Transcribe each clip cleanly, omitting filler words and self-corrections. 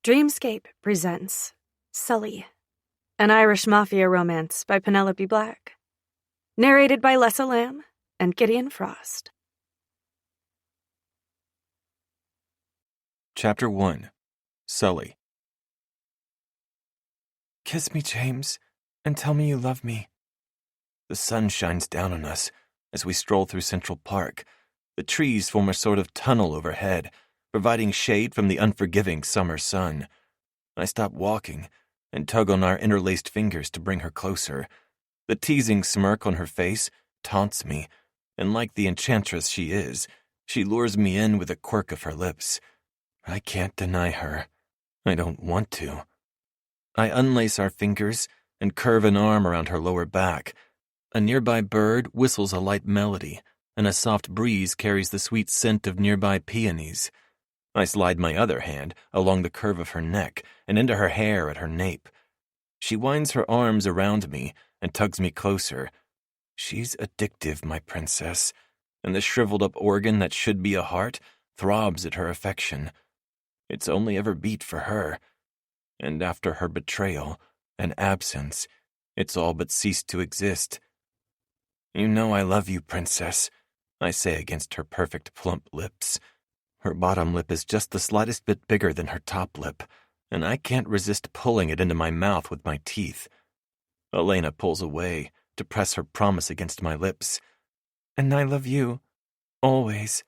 Dreamscape presents Sully, an Irish Mafia romance by Penelope Black, narrated by Lessa Lamb and Gideon Frost. Chapter 1. Sully. Kiss me, James, and tell me you love me. The sun shines down on us as we stroll through Central Park. The trees form a sort of tunnel overhead, providing shade from the unforgiving summer sun. I stop walking and tug on our interlaced fingers to bring her closer. The teasing smirk on her face taunts me, and like the enchantress she is, she lures me in with a quirk of her lips. I can't deny her. I don't want to. I unlace our fingers and curve an arm around her lower back. A nearby bird whistles a light melody, and a soft breeze carries the sweet scent of nearby peonies. I slide my other hand along the curve of her neck and into her hair at her nape. She winds her arms around me and tugs me closer. She's addictive, my princess, and the shriveled-up organ that should be a heart throbs at her affection. It's only ever beat for her, and after her betrayal and absence, it's all but ceased to exist. You know I love you, princess, I say against her perfect plump lips. Her bottom lip is just the slightest bit bigger than her top lip, and I can't resist pulling it into my mouth with my teeth. Elena pulls away to press her promise against my lips. And I love you, always.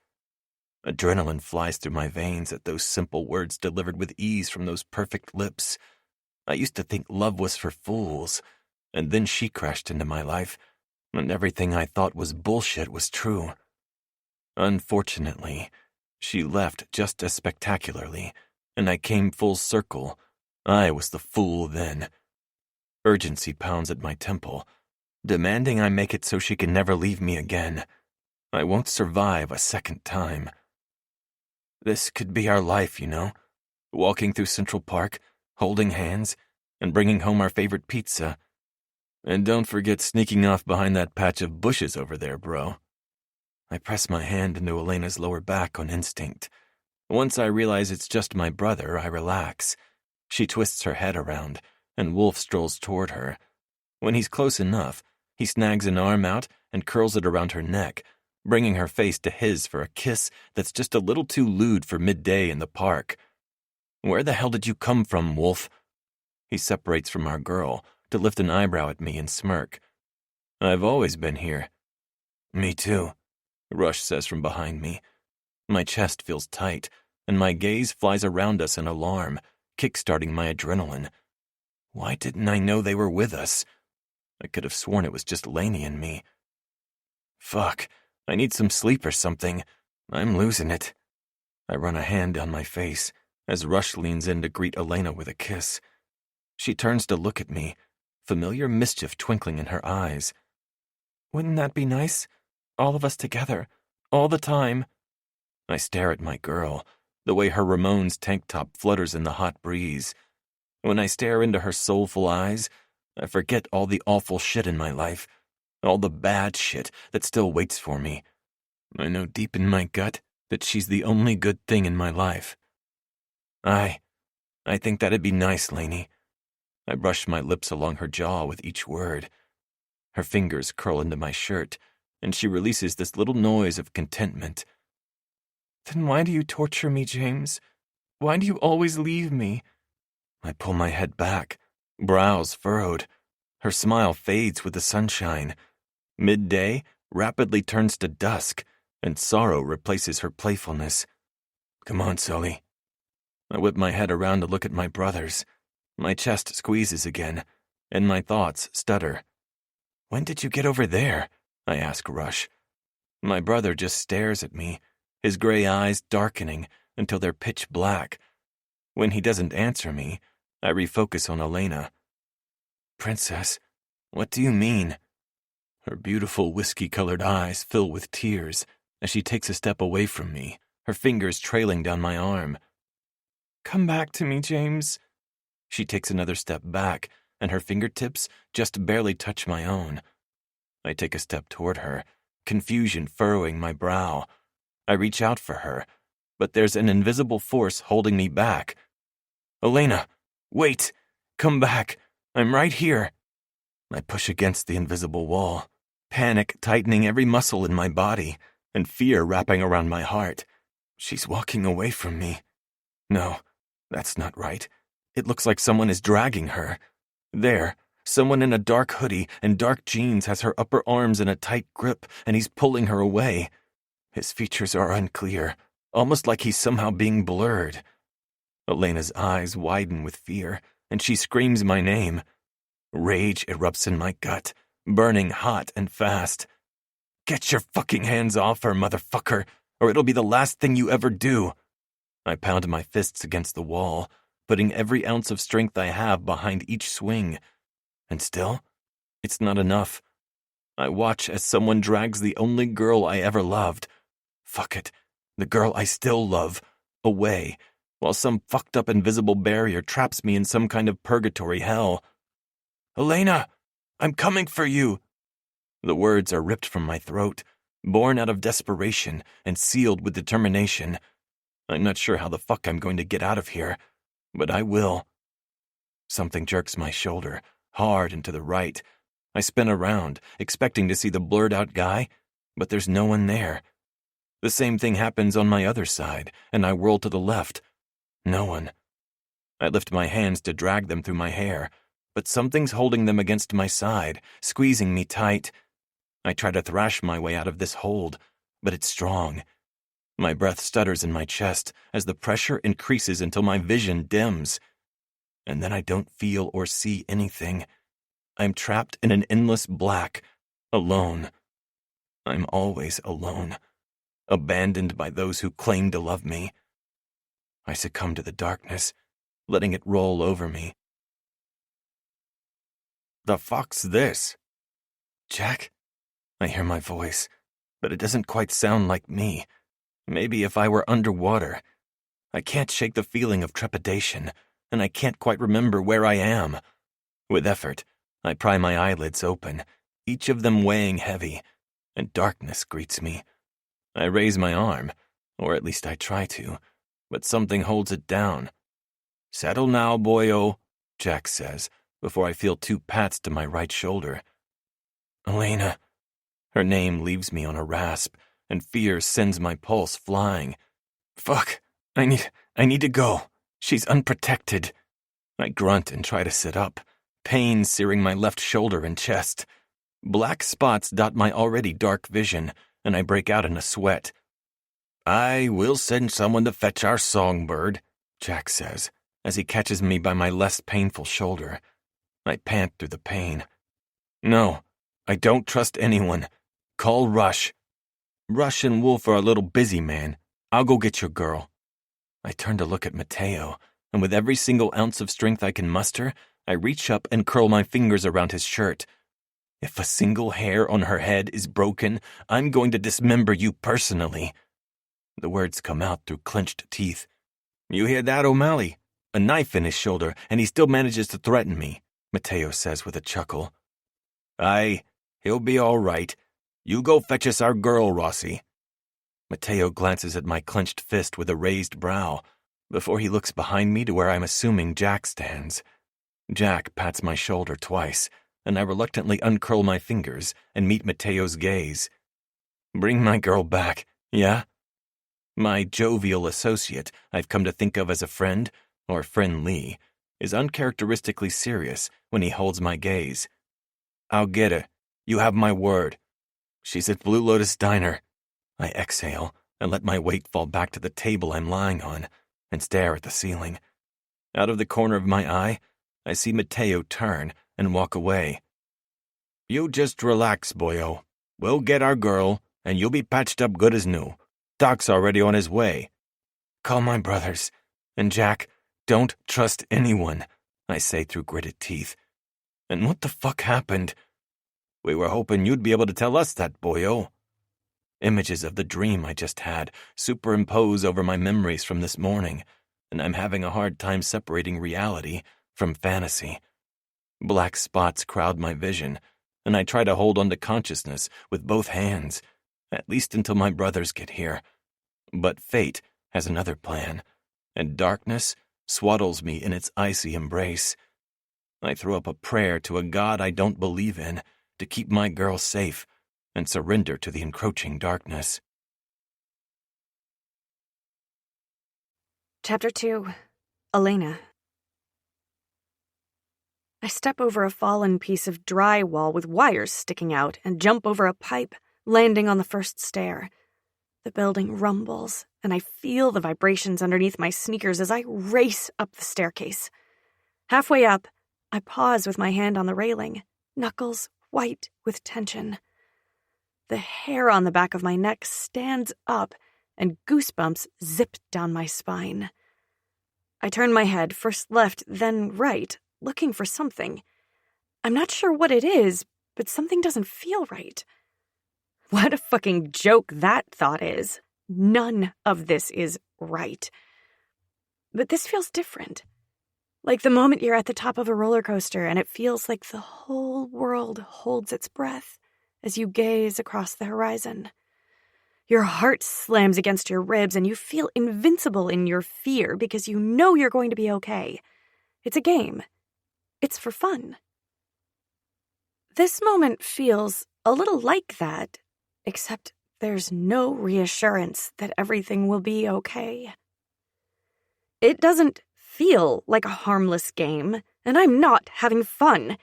Adrenaline flies through my veins at those simple words delivered with ease from those perfect lips. I used to think love was for fools, and then she crashed into my life, and everything I thought was bullshit was true. Unfortunately, she left just as spectacularly, and I came full circle. I was the fool then. Urgency pounds at my temple, demanding I make it so she can never leave me again. I won't survive a second time. This could be our life, you know, walking through Central Park, holding hands, and bringing home our favorite pizza. And don't forget sneaking off behind that patch of bushes over there, bro. I press my hand into Elena's lower back on instinct. Once I realize it's just my brother, I relax. She twists her head around, and Wolf strolls toward her. When he's close enough, he snags an arm out and curls it around her neck, bringing her face to his for a kiss that's just a little too lewd for midday in the park. Where the hell did you come from, Wolf? He separates from our girl to lift an eyebrow at me and smirk. I've always been here. Me too, Rush says from behind me. My chest feels tight, and my gaze flies around us in alarm, kick-starting my adrenaline. Why didn't I know they were with us? I could have sworn it was just Lainey and me. Fuck, I need some sleep or something. I'm losing it. I run a hand down my face as Rush leans in to greet Elena with a kiss. She turns to look at me, familiar mischief twinkling in her eyes. Wouldn't that be nice? All of us together, all the time. I stare at my girl, the way her Ramones tank top flutters in the hot breeze. When I stare into her soulful eyes, I forget all the awful shit in my life, all the bad shit that still waits for me. I know deep in my gut that she's the only good thing in my life. I think that'd be nice, Lainey. I brush my lips along her jaw with each word. Her fingers curl into my shirt, and she releases this little noise of contentment. Then why do you torture me, James? Why do you always leave me? I pull my head back, brows furrowed. Her smile fades with the sunshine. Midday rapidly turns to dusk, and sorrow replaces her playfulness. Come on, Sully. I whip my head around to look at my brothers. My chest squeezes again, and my thoughts stutter. When did you get over there? I ask Rush. My brother just stares at me, his gray eyes darkening until they're pitch black. When he doesn't answer me, I refocus on Elena. Princess, what do you mean? Her beautiful whiskey-colored eyes fill with tears as she takes a step away from me, her fingers trailing down my arm. Come back to me, James. She takes another step back, and her fingertips just barely touch my own. I take a step toward her, confusion furrowing my brow. I reach out for her, but there's an invisible force holding me back. Elena, wait! Come back! I'm right here! I push against the invisible wall, panic tightening every muscle in my body, and fear wrapping around my heart. She's walking away from me. No, that's not right. It looks like someone is dragging her. There, someone in a dark hoodie and dark jeans has her upper arms in a tight grip, and he's pulling her away. His features are unclear, almost like he's somehow being blurred. Elena's eyes widen with fear, and she screams my name. Rage erupts in my gut, burning hot and fast. Get your fucking hands off her, motherfucker, or it'll be the last thing you ever do. I pound my fists against the wall, putting every ounce of strength I have behind each swing. And still, it's not enough. I watch as someone drags the only girl I ever loved. Fuck it, the girl I still love, away, while some fucked up invisible barrier traps me in some kind of purgatory hell. Elena, I'm coming for you. The words are ripped from my throat, born out of desperation and sealed with determination. I'm not sure how the fuck I'm going to get out of here, but I will. Something jerks my shoulder, hard and to the right. I spin around, expecting to see the blurred-out guy, but there's no one there. The same thing happens on my other side, and I whirl to the left. No one. I lift my hands to drag them through my hair, but something's holding them against my side, squeezing me tight. I try to thrash my way out of this hold, but it's strong. My breath stutters in my chest as the pressure increases until my vision dims. And then I don't feel or see anything. I'm trapped in an endless black, alone. I'm always alone, abandoned by those who claim to love me. I succumb to the darkness, letting it roll over me. The fuck's this? Jack? I hear my voice, but it doesn't quite sound like me. Maybe if I were underwater. I can't shake the feeling of trepidation, and I can't quite remember where I am. With effort, I pry my eyelids open, each of them weighing heavy, and darkness greets me. I raise my arm, or at least I try to, but something holds it down. Settle now, boyo, Jack says, before I feel 2 pats to my right shoulder. Elena. Her name leaves me on a rasp, and fear sends my pulse flying. Fuck, I need to go. She's unprotected. I grunt and try to sit up, pain searing my left shoulder and chest. Black spots dot my already dark vision, and I break out in a sweat. I will send someone to fetch our songbird, Jack says, as he catches me by my less painful shoulder. I pant through the pain. No, I don't trust anyone. Call Rush. Rush and Wolf are a little busy, man. I'll go get your girl. I turn to look at Mateo, and with every single ounce of strength I can muster, I reach up and curl my fingers around his shirt. If a single hair on her head is broken, I'm going to dismember you personally. The words come out through clenched teeth. You hear that, O'Malley? A knife in his shoulder, and he still manages to threaten me, Mateo says with a chuckle. Aye, he'll be all right. You go fetch us our girl, Rossi. Mateo glances at my clenched fist with a raised brow, before he looks behind me to where I'm assuming Jack stands. Jack pats my shoulder twice, and I reluctantly uncurl my fingers and meet Mateo's gaze. Bring my girl back, yeah? My jovial associate, I've come to think of as a friend, or friendly, is uncharacteristically serious when he holds my gaze. I'll get her. You have my word. She's at Blue Lotus Diner. I exhale and let my weight fall back to the table I'm lying on and stare at the ceiling. Out of the corner of my eye, I see Mateo turn and walk away. You just relax, boyo. We'll get our girl, and you'll be patched up good as new. Doc's already on his way. Call my brothers. And Jack, don't trust anyone, I say through gritted teeth. And what the fuck happened? We were hoping you'd be able to tell us that, boyo. Images of the dream I just had superimpose over my memories from this morning, and I'm having a hard time separating reality from fantasy. Black spots crowd my vision, and I try to hold on to consciousness with both hands, at least until my brothers get here. But fate has another plan, and darkness swaddles me in its icy embrace. I throw up a prayer to a God I don't believe in to keep my girl safe and surrender to the encroaching darkness. Chapter 2. Elena. I step over a fallen piece of drywall with wires sticking out and jump over a pipe, landing on the first stair. The building rumbles, and I feel the vibrations underneath my sneakers as I race up the staircase. Halfway up, I pause with my hand on the railing, knuckles white with tension. The hair on the back of my neck stands up, and goosebumps zip down my spine. I turn my head, first left, then right, looking for something. I'm not sure what it is, but something doesn't feel right. What a fucking joke that thought is. None of this is right. But this feels different. Like the moment you're at the top of a roller coaster and it feels like the whole world holds its breath as you gaze across the horizon. Your heart slams against your ribs and you feel invincible in your fear because you know you're going to be okay. It's a game. It's for fun. This moment feels a little like that, except there's no reassurance that everything will be okay. It doesn't feel like a harmless game, and I'm not having fun.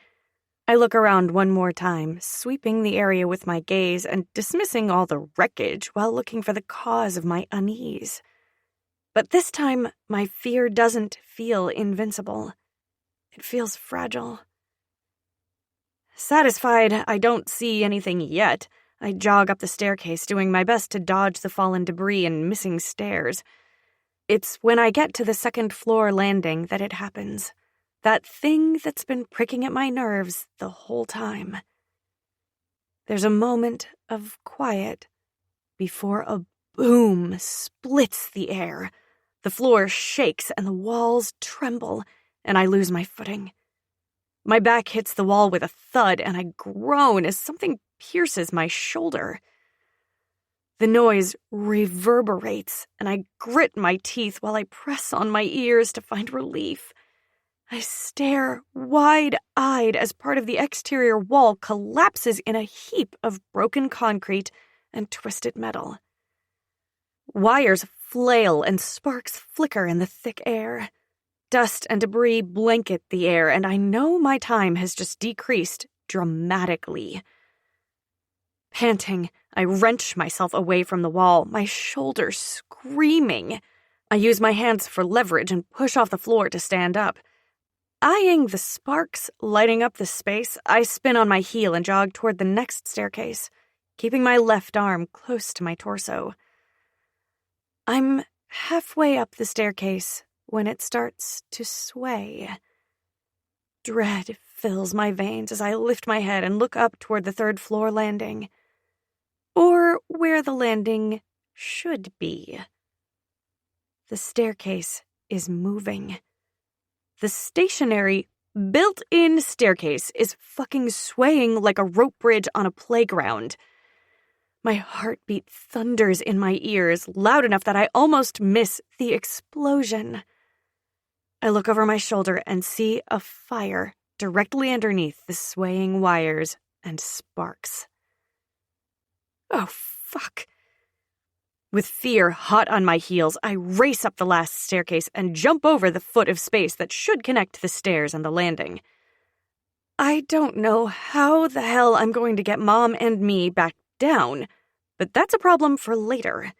I look around one more time, sweeping the area with my gaze and dismissing all the wreckage while looking for the cause of my unease. But this time, my fear doesn't feel invincible. It feels fragile. Satisfied I don't see anything yet, I jog up the staircase, doing my best to dodge the fallen debris and missing stairs. It's when I get to the second-floor landing that it happens. That thing that's been pricking at my nerves the whole time. There's a moment of quiet before a boom splits the air. The floor shakes and the walls tremble, and I lose my footing. My back hits the wall with a thud, and I groan as something pierces my shoulder. The noise reverberates, and I grit my teeth while I press on my ears to find relief. I stare wide-eyed as part of the exterior wall collapses in a heap of broken concrete and twisted metal. Wires flail and sparks flicker in the thick air. Dust and debris blanket the air, and I know my time has just decreased dramatically. Panting, I wrench myself away from the wall, my shoulders screaming. I use my hands for leverage and push off the floor to stand up. Eyeing the sparks lighting up the space, I spin on my heel and jog toward the next staircase, keeping my left arm close to my torso. I'm halfway up the staircase when it starts to sway. Dread fills my veins as I lift my head and look up toward the third-floor landing. Or where the landing should be. The staircase is moving. The stationary, built-in staircase is fucking swaying like a rope bridge on a playground. My heartbeat thunders in my ears, loud enough that I almost miss the explosion. I look over my shoulder and see a fire directly underneath the swaying wires and sparks. Oh, fuck. With fear hot on my heels, I race up the last staircase and jump over the foot of space that should connect the stairs and the landing. I don't know how the hell I'm going to get Mom and me back down, but that's a problem for later.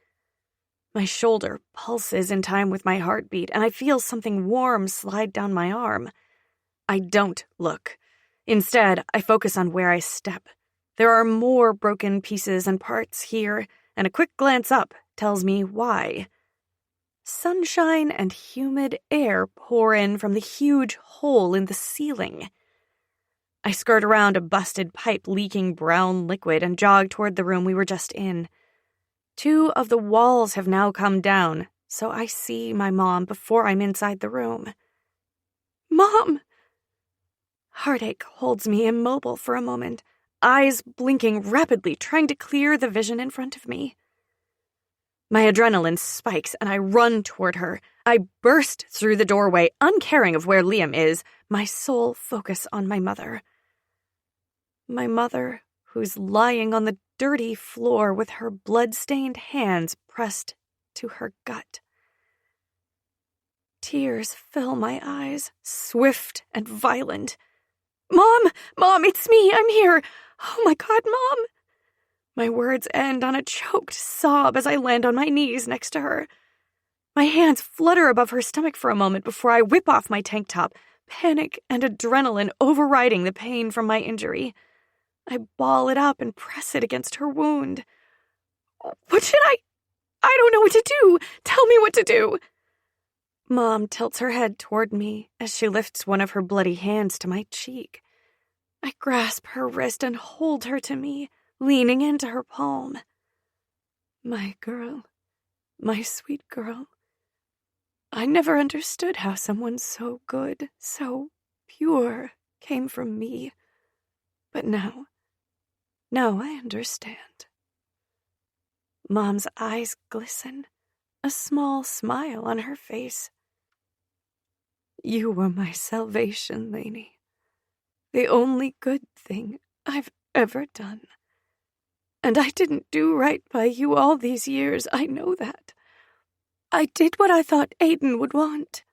My shoulder pulses in time with my heartbeat, and I feel something warm slide down my arm. I don't look. Instead, I focus on where I step. There are more broken pieces and parts here, and a quick glance up tells me why. Sunshine and humid air pour in from the huge hole in the ceiling. I skirt around a busted pipe leaking brown liquid and jog toward the room we were just in. 2 of the walls have now come down, so I see my mom before I'm inside the room. Mom! Heartache holds me immobile for a moment, eyes blinking rapidly, trying to clear the vision in front of me. My adrenaline spikes, and I run toward her. I burst through the doorway, uncaring of where Liam is, my sole focus on my mother. My mother, who's lying on the dirty floor with her blood-stained hands pressed to her gut. Tears fill my eyes, swift and violent. "Mom! Mom, it's me! I'm here! Oh my God, Mom!" My words end on a choked sob as I land on my knees next to her. My hands flutter above her stomach for a moment before I whip off my tank top, panic and adrenaline overriding the pain from my injury. I ball it up and press it against her wound. "What should I don't know what to do! Tell me what to do!" Mom tilts her head toward me as she lifts one of her bloody hands to my cheek. I grasp her wrist and hold her to me, leaning into her palm. My girl, my sweet girl. I never understood how someone so good, so pure came from me. But now I understand. Mom's eyes glisten, a small smile on her face. You were my salvation, Lainey. The only good thing I've ever done. And I didn't do right by you all these years, I know that. I did what I thought Aiden would want.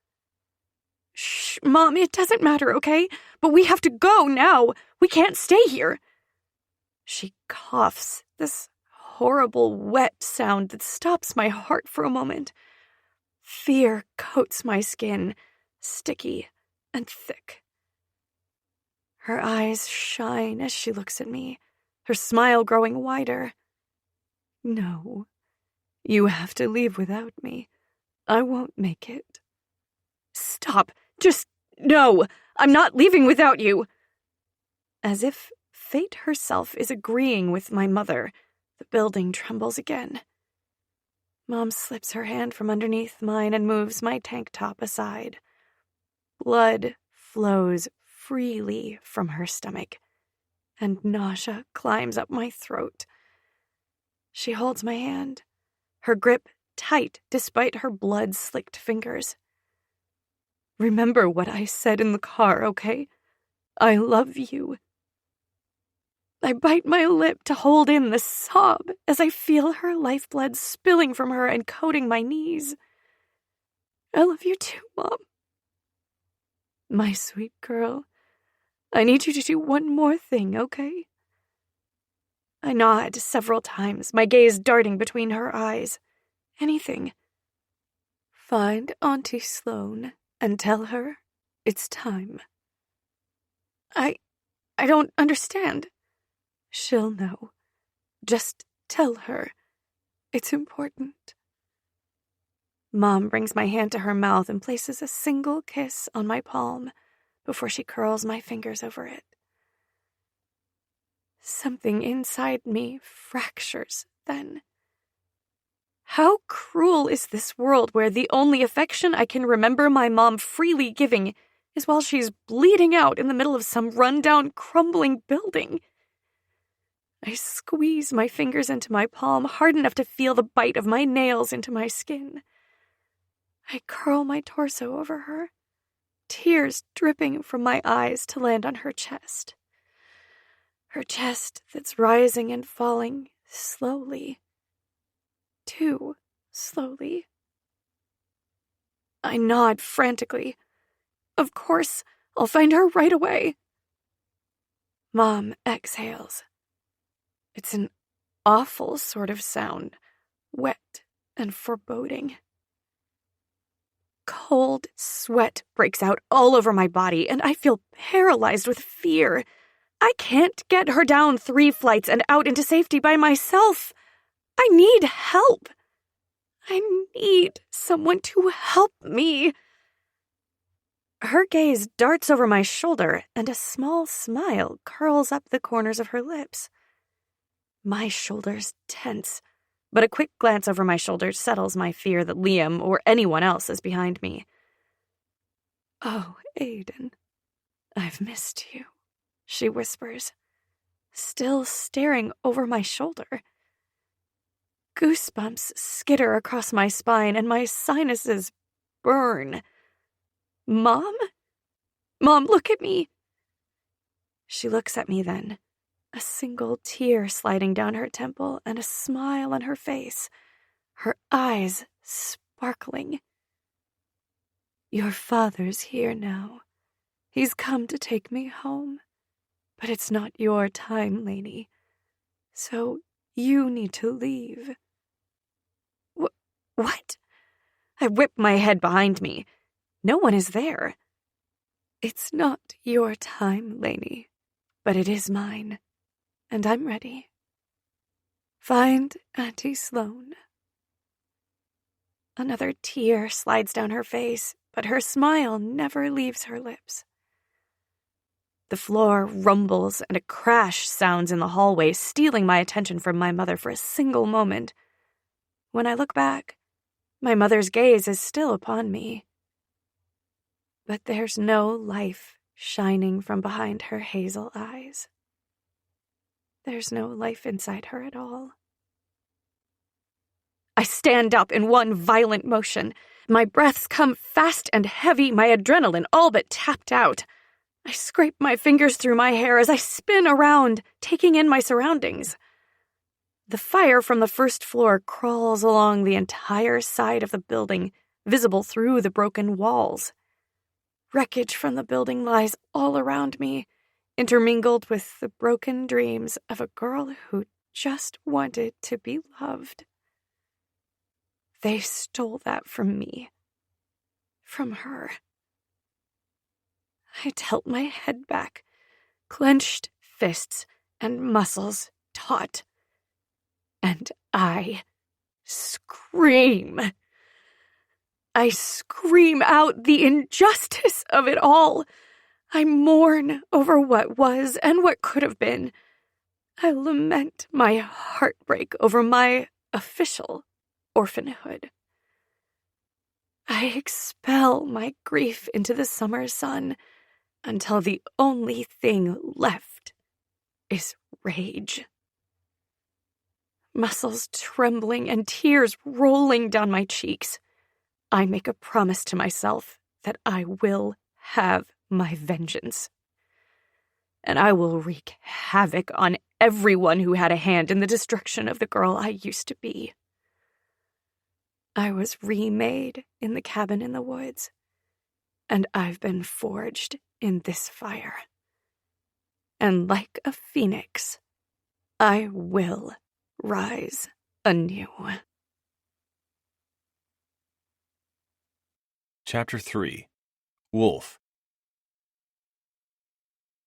Shh, Mom, it doesn't matter, okay? But we have to go now. We can't stay here. She coughs, this horrible wet sound that stops my heart for a moment. Fear coats my skin, sticky and thick. Her eyes shine as she looks at me, her smile growing wider. No, you have to leave without me. I won't make it. Stop. Just no. I'm not leaving without you. As if fate herself is agreeing with my mother, the building trembles again. Mom slips her hand from underneath mine and moves my tank top aside. Blood flows freely from her stomach, and nausea climbs up my throat. She holds my hand, her grip tight despite her blood-slicked fingers. Remember what I said in the car, okay? I love you. I bite my lip to hold in the sob as I feel her lifeblood spilling from her and coating my knees. I love you too, Mom. My sweet girl, I need you to do one more thing, okay? I nod several times, my gaze darting between her eyes. Anything. Find Auntie Sloane and tell her it's time. I don't understand. She'll know. Just tell her. It's important. Mom brings my hand to her mouth and places a single kiss on my palm before she curls my fingers over it. Something inside me fractures then. How cruel is this world where the only affection I can remember my mom freely giving is while she's bleeding out in the middle of some rundown, crumbling building? I squeeze my fingers into my palm hard enough to feel the bite of my nails into my skin. I curl my torso over her, tears dripping from my eyes to land on her chest. Her chest that's rising and falling slowly. Too slowly. I nod frantically. Of course, I'll find her right away. Mom exhales. It's an awful sort of sound, wet and foreboding. Cold sweat breaks out all over my body, and I feel paralyzed with fear. I can't get her down 3 flights and out into safety by myself. I need help. I need someone to help me. Her gaze darts over my shoulder, and a small smile curls up the corners of her lips. My shoulders tense, but a quick glance over my shoulder settles my fear that Liam or anyone else is behind me. Oh, Aiden, I've missed you, she whispers, still staring over my shoulder. Goosebumps skitter across my spine and my sinuses burn. Mom? Mom, look at me. She looks at me then, a single tear sliding down her temple and a smile on her face, her eyes sparkling. Your father's here now. He's come to take me home. But it's not your time, Lainey. So you need to leave. What? I whip my head behind me. No one is there. It's not your time, Lainey, but it is mine, and I'm ready. Find Auntie Sloane. Another tear slides down her face, but her smile never leaves her lips. The floor rumbles and a crash sounds in the hallway, stealing my attention from my mother for a single moment. When I look back, my mother's gaze is still upon me. But there's no life shining from behind her hazel eyes. There's no life inside her at all. I stand up in one violent motion. My breaths come fast and heavy, my adrenaline all but tapped out. I scrape my fingers through my hair as I spin around, taking in my surroundings. The fire from the first floor crawls along the entire side of the building, visible through the broken walls. Wreckage from the building lies all around me, intermingled with the broken dreams of a girl who just wanted to be loved. They stole that from me. From her. I tilt my head back, clenched fists and muscles taut. And I scream. I scream out the injustice of it all. I mourn over what was and what could have been. I lament my heartbreak over my official orphanhood. I expel my grief into the summer sun until the only thing left is rage. Muscles trembling and tears rolling down my cheeks, I make a promise to myself that I will have my vengeance. And I will wreak havoc on everyone who had a hand in the destruction of the girl I used to be. I was remade in the cabin in the woods, and I've been forged in this fire. And like a phoenix, I will rise anew. Chapter 3. Wolf.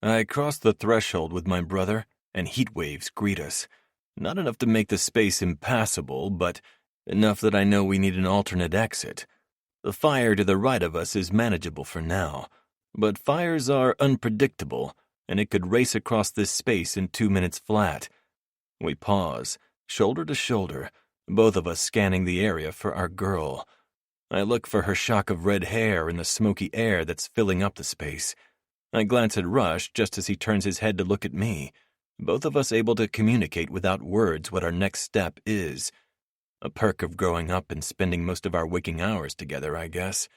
I cross the threshold with my brother, and heat waves greet us. Not enough to make the space impassable, but enough that I know we need an alternate exit. The fire to the right of us is manageable for now, but fires are unpredictable, and it could race across this space in 2 minutes flat. We pause, shoulder to shoulder, both of us scanning the area for our girl. I look for her shock of red hair in the smoky air that's filling up the space. I glance at Rush just as he turns his head to look at me, both of us able to communicate without words what our next step is. A perk of growing up and spending most of our waking hours together, I guess.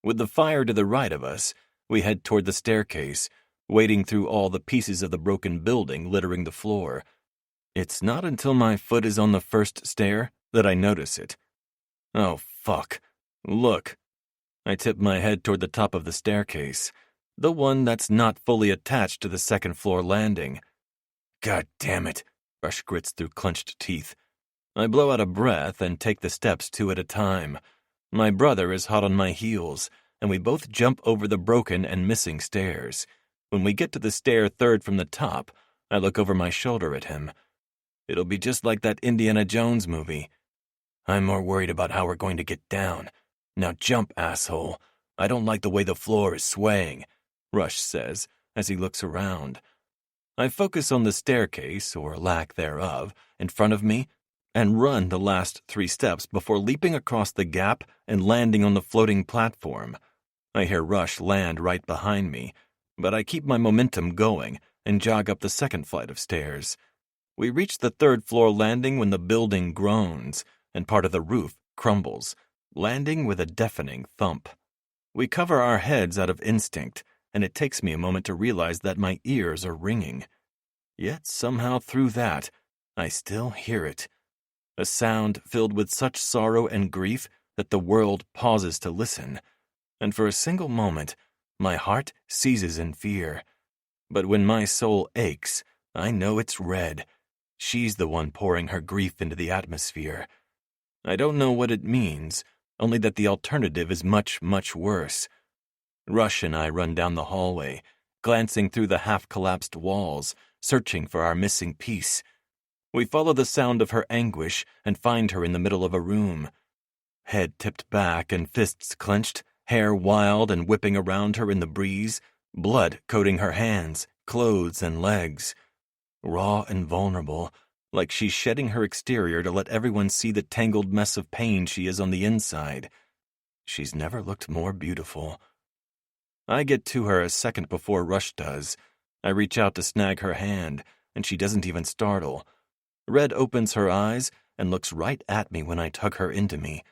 With the fire to the right of us, we head toward the staircase, wading through all the pieces of the broken building littering the floor. It's not until my foot is on the first stair that I notice it. Oh, fuck. Look. I tip my head toward the top of the staircase, the one that's not fully attached to the second-floor landing. God damn it, Rush grits through clenched teeth. I blow out a breath and take the steps 2 at a time. My brother is hot on my heels, and we both jump over the broken and missing stairs. When we get to the stair third from the top, I look over my shoulder at him. It'll be just like that Indiana Jones movie. I'm more worried about how we're going to get down. Now jump, asshole. I don't like the way the floor is swaying, Rush says as he looks around. I focus on the staircase, or lack thereof, in front of me, and run the last 3 steps before leaping across the gap and landing on the floating platform. I hear Rush land right behind me, but I keep my momentum going and jog up the second flight of stairs. We reach the 3rd-floor landing when the building groans, and part of the roof crumbles. landing with a deafening thump. We cover our heads out of instinct, and it takes me a moment to realize that my ears are ringing. Yet somehow through that, I still hear it. A sound filled with such sorrow and grief that the world pauses to listen, and for a single moment, my heart seizes in fear. But when my soul aches, I know it's Red. She's the one pouring her grief into the atmosphere. I don't know what it means, only that the alternative is much, much worse. Rush and I run down the hallway, glancing through the half-collapsed walls, searching for our missing piece. We follow the sound of her anguish and find her in the middle of a room. Head tipped back and fists clenched, hair wild and whipping around her in the breeze, blood coating her hands, clothes, and legs. Raw and vulnerable, like she's shedding her exterior to let everyone see the tangled mess of pain she is on the inside. She's never looked more beautiful. I get to her a second before Rush does. I reach out to snag her hand, and she doesn't even startle. Red opens her eyes and looks right at me when I tug her into me.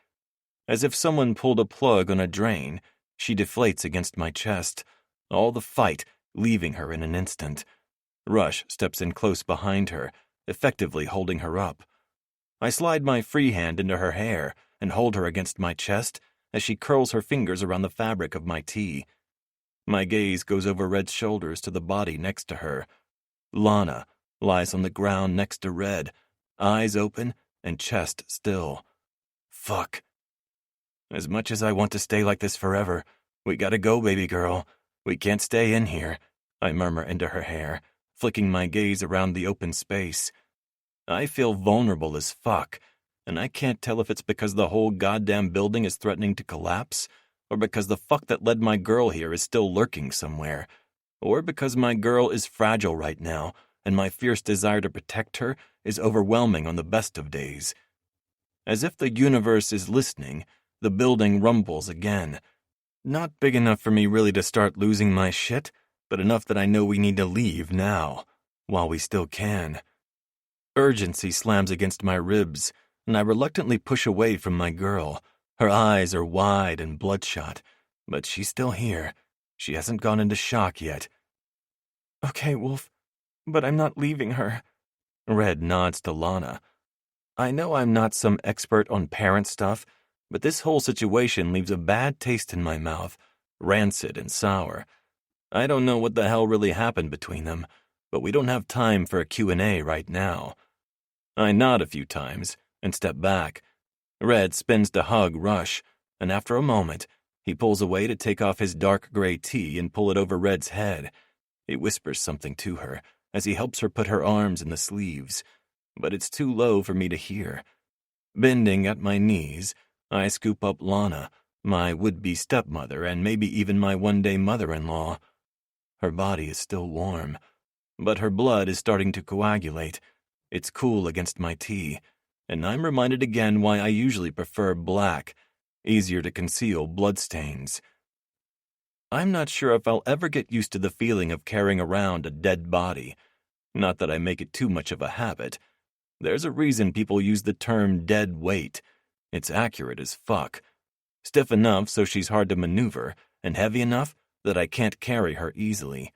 As if someone pulled a plug on a drain, she deflates against my chest, all the fight leaving her in an instant. Rush steps in close behind her, effectively holding her up. I slide my free hand into her hair and hold her against my chest as she curls her fingers around the fabric of my tee. My gaze goes over Red's shoulders to the body next to her. Lana lies on the ground next to Red, eyes open and chest still. Fuck. As much as I want to stay like this forever, we gotta go, baby girl. We can't stay in here, I murmur into her hair, flicking my gaze around the open space. I feel vulnerable as fuck, and I can't tell if it's because the whole goddamn building is threatening to collapse, or because the fuck that led my girl here is still lurking somewhere, or because my girl is fragile right now, and my fierce desire to protect her is overwhelming on the best of days. As if the universe is listening, the building rumbles again. Not big enough for me really to start losing my shit, but enough that I know we need to leave now, while we still can. Urgency slams against my ribs, and I reluctantly push away from my girl. Her eyes are wide and bloodshot, but she's still here. She hasn't gone into shock yet. Okay, Wolf, but I'm not leaving her. Red nods to Lana. I know I'm not some expert on parent stuff, but this whole situation leaves a bad taste in my mouth, rancid and sour. I don't know what the hell really happened between them, but we don't have time for a Q&A right now. I nod a few times and step back. Red spins to hug Rush, and after a moment, he pulls away to take off his dark gray tee and pull it over Red's head. He whispers something to her as he helps her put her arms in the sleeves, but it's too low for me to hear. Bending at my knees, I scoop up Lana, my would-be stepmother and maybe even my one-day mother-in-law. Her body is still warm, but her blood is starting to coagulate. It's cool against my tea, and I'm reminded again why I usually prefer black, easier to conceal bloodstains. I'm not sure if I'll ever get used to the feeling of carrying around a dead body. Not that I make it too much of a habit. There's a reason people use the term dead weight. It's accurate as fuck. Stiff enough so she's hard to maneuver, and heavy enough that I can't carry her easily.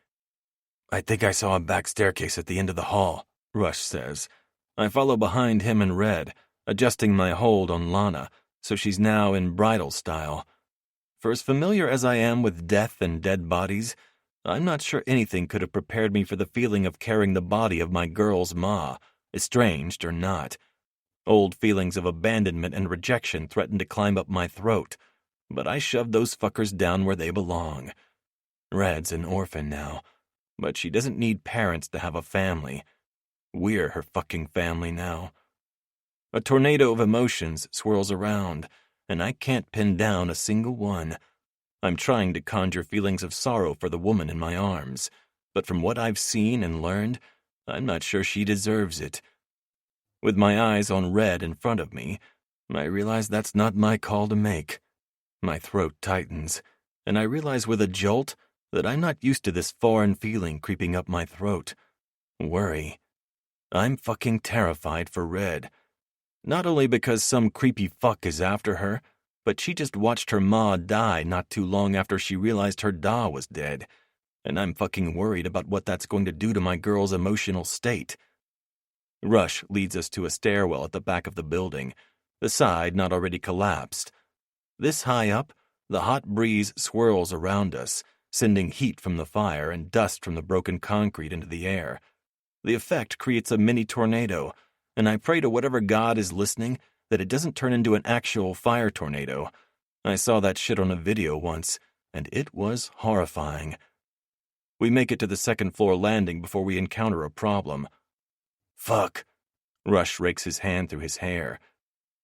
I think I saw a back staircase at the end of the hall, Rush says. I follow behind him and Red, adjusting my hold on Lana, so she's now in bridal style. For as familiar as I am with death and dead bodies, I'm not sure anything could have prepared me for the feeling of carrying the body of my girl's ma, estranged or not. Old feelings of abandonment and rejection threatened to climb up my throat, but I shoved those fuckers down where they belong. Red's an orphan now, but she doesn't need parents to have a family. We're her fucking family now. A tornado of emotions swirls around, and I can't pin down a single one. I'm trying to conjure feelings of sorrow for the woman in my arms, but from what I've seen and learned, I'm not sure she deserves it. With my eyes on Red in front of me, I realize that's not my call to make. My throat tightens, and I realize with a jolt that I'm not used to this foreign feeling creeping up my throat. Worry. I'm fucking terrified for Red. Not only because some creepy fuck is after her, but she just watched her ma die not too long after she realized her da was dead, and I'm fucking worried about what that's going to do to my girl's emotional state. Rush leads us to a stairwell at the back of the building, the side not already collapsed. This high up, the hot breeze swirls around us, sending heat from the fire and dust from the broken concrete into the air. The effect creates a mini tornado, and I pray to whatever god is listening that it doesn't turn into an actual fire tornado. I saw that shit on a video once, and it was horrifying. We make it to the second-floor landing before we encounter a problem. Fuck. Rush rakes his hand through his hair.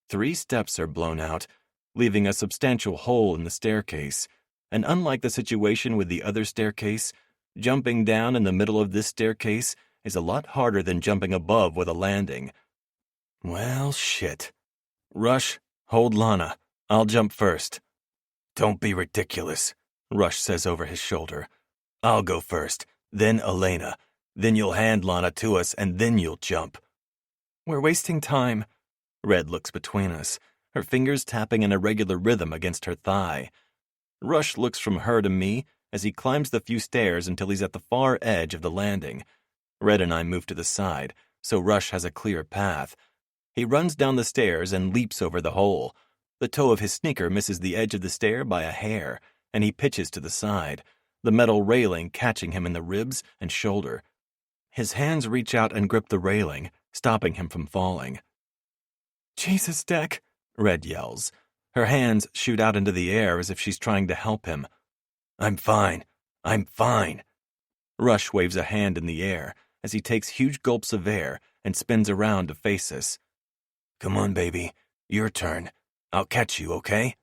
3 steps are blown out, leaving a substantial hole in the staircase, and unlike the situation with the other staircase, jumping down in the middle of this staircase is a lot harder than jumping above with a landing. Well, shit. Rush, hold Lana. I'll jump first. Don't be ridiculous, Rush says over his shoulder. I'll go first, then Elena. Then you'll hand Lana to us, and then you'll jump. We're wasting time. Red looks between us, her fingers tapping an irregular rhythm against her thigh. Rush looks from her to me as he climbs the few stairs until he's at the far edge of the landing. Red and I move to the side, so Rush has a clear path. He runs down the stairs and leaps over the hole. The toe of his sneaker misses the edge of the stair by a hair, and he pitches to the side, the metal railing catching him in the ribs and shoulder. His hands reach out and grip the railing, stopping him from falling. Jesus, Deck, Red yells. Her hands shoot out into the air as if she's trying to help him. I'm fine. I'm fine. Rush waves a hand in the air as he takes huge gulps of air and spins around to face us. Come on, baby. Your turn. I'll catch you, okay?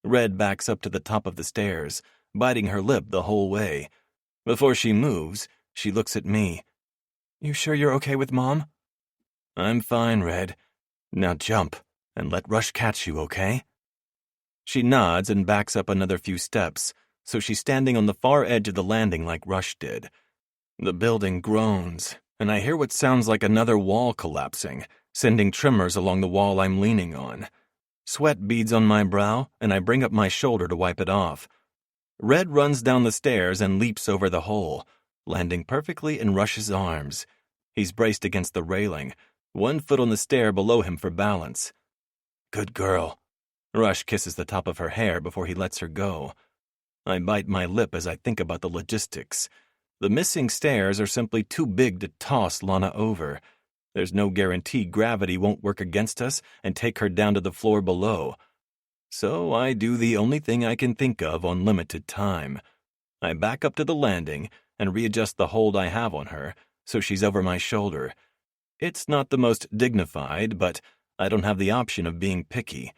Red backs up to the top of the stairs, biting her lip the whole way. Before she moves, she looks at me. You sure you're okay with Mom? I'm fine, Red. Now jump, and let Rush catch you, okay? She nods and backs up another few steps, so she's standing on the far edge of the landing like Rush did. The building groans, and I hear what sounds like another wall collapsing, sending tremors along the wall I'm leaning on. Sweat beads on my brow, and I bring up my shoulder to wipe it off. Red runs down the stairs and leaps over the hole, landing perfectly in Rush's arms. He's braced against the railing, 1 foot on the stair below him for balance. Good girl. Rush kisses the top of her hair before he lets her go. I bite my lip as I think about the logistics. The missing stairs are simply too big to toss Lana over. There's no guarantee gravity won't work against us and take her down to the floor below. So I do the only thing I can think of on limited time. I back up to the landing and readjust the hold I have on her so she's over my shoulder. It's not the most dignified, but I don't have the option of being picky,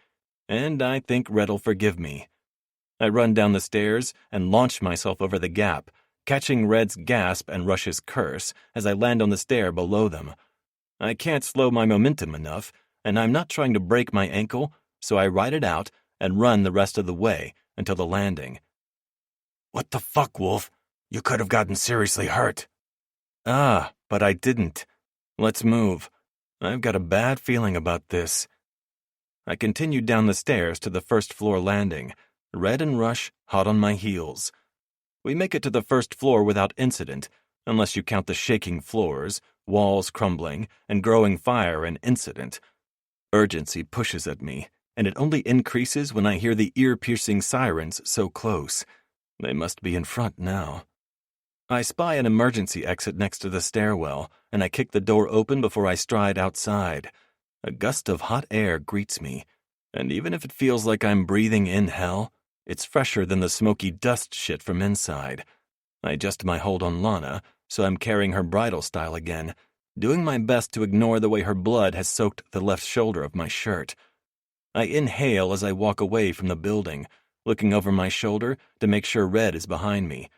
and I think Red'll forgive me. I run down the stairs and launch myself over the gap, catching Red's gasp and Rush's curse as I land on the stair below them. I can't slow my momentum enough, and I'm not trying to break my ankle, so I ride it out and run the rest of the way until the landing. What the fuck, Wolf? You could have gotten seriously hurt. Ah, but I didn't. Let's move. I've got a bad feeling about this. I continued down the stairs to the first-floor landing, Red and Rush hot on my heels. We make it to the first floor without incident, unless you count the shaking floors, walls crumbling, and growing fire an incident. Urgency pushes at me, and it only increases when I hear the ear-piercing sirens so close. They must be in front now. I spy an emergency exit next to the stairwell, and I kick the door open before I stride outside. A gust of hot air greets me, and even if it feels like I'm breathing in hell, it's fresher than the smoky dust shit from inside. I adjust my hold on Lana, so I'm carrying her bridal style again, doing my best to ignore the way her blood has soaked the left shoulder of my shirt. I inhale as I walk away from the building, looking over my shoulder to make sure Red is behind me.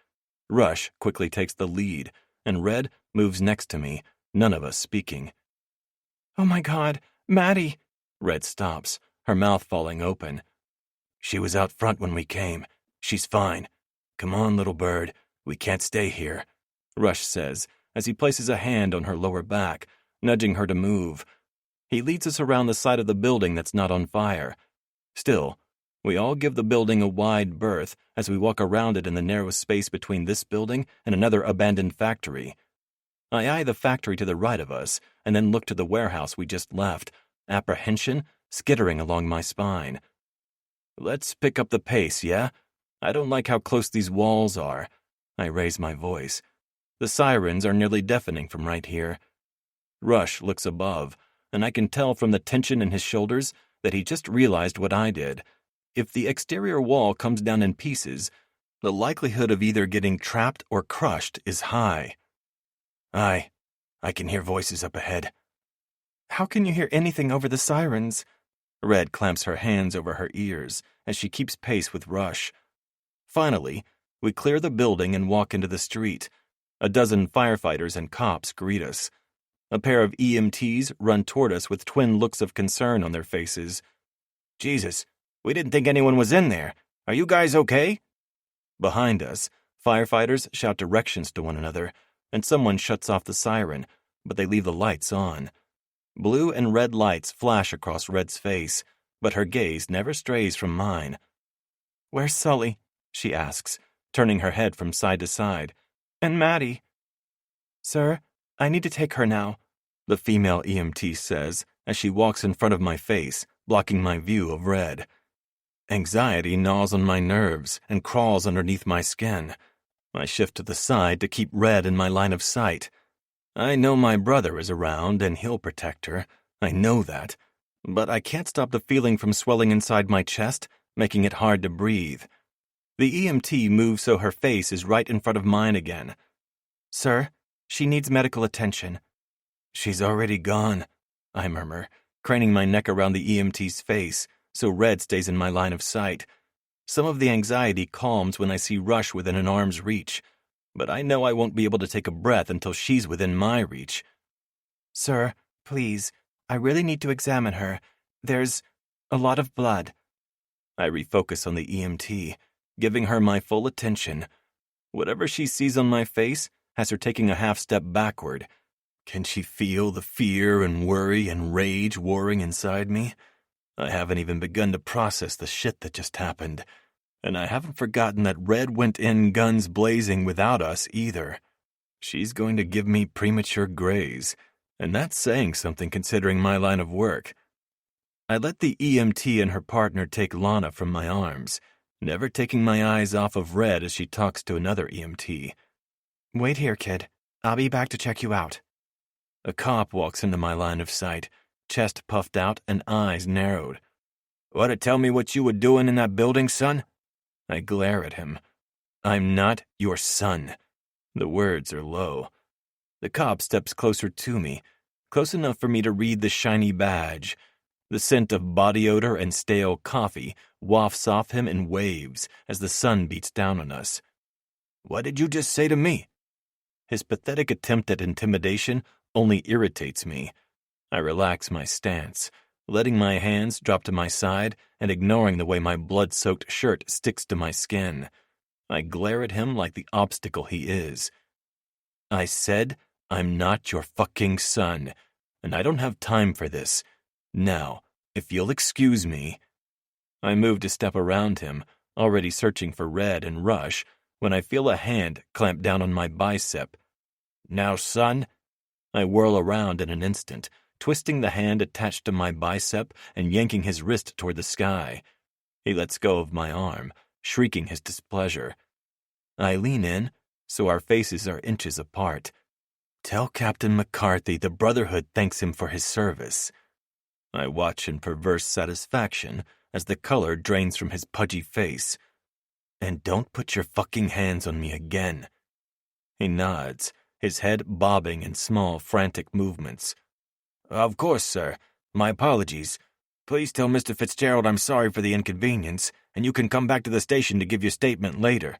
Rush quickly takes the lead, and Red moves next to me, none of us speaking. Oh my God, Maddie! Red stops, her mouth falling open. She was out front when we came. She's fine. Come on, little bird. We can't stay here, Rush says as he places a hand on her lower back, nudging her to move. He leads us around the side of the building that's not on fire. Still, We all give the building a wide berth as we walk around it in the narrow space between this building and another abandoned factory. I eye the factory to the right of us and then look to the warehouse we just left, apprehension skittering along my spine. Let's pick up the pace, yeah? I don't like how close these walls are. I raise my voice. The sirens are nearly deafening from right here. Rush looks above, and I can tell from the tension in his shoulders that he just realized what I did. If the exterior wall comes down in pieces, the likelihood of either getting trapped or crushed is high. I can hear voices up ahead. How can you hear anything over the sirens? Red clamps her hands over her ears as she keeps pace with Rush. Finally, we clear the building and walk into the street. A dozen firefighters and cops greet us. A pair of EMTs run toward us with twin looks of concern on their faces. Jesus, we didn't think anyone was in there. Are you guys okay? Behind us, firefighters shout directions to one another, and someone shuts off the siren, but they leave the lights on. Blue and red lights flash across Red's face, but her gaze never strays from mine. Where's Sully? She asks, turning her head from side to side. And Maddie? Sir, I need to take her now, the female EMT says as she walks in front of my face, blocking my view of Red. Anxiety gnaws on my nerves and crawls underneath my skin. I shift to the side to keep Red in my line of sight. I know my brother is around and he'll protect her. I know that. But I can't stop the feeling from swelling inside my chest, making it hard to breathe. The EMT moves so her face is right in front of mine again. Sir, she needs medical attention. She's already gone, I murmur, craning my neck around the EMT's face so Red stays in my line of sight. Some of the anxiety calms when I see Rush within an arm's reach, but I know I won't be able to take a breath until she's within my reach. Sir, please, I really need to examine her. There's a lot of blood. I refocus on the EMT, giving her my full attention. Whatever she sees on my face has her taking a half step backward. Can she feel the fear and worry and rage warring inside me? I haven't even begun to process the shit that just happened. And I haven't forgotten that Red went in guns blazing without us either. She's going to give me premature grays, and that's saying something considering my line of work. I let the EMT and her partner take Lana from my arms, never taking my eyes off of Red as she talks to another EMT. Wait here, kid. I'll be back to check you out. A cop walks into my line of sight, chest puffed out and eyes narrowed. Want to tell me what you were doing in that building, son? I glare at him. I'm not your son. The words are low. The cop steps closer to me, close enough for me to read the shiny badge. The scent of body odor and stale coffee wafts off him in waves as the sun beats down on us. What did you just say to me? His pathetic attempt at intimidation only irritates me. I relax my stance, letting my hands drop to my side and ignoring the way my blood-soaked shirt sticks to my skin. I glare at him like the obstacle he is. I said, I'm not your fucking son, and I don't have time for this. Now, if you'll excuse me. I move to step around him, already searching for Red and Rush, when I feel a hand clamp down on my bicep. Now, son. I whirl around in an instant, twisting the hand attached to my bicep and yanking his wrist toward the sky. He lets go of my arm, shrieking his displeasure. I lean in, so our faces are inches apart. Tell Captain McCarthy the Brotherhood thanks him for his service. I watch in perverse satisfaction as the color drains from his pudgy face. And don't put your fucking hands on me again. He nods, his head bobbing in small, frantic movements. Of course, sir. My apologies. Please tell Mr. Fitzgerald I'm sorry for the inconvenience, and you can come back to the station to give your statement later.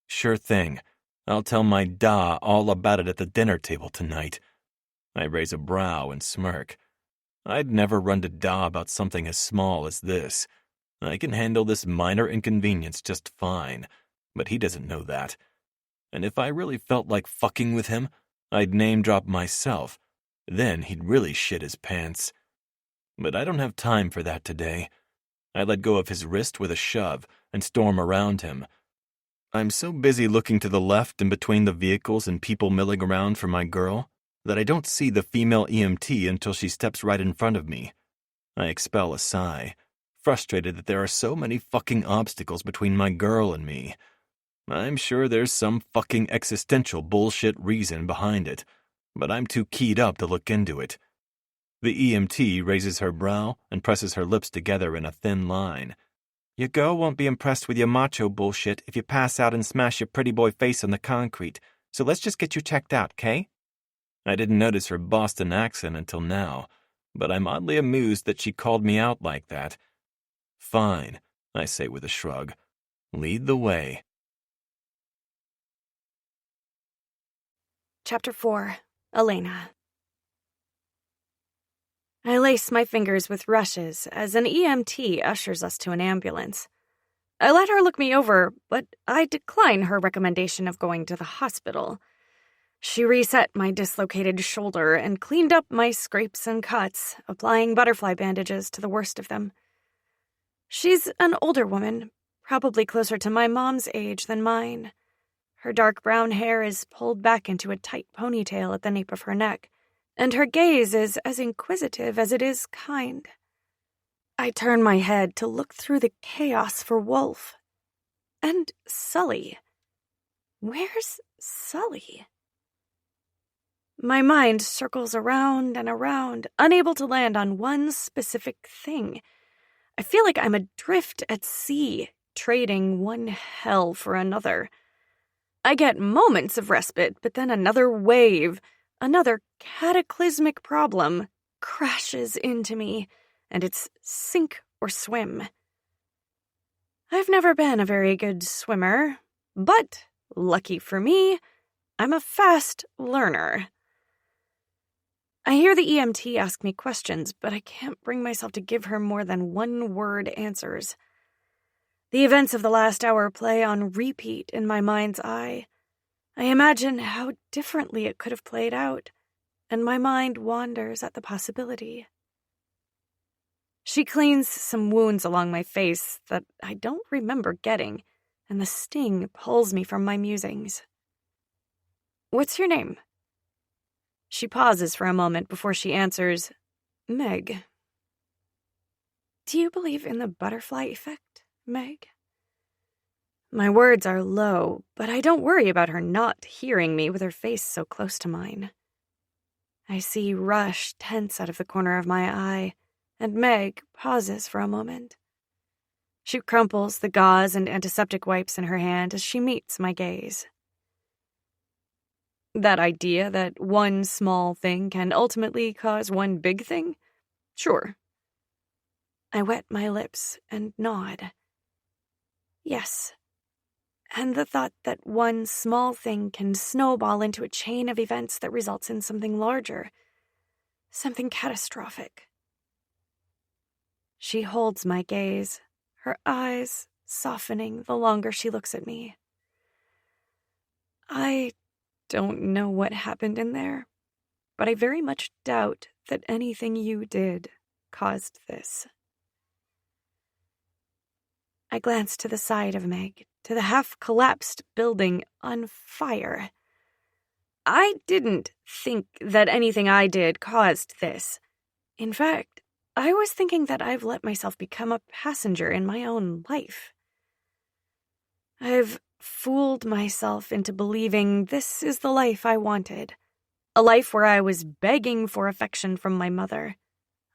Sure thing. I'll tell my Da all about it at the dinner table tonight. I raise a brow and smirk. I'd never run to Da about something as small as this. I can handle this minor inconvenience just fine, but he doesn't know that. And if I really felt like fucking with him, I'd name-drop myself. Then he'd really shit his pants. But I don't have time for that today. I let go of his wrist with a shove and storm around him. I'm so busy looking to the left and between the vehicles and people milling around for my girl that I don't see the female EMT until she steps right in front of me. I expel a sigh, frustrated that there are so many fucking obstacles between my girl and me. I'm sure there's some fucking existential bullshit reason behind it, but I'm too keyed up to look into it. The EMT raises her brow and presses her lips together in a thin line. Your girl won't be impressed with your macho bullshit if you pass out and smash your pretty boy face on the concrete, so let's just get you checked out, 'kay? I didn't notice her Boston accent until now, but I'm oddly amused that she called me out like that. Fine, I say with a shrug. Lead the way. Chapter 4. Elena. I lace my fingers with rushes as an EMT ushers us to an ambulance. I let her look me over, but I decline her recommendation of going to the hospital. She reset my dislocated shoulder and cleaned up my scrapes and cuts, applying butterfly bandages to the worst of them. She's an older woman, probably closer to my mom's age than mine. Her dark brown hair is pulled back into a tight ponytail at the nape of her neck, and her gaze is as inquisitive as it is kind. I turn my head to look through the chaos for Wolf. And Sully. Where's Sully? My mind circles around and around, unable to land on one specific thing. I feel like I'm adrift at sea, trading one hell for another. I get moments of respite, but then another wave, another cataclysmic problem, crashes into me, and it's sink or swim. I've never been a very good swimmer, but, lucky for me, I'm a fast learner. I hear the EMT ask me questions, but I can't bring myself to give her more than one-word answers. The events of the last hour play on repeat in my mind's eye. I imagine how differently it could have played out, and my mind wanders at the possibility. She cleans some wounds along my face that I don't remember getting, and the sting pulls me from my musings. What's your name? She pauses for a moment before she answers, Meg. Do you believe in the butterfly effect, Meg? My words are low, but I don't worry about her not hearing me with her face so close to mine. I see Rush tense out of the corner of my eye, and Meg pauses for a moment. She crumples the gauze and antiseptic wipes in her hand as she meets my gaze. That idea that one small thing can ultimately cause one big thing? Sure. I wet my lips and nod. Yes. And the thought that one small thing can snowball into a chain of events that results in something larger, something catastrophic. She holds my gaze, her eyes softening the longer she looks at me. I don't know what happened in there, but I very much doubt that anything you did caused this. I glance to the side of Meg, to the half-collapsed building on fire. I didn't think that anything I did caused this. In fact, I was thinking that I've let myself become a passenger in my own life. I've fooled myself into believing this is the life I wanted. A life where I was begging for affection from my mother.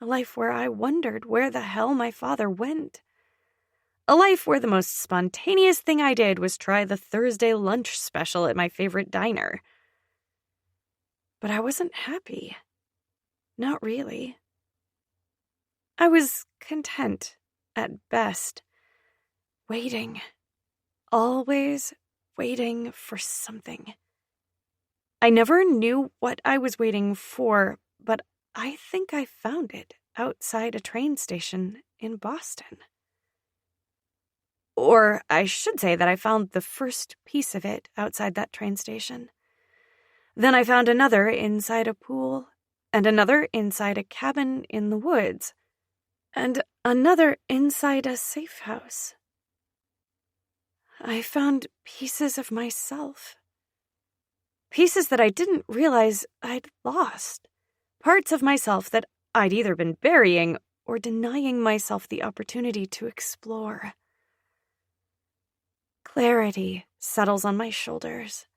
A life where I wondered where the hell my father went. A life where the most spontaneous thing I did was try the Thursday lunch special at my favorite diner. But I wasn't happy. Not really. I was content, at best. Waiting. Always waiting for something. I never knew what I was waiting for, but I think I found it outside a train station in Boston. Or I should say that I found the first piece of it outside that train station. Then I found another inside a pool, and another inside a cabin in the woods. And another inside a safe house. I found pieces of myself. Pieces that I didn't realize I'd lost. Parts of myself that I'd either been burying or denying myself the opportunity to explore. Clarity settles on my shoulders,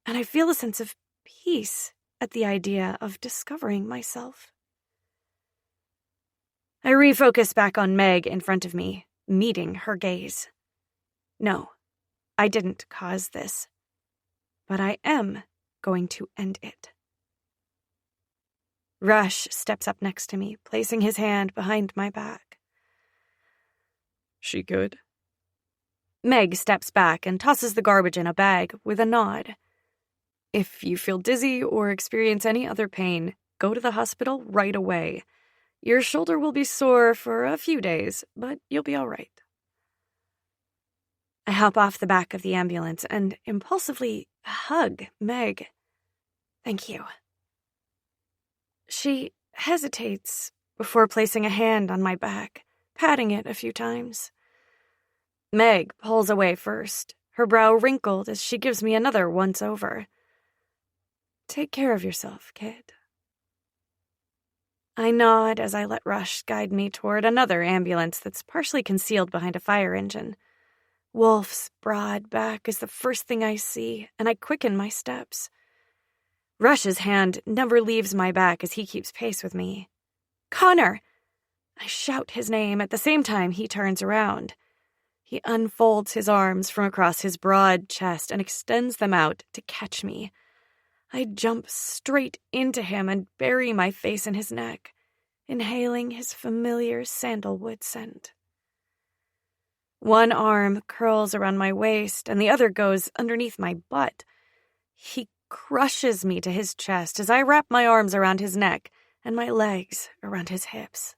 and I feel a sense of peace at the idea of discovering myself. I refocus back on Meg in front of me, meeting her gaze. No, I didn't cause this, but I am going to end it. Rush steps up next to me, placing his hand behind my back. She good? Meg steps back and tosses the garbage in a bag with a nod. If you feel dizzy or experience any other pain, go to the hospital right away. Your shoulder will be sore for a few days, but you'll be all right. I hop off the back of the ambulance and impulsively hug Meg. Thank you. She hesitates before placing a hand on my back, patting it a few times. Meg pulls away first, her brow wrinkled as she gives me another once-over. Take care of yourself, kid. I nod as I let Rush guide me toward another ambulance that's partially concealed behind a fire engine. Wolf's broad back is the first thing I see, and I quicken my steps. Rush's hand never leaves my back as he keeps pace with me. Connor! I shout his name at the same time he turns around. He unfolds his arms from across his broad chest and extends them out to catch me. I jump straight into him and bury my face in his neck, inhaling his familiar sandalwood scent. One arm curls around my waist and the other goes underneath my butt. He crushes me to his chest as I wrap my arms around his neck and my legs around his hips.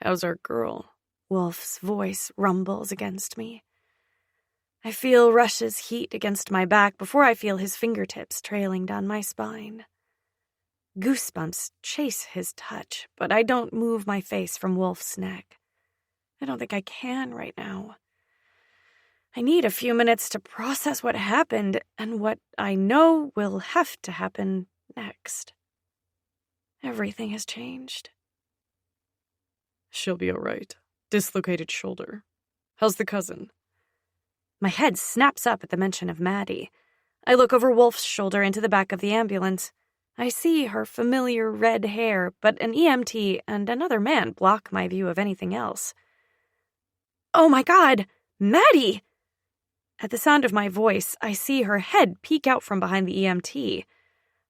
How's our girl? Wolf's voice rumbles against me. I feel Rush's heat against my back before I feel his fingertips trailing down my spine. Goosebumps chase his touch, but I don't move my face from Wolf's neck. I don't think I can right now. I need a few minutes to process what happened and what I know will have to happen next. Everything has changed. She'll be all right. Dislocated shoulder. How's the cousin? My head snaps up at the mention of Maddie. I look over Wolf's shoulder into the back of the ambulance. I see her familiar red hair, but an EMT and another man block my view of anything else. Oh my God! Maddie! At the sound of my voice, I see her head peek out from behind the EMT.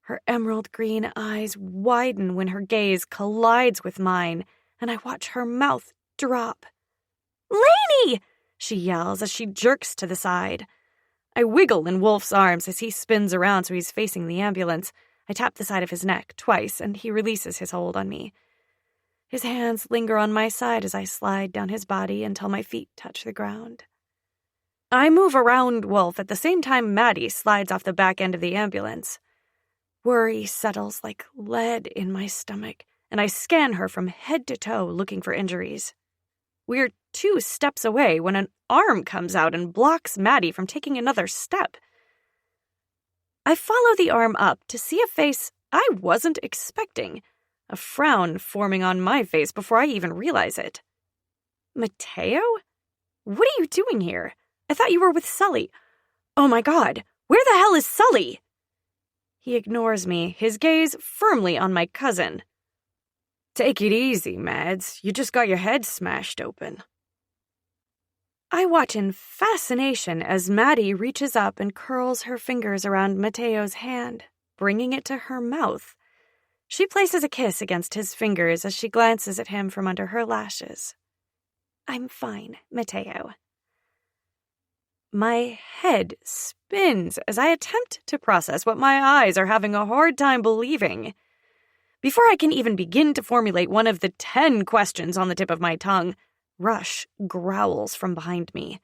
Her emerald green eyes widen when her gaze collides with mine, and I watch her mouth drop. Lainey! She yells as she jerks to the side. I wiggle in Wolf's arms as he spins around so he's facing the ambulance. I tap the side of his neck twice, and he releases his hold on me. His hands linger on my side as I slide down his body until my feet touch the ground. I move around Wolf at the same time Maddie slides off the back end of the ambulance. Worry settles like lead in my stomach, and I scan her from head to toe looking for injuries. We're 2 steps away when an arm comes out and blocks Maddie from taking another step. I follow the arm up to see a face I wasn't expecting, a frown forming on my face before I even realize it. Mateo? What are you doing here? I thought you were with Sully. Oh my God, where the hell is Sully? He ignores me, his gaze firmly on my cousin. Take it easy, Mads. You just got your head smashed open. I watch in fascination as Maddie reaches up and curls her fingers around Mateo's hand, bringing it to her mouth. She places a kiss against his fingers as she glances at him from under her lashes. I'm fine, Mateo. My head spins as I attempt to process what my eyes are having a hard time believing. Before I can even begin to formulate one of the 10 questions on the tip of my tongue, Rush growls from behind me.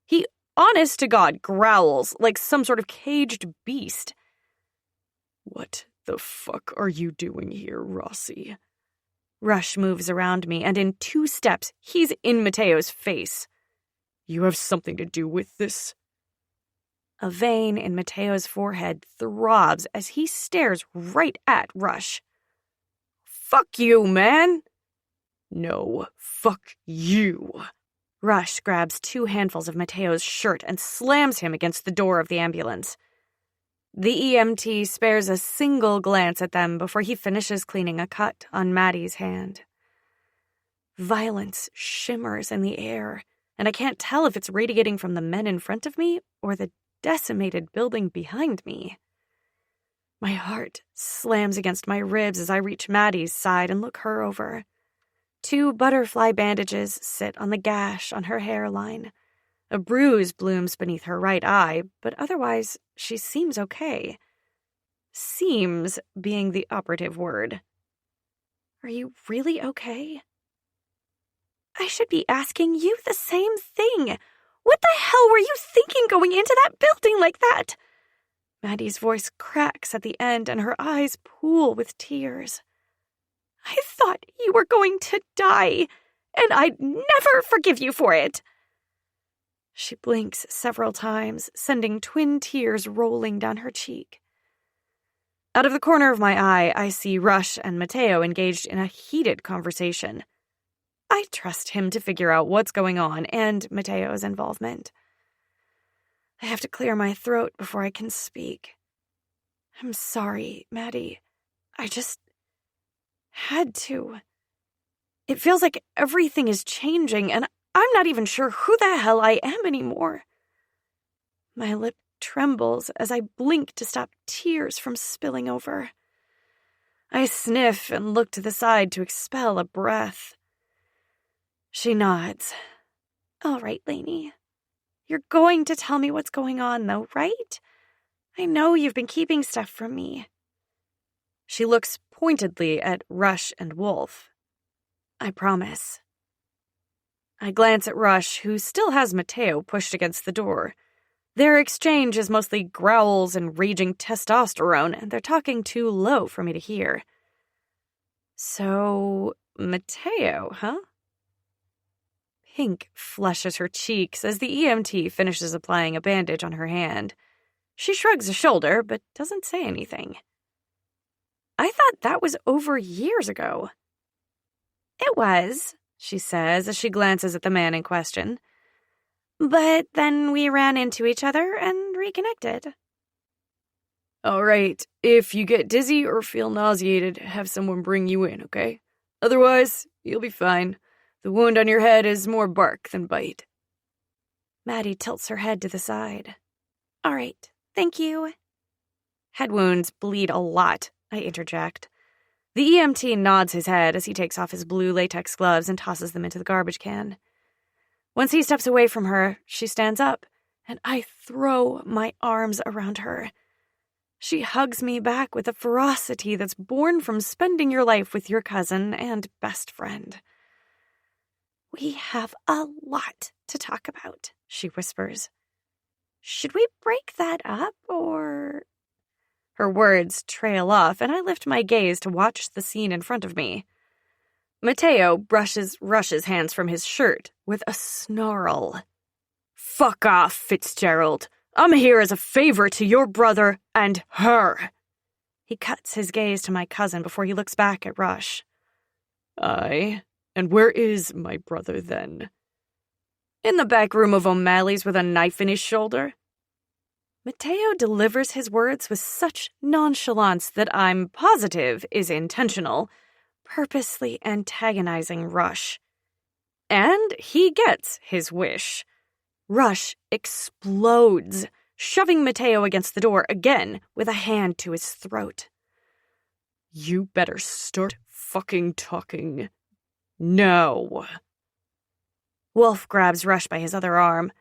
He, honest to God, growls like some sort of caged beast. What the fuck are you doing here, Rossi? Rush moves around me, and in 2 steps, he's in Mateo's face. You have something to do with this? A vein in Mateo's forehead throbs as he stares right at Rush. Fuck you, man! No, fuck you. Rush grabs 2 handfuls of Mateo's shirt and slams him against the door of the ambulance. The EMT spares a single glance at them before he finishes cleaning a cut on Maddie's hand. Violence shimmers in the air, and I can't tell if it's radiating from the men in front of me or the decimated building behind me. My heart slams against my ribs as I reach Maddie's side and look her over. 2 butterfly bandages sit on the gash on her hairline. A bruise blooms beneath her right eye, but otherwise she seems okay. Seems being the operative word. Are you really okay? I should be asking you the same thing. What the hell were you thinking going into that building like that? Maddie's voice cracks at the end and her eyes pool with tears. I thought you were going to die, and I'd never forgive you for it. She blinks several times, sending twin tears rolling down her cheek. Out of the corner of my eye, I see Rush and Mateo engaged in a heated conversation. I trust him to figure out what's going on and Mateo's involvement. I have to clear my throat before I can speak. I'm sorry, Maddie. I just had to. It feels like everything is changing, and I'm not even sure who the hell I am anymore. My lip trembles as I blink to stop tears from spilling over. I sniff and look to the side to expel a breath. She nods. All right, Lainey. You're going to tell me what's going on, though, right? I know you've been keeping stuff from me. She looks pointedly at Rush and Wolf. I promise. I glance at Rush, who still has Mateo pushed against the door. Their exchange is mostly growls and raging testosterone, and they're talking too low for me to hear. So, Mateo, huh? Pink flushes her cheeks as the EMT finishes applying a bandage on her hand. She shrugs a shoulder, but doesn't say anything. I thought that was over years ago. It was, she says as she glances at the man in question. But then we ran into each other and reconnected. All right, if you get dizzy or feel nauseated, have someone bring you in, okay? Otherwise, you'll be fine. The wound on your head is more bark than bite. Maddie tilts her head to the side. All right, thank you. Head wounds bleed a lot, I interject. The EMT nods his head as he takes off his blue latex gloves and tosses them into the garbage can. Once he steps away from her, she stands up, and I throw my arms around her. She hugs me back with a ferocity that's born from spending your life with your cousin and best friend. We have a lot to talk about, she whispers. Should we break that up, or... Her words trail off, and I lift my gaze to watch the scene in front of me. Mateo brushes Rush's hands from his shirt with a snarl. Fuck off, Fitzgerald. I'm here as a favor to your brother and her. He cuts his gaze to my cousin before he looks back at Rush. Aye, and where is my brother then? In the back room of O'Malley's with a knife in his shoulder. Mateo delivers his words with such nonchalance that I'm positive is intentional, purposely antagonizing Rush. And he gets his wish. Rush explodes, shoving Mateo against the door again with a hand to his throat. You better start fucking talking now. Wolf grabs Rush by his other arm.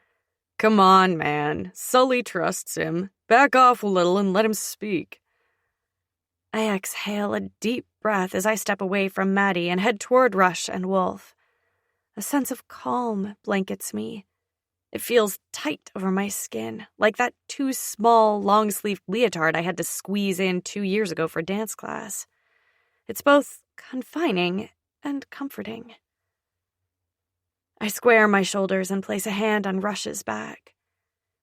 Come on, man. Sully trusts him. Back off a little and let him speak. I exhale a deep breath as I step away from Maddie and head toward Rush and Wolf. A sense of calm blankets me. It feels tight over my skin, like that too small, long-sleeved leotard I had to squeeze in 2 years ago for dance class. It's both confining and comforting. I square my shoulders and place a hand on Rush's back.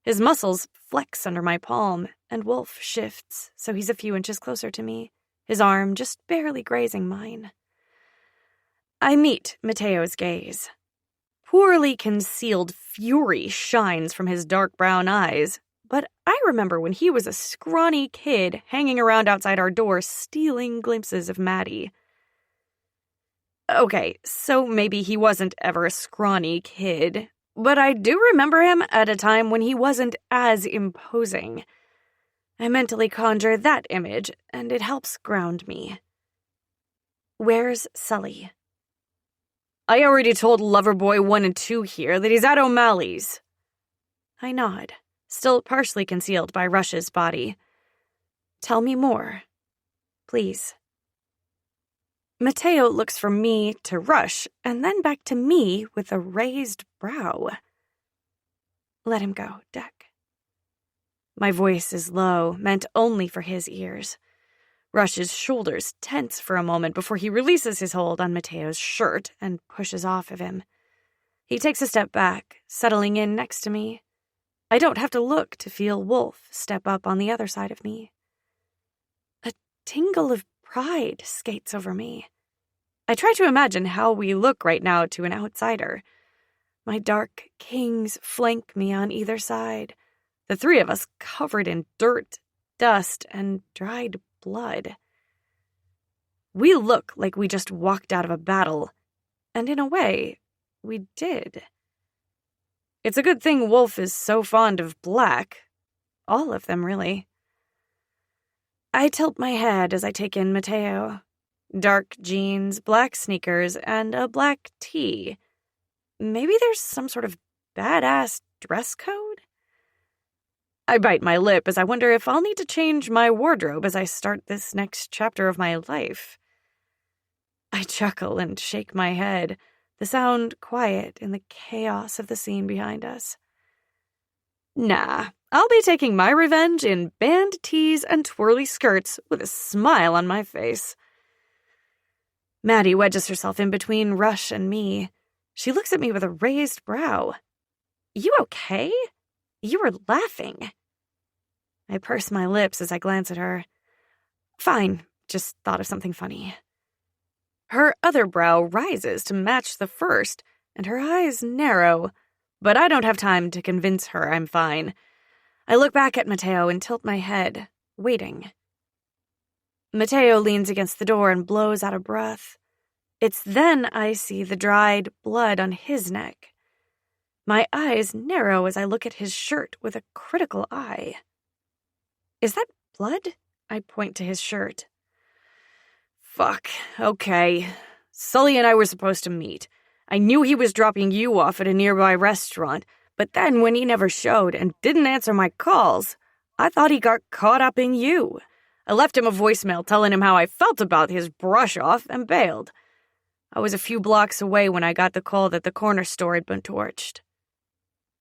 His muscles flex under my palm, and Wolf shifts so he's a few inches closer to me, his arm just barely grazing mine. I meet Mateo's gaze. Poorly concealed fury shines from his dark brown eyes, but I remember when he was a scrawny kid hanging around outside our door stealing glimpses of Maddie. Okay, so maybe he wasn't ever a scrawny kid, but I do remember him at a time when he wasn't as imposing. I mentally conjure that image, and it helps ground me. Where's Sully? I already told Loverboy 1 and 2 here that he's at O'Malley's. I nod, still partially concealed by Rush's body. Tell me more, please. Mateo looks from me to Rush, and then back to me with a raised brow. Let him go, Deck. My voice is low, meant only for his ears. Rush's shoulders tense for a moment before he releases his hold on Mateo's shirt and pushes off of him. He takes a step back, settling in next to me. I don't have to look to feel Wolf step up on the other side of me. A tingle of pride skates over me. I try to imagine how we look right now to an outsider. My dark kings flank me on either side, the three of us covered in dirt, dust, and dried blood. We look like we just walked out of a battle, and in a way, we did. It's a good thing Wolf is so fond of black. All of them, really. I tilt my head as I take in Mateo. Dark jeans, black sneakers, and a black tee. Maybe there's some sort of badass dress code? I bite my lip as I wonder if I'll need to change my wardrobe as I start this next chapter of my life. I chuckle and shake my head, the sound quiet in the chaos of the scene behind us. Nah, I'll be taking my revenge in band tees and twirly skirts with a smile on my face. Maddie wedges herself in between Rush and me. She looks at me with a raised brow. You okay? You were laughing. I purse my lips as I glance at her. Fine, just thought of something funny. Her other brow rises to match the first, and her eyes narrow, but I don't have time to convince her I'm fine. I look back at Mateo and tilt my head, waiting. Mateo leans against the door and blows out a breath. It's then I see the dried blood on his neck. My eyes narrow as I look at his shirt with a critical eye. Is that blood? I point to his shirt. Fuck, okay. Sully and I were supposed to meet. I knew he was dropping you off at a nearby restaurant, but then when he never showed and didn't answer my calls, I thought he got caught up in you. I left him a voicemail telling him how I felt about his brush-off and bailed. I was a few blocks away when I got the call that the corner store had been torched.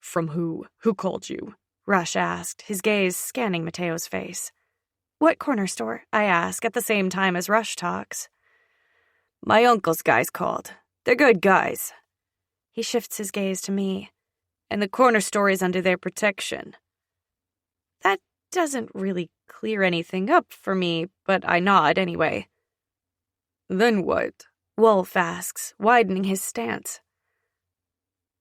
From who? Who called you? Rush asked, his gaze scanning Mateo's face. What corner store? I ask, at the same time as Rush talks. My uncle's guys called. They're good guys. He shifts his gaze to me, and the corner store is under their protection. That doesn't really clear anything up for me, but I nod anyway. Then what? Wolf asks, widening his stance.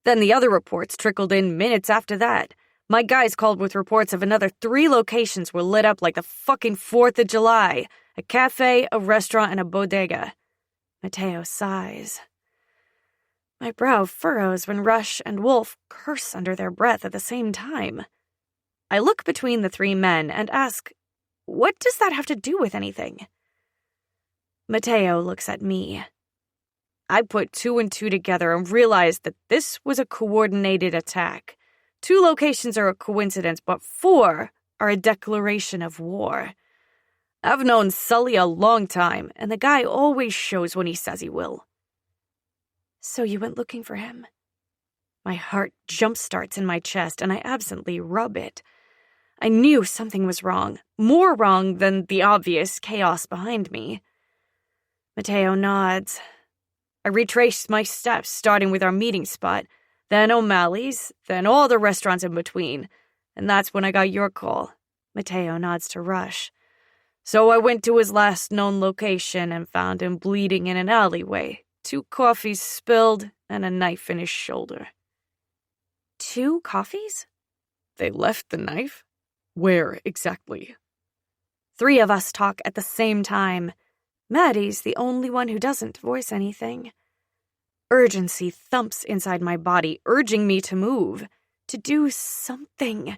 Then the other reports trickled in minutes after that. My guys called with reports of another 3 locations were lit up like the fucking 4th of July. A cafe, a restaurant, and a bodega. Mateo sighs. My brow furrows when Rush and Wolf curse under their breath at the same time. I look between the 3 men and ask, what does that have to do with anything? Mateo looks at me. I put 2 and 2 together and realized that this was a coordinated attack. 2 locations are a coincidence, but 4 are a declaration of war. I've known Sully a long time, and the guy always shows when he says he will. So you went looking for him? My heart jump-starts in my chest, and I absently rub it. I knew something was wrong, more wrong than the obvious chaos behind me. Mateo nods. I retraced my steps, starting with our meeting spot, then O'Malley's, then all the restaurants in between. And that's when I got your call. Mateo nods to Rush. So I went to his last known location and found him bleeding in an alleyway. 2 coffees spilled and a knife in his shoulder. 2 coffees? They left the knife? Where exactly? 3 of us talk at the same time. Maddie's the only one who doesn't voice anything. Urgency thumps inside my body, urging me to move, to do something.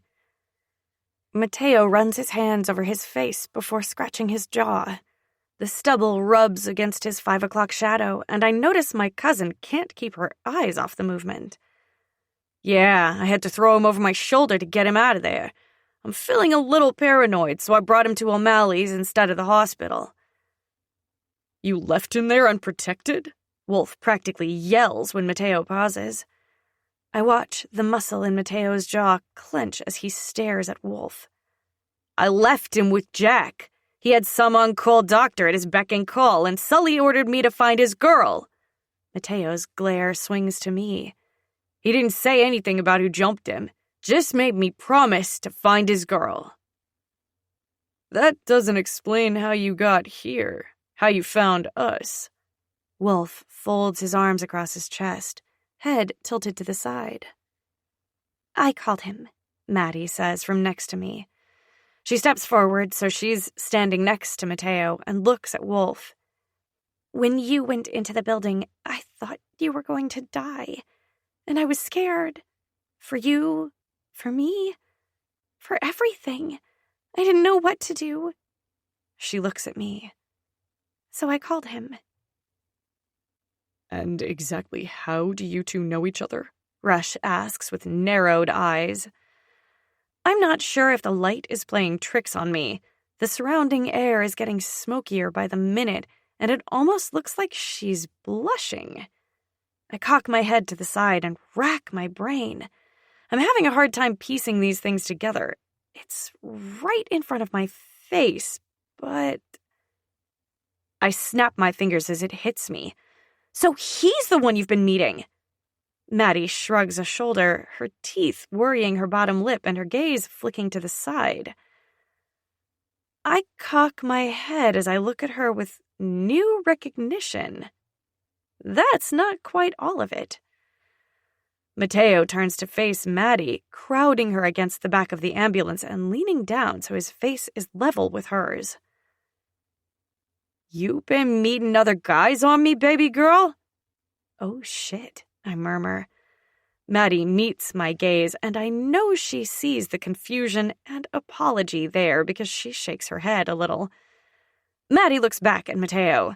Mateo runs his hands over his face before scratching his jaw. The stubble rubs against his 5 o'clock shadow, and I notice my cousin can't keep her eyes off the movement. Yeah, I had to throw him over my shoulder to get him out of there. I'm feeling a little paranoid, so I brought him to O'Malley's instead of the hospital. You left him there unprotected? Wolf practically yells when Mateo pauses. I watch the muscle in Mateo's jaw clench as he stares at Wolf. I left him with Jack. He had some on-call doctor at his beck and call, and Sully ordered me to find his girl. Mateo's glare swings to me. He didn't say anything about who jumped him, just made me promise to find his girl. That doesn't explain how you got here, how you found us. Wolf folds his arms across his chest, head tilted to the side. I called him, Maddie says from next to me. She steps forward so she's standing next to Mateo and looks at Wolf. When you went into the building, I thought you were going to die, and I was scared. For you, for me, for everything. I didn't know what to do. She looks at me. So I called him. And exactly how do you 2 know each other? Rush asks with narrowed eyes. I'm not sure if the light is playing tricks on me. The surrounding air is getting smokier by the minute, and it almost looks like she's blushing. I cock my head to the side and rack my brain. I'm having a hard time piecing these things together. It's right in front of my face, but... I snap my fingers as it hits me. So he's the one you've been meeting. Maddie shrugs a shoulder, her teeth worrying her bottom lip and her gaze flicking to the side. I cock my head as I look at her with new recognition. That's not quite all of it. Mateo turns to face Maddie, crowding her against the back of the ambulance and leaning down so his face is level with hers. You been meeting other guys on me, baby girl? Oh, shit, I murmur. Maddie meets my gaze, and I know she sees the confusion and apology there because she shakes her head a little. Maddie looks back at Mateo.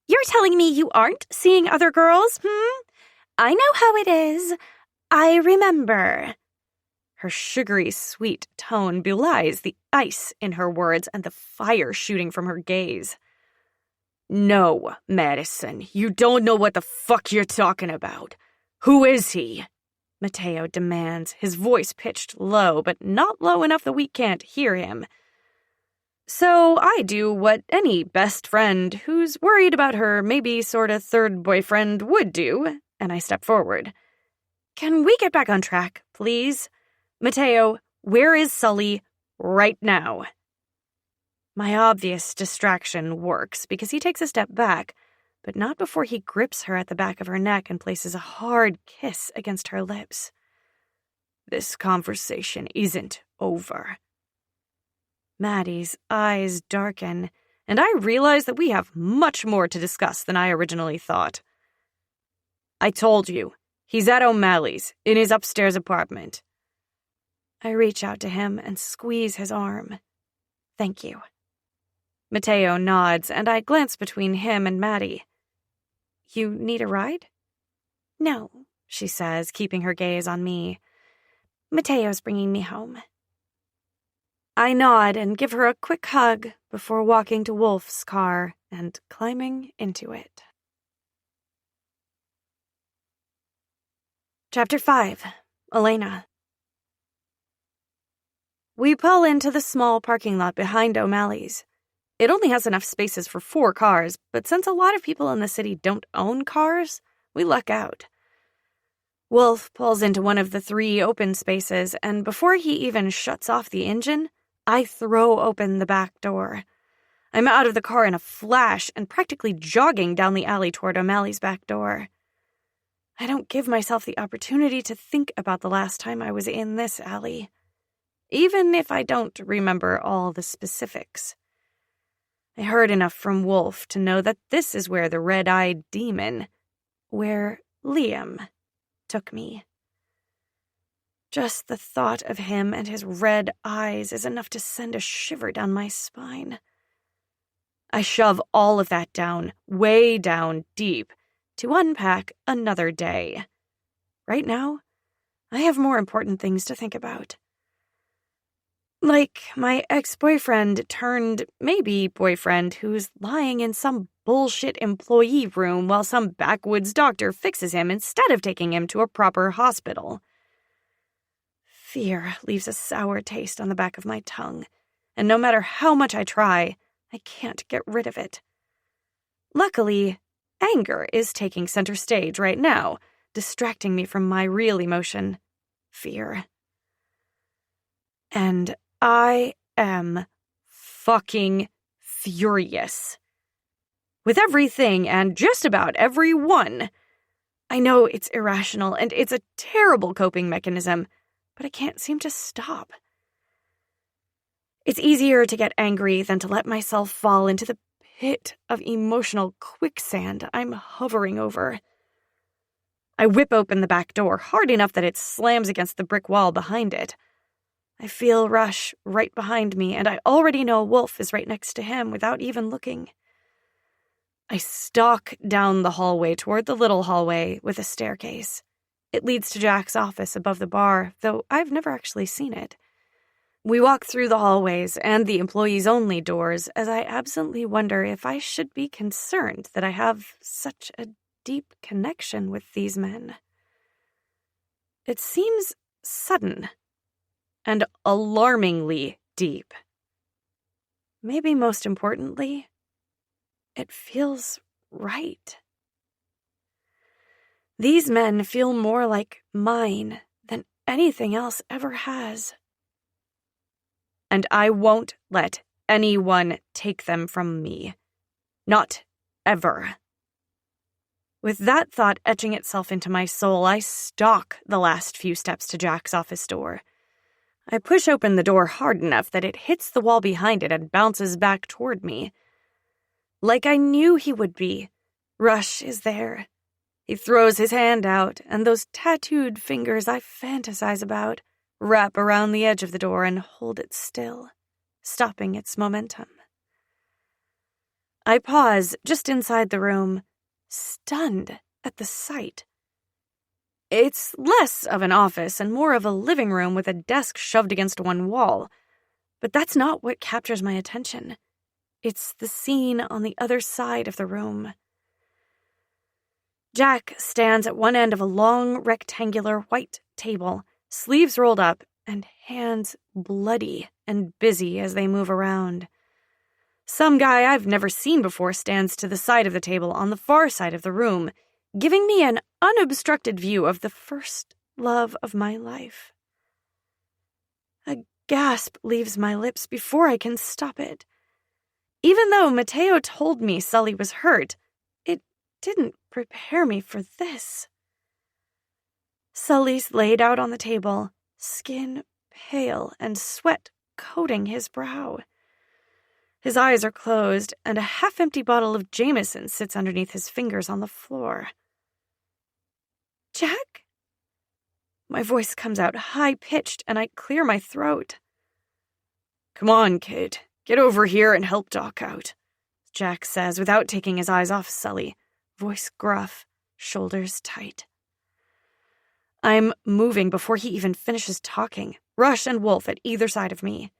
You're telling me you aren't seeing other girls, I know how it is. I remember. Her sugary, sweet tone belies the ice in her words and the fire shooting from her gaze. No, Madison, you don't know what the fuck you're talking about. Who is he? Mateo demands, his voice pitched low, but not low enough that we can't hear him. So I do what any best friend who's worried about her maybe sort of third boyfriend would do, and I step forward. Can we get back on track, please? Mateo, where is Sully right now? My obvious distraction works because he takes a step back, but not before he grips her at the back of her neck and places a hard kiss against her lips. This conversation isn't over. Maddie's eyes darken, and I realize that we have much more to discuss than I originally thought. I told you, he's at O'Malley's, in his upstairs apartment. I reach out to him and squeeze his arm. Thank you. Mateo nods, and I glance between him and Maddie. You need a ride? No, she says, keeping her gaze on me. Mateo's bringing me home. I nod and give her a quick hug before walking to Wolf's car and climbing into it. Chapter 5. Elena. We pull into the small parking lot behind O'Malley's. It only has enough spaces for 4 cars, but since a lot of people in the city don't own cars, we luck out. Wolf pulls into one of the 3 open spaces, and before he even shuts off the engine, I throw open the back door. I'm out of the car in a flash and practically jogging down the alley toward O'Malley's back door. I don't give myself the opportunity to think about the last time I was in this alley, even if I don't remember all the specifics. I heard enough from Wolf to know that this is where the red-eyed demon, where Liam, took me. Just the thought of him and his red eyes is enough to send a shiver down my spine. I shove all of that down, way down deep, to unpack another day. Right now, I have more important things to think about. Like my ex-boyfriend turned maybe boyfriend who's lying in some bullshit employee room while some backwoods doctor fixes him instead of taking him to a proper hospital. Fear leaves a sour taste on the back of my tongue, and no matter how much I try, I can't get rid of it. Luckily, anger is taking center stage right now, distracting me from my real emotion, fear. And I am fucking furious. With everything and just about everyone. I know it's irrational and it's a terrible coping mechanism, but I can't seem to stop. It's easier to get angry than to let myself fall into the pit of emotional quicksand I'm hovering over. I whip open the back door hard enough that it slams against the brick wall behind it. I feel Rush right behind me, and I already know Wolf is right next to him without even looking. I stalk down the hallway toward the little hallway with a staircase. It leads to Jack's office above the bar, though I've never actually seen it. We walk through the hallways and the employees-only doors as I absently wonder if I should be concerned that I have such a deep connection with these men. It seems sudden and alarmingly deep. Maybe most importantly, it feels right. These men feel more like mine than anything else ever has. And I won't let anyone take them from me. Not ever. With that thought etching itself into my soul, I stalk the last few steps to Jack's office door. I push open the door hard enough that it hits the wall behind it and bounces back toward me. Like I knew he would be, Rush is there. He throws his hand out, and those tattooed fingers I fantasize about wrap around the edge of the door and hold it still, stopping its momentum. I pause just inside the room, stunned at the sight. It's less of an office and more of a living room with a desk shoved against one wall, but that's not what captures my attention. It's the scene on the other side of the room. Jack stands at one end of a long, rectangular white table, sleeves rolled up, and hands bloody and busy as they move around. Some guy I've never seen before stands to the side of the table on the far side of the room, giving me an unobstructed view of the first love of my life. A gasp leaves my lips before I can stop it. Even though Mateo told me Sully was hurt, it didn't prepare me for this. Sully's laid out on the table, skin pale and sweat coating his brow. His eyes are closed, and a half-empty bottle of Jameson sits underneath his fingers on the floor. Jack? My voice comes out high-pitched, and I clear my throat. Come on, kid. Get over here and help Doc out, Jack says without taking his eyes off Sully, voice gruff, shoulders tight. I'm moving before he even finishes talking, Rush and Wolf at either side of me.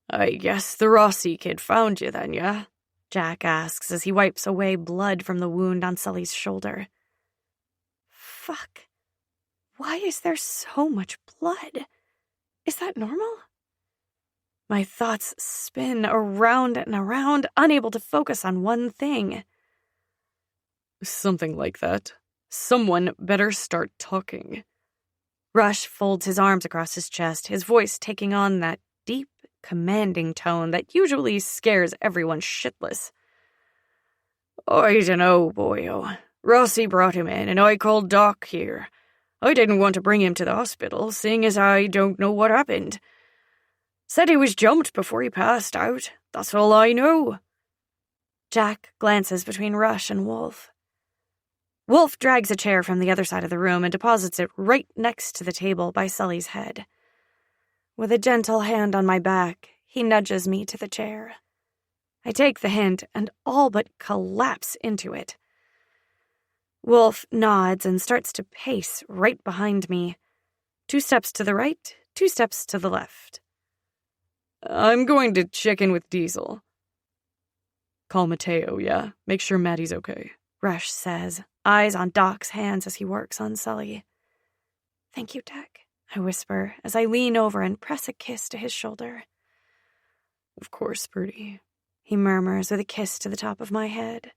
I guess the Rossi kid found you then, yeah? Jack asks as he wipes away blood from the wound on Sully's shoulder. Fuck. Why is there so much blood? Is that normal? My thoughts spin around and around, unable to focus on one thing. Something like that. Someone better start talking. Rush folds his arms across his chest, his voice taking on that deep, commanding tone that usually scares everyone shitless. I dunno, boyo. Rossi brought him in, and I called Doc here. I didn't want to bring him to the hospital, seeing as I don't know what happened. Said he was jumped before he passed out. That's all I know. Jack glances between Rush and Wolf. Wolf drags a chair from the other side of the room and deposits it right next to the table by Sully's head. With a gentle hand on my back, he nudges me to the chair. I take the hint and all but collapse into it. Wolf nods and starts to pace right behind me. 2 steps to the right, 2 steps to the left. I'm going to check in with Diesel. Call Mateo, yeah? Make sure Maddie's okay. Rush says, eyes on Doc's hands as he works on Sully. Thank you, Doc, I whisper as I lean over and press a kiss to his shoulder. Of course, Birdie, he murmurs with a kiss to the top of my head.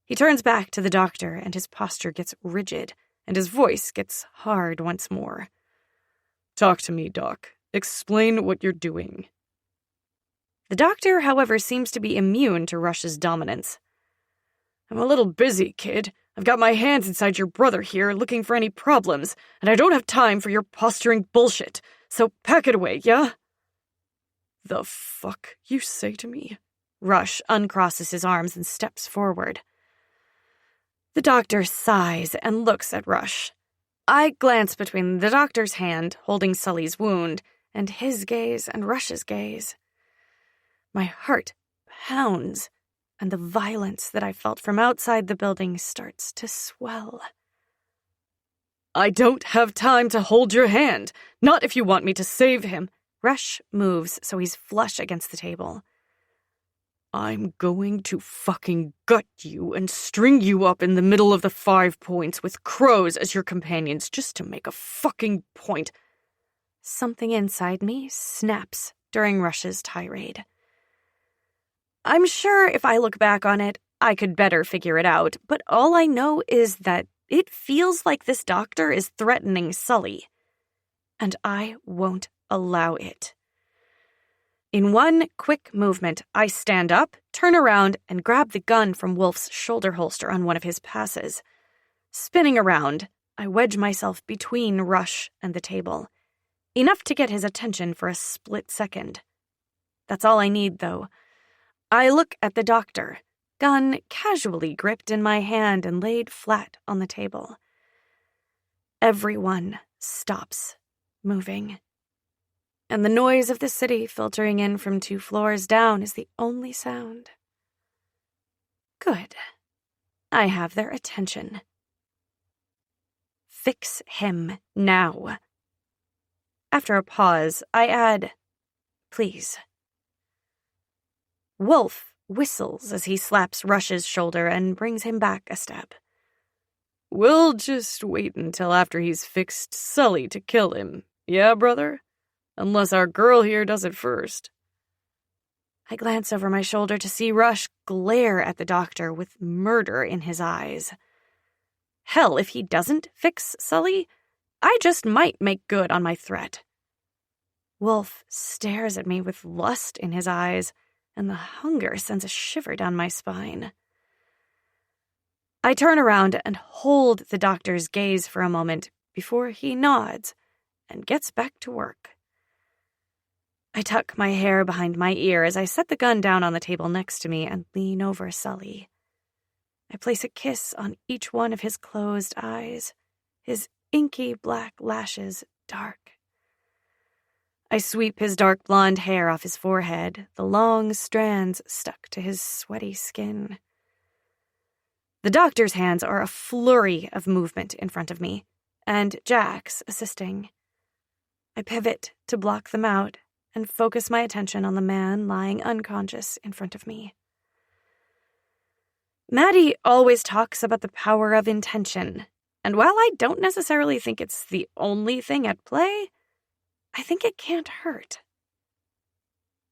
He turns back to the doctor and his posture gets rigid and his voice gets hard once more. Talk to me, Doc. Explain what you're doing. The doctor, however, seems to be immune to Rush's dominance. I'm a little busy, kid. I've got my hands inside your brother here looking for any problems, and I don't have time for your posturing bullshit, so pack it away, yeah? The fuck you say to me? Rush uncrosses his arms and steps forward. The doctor sighs and looks at Rush. I glance between the doctor's hand holding Sully's wound and his gaze and Rush's gaze. My heart pounds, and the violence that I felt from outside the building starts to swell. I don't have time to hold your hand, not if you want me to save him. Rush moves so he's flush against the table. I'm going to fucking gut you and string you up in the middle of the 5 points with crows as your companions just to make a fucking point. Something inside me snaps during Rush's tirade. I'm sure if I look back on it, I could better figure it out, but all I know is that it feels like this doctor is threatening Sully, and I won't allow it. In one quick movement, I stand up, turn around, and grab the gun from Wolf's shoulder holster on one of his passes. Spinning around, I wedge myself between Rush and the table, enough to get his attention for a split second. That's all I need, though. I look at the doctor, gun casually gripped in my hand and laid flat on the table. Everyone stops moving, and the noise of the city filtering in from 2 floors down is the only sound. Good. I have their attention. Fix him now. After a pause, I add, please. Wolf whistles as he slaps Rush's shoulder and brings him back a step. We'll just wait until after he's fixed Sully to kill him, yeah, brother? Unless our girl here does it first. I glance over my shoulder to see Rush glare at the doctor with murder in his eyes. Hell, if he doesn't fix Sully, I just might make good on my threat. Wolf stares at me with lust in his eyes, and the hunger sends a shiver down my spine. I turn around and hold the doctor's gaze for a moment before he nods and gets back to work. I tuck my hair behind my ear as I set the gun down on the table next to me and lean over Sully. I place a kiss on each one of his closed eyes, his inky black lashes dark. I sweep his dark blonde hair off his forehead, the long strands stuck to his sweaty skin. The doctor's hands are a flurry of movement in front of me, and Jack's assisting. I pivot to block them out and focus my attention on the man lying unconscious in front of me. Maddie always talks about the power of intention, and while I don't necessarily think it's the only thing at play, I think it can't hurt.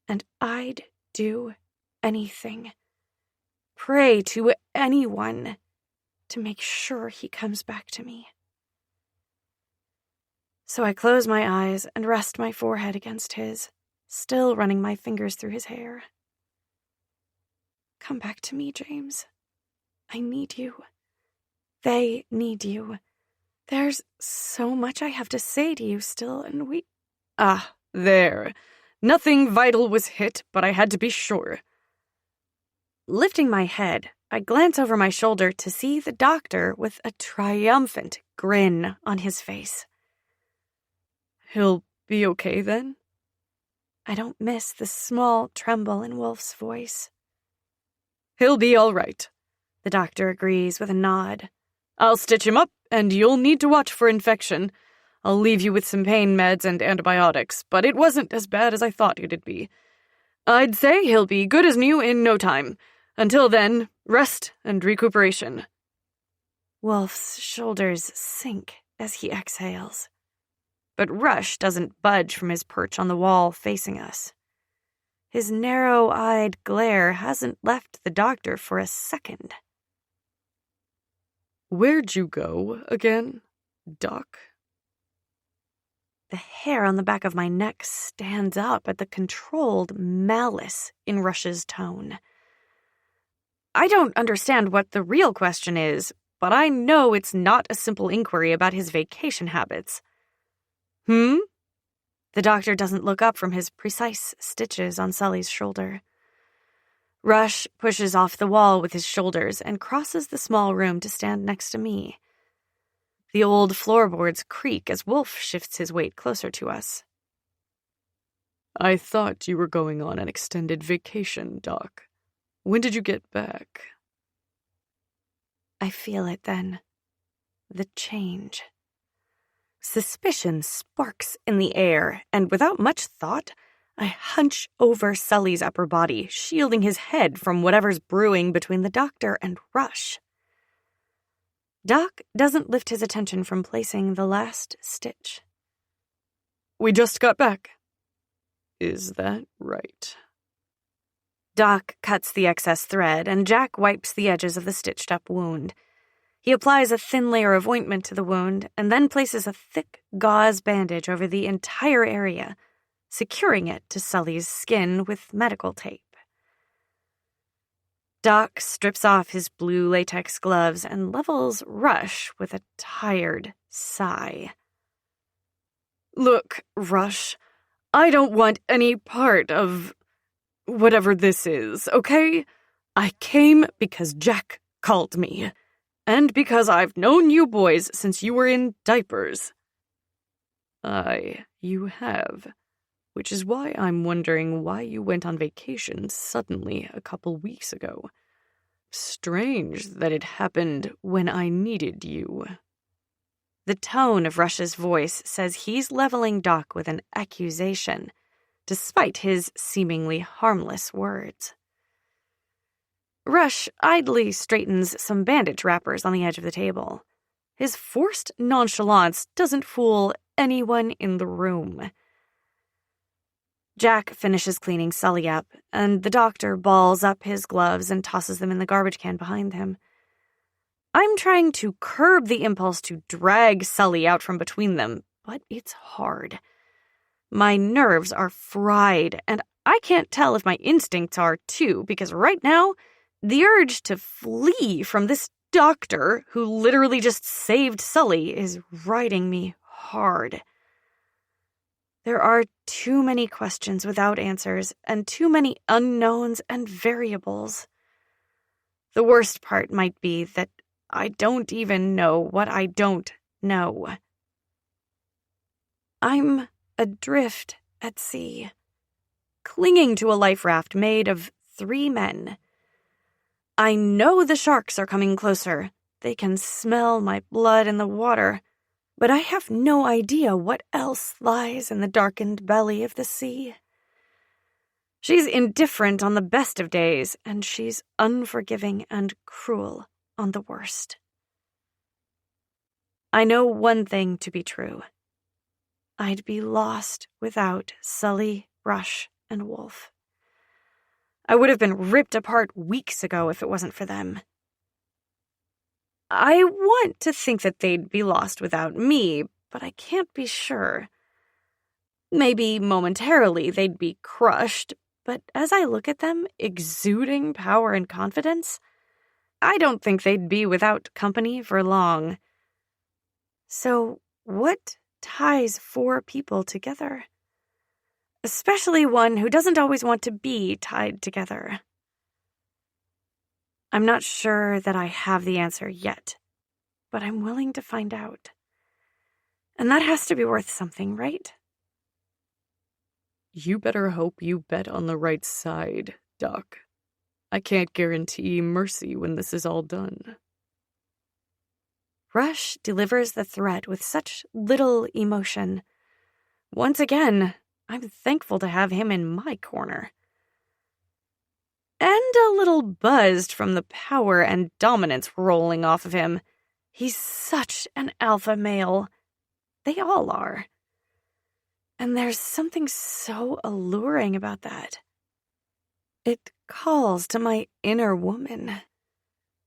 And I'd do anything, pray to anyone, to make sure he comes back to me. So I close my eyes and rest my forehead against his, still running my fingers through his hair. Come back to me, James. I need you. They need you. There's so much I have to say to you still, and we... Ah, there. Nothing vital was hit, but I had to be sure. Lifting my head, I glance over my shoulder to see the doctor with a triumphant grin on his face. He'll be okay then? I don't miss the small tremble in Wolf's voice. He'll be all right, the doctor agrees with a nod. I'll stitch him up, and you'll need to watch for infection. I'll leave you with some pain meds and antibiotics, but it wasn't as bad as I thought it'd be. I'd say he'll be good as new in no time. Until then, rest and recuperation. Wolf's shoulders sink as he exhales. But Rush doesn't budge from his perch on the wall facing us. His narrow-eyed glare hasn't left the doctor for a second. Where'd you go again, Doc? The hair on the back of my neck stands up at the controlled malice in Rush's tone. I don't understand what the real question is, but I know it's not a simple inquiry about his vacation habits. The doctor doesn't look up from his precise stitches on Sully's shoulder. Rush pushes off the wall with his shoulders and crosses the small room to stand next to me. The old floorboards creak as Wolf shifts his weight closer to us. I thought you were going on an extended vacation, Doc. When did you get back? I feel it then. The change. Suspicion sparks in the air, and without much thought, I hunch over Sully's upper body, shielding his head from whatever's brewing between the doctor and Rush. Doc doesn't lift his attention from placing the last stitch. We just got back. Is that right? Doc cuts the excess thread, and Jack wipes the edges of the stitched-up wound. He applies a thin layer of ointment to the wound, and then places a thick gauze bandage over the entire area, securing it to Sully's skin with medical tape. Doc strips off his blue latex gloves and levels Rush with a tired sigh. Look, Rush, I don't want any part of whatever this is, okay? I came because Jack called me, and because I've known you boys since you were in diapers. You have, which is why I'm wondering why you went on vacation suddenly a couple weeks ago. Strange that it happened when I needed you. The tone of Rush's voice says he's leveling Doc with an accusation, despite his seemingly harmless words. Rush idly straightens some bandage wrappers on the edge of the table. His forced nonchalance doesn't fool anyone in the room. Jack finishes cleaning Sully up, and the doctor balls up his gloves and tosses them in the garbage can behind him. I'm trying to curb the impulse to drag Sully out from between them, but it's hard. My nerves are fried, and I can't tell if my instincts are too, because right now, the urge to flee from this doctor who literally just saved Sully is riding me hard. There are too many questions without answers, and too many unknowns and variables. The worst part might be that I don't even know what I don't know. I'm adrift at sea, clinging to a life raft made of 3 men. I know the sharks are coming closer. They can smell my blood in the water, but I have no idea what else lies in the darkened belly of the sea. She's indifferent on the best of days, and she's unforgiving and cruel on the worst. I know one thing to be true. I'd be lost without Sully, Rush, and Wolf. I would have been ripped apart weeks ago if it wasn't for them. I want to think that they'd be lost without me, but I can't be sure. Maybe momentarily they'd be crushed, but as I look at them, exuding power and confidence, I don't think they'd be without company for long. So, what ties four people together? Especially one who doesn't always want to be tied together. I'm not sure that I have the answer yet, but I'm willing to find out. And that has to be worth something, right? You better hope you bet on the right side, Doc. I can't guarantee mercy when this is all done. Rush delivers the threat with such little emotion. Once again, I'm thankful to have him in my corner. And a little buzzed from the power and dominance rolling off of him. He's such an alpha male. They all are. And there's something so alluring about that. It calls to my inner woman.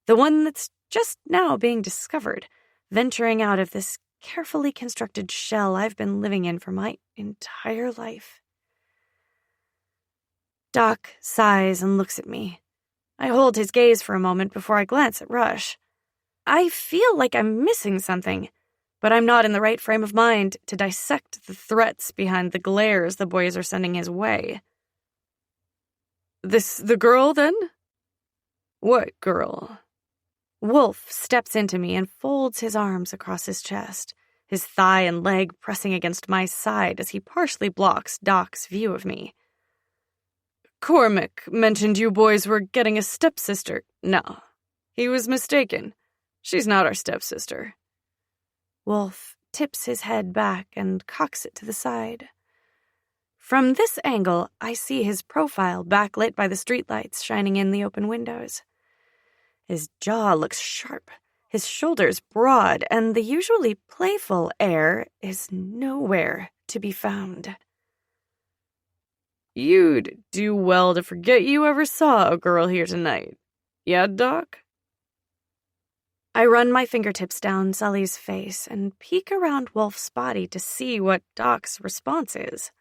The one that's just now being discovered, venturing out of this carefully constructed shell I've been living in for my entire life. Doc sighs and looks at me. I hold his gaze for a moment before I glance at Rush. I feel like I'm missing something, but I'm not in the right frame of mind to dissect the threats behind the glares the boys are sending his way. This the girl, then? What girl? Wolf steps into me and folds his arms across his chest, his thigh and leg pressing against my side as he partially blocks Doc's view of me. Cormac mentioned you boys were getting a stepsister. No, he was mistaken. She's not our stepsister. Wolf tips his head back and cocks it to the side. From this angle, I see his profile backlit by the streetlights shining in the open windows. His jaw looks sharp, his shoulders broad, and the usually playful air is nowhere to be found. You'd do well to forget you ever saw a girl here tonight. Yeah, Doc? I run my fingertips down Sully's face and peek around Wolf's body to see what Doc's response is.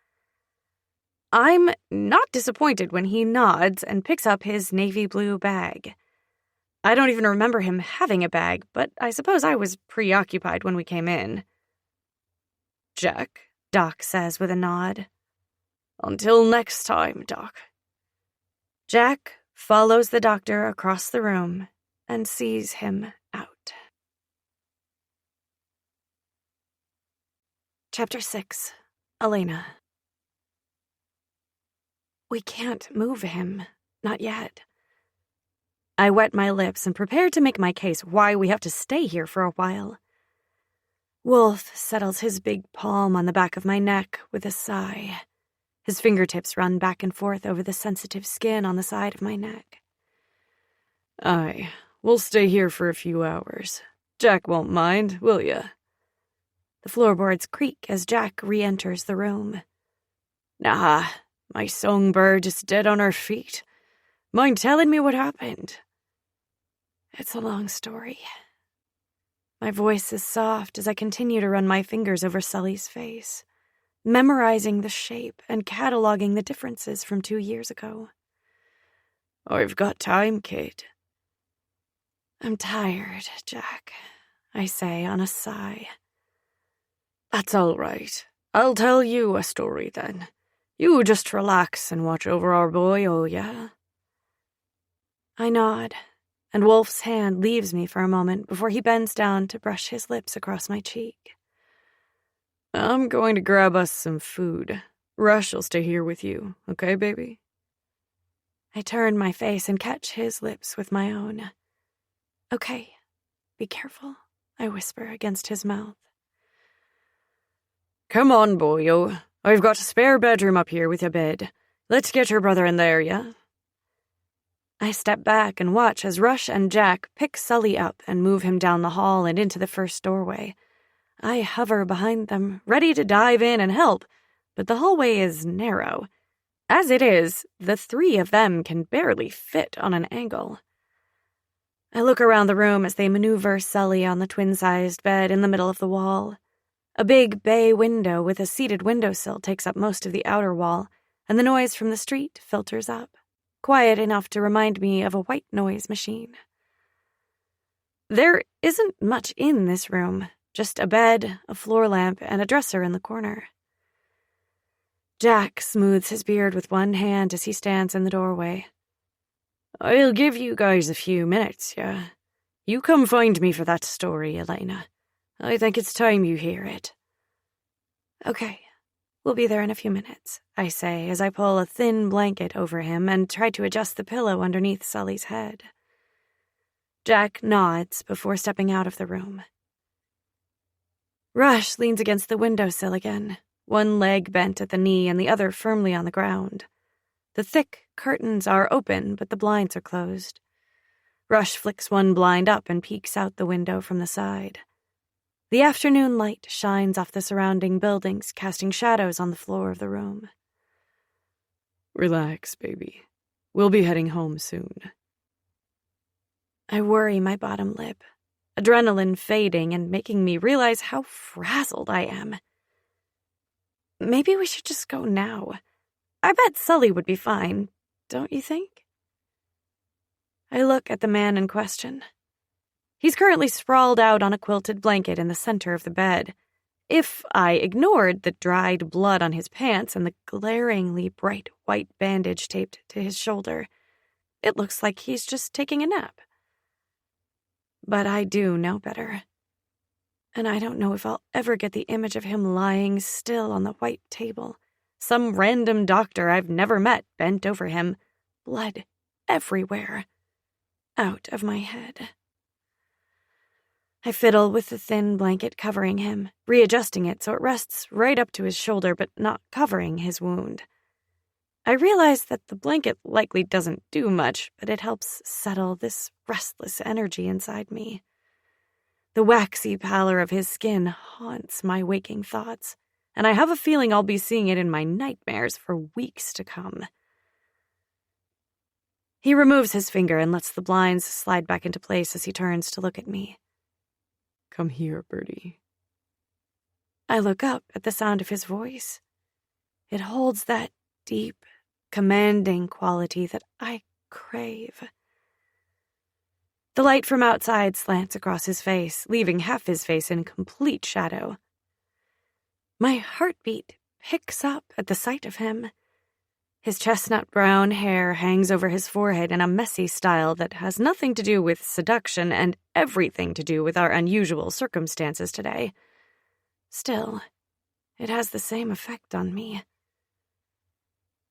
I'm not disappointed when he nods and picks up his navy blue bag. I don't even remember him having a bag, but I suppose I was preoccupied when we came in. Jack, Doc says with a nod. Until next time, Doc. Jack follows the doctor across the room and sees him out. Chapter 6. Elena. We can't move him. Not yet. I wet my lips and prepare to make my case why we have to stay here for a while. Wolf settles his big palm on the back of my neck with a sigh. His fingertips run back and forth over the sensitive skin on the side of my neck. Aye, we'll stay here for a few hours. Jack won't mind, will ya? The floorboards creak as Jack re-enters the room. Nah, my songbird is dead on her feet. Mind telling me what happened? It's a long story. My voice is soft as I continue to run my fingers over Sully's face, memorizing the shape and cataloging the differences from 2 years ago. I've got time, kid. I'm tired, Jack, I say on a sigh. That's all right. I'll tell you a story then. You just relax and watch over our boy, oh yeah? I nod, and Wolf's hand leaves me for a moment before he bends down to brush his lips across my cheek. I'm going to grab us some food. Rush will stay here with you, okay, baby? I turn my face and catch his lips with my own. Okay, be careful, I whisper against his mouth. Come on, boyo. I've got a spare bedroom up here with your bed. Let's get your brother in there, yeah? I step back and watch as Rush and Jack pick Sully up and move him down the hall and into the first doorway. I hover behind them, ready to dive in and help, but the hallway is narrow, As it is, the three of them can barely fit on an angle. I look around the room as they maneuver Sully on the twin-sized bed in the middle of the wall. A big bay window with a seated windowsill takes up most of the outer wall, and the noise from the street filters up, quiet enough to remind me of a white noise machine. There isn't much in this room, just a bed, a floor lamp, and a dresser in the corner. Jack smooths his beard with one hand as he stands in the doorway. I'll give you guys a few minutes, yeah? You come find me for that story, Elena. I think it's time you hear it. Okay, we'll be there in a few minutes, I say as I pull a thin blanket over him and try to adjust the pillow underneath Sully's head. Jack nods before stepping out of the room. Rush leans against the windowsill again, one leg bent at the knee and the other firmly on the ground. The thick curtains are open, but the blinds are closed. Rush flicks one blind up and peeks out the window from the side. The afternoon light shines off the surrounding buildings, casting shadows on the floor of the room. Relax, baby. We'll be heading home soon. I worry my bottom lip, adrenaline fading and making me realize how frazzled I am. Maybe we should just go now. I bet Sully would be fine, don't you think? I look at the man in question. He's currently sprawled out on a quilted blanket in the center of the bed. If I ignored the dried blood on his pants and the glaringly bright white bandage taped to his shoulder, it looks like he's just taking a nap. But I do know better. And I don't know if I'll ever get the image of him lying still on the white table. Some random doctor I've never met bent over him, blood everywhere, out of my head. I fiddle with the thin blanket covering him, readjusting it so it rests right up to his shoulder but not covering his wound. I realize that the blanket likely doesn't do much, but it helps settle this restless energy inside me. The waxy pallor of his skin haunts my waking thoughts, and I have a feeling I'll be seeing it in my nightmares for weeks to come. He removes his finger and lets the blinds slide back into place as he turns to look at me. Come here, Birdie. I look up at the sound of his voice. It holds that deep, commanding quality that I crave. The light from outside slants across his face, leaving half his face in complete shadow. My heartbeat picks up at the sight of him. His chestnut brown hair hangs over his forehead in a messy style that has nothing to do with seduction and everything to do with our unusual circumstances today. Still, it has the same effect on me.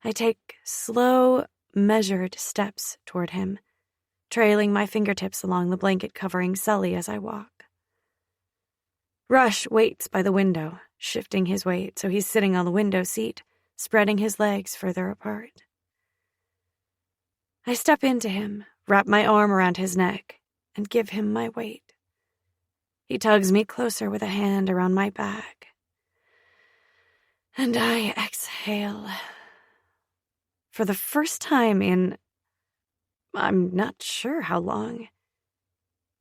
I take slow, measured steps toward him, trailing my fingertips along the blanket covering Sully as I walk. Rush waits by the window, shifting his weight so he's sitting on the window seat, spreading his legs further apart. I step into him, wrap my arm around his neck, and give him my weight. He tugs me closer with a hand around my back. And I exhale. For the first time in, I'm not sure how long,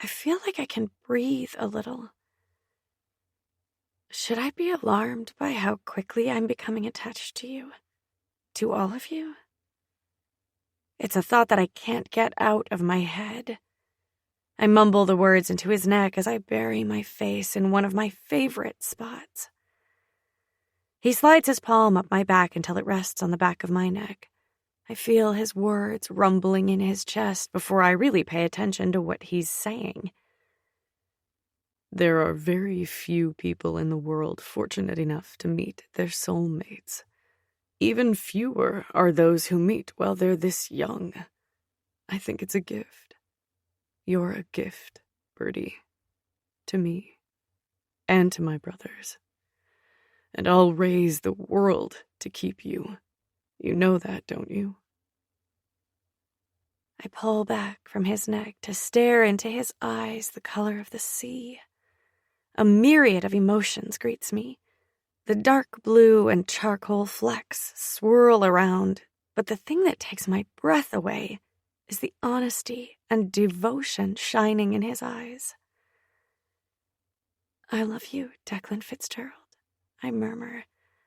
I feel like I can breathe a little. Should I be alarmed by how quickly I'm becoming attached to you? To all of you? It's a thought that I can't get out of my head. I mumble the words into his neck as I bury my face in one of my favorite spots. He slides his palm up my back until it rests on the back of my neck. I feel his words rumbling in his chest before I really pay attention to what he's saying. There are very few people in the world fortunate enough to meet their soulmates. Even fewer are those who meet while they're this young. I think it's a gift. You're a gift, Birdie. To me. And to my brothers. And I'll raise the world to keep you. You know that, don't you? I pull back from his neck to stare into his eyes the color of the sea. A myriad of emotions greets me. The dark blue and charcoal flecks swirl around, but the thing that takes my breath away is the honesty and devotion shining in his eyes. "I love you, Declan Fitzgerald," I murmur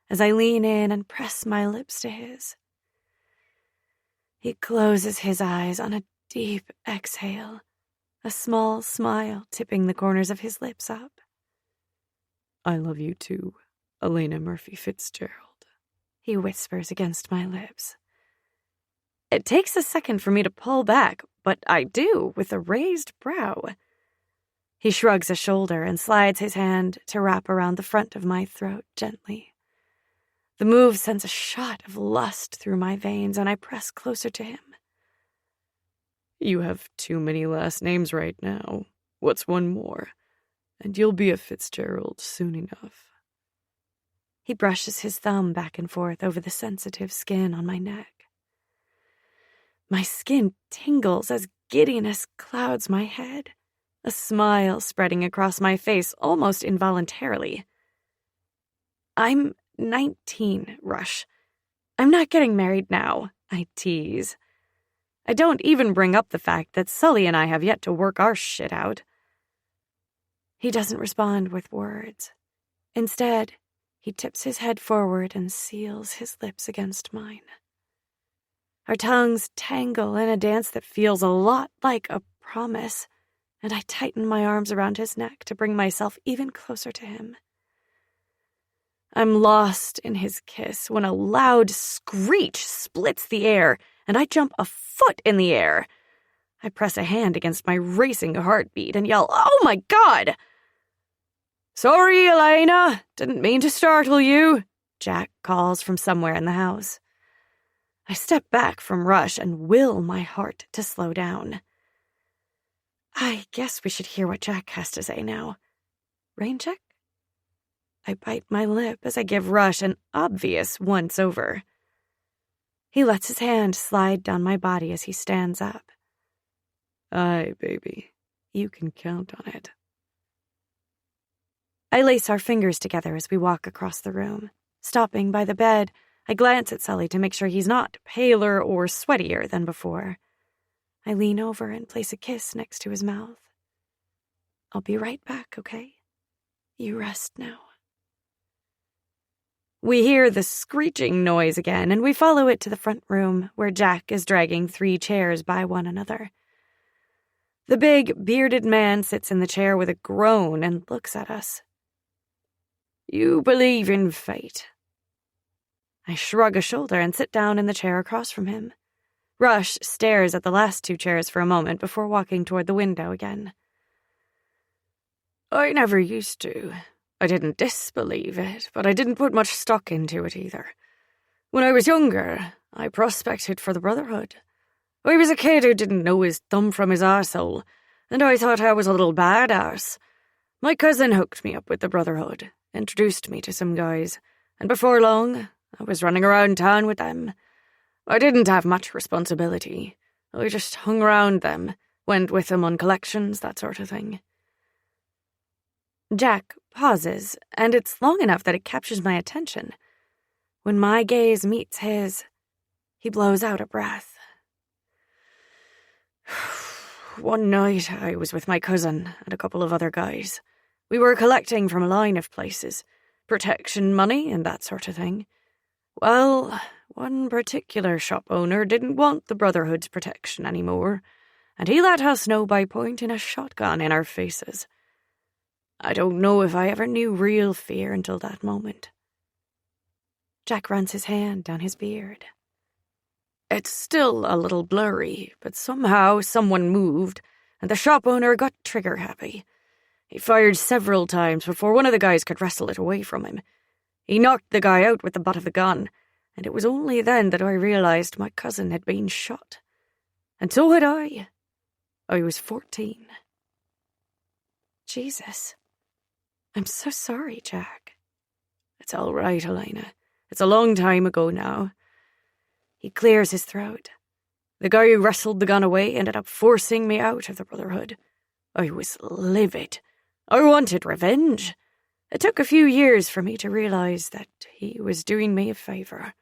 as I lean in and press my lips to his. He closes his eyes on a deep exhale, a small smile tipping the corners of his lips up. "I love you too, Elena Murphy Fitzgerald," he whispers against my lips. It takes a second for me to pull back, but I do with a raised brow. He shrugs a shoulder and slides his hand to wrap around the front of my throat gently. The move sends a shot of lust through my veins, and I press closer to him. "You have too many last names right now. What's one more? And you'll be a Fitzgerald soon enough." He brushes his thumb back and forth over the sensitive skin on my neck. My skin tingles as giddiness clouds my head, a smile spreading across my face almost involuntarily. "I'm 19, Rush. I'm not getting married now," I tease. I don't even bring up the fact that Sully and I have yet to work our shit out. He doesn't respond with words. Instead, he tips his head forward and seals his lips against mine. Our tongues tangle in a dance that feels a lot like a promise, and I tighten my arms around his neck to bring myself even closer to him. I'm lost in his kiss when a loud screech splits the air, and I jump a foot in the air. I press a hand against my racing heartbeat and yell, "Oh my God!" "Sorry, Elena, didn't mean to startle you," Jack calls from somewhere in the house. I step back from Rush and will my heart to slow down. I guess we should hear what Jack has to say now. Rain check? I bite my lip as I give Rush an obvious once-over. He lets his hand slide down my body as he stands up. "Aye, baby, you can count on it." I lace our fingers together as we walk across the room. Stopping by the bed, I glance at Sully to make sure he's not paler or sweatier than before. I lean over and place a kiss next to his mouth. "I'll be right back, okay? You rest now." We hear the screeching noise again, and we follow it to the front room, where Jack is dragging 3 chairs by one another. The big, bearded man sits in the chair with a groan and looks at us. "You believe in fate?" I shrug a shoulder and sit down in the chair across from him. Rush stares at the last 2 chairs for a moment before walking toward the window again. "I never used to. I didn't disbelieve it, but I didn't put much stock into it either. When I was younger, I prospected for the Brotherhood. I was a kid who didn't know his thumb from his arsehole, and I thought I was a little badass. My cousin hooked me up with the Brotherhood, introduced me to some guys, and before long, I was running around town with them. I didn't have much responsibility. I just hung around them, went with them on collections, that sort of thing." Jack pauses, and it's long enough that it captures my attention. When my gaze meets his, he blows out a breath. "One night, I was with my cousin and a couple of other guys. We were collecting from a line of places, protection money and that sort of thing. Well, one particular shop owner didn't want the Brotherhood's protection anymore, and he let us know by pointing a shotgun in our faces. I don't know if I ever knew real fear until that moment." Jack runs his hand down his beard. "It's still a little blurry, but somehow someone moved, and the shop owner got trigger happy. He fired several times before one of the guys could wrestle it away from him. He knocked the guy out with the butt of the gun, and it was only then that I realized my cousin had been shot. And so had I. I was 14. Jesus. I'm so sorry, Jack. It's all right, Elena. It's a long time ago now. He clears his throat. The guy who wrestled the gun away ended up forcing me out of the Brotherhood. I was livid. I wanted revenge. It took a few years for me to realize that he was doing me a favor.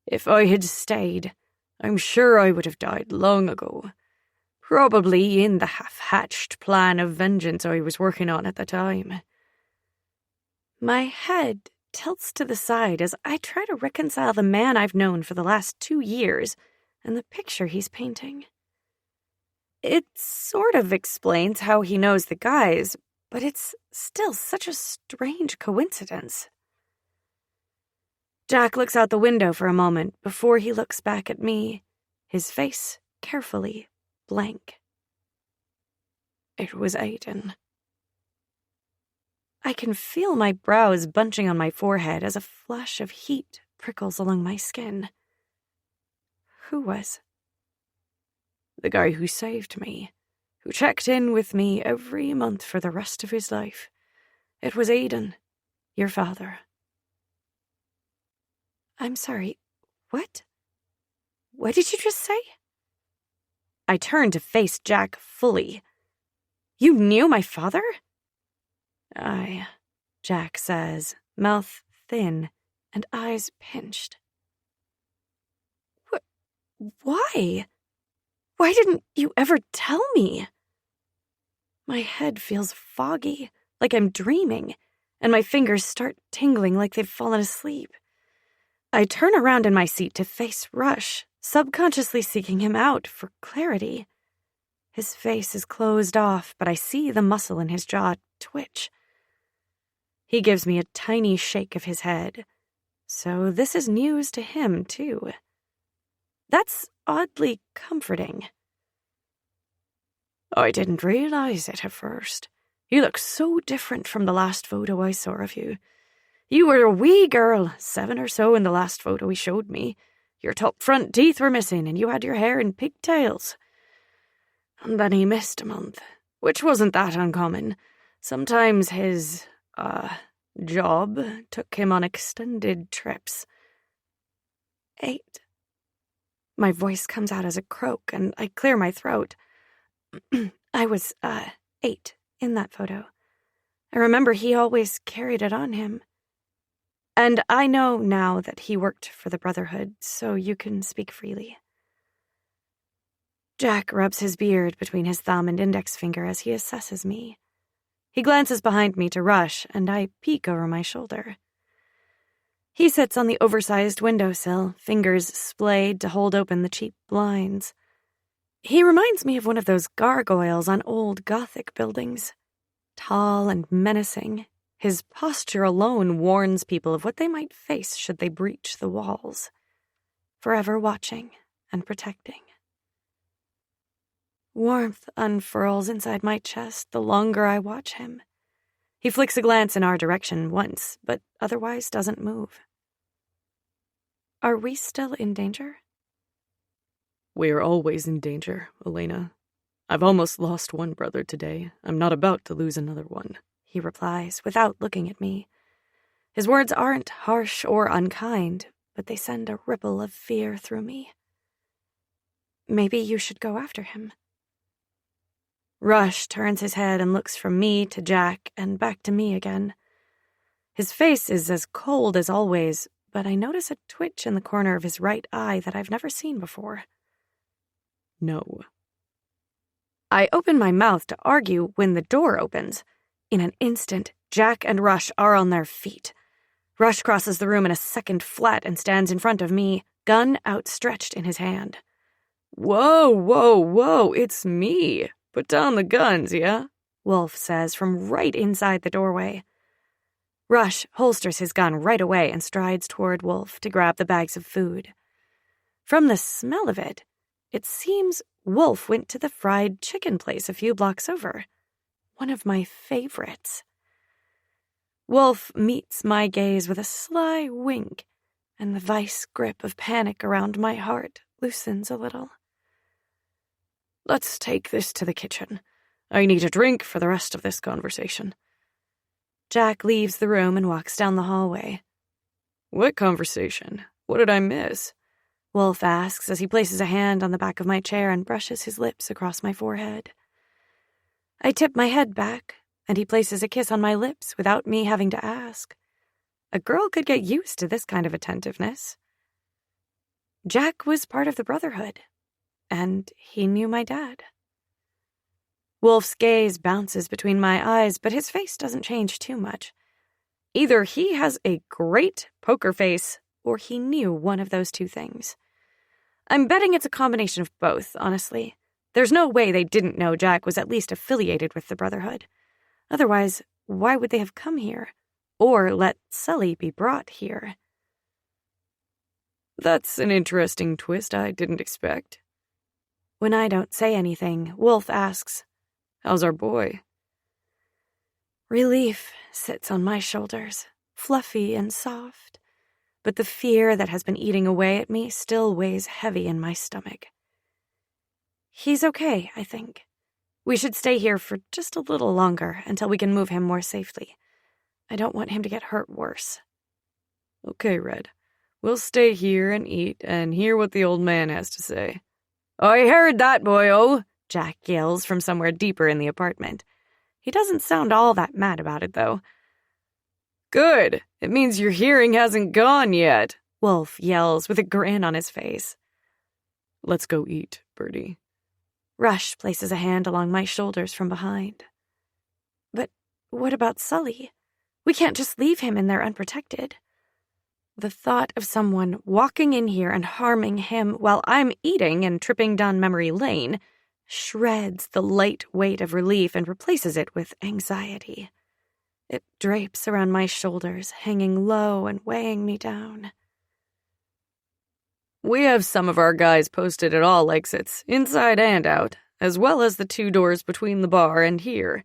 If I had stayed, I'm sure I would have died long ago. Probably in the half-hatched plan of vengeance I was working on at the time. My head tilts to the side as I try to reconcile the man I've known for the last 2 years and the picture he's painting. It sort of explains how he knows the guys, but it's still such a strange coincidence. Jack looks out the window for a moment before he looks back at me, his face carefully blank. It was Aiden. I can feel my brows bunching on my forehead as a flush of heat prickles along my skin. Who was? The guy who saved me, who checked in with me every month for the rest of his life. It was Aiden, your father. I'm sorry, what? What did you just say? I turned to face Jack fully. You knew my father? Aye, Jack says, mouth thin and eyes pinched. Why? Why didn't you ever tell me? My head feels foggy, like I'm dreaming, and my fingers start tingling like they've fallen asleep. I turn around in my seat to face Rush, subconsciously seeking him out for clarity. His face is closed off, but I see the muscle in his jaw twitch. He gives me a tiny shake of his head. So this is news to him, too. That's oddly comforting. I didn't realize it at first. You look so different from the last photo I saw of you. You were a wee girl, 7 or so in the last photo he showed me. Your top front teeth were missing and you had your hair in pigtails. And then he missed a month, which wasn't that uncommon. Sometimes his, job took him on extended trips. 8. My voice comes out as a croak, and I clear my throat. I was, 8 in that photo. I remember he always carried it on him. And I know now that he worked for the Brotherhood, so you can speak freely. Jack rubs his beard between his thumb and index finger as he assesses me. He glances behind me to Rush, and I peek over my shoulder. He sits on the oversized windowsill, fingers splayed to hold open the cheap blinds. He reminds me of one of those gargoyles on old Gothic buildings. Tall and menacing, his posture alone warns people of what they might face should they breach the walls. Forever watching and protecting. Warmth unfurls inside my chest the longer I watch him. He flicks a glance in our direction once, but otherwise doesn't move. Are we still in danger? We're always in danger, Elena. I've almost lost one brother today. I'm not about to lose another one, he replies without looking at me. His words aren't harsh or unkind, but they send a ripple of fear through me. Maybe you should go after him. Rush turns his head and looks from me to Jack and back to me again. His face is as cold as always, but I notice a twitch in the corner of his right eye that I've never seen before. No. I open my mouth to argue when the door opens. In an instant, Jack and Rush are on their feet. Rush crosses the room in a second flat and stands in front of me, gun outstretched in his hand. Whoa, whoa, whoa, it's me. Put down the guns, yeah? Wolf says from right inside the doorway. Rush holsters his gun right away and strides toward Wolf to grab the bags of food. From the smell of it, it seems Wolf went to the fried chicken place a few blocks over. One of my favorites. Wolf meets my gaze with a sly wink, and the vice grip of panic around my heart loosens a little. Let's take this to the kitchen. I need a drink for the rest of this conversation. Jack leaves the room and walks down the hallway. What conversation? What did I miss? Wolf asks as he places a hand on the back of my chair and brushes his lips across my forehead. I tip my head back, and he places a kiss on my lips without me having to ask. A girl could get used to this kind of attentiveness. Jack was part of the Brotherhood, and he knew my dad. Wolf's gaze bounces between my eyes, but his face doesn't change too much. Either he has a great poker face, or he knew one of those two things. I'm betting it's a combination of both, honestly. There's no way they didn't know Jack was at least affiliated with the Brotherhood. Otherwise, why would they have come here? Or let Sully be brought here? That's an interesting twist I didn't expect. When I don't say anything, Wolf asks, "How's our boy?" Relief sits on my shoulders, fluffy and soft, but the fear that has been eating away at me still weighs heavy in my stomach. He's okay, I think. We should stay here for just a little longer until we can move him more safely. I don't want him to get hurt worse. Okay, Red. We'll stay here and eat and hear what the old man has to say. I heard that, boyo, Jack yells from somewhere deeper in the apartment. He doesn't sound all that mad about it, though. Good. It means your hearing hasn't gone yet, Wolf yells with a grin on his face. Let's go eat, Birdie. Rush places a hand along my shoulders from behind. But what about Sully? We can't just leave him in there unprotected. The thought of someone walking in here and harming him while I'm eating and tripping down memory lane shreds the light weight of relief and replaces it with anxiety. It drapes around my shoulders, hanging low and weighing me down. We have some of our guys posted at all exits, inside and out, as well as the 2 doors between the bar and here.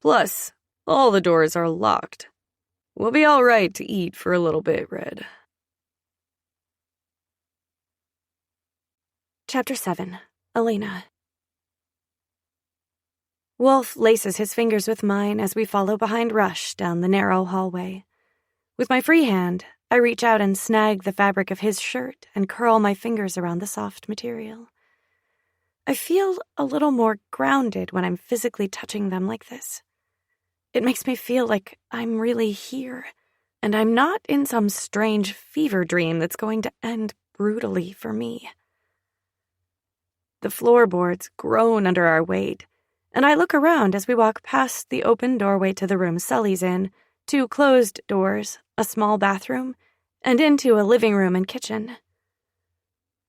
Plus, all the doors are locked. We'll be all right to eat for a little bit, Red. Chapter 7. Elena. Wolf laces his fingers with mine as we follow behind Rush down the narrow hallway. With my free hand, I reach out and snag the fabric of his shirt and curl my fingers around the soft material. I feel a little more grounded when I'm physically touching them like this. It makes me feel like I'm really here, and I'm not in some strange fever dream that's going to end brutally for me. The floorboards groan under our weight, and I look around as we walk past the open doorway to the room Sully's in, 2 closed doors, a small bathroom, and into a living room and kitchen.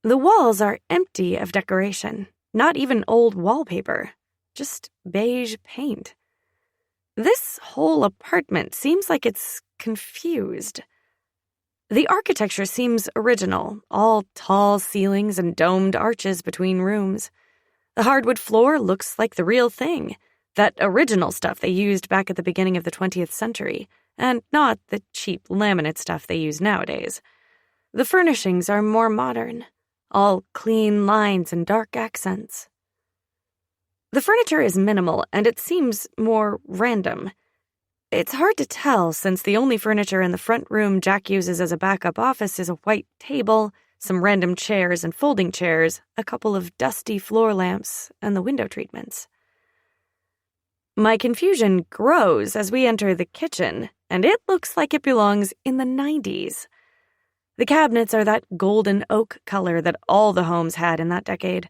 The walls are empty of decoration, not even old wallpaper, just beige paint. This whole apartment seems like it's confused. The architecture seems original, all tall ceilings and domed arches between rooms. The hardwood floor looks like the real thing, that original stuff they used back at the beginning of the 20th century, and not the cheap laminate stuff they use nowadays. The furnishings are more modern, all clean lines and dark accents. The furniture is minimal, and it seems more random. It's hard to tell since the only furniture in the front room Jack uses as a backup office is a white table, some random chairs and folding chairs, a couple of dusty floor lamps, and the window treatments. My confusion grows as we enter the kitchen, and it looks like it belongs in the 90s. The cabinets are that golden oak color that all the homes had in that decade.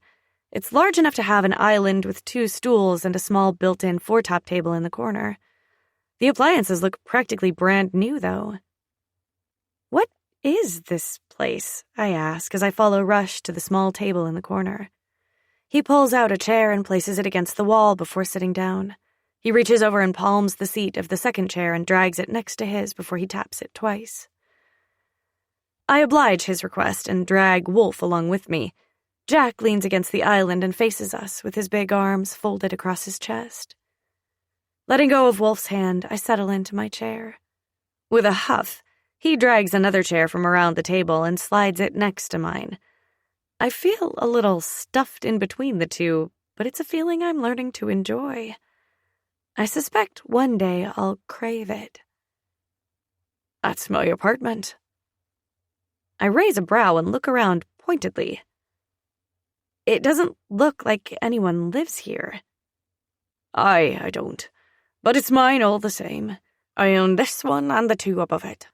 It's large enough to have an island with 2 stools and a small built-in 4-top table in the corner. The appliances look practically brand new, though. What is this place? I ask as I follow Rush to the small table in the corner. He pulls out a chair and places it against the wall before sitting down. He reaches over and palms the seat of the second chair and drags it next to his before he taps it twice. I oblige his request and drag Wolf along with me. Jack leans against the island and faces us with his big arms folded across his chest. Letting go of Wolf's hand, I settle into my chair. With a huff, he drags another chair from around the table and slides it next to mine. I feel a little stuffed in between the two, but it's a feeling I'm learning to enjoy. I suspect one day I'll crave it. That's my apartment. I raise a brow and look around pointedly. It doesn't look like anyone lives here. I don't. But it's mine all the same. I own this one and the 2 above it.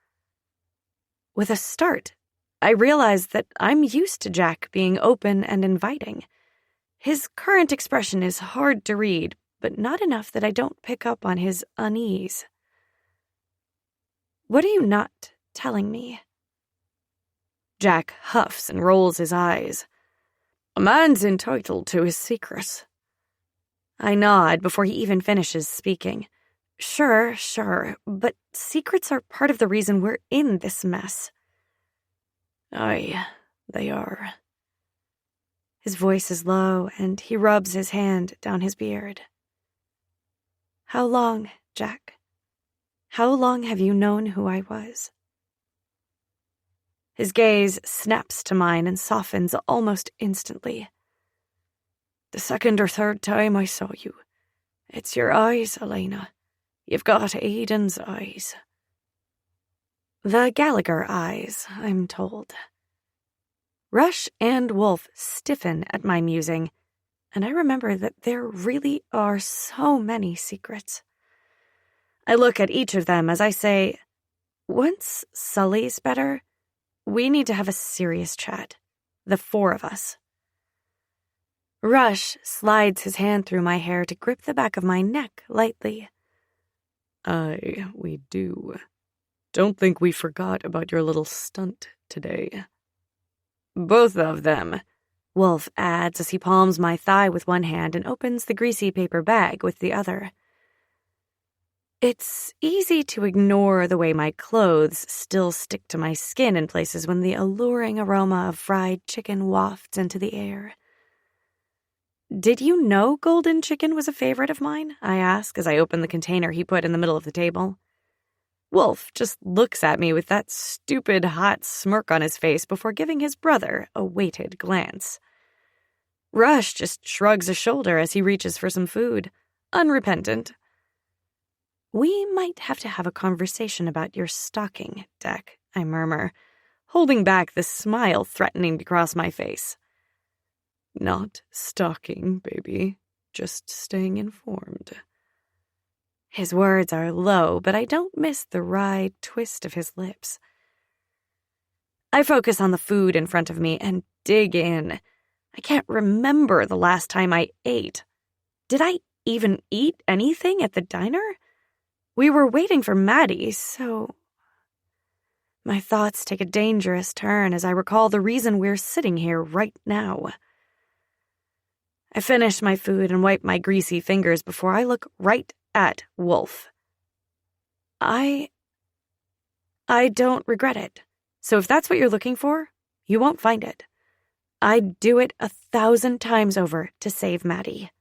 With a start, I realized that I'm used to Jack being open and inviting. His current expression is hard to read, but not enough that I don't pick up on his unease. What are you not telling me? Jack huffs and rolls his eyes. A man's entitled to his secrets. I nod before he even finishes speaking. Sure, but secrets are part of the reason we're in this mess. Aye, they are. His voice is low, and he rubs his hand down his beard. How long, Jack? How long have you known who I was? His gaze snaps to mine and softens almost instantly. The second or third time I saw you. It's your eyes, Elena. You've got Aiden's eyes. The Gallagher eyes, I'm told. Rush and Wolf stiffen at my musing, and I remember that there really are so many secrets. I look at each of them as I say, once Sully's better, we need to have a serious chat. The four of us. Rush slides his hand through my hair to grip the back of my neck lightly. Aye, we do. Don't think we forgot about your little stunt today. Both of them, Wolf adds as he palms my thigh with one hand and opens the greasy paper bag with the other. It's easy to ignore the way my clothes still stick to my skin in places when the alluring aroma of fried chicken wafts into the air. Did you know golden chicken was a favorite of mine? I ask as I open the container he put in the middle of the table. Wolf just looks at me with that stupid, hot smirk on his face before giving his brother a weighted glance. Rush just shrugs a shoulder as he reaches for some food, unrepentant. We might have to have a conversation about your stalking, Deck, I murmur, holding back the smile threatening to cross my face. Not stalking, baby. Just staying informed. His words are low, but I don't miss the wry twist of his lips. I focus on the food in front of me and dig in. I can't remember the last time I ate. Did I even eat anything at the diner? We were waiting for Maddie, so... My thoughts take a dangerous turn as I recall the reason we're sitting here right now. I finish my food and wipe my greasy fingers before I look right at Wolf. I don't regret it. So if that's what you're looking for, you won't find it. I'd do it 1,000 times over to save Maddie.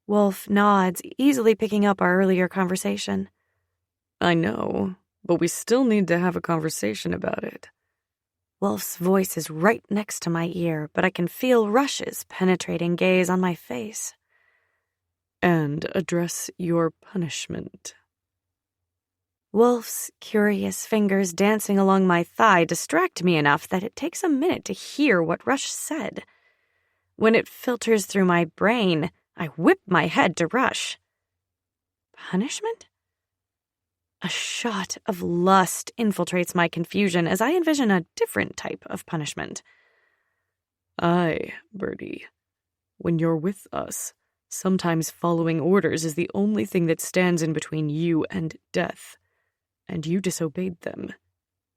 Wolf nods, easily picking up our earlier conversation. I know, but we still need to have a conversation about it. Wolf's voice is right next to my ear, but I can feel Rush's penetrating gaze on my face. And address your punishment. Wolf's curious fingers dancing along my thigh distract me enough that it takes a minute to hear what Rush said. When it filters through my brain, I whip my head to Rush. Punishment? A shot of lust infiltrates my confusion as I envision a different type of punishment. Aye, Birdie. When you're with us, sometimes following orders is the only thing that stands in between you and death. And you disobeyed them.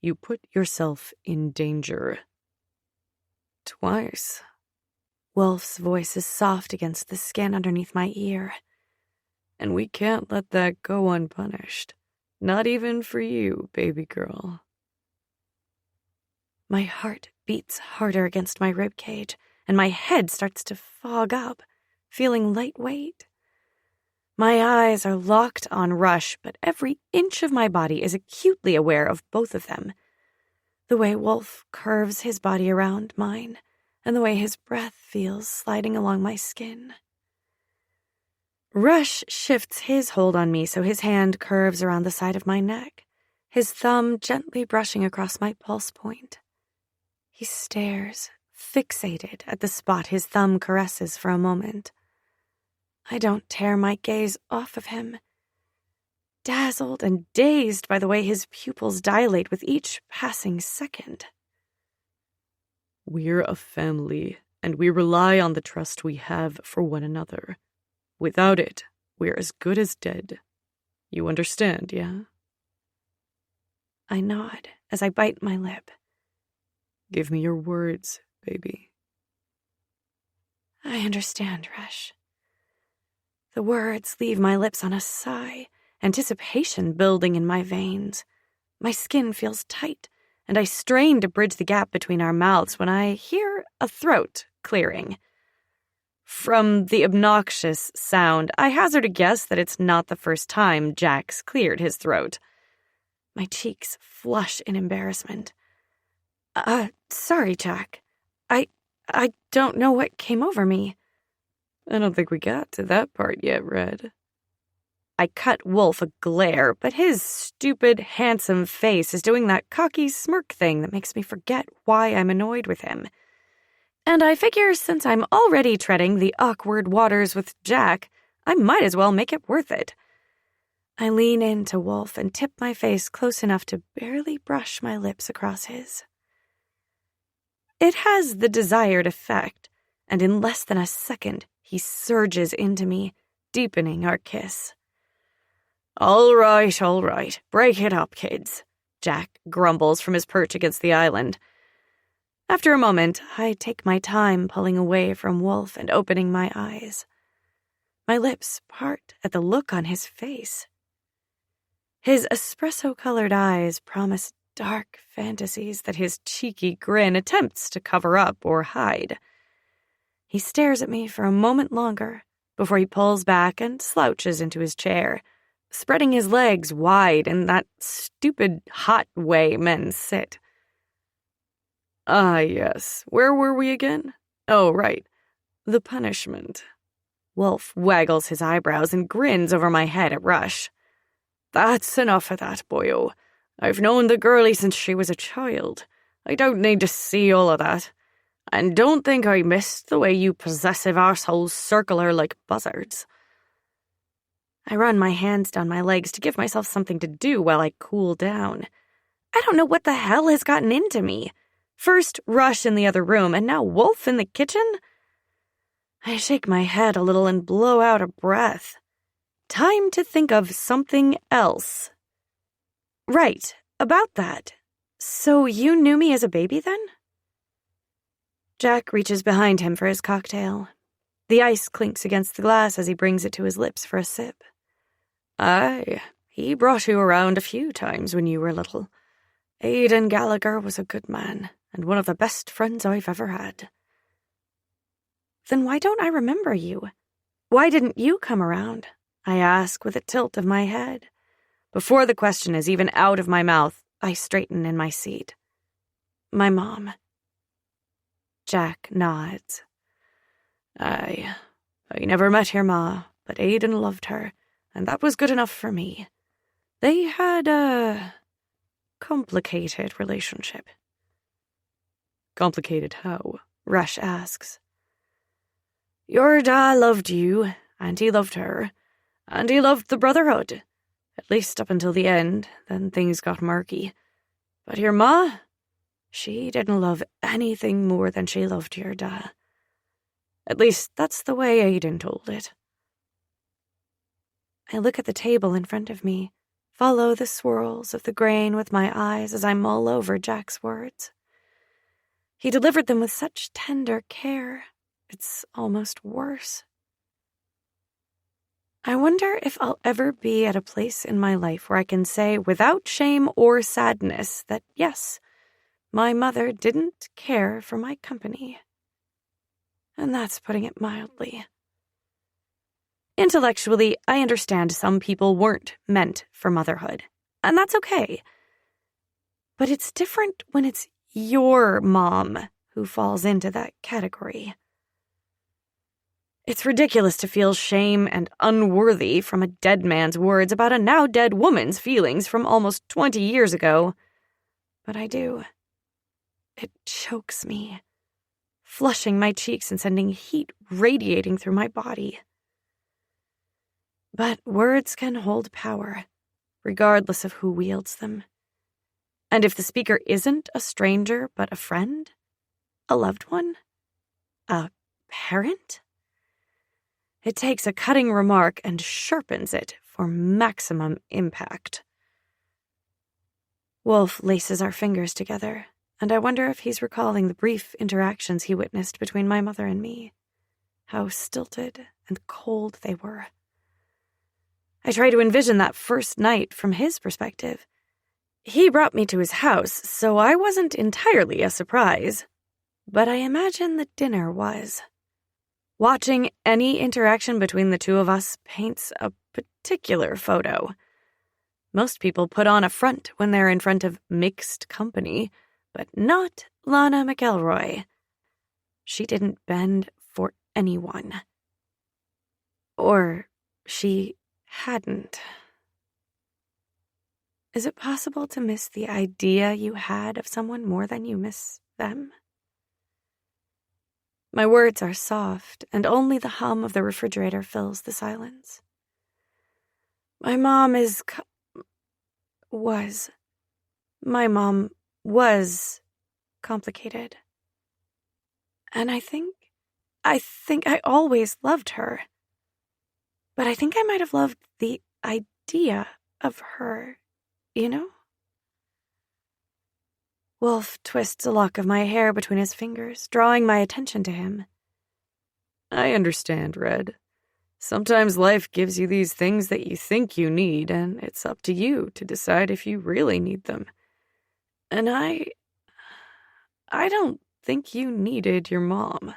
You put yourself in danger. Twice. Wolf's voice is soft against the skin underneath my ear. And we can't let that go unpunished. Not even for you, baby girl. My heart beats harder against my ribcage, and my head starts to fog up, feeling lightweight. My eyes are locked on Rush, but every inch of my body is acutely aware of both of them. The way Wolf curves his body around mine, and the way his breath feels sliding along my skin. Rush shifts his hold on me so his hand curves around the side of my neck, his thumb gently brushing across my pulse point. He stares, fixated at the spot his thumb caresses for a moment. I don't tear my gaze off of him, dazzled and dazed by the way his pupils dilate with each passing second. We're a family, and we rely on the trust we have for one another. Without it, we're as good as dead. You understand, yeah? I nod as I bite my lip. Give me your words, baby. I understand, Rush. The words leave my lips on a sigh, anticipation building in my veins. My skin feels tight, and I strain to bridge the gap between our mouths when I hear a throat clearing. From the obnoxious sound, I hazard a guess that it's not the first time Jack's cleared his throat. My cheeks flush in embarrassment. Sorry, Jack. I don't know what came over me. I don't think we got to that part yet, Red. I cut Wolf a glare, but his stupid, handsome face is doing that cocky smirk thing that makes me forget why I'm annoyed with him. And I figure since I'm already treading the awkward waters with Jack, I might as well make it worth it. I lean into Wolf and tip my face close enough to barely brush my lips across his. It has the desired effect, and in less than a second, he surges into me, deepening our kiss. All right. Break it up, kids," Jack grumbles from his perch against the island. After a moment, I take my time pulling away from Wolf and opening my eyes. My lips part at the look on his face. His espresso-colored eyes promise dark fantasies that his cheeky grin attempts to cover up or hide. He stares at me for a moment longer before he pulls back and slouches into his chair, spreading his legs wide in that stupid, hot way men sit. Ah, yes. Where were we again? Oh, right. The punishment. Wolf waggles his eyebrows and grins over my head at Rush. That's enough of that, boyo. I've known the girlie since she was a child. I don't need to see all of that. And don't think I missed the way you possessive arseholes circle her like buzzards. I run my hands down my legs to give myself something to do while I cool down. I don't know what the hell has gotten into me. First Rush in the other room, and now Wolf in the kitchen? I shake my head a little and blow out a breath. Time to think of something else. Right, about that. So you knew me as a baby then? Jack reaches behind him for his cocktail. The ice clinks against the glass as he brings it to his lips for a sip. Aye, he brought you around a few times when you were little. Aidan Gallagher was a good man, and one of the best friends I've ever had. Then why don't I remember you? Why didn't you come around? I ask with a tilt of my head. Before the question is even out of my mouth, I straighten in my seat. My mom. Jack nods. Aye, I never met your ma, but Aidan loved her, and that was good enough for me. They had a complicated relationship. Complicated how? Rush asks. Your da loved you, and he loved her, and he loved the Brotherhood, at least up until the end, then things got murky. But your ma, she didn't love anything more than she loved your da. At least that's the way Aidan told it. I look at the table in front of me, follow the swirls of the grain with my eyes as I mull over Jack's words. He delivered them with such tender care. It's almost worse. I wonder if I'll ever be at a place in my life where I can say without shame or sadness that yes, my mother didn't care for my company. And that's putting it mildly. Intellectually, I understand some people weren't meant for motherhood, and that's okay. But it's different when it's your mom who falls into that category. It's ridiculous to feel shame and unworthy from a dead man's words about a now dead woman's feelings from almost 20 years ago. But I do. It chokes me, flushing my cheeks and sending heat radiating through my body. But words can hold power, regardless of who wields them. And if the speaker isn't a stranger but a friend, A loved one? A parent? It takes a cutting remark and sharpens it for maximum impact. Wolf laces our fingers together, and I wonder if he's recalling the brief interactions he witnessed between my mother and me. How stilted and cold they were. I try to envision that first night from his perspective. He brought me to his house, so I wasn't entirely a surprise. But I imagine the dinner was. Watching any interaction between the two of us paints a particular photo. Most people put on a front when they're in front of mixed company, but not Lana McElroy. She didn't bend for anyone. Or she hadn't. Is it possible to miss the idea you had of someone more than you miss them? My words are soft, and only the hum of the refrigerator fills the silence. My mom was complicated. And I think I always loved her. But I think I might have loved the idea of her, you know? Wolf twists a lock of my hair between his fingers, drawing my attention to him. I understand, Red. Sometimes life gives you these things that you think you need, and it's up to you to decide if you really need them. And I don't think you needed your mom.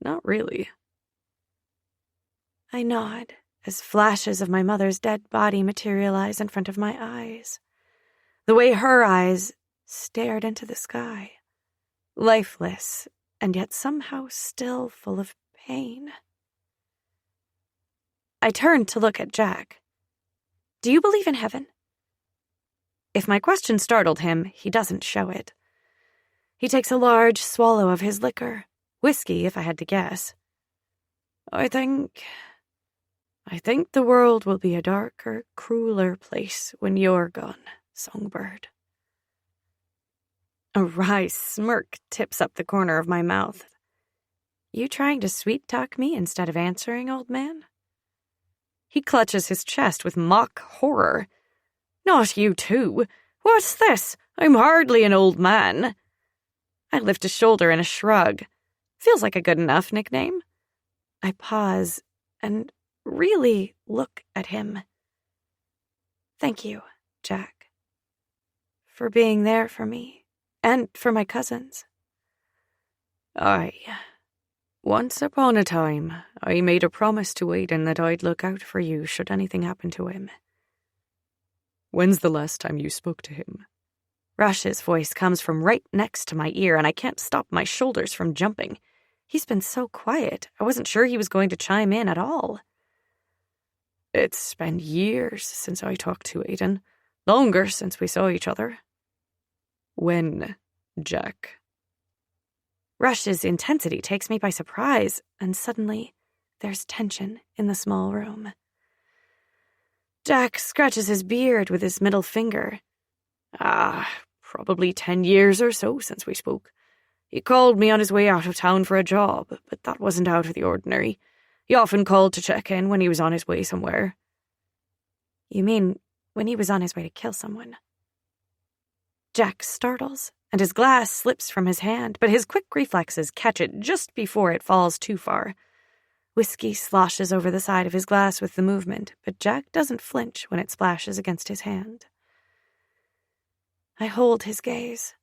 Not really. I nod as flashes of my mother's dead body materialize in front of my eyes. The way her eyes stared into the sky, lifeless and yet somehow still full of pain. I turned to look at Jack. Do you believe in heaven? If my question startled him, he doesn't show it. He takes a large swallow of his liquor, whiskey if I had to guess. I think the world will be a darker, crueler place when you're gone, Songbird. A wry smirk tips up the corner of my mouth. You trying to sweet-talk me instead of answering, old man? He clutches his chest with mock horror. Not you too. What's this? I'm hardly an old man. I lift a shoulder in a shrug. Feels like a good enough nickname. I pause and really look at him. Thank you, Jack, for being there for me and for my cousins. Once upon a time, I made a promise to Aiden that I'd look out for you should anything happen to him. When's the last time you spoke to him? Rush's voice comes from right next to my ear, and I can't stop my shoulders from jumping. He's been so quiet, I wasn't sure he was going to chime in at all. It's been years since I talked to Aiden. Longer since we saw each other. When, Jack? Rush's intensity takes me by surprise, and suddenly there's tension in the small room. Jack scratches his beard with his middle finger. Probably 10 years or so since we spoke. He called me on his way out of town for a job, but that wasn't out of the ordinary. He often called to check in when he was on his way somewhere. You mean when he was on his way to kill someone? Jack startles, and his glass slips from his hand, but his quick reflexes catch it just before it falls too far. Whiskey sloshes over the side of his glass with the movement, but Jack doesn't flinch when it splashes against his hand. I hold his gaze,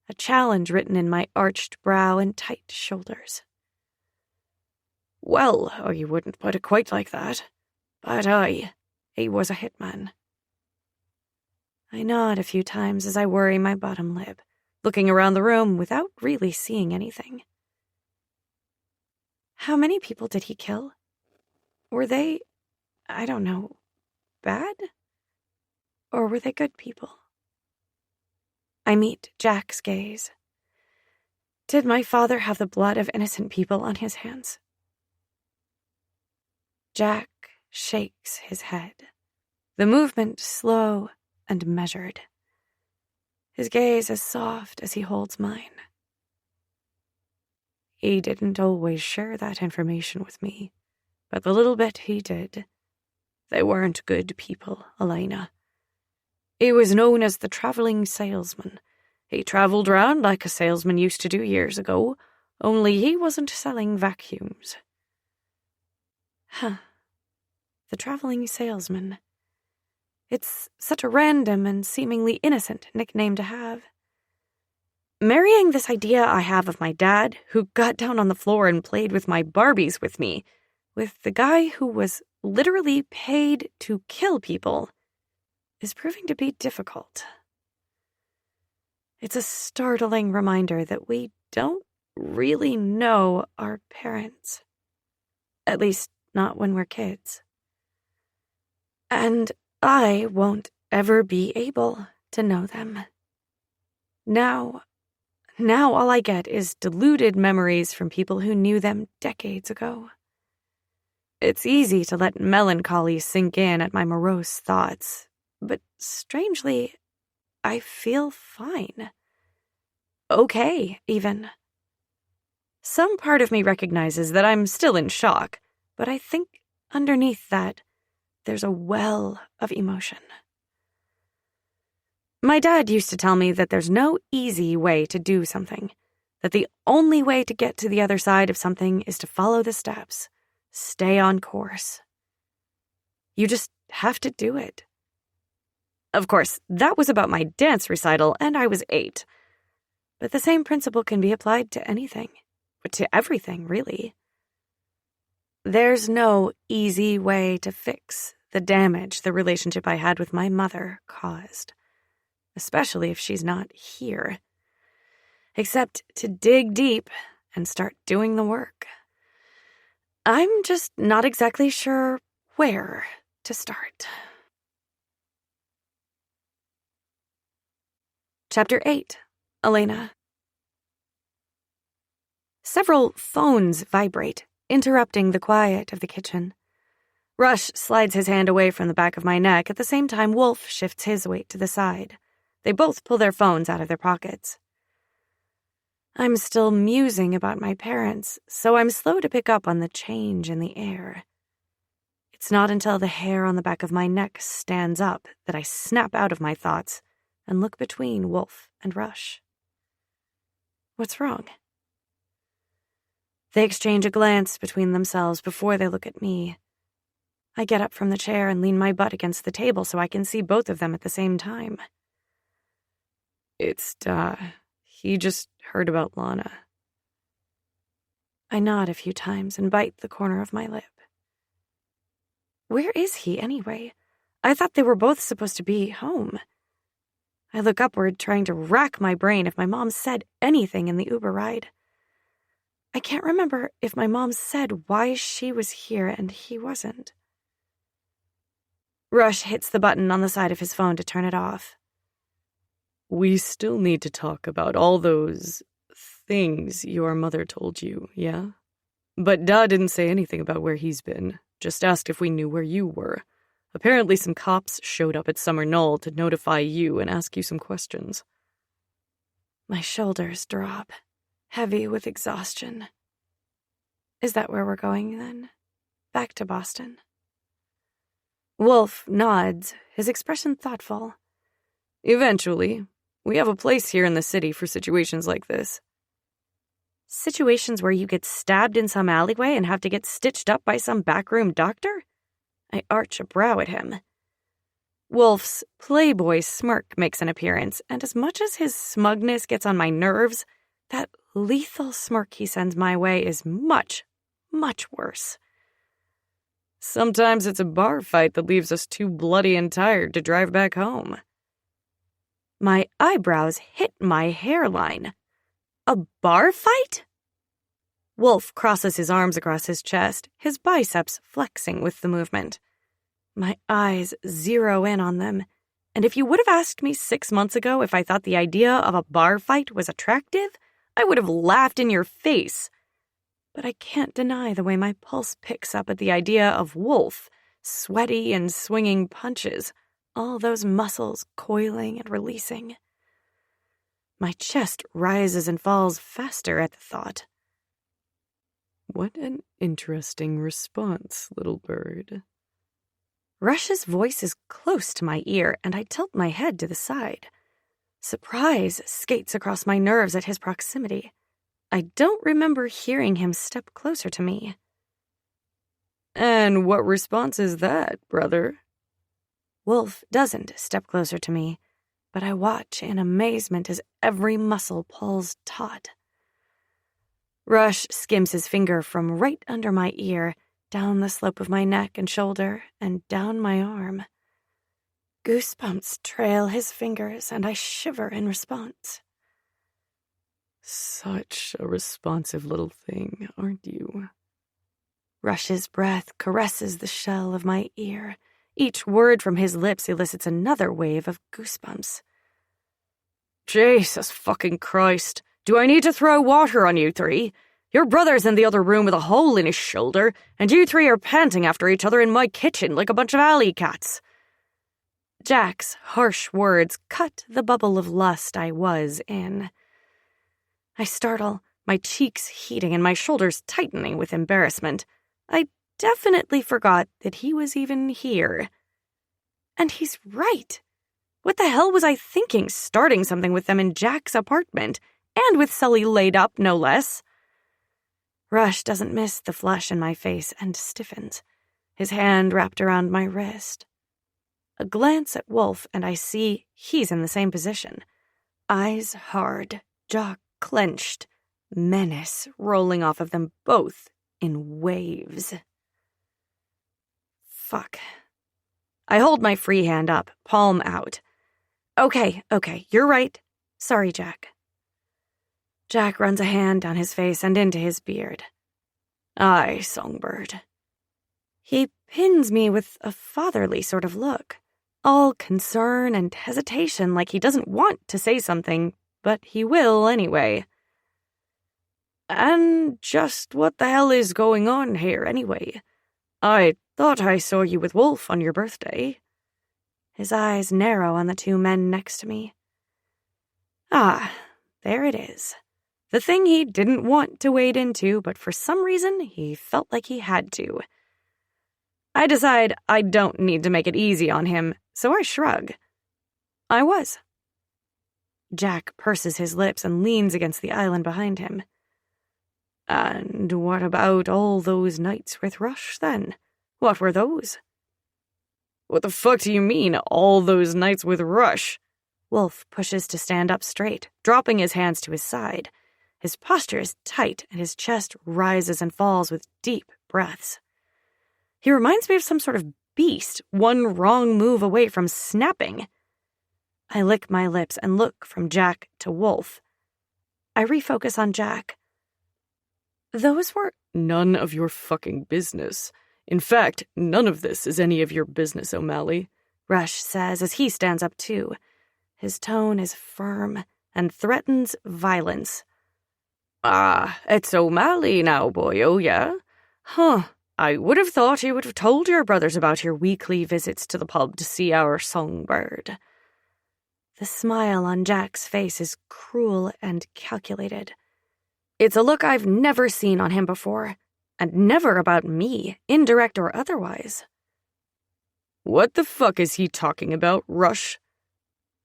a challenge written in my arched brow and tight shoulders. Well, I wouldn't put it quite like that. But he was a hitman. I nod a few times as I worry my bottom lip, looking around the room without really seeing anything. How many people did he kill? Were they, bad? Or were they good people? I meet Jack's gaze. Did my father have the blood of innocent people on his hands? Jack shakes his head, the movement slow and measured. His gaze as soft as he holds mine. He didn't always share that information with me, but the little bit he did, they weren't good people, Elena. He was known as the traveling salesman. He traveled around like a salesman used to do years ago, only he wasn't selling vacuums. Huh. The traveling salesman. It's such a random and seemingly innocent nickname to have. Marrying this idea I have of my dad, who got down on the floor and played with my Barbies with me, with the guy who was literally paid to kill people, is proving to be difficult. It's a startling reminder that we don't really know our parents. At least, not when we're kids. And I won't ever be able to know them. Now all I get is diluted memories from people who knew them decades ago. It's easy to let melancholy sink in at my morose thoughts, but strangely, I feel fine. Okay, even. Some part of me recognizes that I'm still in shock, but I think underneath that, there's a well of emotion. My dad used to tell me that there's no easy way to do something, that the only way to get to the other side of something is to follow the steps, stay on course. You just have to do it. Of course, that was about my dance recital, and I was 8. But the same principle can be applied to anything, to everything, really. There's no easy way to fix the damage the relationship I had with my mother caused, especially if she's not here, except to dig deep and start doing the work. I'm just not exactly sure where to start. Chapter 8. Elena. Several phones vibrate, interrupting the quiet of the kitchen. Rush slides his hand away from the back of my neck. At the same time, Wolf shifts his weight to the side. They both pull their phones out of their pockets. I'm still musing about my parents, so I'm slow to pick up on the change in the air. It's not until the hair on the back of my neck stands up that I snap out of my thoughts and look between Wolf and Rush. What's wrong? They exchange a glance between themselves before they look at me. I get up from the chair and lean my butt against the table so I can see both of them at the same time. It's he just heard about Lana. I nod a few times and bite the corner of my lip. Where is he, anyway? I thought they were both supposed to be home. I look upward, trying to rack my brain if my mom said anything in the Uber ride. I can't remember if my mom said why she was here and he wasn't. Rush hits the button on the side of his phone to turn it off. We still need to talk about all those things your mother told you, yeah? But Dad didn't say anything about where he's been, just asked if we knew where you were. Apparently some cops showed up at Summer Knoll to notify you and ask you some questions. My shoulders drop, heavy with exhaustion. Is that where we're going, then? Back to Boston? Wolf nods, his expression thoughtful. Eventually. We have a place here in the city for situations like this. Situations where you get stabbed in some alleyway and have to get stitched up by some backroom doctor? I arch a brow at him. Wolf's playboy smirk makes an appearance, and as much as his smugness gets on my nerves, that lethal smirk he sends my way is much, much worse. Sometimes it's a bar fight that leaves us too bloody and tired to drive back home. My eyebrows hit my hairline. A bar fight? Wolf crosses his arms across his chest, his biceps flexing with the movement. My eyes zero in on them, and if you would have asked me 6 months ago if I thought the idea of a bar fight was attractive, I would have laughed in your face. But I can't deny the way my pulse picks up at the idea of Wolf, sweaty and swinging punches, all those muscles coiling and releasing. My chest rises and falls faster at the thought. What an interesting response, little bird. Rush's voice is close to my ear, and I tilt my head to the side. Surprise skates across my nerves at his proximity. I don't remember hearing him step closer to me. And what response is that, brother? Wolf doesn't step closer to me, but I watch in amazement as every muscle pulls taut. Rush skims his finger from right under my ear, down the slope of my neck and shoulder, and down my arm. Goosebumps trail his fingers, and I shiver in response. Such a responsive little thing, aren't you? Rush's breath caresses the shell of my ear. Each word from his lips elicits another wave of goosebumps. Jesus fucking Christ. Do I need to throw water on you three? Your brother's in the other room with a hole in his shoulder, and you three are panting after each other in my kitchen like a bunch of alley cats. Jack's harsh words cut the bubble of lust I was in. I startle, my cheeks heating and my shoulders tightening with embarrassment. I definitely forgot that he was even here. And he's right. What the hell was I thinking, starting something with them in Jack's apartment, and with Sully laid up, no less? Rush doesn't miss the flush in my face and stiffens, his hand wrapped around my wrist. A glance at Wolf, and I see he's in the same position. Eyes hard, jaw clenched, menace rolling off of them both in waves. Fuck. I hold my free hand up, palm out. Okay, you're right. Sorry, Jack. Jack runs a hand down his face and into his beard. Aye, Songbird. He pins me with a fatherly sort of look, all concern and hesitation, like he doesn't want to say something, but he will anyway. And just what the hell is going on here, anyway? I thought I saw you with Wolf on your birthday. His eyes narrow on the two men next to me. Ah, there it is. The thing he didn't want to wade into, but for some reason he felt like he had to. I decide I don't need to make it easy on him, so I shrug. I was. Jack purses his lips and leans against the island behind him. And what about all those nights with Rush, then? What were those? What the fuck do you mean, all those nights with Rush? Wolf pushes to stand up straight, dropping his hands to his side. His posture is tight, and his chest rises and falls with deep breaths. He reminds me of some sort of beast, one wrong move away from snapping. I lick my lips and look from Jack to Wolf. I refocus on Jack. Those were none of your fucking business. In fact, none of this is any of your business, O'Malley, Rush says as he stands up too. His tone is firm and threatens violence. Ah, it's O'Malley now, boyo, yeah? Huh, I would have thought you would have told your brothers about your weekly visits to the pub to see our Songbird. The smile on Jack's face is cruel and calculated. It's a look I've never seen on him before, and never about me, indirect or otherwise. What the fuck is he talking about, Rush?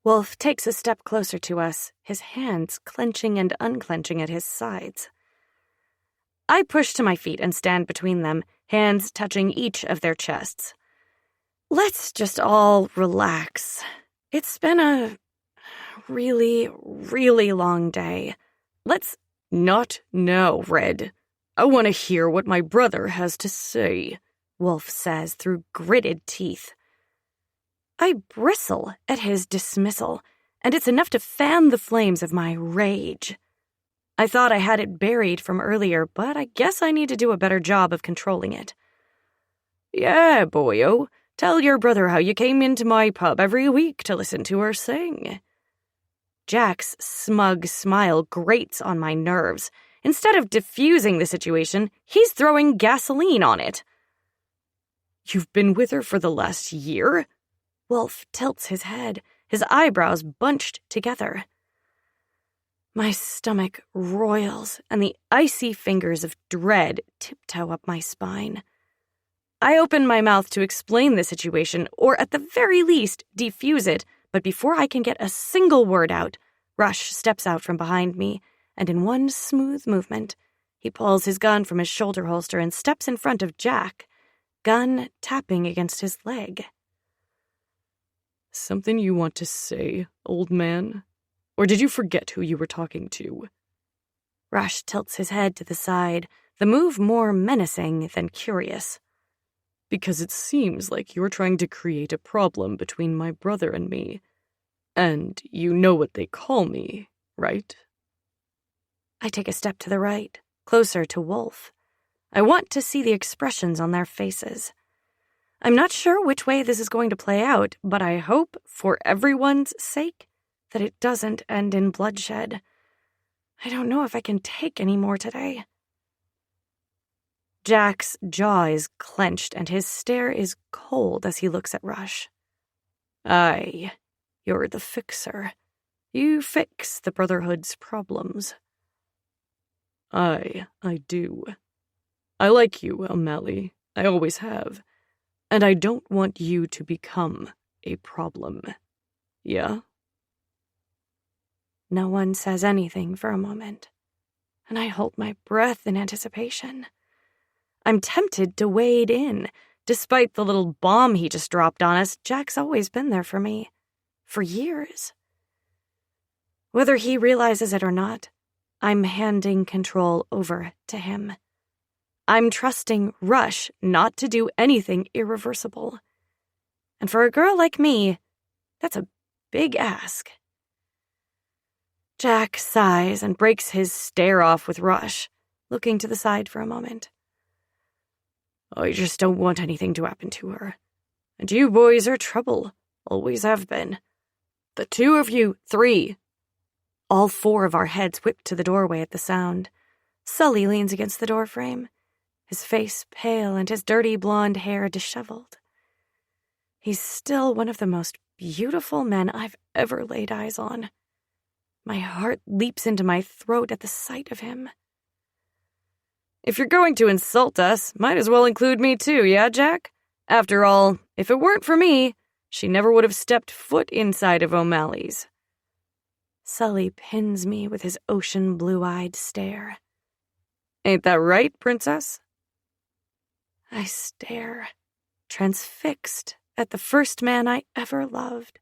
Wolf takes a step closer to us, his hands clenching and unclenching at his sides. I push to my feet and stand between them, hands touching each of their chests. Let's just all relax. It's been a really, really long day. Let's not now, Red. I want to hear what my brother has to say, Wolf says through gritted teeth. I bristle at his dismissal, and it's enough to fan the flames of my rage. I thought I had it buried from earlier, but I guess I need to do a better job of controlling it. Yeah, boyo. Tell your brother how you came into my pub every week to listen to her sing. Jack's smug smile grates on my nerves. Instead of diffusing the situation, he's throwing gasoline on it. You've been with her for the last year? Wolf tilts his head, his eyebrows bunched together. My stomach roils, and the icy fingers of dread tiptoe up my spine. I open my mouth to explain the situation, or at the very least, defuse it, but before I can get a single word out, Rush steps out from behind me, and in one smooth movement, he pulls his gun from his shoulder holster and steps in front of Jack, gun tapping against his leg. Something you want to say, old man? Or did you forget who you were talking to? Rush tilts his head to the side, the move more menacing than curious. Because it seems like you're trying to create a problem between my brother and me. And you know what they call me, right? I take a step to the right, closer to Wolf. I want to see the expressions on their faces. I'm not sure which way this is going to play out, but I hope, for everyone's sake, that it doesn't end in bloodshed. I don't know if I can take any more today. Jack's jaw is clenched and his stare is cold as he looks at Rush. Aye, you're the fixer. You fix the Brotherhood's problems. Aye, I do. I like you, O'Malley. I always have. And I don't want you to become a problem. Yeah? No one says anything for a moment, and I hold my breath in anticipation. I'm tempted to wade in. Despite the little bomb he just dropped on us, Jack's always been there for me. For years. Whether he realizes it or not, I'm handing control over to him. I'm trusting Rush not to do anything irreversible. And for a girl like me, that's a big ask. Jack sighs and breaks his stare off with Rush, looking to the side for a moment. I just don't want anything to happen to her. And you boys are trouble. Always have been. The two of you, 3. All 4 of our heads whip to the doorway at the sound. Sully leans against the doorframe, his face pale and his dirty blonde hair disheveled. He's still one of the most beautiful men I've ever laid eyes on. My heart leaps into my throat at the sight of him. If you're going to insult us, might as well include me too, yeah, Jack? After all, if it weren't for me, she never would have stepped foot inside of O'Malley's. Sully pins me with his ocean blue-eyed stare. Ain't that right, princess? I stare, transfixed at the first man I ever loved,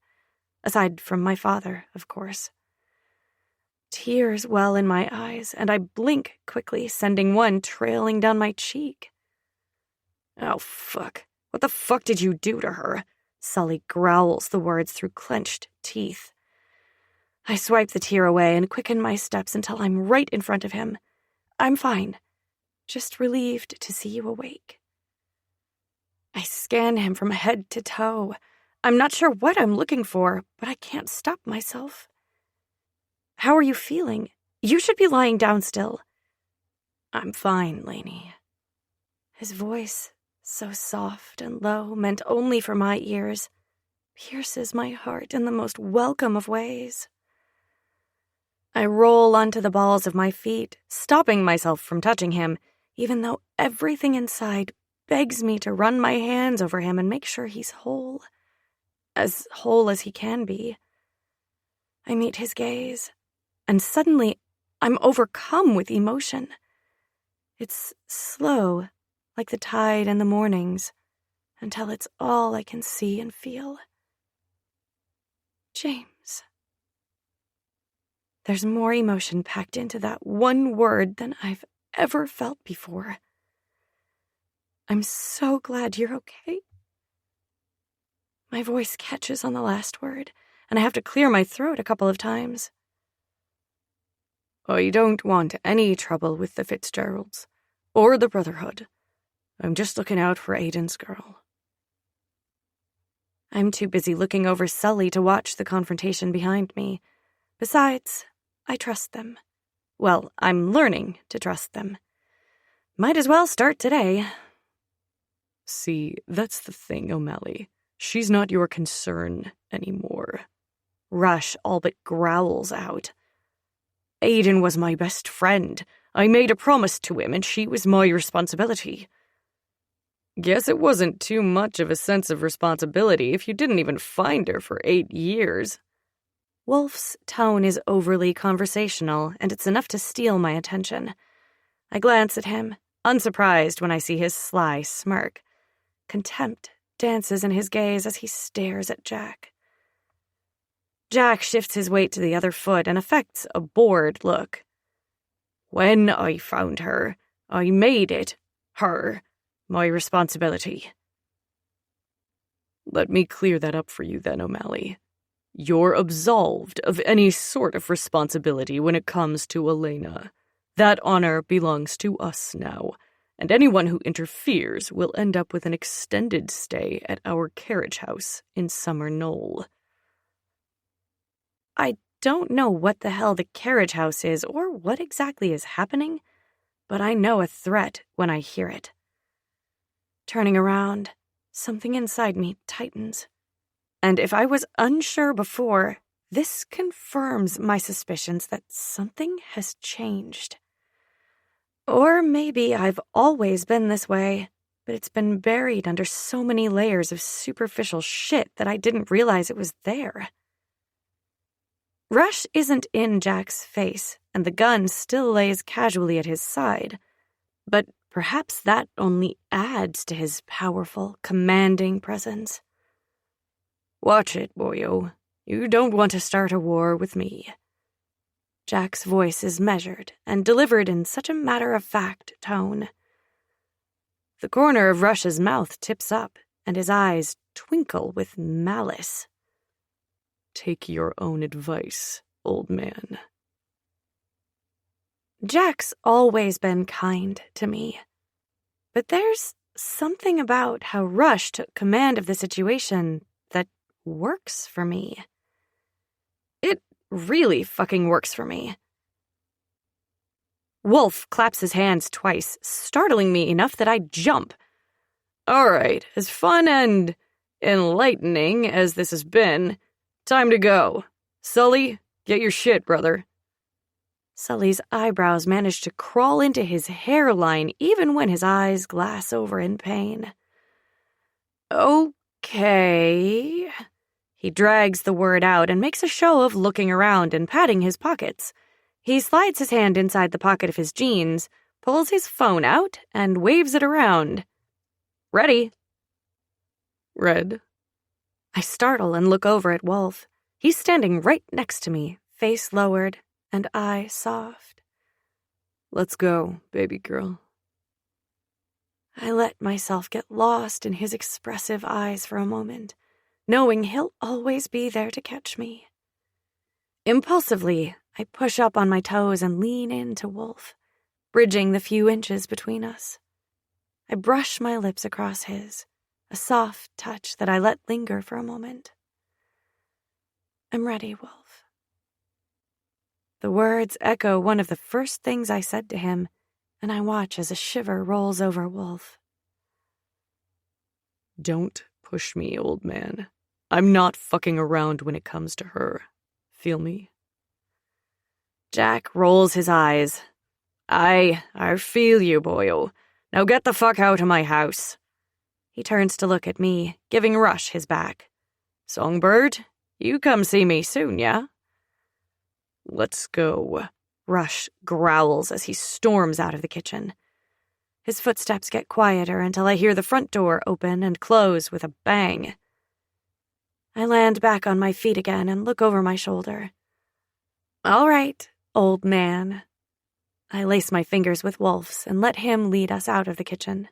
aside from my father, of course. Tears well in my eyes, and I blink quickly, sending one trailing down my cheek. Oh, fuck. What the fuck did you do to her? Sully growls the words through clenched teeth. I swipe the tear away and quicken my steps until I'm right in front of him. I'm fine. Just relieved to see you awake. I scan him from head to toe. I'm not sure what I'm looking for, but I can't stop myself. How are you feeling? You should be lying down still. I'm fine, Lainey. His voice, so soft and low, meant only for my ears, pierces my heart in the most welcome of ways. I roll onto the balls of my feet, stopping myself from touching him, even though everything inside begs me to run my hands over him and make sure he's whole as he can be. I meet his gaze, and suddenly I'm overcome with emotion. It's slow, like the tide in the mornings, until it's all I can see and feel. James. There's more emotion packed into that one word than I've ever felt before. I'm so glad you're okay. My voice catches on the last word, and I have to clear my throat a couple of times. I don't want any trouble with the Fitzgeralds, or the Brotherhood. I'm just looking out for Aiden's girl. I'm too busy looking over Sully to watch the confrontation behind me. Besides, I trust them. Well, I'm learning to trust them. Might as well start today. See, that's the thing, O'Malley. She's not your concern anymore. Rush all but growls out. Aiden was my best friend. I made a promise to him, and she was my responsibility. Guess it wasn't too much of a sense of responsibility if you didn't even find her for 8 years. Wolf's tone is overly conversational, and it's enough to steal my attention. I glance at him, unsurprised when I see his sly smirk. Contempt dances in his gaze as he stares at Jack. Jack shifts his weight to the other foot and affects a bored look. When I found her, I made it, her, my responsibility. Let me clear that up for you then, O'Malley. You're absolved of any sort of responsibility when it comes to Elena. That honor belongs to us now, and anyone who interferes will end up with an extended stay at our carriage house in Summer Knoll. I don't know what the hell the carriage house is or what exactly is happening, but I know a threat when I hear it. Turning around, something inside me tightens. And if I was unsure before, this confirms my suspicions that something has changed. Or maybe I've always been this way, but it's been buried under so many layers of superficial shit that I didn't realize it was there. Rush isn't in Jack's face, and the gun still lays casually at his side. But perhaps that only adds to his powerful, commanding presence. Watch it, boyo. You don't want to start a war with me. Jack's voice is measured and delivered in such a matter-of-fact tone. The corner of Rush's mouth tips up, and his eyes twinkle with malice. Take your own advice, old man. Jack's always been kind to me. But there's something about how Rush took command of the situation that works for me. It really fucking works for me. Wolf claps his hands twice, startling me enough that I jump. All right, as fun and enlightening as this has been, time to go. Sully, get your shit, brother. Sully's eyebrows manage to crawl into his hairline even when his eyes glass over in pain. Okay. He drags the word out and makes a show of looking around and patting his pockets. He slides his hand inside the pocket of his jeans, pulls his phone out, and waves it around. Ready? Red. I startle and look over at Wolf. He's standing right next to me, face lowered and eye soft. Let's go, baby girl. I let myself get lost in his expressive eyes for a moment, knowing he'll always be there to catch me. Impulsively, I push up on my toes and lean into Wolf, bridging the few inches between us. I brush my lips across his, a soft touch that I let linger for a moment. I'm ready, Wolf. The words echo one of the first things I said to him, and I watch as a shiver rolls over Wolf. Don't push me, old man. I'm not fucking around when it comes to her. Feel me? Jack rolls his eyes. I feel you, boyo. Now get the fuck out of my house. He turns to look at me, giving Rush his back. Songbird, you come see me soon, yeah? Let's go. Rush growls as he storms out of the kitchen. His footsteps get quieter until I hear the front door open and close with a bang. I land back on my feet again and look over my shoulder. All right, old man. I lace my fingers with Wolf's and let him lead us out of the kitchen.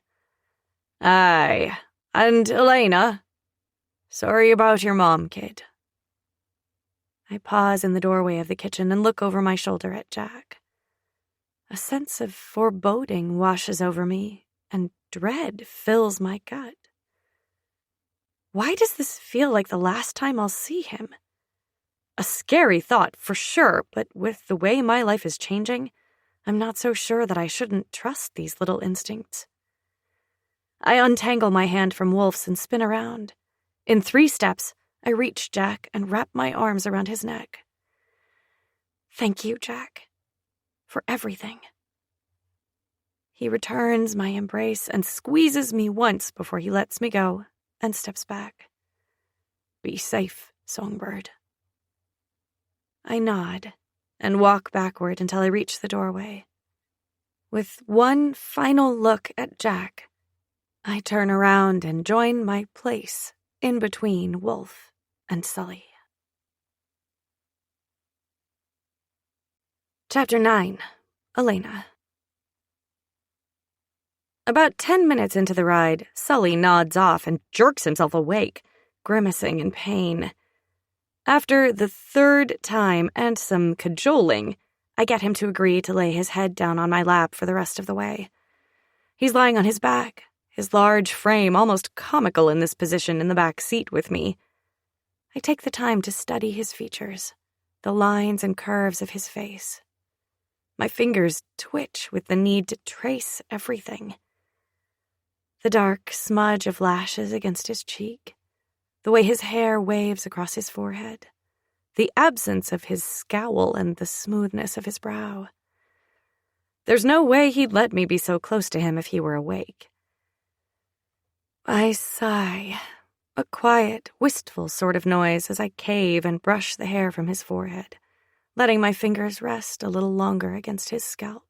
Aye, and Elena. Sorry about your mom, kid. I pause in the doorway of the kitchen and look over my shoulder at Jack. A sense of foreboding washes over me, and dread fills my gut. Why does this feel like the last time I'll see him? A scary thought, for sure, but with the way my life is changing, I'm not so sure that I shouldn't trust these little instincts. I untangle my hand from Wolf's and spin around. In 3 steps, I reach Jack and wrap my arms around his neck. Thank you, Jack. for everything. He returns my embrace and squeezes me once before he lets me go and steps back. Be safe, Songbird. I nod and walk backward until I reach the doorway. With one final look at Jack, I turn around and join my place in between Wolf and Sully. Chapter 9. Elena. About 10 minutes into the ride, Sully nods off and jerks himself awake, grimacing in pain. After the third time and some cajoling, I get him to agree to lay his head down on my lap for the rest of the way. He's lying on his back, his large frame almost comical in this position in the back seat with me. I take the time to study his features, the lines and curves of his face. My fingers twitch with the need to trace everything. The dark smudge of lashes against his cheek, the way his hair waves across his forehead, the absence of his scowl and the smoothness of his brow. There's no way he'd let me be so close to him if he were awake. I sigh, a quiet, wistful sort of noise as I cave and brush the hair from his forehead, letting my fingers rest a little longer against his scalp.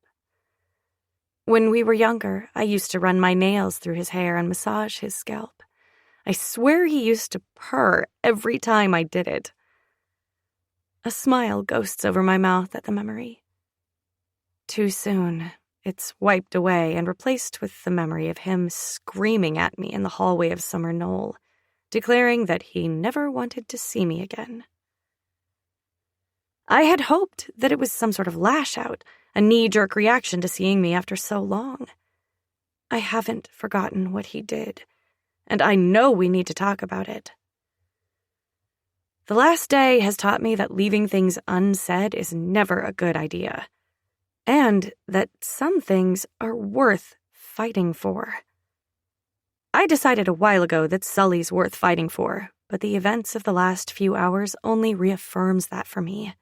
When we were younger, I used to run my nails through his hair and massage his scalp. I swear he used to purr every time I did it. A smile ghosts over my mouth at the memory. Too soon, it's wiped away and replaced with the memory of him screaming at me in the hallway of Summer Knoll, declaring that he never wanted to see me again. I had hoped that it was some sort of lash-out, a knee-jerk reaction to seeing me after so long. I haven't forgotten what he did, and I know we need to talk about it. The last day has taught me that leaving things unsaid is never a good idea, and that some things are worth fighting for. I decided a while ago that Sully's worth fighting for, but the events of the last few hours only reaffirms that for me.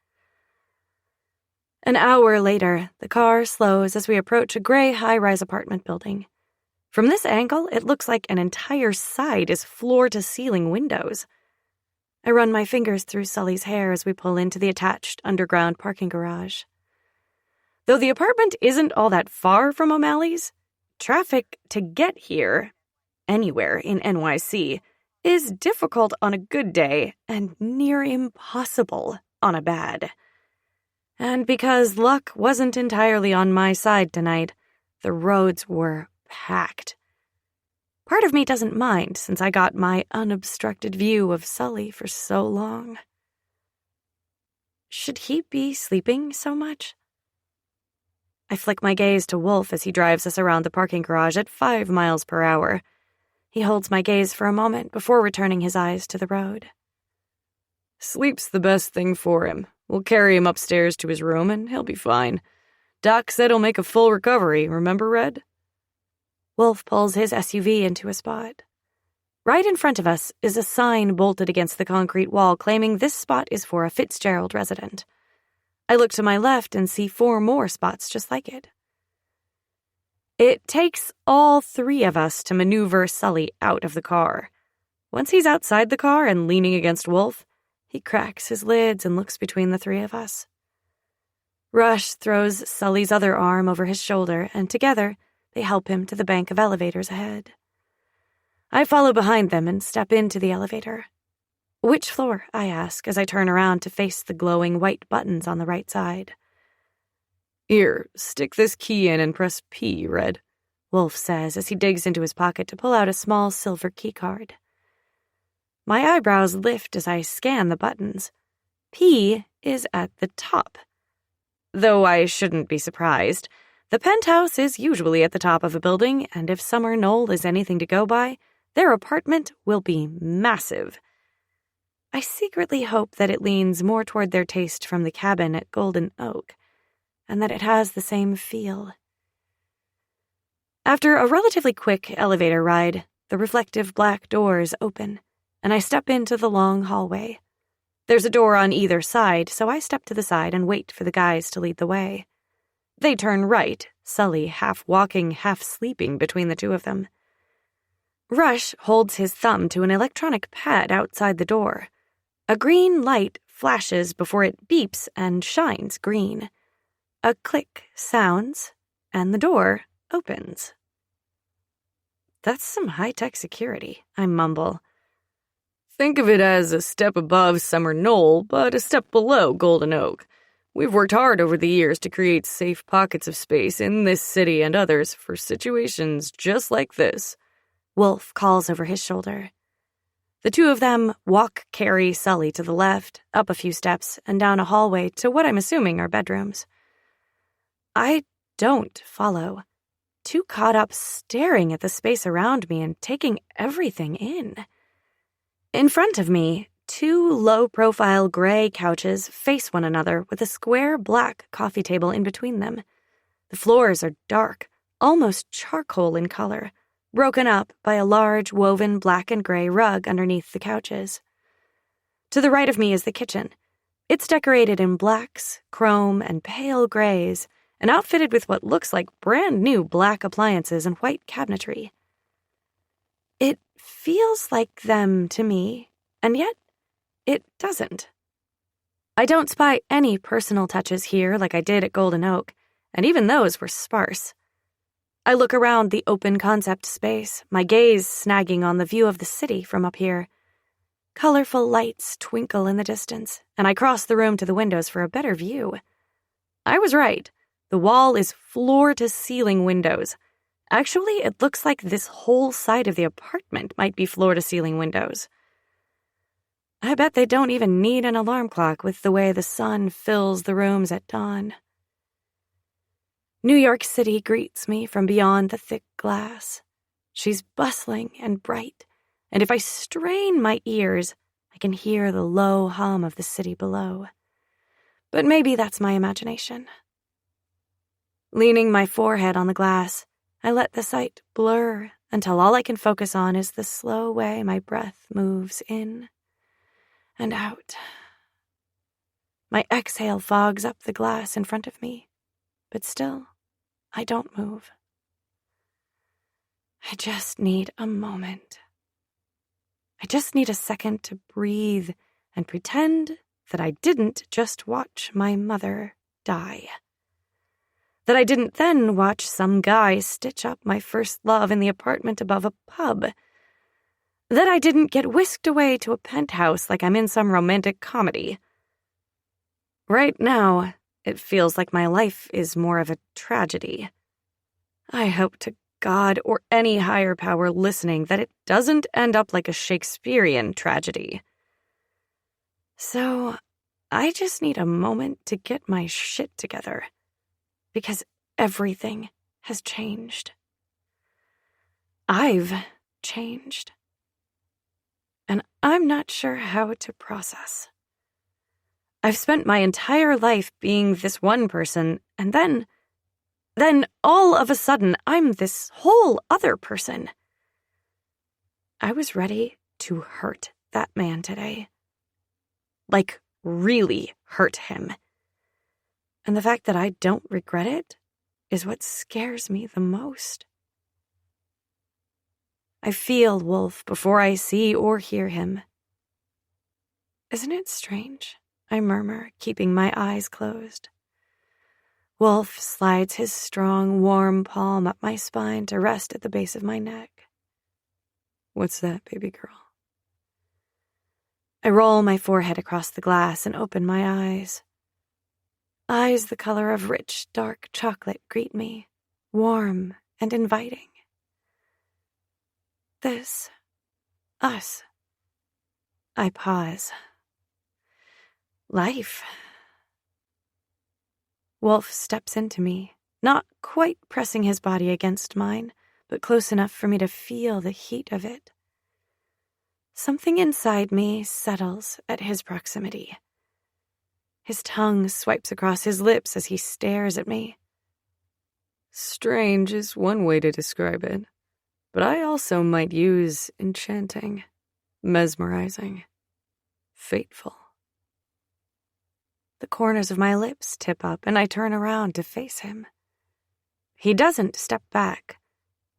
An hour later, the car slows as we approach a gray high-rise apartment building. From this angle, it looks like an entire side is floor-to-ceiling windows. I run my fingers through Sully's hair as we pull into the attached underground parking garage. Though the apartment isn't all that far from O'Malley's, traffic to get here, anywhere in NYC, is difficult on a good day and near impossible on a bad. And because luck wasn't entirely on my side tonight, the roads were packed. Part of me doesn't mind, since I got my unobstructed view of Sully for so long. Should he be sleeping so much? I flick my gaze to Wolf as he drives us around the parking garage at 5 miles per hour. He holds my gaze for a moment before returning his eyes to the road. Sleep's the best thing for him. We'll carry him upstairs to his room and he'll be fine. Doc said he'll make a full recovery, remember, Red? Wolf pulls his SUV into a spot. Right in front of us is a sign bolted against the concrete wall claiming this spot is for a Fitzgerald resident. I look to my left and see 4 more spots just like it. It takes all 3 of us to maneuver Sully out of the car. Once he's outside the car and leaning against Wolf, he cracks his lids and looks between the 3 of us. Rush throws Sully's other arm over his shoulder, and together they help him to the bank of elevators ahead. I follow behind them and step into the elevator. Which floor? I ask as I turn around to face the glowing white buttons on the right side. Here, stick this key in and press P, Red, Wolf says as he digs into his pocket to pull out a small silver key card. My eyebrows lift as I scan the buttons. P is at the top. Though I shouldn't be surprised. The penthouse is usually at the top of a building, and if Summer Knoll is anything to go by, their apartment will be massive. I secretly hope that it leans more toward their taste from the cabin at Golden Oak, and that it has the same feel. After a relatively quick elevator ride, the reflective black doors open, and I step into the long hallway. There's a door on either side, so I step to the side and wait for the guys to lead the way. They turn right, Sully half walking, half sleeping between the two of them. Rush holds his thumb to an electronic pad outside the door. A green light flashes before it beeps and shines green. A click sounds, and the door opens. That's some high-tech security, I mumble. Think of it as a step above Summer Knoll, but a step below Golden Oak. We've worked hard over the years to create safe pockets of space in this city and others for situations just like this. Wolf calls over his shoulder. The two of them carry Sully to the left, up a few steps, and down a hallway to what I'm assuming are bedrooms. I don't follow, too caught up staring at the space around me and taking everything in. In front of me, two low-profile gray couches face one another with a square black coffee table in between them. The floors are dark, almost charcoal in color, broken up by a large woven black and gray rug underneath the couches. To the right of me is the kitchen. It's decorated in blacks, chrome, and pale grays, and outfitted with what looks like brand new black appliances and white cabinetry. It feels like them to me, and yet it doesn't. I don't spy any personal touches here like I did at Golden Oak, and even those were sparse. I look around the open concept space, my gaze snagging on the view of the city from up here. Colorful lights twinkle in the distance, and I cross the room to the windows for a better view. I was right. The wall is floor-to-ceiling windows. Actually, it looks like this whole side of the apartment might be floor-to-ceiling windows. I bet they don't even need an alarm clock with the way the sun fills the rooms at dawn. New York City greets me from beyond the thick glass. She's bustling and bright, and if I strain my ears, I can hear the low hum of the city below. But maybe that's my imagination. Leaning my forehead on the glass, I let the sight blur until all I can focus on is the slow way my breath moves in and out. My exhale fogs up the glass in front of me, but still, I don't move. I just need a moment. I just need a second to breathe and pretend that I didn't just watch my mother die. That I didn't then watch some guy stitch up my first love in the apartment above a pub. That I didn't get whisked away to a penthouse like I'm in some romantic comedy. Right now, it feels like my life is more of a tragedy. I hope to God or any higher power listening that it doesn't end up like a Shakespearean tragedy. So, I just need a moment to get my shit together. Because everything has changed. I've changed. And I'm not sure how to process. I've spent my entire life being this one person, and then all of a sudden, I'm this whole other person. I was ready to hurt that man today. Like, really hurt him. And the fact that I don't regret it is what scares me the most. I feel Wolf before I see or hear him. Isn't it strange? I murmur, keeping my eyes closed. Wolf slides his strong, warm palm up my spine to rest at the base of my neck. What's that, baby girl? I roll my forehead across the glass and open my eyes. Eyes the color of rich, dark chocolate greet me, warm and inviting. This, us. I pause. Life. Wolf steps into me, not quite pressing his body against mine, but close enough for me to feel the heat of it. Something inside me settles at his proximity. His tongue swipes across his lips as he stares at me. Strange is one way to describe it, but I also might use enchanting, mesmerizing, fateful. The corners of my lips tip up, and I turn around to face him. He doesn't step back.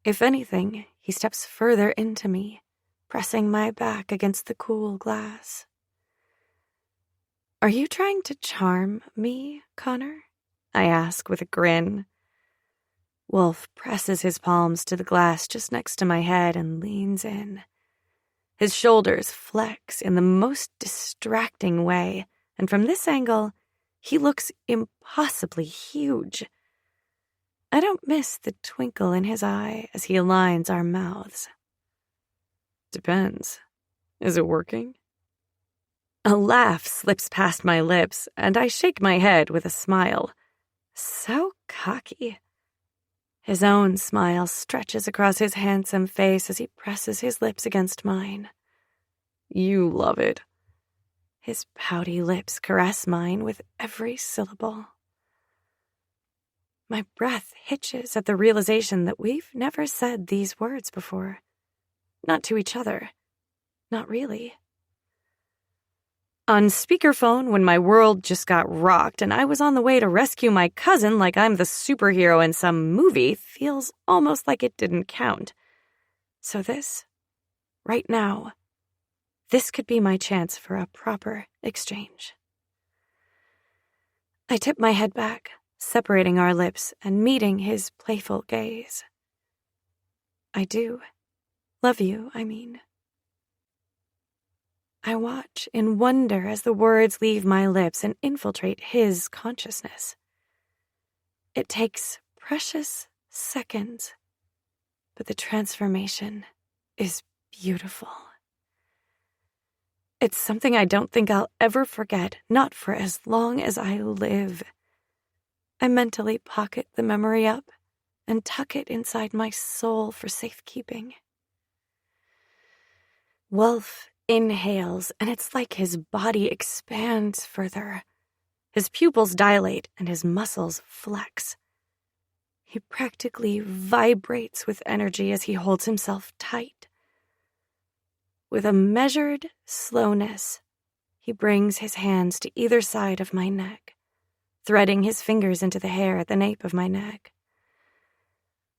If anything, he steps further into me, pressing my back against the cool glass. "Are you trying to charm me, Connor?" I ask with a grin. Wolf presses his palms to the glass just next to my head and leans in. His shoulders flex in the most distracting way, and from this angle, he looks impossibly huge. I don't miss the twinkle in his eye as he aligns our mouths. "Depends. Is it working?" A laugh slips past my lips, and I shake my head with a smile. So cocky. His own smile stretches across his handsome face as he presses his lips against mine. "You love it." His pouty lips caress mine with every syllable. My breath hitches at the realization that we've never said these words before. Not to each other. Not really. On speakerphone, when my world just got rocked and I was on the way to rescue my cousin like I'm the superhero in some movie, feels almost like it didn't count. So this, right now, this could be my chance for a proper exchange. I tip my head back, separating our lips and meeting his playful gaze. I do love you, I mean. I watch in wonder as the words leave my lips and infiltrate his consciousness. It takes precious seconds, but the transformation is beautiful. It's something I don't think I'll ever forget, not for as long as I live. I mentally pocket the memory up and tuck it inside my soul for safekeeping. Wolf inhales, and it's like his body expands further. His pupils dilate and his muscles flex. He practically vibrates with energy as he holds himself tight. With a measured slowness, he brings his hands to either side of my neck, threading his fingers into the hair at the nape of my neck.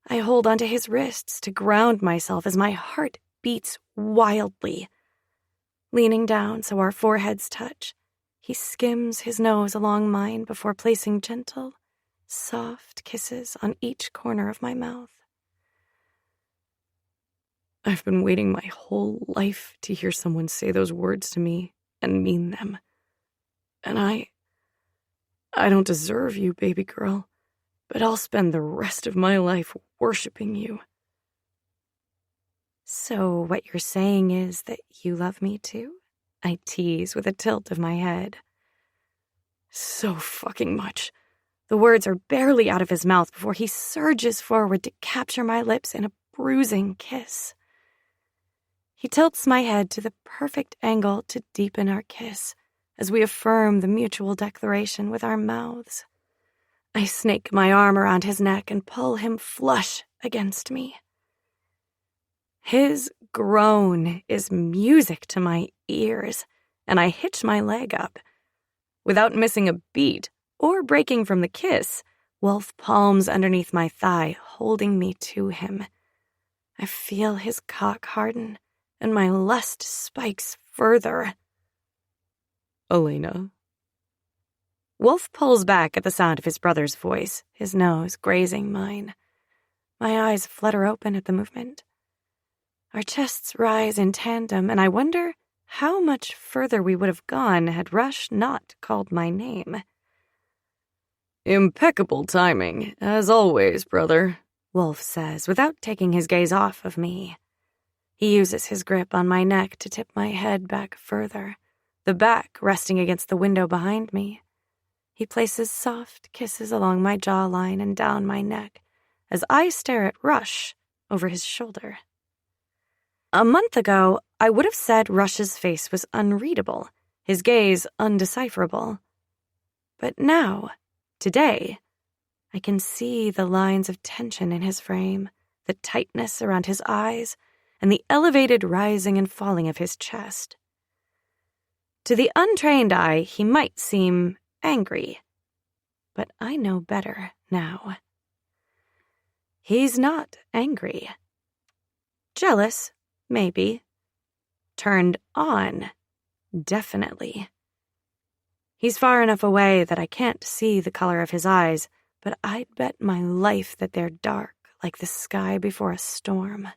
I hold onto his wrists to ground myself as my heart beats wildly. Leaning down so our foreheads touch, he skims his nose along mine before placing gentle, soft kisses on each corner of my mouth. I've been waiting my whole life to hear someone say those words to me and mean them. And I don't deserve you, baby girl, but I'll spend the rest of my life worshiping you. So what you're saying is that you love me too? I tease with a tilt of my head. So fucking much. The words are barely out of his mouth before he surges forward to capture my lips in a bruising kiss. He tilts my head to the perfect angle to deepen our kiss as we affirm the mutual declaration with our mouths. I snake my arm around his neck and pull him flush against me. His groan is music to my ears, and I hitch my leg up. Without missing a beat or breaking from the kiss, Wolf palms underneath my thigh, holding me to him. I feel his cock harden, and my lust spikes further. Elena. Wolf pulls back at the sound of his brother's voice, his nose grazing mine. My eyes flutter open at the movement. Our chests rise in tandem, and I wonder how much further we would have gone had Rush not called my name. Impeccable timing, as always, brother, Wolf says, without taking his gaze off of me. He uses his grip on my neck to tip my head back further, the back resting against the window behind me. He places soft kisses along my jawline and down my neck as I stare at Rush over his shoulder. A month ago, I would have said Rush's face was unreadable, his gaze undecipherable. But now, today, I can see the lines of tension in his frame, the tightness around his eyes, and the elevated rising and falling of his chest. To the untrained eye, he might seem angry. But I know better now. He's not angry. Jealous, maybe. Turned on, definitely. He's far enough away that I can't see the color of his eyes, but I'd bet my life that they're dark, like the sky before a storm.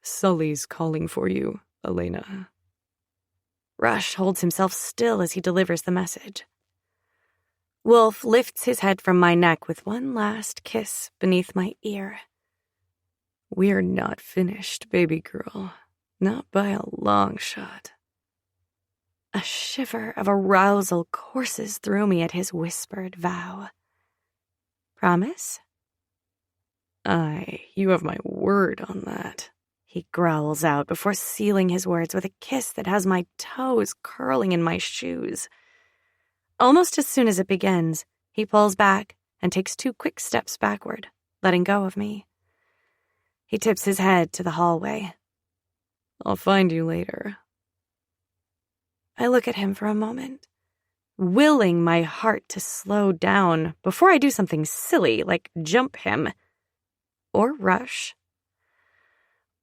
Sully's calling for you, Elena. Rush holds himself still as he delivers the message. Wolf lifts his head from my neck with one last kiss beneath my ear. We're not finished, baby girl. Not by a long shot. A shiver of arousal courses through me at his whispered vow. Promise? Aye, you have my word on that. He growls out before sealing his words with a kiss that has my toes curling in my shoes. Almost as soon as it begins, he pulls back and takes 2 quick steps backward, letting go of me. He tips his head to the hallway. I'll find you later. I look at him for a moment, willing my heart to slow down before I do something silly like jump him. Or rush.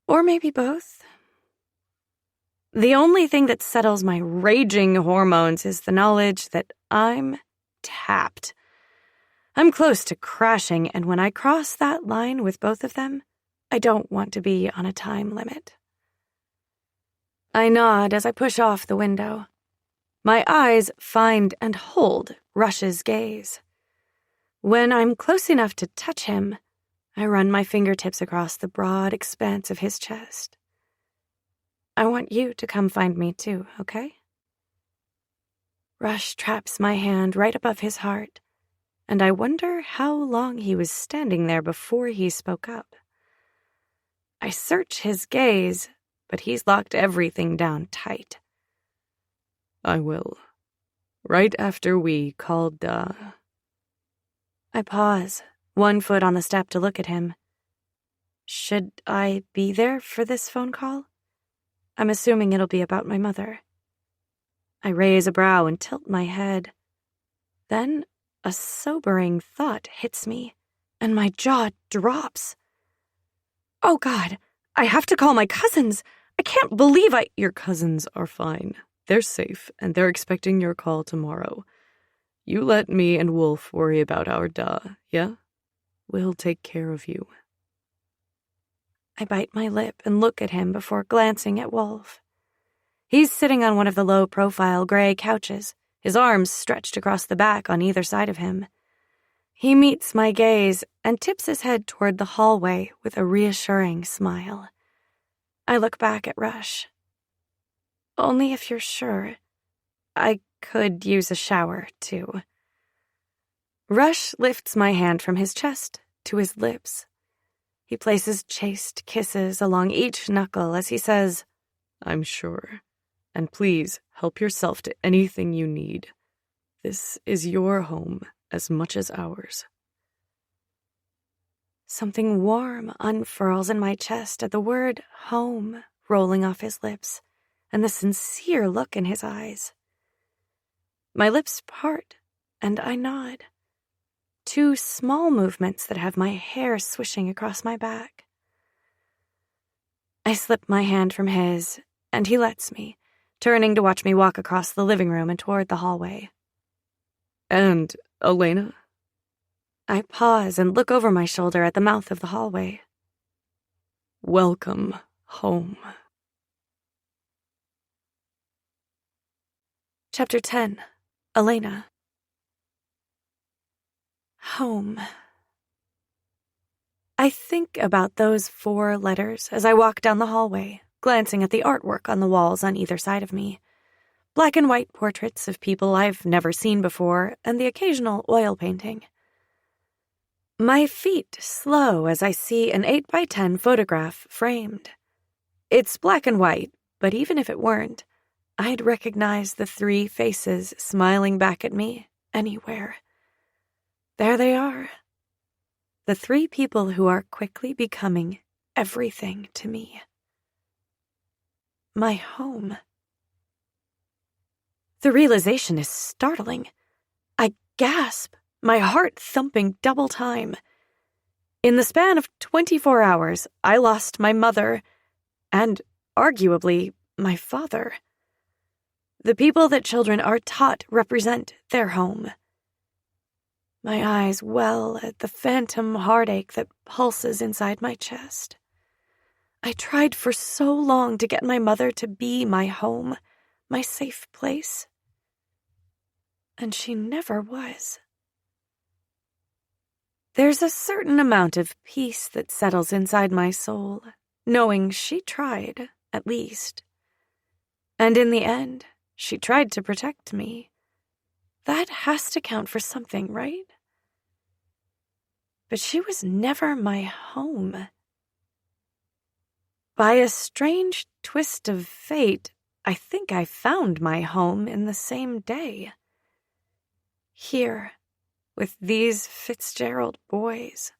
Or maybe both. The only thing that settles my raging hormones is the knowledge that I'm tapped. I'm close to crashing, and when I cross that line with both of them, I don't want to be on a time limit. I nod as I push off the window. My eyes find and hold Rush's gaze. When I'm close enough to touch him, I run my fingertips across the broad expanse of his chest. I want you to come find me too, okay? Rush traps my hand right above his heart, and I wonder how long he was standing there before he spoke up. I search his gaze, but he's locked everything down tight. I will. Right after we called, I pause, 1 foot on the step to look at him. Should I be there for this phone call? I'm assuming it'll be about my mother. I raise a brow and tilt my head. Then a sobering thought hits me, and my jaw drops. Oh God, I have to call my cousins. I can't believe Your cousins are fine. They're safe, and they're expecting your call tomorrow. You let me and Wolf worry about our yeah? We'll take care of you. I bite my lip and look at him before glancing at Wolf. He's sitting on one of the low-profile gray couches, his arms stretched across the back on either side of him. He meets my gaze and tips his head toward the hallway with a reassuring smile. I look back at Rush. Only if you're sure. I could use a shower, too. Rush lifts my hand from his chest to his lips. He places chaste kisses along each knuckle as he says, I'm sure. And please help yourself to anything you need. This is your home as much as ours. Something warm unfurls in my chest at the word home rolling off his lips and the sincere look in his eyes. My lips part and I nod. 2 small movements that have my hair swishing across my back. I slip my hand from his, and he lets me, turning to watch me walk across the living room and toward the hallway. And, Elena? I pause and look over my shoulder at the mouth of the hallway. Welcome home. Chapter 10. Elena. Home. I think about those 4 letters as I walk down the hallway, glancing at the artwork on the walls on either side of me. Black and white portraits of people I've never seen before, and the occasional oil painting. My feet slow as I see an 8x10 photograph framed. It's black and white, but even if it weren't, I'd recognize the 3 faces smiling back at me anywhere. There they are. The 3 people who are quickly becoming everything to me. My home. The realization is startling. I gasp, my heart thumping double time. In the span of 24 hours, I lost my mother and, arguably, my father. The people that children are taught represent their home. My eyes well at the phantom heartache that pulses inside my chest. I tried for so long to get my mother to be my home, my safe place. And she never was. There's a certain amount of peace that settles inside my soul, knowing she tried, at least. And in the end, she tried to protect me. That has to count for something, right? But she was never my home. By a strange twist of fate, I think I found my home in the same day. Here, with these Fitzgerald boys.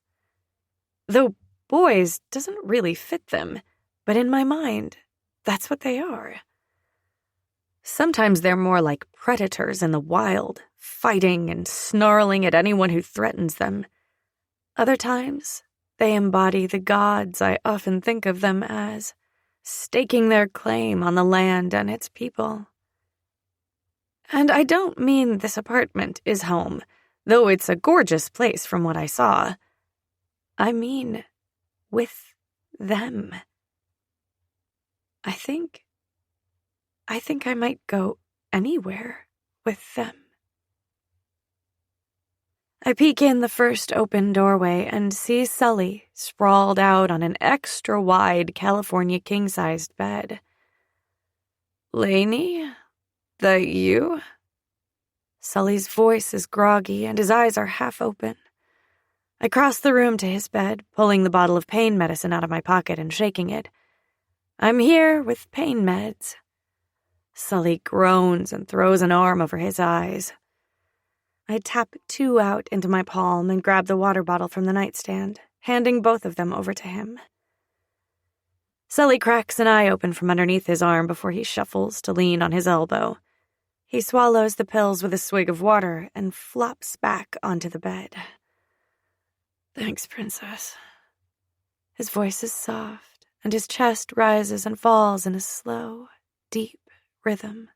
Though boys doesn't really fit them, but in my mind, that's what they are. Sometimes they're more like predators in the wild, fighting and snarling at anyone who threatens them. Other times, they embody the gods I often think of them as, staking their claim on the land and its people. And I don't mean this apartment is home, though it's a gorgeous place from what I saw. I mean, with them. I think I might go anywhere with them. I peek in the first open doorway and see Sully sprawled out on an extra-wide California king-sized bed. "Lainey, that you?" Sully's voice is groggy and his eyes are half open. I cross the room to his bed, pulling the bottle of pain medicine out of my pocket and shaking it. "I'm here with pain meds." Sully groans and throws an arm over his eyes. I tap 2 out into my palm and grab the water bottle from the nightstand, handing both of them over to him. Sully cracks an eye open from underneath his arm before he shuffles to lean on his elbow. He swallows the pills with a swig of water and flops back onto the bed. "Thanks, Princess." His voice is soft, and his chest rises and falls in a slow, deep rhythm.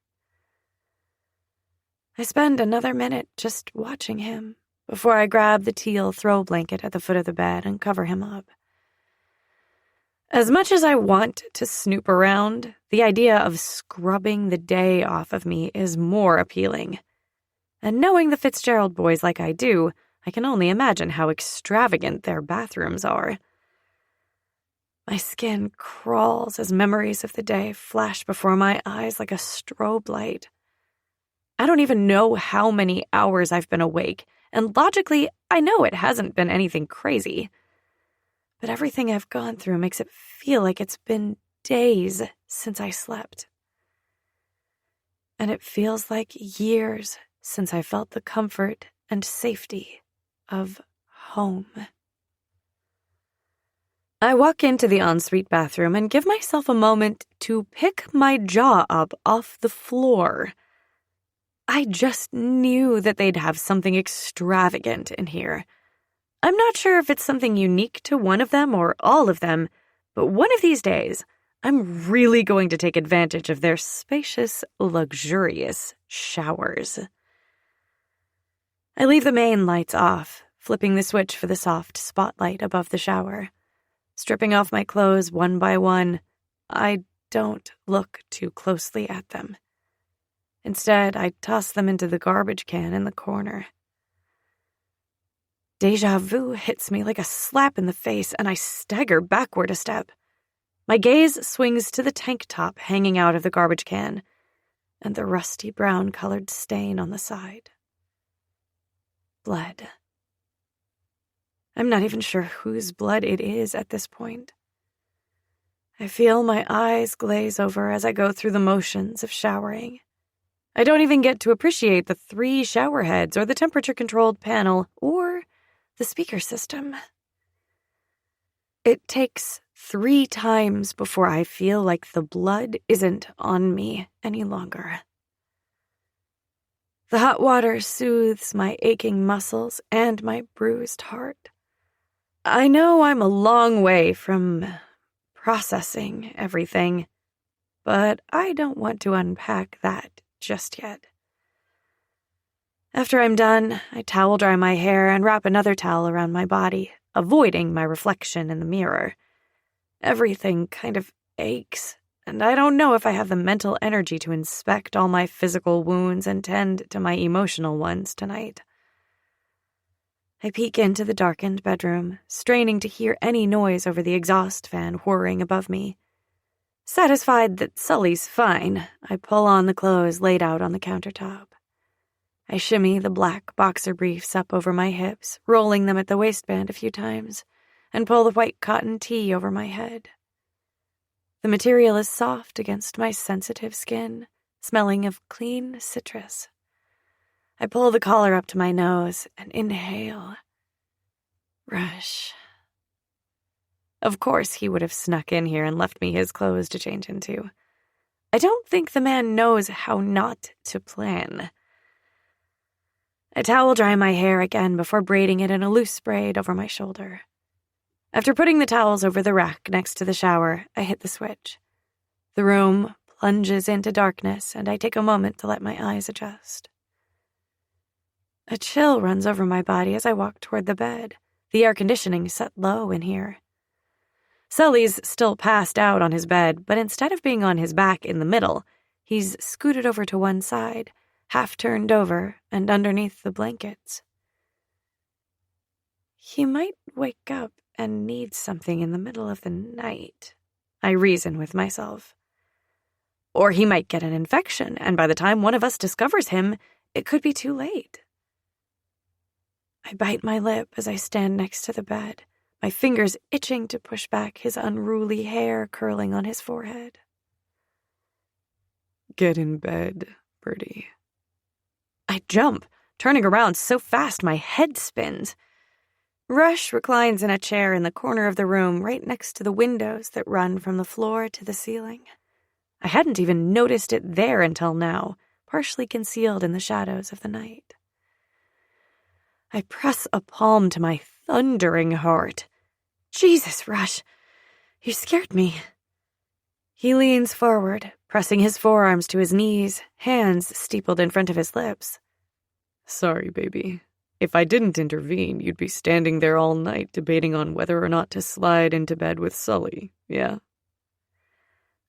I spend another minute just watching him before I grab the teal throw blanket at the foot of the bed and cover him up. As much as I want to snoop around, the idea of scrubbing the day off of me is more appealing. And knowing the Fitzgerald boys like I do, I can only imagine how extravagant their bathrooms are. My skin crawls as memories of the day flash before my eyes like a strobe light. I don't even know how many hours I've been awake, and logically, I know it hasn't been anything crazy. But everything I've gone through makes it feel like it's been days since I slept. And it feels like years since I felt the comfort and safety of home. I walk into the ensuite bathroom and give myself a moment to pick my jaw up off the floor. I just knew that they'd have something extravagant in here. I'm not sure if it's something unique to one of them or all of them, but one of these days, I'm really going to take advantage of their spacious, luxurious showers. I leave the main lights off, flipping the switch for the soft spotlight above the shower. Stripping off my clothes one by one, I don't look too closely at them. Instead, I toss them into the garbage can in the corner. Déjà vu hits me like a slap in the face, and I stagger backward a step. My gaze swings to the tank top hanging out of the garbage can, and the rusty brown-colored stain on the side. Blood. I'm not even sure whose blood it is at this point. I feel my eyes glaze over as I go through the motions of showering. I don't even get to appreciate the 3 shower heads or the temperature-controlled panel or the speaker system. It takes 3 times before I feel like the blood isn't on me any longer. The hot water soothes my aching muscles and my bruised heart. I know I'm a long way from processing everything, but I don't want to unpack that just yet. After I'm done, I towel dry my hair and wrap another towel around my body, avoiding my reflection in the mirror. Everything kind of aches, and I don't know if I have the mental energy to inspect all my physical wounds and tend to my emotional ones tonight. I peek into the darkened bedroom, straining to hear any noise over the exhaust fan whirring above me. Satisfied that Sully's fine, I pull on the clothes laid out on the countertop. I shimmy the black boxer briefs up over my hips, rolling them at the waistband a few times, and pull the white cotton tee over my head. The material is soft against my sensitive skin, smelling of clean citrus. I pull the collar up to my nose and inhale. Rush. Of course he would have snuck in here and left me his clothes to change into. I don't think the man knows how not to plan. I towel dry my hair again before braiding it in a loose braid over my shoulder. After putting the towels over the rack next to the shower, I hit the switch. The room plunges into darkness, and I take a moment to let my eyes adjust. A chill runs over my body as I walk toward the bed, the air conditioning set low in here. Sully's still passed out on his bed, but instead of being on his back in the middle, he's scooted over to one side, half turned over and underneath the blankets. He might wake up and need something in the middle of the night, I reason with myself. Or he might get an infection, and by the time one of us discovers him, it could be too late. I bite my lip as I stand next to the bed, my fingers itching to push back his unruly hair curling on his forehead. Get in bed, Birdie. I jump, turning around so fast my head spins. Rush reclines in a chair in the corner of the room right next to the windows that run from the floor to the ceiling. I hadn't even noticed it there until now, partially concealed in the shadows of the night. I press a palm to my thundering heart. Jesus, Rush, you scared me. He leans forward, pressing his forearms to his knees, hands steepled in front of his lips. Sorry, baby. If I didn't intervene, you'd be standing there all night debating on whether or not to slide into bed with Sully, yeah?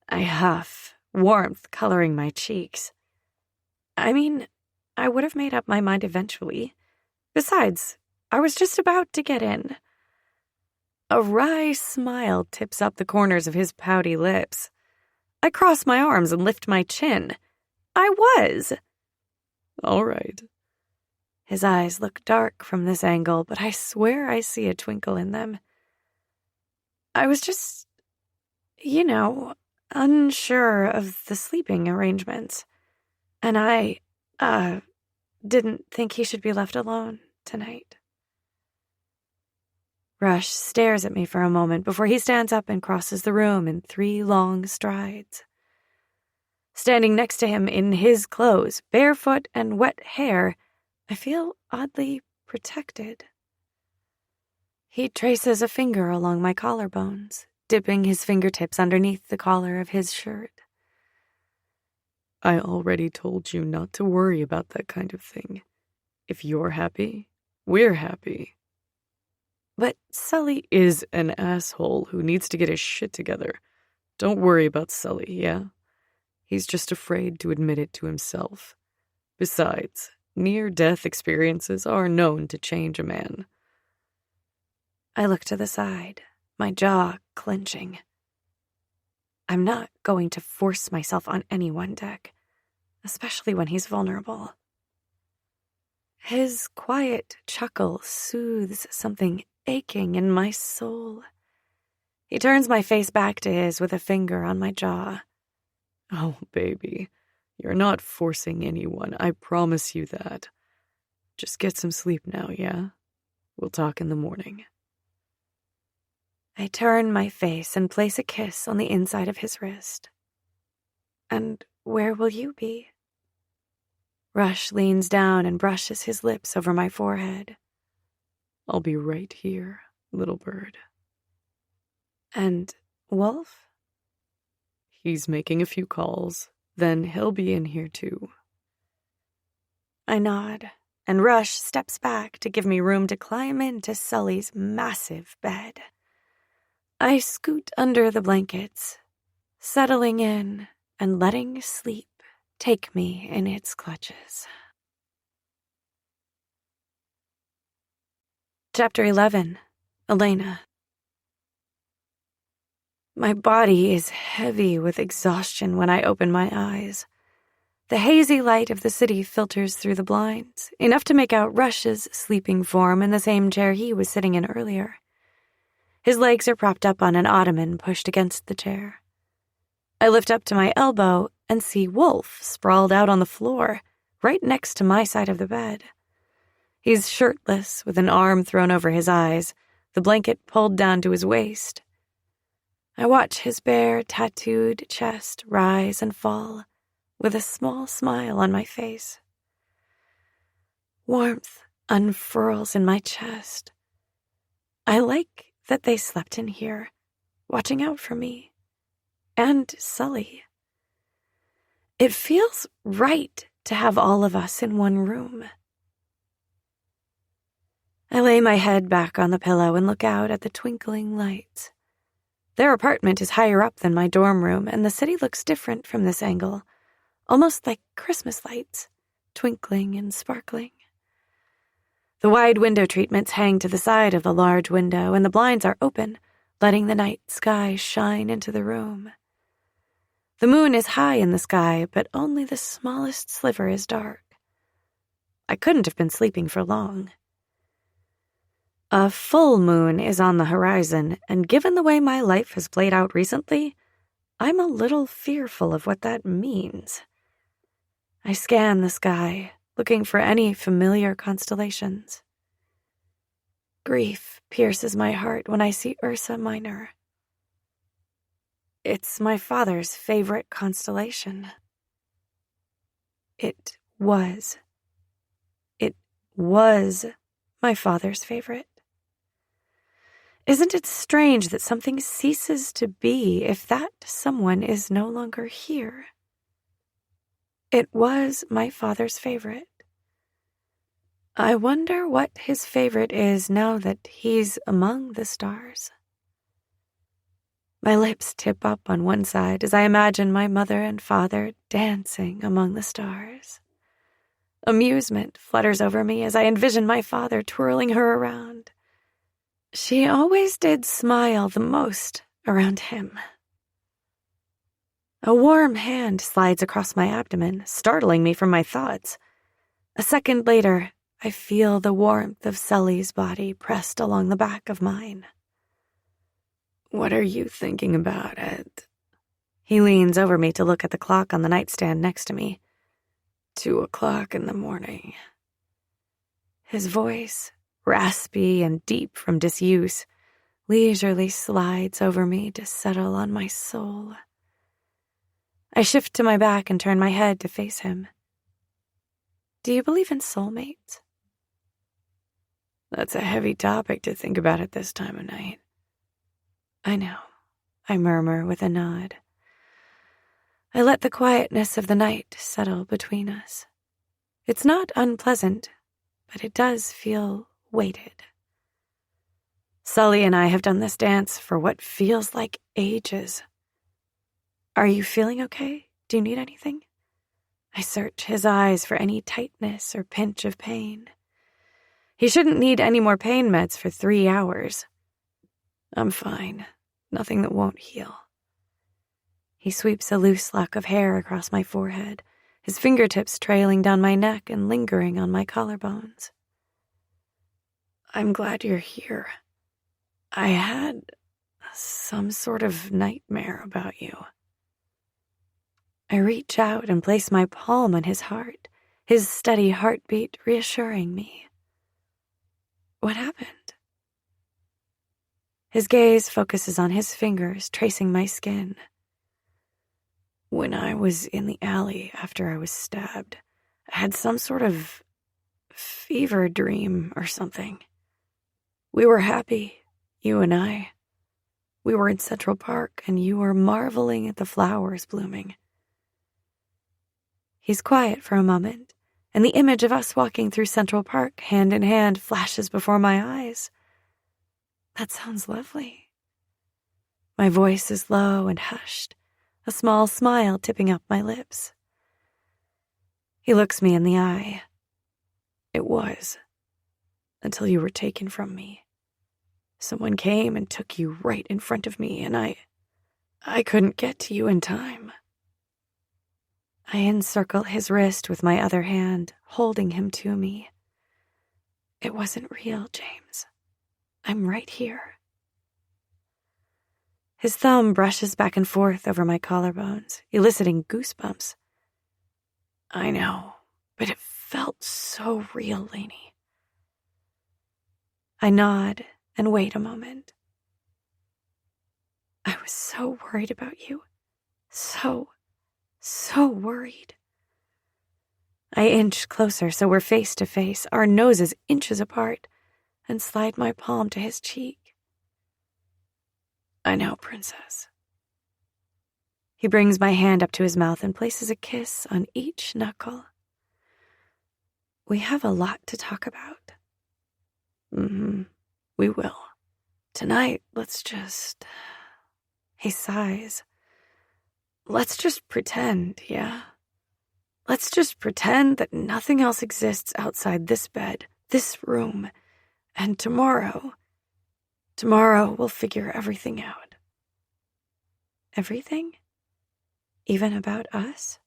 I huff, warmth coloring my cheeks. I mean, I would have made up my mind eventually. Besides, I was just about to get in. A wry smile tips up the corners of his pouty lips. I cross my arms and lift my chin. I was. All right. His eyes look dark from this angle, but I swear I see a twinkle in them. I was just, unsure of the sleeping arrangements. And I, didn't think he should be left alone tonight. Rush stares at me for a moment before he stands up and crosses the room in 3 long strides. Standing next to him in his clothes, barefoot and wet hair, I feel oddly protected. He traces a finger along my collarbones, dipping his fingertips underneath the collar of his shirt. I already told you not to worry about that kind of thing. If you're happy, we're happy. But Sully is an asshole who needs to get his shit together. Don't worry about Sully, yeah? He's just afraid to admit it to himself. Besides, near-death experiences are known to change a man. I look to the side, my jaw clenching. I'm not going to force myself on anyone, Dick, especially when he's vulnerable. His quiet chuckle soothes something aching in my soul. He turns my face back to his with a finger on my jaw. Oh, baby, you're not forcing anyone, I promise you that. Just get some sleep now, yeah? We'll talk in the morning. I turn my face and place a kiss on the inside of his wrist. And where will you be? Rush leans down and brushes his lips over my forehead. I'll be right here, little bird. And Wolf? He's making a few calls. Then he'll be in here too. I nod, and Rush steps back to give me room to climb into Sully's massive bed. I scoot under the blankets, settling in and letting sleep take me in its clutches. Chapter 11. Elena. My body is heavy with exhaustion when I open my eyes. The hazy light of the city filters through the blinds, enough to make out Rush's sleeping form in the same chair he was sitting in earlier. His legs are propped up on an ottoman pushed against the chair. I lift up to my elbow and see Wolf sprawled out on the floor, right next to my side of the bed. He's shirtless, with an arm thrown over his eyes, the blanket pulled down to his waist. I watch his bare, tattooed chest rise and fall, with a small smile on my face. Warmth unfurls in my chest. I like that they slept in here, watching out for me. And Sully. It feels right to have all of us in one room. I lay my head back on the pillow and look out at the twinkling lights. Their apartment is higher up than my dorm room, and the city looks different from this angle, almost like Christmas lights, twinkling and sparkling. The wide window treatments hang to the side of the large window, and the blinds are open, letting the night sky shine into the room. The moon is high in the sky, but only the smallest sliver is dark. I couldn't have been sleeping for long. A full moon is on the horizon, and given the way my life has played out recently, I'm a little fearful of what that means. I scan the sky, looking for any familiar constellations. Grief pierces my heart when I see Ursa Minor. It's my father's favorite constellation. It was my father's favorite. Isn't it strange that something ceases to be if that someone is no longer here? It was my father's favorite. I wonder what his favorite is now that he's among the stars. My lips tip up on one side as I imagine my mother and father dancing among the stars. Amusement flutters over me as I envision my father twirling her around. She always did smile the most around him. A warm hand slides across my abdomen, startling me from my thoughts. A second later, I feel the warmth of Sully's body pressed along the back of mine. What are you thinking about, Ed? He leans over me to look at the clock on the nightstand next to me. 2:00 in the morning. His voice, raspy and deep from disuse, leisurely slides over me to settle on my soul. I shift to my back and turn my head to face him. Do you believe in soulmates? That's a heavy topic to think about at this time of night. I know, I murmur with a nod. I let the quietness of the night settle between us. It's not unpleasant, but it does feel weighted. Sully and I have done this dance for what feels like ages. Are you feeling okay? Do you need anything? I search his eyes for any tightness or pinch of pain. He shouldn't need any more pain meds for 3 hours. I'm fine. Nothing that won't heal. He sweeps a loose lock of hair across my forehead, his fingertips trailing down my neck and lingering on my collarbones. I'm glad you're here. I had some sort of nightmare about you. I reach out and place my palm on his heart, his steady heartbeat reassuring me. What happened? His gaze focuses on his fingers tracing my skin. When I was in the alley after I was stabbed, I had some sort of fever dream or something. We were happy, you and I. We were in Central Park, and you were marveling at the flowers blooming. He's quiet for a moment, and the image of us walking through Central Park, hand in hand, flashes before my eyes. That sounds lovely. My voice is low and hushed, a small smile tipping up my lips. He looks me in the eye. It was, until you were taken from me. Someone came and took you right in front of me, and I couldn't get to you in time. I encircle his wrist with my other hand, holding him to me. It wasn't real, James. I'm right here. His thumb brushes back and forth over my collarbones, eliciting goosebumps. I know, but it felt so real, Lainey. I nod and wait a moment. I was so worried about you. So worried. I inch closer so we're face to face, our noses inches apart, and slide my palm to his cheek. I know, Princess. He brings my hand up to his mouth and places a kiss on each knuckle. We have a lot to talk about. We will. Tonight, let's just... He sighs. Let's just pretend, yeah? Let's just pretend that nothing else exists outside this bed, this room, and tomorrow we'll figure everything out. Everything? Even about us?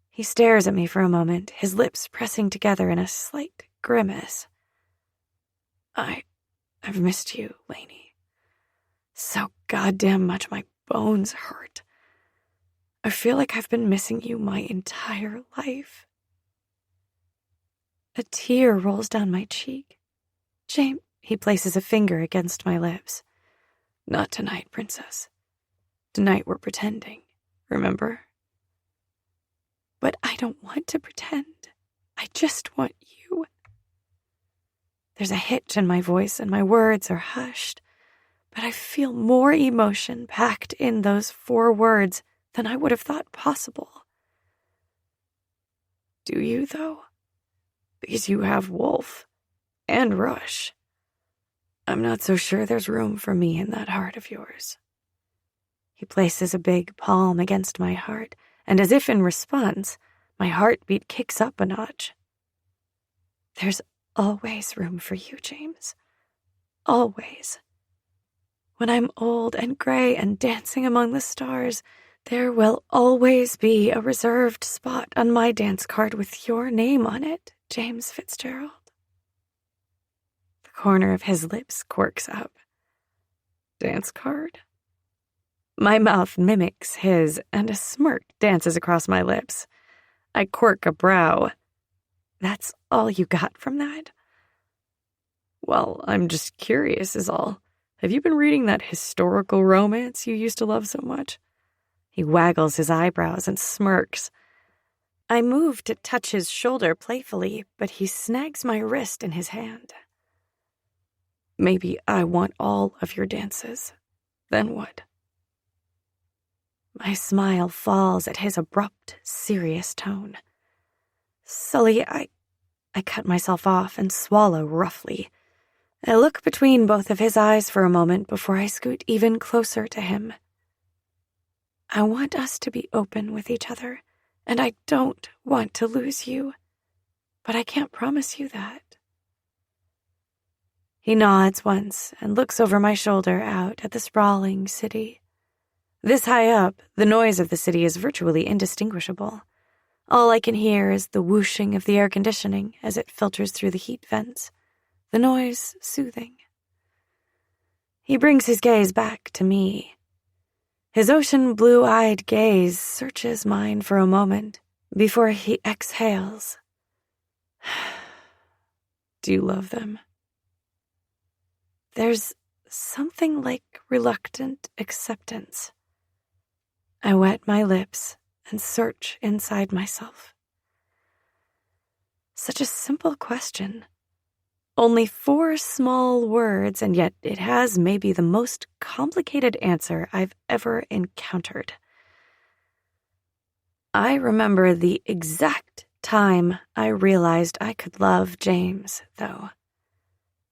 He stares at me for a moment, his lips pressing together in a slight grimace. I've missed you, Lainey. So goddamn much my bones hurt. I feel like I've been missing you my entire life. A tear rolls down my cheek. James, he places a finger against my lips. Not tonight, Princess. Tonight we're pretending, remember? But I don't want to pretend. I just want you. There's a hitch in my voice and my words are hushed, but I feel more emotion packed in those 4 words than I would have thought possible. Do you, though? Because you have Wolf and Rush. I'm not so sure there's room for me in that heart of yours. He places a big palm against my heart, and as if in response, my heartbeat kicks up a notch. There's always room for you, James. Always. When I'm old and gray and dancing among the stars, there will always be a reserved spot on my dance card with your name on it, James Fitzgerald. The corner of his lips quirks up. Dance card? My mouth mimics his, and a smirk dances across my lips. I quirk a brow. That's all you got from that? Well, I'm just curious is all. Have you been reading that historical romance you used to love so much? He waggles his eyebrows and smirks. I move to touch his shoulder playfully, but he snags my wrist in his hand. Maybe I want all of your dances. Then what? My smile falls at his abrupt, serious tone. Sully, I cut myself off and swallow roughly. I look between both of his eyes for a moment before I scoot even closer to him. I want us to be open with each other, and I don't want to lose you, but I can't promise you that. He nods once and looks over my shoulder out at the sprawling city. This high up, the noise of the city is virtually indistinguishable. All I can hear is the whooshing of the air conditioning as it filters through the heat vents, the noise soothing. He brings his gaze back to me. His ocean blue-eyed gaze searches mine for a moment before he exhales. Do you love them? There's something like reluctant acceptance. I wet my lips and search inside myself. Such a simple question. Only 4 small words, and yet it has maybe the most complicated answer I've ever encountered. I remember the exact time I realized I could love James, though.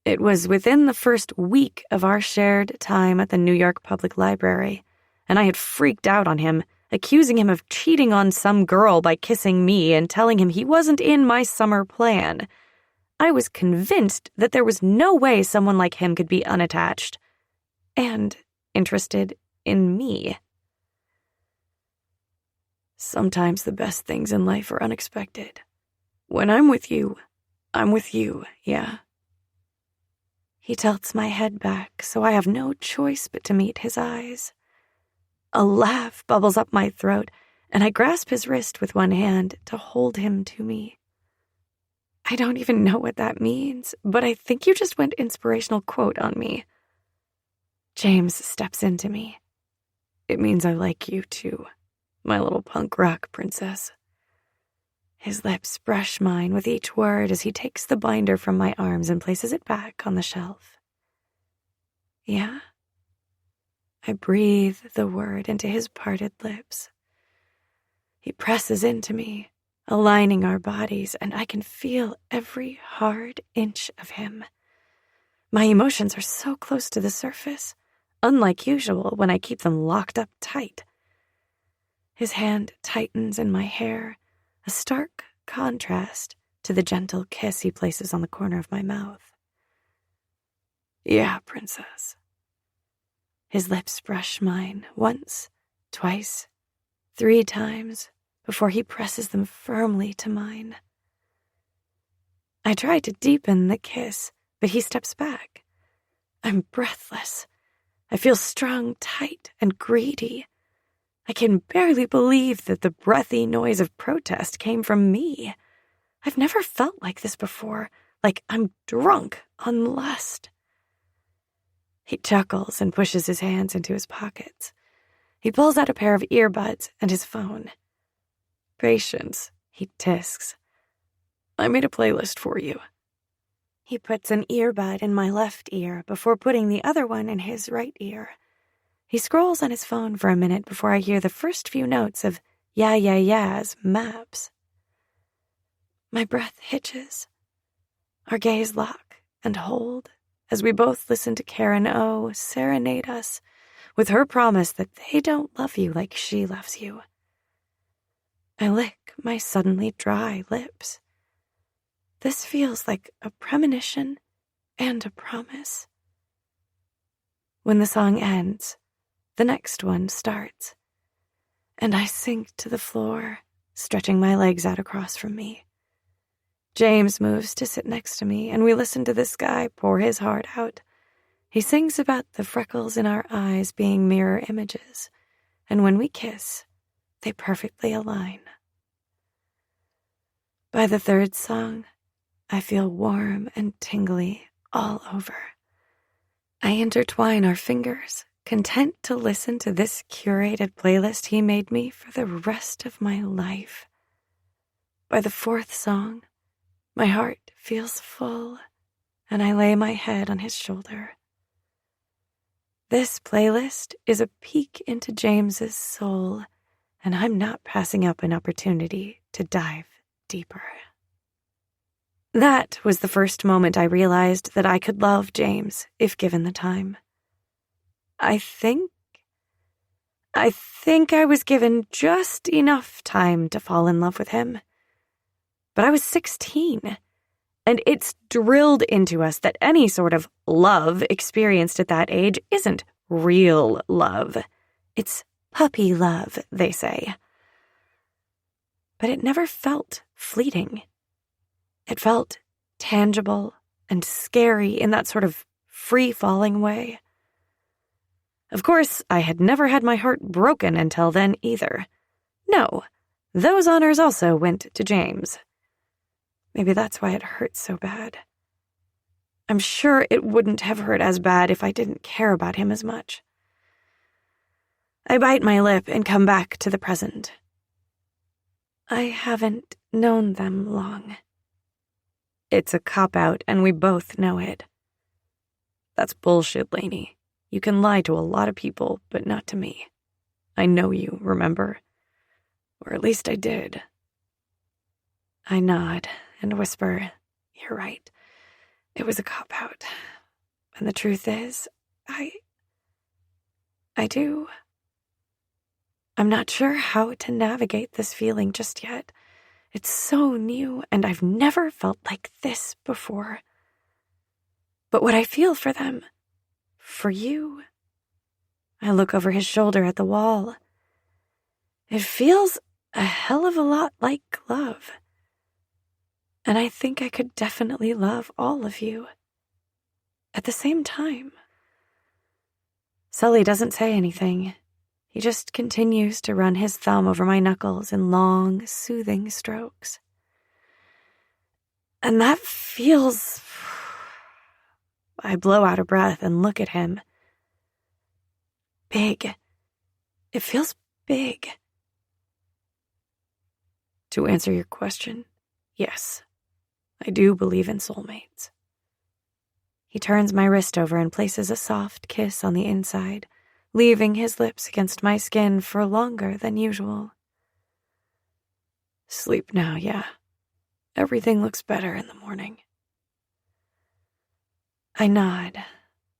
It was within the first week of our shared time at the New York Public Library, and I had freaked out on him, accusing him of cheating on some girl by kissing me and telling him he wasn't in my summer plan. I was convinced that there was no way someone like him could be unattached and interested in me. Sometimes the best things in life are unexpected. When I'm with you, yeah. He tilts my head back, so I have no choice but to meet his eyes. A laugh bubbles up my throat, and I grasp his wrist with one hand to hold him to me. I don't even know what that means, but I think you just went inspirational quote on me. James steps into me. It means I like you too, my little punk rock princess. His lips brush mine with each word as he takes the binder from my arms and places it back on the shelf. Yeah? I breathe the word into his parted lips. He presses into me, aligning our bodies, and I can feel every hard inch of him. My emotions are so close to the surface, unlike usual when I keep them locked up tight. His hand tightens in my hair, a stark contrast to the gentle kiss he places on the corner of my mouth. Yeah, princess. His lips brush mine once, twice, 3 times before he presses them firmly to mine. I try to deepen the kiss, but he steps back. I'm breathless. I feel strung tight and greedy. I can barely believe that the breathy noise of protest came from me. I've never felt like this before, like I'm drunk on lust. He chuckles and pushes his hands into his pockets. He pulls out a pair of earbuds and his phone. Patience, he tisks. I made a playlist for you. He puts an earbud in my left ear before putting the other one in his right ear. He scrolls on his phone for a minute before I hear the first few notes of Yeah, Yeah, Yeah's maps. My breath hitches. Our gaze lock and hold as we both listen to Karen O serenade us with her promise that they don't love you like she loves you. I lick my suddenly dry lips. This feels like a premonition and a promise. When the song ends, the next one starts, and I sink to the floor, stretching my legs out across from me. James moves to sit next to me, and we listen to this guy pour his heart out. He sings about the freckles in our eyes being mirror images, and when we kiss, they perfectly align. By the 3rd song, I feel warm and tingly all over. I intertwine our fingers, content to listen to this curated playlist he made me for the rest of my life. By the 4th song, my heart feels full, and I lay my head on his shoulder. This playlist is a peek into James's soul, and I'm not passing up an opportunity to dive deeper. That was the first moment I realized that I could love James if given the time. I think I was given just enough time to fall in love with him. But I was 16, and it's drilled into us that any sort of love experienced at that age isn't real love. It's puppy love, they say. But it never felt fleeting. It felt tangible and scary in that sort of free-falling way. Of course, I had never had my heart broken until then either. No, those honors also went to James. Maybe that's why it hurt so bad. I'm sure it wouldn't have hurt as bad if I didn't care about him as much. I bite my lip and come back to the present. I haven't known them long. It's a cop-out, and we both know it. That's bullshit, Lainey. You can lie to a lot of people, but not to me. I know you, remember? Or at least I did. I nod and whisper, "You're right. It was a cop-out. And the truth is, I do. I'm not sure how to navigate this feeling just yet. It's so new, and I've never felt like this before. But what I feel for them, for you..." I look over his shoulder at the wall. It feels a hell of a lot like love. And I think I could definitely love all of you at the same time. Sully doesn't say anything. He just continues to run his thumb over my knuckles in long, soothing strokes. And that feels... I blow out a breath and look at him. Big. It feels big. To answer your question, yes, I do believe in soulmates. He turns my wrist over and places a soft kiss on the inside, leaving his lips against my skin for longer than usual. Sleep now, yeah. Everything looks better in the morning. I nod,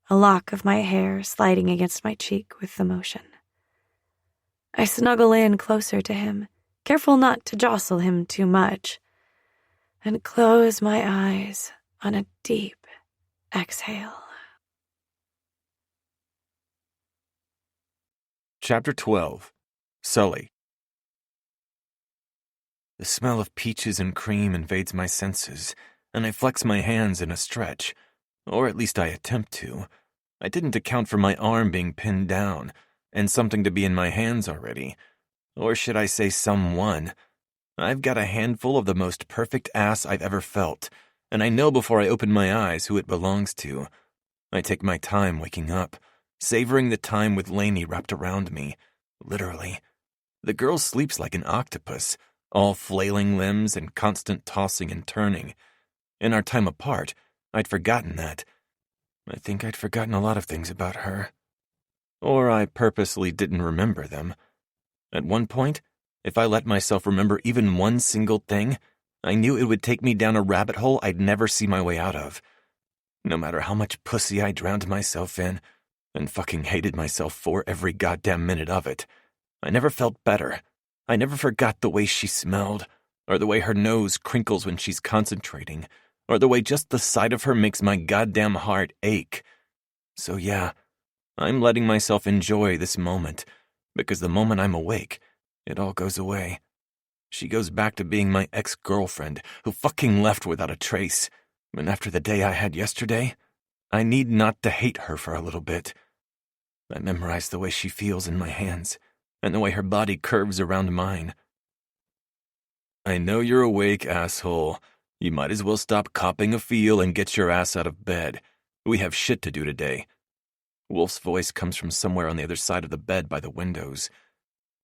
a lock of my hair sliding against my cheek with the motion. I snuggle in closer to him, careful not to jostle him too much, and close my eyes on a deep exhale. Chapter 12. Sully. The smell of peaches and cream invades my senses, and I flex my hands in a stretch. Or at least I attempt to. I didn't account for my arm being pinned down, and something to be in my hands already. Or should I say someone? I've got a handful of the most perfect ass I've ever felt, and I know before I open my eyes who it belongs to. I take my time waking up, savoring the time with Lainey wrapped around me. Literally. The girl sleeps like an octopus, all flailing limbs and constant tossing and turning. In our time apart, I'd forgotten that. I think I'd forgotten a lot of things about her. Or I purposely didn't remember them. At one point, if I let myself remember even one single thing, I knew it would take me down a rabbit hole I'd never see my way out of. No matter how much pussy I drowned myself in, and fucking hated myself for every goddamn minute of it, I never felt better. I never forgot the way she smelled, or the way her nose crinkles when she's concentrating, or the way just the sight of her makes my goddamn heart ache. So yeah, I'm letting myself enjoy this moment, because the moment I'm awake, it all goes away. She goes back to being my ex-girlfriend who fucking left without a trace. And after the day I had yesterday, I need not to hate her for a little bit. I memorize the way she feels in my hands, and the way her body curves around mine. I know you're awake, asshole. You might as well stop copping a feel and get your ass out of bed. We have shit to do today. Wolf's voice comes from somewhere on the other side of the bed by the windows.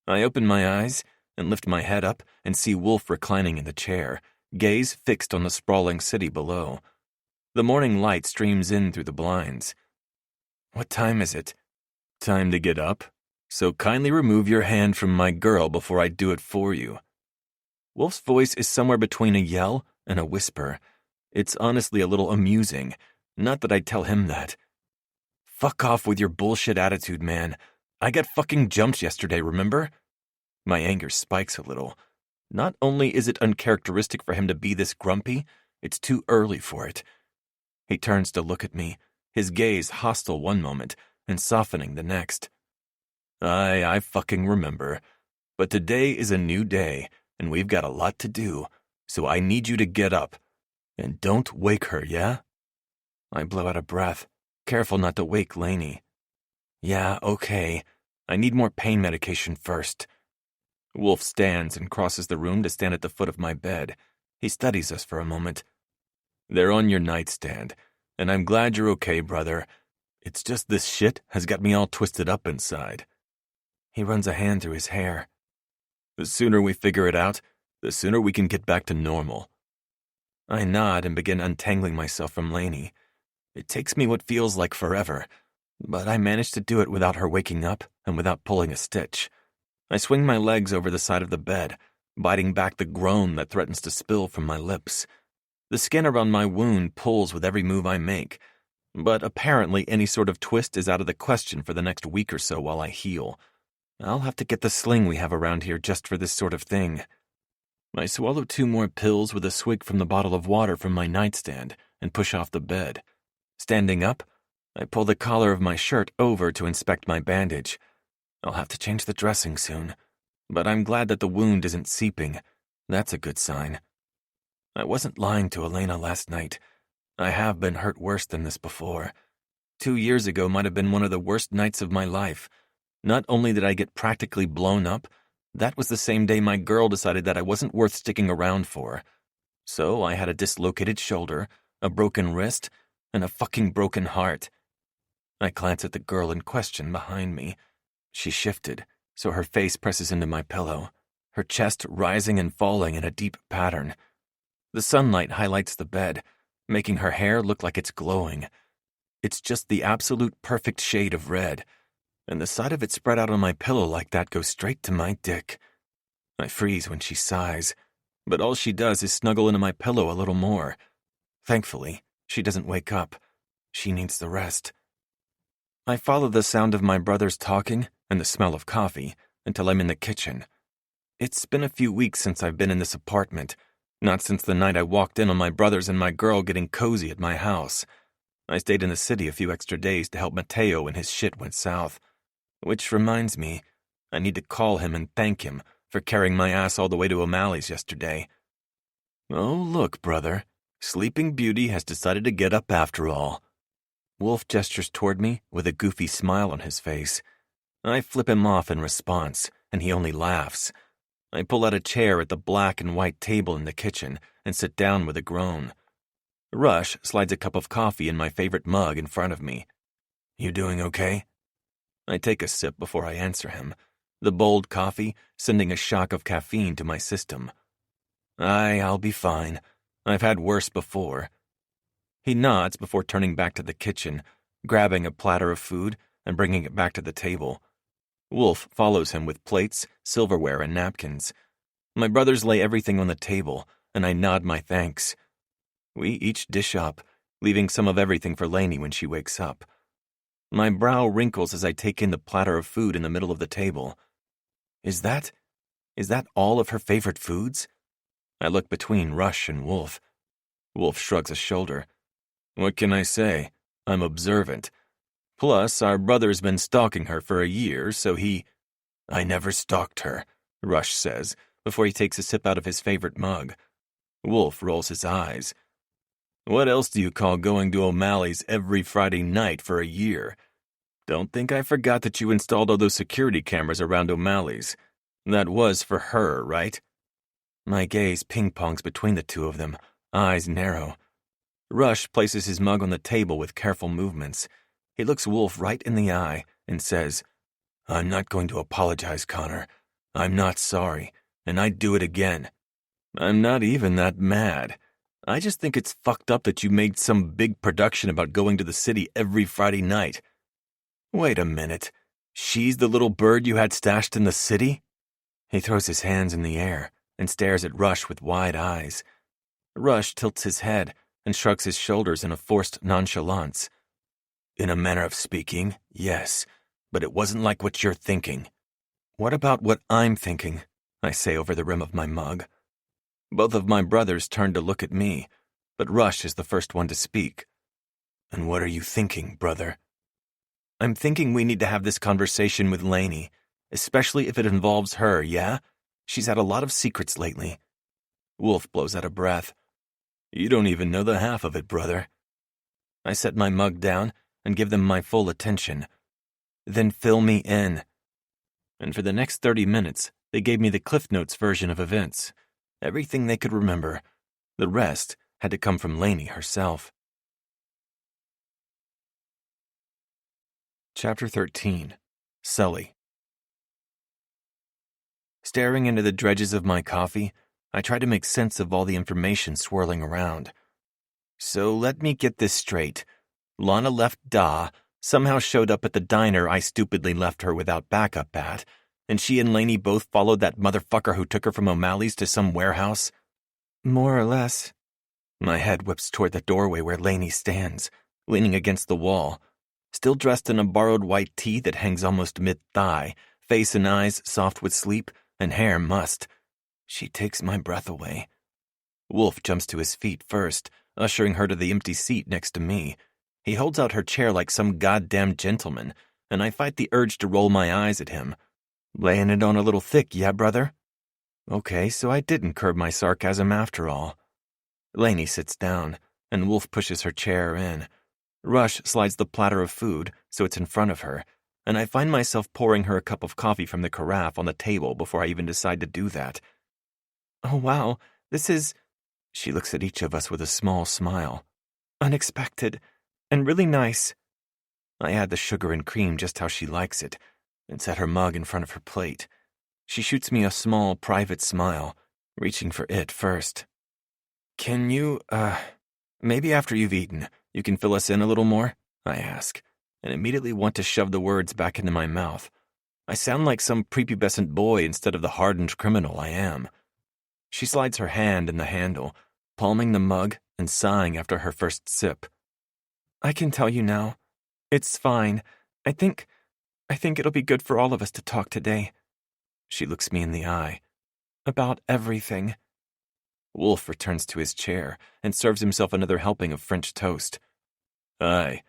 I open my eyes and lift my head up and see Wolf reclining in the chair, gaze fixed on the sprawling city below. The morning light streams in through the blinds. What time is it? Time to get up? So kindly remove your hand from my girl before I do it for you. Wolf's voice is somewhere between a yell and a whisper. It's honestly a little amusing. Not that I'd tell him that. Fuck off with your bullshit attitude, man. I got fucking jumped yesterday, remember? My anger spikes a little. Not only is it uncharacteristic for him to be this grumpy, it's too early for it. He turns to look at me, his gaze hostile one moment and softening the next. I fucking remember. But today is a new day, and we've got a lot to do, so I need you to get up. And don't wake her, yeah? I blow out a breath, careful not to wake Lainey. Yeah, okay. I need more pain medication first. Wolf stands and crosses the room to stand at the foot of my bed. He studies us for a moment. They're on your nightstand, and I'm glad you're okay, brother. It's just this shit has got me all twisted up inside. He runs a hand through his hair. The sooner we figure it out, the sooner we can get back to normal. I nod and begin untangling myself from Lainey. It takes me what feels like forever, but I manage to do it without her waking up and without pulling a stitch. I swing my legs over the side of the bed, biting back the groan that threatens to spill from my lips. The skin around my wound pulls with every move I make, but apparently any sort of twist is out of the question for the next week or so while I heal. I'll have to get the sling we have around here just for this sort of thing. I swallow 2 more pills with a swig from the bottle of water from my nightstand and push off the bed. Standing up, I pull the collar of my shirt over to inspect my bandage. I'll have to change the dressing soon, but I'm glad that the wound isn't seeping. That's a good sign. I wasn't lying to Elena last night. I have been hurt worse than this before. 2 years ago might have been one of the worst nights of my life. Not only did I get practically blown up, that was the same day my girl decided that I wasn't worth sticking around for. So I had a dislocated shoulder, a broken wrist, and a fucking broken heart. I glance at the girl in question behind me. She shifted, so her face presses into my pillow, her chest rising and falling in a deep pattern. The sunlight highlights the bed, making her hair look like it's glowing. It's just the absolute perfect shade of red, and the sight of it spread out on my pillow like that goes straight to my dick. I freeze when she sighs, but all she does is snuggle into my pillow a little more. Thankfully, she doesn't wake up. She needs the rest. I follow the sound of my brothers talking and the smell of coffee until I'm in the kitchen. It's been a few weeks since I've been in this apartment, not since the night I walked in on my brothers and my girl getting cozy at my house. I stayed in the city a few extra days to help Mateo when his shit went south. Which reminds me, I need to call him and thank him for carrying my ass all the way to O'Malley's yesterday. Oh, look, brother. Sleeping Beauty has decided to get up after all. Wolf gestures toward me with a goofy smile on his face. I flip him off in response, and he only laughs. I pull out a chair at the black and white table in the kitchen and sit down with a groan. Rush slides a cup of coffee in my favorite mug in front of me. You doing okay? I take a sip before I answer him, the bold coffee sending a shock of caffeine to my system. I'll be fine. I've had worse before. He nods before turning back to the kitchen, grabbing a platter of food and bringing it back to the table. Wolf follows him with plates, silverware, and napkins. My brothers lay everything on the table, and I nod my thanks. We each dish up, leaving some of everything for Lainey when she wakes up. My brow wrinkles as I take in the platter of food in the middle of the table. Is that all of her favorite foods? I look between Rush and Wolf. Wolf shrugs a shoulder. What can I say? I'm observant. Plus, our brother's been stalking her for a year, so I never stalked her, Rush says, before he takes a sip out of his favorite mug. Wolf rolls his eyes. What else do you call going to O'Malley's every Friday night for a year? Don't think I forgot that you installed all those security cameras around O'Malley's. That was for her, right? My gaze ping-pongs between the two of them, eyes narrow. Rush places his mug on the table with careful movements. He looks Wolf right in the eye and says, I'm not going to apologize, Connor. I'm not sorry, and I'd do it again. I'm not even that mad. I just think it's fucked up that you made some big production about going to the city every Friday night. Wait a minute. She's the little bird you had stashed in the city? He throws his hands in the air and stares at Rush with wide eyes. Rush tilts his head and shrugs his shoulders in a forced nonchalance. In a manner of speaking, yes, but it wasn't like what you're thinking. What about what I'm thinking? I say over the rim of my mug. Both of my brothers turn to look at me, but Rush is the first one to speak. And what are you thinking, brother? I'm thinking we need to have this conversation with Lainey, especially if it involves her, yeah? She's had a lot of secrets lately. Wolf blows out a breath. You don't even know the half of it, brother. I set my mug down and give them my full attention. Then fill me in. And for the next 30 minutes, they gave me the Cliff Notes version of events. Everything they could remember. The rest had to come from Lainey herself. Chapter 13. Sully. Staring into the dredges of my coffee, I try to make sense of all the information swirling around. So let me get this straight. Lana left Da, somehow showed up at the diner I stupidly left her without backup at, and she and Lainey both followed that motherfucker who took her from O'Malley's to some warehouse? More or less. My head whips toward the doorway where Lainey stands, leaning against the wall, still dressed in a borrowed white tee that hangs almost mid-thigh, face and eyes soft with sleep, and hair mussed. She takes my breath away. Wolf jumps to his feet first, ushering her to the empty seat next to me. He holds out her chair like some goddamn gentleman, and I fight the urge to roll my eyes at him. Laying it on a little thick, yeah, brother? Okay, so I didn't curb my sarcasm after all. Lainey sits down, and Wolf pushes her chair in. Rush slides the platter of food so it's in front of her, and I find myself pouring her a cup of coffee from the carafe on the table before I even decide to do that. Oh, wow, this is... She looks at each of us with a small smile. Unexpected, and really nice. I add the sugar and cream just how she likes it, and set her mug in front of her plate. She shoots me a small, private smile, reaching for it first. Can you, maybe after you've eaten, you can fill us in a little more? I ask, and immediately want to shove the words back into my mouth. I sound like some prepubescent boy instead of the hardened criminal I am. She slides her hand in the handle, palming the mug and sighing after her first sip. I can tell you now. It's fine. I think it'll be good for all of us to talk today. She looks me in the eye. About everything. Wolf returns to his chair and serves himself another helping of French toast. Aye.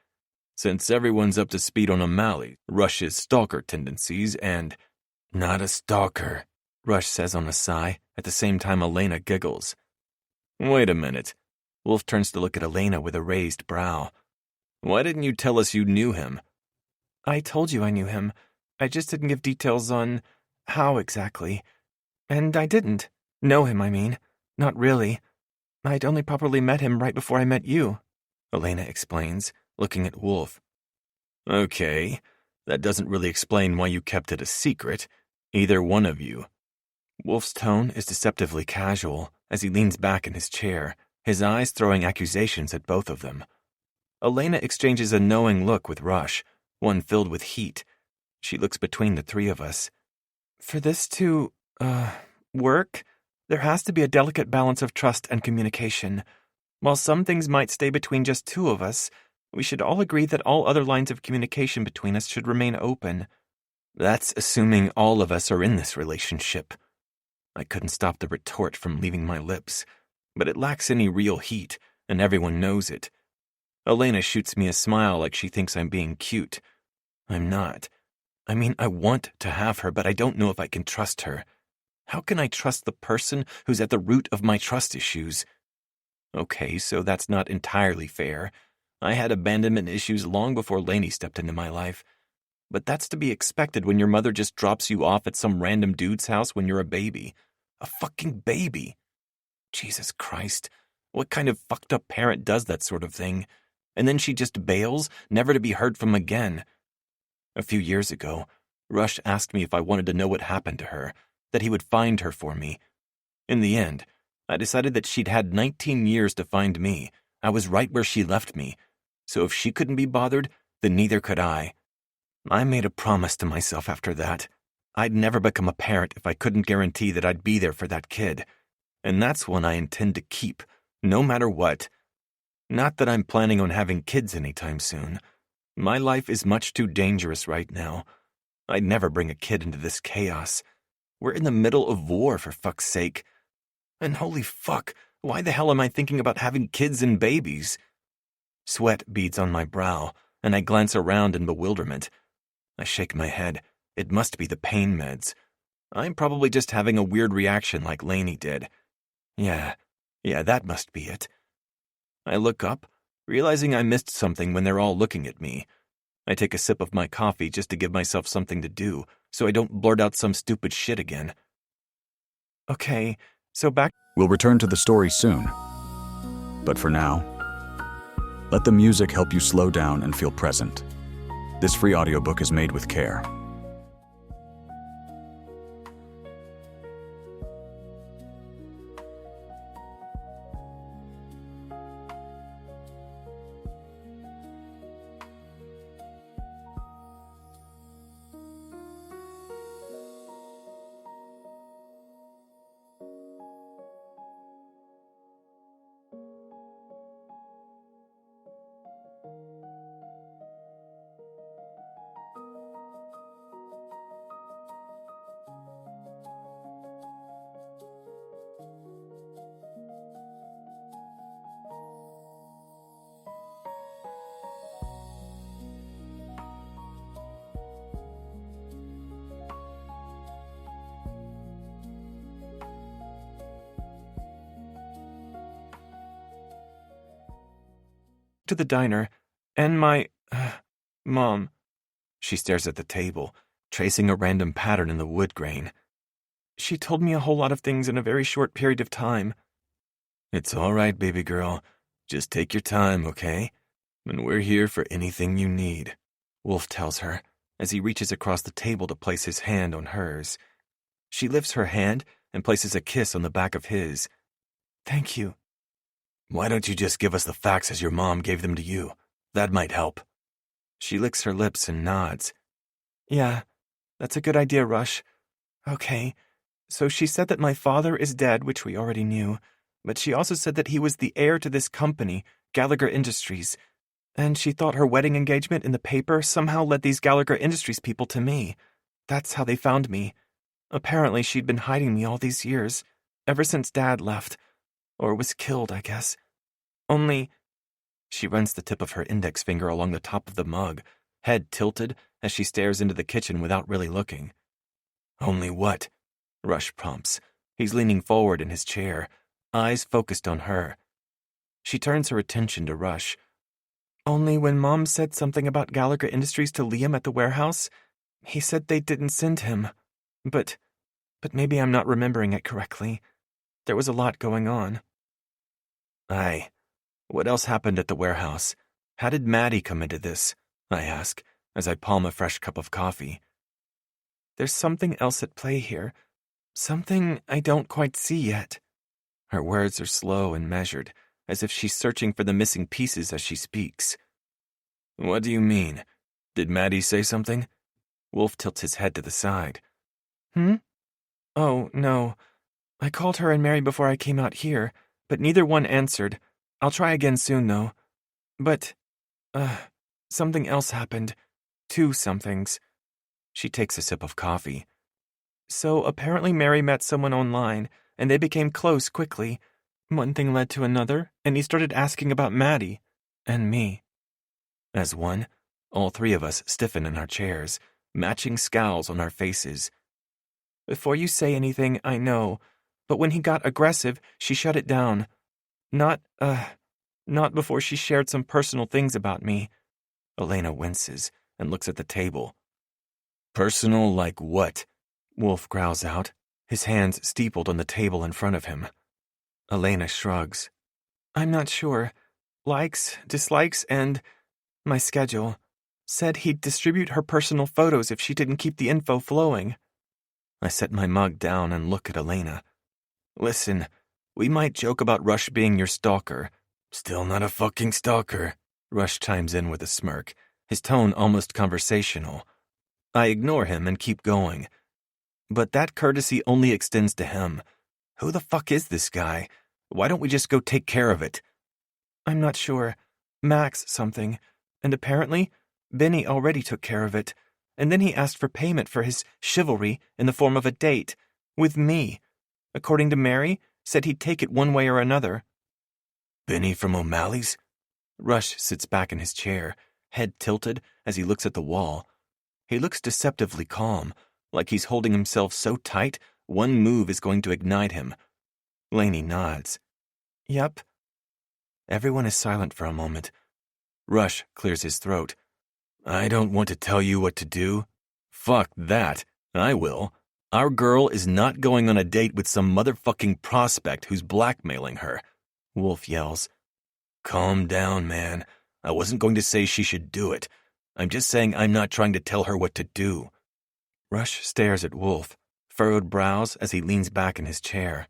Since everyone's up to speed on O'Malley, Rush's stalker tendencies, and... Not a stalker, Rush says on a sigh, at the same time Elena giggles. Wait a minute. Wolf turns to look at Elena with a raised brow. Why didn't you tell us you knew him? I told you I knew him. I just didn't give details on how exactly. And I didn't. Know him, I mean. Not really. I'd only properly met him right before I met you, Elena explains, looking at Wolf. Okay, that doesn't really explain why you kept it a secret, either one of you. Wolf's tone is deceptively casual as he leans back in his chair, his eyes throwing accusations at both of them. Elena exchanges a knowing look with Rush, one filled with heat. She looks between the three of us. For this to, work, there has to be a delicate balance of trust and communication. While some things might stay between just two of us, we should all agree that all other lines of communication between us should remain open. That's assuming all of us are in this relationship. I couldn't stop the retort from leaving my lips, but it lacks any real heat, and everyone knows it. Elena shoots me a smile like she thinks I'm being cute. I'm not. I mean, I want to have her, but I don't know if I can trust her. How can I trust the person who's at the root of my trust issues? Okay, so that's not entirely fair. I had abandonment issues long before Lainey stepped into my life. But that's to be expected when your mother just drops you off at some random dude's house when you're a baby. A fucking baby. Jesus Christ. What kind of fucked up parent does that sort of thing? And then she just bails, never to be heard from again. A few years ago, Rush asked me if I wanted to know what happened to her, that he would find her for me. In the end, I decided that she'd had 19 years to find me. I was right where she left me. So if she couldn't be bothered, then neither could I. I made a promise to myself after that. I'd never become a parent if I couldn't guarantee that I'd be there for that kid. And that's one I intend to keep, no matter what. Not that I'm planning on having kids anytime soon. My life is much too dangerous right now. I'd never bring a kid into this chaos. We're in the middle of war, for fuck's sake. And holy fuck, why the hell am I thinking about having kids and babies? Sweat beads on my brow, and I glance around in bewilderment. I shake my head. It must be the pain meds. I'm probably just having a weird reaction like Lainey did. Yeah, that must be it. I look up, realizing I missed something when they're all looking at me. I take a sip of my coffee just to give myself something to do, so I don't blurt out some stupid shit again. Okay, so back... We'll return to the story soon. But for now, let the music help you slow down and feel present. This free audiobook is made with care. to the diner, and my, Mom. She stares at the table, tracing a random pattern in the wood grain. She told me a whole lot of things in a very short period of time. It's all right, baby girl. Just take your time, okay? And we're here for anything you need, Wolf tells her, as he reaches across the table to place his hand on hers. She lifts her hand and places a kiss on the back of his. Thank you. Why don't you just give us the facts as your mom gave them to you? That might help. She licks her lips and nods. Yeah, that's a good idea, Rush. Okay, so she said that my father is dead, which we already knew, but she also said that he was the heir to this company, Gallagher Industries, and she thought her wedding engagement in the paper somehow led these Gallagher Industries people to me. That's how they found me. Apparently she'd been hiding me all these years, ever since Dad left, or was killed, I guess. Only... She runs the tip of her index finger along the top of the mug, head tilted as she stares into the kitchen without really looking. Only what? Rush prompts. He's leaning forward in his chair, eyes focused on her. She turns her attention to Rush. Only when Mom said something about Gallagher Industries to Liam at the warehouse, he said they didn't send him. But maybe I'm not remembering it correctly. There was a lot going on. Aye. What else happened at the warehouse? How did Maddie come into this? I ask, as I palm a fresh cup of coffee. There's something else at play here. Something I don't quite see yet. Her words are slow and measured, as if she's searching for the missing pieces as she speaks. What do you mean? Did Maddie say something? Wolf tilts his head to the side. Oh, no. I called her and Mary before I came out here, but neither one answered. I'll try again soon, though. But, something else happened. 2 somethings. She takes a sip of coffee. So apparently Mary met someone online, and they became close quickly. One thing led to another, and he started asking about Maddie. And me. As one, all 3 of us stiffen in our chairs, matching scowls on our faces. Before you say anything, I know, but when he got aggressive, she shut it down. Not before she shared some personal things about me. Elena winces and looks at the table. Personal like what? Wolf growls out, his hands steepled on the table in front of him. Elena shrugs. I'm not sure. Likes, dislikes, and my schedule. Said he'd distribute her personal photos if she didn't keep the info flowing. I set my mug down and look at Elena. Listen, we might joke about Rush being your stalker. Still not a fucking stalker, Rush chimes in with a smirk, his tone almost conversational. I ignore him and keep going. But that courtesy only extends to him. Who the fuck is this guy? Why don't we just go take care of it? I'm not sure. Max something. And apparently, Benny already took care of it. And then he asked for payment for his chivalry in the form of a date. With me. According to Mary, said he'd take it one way or another. Benny from O'Malley's? Rush sits back in his chair, head tilted as he looks at the wall. He looks deceptively calm, like he's holding himself so tight, one move is going to ignite him. Lainey nods. Yep. Everyone is silent for a moment. Rush clears his throat. I don't want to tell you what to do. Fuck that. I will. Our girl is not going on a date with some motherfucking prospect who's blackmailing her, Wolf yells. Calm down, man. I wasn't going to say she should do it. I'm just saying I'm not trying to tell her what to do. Rush stares at Wolf, furrowed brows as he leans back in his chair.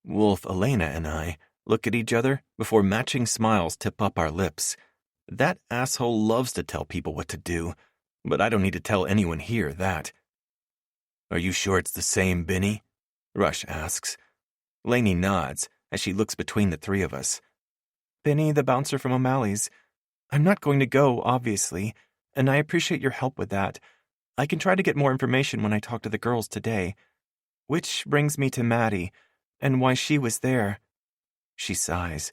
Wolf, Elena, and I look at each other before matching smiles tip up our lips. That asshole loves to tell people what to do, but I don't need to tell anyone here that. Are you sure it's the same Benny? Rush asks. Lainey nods as she looks between the 3 of us. Benny, the bouncer from O'Malley's. I'm not going to go, obviously, and I appreciate your help with that. I can try to get more information when I talk to the girls today. Which brings me to Maddie, and why she was there. She sighs.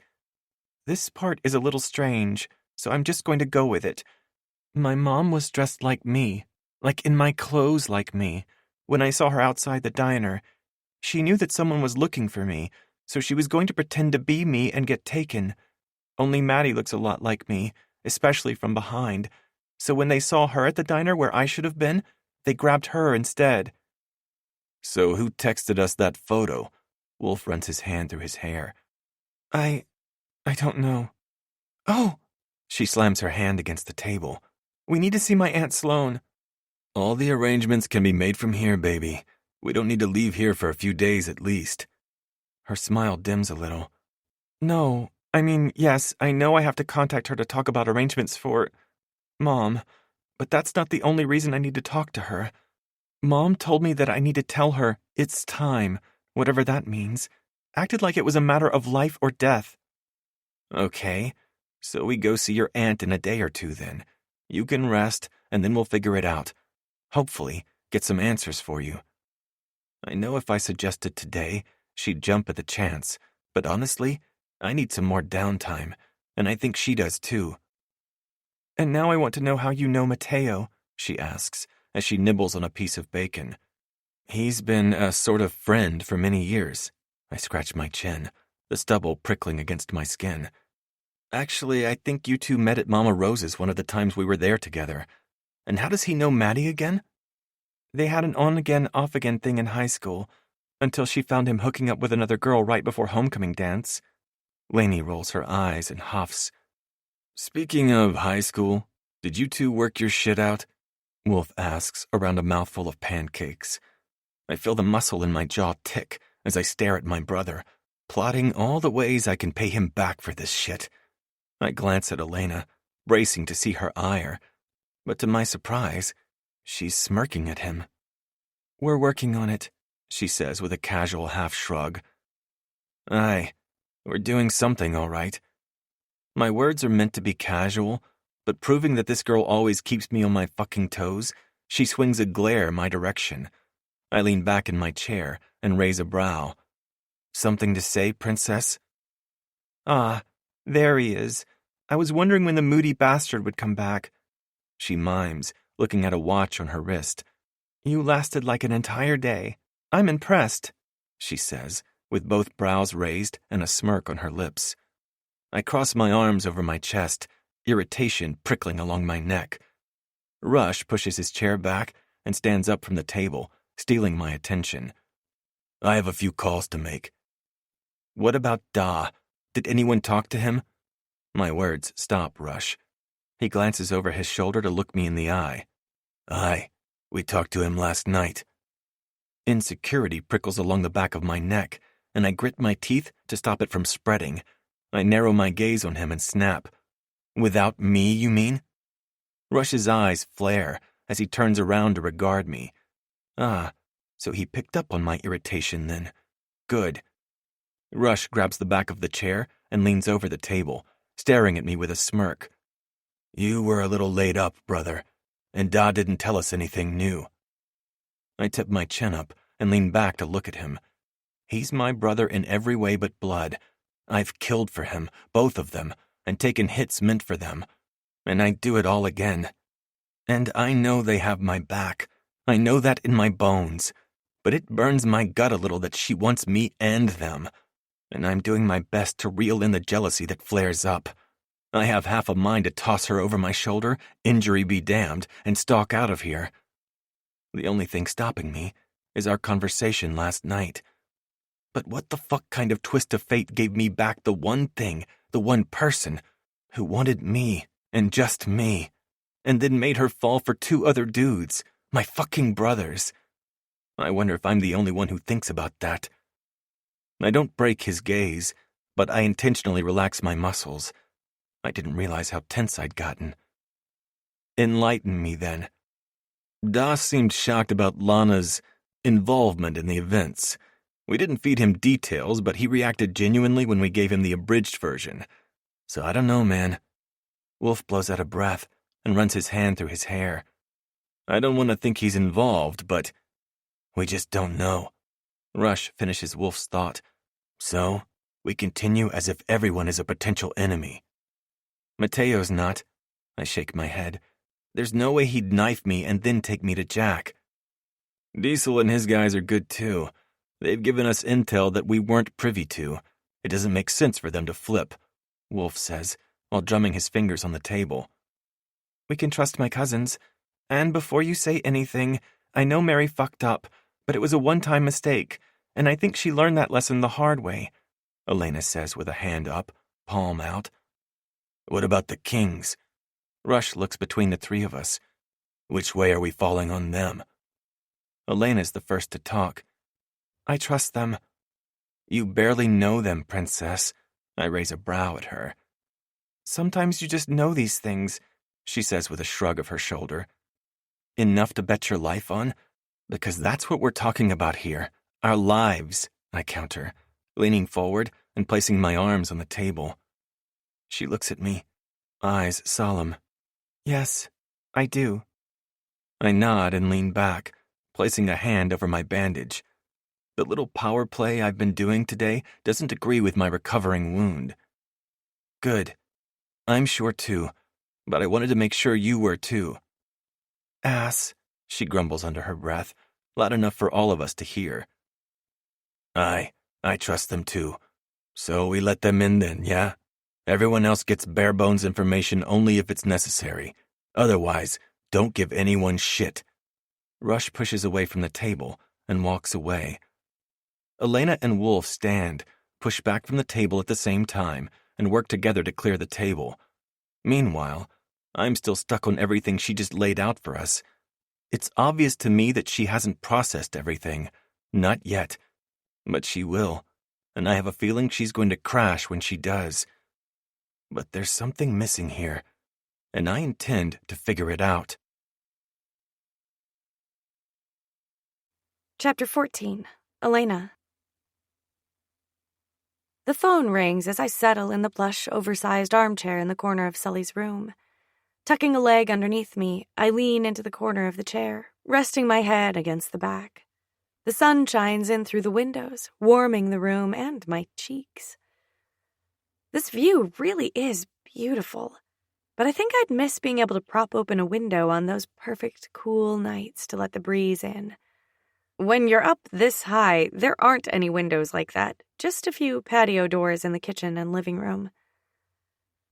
This part is a little strange, so I'm just going to go with it. My mom was dressed like me, like in my clothes like me. When I saw her outside the diner, she knew that someone was looking for me, so she was going to pretend to be me and get taken. Only Maddie looks a lot like me, especially from behind. So when they saw her at the diner where I should have been, they grabbed her instead. So who texted us that photo? Wolf runs his hand through his hair. I don't know. Oh! She slams her hand against the table. We need to see my Aunt Sloane. All the arrangements can be made from here, baby. We don't need to leave here for a few days at least. Her smile dims a little. No, I mean, yes, I know I have to contact her to talk about arrangements for Mom, but that's not the only reason I need to talk to her. Mom told me that I need to tell her it's time, whatever that means. Acted like it was a matter of life or death. Okay, so we go see your aunt in a day or two then. You can rest, and then we'll figure it out. Hopefully, get some answers for you. I know if I suggested today, she'd jump at the chance, but honestly, I need some more downtime, and I think she does too. And now I want to know how you know Mateo, she asks, as she nibbles on a piece of bacon. He's been a sort of friend for many years. I scratch my chin, the stubble prickling against my skin. Actually, I think you two met at Mama Rose's one of the times we were there together. And how does he know Maddie again? They had an on-again, off-again thing in high school, until she found him hooking up with another girl right before homecoming dance. Lainey rolls her eyes and huffs. Speaking of high school, did you two work your shit out? Wolf asks around a mouthful of pancakes. I feel the muscle in my jaw tick as I stare at my brother, plotting all the ways I can pay him back for this shit. I glance at Elena, bracing to see her ire, but to my surprise, she's smirking at him. We're working on it, she says with a casual half shrug. Aye, we're doing something all right. My words are meant to be casual, but proving that this girl always keeps me on my fucking toes, she swings a glare my direction. I lean back in my chair and raise a brow. Something to say, princess? Ah, there he is. I was wondering when the moody bastard would come back. She mimes, looking at a watch on her wrist. You lasted like an entire day. I'm impressed, she says, with both brows raised and a smirk on her lips. I cross my arms over my chest, irritation prickling along my neck. Rush pushes his chair back and stands up from the table, stealing my attention. I have a few calls to make. What about Da? Did anyone talk to him? My words stop Rush. He glances over his shoulder to look me in the eye. Aye, we talked to him last night. Insecurity prickles along the back of my neck, and I grit my teeth to stop it from spreading. I narrow my gaze on him and snap. Without me, you mean? Rush's eyes flare as he turns around to regard me. Ah, so he picked up on my irritation then. Good. Rush grabs the back of the chair and leans over the table, staring at me with a smirk. You were a little laid up, brother, and Da didn't tell us anything new. I tip my chin up and lean back to look at him. He's my brother in every way but blood. I've killed for him, both of them, and taken hits meant for them. And I'd do it all again. And I know they have my back. I know that in my bones. But it burns my gut a little that she wants me and them. And I'm doing my best to reel in the jealousy that flares up. I have half a mind to toss her over my shoulder, injury be damned, and stalk out of here. The only thing stopping me is our conversation last night. But what the fuck kind of twist of fate gave me back the one thing, the one person, who wanted me, and just me, and then made her fall for two other dudes, my fucking brothers? I wonder if I'm the only one who thinks about that. I don't break his gaze, but I intentionally relax my muscles. I didn't realize how tense I'd gotten. Enlighten me, then. Da seemed shocked about Lana's involvement in the events. We didn't feed him details, but he reacted genuinely when we gave him the abridged version. So I don't know, man. Wolf blows out a breath and runs his hand through his hair. I don't want to think he's involved, but we just don't know. Rush finishes Wolf's thought. So, we continue as if everyone is a potential enemy. Mateo's not. I shake my head. There's no way he'd knife me and then take me to Jack. Diesel and his guys are good too. They've given us intel that we weren't privy to. It doesn't make sense for them to flip. Wolf says, while drumming his fingers on the table. We can trust my cousins. And before you say anything, I know Mary fucked up, but it was a one-time mistake, and I think she learned that lesson the hard way, Elena says with a hand up, palm out. What about the Kings? Rush looks between the three of us. Which way are we falling on them? Elena's the first to talk. I trust them. You barely know them, Princess. I raise a brow at her. Sometimes you just know these things, she says with a shrug of her shoulder. Enough to bet your life on? Because that's what we're talking about here. Our lives, I counter, leaning forward and placing my arms on the table. She looks at me, eyes solemn. Yes, I do. I nod and lean back, placing a hand over my bandage. The little power play I've been doing today doesn't agree with my recovering wound. Good. I'm sure too, but I wanted to make sure you were too. Ass, she grumbles under her breath, loud enough for all of us to hear. I trust them too. So we let them in then, yeah? Everyone else gets bare-bones information only if it's necessary. Otherwise, don't give anyone shit. Rush pushes away from the table and walks away. Elena and Wolf stand, push back from the table at the same time, and work together to clear the table. Meanwhile, I'm still stuck on everything she just laid out for us. It's obvious to me that she hasn't processed everything. Not yet. But she will, and I have a feeling she's going to crash when she does. But there's something missing here, and I intend to figure it out. Chapter 14. Elena. The phone rings as I settle in the plush, oversized armchair in the corner of Sully's room. Tucking a leg underneath me, I lean into the corner of the chair, resting my head against the back. The sun shines in through the windows, warming the room and my cheeks. This view really is beautiful, but I think I'd miss being able to prop open a window on those perfect, cool nights to let the breeze in. When you're up this high, there aren't any windows like that, just a few patio doors in the kitchen and living room.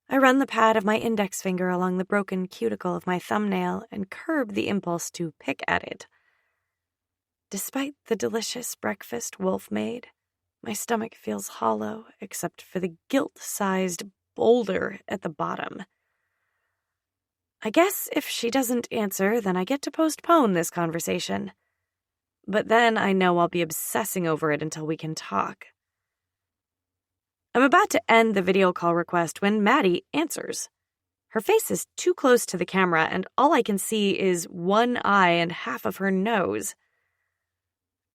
I run the pad of my index finger along the broken cuticle of my thumbnail and curb the impulse to pick at it. Despite the delicious breakfast Wolf made, my stomach feels hollow except for the guilt-sized boulder at the bottom. I guess if she doesn't answer, then I get to postpone this conversation. But then I know I'll be obsessing over it until we can talk. I'm about to end the video call request when Maddie answers. Her face is too close to the camera, and all I can see is one eye and half of her nose.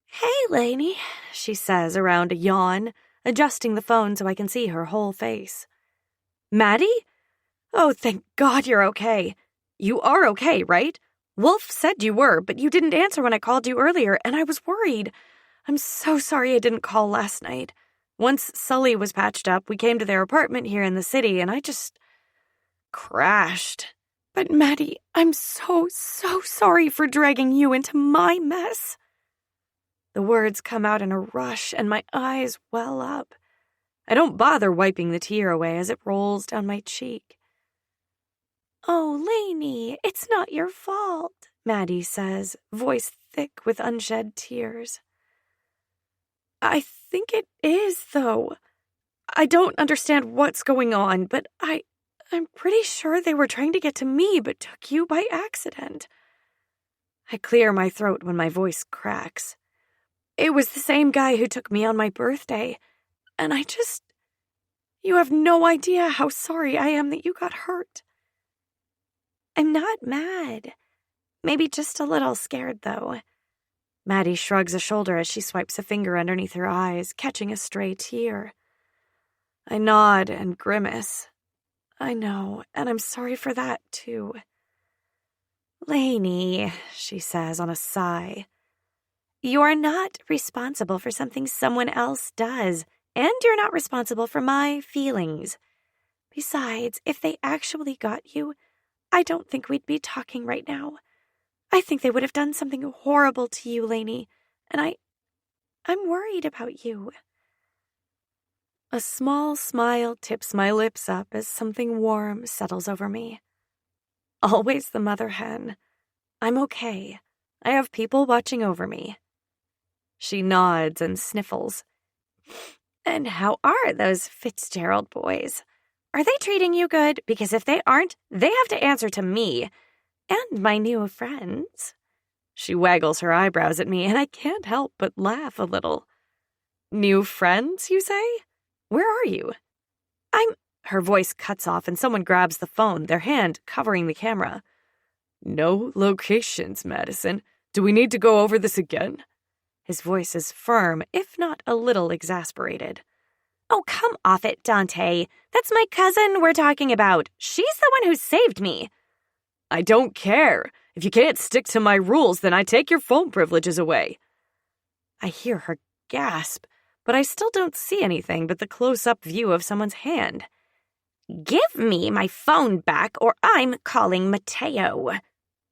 Hey, Lainey, she says around a yawn, adjusting the phone so I can see her whole face. Maddie? Oh, thank God you're okay. You are okay, right? Wolf said you were, but you didn't answer when I called you earlier, and I was worried. I'm so sorry I didn't call last night. Once Sully was patched up, we came to their apartment here in the city, and I just crashed. But Maddie, I'm so sorry for dragging you into my mess. The words come out in a rush, and my eyes well up. I don't bother wiping the tear away as it rolls down my cheek. Oh, Lainey, it's not your fault, Maddie says, voice thick with unshed tears. I think it is, though. I don't understand what's going on, but I'm pretty sure they were trying to get to me but took you by accident. I clear my throat when my voice cracks. It was the same guy who took me on my birthday, and you have no idea how sorry I am that you got hurt. I'm not mad. Maybe just a little scared, though. Maddie shrugs a shoulder as she swipes a finger underneath her eyes, catching a stray tear. I nod and grimace. I know, and I'm sorry for that, too. Lainey, she says on a sigh. You're not responsible for something someone else does, and you're not responsible for my feelings. Besides, if they actually got you, I don't think we'd be talking right now. I think they would have done something horrible to you, Lainey, and I'm worried about you. A small smile tips my lips up as something warm settles over me. Always the mother hen. I'm okay. I have people watching over me. She nods and sniffles. And how are those Fitzgerald boys? Are they treating you good? Because if they aren't, they have to answer to me and my new friends. She waggles her eyebrows at me, and I can't help but laugh a little. New friends, you say? Where are you? Her voice cuts off and someone grabs the phone, their hand covering the camera. No locations, Madison. Do we need to go over this again? His voice is firm, if not a little exasperated. Oh, come off it, Dante. That's my cousin we're talking about. She's the one who saved me. I don't care. If you can't stick to my rules, then I take your phone privileges away. I hear her gasp, but I still don't see anything but the close-up view of someone's hand. Give me my phone back or I'm calling Mateo.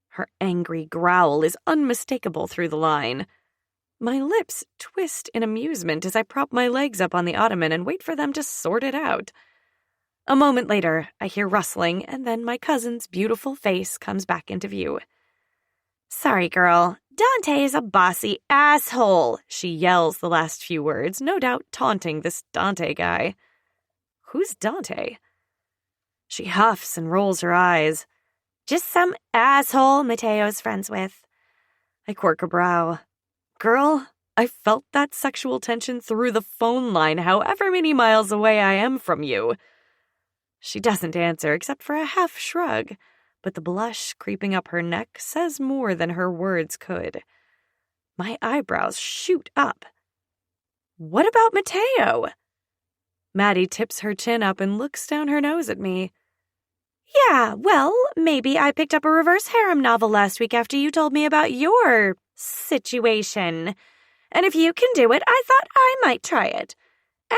Her angry growl is unmistakable through the line. My lips twist in amusement as I prop my legs up on the ottoman and wait for them to sort it out. A moment later, I hear rustling, and then my cousin's beautiful face comes back into view. Sorry, girl. Dante's a bossy asshole, she yells the last few words, no doubt taunting this Dante guy. Who's Dante? She huffs and rolls her eyes. Just some asshole Mateo's friends with. I quirk a brow. Girl, I felt that sexual tension through the phone line however many miles away I am from you. She doesn't answer except for a half shrug, but the blush creeping up her neck says more than her words could. My eyebrows shoot up. What about Mateo? Maddie tips her chin up and looks down her nose at me. Yeah, well, maybe I picked up a reverse harem novel last week after you told me about your situation. And if you can do it, I thought I might try it.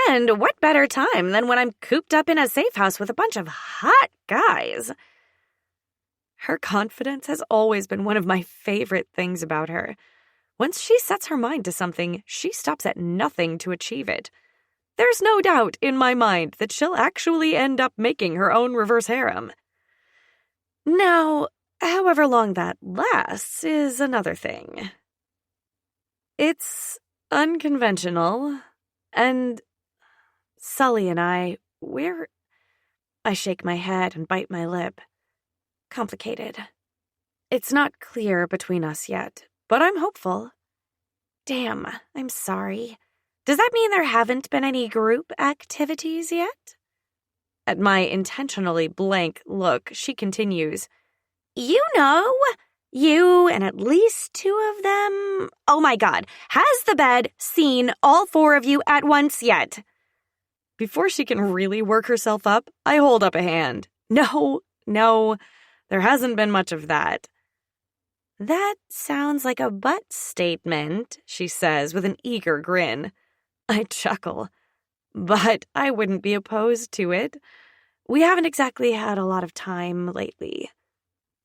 And what better time than when I'm cooped up in a safe house with a bunch of hot guys? Her confidence has always been one of my favorite things about her. Once she sets her mind to something, she stops at nothing to achieve it. There's no doubt in my mind that she'll actually end up making her own reverse harem. Now, however long that lasts is another thing. It's unconventional, and Sully and I shake my head and bite my lip. Complicated. It's not clear between us yet, but I'm hopeful. Damn, I'm sorry. Does that mean there haven't been any group activities yet? At my intentionally blank look, she continues, You know, you and at least two of them. Oh my God, has the bed seen all four of you at once yet? Before she can really work herself up, I hold up a hand. No, there hasn't been much of that. That sounds like a but statement, she says with an eager grin. I chuckle, but I wouldn't be opposed to it. We haven't exactly had a lot of time lately.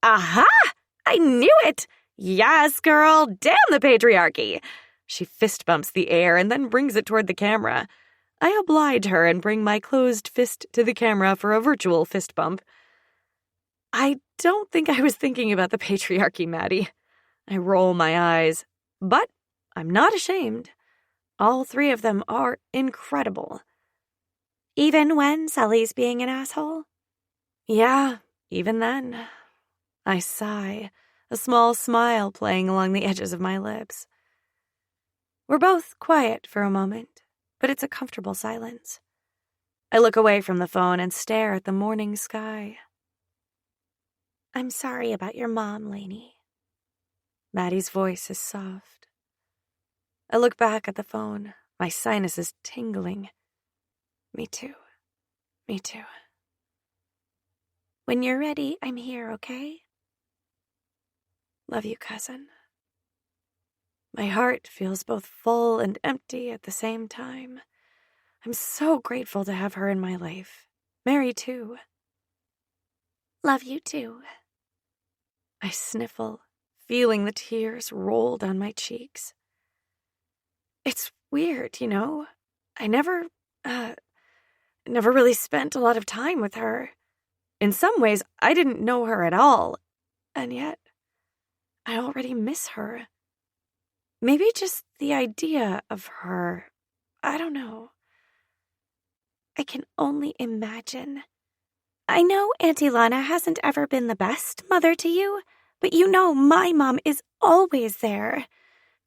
Aha! I knew it! Yes, girl, damn the patriarchy! She fist bumps the air and then brings it toward the camera. I oblige her and bring my closed fist to the camera for a virtual fist bump. I don't think I was thinking about the patriarchy, Maddie. I roll my eyes, but I'm not ashamed. All three of them are incredible. Even when Sully's being an asshole? Yeah, even then. I sigh, a small smile playing along the edges of my lips. We're both quiet for a moment, but it's a comfortable silence. I look away from the phone and stare at the morning sky. I'm sorry about your mom, Lainey. Maddie's voice is soft. I look back at the phone, my sinuses tingling. Me too. When you're ready, I'm here, okay? Love you, cousin. My heart feels both full and empty at the same time. I'm so grateful to have her in my life. Mary, too. Love you, too. I sniffle, feeling the tears roll down my cheeks. It's weird, you know? I never never really spent a lot of time with her. In some ways, I didn't know her at all, and yet I already miss her. Maybe just the idea of her. I don't know. I can only imagine. I know Auntie Lana hasn't ever been the best mother to you, but you know my mom is always there.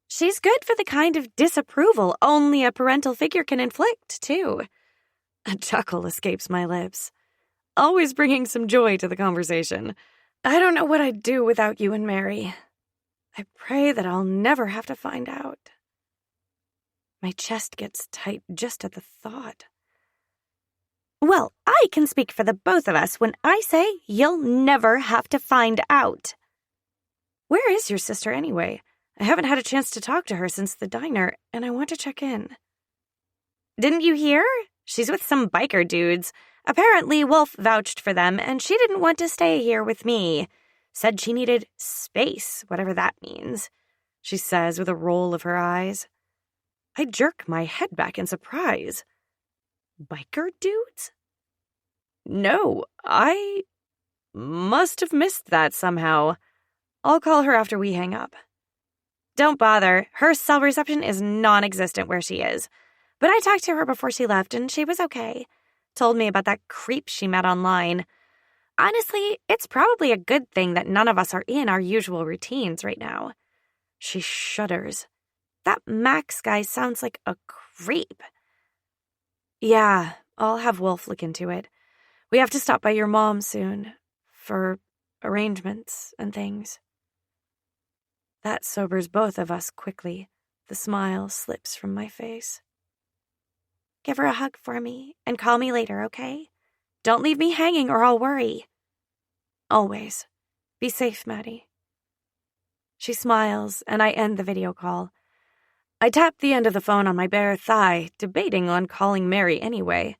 She's good for the kind of disapproval only a parental figure can inflict, too. A chuckle escapes my lips, always bringing some joy to the conversation. I don't know what I'd do without you and Mary. I pray that I'll never have to find out. My chest gets tight just at the thought. Well, I can speak for the both of us when I say you'll never have to find out. Where is your sister anyway? I haven't had a chance to talk to her since the diner, and I want to check in. Didn't you hear? She's with some biker dudes. Apparently, Wolf vouched for them, and she didn't want to stay here with me. Said she needed space, whatever that means, she says with a roll of her eyes. I jerk my head back in surprise. Biker dudes? No, I must have missed that somehow. I'll call her after we hang up. Don't bother. Her cell reception is non-existent where she is. But I talked to her before she left, and she was okay. Told me about that creep she met online. Honestly, it's probably a good thing that none of us are in our usual routines right now. She shudders. That Max guy sounds like a creep. Yeah, I'll have Wolf look into it. We have to stop by your mom soon for arrangements and things. That sobers both of us quickly. The smile slips from my face. Give her a hug for me and call me later, okay? Don't leave me hanging or I'll worry. Always. Be safe, Maddie. She smiles and I end the video call. I tap the end of the phone on my bare thigh, debating on calling Mary anyway.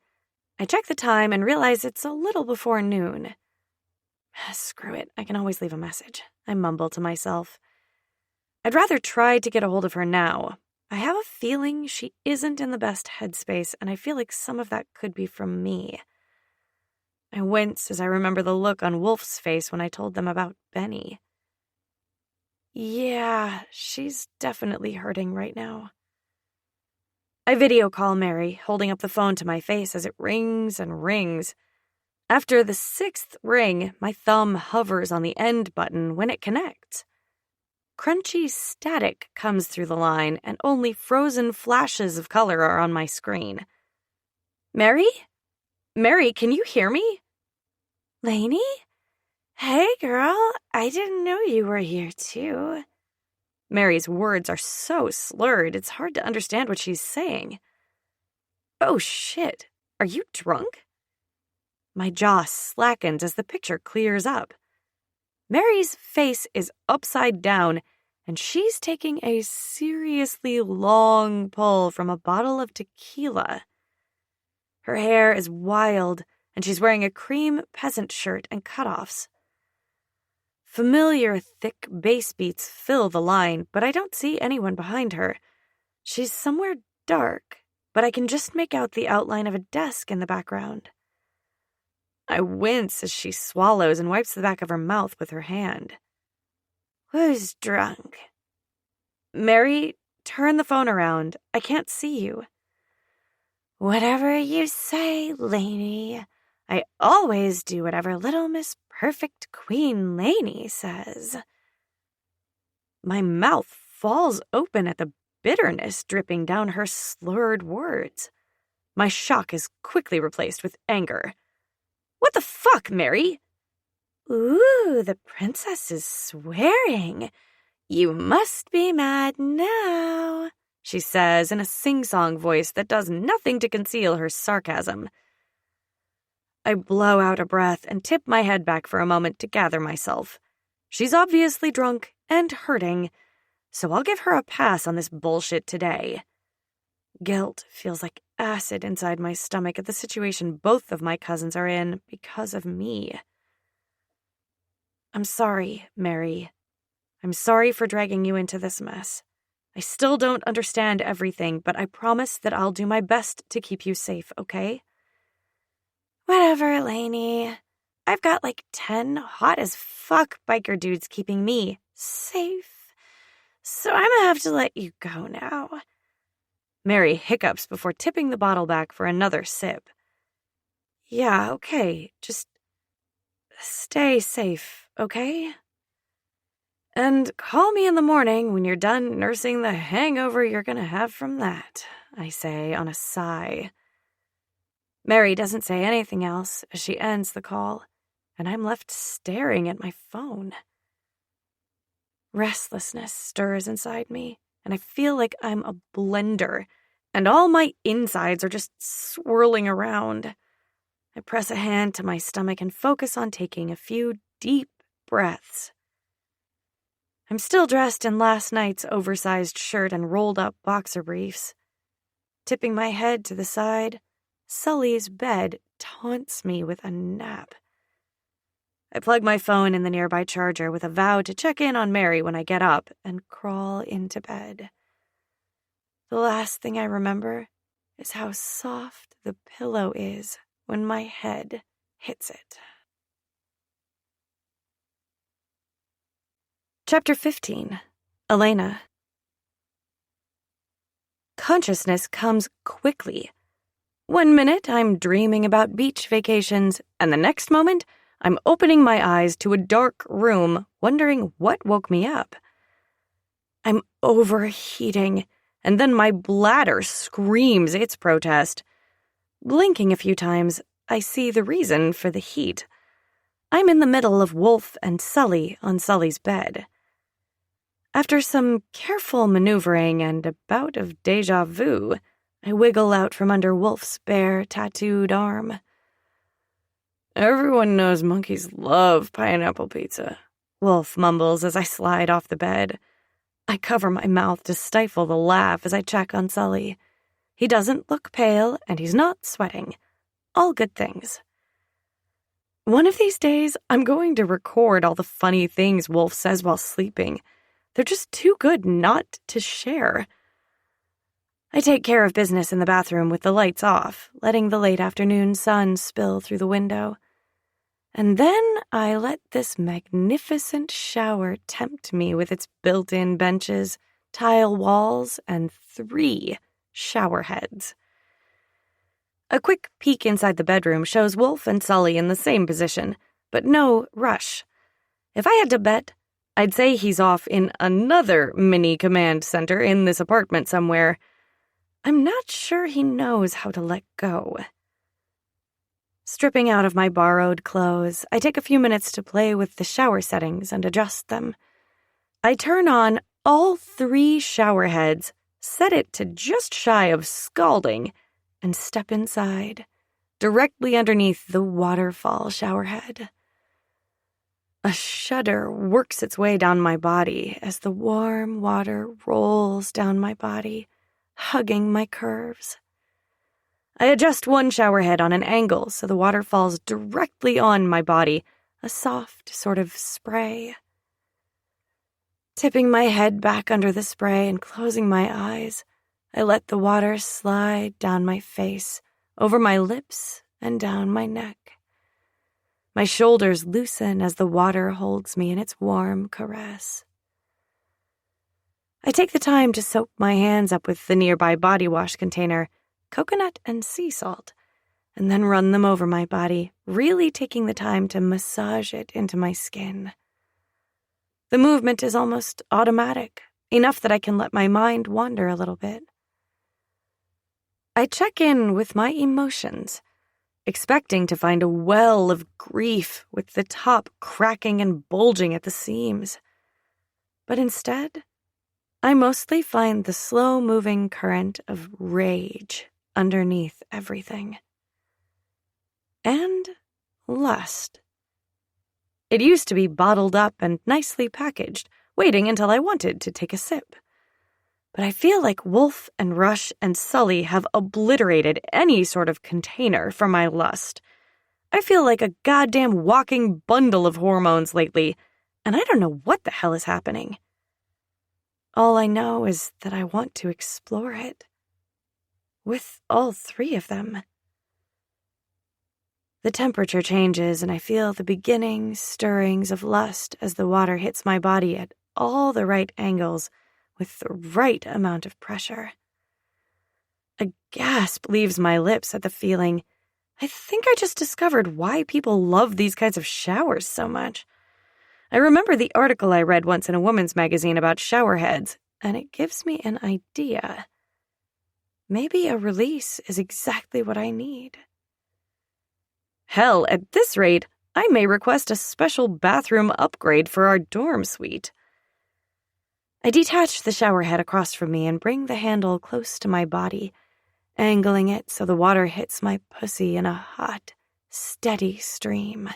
I check the time and realize it's a little before noon. Screw it, I can always leave a message, I mumble to myself. I'd rather try to get a hold of her now. I have a feeling she isn't in the best headspace, and I feel like some of that could be from me. I wince as I remember the look on Wolf's face when I told them about Benny. Yeah, she's definitely hurting right now. I video call Mary, holding up the phone to my face as it rings and rings. After the 6th ring, my thumb hovers on the end button when it connects. Crunchy static comes through the line, and only frozen flashes of color are on my screen. Mary? Mary, can you hear me? Lainey? Hey, girl, I didn't know you were here, too. Mary's words are so slurred, it's hard to understand what she's saying. Oh, shit. Are you drunk? My jaw slackens as the picture clears up. Mary's face is upside down, and she's taking a seriously long pull from a bottle of tequila. Her hair is wild, and she's wearing a cream peasant shirt and cutoffs. Familiar thick bass beats fill the line, but I don't see anyone behind her. She's somewhere dark, but I can just make out the outline of a desk in the background. I wince as she swallows and wipes the back of her mouth with her hand. Who's drunk? Mary, turn the phone around. I can't see you. Whatever you say, Lainey. I always do whatever little Miss Perfect Queen Lainey says. My mouth falls open at the bitterness dripping down her slurred words. My shock is quickly replaced with anger. What the fuck, Mary? Ooh, the princess is swearing. You must be mad now, she says in a sing-song voice that does nothing to conceal her sarcasm. I blow out a breath and tip my head back for a moment to gather myself. She's obviously drunk and hurting, so I'll give her a pass on this bullshit today. Guilt feels like acid inside my stomach at the situation both of my cousins are in because of me. I'm sorry, Mary. I'm sorry for dragging you into this mess. I still don't understand everything, but I promise that I'll do my best to keep you safe, okay? Whatever, Lainey. I've got like 10 hot-as-fuck biker dudes keeping me safe. So I'm gonna have to let you go now. Mary hiccups before tipping the bottle back for another sip. Yeah, okay. Just stay safe, okay? And call me in the morning when you're done nursing the hangover you're gonna have from that, I say on a sigh. Mary doesn't say anything else as she ends the call, and I'm left staring at my phone. Restlessness stirs inside me, and I feel like I'm a blender, and all my insides are just swirling around. I press a hand to my stomach and focus on taking a few deep breaths. I'm still dressed in last night's oversized shirt and rolled-up boxer briefs. Tipping my head to the side, Sully's bed taunts me with a nap. I plug my phone in the nearby charger with a vow to check in on Mary when I get up and crawl into bed. The last thing I remember is how soft the pillow is when my head hits it. Chapter 15. Elena. Consciousness comes quickly. 1 minute, I'm dreaming about beach vacations, and the next moment, I'm opening my eyes to a dark room, wondering what woke me up. I'm overheating, and then my bladder screams its protest. Blinking a few times, I see the reason for the heat. I'm in the middle of Wolf and Sully on Sully's bed. After some careful maneuvering and a bout of déjà vu, I wiggle out from under Wolf's bare, tattooed arm. Everyone knows monkeys love pineapple pizza, Wolf mumbles as I slide off the bed. I cover my mouth to stifle the laugh as I check on Sully. He doesn't look pale, and he's not sweating. All good things. One of these days, I'm going to record all the funny things Wolf says while sleeping. They're just too good not to share. I take care of business in the bathroom with the lights off, letting the late afternoon sun spill through the window. And then I let this magnificent shower tempt me with its built-in benches, tile walls, and 3 shower heads. A quick peek inside the bedroom shows Wolf and Sully in the same position, but no rush. If I had to bet, I'd say he's off in another mini command center in this apartment somewhere. I'm not sure he knows how to let go. Stripping out of my borrowed clothes, I take a few minutes to play with the shower settings and adjust them. I turn on all 3 shower heads, set it to just shy of scalding, and step inside, directly underneath the waterfall shower head. A shudder works its way down my body as the warm water rolls down my body, hugging my curves. I adjust one shower head on an angle so the water falls directly on my body, a soft sort of spray. Tipping my head back under the spray and closing my eyes, I let the water slide down my face, over my lips, and down my neck. My shoulders loosen as the water holds me in its warm caress. I take the time to soak my hands up with the nearby body wash container, coconut and sea salt, and then run them over my body, really taking the time to massage it into my skin. The movement is almost automatic, enough that I can let my mind wander a little bit. I check in with my emotions, expecting to find a well of grief with the top cracking and bulging at the seams. But instead, I mostly find the slow-moving current of rage underneath everything. And lust. It used to be bottled up and nicely packaged, waiting until I wanted to take a sip. But I feel like Wolf and Rush and Sully have obliterated any sort of container for my lust. I feel like a goddamn walking bundle of hormones lately, and I don't know what the hell is happening. All I know is that I want to explore it. With all 3 of them. The temperature changes, and I feel the beginning stirrings of lust as the water hits my body at all the right angles with the right amount of pressure. A gasp leaves my lips at the feeling. I think I just discovered why people love these kinds of showers so much. I remember the article I read once in a woman's magazine about shower heads, and it gives me an idea. Maybe a release is exactly what I need. Hell, at this rate, I may request a special bathroom upgrade for our dorm suite. I detach the shower head across from me and bring the handle close to my body, angling it so the water hits my pussy in a hot, steady stream.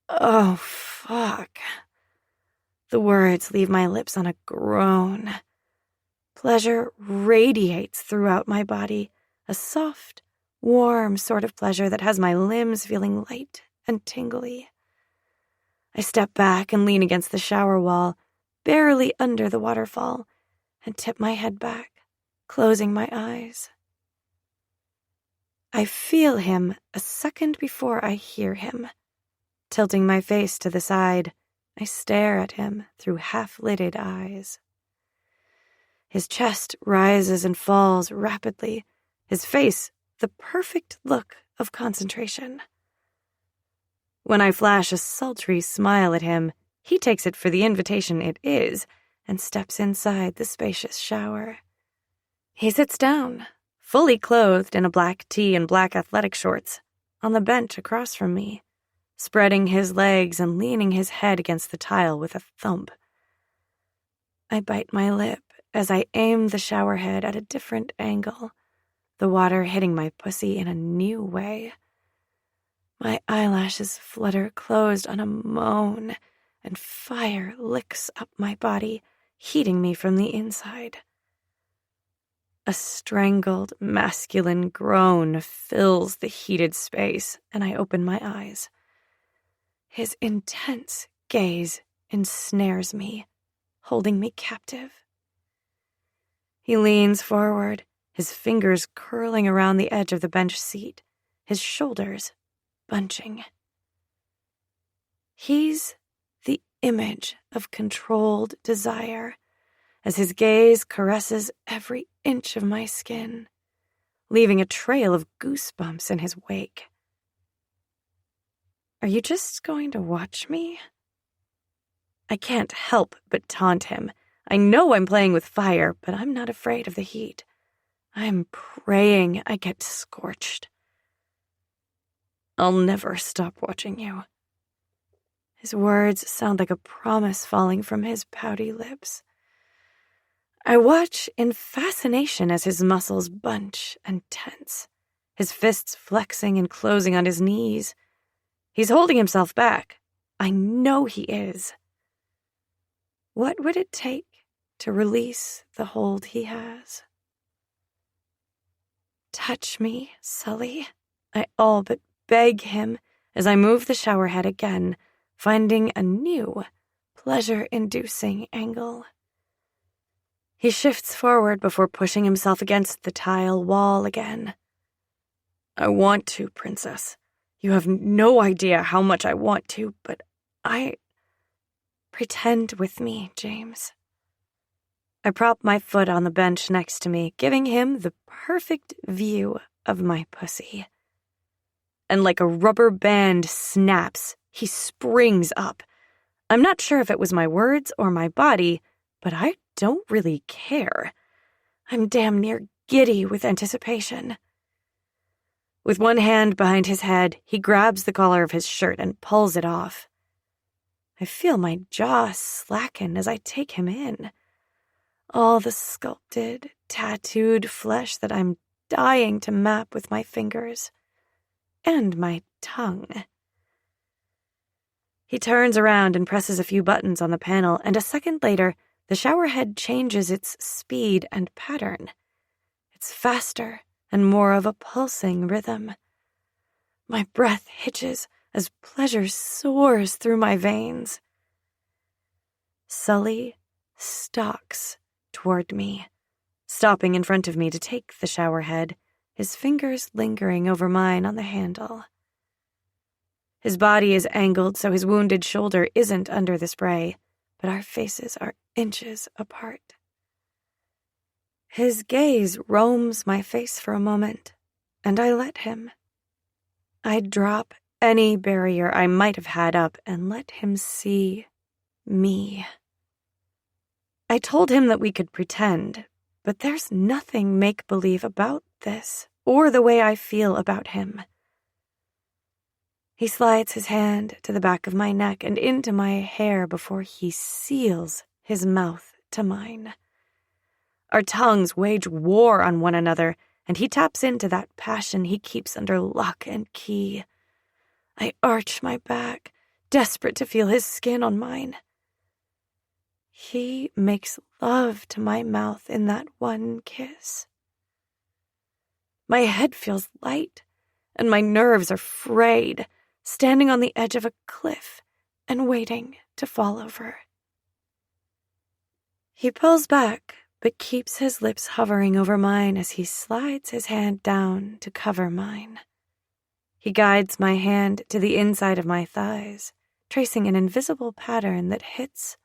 Oh, fuck. The words leave my lips on a groan. Pleasure radiates throughout my body, a soft, warm sort of pleasure that has my limbs feeling light and tingly. I step back and lean against the shower wall, barely under the waterfall, and tip my head back, closing my eyes. I feel him a second before I hear him. Tilting my face to the side, I stare at him through half-lidded eyes. His chest rises and falls rapidly, his face the perfect look of concentration. When I flash a sultry smile at him, he takes it for the invitation it is and steps inside the spacious shower. He sits down, fully clothed in a black tee and black athletic shorts, on the bench across from me, spreading his legs and leaning his head against the tile with a thump. I bite my lip as I aim the shower head at a different angle, the water hitting my pussy in a new way. My eyelashes flutter closed on a moan, and fire licks up my body, heating me from the inside. A strangled, masculine groan fills the heated space, and I open my eyes. His intense gaze ensnares me, holding me captive. He leans forward, his fingers curling around the edge of the bench seat, his shoulders bunching. He's the image of controlled desire, as his gaze caresses every inch of my skin, leaving a trail of goosebumps in his wake. Are you just going to watch me? I can't help but taunt him. I know I'm playing with fire, but I'm not afraid of the heat. I'm praying I get scorched. I'll never stop watching you. His words sound like a promise falling from his pouty lips. I watch in fascination as his muscles bunch and tense, his fists flexing and closing on his knees. He's holding himself back. I know he is. What would it take to release the hold he has? Touch me, Sully. I all but beg him as I move the shower head again, finding a new, pleasure-inducing angle. He shifts forward before pushing himself against the tile wall again. I want to, Princess. You have no idea how much I want to, but Pretend with me, James. I prop my foot on the bench next to me, giving him the perfect view of my pussy. And like a rubber band snaps, he springs up. I'm not sure if it was my words or my body, but I don't really care. I'm damn near giddy with anticipation. With one hand behind his head, he grabs the collar of his shirt and pulls it off. I feel my jaw slacken as I take him in. All the sculpted, tattooed flesh that I'm dying to map with my fingers. And my tongue. He turns around and presses a few buttons on the panel, and a second later, the shower head changes its speed and pattern. It's faster and more of a pulsing rhythm. My breath hitches as pleasure soars through my veins. Sully stalks toward me, stopping in front of me to take the shower head, his fingers lingering over mine on the handle. His body is angled so his wounded shoulder isn't under the spray, but our faces are inches apart. His gaze roams my face for a moment, and I let him. I drop any barrier I might have had up and let him see me. I told him that we could pretend, but there's nothing make-believe about this, or the way I feel about him. He slides his hand to the back of my neck and into my hair before he seals his mouth to mine. Our tongues wage war on one another, and he taps into that passion he keeps under lock and key. I arch my back, desperate to feel his skin on mine. He makes love to my mouth in that one kiss. My head feels light, and my nerves are frayed, standing on the edge of a cliff and waiting to fall over. He pulls back, but keeps his lips hovering over mine as he slides his hand down to cover mine. He guides my hand to the inside of my thighs, tracing an invisible pattern that hits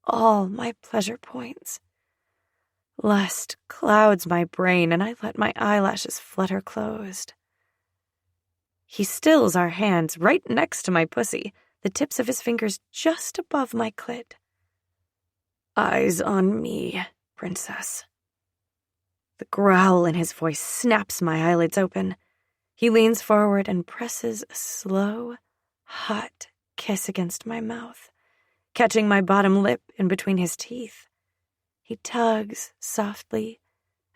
all my pleasure points. Lust clouds my brain, and I let my eyelashes flutter closed. He stills our hands right next to my pussy, the tips of his fingers just above my clit. Eyes on me, princess. The growl in his voice snaps my eyelids open. He leans forward and presses a slow, hot kiss against my mouth, catching my bottom lip in between his teeth. He tugs softly,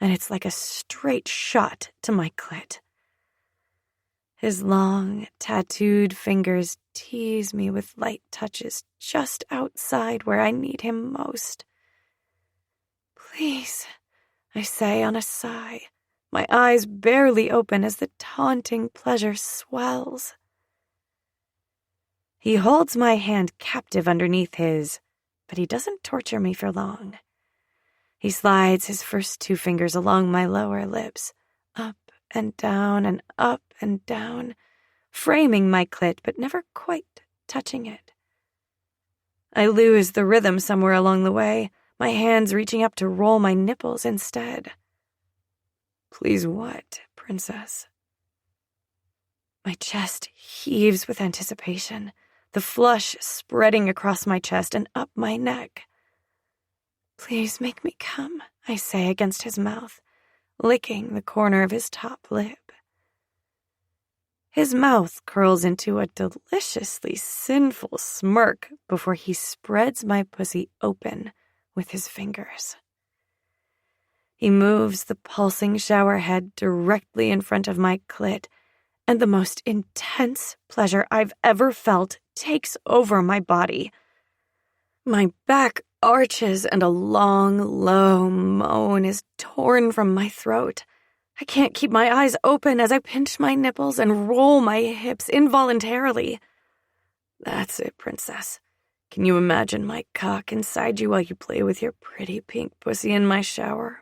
and it's like a straight shot to my clit. His long, tattooed fingers tease me with light touches just outside where I need him most. Please, I say on a sigh, my eyes barely open as the taunting pleasure swells. He holds my hand captive underneath his, but he doesn't torture me for long. He slides his first two fingers along my lower lips, up and down and up and down, framing my clit but never quite touching it. I lose the rhythm somewhere along the way, my hands reaching up to roll my nipples instead. Please what, princess? My chest heaves with anticipation, the flush spreading across my chest and up my neck. Please make me come, I say against his mouth, licking the corner of his top lip. His mouth curls into a deliciously sinful smirk before he spreads my pussy open with his fingers. He moves the pulsing shower head directly in front of my clit, and the most intense pleasure I've ever felt takes over my body. My back arches and a long, low moan is torn from my throat. I can't keep my eyes open as I pinch my nipples and roll my hips involuntarily. That's it, princess. Can you imagine my cock inside you while you play with your pretty pink pussy in my shower,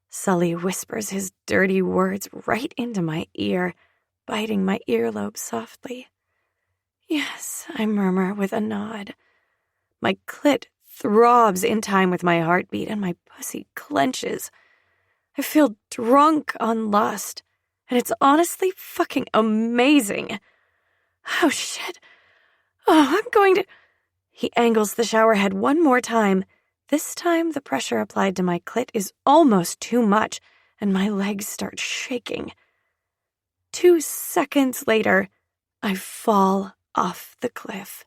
Sully whispers his dirty words right into my ear, biting my earlobe softly. Yes, I murmur with a nod. My clit throbs in time with my heartbeat, and my pussy clenches. I feel drunk on lust, and it's honestly fucking amazing. Oh, shit. Oh, I'm going to... He angles the shower head one more time. This time, the pressure applied to my clit is almost too much, and my legs start shaking. 2 seconds later, I fall off the cliff,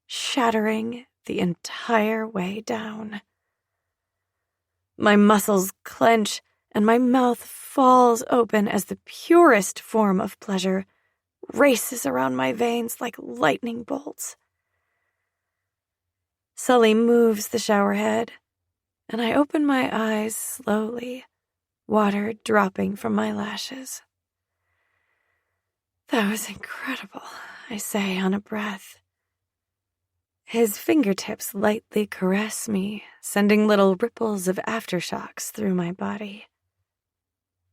shattering the entire way down. My muscles clench, and my mouth falls open as the purest form of pleasure races around my veins like lightning bolts. Sully moves the shower head, and I open my eyes slowly, water dropping from my lashes. That was incredible, I say on a breath. His fingertips lightly caress me, sending little ripples of aftershocks through my body.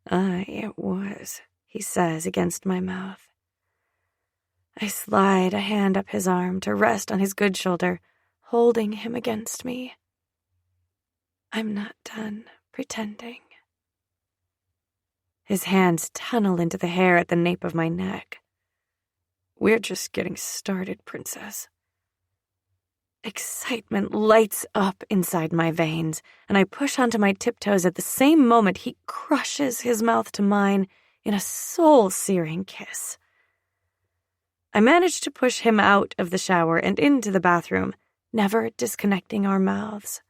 Aye, it was, he says against my mouth. I slide a hand up his arm to rest on his good shoulder, holding him against me. I'm not done pretending. His hands tunnel into the hair at the nape of my neck. We're just getting started, Princess. Excitement lights up inside my veins, and I push onto my tiptoes at the same moment he crushes his mouth to mine in a soul-searing kiss. I manage to push him out of the shower and into the bathroom, never disconnecting our mouths.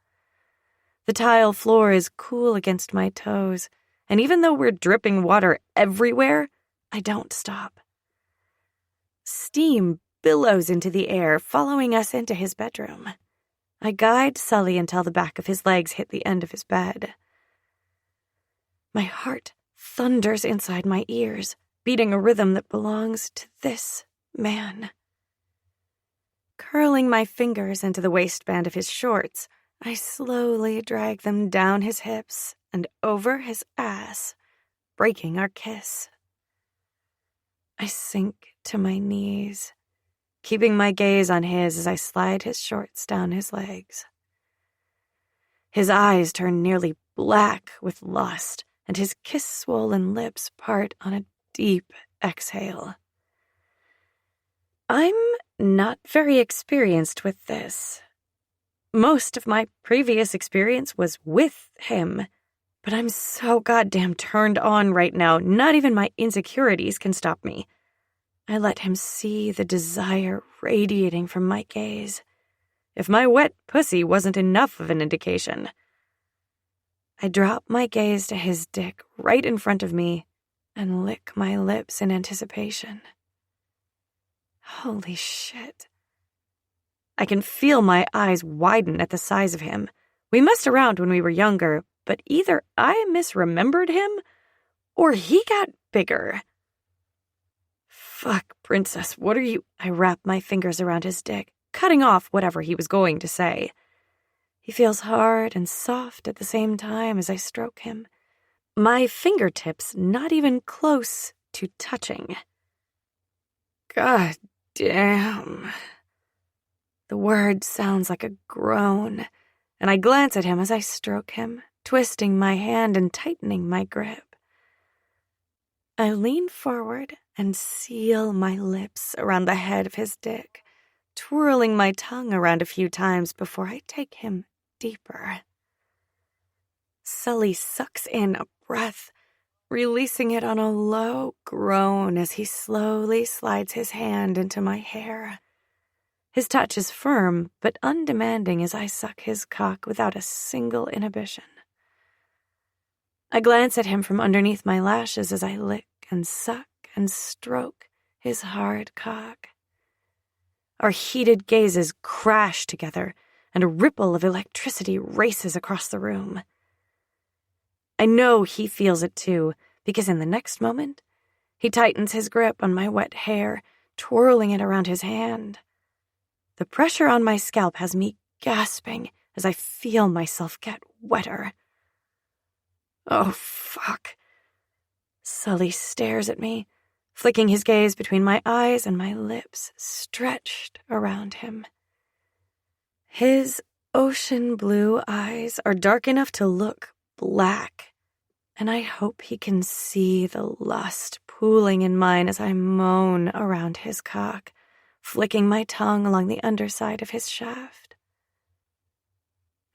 The tile floor is cool against my toes, and even though we're dripping water everywhere, I don't stop. Steam billows into the air, following us into his bedroom. I guide Sully until the back of his legs hit the end of his bed. My heart thunders inside my ears, beating a rhythm that belongs to this man. Curling my fingers into the waistband of his shorts, I slowly drag them down his hips and over his ass, breaking our kiss. I sink to my knees, keeping my gaze on his as I slide his shorts down his legs. His eyes turn nearly black with lust, and his kiss-swollen lips part on a deep exhale. I'm not very experienced with this. Most of my previous experience was with him, but I'm so goddamn turned on right now, not even my insecurities can stop me. I let him see the desire radiating from my gaze. If my wet pussy wasn't enough of an indication. I drop my gaze to his dick right in front of me and lick my lips in anticipation. Holy shit. I can feel my eyes widen at the size of him. We messed around when we were younger, but either I misremembered him or he got bigger. Fuck, Princess, what are you? I wrap my fingers around his dick, cutting off whatever he was going to say. He feels hard and soft at the same time as I stroke him. My fingertips not even close to touching. God damn. The word sounds like a groan, and I glance at him as I stroke him, twisting my hand and tightening my grip. I lean forward and seal my lips around the head of his dick, twirling my tongue around a few times before I take him deeper. Sully sucks in a breath, releasing it on a low groan as he slowly slides his hand into my hair. His touch is firm but undemanding as I suck his cock without a single inhibition. I glance at him from underneath my lashes as I lick and suck and stroke his hard cock. Our heated gazes crash together, and a ripple of electricity races across the room. I know he feels it too, because in the next moment, he tightens his grip on my wet hair, twirling it around his hand. The pressure on my scalp has me gasping as I feel myself get wetter. Oh, fuck. Sully stares at me, flicking his gaze between my eyes and my lips stretched around him. His ocean blue eyes are dark enough to look black, and I hope he can see the lust pooling in mine as I moan around his cock, flicking my tongue along the underside of his shaft.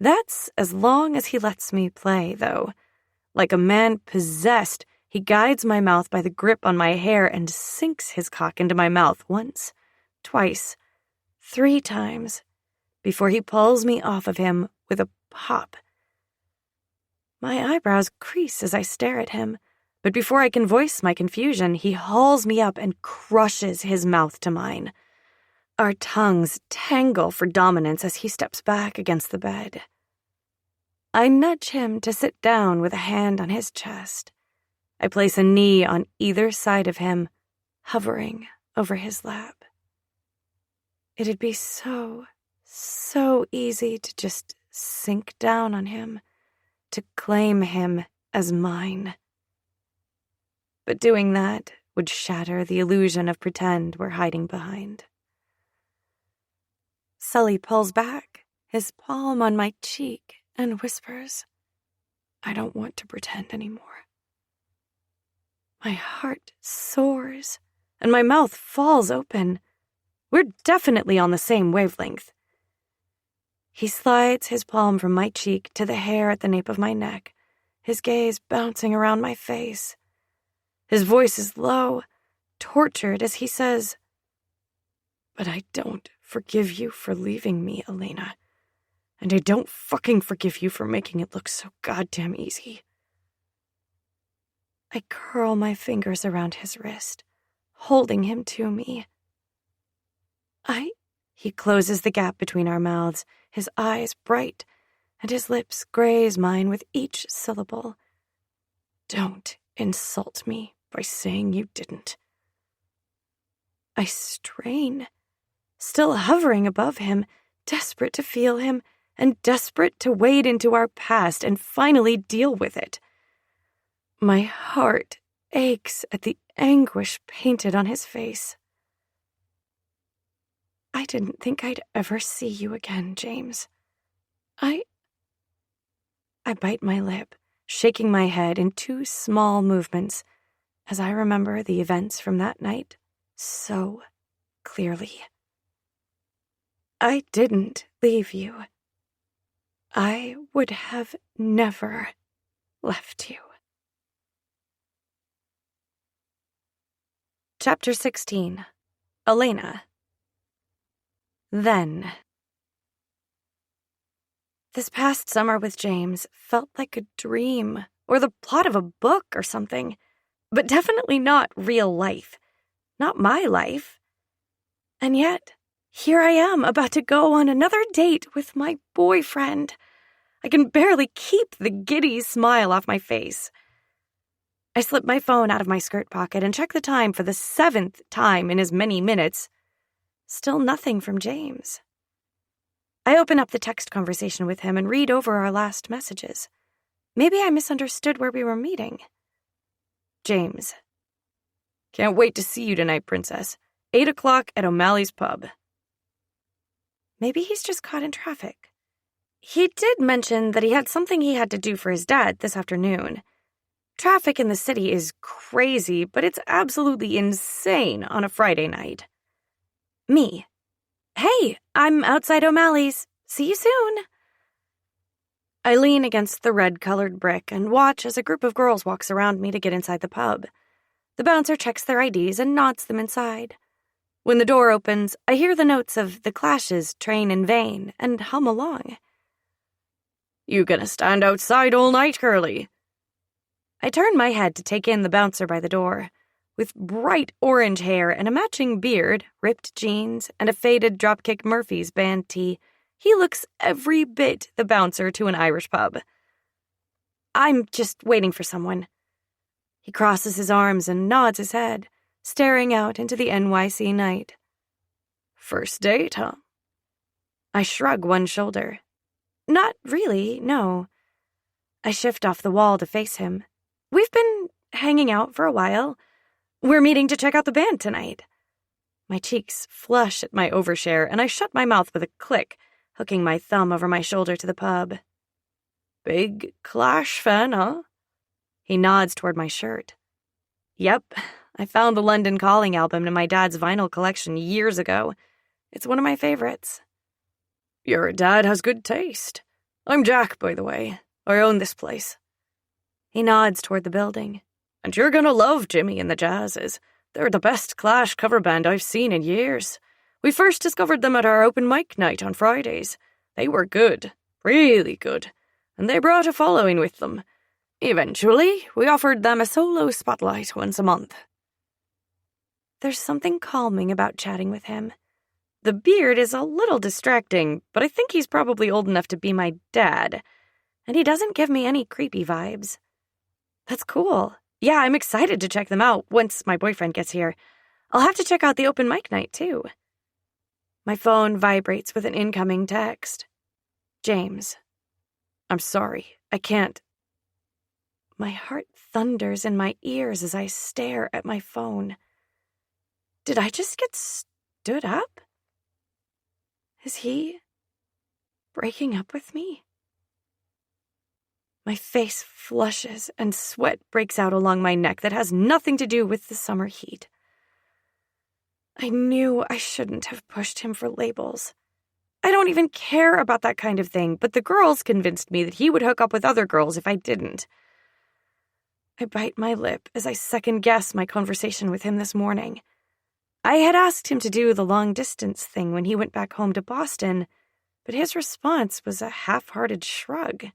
That's as long as he lets me play, though. Like a man possessed, he guides my mouth by the grip on my hair and sinks his cock into my mouth once, twice, 3 times, before he pulls me off of him with a pop. My eyebrows crease as I stare at him, but before I can voice my confusion, he hauls me up and crushes his mouth to mine. Our tongues tangle for dominance as he steps back against the bed. I nudge him to sit down with a hand on his chest. I place a knee on either side of him, hovering over his lap. It'd be so easy to just sink down on him, to claim him as mine. But doing that would shatter the illusion of pretend we're hiding behind. Sully pulls back, his palm on my cheek, and whispers, "I don't want to pretend anymore." My heart soars, and my mouth falls open. We're definitely on the same wavelength. He slides his palm from my cheek to the hair at the nape of my neck, his gaze bouncing around my face. His voice is low, tortured as he says, "But I don't forgive you for leaving me, Elena. And I don't fucking forgive you for making it look so goddamn easy." I curl my fingers around his wrist, holding him to me. He closes the gap between our mouths, his eyes bright, and his lips graze mine with each syllable. "Don't insult me by saying you didn't." I strain, still hovering above him, desperate to feel him and desperate to wade into our past and finally deal with it. My heart aches at the anguish painted on his face. "I didn't think I'd ever see you again, James. I bite my lip, shaking my head in 2 small movements as I remember the events from that night so clearly. I didn't leave you. I would have never left you." Chapter 16. Elena. Then. This past summer with James felt like a dream, or the plot of a book or something, but definitely not real life. Not my life. And yet, here I am about to go on another date with my boyfriend. I can barely keep the giddy smile off my face. I slip my phone out of my skirt pocket and check the time for the 7th time in as many minutes. Still nothing from James. I open up the text conversation with him and read over our last messages. Maybe I misunderstood where we were meeting. James. "Can't wait to see you tonight, Princess. 8 o'clock at O'Malley's pub." Maybe he's just caught in traffic. He did mention that he had something he had to do for his dad this afternoon. Traffic in the city is crazy, but it's absolutely insane on a Friday night. Me. "Hey, I'm outside O'Malley's. See you soon." I lean against the red-colored brick and watch as a group of girls walks around me to get inside the pub. The bouncer checks their IDs and nods them inside. When the door opens, I hear the notes of The Clash's Train in Vain and hum along. "You gonna stand outside all night, girlie?" I turn my head to take in the bouncer by the door. With bright orange hair and a matching beard, ripped jeans, and a faded Dropkick Murphys band tee, he looks every bit the bouncer to an Irish pub. "I'm just waiting for someone." He crosses his arms and nods his head, staring out into the NYC night. "First date, huh?" I shrug one shoulder. "Not really, no." I shift off the wall to face him. "We've been hanging out for a while. We're meeting to check out the band tonight." My cheeks flush at my overshare, and I shut my mouth with a click, hooking my thumb over my shoulder to the pub. "Big Clash fan, huh?" He nods toward my shirt. "Yep, I found the London Calling album in my dad's vinyl collection years ago. It's one of my favorites." "Your dad has good taste. I'm Jack, by the way. I own this place." He nods toward the building. "And you're gonna love Jimmy and the Jazzes. They're the best Clash cover band I've seen in years. We first discovered them at our open mic night on Fridays. They were good, really good, and they brought a following with them. Eventually, we offered them a solo spotlight once a month." There's something calming about chatting with him. The beard is a little distracting, but I think he's probably old enough to be my dad, and he doesn't give me any creepy vibes. That's cool. Yeah, I'm excited to check them out once my boyfriend gets here. I'll have to check out the open mic night, too. My phone vibrates with an incoming text. "James, I'm sorry, I can't." My heart thunders in my ears as I stare at my phone. Did I just get stood up? Is he breaking up with me? My face flushes and sweat breaks out along my neck that has nothing to do with the summer heat. I knew I shouldn't have pushed him for labels. I don't even care about that kind of thing, but the girls convinced me that he would hook up with other girls if I didn't. I bite my lip as I second-guess my conversation with him this morning. I had asked him to do the long-distance thing when he went back home to Boston, but his response was a half-hearted shrug.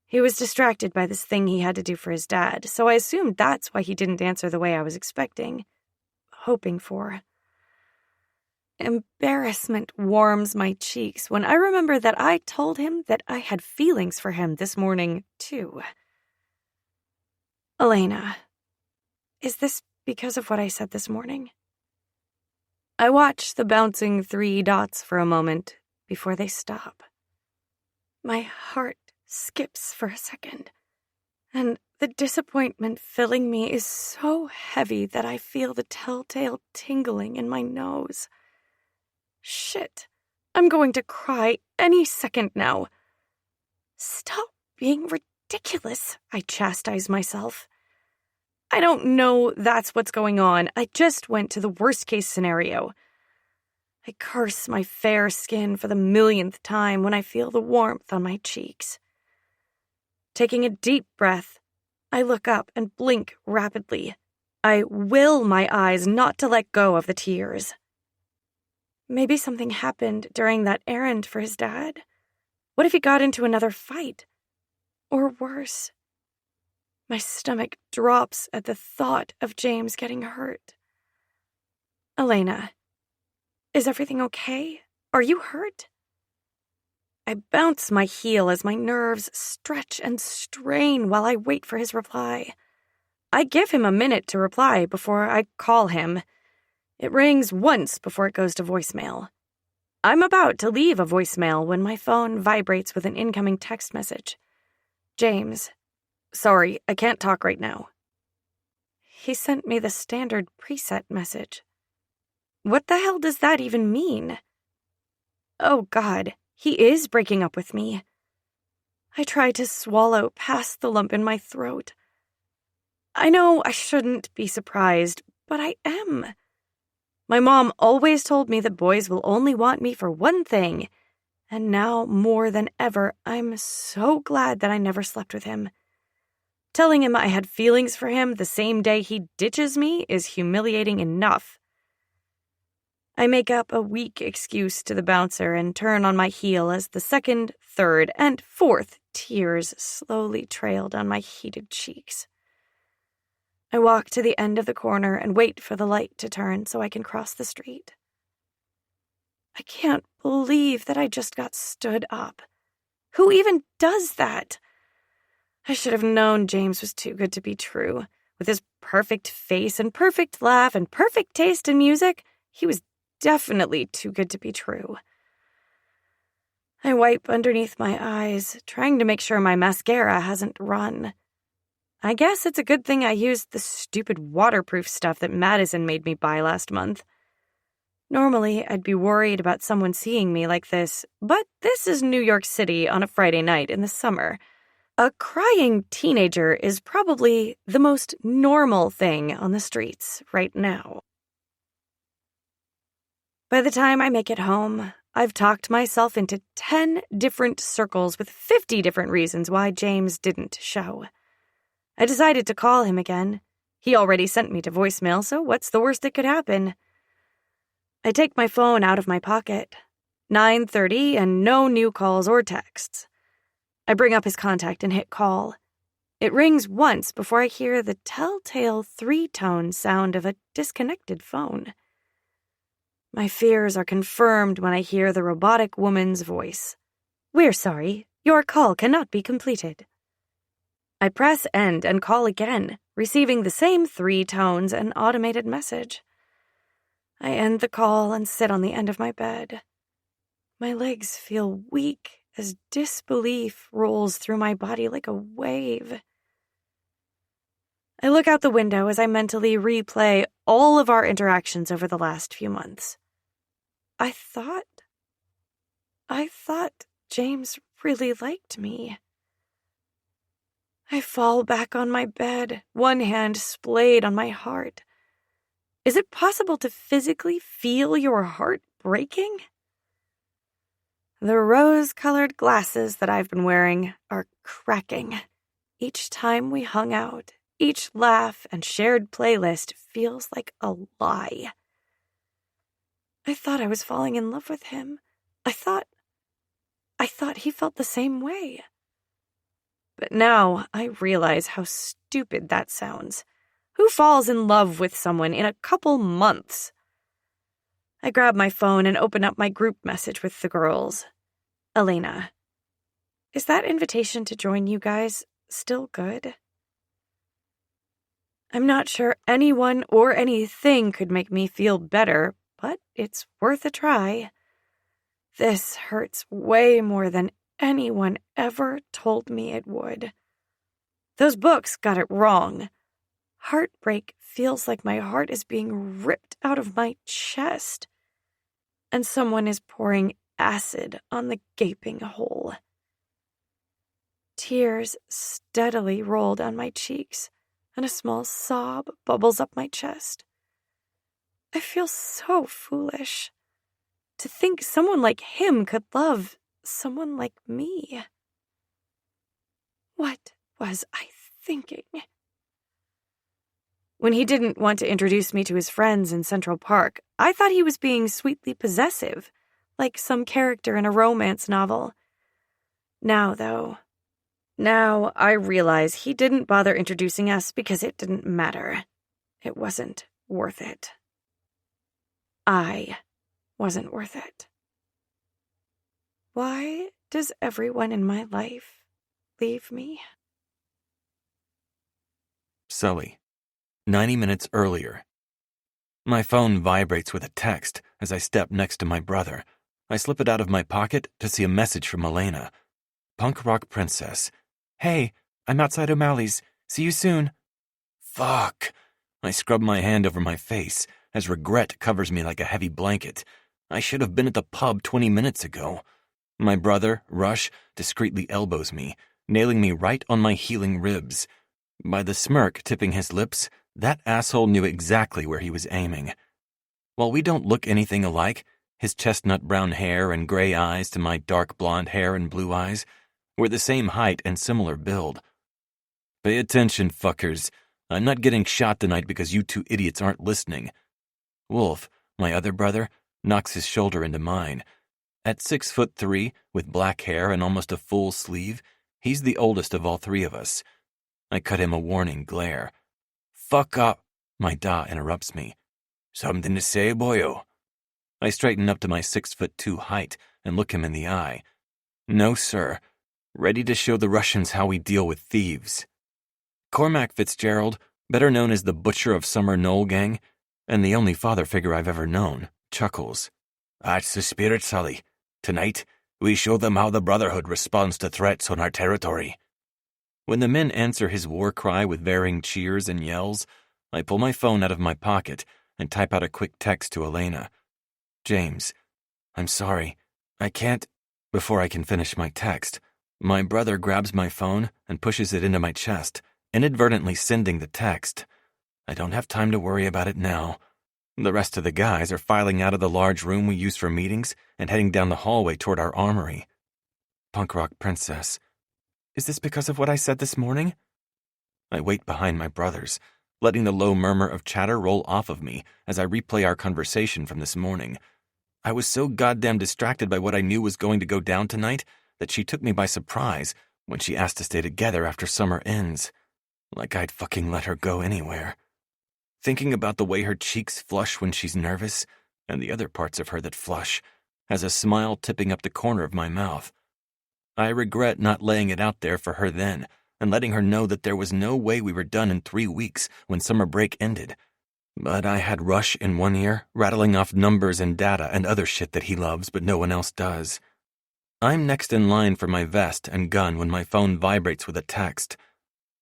He was distracted by this thing he had to do for his dad, so I assumed that's why he didn't answer the way I was expecting, hoping for. Embarrassment warms my cheeks when I remember that I told him that I had feelings for him this morning, too. Elena, is this because of what I said this morning? I watch the bouncing 3 dots for a moment before they stop. My heart skips for a second, and the disappointment filling me is so heavy that I feel the telltale tingling in my nose. Shit, I'm going to cry any second now. Stop being ridiculous, I chastise myself. I don't know that's what's going on. I just went to the worst-case scenario. I curse my fair skin for the millionth time when I feel the warmth on my cheeks. Taking a deep breath, I look up and blink rapidly. I will my eyes not to let go of the tears. Maybe something happened during that errand for his dad. What if he got into another fight? Or worse? My stomach drops at the thought of James getting hurt. Elena, is everything okay? Are you hurt? I bounce my heel as my nerves stretch and strain while I wait for his reply. I give him a minute to reply before I call him. It rings once before it goes to voicemail. I'm about to leave a voicemail when my phone vibrates with an incoming text message. James, sorry, I can't talk right now. He sent me the standard preset message. What the hell does that even mean? Oh God, he is breaking up with me. I try to swallow past the lump in my throat. I know I shouldn't be surprised, but I am. My mom always told me that boys will only want me for one thing, and now more than ever, I'm so glad that I never slept with him. Telling him I had feelings for him the same day he ditches me is humiliating enough. I make up a weak excuse to the bouncer and turn on my heel as the second, third, and fourth tears slowly trail down my heated cheeks. I walk to the end of the corner and wait for the light to turn so I can cross the street. I can't believe that I just got stood up. Who even does that? I should have known James was too good to be true. With his perfect face and perfect laugh and perfect taste in music, he was definitely too good to be true. I wipe underneath my eyes, trying to make sure my mascara hasn't run. I guess it's a good thing I used the stupid waterproof stuff that Madison made me buy last month. Normally, I'd be worried about someone seeing me like this, but this is New York City on a Friday night in the summer. A crying teenager is probably the most normal thing on the streets right now. By the time I make it home, I've talked myself into 10 different circles with 50 different reasons why James didn't show. I decided to call him again. He already sent me to voicemail, so what's the worst that could happen? I take my phone out of my pocket. 9:30 and no new calls or texts. I bring up his contact and hit call. It rings once before I hear the telltale 3-tone sound of a disconnected phone. My fears are confirmed when I hear the robotic woman's voice. "We're sorry. Your call cannot be completed." I press end and call again, receiving the same 3 tones and automated message. I end the call and sit on the end of my bed. My legs feel weak as disbelief rolls through my body like a wave. I look out the window as I mentally replay all of our interactions over the last few months. I thought James really liked me. I fall back on my bed, one hand splayed on my heart. Is it possible to physically feel your heart breaking? The rose-colored glasses that I've been wearing are cracking. Each time we hung out, each laugh and shared playlist feels like a lie. I thought I was falling in love with him. I thought he felt the same way. But now I realize how stupid that sounds. Who falls in love with someone in a couple months? I grab my phone and open up my group message with the girls. Elena, is that invitation to join you guys still good? I'm not sure anyone or anything could make me feel better, but it's worth a try. This hurts way more than anyone ever told me it would. Those books got it wrong. Heartbreak feels like my heart is being ripped out of my chest, and someone is pouring acid on the gaping hole. Tears steadily roll down my cheeks, and a small sob bubbles up my chest. I feel so foolish. To think someone like him could love someone like me. What was I thinking? When he didn't want to introduce me to his friends in Central Park, I thought he was being sweetly possessive, like some character in a romance novel. Now I realize he didn't bother introducing us because it didn't matter. It wasn't worth it. I wasn't worth it. Why does everyone in my life leave me? Sully, 90 minutes earlier. My phone vibrates with a text as I step next to my brother. I slip it out of my pocket to see a message from Elena. Punk Rock Princess. Hey, I'm outside O'Malley's. See you soon. Fuck. I scrub my hand over my face as regret covers me like a heavy blanket. I should have been at the pub 20 minutes ago. My brother, Rush, discreetly elbows me, nailing me right on my healing ribs. By the smirk tipping his lips, that asshole knew exactly where he was aiming. While we don't look anything alike, his chestnut brown hair and gray eyes to my dark blonde hair and blue eyes, we're the same height and similar build. Pay attention, fuckers. I'm not getting shot tonight because you two idiots aren't listening. Wolf, my other brother, knocks his shoulder into mine. At 6'3", with black hair and almost a full sleeve, he's the oldest of all three of us. I cut him a warning glare. Fuck up, my Da interrupts me. Something to say, boyo? I straighten up to my 6'2" height and look him in the eye. No, sir. Ready to show the Russians how we deal with thieves. Cormac Fitzgerald, better known as the Butcher of Summer Knoll Gang, and the only father figure I've ever known, chuckles. That's the spirit, Sully. Tonight, we show them how the Brotherhood responds to threats on our territory. When the men answer his war cry with varying cheers and yells, I pull my phone out of my pocket and type out a quick text to Elena. James, I'm sorry. I can't... Before I can finish my text, my brother grabs my phone and pushes it into my chest, inadvertently sending the text. I don't have time to worry about it now. The rest of the guys are filing out of the large room we use for meetings and heading down the hallway toward our armory. Punk Rock Princess. Is this because of what I said this morning? I wait behind my brothers, letting the low murmur of chatter roll off of me as I replay our conversation from this morning. I was so goddamn distracted by what I knew was going to go down tonight that she took me by surprise when she asked to stay together after summer ends. Like I'd fucking let her go anywhere. Thinking about the way her cheeks flush when she's nervous, and the other parts of her that flush, has a smile tipping up the corner of my mouth. I regret not laying it out there for her then, and letting her know that there was no way we were done in 3 weeks when summer break ended. But I had Rush in one ear, rattling off numbers and data and other shit that he loves but no one else does. I'm next in line for my vest and gun when my phone vibrates with a text.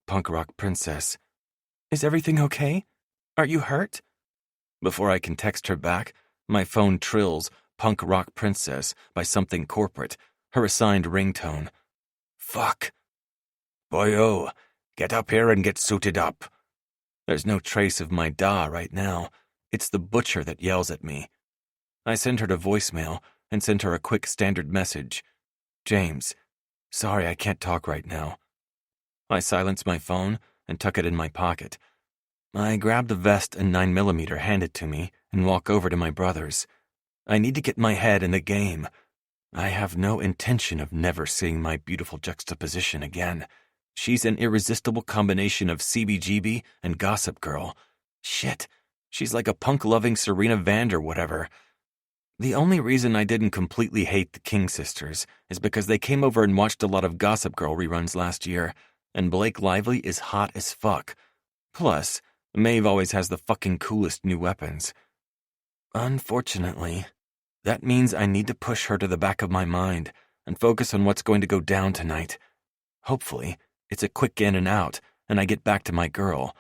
Punk Rock Princess. Is everything okay? Are you hurt? Before I can text her back, my phone trills Punk Rock Princess by something corporate, her assigned ringtone. Fuck. Boyo, get up here and get suited up. There's no trace of my Da right now. It's the butcher that yells at me. I send her to voicemail and send her a quick standard message. James, sorry I can't talk right now. I silence my phone and tuck it in my pocket. I grab the vest and 9mm handed to me and walk over to my brother's. I need to get my head in the game. I have no intention of never seeing my beautiful juxtaposition again. She's an irresistible combination of CBGB and Gossip Girl. Shit, she's like a punk-loving Serena Vand or whatever. The only reason I didn't completely hate the King sisters is because they came over and watched a lot of Gossip Girl reruns last year, and Blake Lively is hot as fuck. Plus, Maeve always has the fucking coolest new weapons. Unfortunately, that means I need to push her to the back of my mind and focus on what's going to go down tonight. Hopefully, it's a quick in and out, and I get back to my girl.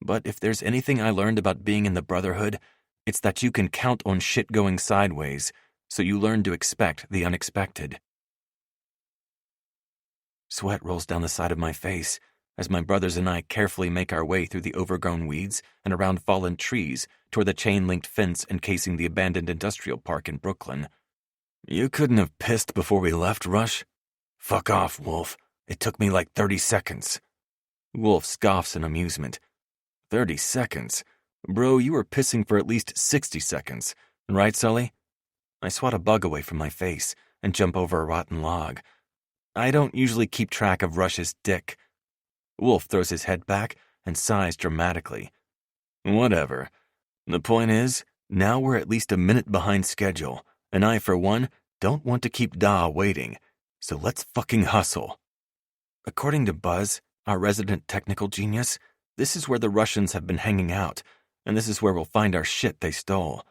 But if there's anything I learned about being in the Brotherhood, it's that you can count on shit going sideways, so you learn to expect the unexpected. Sweat rolls down the side of my face as my brothers and I carefully make our way through the overgrown weeds and around fallen trees toward the chain-linked fence encasing the abandoned industrial park in Brooklyn. You couldn't have pissed before we left, Rush? Fuck off, Wolf. It took me like 30 seconds. Wolf scoffs in amusement. 30 seconds? Bro, you were pissing for at least 60 seconds. Right, Sully? I swat a bug away from my face and jump over a rotten log. I don't usually keep track of Rush's dick. Wolf throws his head back and sighs dramatically. Whatever. The point is, now we're at least a minute behind schedule, and I, for one, don't want to keep Da waiting, so let's fucking hustle. According to Buzz, our resident technical genius, this is where the Russians have been hanging out, and this is where we'll find our shit they stole.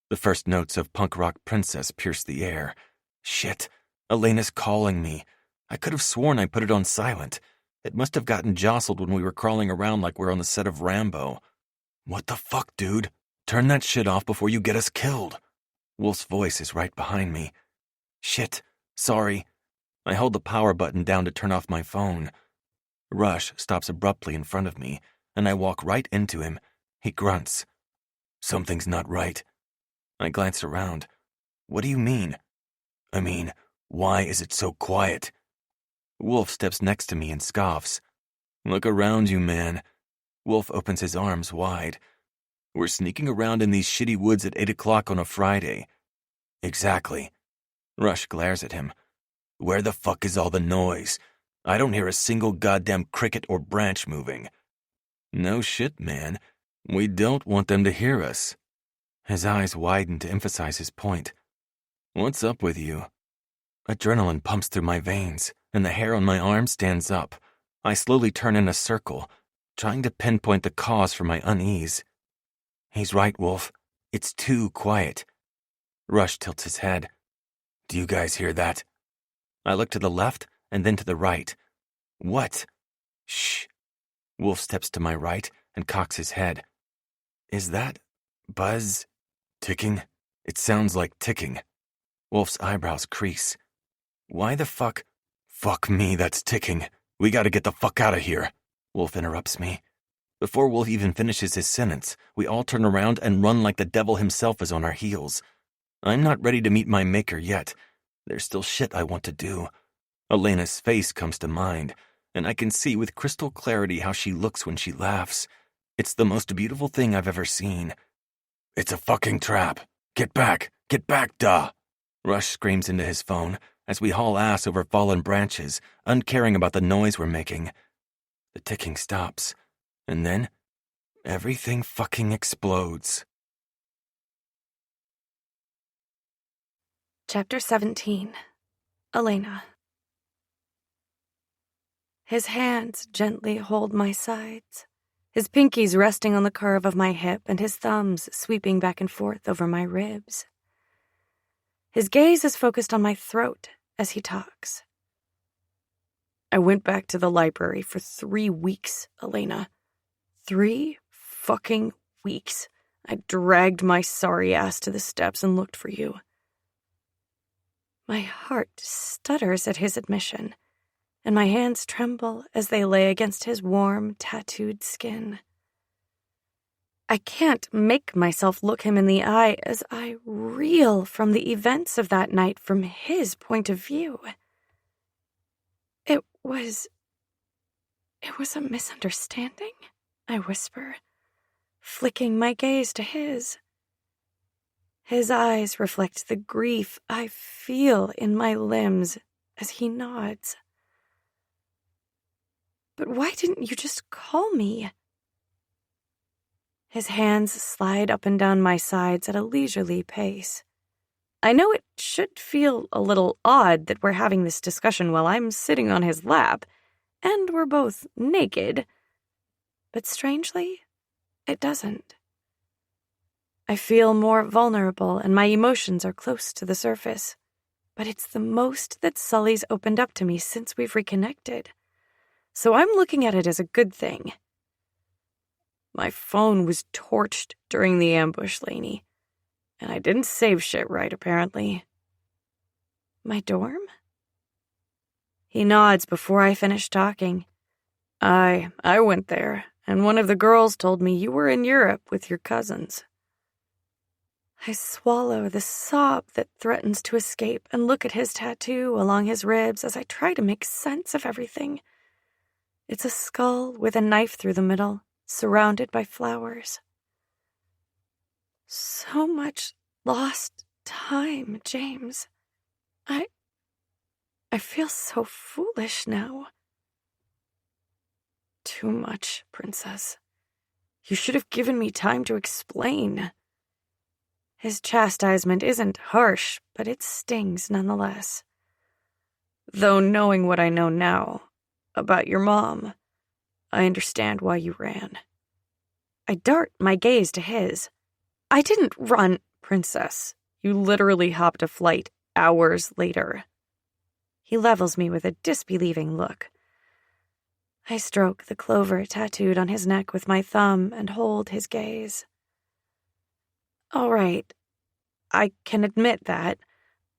The first notes of Punk Rock Princess pierce the air. Shit, Elena's calling me. I could have sworn I put it on silent. It must have gotten jostled when we were crawling around like we're on the set of Rambo. What the fuck, dude? Turn that shit off before you get us killed. Wolf's voice is right behind me. Shit, sorry. I hold the power button down to turn off my phone. Rush stops abruptly in front of me, and I walk right into him. He grunts. Something's not right. I glance around. What do you mean? I mean, why is it so quiet? Wolf steps next to me and scoffs. Look around you, man. Wolf opens his arms wide. We're sneaking around in these shitty woods at 8 o'clock on a Friday. Exactly. Rush glares at him. Where the fuck is all the noise? I don't hear a single goddamn cricket or branch moving. No shit, man. We don't want them to hear us. His eyes widen to emphasize his point. What's up with you? Adrenaline pumps through my veins, and the hair on my arm stands up. I slowly turn in a circle, trying to pinpoint the cause for my unease. He's right, Wolf. It's too quiet. Rush tilts his head. Do you guys hear that? I look to the left and then to the right. What? Shh. Wolf steps to my right and cocks his head. Is that Buzz ticking? It sounds like ticking. Wolf's eyebrows crease. Why the fuck? Fuck me, that's ticking. We gotta get the fuck out of here. Wolf interrupts me. Before Wolf even finishes his sentence, we all turn around and run like the devil himself is on our heels. I'm not ready to meet my maker yet. There's still shit I want to do. Elena's face comes to mind, and I can see with crystal clarity how she looks when she laughs. It's the most beautiful thing I've ever seen. It's a fucking trap. Get back, da! Rush screams into his phone as we haul ass over fallen branches, uncaring about the noise we're making. The ticking stops, and then everything fucking explodes. Chapter 17. Elena. His hands gently hold my sides, his pinkies resting on the curve of my hip and his thumbs sweeping back and forth over my ribs. His gaze is focused on my throat as he talks. I went back to the library for 3 weeks, Elena. 3 fucking weeks, I dragged my sorry ass to the steps and looked for you. My heart stutters at his admission, and my hands tremble as they lay against his warm, tattooed skin. I can't make myself look him in the eye as I reel from the events of that night from his point of view. It was a misunderstanding, I whisper, flicking my gaze to his. His eyes reflect the grief I feel in my limbs as he nods. But why didn't you just call me? His hands slide up and down my sides at a leisurely pace. I know it should feel a little odd that we're having this discussion while I'm sitting on his lap, and we're both naked. But strangely, it doesn't. I feel more vulnerable and my emotions are close to the surface. But it's the most that Sully's opened up to me since we've reconnected. So I'm looking at it as a good thing. My phone was torched during the ambush, Lainey. And I didn't save shit right, apparently. My dorm? He nods before I finish talking. I went there, and one of the girls told me you were in Europe with your cousins. I swallow the sob that threatens to escape and look at his tattoo along his ribs as I try to make sense of everything. It's a skull with a knife through the middle, surrounded by flowers. So much lost time, James. I feel so foolish now. Too much, Princess. You should have given me time to explain. His chastisement isn't harsh, but it stings nonetheless. Though knowing what I know now about your mom, I understand why you ran. I dart my gaze to his. I didn't run, Princess. You literally hopped a flight hours later. He levels me with a disbelieving look. I stroke the clover tattooed on his neck with my thumb and hold his gaze. All right, I can admit that.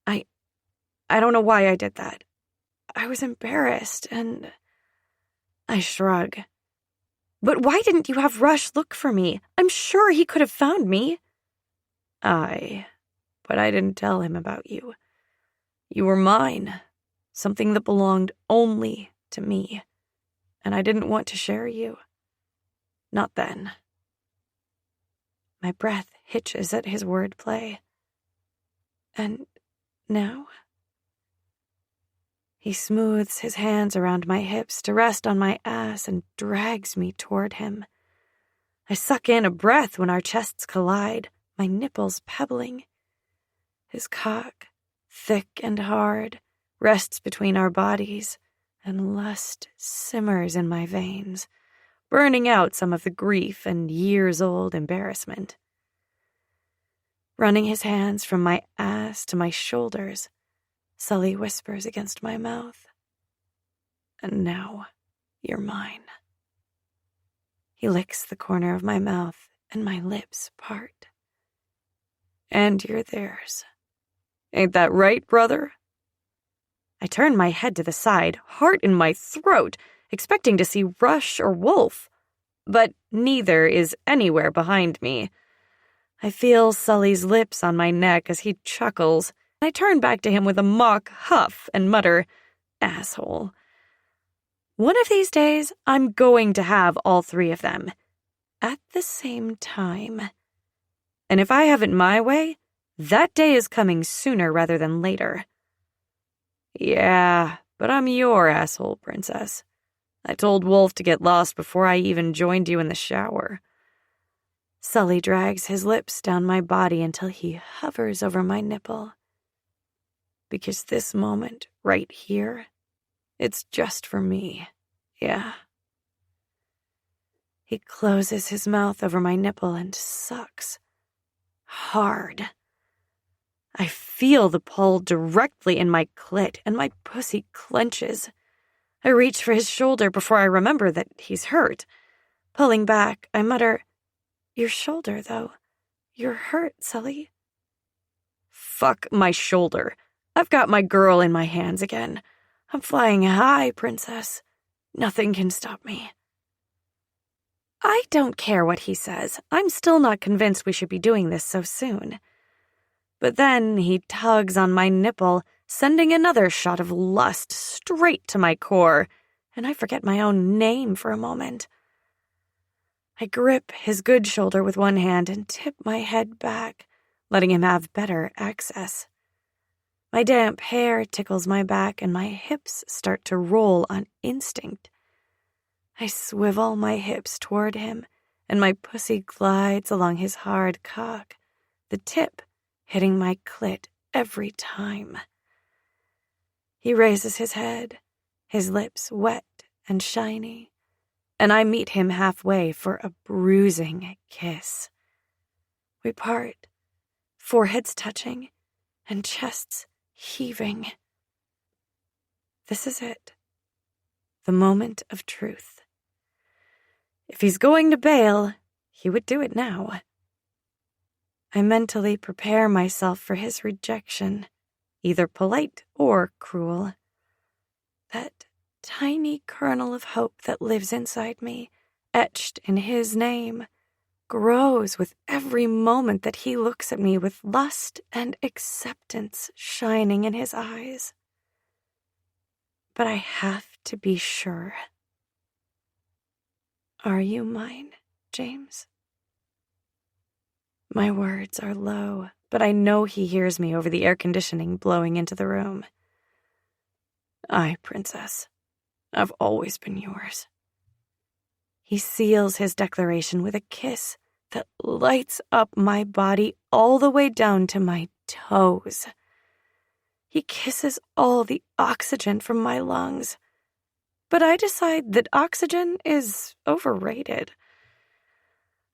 I don't know why I did that. I was embarrassed and... I shrug. But why didn't you have Rush look for me? I'm sure he could have found me. But I didn't tell him about you. You were mine, something that belonged only to me, and I didn't want to share you. Not then. My breath hitches at his wordplay. And now? He smooths his hands around my hips to rest on my ass and drags me toward him. I suck in a breath when our chests collide, my nipples pebbling. His cock, thick and hard, rests between our bodies, and lust simmers in my veins, burning out some of the grief and years-old embarrassment. Running his hands from my ass to my shoulders, Sully whispers against my mouth. And now, you're mine. He licks the corner of my mouth, and my lips part. And you're theirs. Ain't that right, brother? I turn my head to the side, heart in my throat, expecting to see Rush or Wolf. But neither is anywhere behind me. I feel Sully's lips on my neck as he chuckles. I turn back to him with a mock huff and mutter, asshole. One of these days, I'm going to have all three of them. At the same time. And if I have it my way, that day is coming sooner rather than later. Yeah, but I'm your asshole, Princess. I told Wolf to get lost before I even joined you in the shower. Sully drags his lips down my body until he hovers over my nipple. Because this moment, right here, it's just for me, yeah. He closes his mouth over my nipple and sucks. Hard. I feel the pull directly in my clit, and my pussy clenches. I reach for his shoulder before I remember that he's hurt. Pulling back, I mutter, "Your shoulder, though. You're hurt, Sully." Fuck my shoulder. I've got my girl in my hands again. I'm flying high, Princess. Nothing can stop me. I don't care what he says. I'm still not convinced we should be doing this so soon. But then he tugs on my nipple, sending another shot of lust straight to my core, and I forget my own name for a moment. I grip his good shoulder with one hand and tip my head back, letting him have better access. My damp hair tickles my back and my hips start to roll on instinct. I swivel my hips toward him, and my pussy glides along his hard cock, the tip hitting my clit every time. He raises his head, his lips wet and shiny, and I meet him halfway for a bruising kiss. We part, foreheads touching and chests heaving. This is it, the moment of truth. If he's going to bail, he would do it now. I mentally prepare myself for his rejection, either polite or cruel. That tiny kernel of hope that lives inside me, etched in his name, grows with every moment that he looks at me with lust and acceptance shining in his eyes. But I have to be sure. Are you mine, James? My words are low, but I know he hears me over the air conditioning blowing into the room. Aye, Princess. I've always been yours. He seals his declaration with a kiss that lights up my body all the way down to my toes. He kisses all the oxygen from my lungs, but I decide that oxygen is overrated.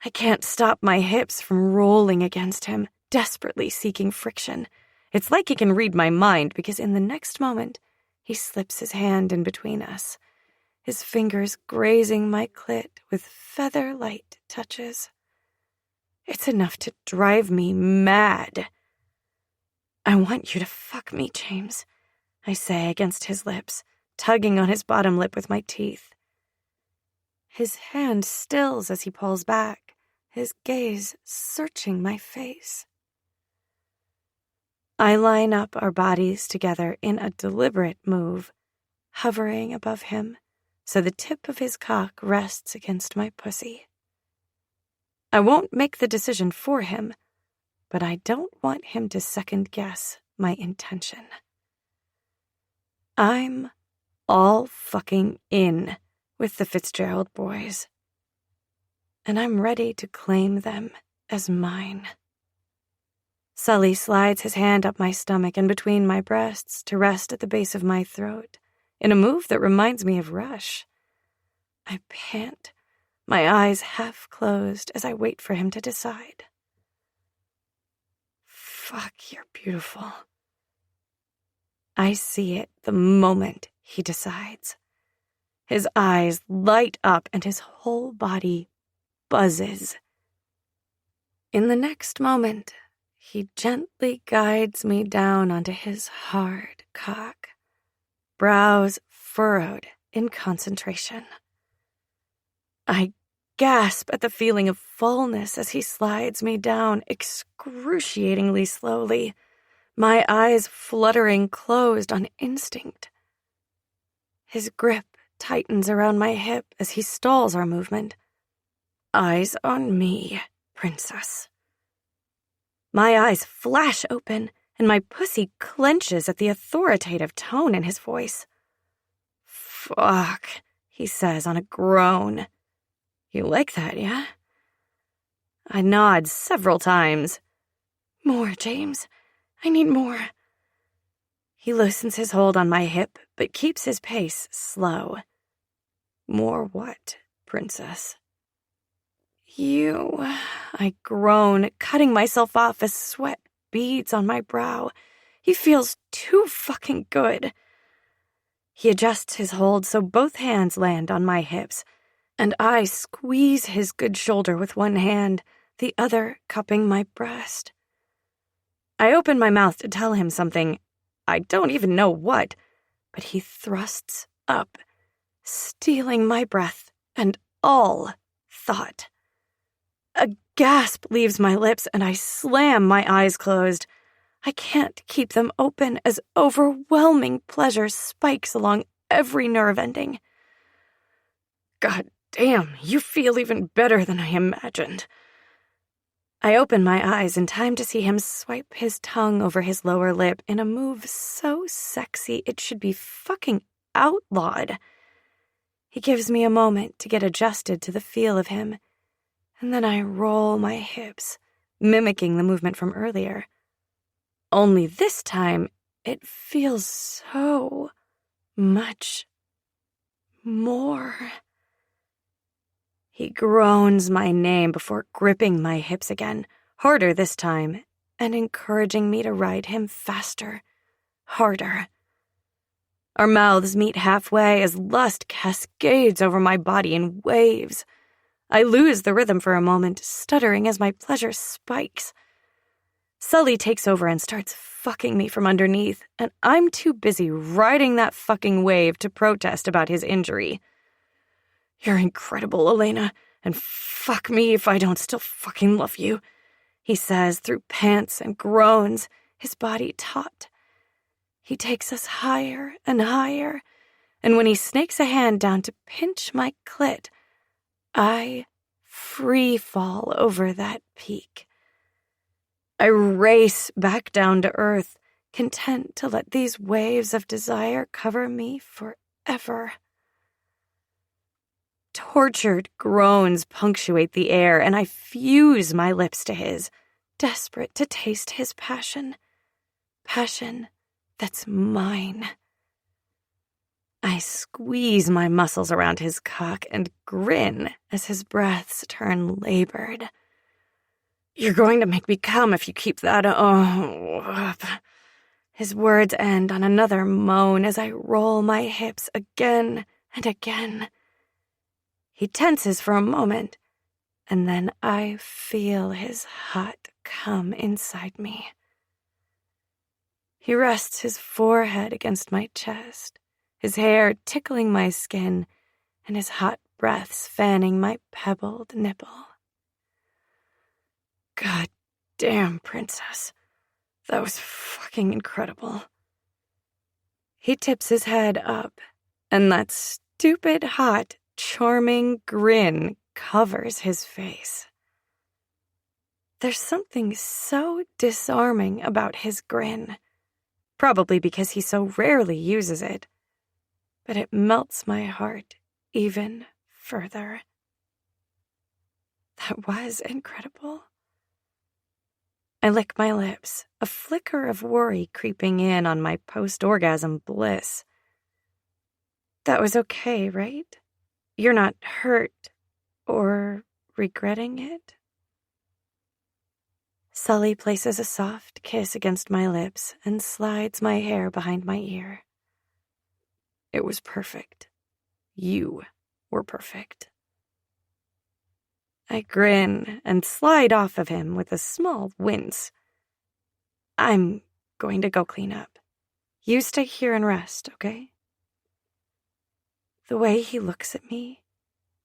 I can't stop my hips from rolling against him, desperately seeking friction. It's like he can read my mind, because in the next moment, he slips his hand in between us, his fingers grazing my clit with feather-light touches. It's enough to drive me mad. I want you to fuck me, James, I say against his lips, tugging on his bottom lip with my teeth. His hand stills as he pulls back, his gaze searching my face. I line up our bodies together in a deliberate move, hovering above him so the tip of his cock rests against my pussy. I won't make the decision for him, but I don't want him to second-guess my intention. I'm all fucking in with the Fitzgerald boys, and I'm ready to claim them as mine. Sully slides his hand up my stomach and between my breasts to rest at the base of my throat, in a move that reminds me of Rush. I pant, my eyes half closed as I wait for him to decide. Fuck, you're beautiful. I see it the moment he decides. His eyes light up and his whole body buzzes. In the next moment, he gently guides me down onto his hard cock, brows furrowed in concentration. I gasp at the feeling of fullness as he slides me down excruciatingly slowly, my eyes fluttering closed on instinct. His grip tightens around my hip as he stalls our movement. Eyes on me, Princess. My eyes flash open, and my pussy clenches at the authoritative tone in his voice. Fuck, he says on a groan. You like that, yeah? I nod several times. More, James. I need more. He loosens his hold on my hip, but keeps his pace slow. More what, Princess? You, I groan, cutting myself off as sweat beads on my brow. He feels too fucking good. He adjusts his hold so both hands land on my hips, and I squeeze his good shoulder with one hand, the other cupping my breast. I open my mouth to tell him something, I don't even know what, but he thrusts up, stealing my breath and all thought. A gasp leaves my lips and I slam my eyes closed. I can't keep them open as overwhelming pleasure spikes along every nerve ending. God damn, you feel even better than I imagined. I open my eyes in time to see him swipe his tongue over his lower lip in a move so sexy it should be fucking outlawed. He gives me a moment to get adjusted to the feel of him, and then I roll my hips, mimicking the movement from earlier. Only this time, it feels so much more. He groans my name before gripping my hips again, harder this time, and encouraging me to ride him faster, harder. Our mouths meet halfway as lust cascades over my body in waves. I lose the rhythm for a moment, stuttering as my pleasure spikes. Sully takes over and starts fucking me from underneath, and I'm too busy riding that fucking wave to protest about his injury. You're incredible, Elena, and fuck me if I don't still fucking love you, he says through pants and groans, his body taut. He takes us higher and higher, and when he snakes a hand down to pinch my clit, I free fall over that peak. I race back down to earth, content to let these waves of desire cover me forever. Tortured groans punctuate the air, and I fuse my lips to his, desperate to taste his passion. Passion that's mine. I squeeze my muscles around his cock and grin as his breaths turn labored. You're going to make me come if you keep that up. His words end on another moan as I roll my hips again and again. He tenses for a moment, and then I feel his hot cum inside me. He rests his forehead against my chest, his hair tickling my skin, and his hot breaths fanning my pebbled nipple. God damn, princess. That was fucking incredible. He tips his head up, and that stupid, hot, charming grin covers his face. There's something so disarming about his grin, probably because he so rarely uses it, but it melts my heart even further. That was incredible. I lick my lips, a flicker of worry creeping in on my post-orgasm bliss. That was okay, right? You're not hurt or regretting it? Sully places a soft kiss against my lips and slides my hair behind my ear. It was perfect. You were perfect. I grin and slide off of him with a small wince. I'm going to go clean up. You stay here and rest, okay? The way he looks at me,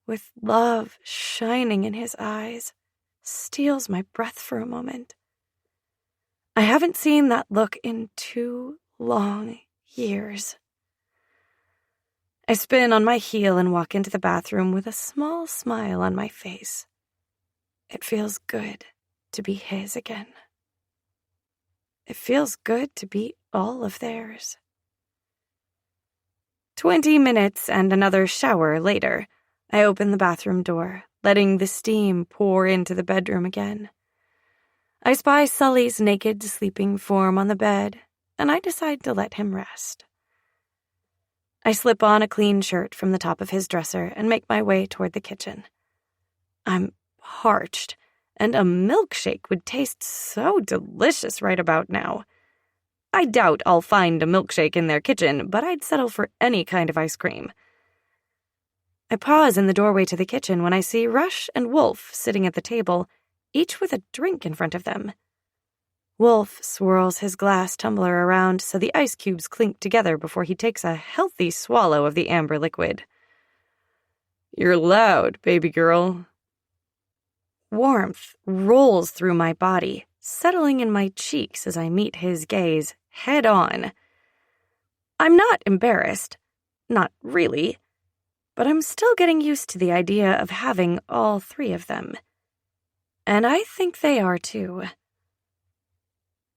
with love shining in his eyes, steals my breath for a moment. I haven't seen that look in 2 long years. I spin on my heel and walk into the bathroom with a small smile on my face. It feels good to be his again. It feels good to be all of theirs. 20 minutes and another shower later, I open the bathroom door, letting the steam pour into the bedroom again. I spy Sully's naked sleeping form on the bed, and I decide to let him rest. I slip on a clean shirt from the top of his dresser and make my way toward the kitchen. I'm parched, and a milkshake would taste so delicious right about now. I doubt I'll find a milkshake in their kitchen, but I'd settle for any kind of ice cream. I pause in the doorway to the kitchen when I see Rush and Wolf sitting at the table, each with a drink in front of them. Wolf swirls his glass tumbler around so the ice cubes clink together before he takes a healthy swallow of the amber liquid. "You're loud, baby girl." Warmth rolls through my body, settling in my cheeks as I meet his gaze head on. I'm not embarrassed. Not really. But I'm still getting used to the idea of having all three of them. And I think they are too.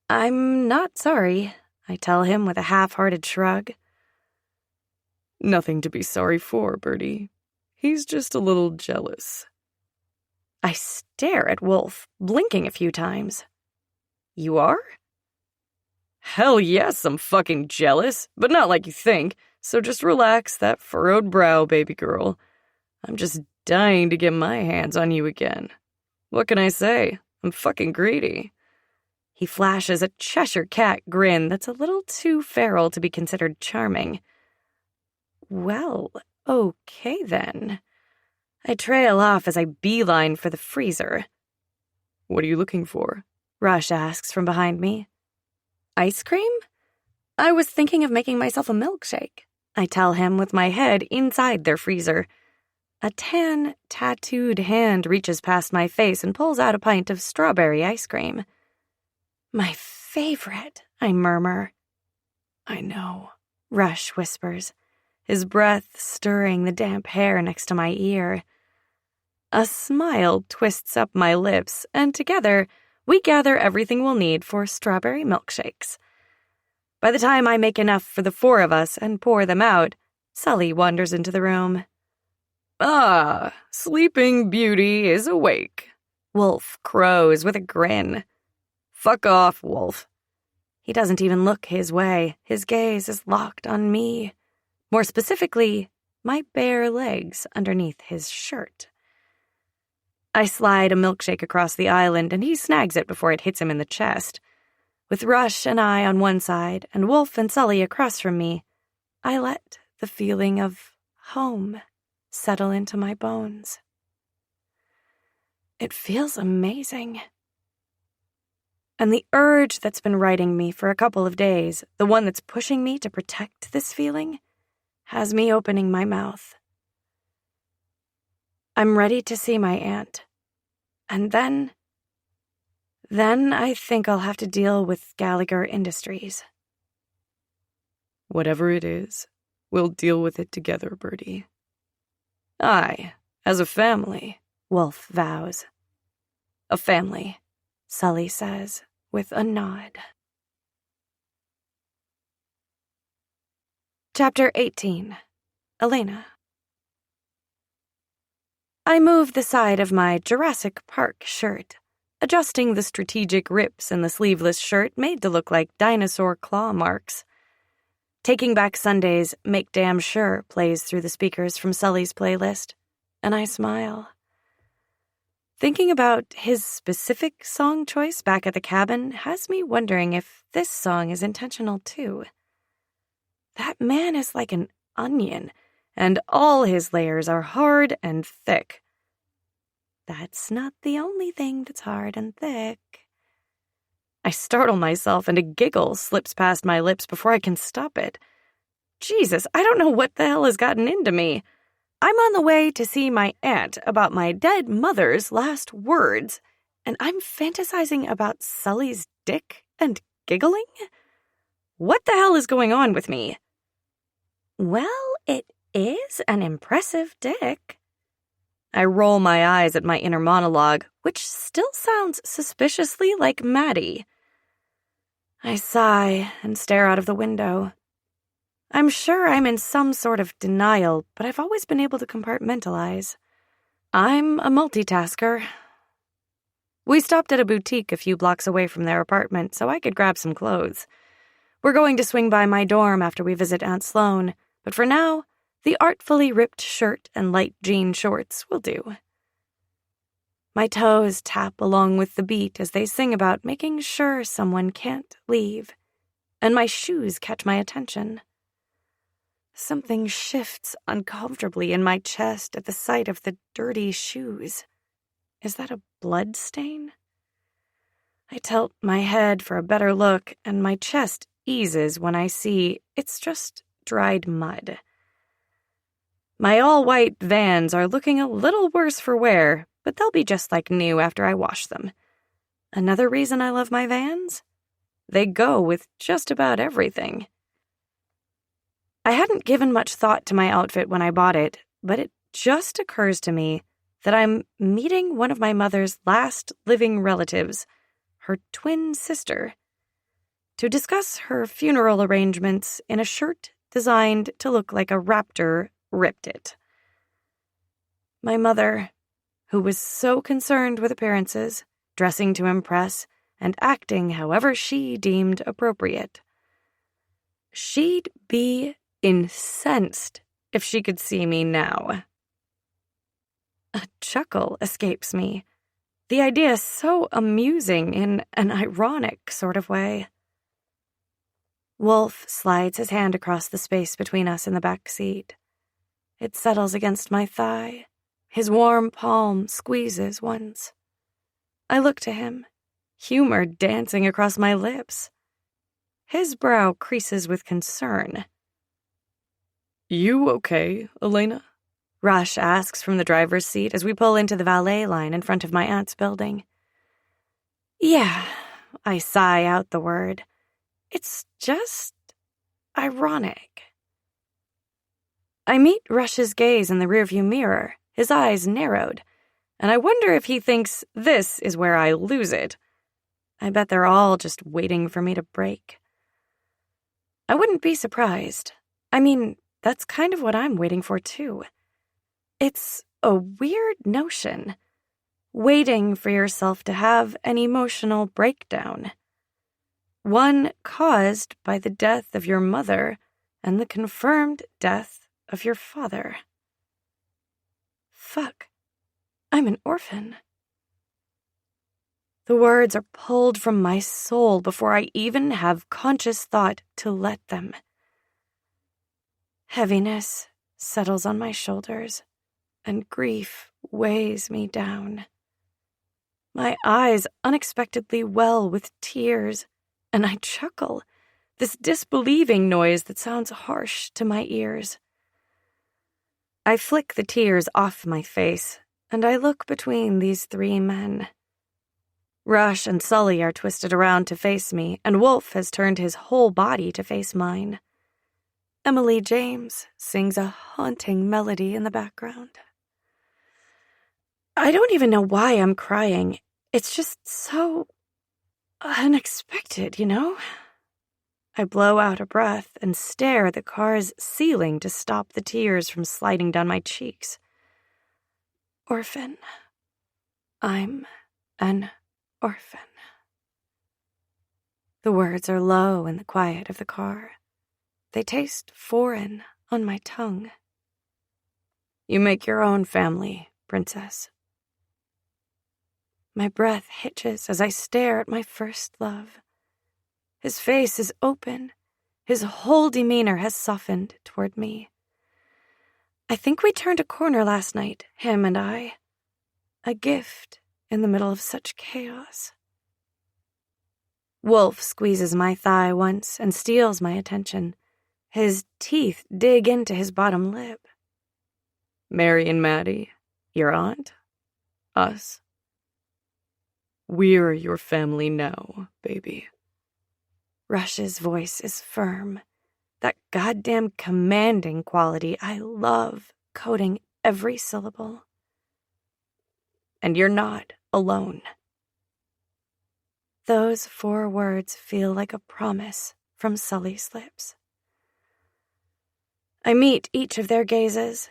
I'm not sorry, I tell him with a half-hearted shrug. "Nothing to be sorry for, Birdie. He's just a little jealous." I stare at Wolf, blinking a few times. You are? "Hell yes, I'm fucking jealous, but not like you think, so just relax that furrowed brow, baby girl. I'm just dying to get my hands on you again. What can I say? I'm fucking greedy." He flashes a Cheshire Cat grin that's a little too feral to be considered charming. Well, okay then. I trail off as I beeline for the freezer. "What are you looking for?" Rush asks from behind me. Ice cream? I was thinking of making myself a milkshake, I tell him with my head inside their freezer. A tan, tattooed hand reaches past my face and pulls out a pint of strawberry ice cream. My favorite, I murmur. I know, Rush whispers, his breath stirring the damp hair next to my ear. A smile twists up my lips, and together, we gather everything we'll need for strawberry milkshakes. By the time I make enough for the four of us and pour them out, Sully wanders into the room. "Ah, Sleeping Beauty is awake," Wolf crows with a grin. "Fuck off, Wolf." He doesn't even look his way. His gaze is locked on me. More specifically, my bare legs underneath his shirt. I slide a milkshake across the island, and he snags it before it hits him in the chest. With Rush and I on one side, and Wolf and Sully across from me, I let the feeling of home settle into my bones. It feels amazing. And the urge that's been riding me for a couple of days, the one that's pushing me to protect this feeling, has me opening my mouth. I'm ready to see my aunt. And then I think I'll have to deal with Gallagher Industries. "Whatever it is, we'll deal with it together, Birdie." "Aye, as a family," Wolf vows. A family, Sully says, with a nod. Chapter 18. Elena. I move the side of my Jurassic Park shirt, adjusting the strategic rips in the sleeveless shirt made to look like dinosaur claw marks. Taking Back Sunday's Make Damn Sure plays through the speakers from Sully's playlist, and I smile. Thinking about his specific song choice back at the cabin has me wondering if this song is intentional too. That man is like an onion, and all his layers are hard and thick. That's not the only thing that's hard and thick. I startle myself and a giggle slips past my lips before I can stop it. Jesus, I don't know what the hell has gotten into me. I'm on the way to see my aunt about my dead mother's last words, and I'm fantasizing about Sully's dick and giggling? What the hell is going on with me? Well, it is an impressive dick. I roll my eyes at my inner monologue, which still sounds suspiciously like Maddie. I sigh and stare out of the window. I'm sure I'm in some sort of denial, but I've always been able to compartmentalize. I'm a multitasker. We stopped at a boutique a few blocks away from their apartment so I could grab some clothes. We're going to swing by my dorm after we visit Aunt Sloane, but for now, the artfully ripped shirt and light jean shorts will do. My toes tap along with the beat as they sing about making sure someone can't leave, and my shoes catch my attention. Something shifts uncomfortably in my chest at the sight of the dirty shoes. Is that a blood stain? I tilt my head for a better look, and my chest eases when I see it's just dried mud. My all-white Vans are looking a little worse for wear, but they'll be just like new after I wash them. Another reason I love my Vans? They go with just about everything. I hadn't given much thought to my outfit when I bought it, but it just occurs to me that I'm meeting one of my mother's last living relatives, her twin sister, to discuss her funeral arrangements in a shirt designed to look like a raptor ripped it. My mother, who was so concerned with appearances, dressing to impress, and acting however she deemed appropriate. She'd be incensed if she could see me now. A chuckle escapes me. The idea is so amusing in an ironic sort of way. Wolf slides his hand across the space between us in the back seat. It settles against my thigh. His warm palm squeezes once. I look to him, humor dancing across my lips. His brow creases with concern. You okay, Elena? Rush asks from the driver's seat as we pull into the valet line in front of my aunt's building. Yeah, I sigh out the word. It's just ironic. I meet Rush's gaze in the rearview mirror, his eyes narrowed, and I wonder if he thinks this is where I lose it. I bet they're all just waiting for me to break. I wouldn't be surprised. I mean, that's kind of what I'm waiting for, too. It's a weird notion, waiting for yourself to have an emotional breakdown. One caused by the death of your mother and the confirmed death of your father. Fuck, I'm an orphan. The words are pulled from my soul before I even have conscious thought to let them. Heaviness settles on my shoulders, and grief weighs me down. My eyes unexpectedly well with tears, and I chuckle, this disbelieving noise that sounds harsh to my ears. I flick the tears off my face, and I look between these three men. Rush and Sully are twisted around to face me, and Wolf has turned his whole body to face mine. Emily James sings a haunting melody in the background. I don't even know why I'm crying. It's just so unexpected, you know? I blow out a breath and stare at the car's ceiling to stop the tears from sliding down my cheeks. Orphan. I'm an orphan. The words are low in the quiet of the car. They taste foreign on my tongue. You make your own family, princess. My breath hitches as I stare at my first love. His face is open. His whole demeanor has softened toward me. I think we turned a corner last night, him and I. A gift in the middle of such chaos. Wolf squeezes my thigh once and steals my attention. His teeth dig into his bottom lip. Mary and Maddie, your aunt, us. We're your family now, baby. Rush's voice is firm. That goddamn commanding quality I love, coding every syllable. And you're not alone. Those 4 words feel like a promise from Sully's lips. I meet each of their gazes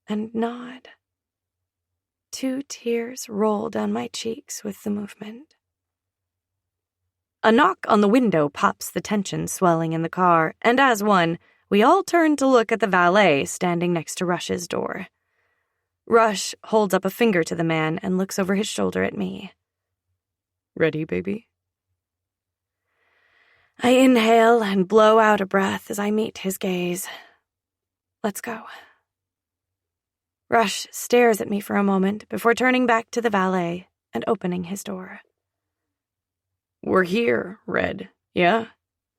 and nod. 2 tears roll down my cheeks with the movement. A knock on the window pops the tension swelling in the car, and as one, we all turn to look at the valet standing next to Rush's door. Rush holds up a finger to the man and looks over his shoulder at me. Ready, baby? I inhale and blow out a breath as I meet his gaze. Let's go. Rush stares at me for a moment before turning back to the valet and opening his door. We're here, Red, yeah?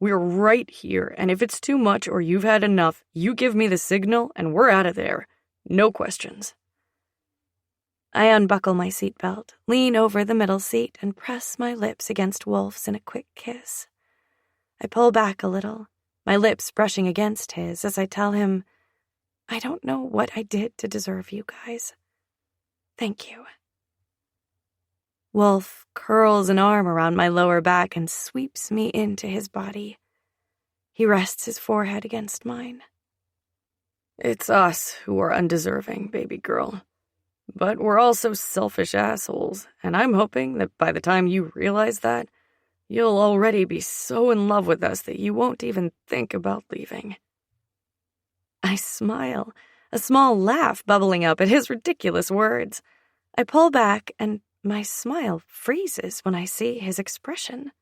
We're right here, and if it's too much or you've had enough, you give me the signal and we're out of there. No questions. I unbuckle my seatbelt, lean over the middle seat, and press my lips against Wolf's in a quick kiss. I pull back a little, my lips brushing against his as I tell him, I don't know what I did to deserve you guys. Thank you. Wolf curls an arm around my lower back and sweeps me into his body. He rests his forehead against mine. It's us who are undeserving, baby girl. But we're also selfish assholes, and I'm hoping that by the time you realize that, you'll already be so in love with us that you won't even think about leaving. I smile, a small laugh bubbling up at his ridiculous words. I pull back, and my smile freezes when I see his expression.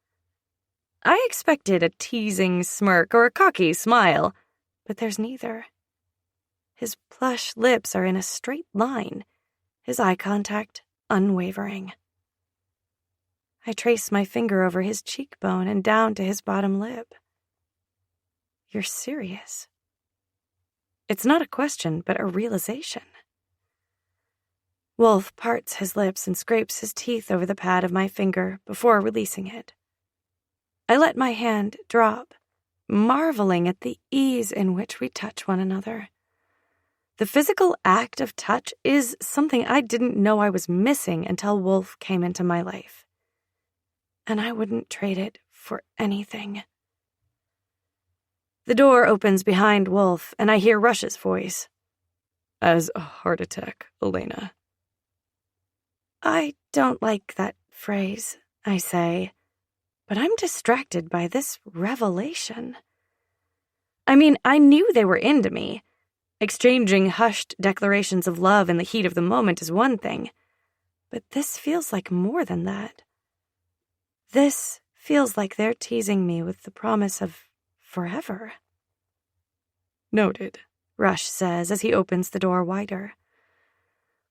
I expected a teasing smirk or a cocky smile, but there's neither. His plush lips are in a straight line, his eye contact unwavering. I trace my finger over his cheekbone and down to his bottom lip. You're serious? It's not a question, but a realization. Wolf parts his lips and scrapes his teeth over the pad of my finger before releasing it. I let my hand drop, marveling at the ease in which we touch one another. The physical act of touch is something I didn't know I was missing until Wolf came into my life. And I wouldn't trade it for anything. The door opens behind Wolf, and I hear Rush's voice. As a heart attack, Elena. I don't like that phrase, I say, but I'm distracted by this revelation. I mean, I knew they were into me. Exchanging hushed declarations of love in the heat of the moment is one thing, but this feels like more than that. This feels like they're teasing me with the promise of forever. Noted, Rush says as he opens the door wider.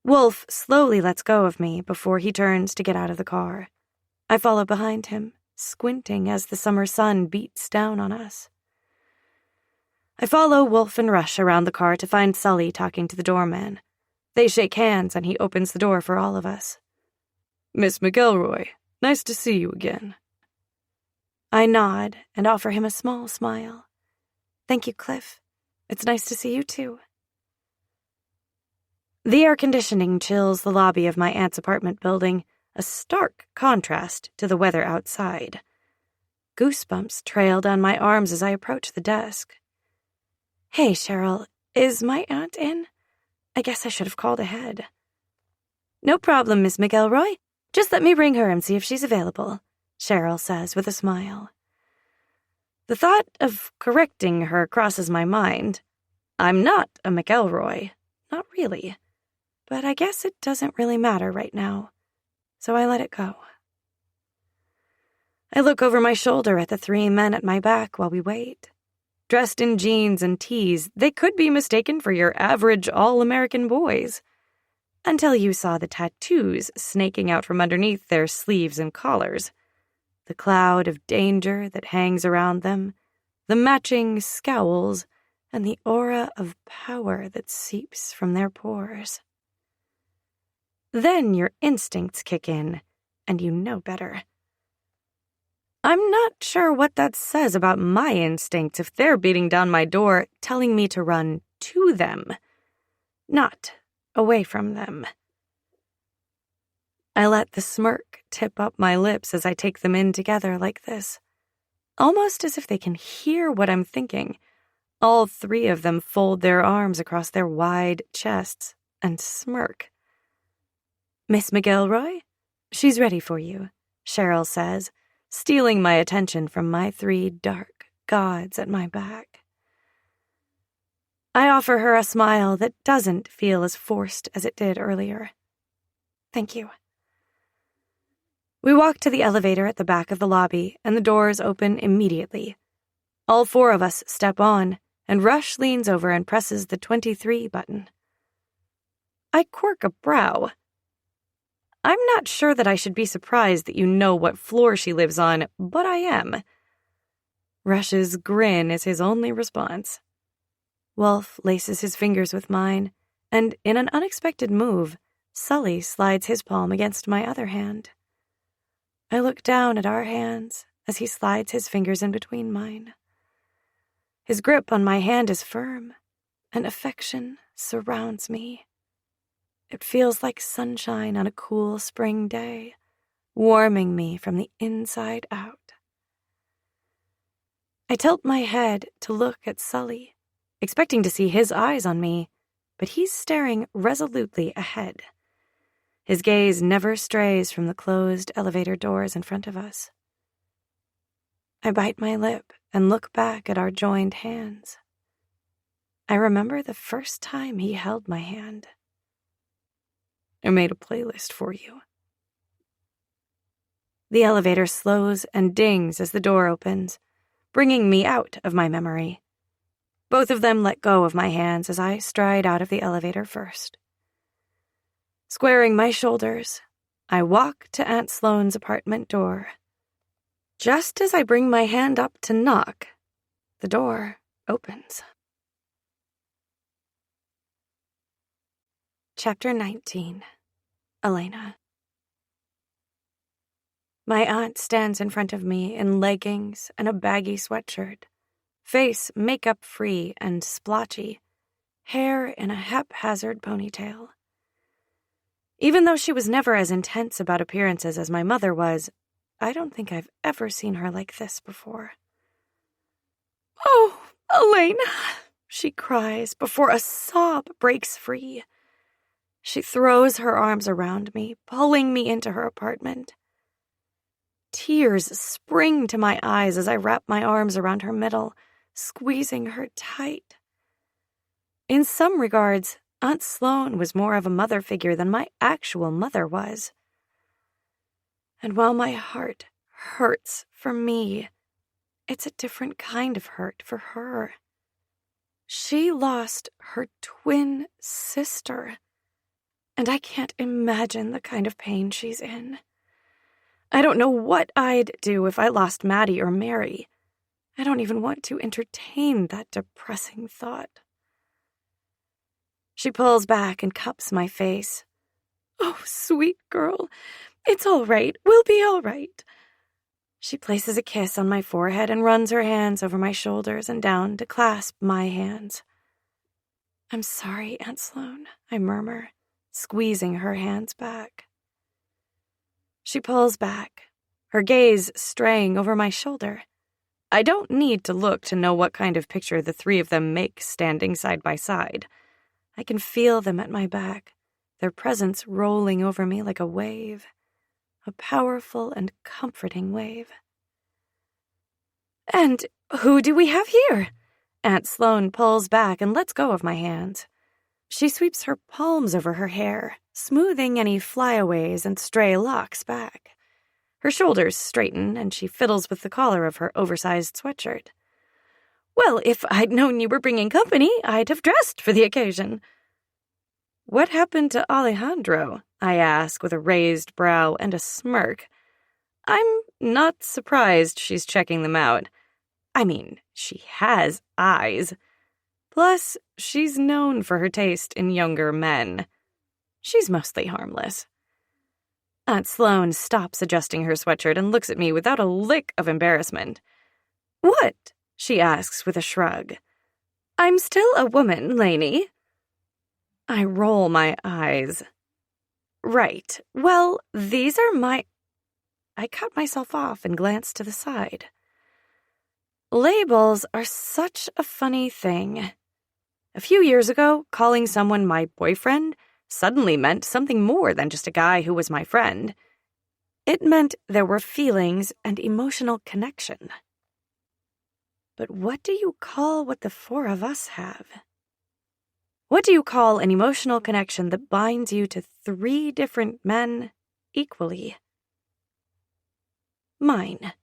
Wolf slowly lets go of me before he turns to get out of the car. I follow behind him, squinting as the summer sun beats down on us. I follow Wolf and Rush around the car to find Sully talking to the doorman. They shake hands and he opens the door for all of us. Miss McElroy, nice to see you again. I nod and offer him a small smile. Thank you, Cliff. It's nice to see you too. The air conditioning chills the lobby of my aunt's apartment building, a stark contrast to the weather outside. Goosebumps trail down my arms as I approach the desk. Hey, Cheryl, is my aunt in? I guess I should have called ahead. No problem, Miss McElroy. Just let me ring her and see if she's available, Cheryl says with a smile. The thought of correcting her crosses my mind. I'm not a McElroy, not really. But I guess it doesn't really matter right now, so I let it go. I look over my shoulder at the three men at my back while we wait. Dressed in jeans and tees, they could be mistaken for your average all-American boys. Until you saw the tattoos snaking out from underneath their sleeves and collars. The cloud of danger that hangs around them, the matching scowls, and the aura of power that seeps from their pores. Then your instincts kick in, and you know better. I'm not sure what that says about my instincts if they're beating down my door, telling me to run to them, not away from them. I let the smirk tip up my lips as I take them in together like this, almost as if they can hear what I'm thinking. All three of them fold their arms across their wide chests and smirk. Miss McElroy? She's ready for you, Cheryl says, stealing my attention from my three dark gods at my back. I offer her a smile that doesn't feel as forced as it did earlier. Thank you. We walk to the elevator at the back of the lobby, and the doors open immediately. All four of us step on, and Rush leans over and presses the 23 button. I quirk a brow. I'm not sure that I should be surprised that you know what floor she lives on, but I am. Rush's grin is his only response. Wolf laces his fingers with mine, and in an unexpected move, Sully slides his palm against my other hand. I look down at our hands as he slides his fingers in between mine. His grip on my hand is firm, and affection surrounds me. It feels like sunshine on a cool spring day, warming me from the inside out. I tilt my head to look at Sully, expecting to see his eyes on me, but he's staring resolutely ahead. His gaze never strays from the closed elevator doors in front of us. I bite my lip and look back at our joined hands. I remember the first time he held my hand. I made a playlist for you. The elevator slows and dings as the door opens, bringing me out of my memory. Both of them let go of my hands as I stride out of the elevator first. Squaring my shoulders, I walk to Aunt Sloane's apartment door. Just as I bring my hand up to knock, the door opens. Chapter 19. Elena. My aunt stands in front of me in leggings and a baggy sweatshirt, face makeup-free and splotchy, hair in a haphazard ponytail. Even though she was never as intense about appearances as my mother was, I don't think I've ever seen her like this before. "Oh, Elena," she cries before a sob breaks free. She throws her arms around me, pulling me into her apartment. Tears spring to my eyes as I wrap my arms around her middle, squeezing her tight. In some regards, Aunt Sloane was more of a mother figure than my actual mother was. And while my heart hurts for me, it's a different kind of hurt for her. She lost her twin sister, and I can't imagine the kind of pain she's in. I don't know what I'd do if I lost Maddie or Mary. I don't even want to entertain that depressing thought. She pulls back and cups my face. "Oh, sweet girl, it's all right. We'll be all right." She places a kiss on my forehead and runs her hands over my shoulders and down to clasp my hands. "I'm sorry, Aunt Sloane," I murmur, squeezing her hands back. She pulls back, her gaze straying over my shoulder. I don't need to look to know what kind of picture the three of them make standing side by side. I can feel them at my back, their presence rolling over me like a wave, a powerful and comforting wave. "And who do we have here?" Aunt Sloane pulls back and lets go of my hands. She sweeps her palms over her hair, smoothing any flyaways and stray locks back. Her shoulders straighten, and she fiddles with the collar of her oversized sweatshirt. "Well, if I'd known you were bringing company, I'd have dressed for the occasion." "What happened to Alejandro?" I ask with a raised brow and a smirk. I'm not surprised she's checking them out. I mean, she has eyes. Plus, she's known for her taste in younger men. She's mostly harmless. Aunt Sloane stops adjusting her sweatshirt and looks at me without a lick of embarrassment. "What?" she asks with a shrug. "I'm still a woman, Lainey." I roll my eyes. "Right. Well, these are my—" I cut myself off and glance to the side. Labels are such a funny thing. A few years ago, calling someone my boyfriend suddenly meant something more than just a guy who was my friend. It meant there were feelings and emotional connection. But what do you call what the four of us have? What do you call an emotional connection that binds you to 3 different men equally? Mine.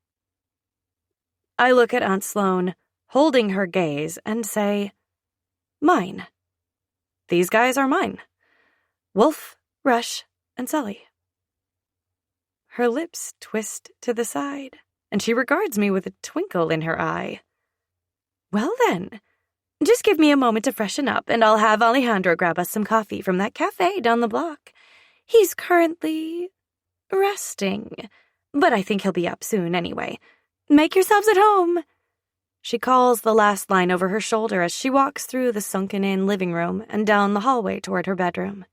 I look at Aunt Sloane, holding her gaze, and say, "Mine. These guys are mine. Wolf, Rush, and Sully." Her lips twist to the side, and she regards me with a twinkle in her eye. "Well then, just give me a moment to freshen up, and I'll have Alejandro grab us some coffee from that cafe down the block. He's currently resting, but I think he'll be up soon anyway. Make yourselves at home." She calls the last line over her shoulder as she walks through the sunken-in living room and down the hallway toward her bedroom.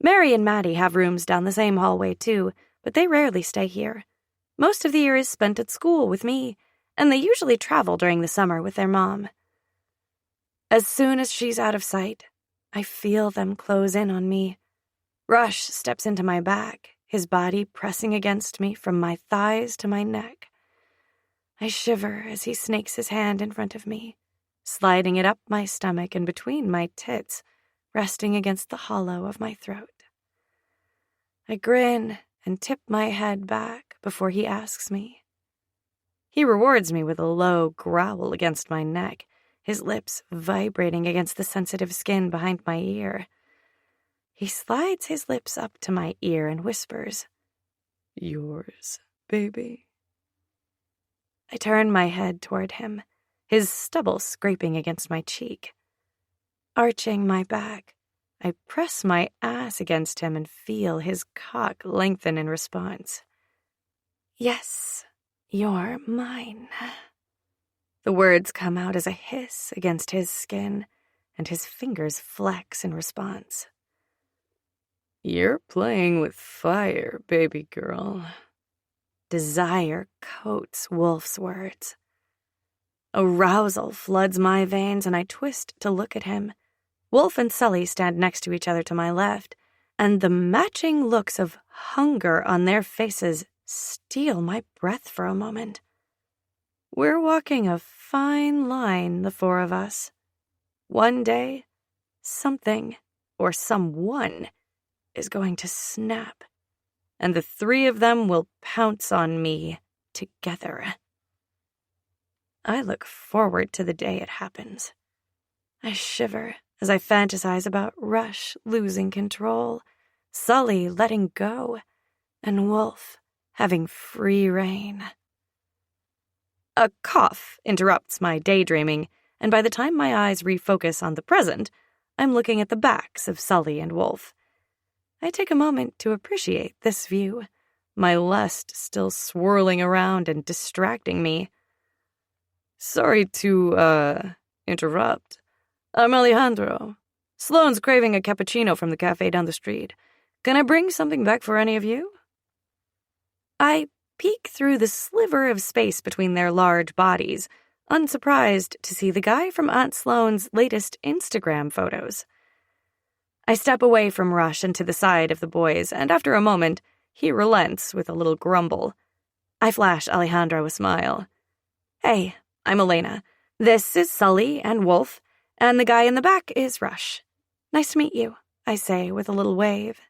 Mary and Maddie have rooms down the same hallway, too, but they rarely stay here. Most of the year is spent at school with me, and they usually travel during the summer with their mom. As soon as she's out of sight, I feel them close in on me. Rush steps into my back, his body pressing against me from my thighs to my neck. I shiver as he snakes his hand in front of me, sliding it up my stomach and between my tits, resting against the hollow of my throat. I grin and tip my head back before he asks me. He rewards me with a low growl against my neck, his lips vibrating against the sensitive skin behind my ear. He slides his lips up to my ear and whispers, "Yours, baby." I turn my head toward him, his stubble scraping against my cheek. Arching my back, I press my ass against him and feel his cock lengthen in response. "Yes, you're mine." The words come out as a hiss against his skin, and his fingers flex in response. "You're playing with fire, baby girl." Desire coats Wolf's words. Arousal floods my veins, and I twist to look at him. Wolf and Sully stand next to each other to my left, and the matching looks of hunger on their faces steal my breath for a moment. We're walking a fine line, the four of us. One day, something or someone is going to snap, and the three of them will pounce on me together. I look forward to the day it happens. I shiver as I fantasize about Rush losing control, Sully letting go, and Wolf having free rein. A cough interrupts my daydreaming, and by the time my eyes refocus on the present, I'm looking at the backs of Sully and Wolf. I take a moment to appreciate this view, my lust still swirling around and distracting me. "Sorry to, interrupt. I'm Alejandro. Sloane's craving a cappuccino from the cafe down the street. Can I bring something back for any of you?" I peek through the sliver of space between their large bodies, unsurprised to see the guy from Aunt Sloane's latest Instagram photos. I step away from Rush and to the side of the boys, and after a moment, he relents with a little grumble. I flash Alejandro a smile. "Hey, I'm Elena. This is Sully and Wolf, and the guy in the back is Rush. Nice to meet you," I say with a little wave.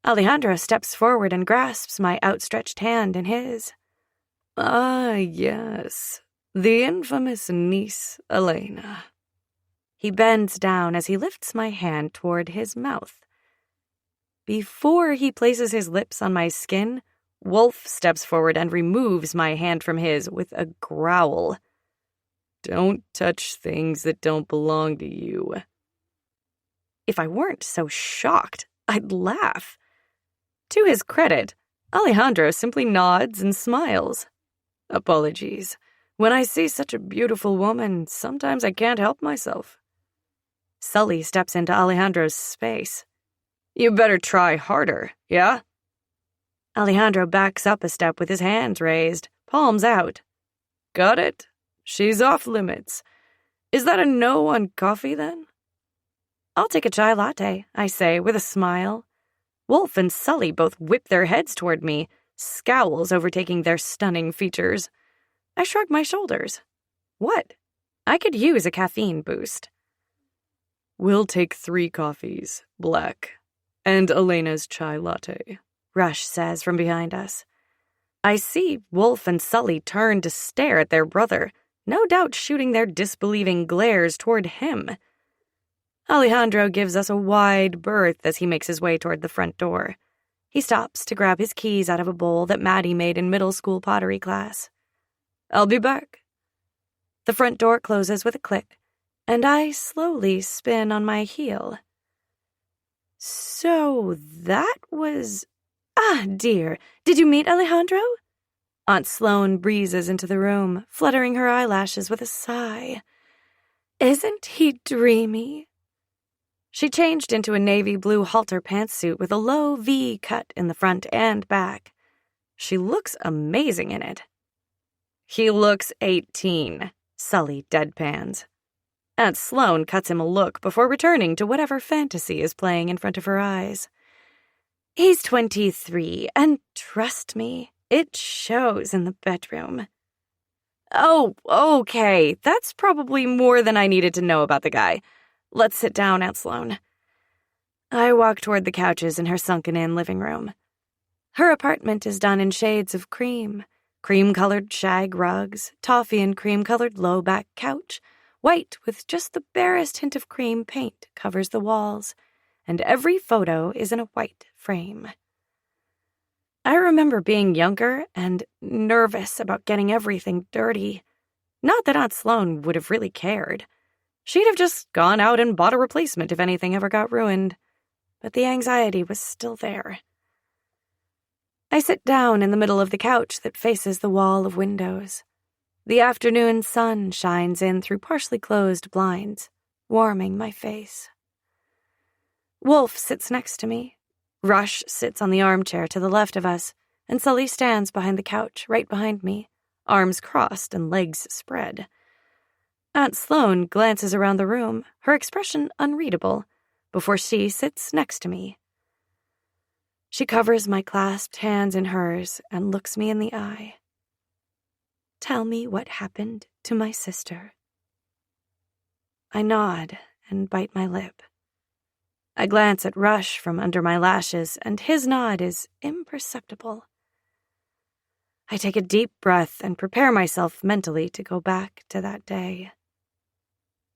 Alejandro steps forward and grasps my outstretched hand in his. "Ah, yes, the infamous niece, Elena." He bends down as he lifts my hand toward his mouth. Before he places his lips on my skin, Wolf steps forward and removes my hand from his with a growl. "Don't touch things that don't belong to you." If I weren't so shocked, I'd laugh. To his credit, Alejandro simply nods and smiles. Apologies. When I see such a beautiful woman, sometimes I can't help myself. Sully steps into Alejandro's space. "You better try harder, yeah?" Alejandro backs up a step with his hands raised, palms out. "Got it? She's off limits. Is that a no on coffee, then?" "I'll take a chai latte," I say with a smile. Wolf and Sully both whip their heads toward me, scowls overtaking their stunning features. I shrug my shoulders. What? I could use a caffeine boost. "We'll take 3 coffees, black, and Elena's chai latte," Rush says from behind us. I see Wolf and Sully turn to stare at their brother, no doubt shooting their disbelieving glares toward him. Alejandro gives us a wide berth as he makes his way toward the front door. He stops to grab his keys out of a bowl that Maddie made in middle school pottery class. "I'll be back." The front door closes with a click, and I slowly spin on my heel. So that was... Ah, dear, did you meet Alejandro? Aunt Sloane breezes into the room, fluttering her eyelashes with a sigh. Isn't he dreamy? She changed into a navy blue halter pantsuit with a low V cut in the front and back. She looks amazing in it. He looks 18, Sully deadpans. Aunt Sloane cuts him a look before returning to whatever fantasy is playing in front of her eyes. He's 23, and trust me, it shows in the bedroom. Oh, okay, that's probably more than I needed to know about the guy. Let's sit down, Aunt Sloane. I walk toward the couches in her sunken-in living room. Her apartment is done in shades of cream. Cream-colored shag rugs, toffee and cream-colored low-back couch, white with just the barest hint of cream paint covers the walls, and every photo is in a white frame. I remember being younger and nervous about getting everything dirty. Not that Aunt Sloane would have really cared. She'd have just gone out and bought a replacement if anything ever got ruined. But the anxiety was still there. I sit down in the middle of the couch that faces the wall of windows. The afternoon sun shines in through partially closed blinds, warming my face. Wolf sits next to me. Rush sits on the armchair to the left of us, and Sully stands behind the couch right behind me, arms crossed and legs spread. Aunt Sloane glances around the room, her expression unreadable, before she sits next to me. She covers my clasped hands in hers and looks me in the eye. Tell me what happened to my sister. I nod and bite my lip. I glance at Rush from under my lashes, and his nod is imperceptible. I take a deep breath and prepare myself mentally to go back to that day.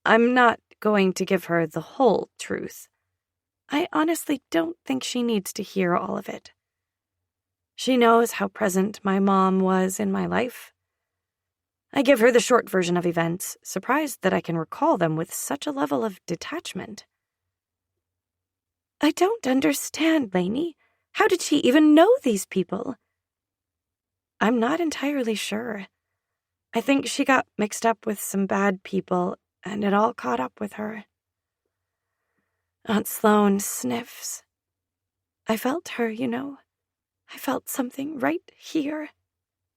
I'm not going to give her the whole truth. I honestly don't think she needs to hear all of it. She knows how present my mom was in my life. I give her the short version of events, surprised that I can recall them with such a level of detachment. I don't understand, Lainey. How did she even know these people? I'm not entirely sure. I think she got mixed up with some bad people, and it all caught up with her. Aunt Sloane sniffs. I felt her, you know. I felt something right here.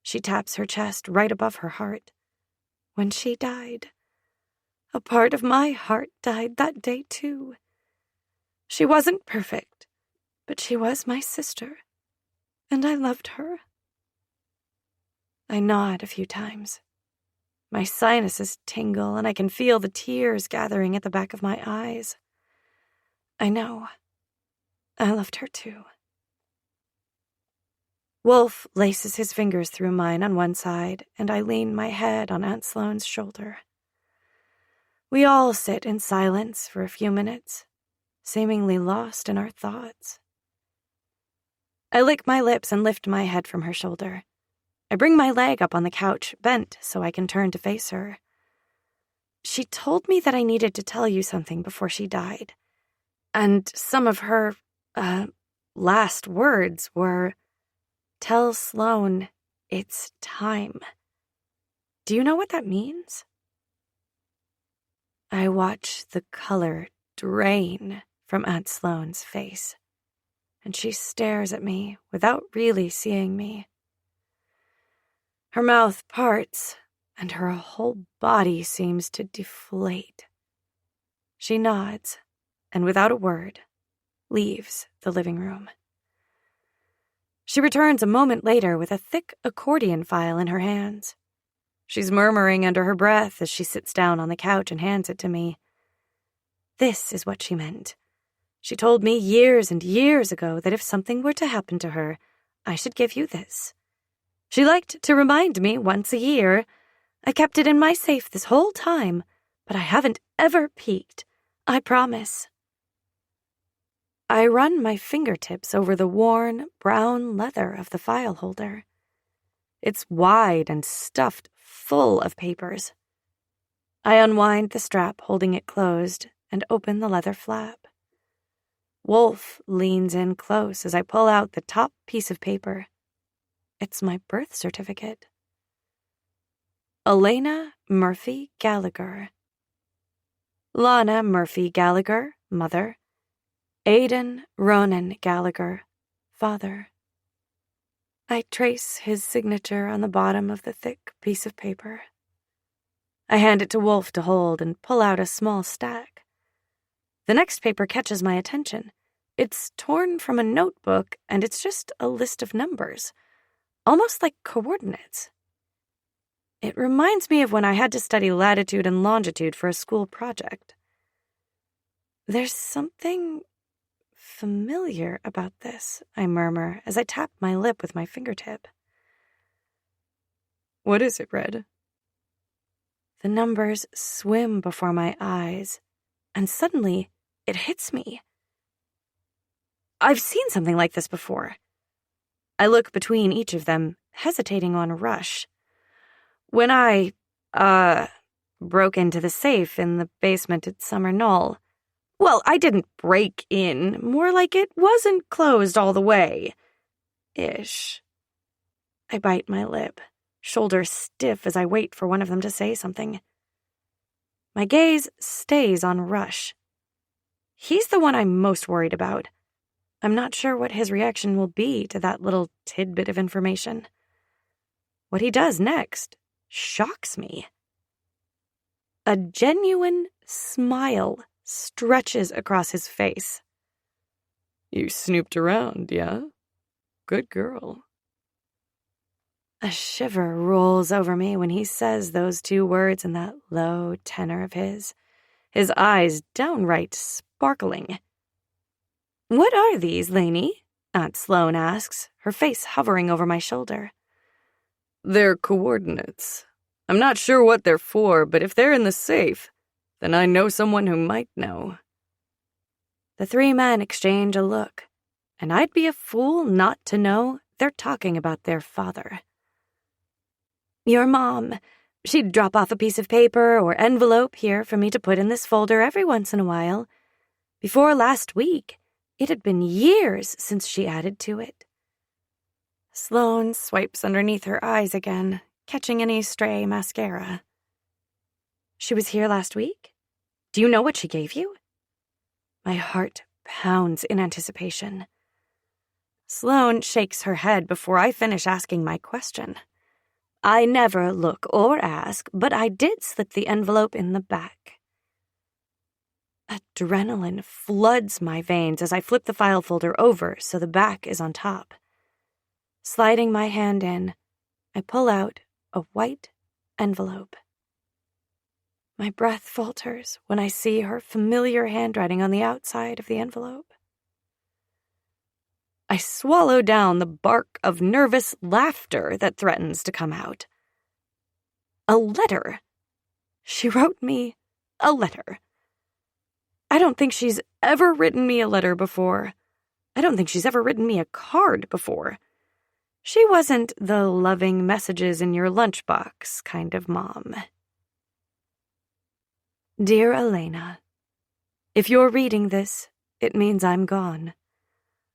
She taps her chest right above her heart. When she died, a part of my heart died that day too. She wasn't perfect, but she was my sister, and I loved her. I nod a few times. My sinuses tingle, and I can feel the tears gathering at the back of my eyes. I know. I loved her too. Wolf laces his fingers through mine on one side, and I lean my head on Aunt Sloane's shoulder. We all sit in silence for a few minutes, seemingly lost in our thoughts. I lick my lips and lift my head from her shoulder. I bring my leg up on the couch, bent so I can turn to face her. She told me that I needed to tell you something before she died. And some of her, last words were, "Tell Sloane it's time." Do you know what that means? I watch the color drain from Aunt Sloane's face, and she stares at me without really seeing me. Her mouth parts, and her whole body seems to deflate. She nods, and without a word, leaves the living room. She returns a moment later with a thick accordion file in her hands. She's murmuring under her breath as she sits down on the couch and hands it to me. This is what she meant. She told me years and years ago that if something were to happen to her, I should give you this. She liked to remind me once a year, I kept it in my safe this whole time, but I haven't ever peeked. I promise. I run my fingertips over the worn, brown leather of the file holder. It's wide and stuffed full of papers. I unwind the strap holding it closed and open the leather flap. Wolf leans in close as I pull out the top piece of paper. It's my birth certificate. Elena Murphy Gallagher. Lana Murphy Gallagher, mother. Aidan Ronan Gallagher, father. I trace his signature on the bottom of the thick piece of paper. I hand it to Wolf to hold and pull out a small stack. The next paper catches my attention. It's torn from a notebook, and it's just a list of numbers, almost like coordinates. It reminds me of when I had to study latitude and longitude for a school project. There's something familiar about this, I murmur as I tap my lip with my fingertip. What is it, Red? The numbers swim before my eyes, and suddenly it hits me. I've seen something like this before. I look between each of them, hesitating on Rush. When I, broke into the safe in the basement at Summer Knoll. Well, I didn't break in, more like it wasn't closed all the way. Ish. I bite my lip, shoulders stiff as I wait for one of them to say something. My gaze stays on Rush. He's the one I'm most worried about. I'm not sure what his reaction will be to that little tidbit of information. What he does next shocks me. A genuine smile stretches across his face. You snooped around, yeah? Good girl. A shiver rolls over me when he says those two words in that low tenor of his eyes downright sparkling. What are these, Lainey? Aunt Sloane asks, her face hovering over my shoulder. They're coordinates. I'm not sure what they're for, but if they're in the safe, then I know someone who might know. The three men exchange a look, and I'd be a fool not to know they're talking about their father. Your mom. She'd drop off a piece of paper or envelope here for me to put in this folder every once in a while. Before last week, it had been years since she added to it. Sloane swipes underneath her eyes again, catching any stray mascara. She was here last week? Do you know what she gave you? My heart pounds in anticipation. Sloane shakes her head before I finish asking my question. I never look or ask, but I did slip the envelope in the back. Adrenaline floods my veins as I flip the file folder over so the back is on top. Sliding my hand in, I pull out a white envelope. My breath falters when I see her familiar handwriting on the outside of the envelope. I swallow down the bark of nervous laughter that threatens to come out. A letter. She wrote me a letter. I don't think she's ever written me a letter before. I don't think she's ever written me a card before. She wasn't the loving messages in your lunchbox kind of mom. Dear Elena, if you're reading this, it means I'm gone.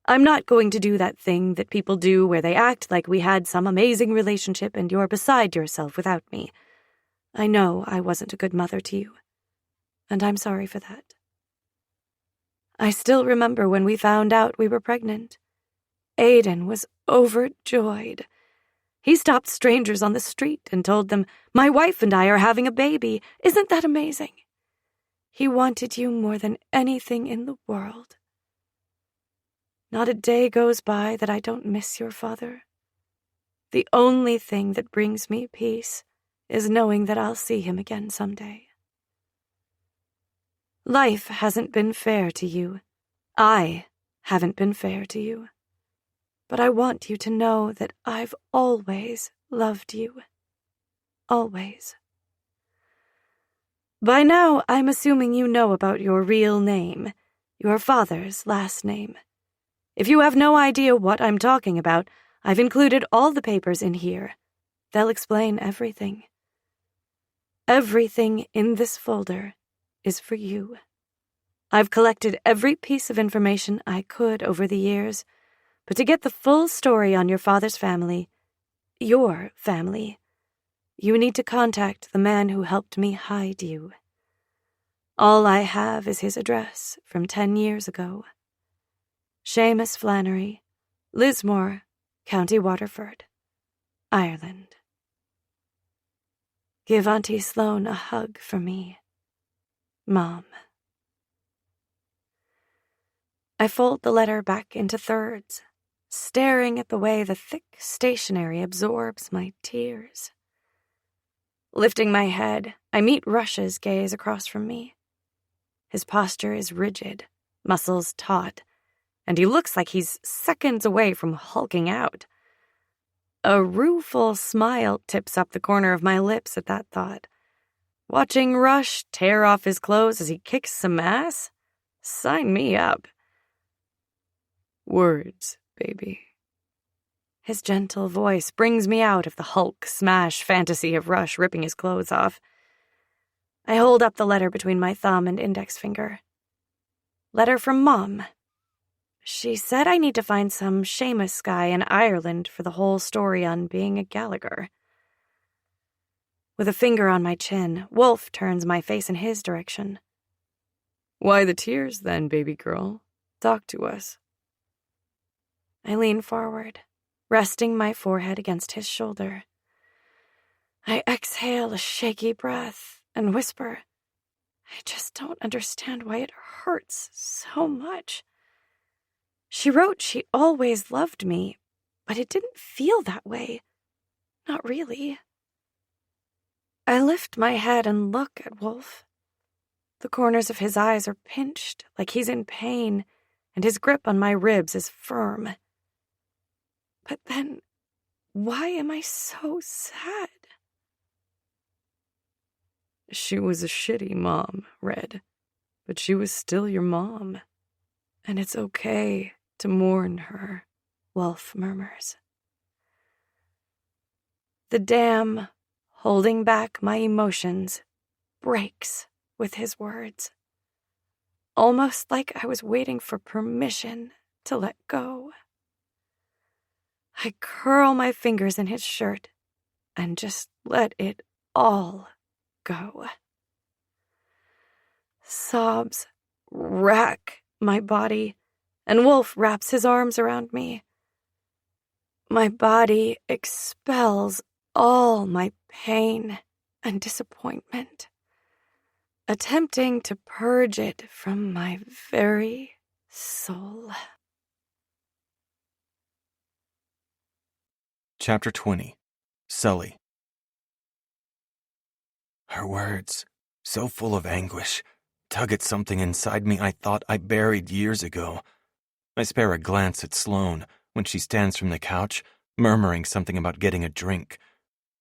I'm not going to do that thing that people do where they act like we had some amazing relationship and you're beside yourself without me. I know I wasn't a good mother to you, and I'm sorry for that. I still remember when we found out we were pregnant. Aidan was overjoyed. He stopped strangers on the street and told them, "My wife and I are having a baby. Isn't that amazing?" He wanted you more than anything in the world. Not a day goes by that I don't miss your father. The only thing that brings me peace is knowing that I'll see him again someday. Life hasn't been fair to you. I haven't been fair to you. But I want you to know that I've always loved you. Always. By now, I'm assuming you know about your real name, your father's last name. If you have no idea what I'm talking about, I've included all the papers in here. They'll explain everything. Everything in this folder is for you. I've collected every piece of information I could over the years, but to get the full story on your father's family, your family, you need to contact the man who helped me hide you. All I have is his address from 10 years ago. Seamus Flannery, Lismore, County Waterford, Ireland. Give Auntie Sloane a hug for me. Mom. I fold the letter back into thirds, staring at the way the thick stationery absorbs my tears. Lifting my head, I meet Rush's gaze across from me. His posture is rigid, muscles taut, and he looks like he's seconds away from hulking out. A rueful smile tips up the corner of my lips at that thought. Watching Rush tear off his clothes as he kicks some ass? Sign me up. Words, baby. His gentle voice brings me out of the Hulk smash fantasy of Rush ripping his clothes off. I hold up the letter between my thumb and index finger. Letter from Mom. She said I need to find some Seamus guy in Ireland for the whole story on being a Gallagher. With a finger on my chin, Wolf turns my face in his direction. Why the tears then, baby girl? Talk to us. I lean forward, resting my forehead against his shoulder. I exhale a shaky breath and whisper, I just don't understand why it hurts so much. She wrote she always loved me, but it didn't feel that way. Not really. I lift my head and look at Wolf. The corners of his eyes are pinched, like he's in pain, and his grip on my ribs is firm. But then, why am I so sad? She was a shitty mom, Red, but she was still your mom. And it's okay to mourn her, Wolf murmurs. The dam, holding back my emotions, breaks with his words. Almost like I was waiting for permission to let go. I curl my fingers in his shirt and just let it all go. Sobs rack my body, and Wolf wraps his arms around me. My body expels all my pain and disappointment, attempting to purge it from my very soul. Chapter 20. Sully. Her words, so full of anguish, tug at something inside me I thought I buried years ago. I spare a glance at Sloane when she stands from the couch, murmuring something about getting a drink.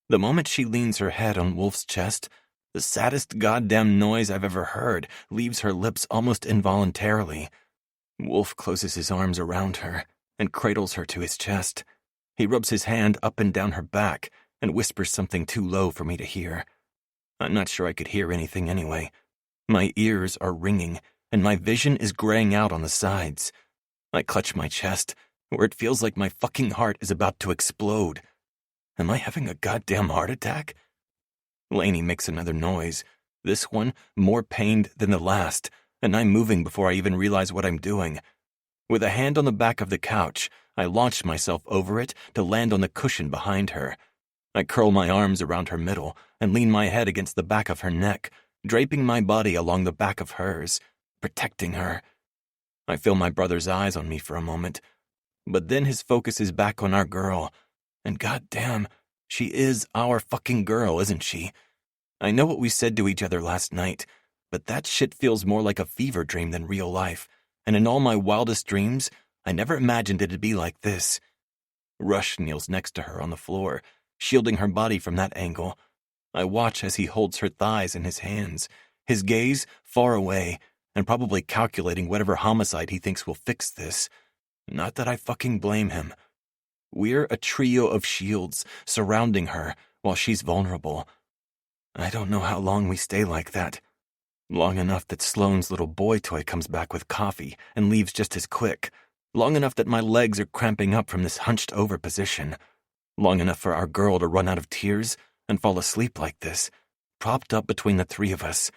The moment she leans her head on Wolf's chest, the saddest goddamn noise I've ever heard leaves her lips almost involuntarily. Wolf closes his arms around her and cradles her to his chest. He rubs his hand up and down her back and whispers something too low for me to hear. I'm not sure I could hear anything anyway. My ears are ringing, and my vision is graying out on the sides. I clutch my chest, where it feels like my fucking heart is about to explode. Am I having a goddamn heart attack? Lainey makes another noise, this one more pained than the last, and I'm moving before I even realize what I'm doing. With a hand on the back of the couch, I launch myself over it to land on the cushion behind her. I curl my arms around her middle and lean my head against the back of her neck, draping my body along the back of hers, protecting her. I feel my brother's eyes on me for a moment, but then his focus is back on our girl, and goddamn, she is our fucking girl, isn't she? I know what we said to each other last night, but that shit feels more like a fever dream than real life, and in all my wildest dreams, I never imagined it'd be like this. Rush kneels next to her on the floor, shielding her body from that angle. I watch as he holds her thighs in his hands, his gaze far away, and probably calculating whatever homicide he thinks will fix this. Not that I fucking blame him. We're a trio of shields surrounding her while she's vulnerable. I don't know how long we stay like that. Long enough that Sloane's little boy toy comes back with coffee and leaves just as quick. Long enough that my legs are cramping up from this hunched over position. Long enough for our girl to run out of tears and fall asleep like this, propped up between the three of us.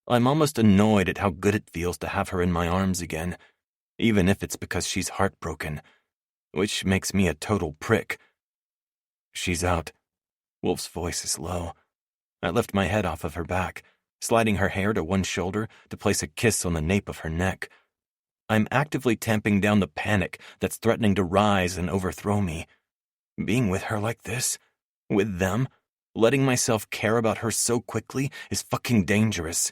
I'm almost annoyed at how good it feels to have her in my arms again, even if it's because she's heartbroken, which makes me a total prick. She's out. Wolf's voice is low. I lift my head off of her back, sliding her hair to one shoulder to place a kiss on the nape of her neck. I'm actively tamping down the panic that's threatening to rise and overthrow me. Being with her like this, with them, letting myself care about her so quickly is fucking dangerous.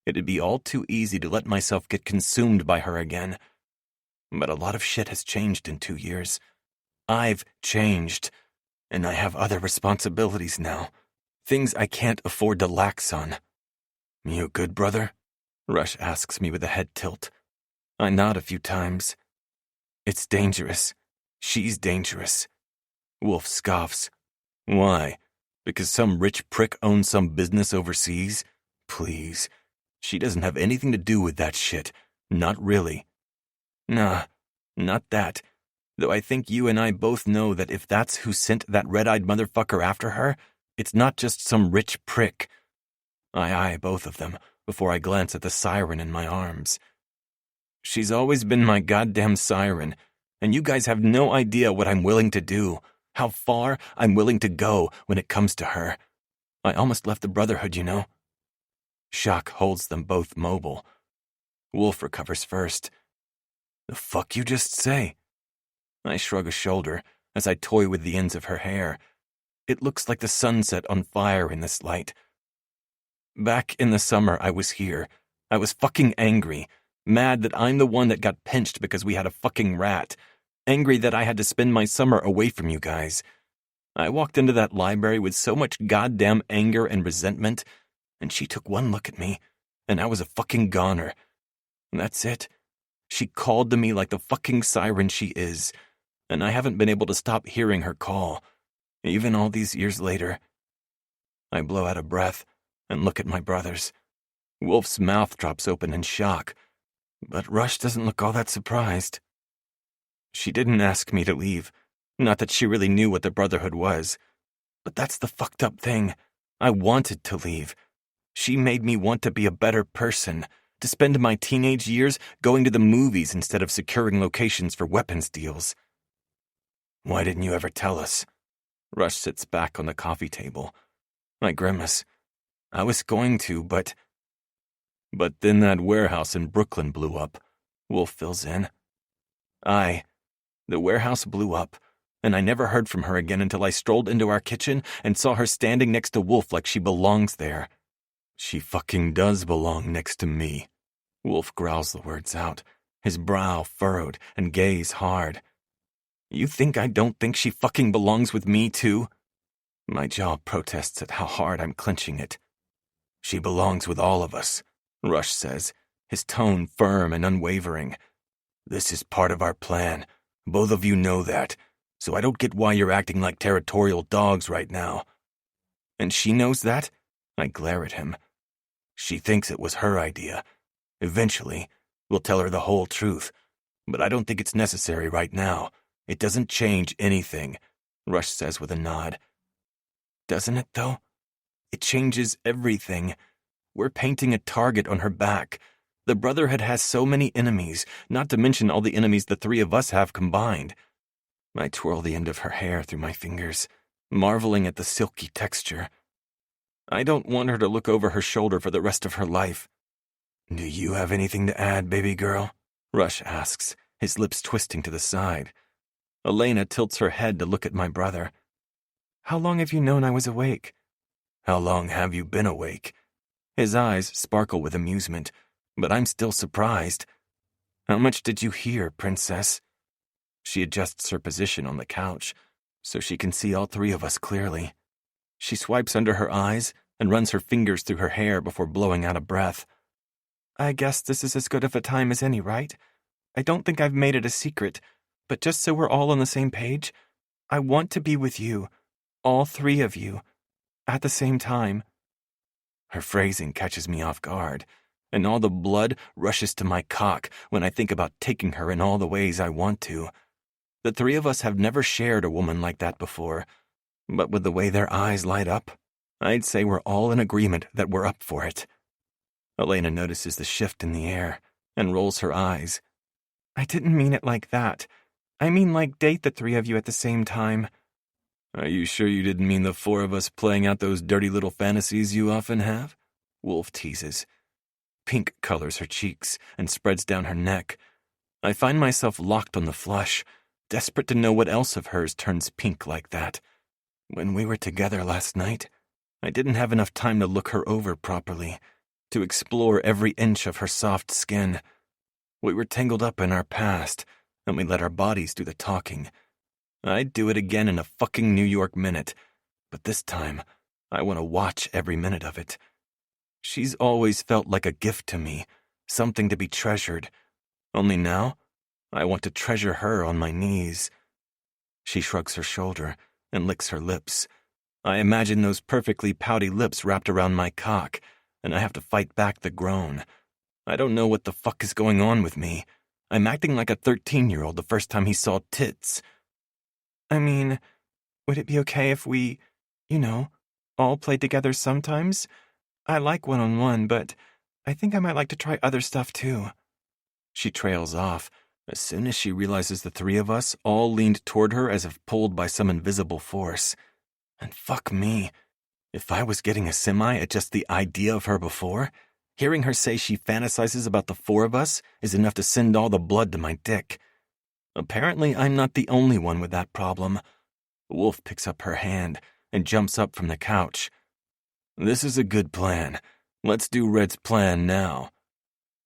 It'd be all too easy to let myself get consumed by her again. But a lot of shit has changed in 2 years. I've changed, and I have other responsibilities now. Things I can't afford to lax on. You good, brother? Rush asks me with a head tilt. I nod a few times. It's dangerous. She's dangerous. Wolf scoffs. Why? Because some rich prick owns some business overseas? Please. She doesn't have anything to do with that shit. Not really. Nah, not that. Though I think you and I both know that if that's who sent that red-eyed motherfucker after her, it's not just some rich prick. I eye both of them before I glance at the siren in my arms. She's always been my goddamn siren, and you guys have no idea what I'm willing to do, how far I'm willing to go when it comes to her. I almost left the Brotherhood, you know. Shock holds them both mobile. Wolf recovers first. The fuck you just say? I shrug a shoulder as I toy with the ends of her hair. It looks like the sunset on fire in this light. Back in the summer I was here. I was fucking angry. Mad that I'm the one that got pinched because we had a fucking rat. Angry that I had to spend my summer away from you guys. I walked into that library with so much goddamn anger and resentment, and she took one look at me, and I was a fucking goner. That's it. She called to me like the fucking siren she is, and I haven't been able to stop hearing her call, even all these years later. I blow out a breath and look at my brothers. Wolf's mouth drops open in shock, but Rush doesn't look all that surprised. She didn't ask me to leave, not that she really knew what the Brotherhood was, but that's the fucked up thing. I wanted to leave. She made me want to be a better person, to spend my teenage years going to the movies instead of securing locations for weapons deals. Why didn't you ever tell us? Rush sits back on the coffee table. I grimace. I was going to, but then that warehouse in Brooklyn blew up. Wolf fills in. The warehouse blew up, and I never heard from her again until I strolled into our kitchen and saw her standing next to Wolf like she belongs there. She fucking does belong next to me. Wolf growls the words out, his brow furrowed and gaze hard. You think I don't think she fucking belongs with me, too? My jaw protests at how hard I'm clenching it. She belongs with all of us, Rush says, his tone firm and unwavering. This is part of our plan. Both of you know that, so I don't get why you're acting like territorial dogs right now. And she knows that? I glare at him. She thinks it was her idea. Eventually, we'll tell her the whole truth, but I don't think it's necessary right now. It doesn't change anything, Rush says with a nod. Doesn't it, though? It changes everything. We're painting a target on her back. The Brotherhood has so many enemies, not to mention all the enemies the three of us have combined. I twirl the end of her hair through my fingers, marveling at the silky texture. I don't want her to look over her shoulder for the rest of her life. Do you have anything to add, baby girl? Rush asks, his lips twisting to the side. Elena tilts her head to look at my brother. How long have you known I was awake? How long have you been awake? His eyes sparkle with amusement, but I'm still surprised. How much did you hear, princess? She adjusts her position on the couch, so she can see all three of us clearly. She swipes under her eyes and runs her fingers through her hair before blowing out a breath. I guess this is as good of a time as any, right? I don't think I've made it a secret, but just so we're all on the same page, I want to be with you, all three of you, at the same time. Her phrasing catches me off guard, and all the blood rushes to my cock when I think about taking her in all the ways I want to. The three of us have never shared a woman like that before, but with the way their eyes light up, I'd say we're all in agreement that we're up for it. Elena notices the shift in the air and rolls her eyes. I didn't mean it like that. I mean like date the three of you at the same time. Are you sure you didn't mean the four of us playing out those dirty little fantasies you often have? Wolf teases. Pink colors her cheeks and spreads down her neck. I find myself locked on the flush, desperate to know what else of hers turns pink like that. When we were together last night, I didn't have enough time to look her over properly, to explore every inch of her soft skin. We were tangled up in our past, and we let our bodies do the talking. I'd do it again in a fucking New York minute, but this time, I want to watch every minute of it. She's always felt like a gift to me, something to be treasured. Only now, I want to treasure her on my knees. She shrugs her shoulder and licks her lips. I imagine those perfectly pouty lips wrapped around my cock, and I have to fight back the groan. I don't know what the fuck is going on with me. I'm acting like a 13-year-old the first time he saw tits. I mean, would it be okay if we, all play together sometimes? I like one-on-one, but I think I might like to try other stuff too. She trails off as soon as she realizes the three of us all leaned toward her as if pulled by some invisible force. And fuck me, if I was getting a semi at just the idea of her before, hearing her say she fantasizes about the four of us is enough to send all the blood to my dick. Apparently, I'm not the only one with that problem. Wolf picks up her hand and jumps up from the couch. This is a good plan. Let's do Red's plan now.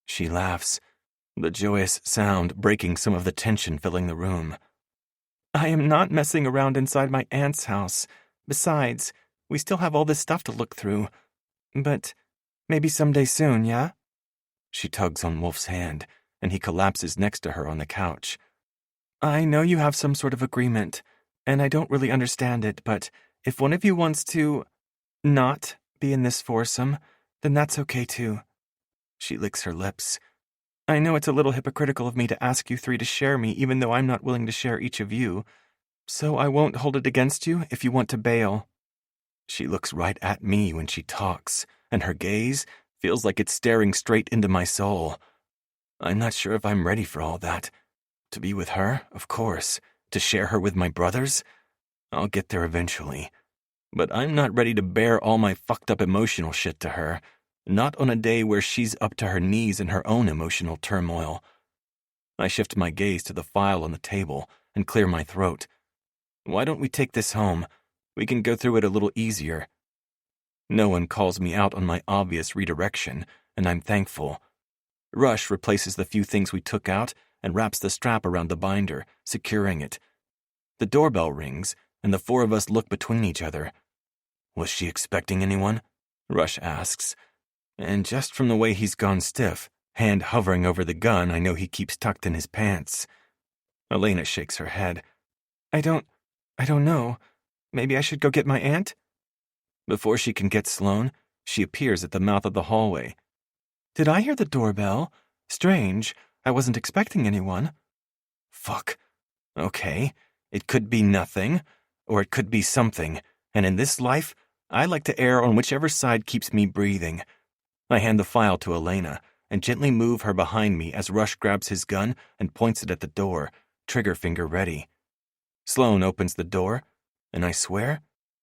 She laughs, the joyous sound breaking some of the tension filling the room. I am not messing around inside my aunt's house. Besides, we still have all this stuff to look through. But maybe someday soon, yeah? She tugs on Wolf's hand, and he collapses next to her on the couch. I know you have some sort of agreement, and I don't really understand it, but if one of you wants to not be in this foursome, then that's okay too. She licks her lips. I know it's a little hypocritical of me to ask you three to share me, even though I'm not willing to share each of you, so I won't hold it against you if you want to bail. She looks right at me when she talks, and her gaze feels like it's staring straight into my soul. I'm not sure if I'm ready for all that. To be with her, of course. To share her with my brothers? I'll get there eventually. But I'm not ready to bear all my fucked up emotional shit to her. Not on a day where she's up to her knees in her own emotional turmoil. I shift my gaze to the file on the table and clear my throat. Why don't we take this home? We can go through it a little easier. No one calls me out on my obvious redirection, and I'm thankful. Rush replaces the few things we took out and wraps the strap around the binder, securing it. The doorbell rings, and the four of us look between each other. Was she expecting anyone? Rush asks. And just from the way he's gone stiff, hand hovering over the gun I know he keeps tucked in his pants. Elena shakes her head. I don't know. Maybe I should go get my aunt? Before she can get Sloane, she appears at the mouth of the hallway. Did I hear the doorbell? Strange. I wasn't expecting anyone. Fuck. Okay. It could be nothing, or it could be something, and in this life, I like to err on whichever side keeps me breathing. I hand the file to Elena and gently move her behind me as Rush grabs his gun and points it at the door, trigger finger ready. Sloane opens the door, and I swear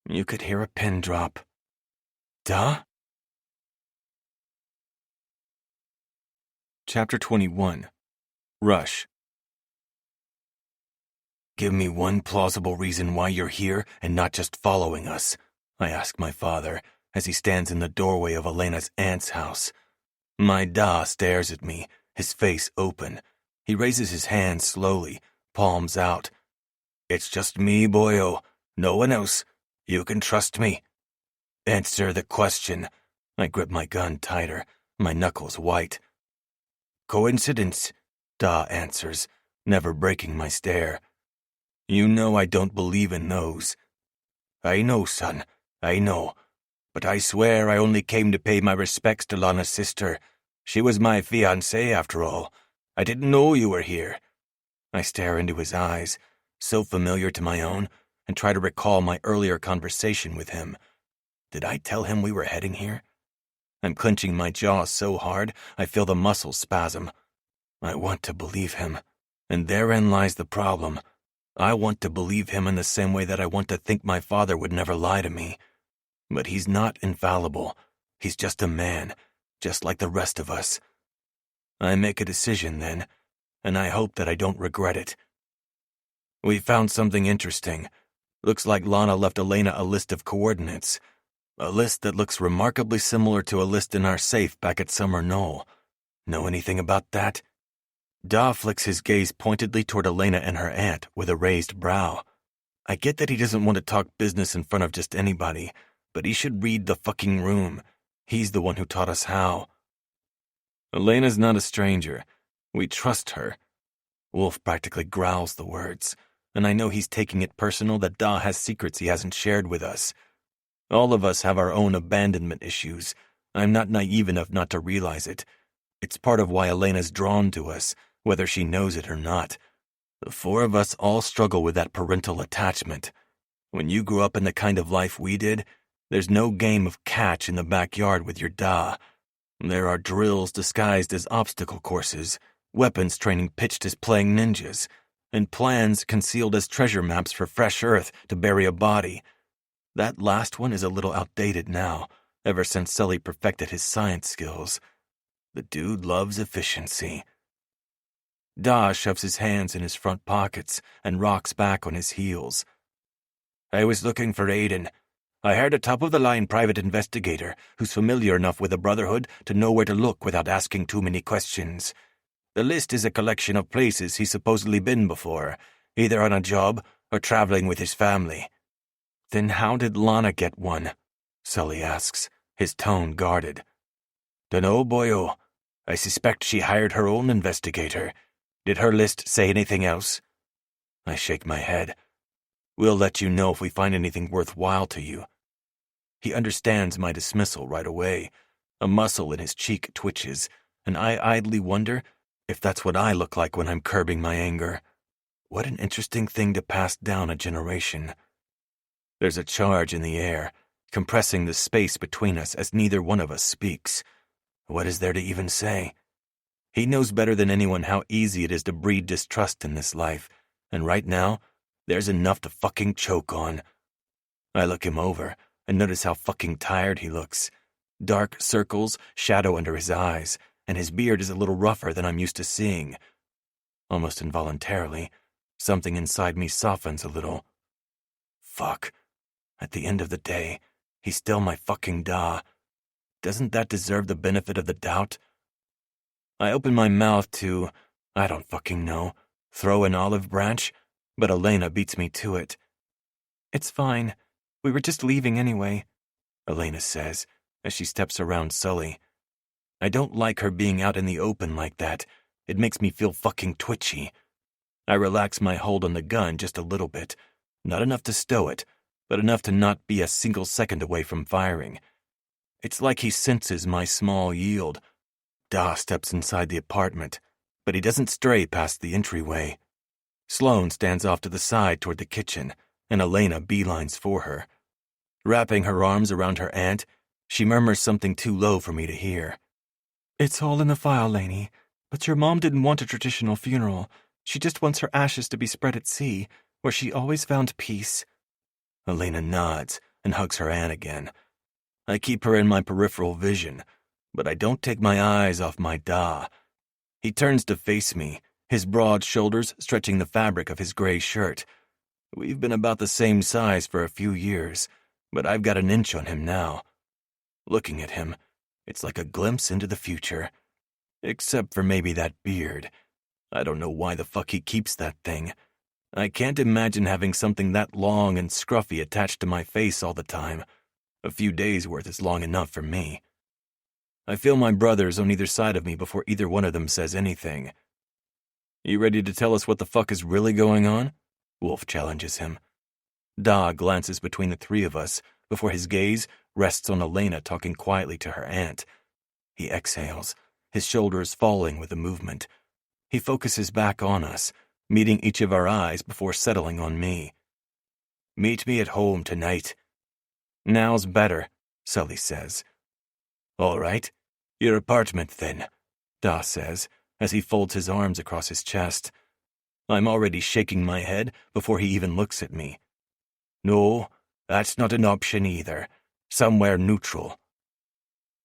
you could hear a pin drop. Duh? Chapter 21. Rush. Give me one plausible reason why you're here and not just following us, I ask my father as he stands in the doorway of Elena's aunt's house. My da stares at me, his face open. He raises his hands slowly, palms out. It's just me, boyo. No one else. You can trust me. Answer the question. I grip my gun tighter, my knuckles white. Coincidence, Da answers, never breaking my stare. You know I don't believe in those. I know, son, I know. But I swear I only came to pay my respects to Lana's sister. She was my fiancée, after all. I didn't know you were here. I stare into his eyes, so familiar to my own, and try to recall my earlier conversation with him. Did I tell him we were heading here? I'm clenching my jaw so hard I feel the muscles spasm. I want to believe him, and therein lies the problem. I want to believe him in the same way that I want to think my father would never lie to me. But he's not infallible. He's just a man, just like the rest of us. I make a decision then, and I hope that I don't regret it. We found something interesting. Looks like Lana left Elena a list of coordinates. A list that looks remarkably similar to a list in our safe back at Summer Knoll. Know anything about that? Da flicks his gaze pointedly toward Elena and her aunt with a raised brow. I get that he doesn't want to talk business in front of just anybody, but he should read the fucking room. He's the one who taught us how. Elena's not a stranger. We trust her. Wolf practically growls the words, and I know he's taking it personal that Da has secrets he hasn't shared with us. All of us have our own abandonment issues. I'm not naive enough not to realize it. It's part of why Elena's drawn to us, whether she knows it or not. The four of us all struggle with that parental attachment. When you grew up in the kind of life we did, there's no game of catch in the backyard with your Da. There are drills disguised as obstacle courses, weapons training pitched as playing ninjas, and plans concealed as treasure maps for fresh earth to bury a body. That last one is a little outdated now, ever since Sully perfected his science skills. The dude loves efficiency. Da shoves his hands in his front pockets and rocks back on his heels. I was looking for Aiden. I hired a top-of-the-line private investigator who's familiar enough with the Brotherhood to know where to look without asking too many questions. The list is a collection of places he's supposedly been before, either on a job or traveling with his family. Then how did Lana get one? Sully asks, his tone guarded. Dunno, boyo. I suspect she hired her own investigator. Did her list say anything else? I shake my head. We'll let you know if we find anything worthwhile to you. He understands my dismissal right away. A muscle in his cheek twitches, and I idly wonder if that's what I look like when I'm curbing my anger. What an interesting thing to pass down a generation. There's a charge in the air, compressing the space between us as neither one of us speaks. What is there to even say? He knows better than anyone how easy it is to breed distrust in this life, and right now, there's enough to fucking choke on. I look him over and notice how fucking tired he looks. Dark circles shadow under his eyes, and his beard is a little rougher than I'm used to seeing. Almost involuntarily, something inside me softens a little. Fuck. At the end of the day, he's still my fucking Da. Doesn't that deserve the benefit of the doubt? I open my mouth to, I don't fucking know, throw an olive branch, but Elena beats me to it. It's fine. We were just leaving anyway, Elena says, as she steps around Sully. I don't like her being out in the open like that. It makes me feel fucking twitchy. I relax my hold on the gun just a little bit. Not enough to stow it, but enough to not be a single second away from firing. It's like he senses my small yield. Da steps inside the apartment, but he doesn't stray past the entryway. Sloane stands off to the side toward the kitchen, and Elena beelines for her. Wrapping her arms around her aunt, she murmurs something too low for me to hear. It's all in the file, Lainey, but your mom didn't want a traditional funeral. She just wants her ashes to be spread at sea, where she always found peace. Elena nods and hugs her aunt again. I keep her in my peripheral vision, but I don't take my eyes off my Da. He turns to face me, his broad shoulders stretching the fabric of his gray shirt. We've been about the same size for a few years, but I've got an inch on him now. Looking at him, it's like a glimpse into the future. Except for maybe that beard. I don't know why the fuck he keeps that thing. I can't imagine having something that long and scruffy attached to my face all the time. A few days' worth is long enough for me. I feel my brothers on either side of me before either one of them says anything. You ready to tell us what the fuck is really going on? Wolf challenges him. Da glances between the three of us before his gaze rests on Elena talking quietly to her aunt. He exhales, his shoulders falling with the movement. He focuses back on us, meeting each of our eyes before settling on me. Meet me at home tonight. Now's better, Sully says. All right, your apartment then, Da says, as he folds his arms across his chest. I'm already shaking my head before he even looks at me. No, that's not an option either. Somewhere neutral.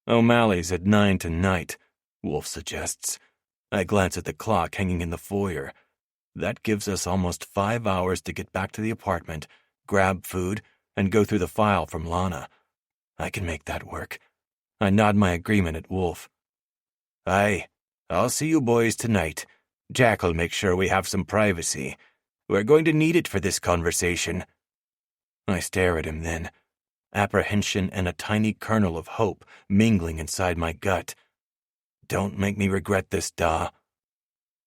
O'Malley's at 9 tonight, Wolf suggests. I glance at the clock hanging in the foyer. That gives us almost 5 hours to get back to the apartment, grab food, and go through the file from Lana. I can make that work. I nod my agreement at Wolf. Aye, I'll see you boys tonight. Jack'll make sure we have some privacy. We're going to need it for this conversation. I stare at him then, apprehension and a tiny kernel of hope mingling inside my gut. Don't make me regret this, Da.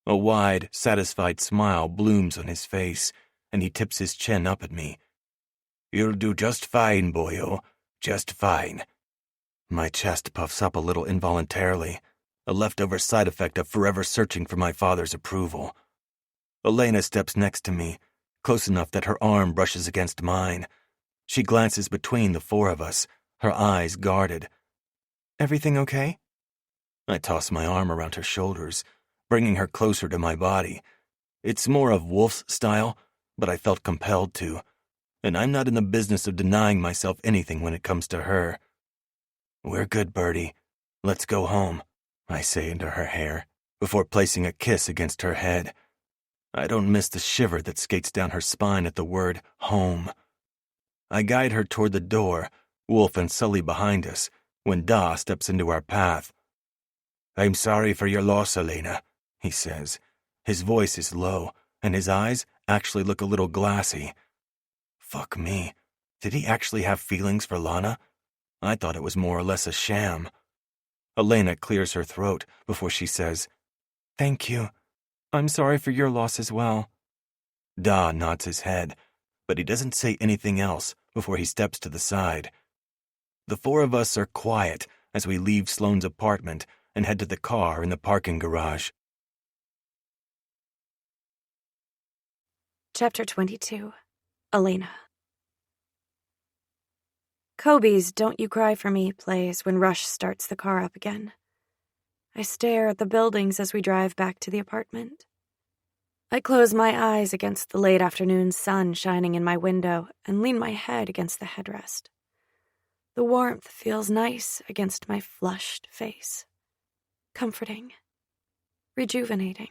A wide, satisfied smile blooms on his face, and he tips his chin up at me. You'll do just fine, boyo. Just fine. My chest puffs up a little involuntarily, a leftover side effect of forever searching for my father's approval. Elena steps next to me, close enough that her arm brushes against mine. She glances between the four of us, her eyes guarded. Everything okay? I toss my arm around her shoulders, bringing her closer to my body. It's more of Wolf's style, but I felt compelled to, and I'm not in the business of denying myself anything when it comes to her. We're good, Birdie. Let's go home, I say into her hair, before placing a kiss against her head. I don't miss the shiver that skates down her spine at the word home. I guide her toward the door, Wolf and Sully behind us, when Da steps into our path. I'm sorry for your loss, Elena, he says. His voice is low, and his eyes actually look a little glassy. Fuck me. Did he actually have feelings for Lana? I thought it was more or less a sham. Elena clears her throat before she says, Thank you. I'm sorry for your loss as well. Da nods his head, but he doesn't say anything else before he steps to the side. The four of us are quiet as we leave Sloane's apartment and head to the car in the parking garage. Chapter 22. Elena. Kobe's Don't You Cry For Me plays when Rush starts the car up again. I stare at the buildings as we drive back to the apartment. I close my eyes against the late afternoon sun shining in my window and lean my head against the headrest. The warmth feels nice against my flushed face. Comforting. Rejuvenating.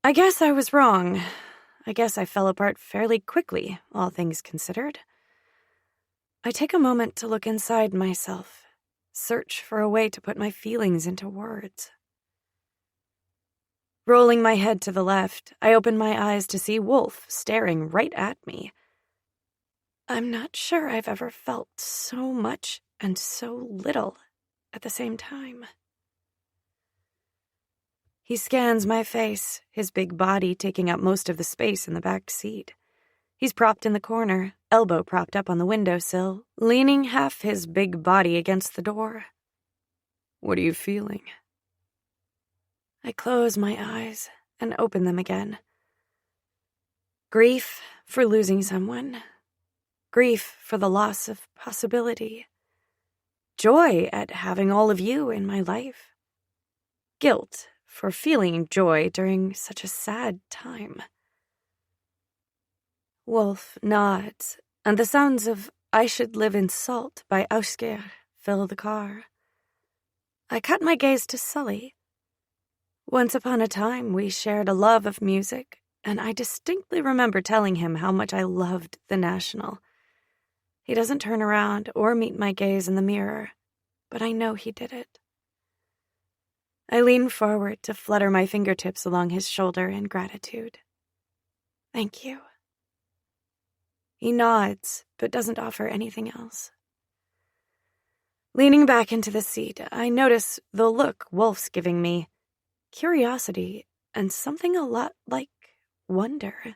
I guess I was wrong. I guess I fell apart fairly quickly, all things considered. I take a moment to look inside myself, search for a way to put my feelings into words. Rolling my head to the left, I open my eyes to see Wolf staring right at me. I'm not sure I've ever felt so much and so little at the same time. He scans my face, his big body taking up most of the space in the back seat. He's propped in the corner, elbow propped up on the windowsill, leaning half his big body against the door. What are you feeling? I close my eyes and open them again. Grief for losing someone. Grief for the loss of possibility. Joy at having all of you in my life. Guilt for feeling joy during such a sad time. Wolf nods, and the sounds of I Should Live in Salt by Ausgeir fill the car. I cut my gaze to Sully. Once upon a time, we shared a love of music, and I distinctly remember telling him how much I loved the National. He doesn't turn around or meet my gaze in the mirror, but I know he did it. I lean forward to flutter my fingertips along his shoulder in gratitude. Thank you. He nods, but doesn't offer anything else. Leaning back into the seat, I notice the look Wolf's giving me. Curiosity and something a lot like wonder.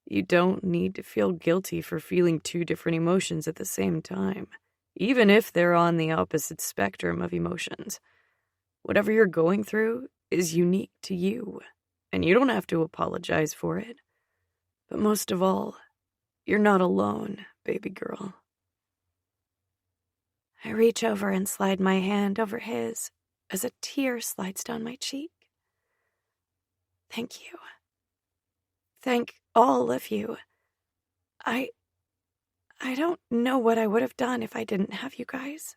You don't need to feel guilty for feeling two different emotions at the same time, even if they're on the opposite spectrum of emotions. Whatever you're going through is unique to you, and you don't have to apologize for it. But most of all, you're not alone, baby girl. I reach over and slide my hand over his as a tear slides down my cheek. Thank you. Thank all of you. I don't know what I would have done if I didn't have you guys.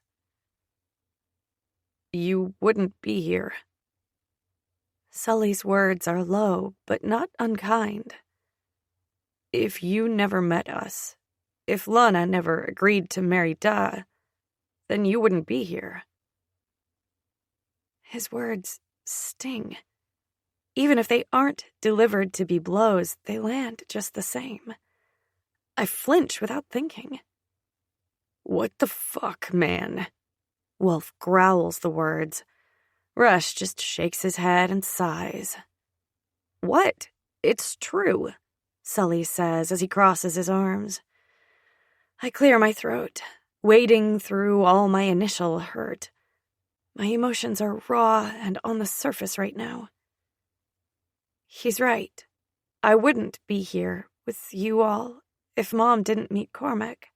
You wouldn't be here. Sully's words are low, but not unkind. If you never met us, if Lana never agreed to marry Da, then you wouldn't be here. His words sting. Even if they aren't delivered to be blows, they land just the same. I flinch without thinking. What the fuck, man? Wolf growls the words. Rush just shakes his head and sighs. What? It's true, Sully says as he crosses his arms. I clear my throat, wading through all my initial hurt. My emotions are raw and on the surface right now. He's right. I wouldn't be here with you all if Mom didn't meet Cormac.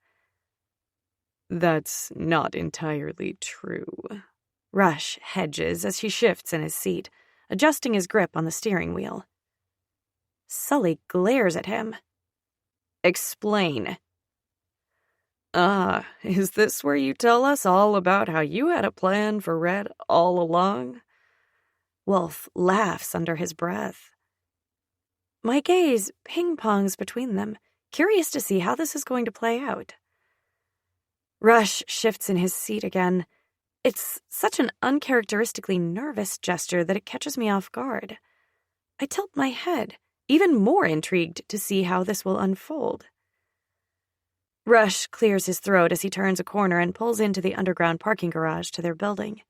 That's not entirely true. Rush hedges as he shifts in his seat, adjusting his grip on the steering wheel. Sully glares at him. Explain. Is this where you tell us all about how you had a plan for Red all along? Wolf laughs under his breath. My gaze ping-pongs between them, curious to see how this is going to play out. Rush shifts in his seat again. It's such an uncharacteristically nervous gesture that it catches me off guard. I tilt my head, even more intrigued to see how this will unfold. Rush clears his throat as he turns a corner and pulls into the underground parking garage to their building.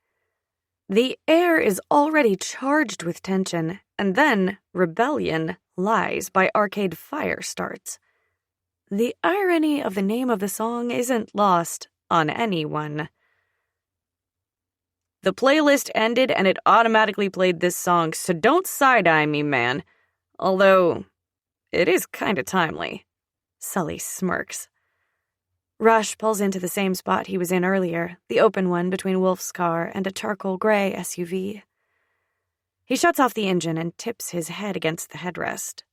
The air is already charged with tension, and then Rebellion Lies by Arcade Fire starts. The irony of the name of the song isn't lost on anyone. The playlist ended and it automatically played this song, so don't side-eye me, man. Although, it is kinda timely. Sully smirks. Rush pulls into the same spot he was in earlier, the open one between Wolf's car and a charcoal gray SUV. He shuts off the engine and tips his head against the headrest.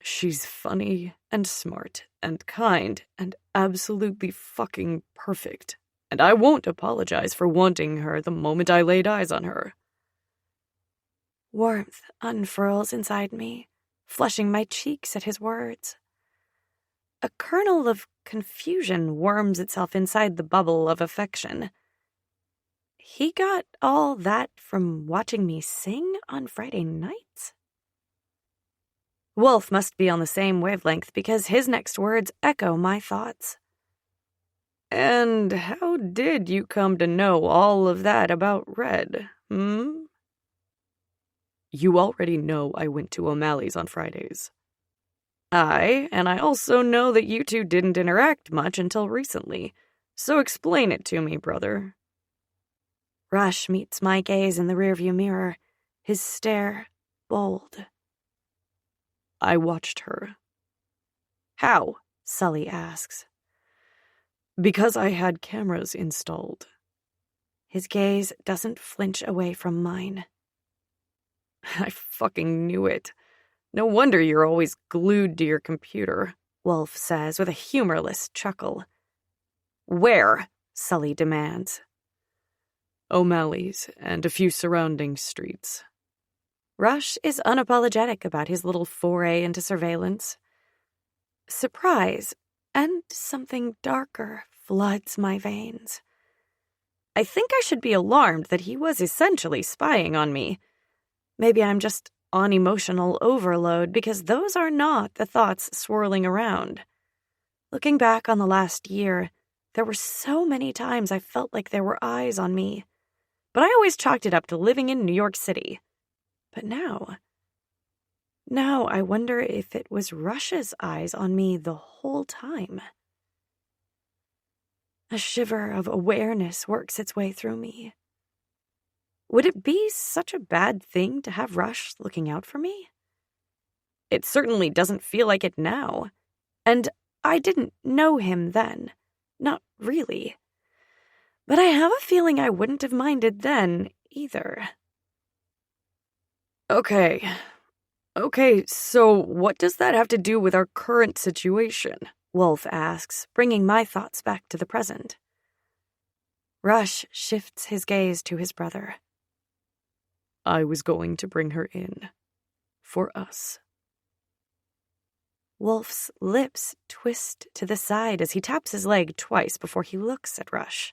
She's funny and smart and kind and absolutely fucking perfect, and I won't apologize for wanting her the moment I laid eyes on her. Warmth unfurls inside me, flushing my cheeks at his words. A kernel of confusion worms itself inside the bubble of affection. He got all that from watching me sing on Friday nights? Wolf must be on the same wavelength because his next words echo my thoughts. And how did you come to know all of that about Red, You already know I went to O'Malley's on Fridays. And I also know that you two didn't interact much until recently, so explain it to me, brother. Rush meets my gaze in the rearview mirror, his stare bold. I watched her. How? Sully asks. Because I had cameras installed. His gaze doesn't flinch away from mine. I fucking knew it. No wonder you're always glued to your computer, Wolf says with a humorless chuckle. Where? Sully demands. O'Malley's and a few surrounding streets. Rush is unapologetic about his little foray into surveillance. Surprise and something darker floods my veins. I think I should be alarmed that he was essentially spying on me. Maybe I'm just on emotional overload because those are not the thoughts swirling around. Looking back on the last year, there were so many times I felt like there were eyes on me. But I always chalked it up to living in New York City. But now I wonder if it was Rush's eyes on me the whole time. A shiver of awareness works its way through me. Would it be such a bad thing to have Rush looking out for me? It certainly doesn't feel like it now. And I didn't know him then. Not really. But I have a feeling I wouldn't have minded then, either. Okay, so what does that have to do with our current situation? Wolf asks, bringing my thoughts back to the present. Rush shifts his gaze to his brother. I was going to bring her in. For us. Wolf's lips twist to the side as he taps his leg twice before he looks at Rush.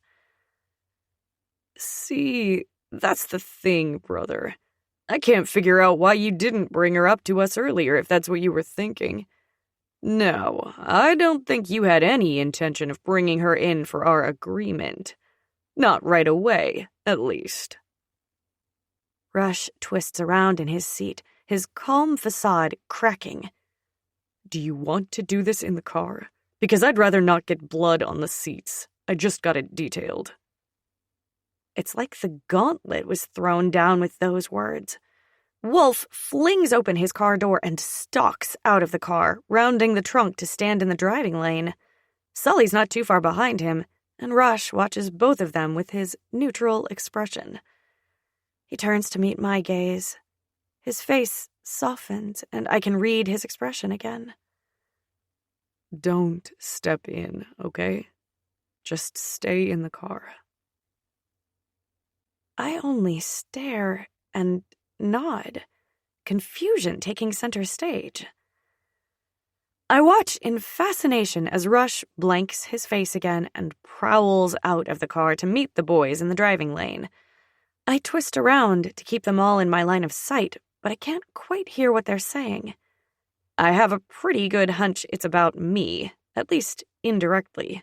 See, that's the thing, brother. I can't figure out why you didn't bring her up to us earlier if that's what you were thinking. No, I don't think you had any intention of bringing her in for our agreement. Not right away, at least. Rush twists around in his seat, his calm facade cracking. Do you want to do this in the car? Because I'd rather not get blood on the seats. I just got it detailed. It's like the gauntlet was thrown down with those words. Wolf flings open his car door and stalks out of the car, rounding the trunk to stand in the driving lane. Sully's not too far behind him, and Rush watches both of them with his neutral expression. He turns to meet my gaze. His face softens, and I can read his expression again. Don't step in, okay? Just stay in the car. I only stare and nod, confusion taking center stage. I watch in fascination as Rush blanks his face again and prowls out of the car to meet the boys in the driving lane. I twist around to keep them all in my line of sight, but I can't quite hear what they're saying. I have a pretty good hunch it's about me, at least indirectly.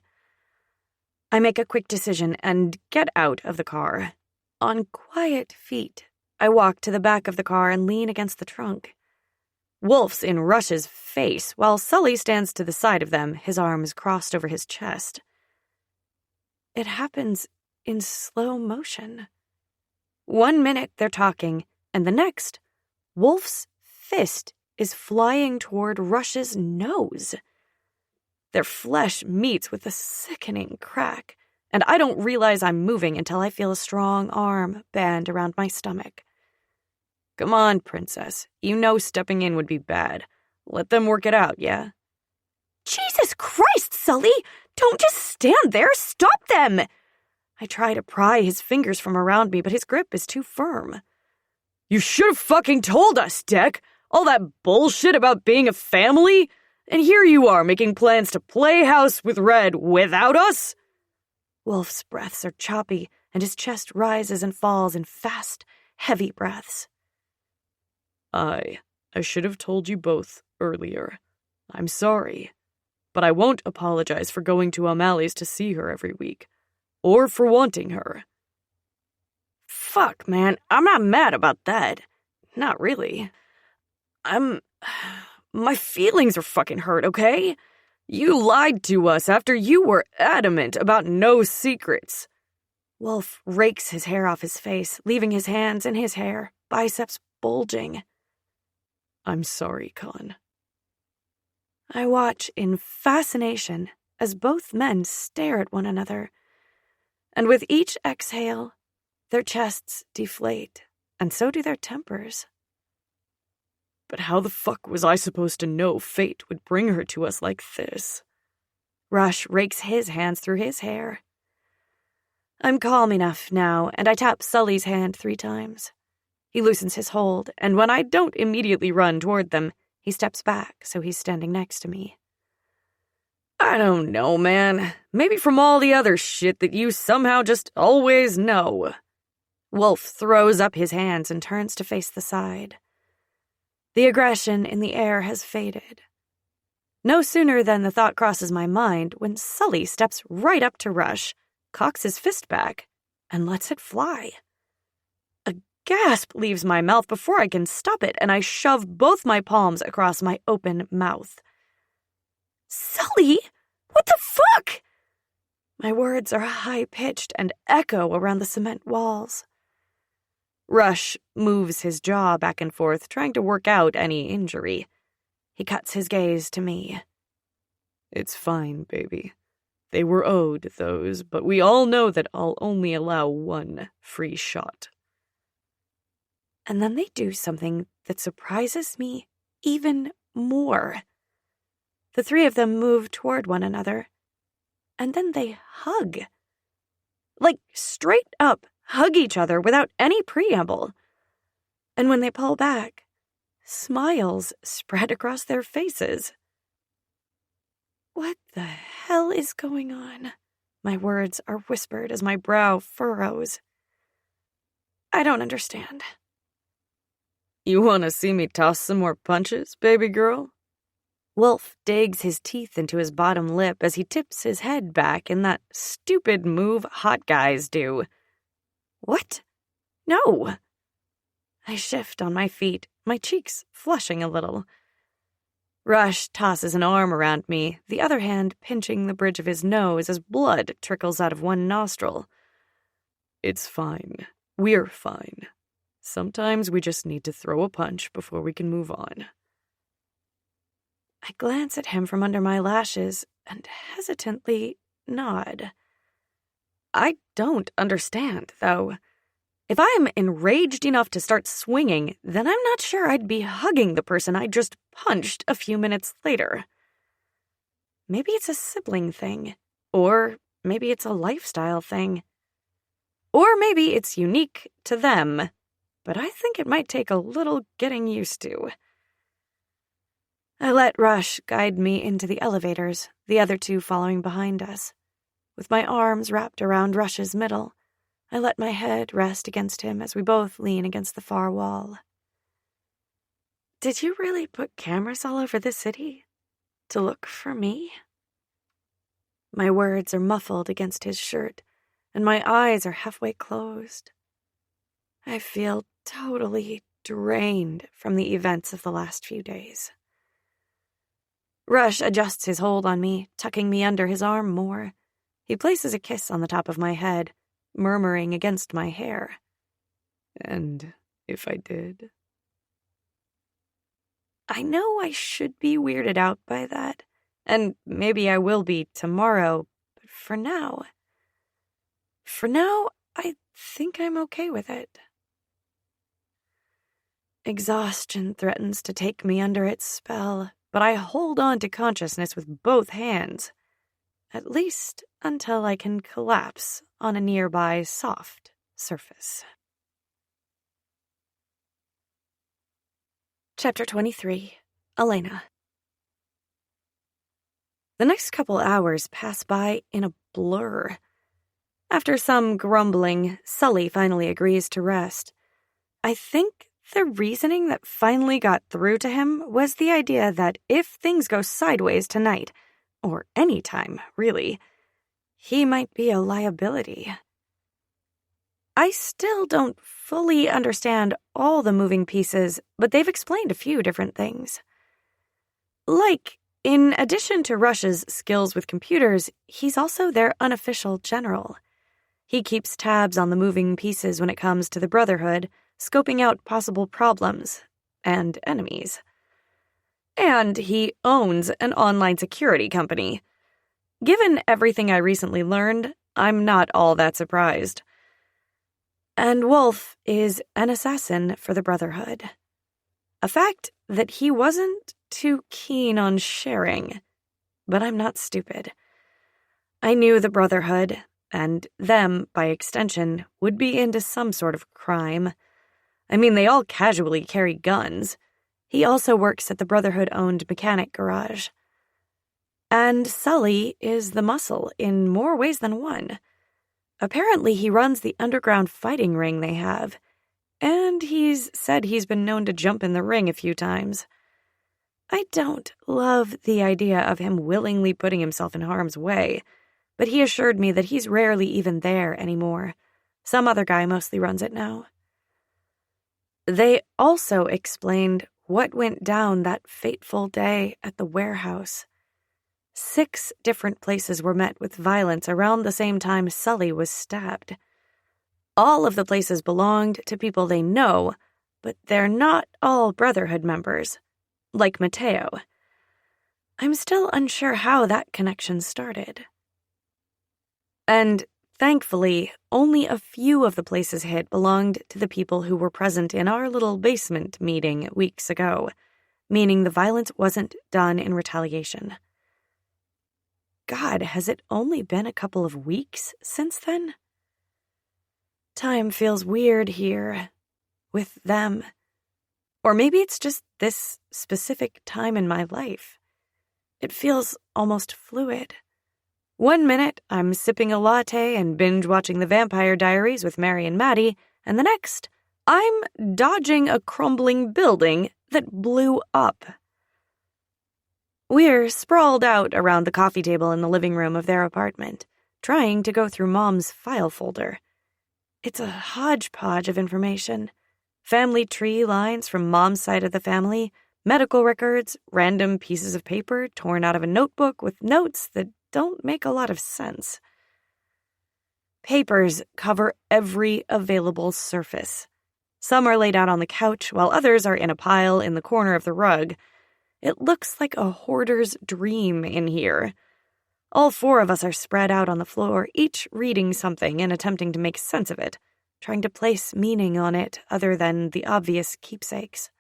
I make a quick decision and get out of the car. On quiet feet, I walk to the back of the car and lean against the trunk. Wolf's in Rush's face, while Sully stands to the side of them, his arms crossed over his chest. It happens in slow motion. 1 minute they're talking, and the next, Wolf's fist is flying toward Rush's nose. Their flesh meets with a sickening crack, and I don't realize I'm moving until I feel a strong arm band around my stomach. Come on, princess. You know stepping in would be bad. Let them work it out, yeah? Jesus Christ, Sully! Don't just stand there! Stop them! I try to pry his fingers from around me, but his grip is too firm. You should have fucking told us, Deck! All that bullshit about being a family? And here you are making plans to play house with Red without us? Wolf's breaths are choppy, and his chest rises and falls in fast, heavy breaths. I should have told you both earlier. I'm sorry. But I won't apologize for going to O'Malley's to see her every week. Or for wanting her. Fuck, man. I'm not mad about that. Not really. My feelings are fucking hurt, okay? You lied to us after you were adamant about no secrets. Wolf rakes his hair off his face, leaving his hands in his hair, biceps bulging. I'm sorry, Con. I watch in fascination as both men stare at one another, and with each exhale, their chests deflate, and so do their tempers. But how the fuck was I supposed to know fate would bring her to us like this? Rush rakes his hands through his hair. I'm calm enough now, and I tap Sully's hand 3 times. He loosens his hold, and when I don't immediately run toward them, he steps back so he's standing next to me. I don't know, man. Maybe from all the other shit that you somehow just always know. Wolf throws up his hands and turns to face the side. The aggression in the air has faded. No sooner than the thought crosses my mind when Sully steps right up to Rush, cocks his fist back, and lets it fly. A gasp leaves my mouth before I can stop it, and I shove both my palms across my open mouth. "Sully? What the fuck?" My words are high-pitched and echo around the cement walls. Rush moves his jaw back and forth, trying to work out any injury. He cuts his gaze to me. "It's fine, baby. They were owed those, but we all know that I'll only allow one free shot." And then they do something that surprises me even more. The three of them move toward one another, and then they hug. Like, straight up hug each other without any preamble. And when they pull back, smiles spread across their faces. What the hell is going on? My words are whispered as my brow furrows. I don't understand. "You want to see me toss some more punches, baby girl?" Wolf digs his teeth into his bottom lip as he tips his head back in that stupid move hot guys do. What? No. I shift on my feet, my cheeks flushing a little. Rush tosses an arm around me, the other hand pinching the bridge of his nose as blood trickles out of one nostril. "It's fine. We're fine. Sometimes we just need to throw a punch before we can move on." I glance at him from under my lashes and hesitantly nod. I don't understand, though. If I am enraged enough to start swinging, then I'm not sure I'd be hugging the person I just punched a few minutes later. Maybe it's a sibling thing, or maybe it's a lifestyle thing. Or maybe it's unique to them, but I think it might take a little getting used to. I let Rush guide me into the elevators, the other two following behind us. With my arms wrapped around Rush's middle, I let my head rest against him as we both lean against the far wall. Did you really put cameras all over the city? To look for me? My words are muffled against his shirt, and my eyes are halfway closed. I feel totally drained from the events of the last few days. Rush adjusts his hold on me, tucking me under his arm more. He places a kiss on the top of my head, murmuring against my hair. "And if I did?" I know I should be weirded out by that, and maybe I will be tomorrow, but for now, I think I'm okay with it. Exhaustion threatens to take me under its spell, but I hold on to consciousness with both hands, at least until I can collapse on a nearby soft surface. Chapter 23. Elena. The next couple hours pass by in a blur. After some grumbling, Sully finally agrees to rest. I think the reasoning that finally got through to him was the idea that if things go sideways tonight, or any time, really, he might be a liability. I still don't fully understand all the moving pieces, but they've explained a few different things. Like, in addition to Rush's skills with computers, he's also their unofficial general. He keeps tabs on the moving pieces when it comes to the Brotherhood, scoping out possible problems and enemies. And he owns an online security company. Given everything I recently learned, I'm not all that surprised. And Wolf is an assassin for the Brotherhood. A fact that he wasn't too keen on sharing. But I'm not stupid. I knew the Brotherhood, and them, by extension, would be into some sort of crime. I mean, they all casually carry guns. He also works at the Brotherhood-owned mechanic garage. And Sully is the muscle in more ways than one. Apparently, he runs the underground fighting ring they have. And he's said he's been known to jump in the ring a few times. I don't love the idea of him willingly putting himself in harm's way, but he assured me that he's rarely even there anymore. Some other guy mostly runs it now. They also explained what went down that fateful day at the warehouse. 6 different places were met with violence around the same time Sully was stabbed. All of the places belonged to people they know, but they're not all Brotherhood members, like Mateo. I'm still unsure how that connection started. And thankfully, only a few of the places hit belonged to the people who were present in our little basement meeting weeks ago, meaning the violence wasn't done in retaliation. God, has it only been a couple of weeks since then? Time feels weird here, with them. Or maybe it's just this specific time in my life. It feels almost fluid. 1 minute, I'm sipping a latte and binge-watching The Vampire Diaries with Mary and Maddie, and the next, I'm dodging a crumbling building that blew up. We're sprawled out around the coffee table in the living room of their apartment, trying to go through Mom's file folder. It's a hodgepodge of information. Family tree lines from Mom's side of the family, medical records, random pieces of paper torn out of a notebook with notes that don't make a lot of sense. Papers cover every available surface. Some are laid out on the couch, while others are in a pile in the corner of the rug. It looks like a hoarder's dream in here. All 4 of us are spread out on the floor, each reading something and attempting to make sense of it, trying to place meaning on it other than the obvious keepsakes.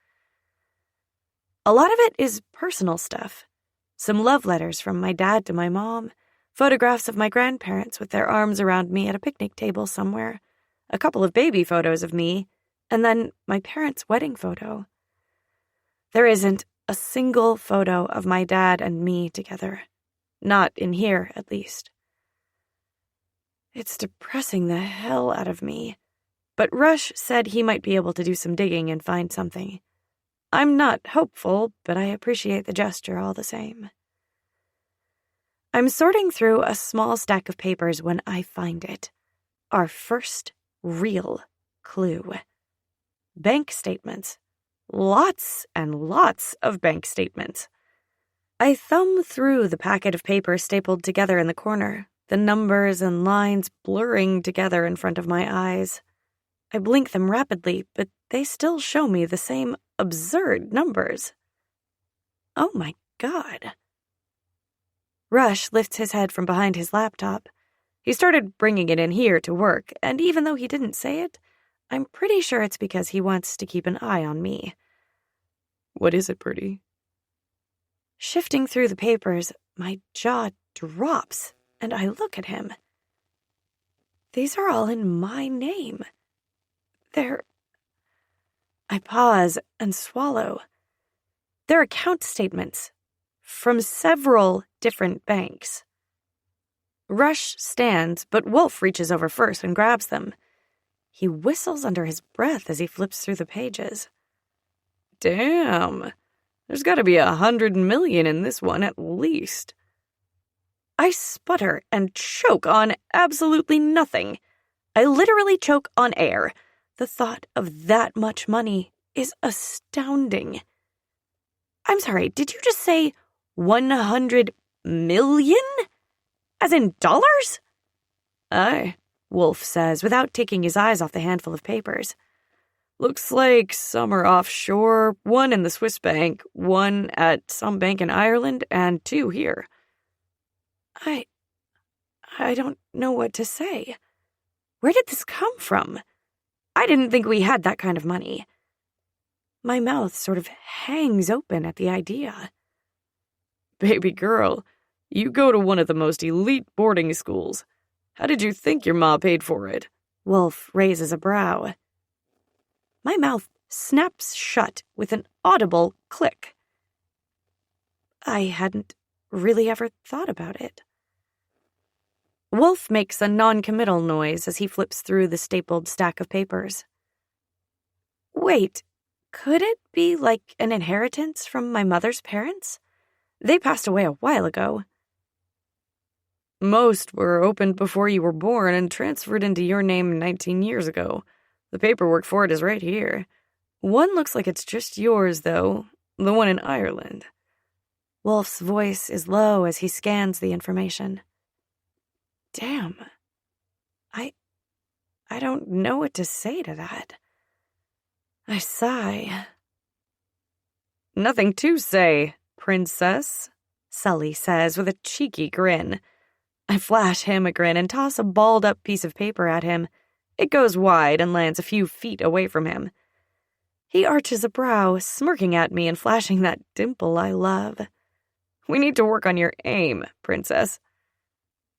A lot of it is personal stuff. Some love letters from my dad to my mom, photographs of my grandparents with their arms around me at a picnic table somewhere, a couple of baby photos of me, and then my parents' wedding photo. There isn't a single photo of my dad and me together. Not in here, at least. It's depressing the hell out of me, but Rush said he might be able to do some digging and find something. I'm not hopeful, but I appreciate the gesture all the same. I'm sorting through a small stack of papers when I find it. Our first real clue. Bank statements. Lots and lots of bank statements. I thumb through the packet of paper stapled together in the corner, the numbers and lines blurring together in front of my eyes. I blink them rapidly, but they still show me the same absurd numbers. Oh my God. Rush lifts his head from behind his laptop. He started bringing it in here to work, and even though he didn't say it, I'm pretty sure it's because he wants to keep an eye on me. What is it, Bertie? Shifting through the papers, my jaw drops, and I look at him. These are all in my name. I pause and swallow. They're account statements from several different banks. Rush stands, but Wolf reaches over first and grabs them. He whistles under his breath as he flips through the pages. Damn. There's got to be 100 million in this one at least. I sputter and choke on absolutely nothing. I literally choke on air. The thought of that much money is astounding. I'm sorry, did you just say 100 million? As in dollars? Aye, Wolf says without taking his eyes off the handful of papers. Looks like some are offshore, 1 in the Swiss bank, 1 at some bank in Ireland, and 2 here. I don't know what to say. Where did this come from? I didn't think we had that kind of money. My mouth sort of hangs open at the idea. Baby girl, you go to one of the most elite boarding schools. How did you think your ma paid for it? Wolf raises a brow. My mouth snaps shut with an audible click. I hadn't really ever thought about it. Wolf makes a non-committal noise as he flips through the stapled stack of papers. Wait, could it be like an inheritance from my mother's parents? They passed away a while ago. Most were opened before you were born and transferred into your name 19 years ago. The paperwork for it is right here. One looks like it's just yours, though. The one in Ireland. Wolf's voice is low as he scans the information. Damn. I don't know what to say to that. I sigh. Nothing to say, princess, Sully says with a cheeky grin. I flash him a grin and toss a balled-up piece of paper at him. It goes wide and lands a few feet away from him. He arches a brow, smirking at me and flashing that dimple I love. We need to work on your aim, princess.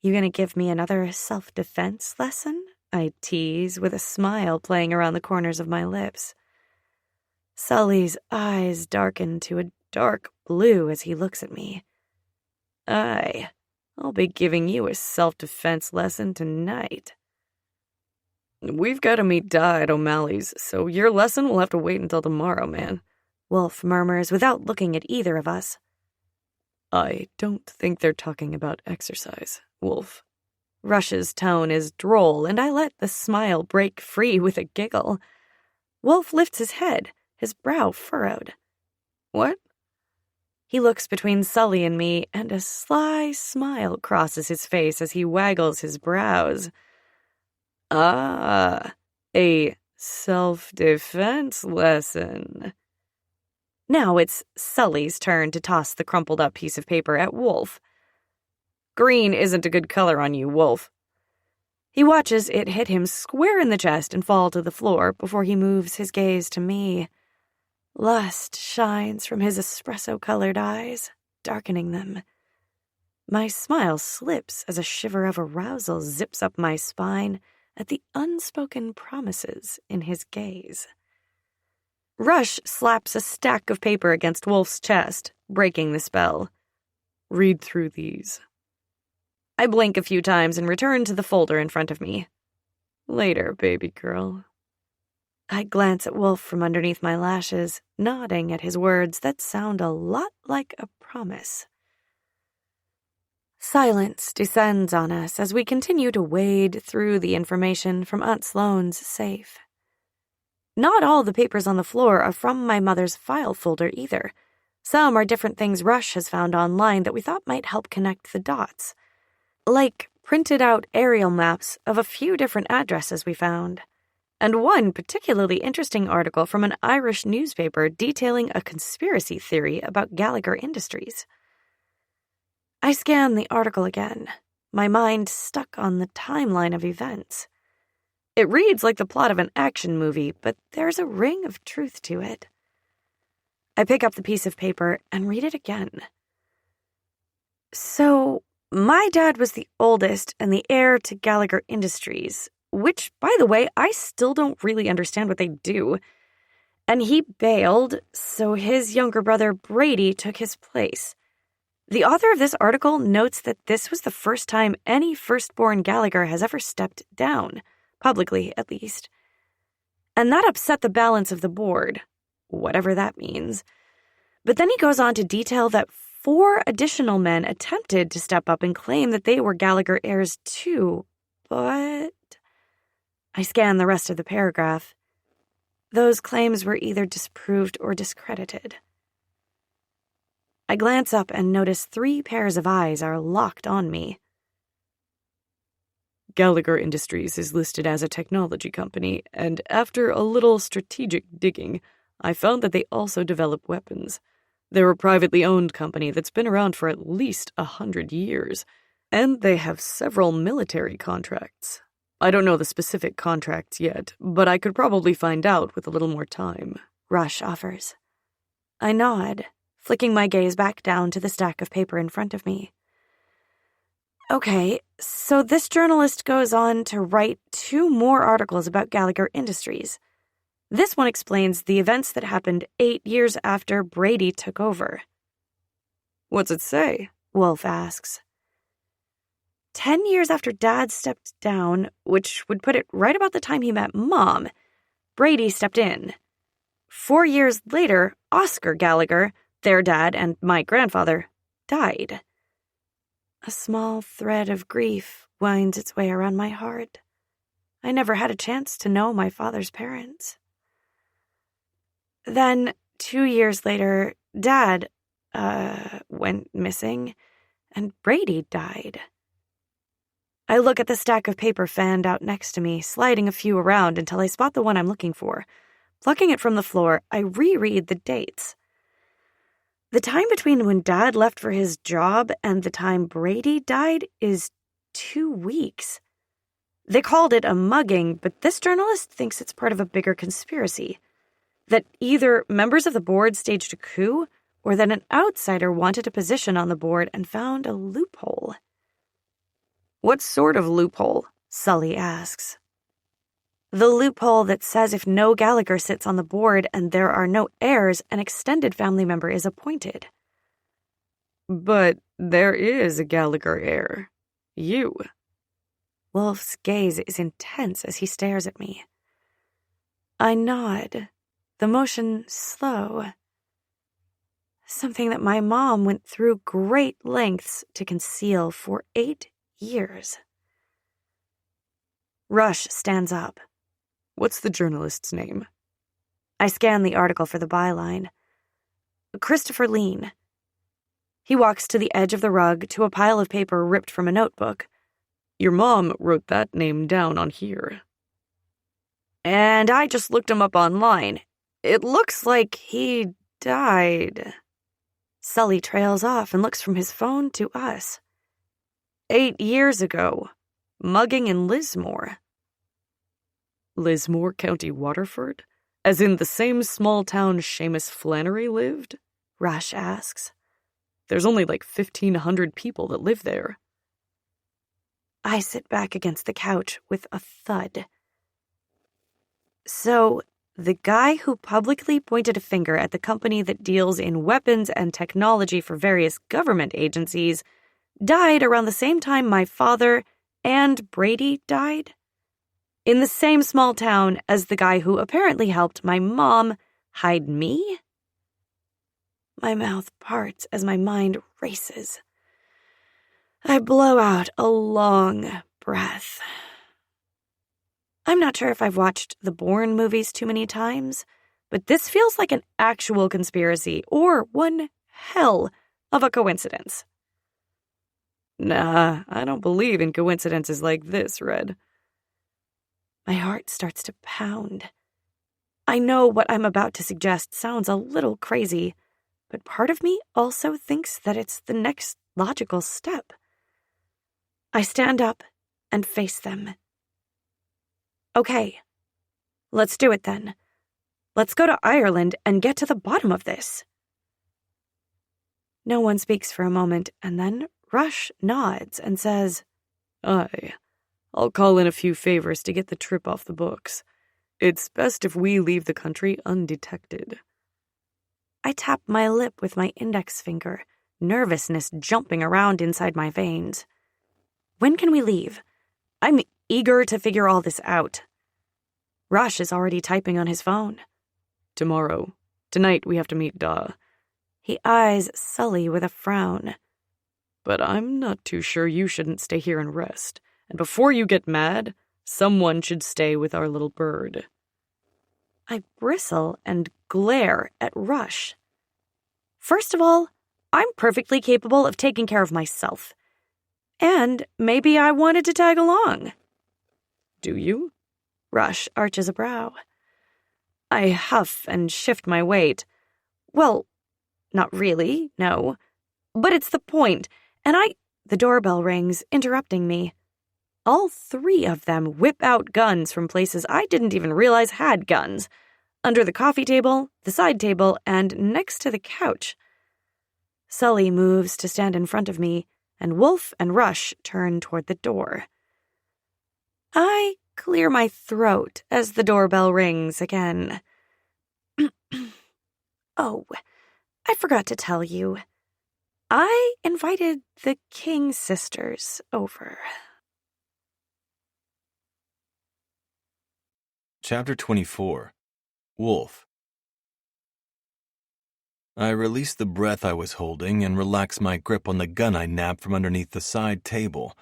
You gonna give me another self-defense lesson? I tease, with a smile playing around the corners of my lips. Sully's eyes darken to a dark blue as he looks at me. Aye, I'll be giving you a self-defense lesson tonight. We've got to meet Di at O'Malley's, so your lesson will have to wait until tomorrow, man. Wolf murmurs without looking at either of us. I don't think they're talking about exercise, Wolf. Rush's tone is droll, and I let the smile break free with a giggle. Wolf lifts his head, his brow furrowed. What? He looks between Sully and me, and a sly smile crosses his face as he waggles his brows. Ah, a self-defense lesson. Now it's Sully's turn to toss the crumpled-up piece of paper at Wolf. Green isn't a good color on you, Wolf. He watches it hit him square in the chest and fall to the floor before he moves his gaze to me. Lust shines from his espresso-colored eyes, darkening them. My smile slips as a shiver of arousal zips up my spine at the unspoken promises in his gaze. Rush slaps a stack of paper against Wolf's chest, breaking the spell. Read through these. I blink a few times and return to the folder in front of me. Later, baby girl. I glance at Wolf from underneath my lashes, nodding at his words that sound a lot like a promise. Silence descends on us as we continue to wade through the information from Aunt Sloane's safe. Not all the papers on the floor are from my mother's file folder either. Some are different things Rush has found online that we thought might help connect the dots. Like printed out aerial maps of a few different addresses we found. And one particularly interesting article from an Irish newspaper detailing a conspiracy theory about Gallagher Industries. I scan the article again, my mind stuck on the timeline of events. It reads like the plot of an action movie, but there's a ring of truth to it. I pick up the piece of paper and read it again. So, my dad was the oldest and the heir to Gallagher Industries, which, by the way, I still don't really understand what they do. And he bailed, so his younger brother Brady took his place. The author of this article notes that this was the first time any firstborn Gallagher has ever stepped down, publicly at least. And that upset the balance of the board, whatever that means. But then he goes on to detail that 4 additional men attempted to step up and claim that they were Gallagher heirs too, but... I scan the rest of the paragraph. Those claims were either disproved or discredited. I glance up and notice 3 pairs of eyes are locked on me. Gallagher Industries is listed as a technology company, and after a little strategic digging, I found that they also develop weapons. They're a privately owned company that's been around for at least 100 years, and they have several military contracts. I don't know the specific contracts yet, but I could probably find out with a little more time. Rush offers. I nod, flicking my gaze back down to the stack of paper in front of me. Okay, so this journalist goes on to write 2 more articles about Gallagher Industries. This one explains the events that happened 8 years after Brady took over. What's it say? Wolf asks. 10 years after Dad stepped down, which would put it right about the time he met Mom, Brady stepped in. 4 years later, Oscar Gallagher, their dad and my grandfather, died. A small thread of grief winds its way around my heart. I never had a chance to know my father's parents. Then, 2 years later, Dad, went missing, and Brady died. I look at the stack of paper fanned out next to me, sliding a few around until I spot the one I'm looking for. Plucking it from the floor, I reread the dates. The time between when Dad left for his job and the time Brady died is 2 weeks. They called it a mugging, but this journalist thinks it's part of a bigger conspiracy. That either members of the board staged a coup, or that an outsider wanted a position on the board and found a loophole. What sort of loophole? Sully asks. The loophole that says if no Gallagher sits on the board and there are no heirs, an extended family member is appointed. But there is a Gallagher heir. You. Wolf's gaze is intense as he stares at me. I nod, the motion slow. Something that my mom went through great lengths to conceal for 8 years. Rush stands up. What's the journalist's name? I scan the article for the byline. Christopher Lean. He walks to the edge of the rug to a pile of paper ripped from a notebook. Your mom wrote that name down on here. And I just looked him up online. It looks like he died. Sully trails off and looks from his phone to us. 8 years ago, mugging in Lismore. Lismore, County Waterford? As in the same small town Seamus Flannery lived? Rush asks. There's only like 1,500 people that live there. I sit back against the couch with a thud. So, the guy who publicly pointed a finger at the company that deals in weapons and technology for various government agencies died around the same time my father and Brady died? In the same small town as the guy who apparently helped my mom hide me? My mouth parts as my mind races. I blow out a long breath. I'm not sure if I've watched the Bourne movies too many times, but this feels like an actual conspiracy or one hell of a coincidence. Nah, I don't believe in coincidences like this, Red. My heart starts to pound. I know what I'm about to suggest sounds a little crazy, but part of me also thinks that it's the next logical step. I stand up and face them. Okay, let's do it then. Let's go to Ireland and get to the bottom of this. No one speaks for a moment, and then Rush nods and says, Aye, I'll call in a few favors to get the trip off the books. It's best if we leave the country undetected. I tap my lip with my index finger, nervousness jumping around inside my veins. When can we leave? I'm eager to figure all this out. Rush is already typing on his phone. Tomorrow. Tonight we have to meet Da. He eyes Sully with a frown. But I'm not too sure you shouldn't stay here and rest. And before you get mad, someone should stay with our little bird. I bristle and glare at Rush. First of all, I'm perfectly capable of taking care of myself. And maybe I wanted to tag along. Do you? Rush arches a brow. I huff and shift my weight. Well, not really, no. But it's the point, and The doorbell rings, interrupting me. All 3 of them whip out guns from places I didn't even realize had guns. Under the coffee table, the side table, and next to the couch. Sully moves to stand in front of me, and Wolf and Rush turn toward the door. I clear my throat as the doorbell rings again. Oh, I forgot to tell you. I invited the King sisters over. Chapter 24. Wolf. I release the breath I was holding and relax my grip on the gun I nabbed from underneath the side table.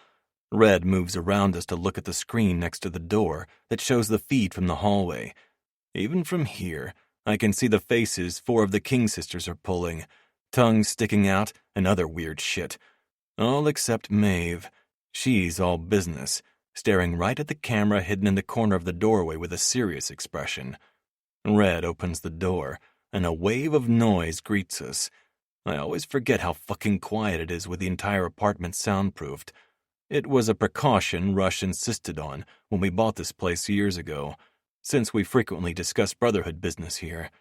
Red moves around us to look at the screen next to the door that shows the feed from the hallway. Even from here, I can see the faces 4 of the King sisters are pulling, tongues sticking out and other weird shit. All except Maeve. She's all business, staring right at the camera hidden in the corner of the doorway with a serious expression. Red opens the door, and a wave of noise greets us. I always forget how fucking quiet it is with the entire apartment soundproofed. It was a precaution Rush insisted on when we bought this place years ago, since we frequently discuss Brotherhood business here.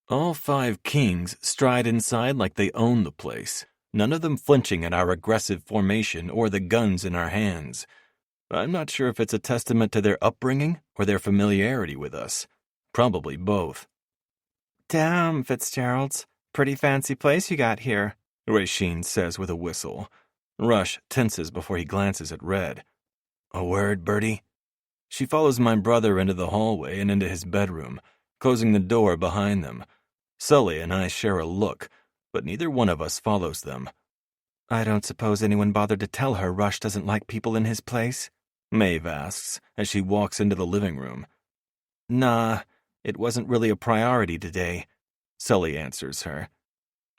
All 5 kings stride inside like they own the place, none of them flinching at our aggressive formation or the guns in our hands. I'm not sure if it's a testament to their upbringing or their familiarity with us. Probably both. Damn, Fitzgeralds. Pretty fancy place you got here, Rasheen says with a whistle. Rush tenses before he glances at Red. A word, Bertie? She follows my brother into the hallway and into his bedroom, closing the door behind them. Sully and I share a look, but neither one of us follows them. I don't suppose anyone bothered to tell her Rush doesn't like people in his place? Maeve asks as she walks into the living room. Nah, it wasn't really a priority today, Sully answers her.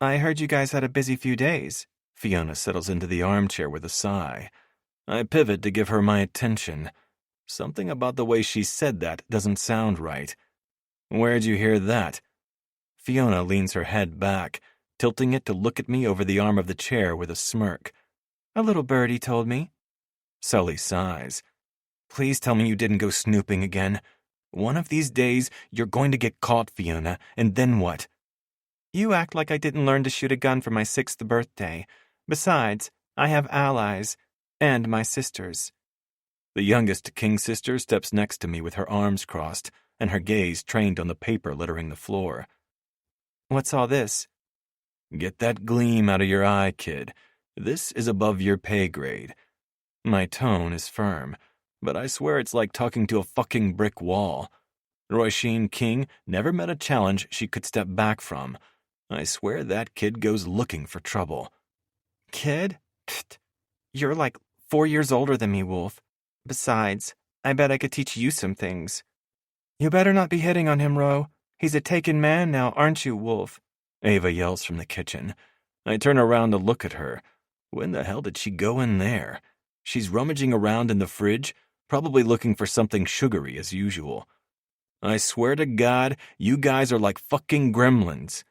I heard you guys had a busy few days. Fiona settles into the armchair with a sigh. I pivot to give her my attention. Something about the way she said that doesn't sound right. Where'd you hear that? Fiona leans her head back, tilting it to look at me over the arm of the chair with a smirk. A little birdie told me. Sully sighs. Please tell me you didn't go snooping again. One of these days, you're going to get caught, Fiona, and then what? You act like I didn't learn to shoot a gun for my 6th birthday. Besides, I have allies, and my sisters. The youngest King sister steps next to me with her arms crossed, and her gaze trained on the paper littering the floor. What's all this? Get that gleam out of your eye, kid. This is above your pay grade. My tone is firm, but I swear it's like talking to a fucking brick wall. Roisin King never met a challenge she could step back from. I swear that kid goes looking for trouble. Kid? Pfft. You're like 4 years older than me, Wolf. Besides, I bet I could teach you some things. You better not be hitting on him, Ro. He's a taken man now, aren't you, Wolf? Ava yells from the kitchen. I turn around to look at her. When the hell did she go in there? She's rummaging around in the fridge, probably looking for something sugary as usual. I swear to God, you guys are like fucking gremlins.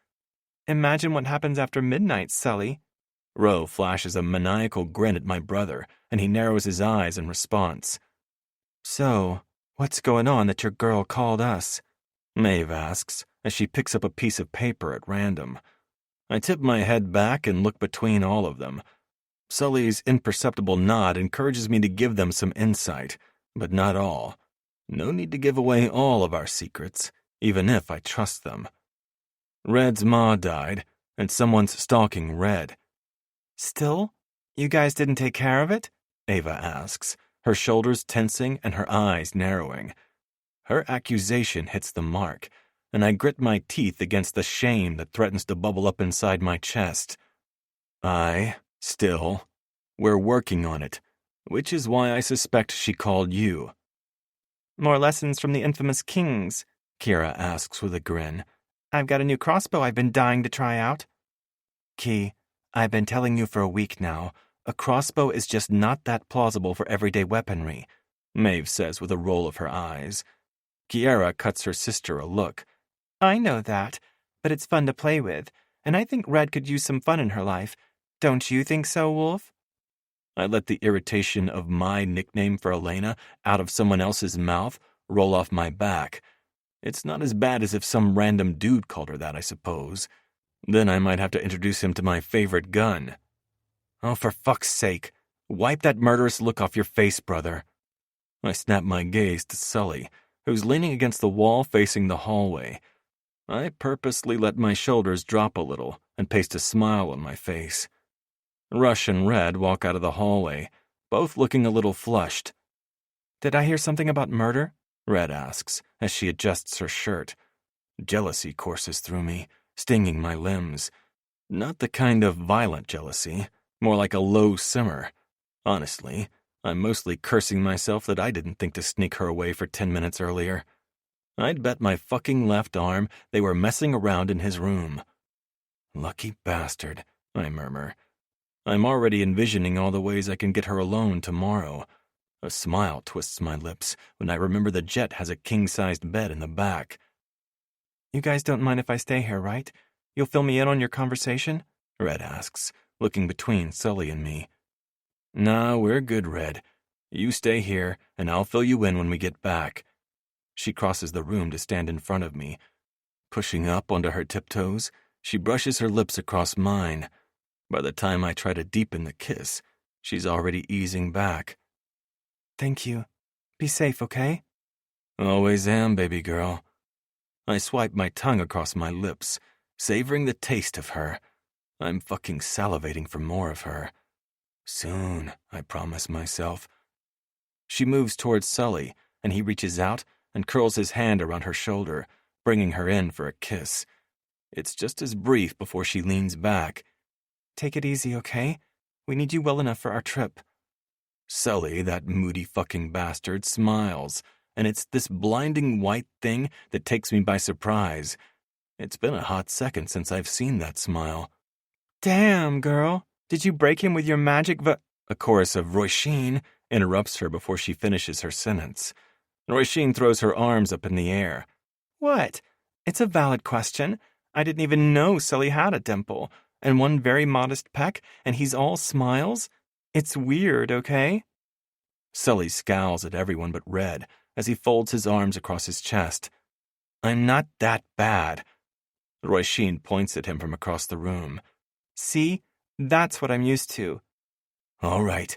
Imagine what happens after midnight, Sully. Ro flashes a maniacal grin at my brother, and he narrows his eyes in response. So, what's going on that your girl called us? Maeve asks, as she picks up a piece of paper at random. I tip my head back and look between all of them. Sully's imperceptible nod encourages me to give them some insight, but not all. No need to give away all of our secrets, even if I trust them. Red's ma died, and someone's stalking Red. Still? You guys didn't take care of it? Ava asks, her shoulders tensing and her eyes narrowing. Her accusation hits the mark, and I grit my teeth against the shame that threatens to bubble up inside my chest. We're working on it, which is why I suspect she called you. More lessons from the infamous kings, Kira asks with a grin. I've got a new crossbow I've been dying to try out. Key, I've been telling you for a week now, a crossbow is just not that plausible for everyday weaponry, Maeve says with a roll of her eyes. Kiara cuts her sister a look. I know that, but it's fun to play with, and I think Red could use some fun in her life. Don't you think so, Wolf? I let the irritation of my nickname for Elena out of someone else's mouth roll off my back. It's not as bad as if some random dude called her that, I suppose. Then I might have to introduce him to my favorite gun. Oh, for fuck's sake, wipe that murderous look off your face, brother. I snap my gaze to Sully, who's leaning against the wall facing the hallway. I purposely let my shoulders drop a little and paste a smile on my face. Rush and Red walk out of the hallway, both looking a little flushed. Did I hear something about murder? Red asks as she adjusts her shirt. Jealousy courses through me, stinging my limbs. Not the kind of violent jealousy, more like a low simmer. Honestly, I'm mostly cursing myself that I didn't think to sneak her away for 10 minutes earlier. I'd bet my fucking left arm they were messing around in his room. Lucky bastard, I murmur. I'm already envisioning all the ways I can get her alone tomorrow. A smile twists my lips when I remember the jet has a king-sized bed in the back. You guys don't mind if I stay here, right? You'll fill me in on your conversation? Red asks, looking between Sully and me. Nah, we're good, Red. You stay here, and I'll fill you in when we get back. She crosses the room to stand in front of me. Pushing up onto her tiptoes, she brushes her lips across mine. By the time I try to deepen the kiss, she's already easing back. Thank you. Be safe, okay? Always am, baby girl. I swipe my tongue across my lips, savoring the taste of her. I'm fucking salivating for more of her. Soon, I promise myself. She moves towards Sully, and he reaches out and curls his hand around her shoulder, bringing her in for a kiss. It's just as brief before she leans back. Take it easy, okay? We need you well enough for our trip. Sully, that moody fucking bastard, smiles, and it's this blinding white thing that takes me by surprise. It's been a hot second since I've seen that smile. Damn, girl. Did you break him with your magic A chorus of Roisin interrupts her before she finishes her sentence. Roisin throws her arms up in the air. What? It's a valid question. I didn't even know Sully had a dimple, and one very modest peck, and he's all smiles? It's weird, okay? Sully scowls at everyone but Red as he folds his arms across his chest. I'm not that bad. Roisin points at him from across the room. See? That's what I'm used to. All right.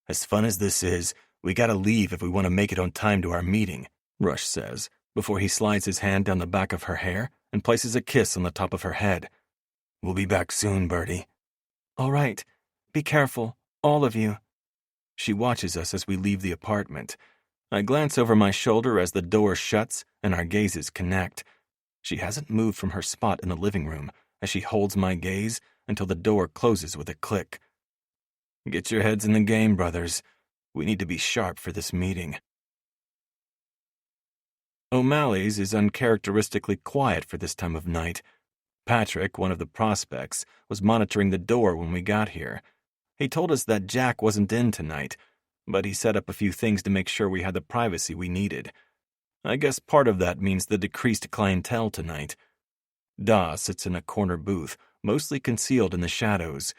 As fun as this is, we gotta leave if we want to make it on time to our meeting, Rush says, before he slides his hand down the back of her hair and places a kiss on the top of her head. We'll be back soon, Birdie. All right. Be careful, all of you. She watches us as we leave the apartment. I glance over my shoulder as the door shuts and our gazes connect. She hasn't moved from her spot in the living room as she holds my gaze until the door closes with a click. Get your heads in the game, brothers. We need to be sharp for this meeting. O'Malley's is uncharacteristically quiet for this time of night. Patrick, one of the prospects, was monitoring the door when we got here. He told us that Jack wasn't in tonight, but he set up a few things to make sure we had the privacy we needed. I guess part of that means the decreased clientele tonight. Da sits in a corner booth, mostly concealed in the shadows.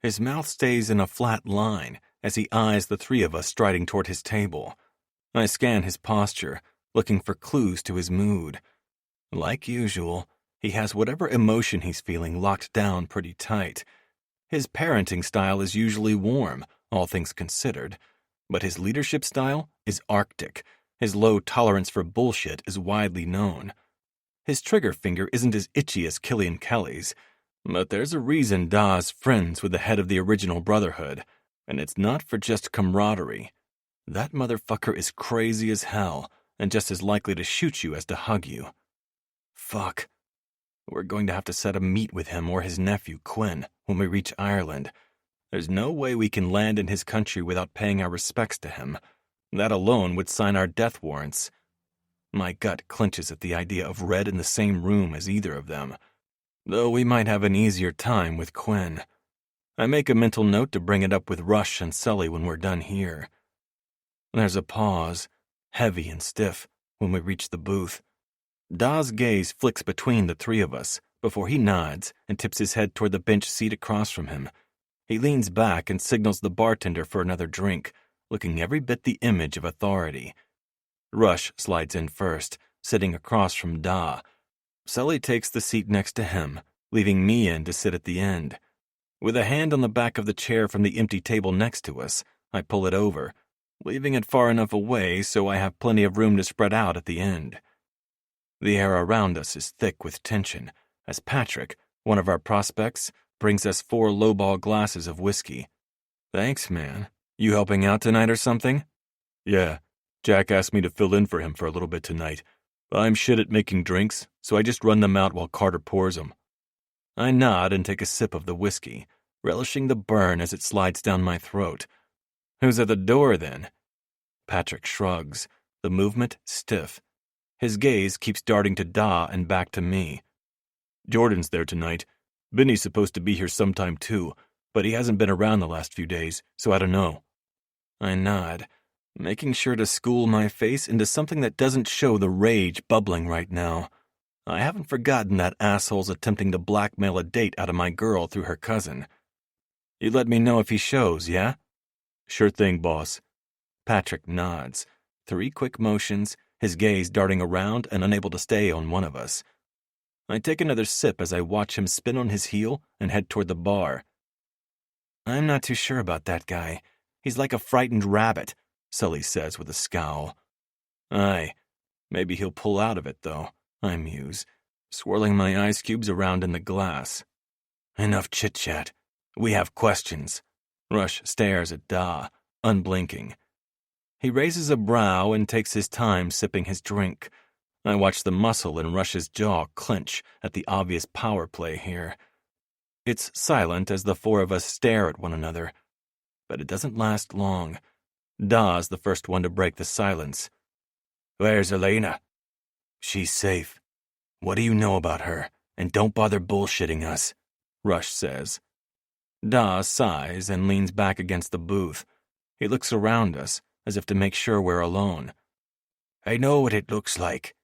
His mouth stays in a flat line as he eyes the three of us striding toward his table. I scan his posture, looking for clues to his mood. Like usual, he has whatever emotion he's feeling locked down pretty tight. His parenting style is usually warm, all things considered, but his leadership style is Arctic. His low tolerance for bullshit is widely known. His trigger finger isn't as itchy as Killian Kelly's, but there's a reason Da's friends with the head of the original Brotherhood, and it's not for just camaraderie. That motherfucker is crazy as hell, and just as likely to shoot you as to hug you. Fuck. We're going to have to set a meet with him or his nephew, Quinn, when we reach Ireland. There's no way we can land in his country without paying our respects to him. That alone would sign our death warrants. My gut clenches at the idea of Red in the same room as either of them, though we might have an easier time with Quinn. I make a mental note to bring it up with Rush and Sully when we're done here. There's a pause, heavy and stiff, when we reach the booth. Da's gaze flicks between the three of us before he nods and tips his head toward the bench seat across from him. He leans back and signals the bartender for another drink, looking every bit the image of authority. Rush slides in first, sitting across from Da. Sully takes the seat next to him, leaving me in to sit at the end. With a hand on the back of the chair from the empty table next to us, I pull it over, leaving it far enough away so I have plenty of room to spread out at the end. The air around us is thick with tension, as Patrick, one of our prospects, brings us 4 lowball glasses of whiskey. Thanks, man. You helping out tonight or something? Yeah. Jack asked me to fill in for him for a little bit tonight. I'm shit at making drinks, so I just run them out while Carter pours them. I nod and take a sip of the whiskey, relishing the burn as it slides down my throat. Who's at the door, then? Patrick shrugs, the movement stiff. His gaze keeps darting to Da and back to me. Jordan's there tonight. Benny's supposed to be here sometime too, but he hasn't been around the last few days, so I don't know. I nod, making sure to school my face into something that doesn't show the rage bubbling right now. I haven't forgotten that asshole's attempting to blackmail a date out of my girl through her cousin. You let me know if he shows, yeah? Sure thing, boss. Patrick nods, 3 quick motions, his gaze darting around and unable to stay on one of us. I take another sip as I watch him spin on his heel and head toward the bar. I'm not too sure about that guy. He's like a frightened rabbit, Sully says with a scowl. Aye, maybe he'll pull out of it, though, I muse, swirling my ice cubes around in the glass. Enough chit-chat. We have questions. Rush stares at Da, unblinking. He raises a brow and takes his time sipping his drink. I watch the muscle in Rush's jaw clench at the obvious power play here. It's silent as the 4 of us stare at one another. But it doesn't last long. Da's the first one to break the silence. Where's Elena? She's safe. What do you know about her? And don't bother bullshitting us, Rush says. Da sighs and leans back against the booth. He looks around us, as if to make sure we're alone. I know what it looks like.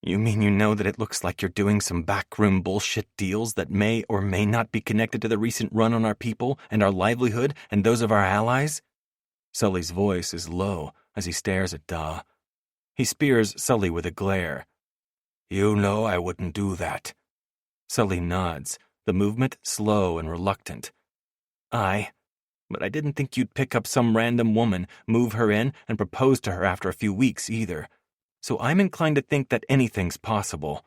You mean you know that it looks like you're doing some backroom bullshit deals that may or may not be connected to the recent run on our people and our livelihood and those of our allies? Sully's voice is low as he stares at Da. He spears Sully with a glare. You know I wouldn't do that. Sully nods, the movement slow and reluctant. Aye, but I didn't think you'd pick up some random woman, move her in, and propose to her after a few weeks either. So I'm inclined to think that anything's possible.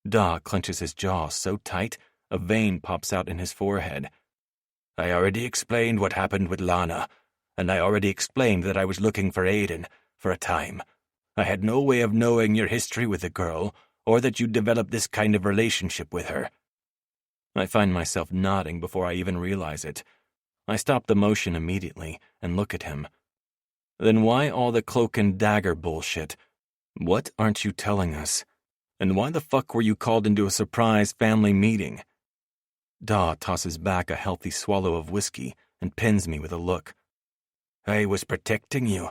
Da clenches his jaw so tight, a vein pops out in his forehead. I already explained what happened with Lana, and I already explained that I was looking for Aiden, for a time. I had no way of knowing your history with the girl, or that you'd develop this kind of relationship with her. I find myself nodding before I even realize it. I stop the motion immediately and look at him. Then why all the cloak and dagger bullshit? What aren't you telling us? And why the fuck were you called into a surprise family meeting? Da tosses back a healthy swallow of whiskey and pins me with a look. I was protecting you.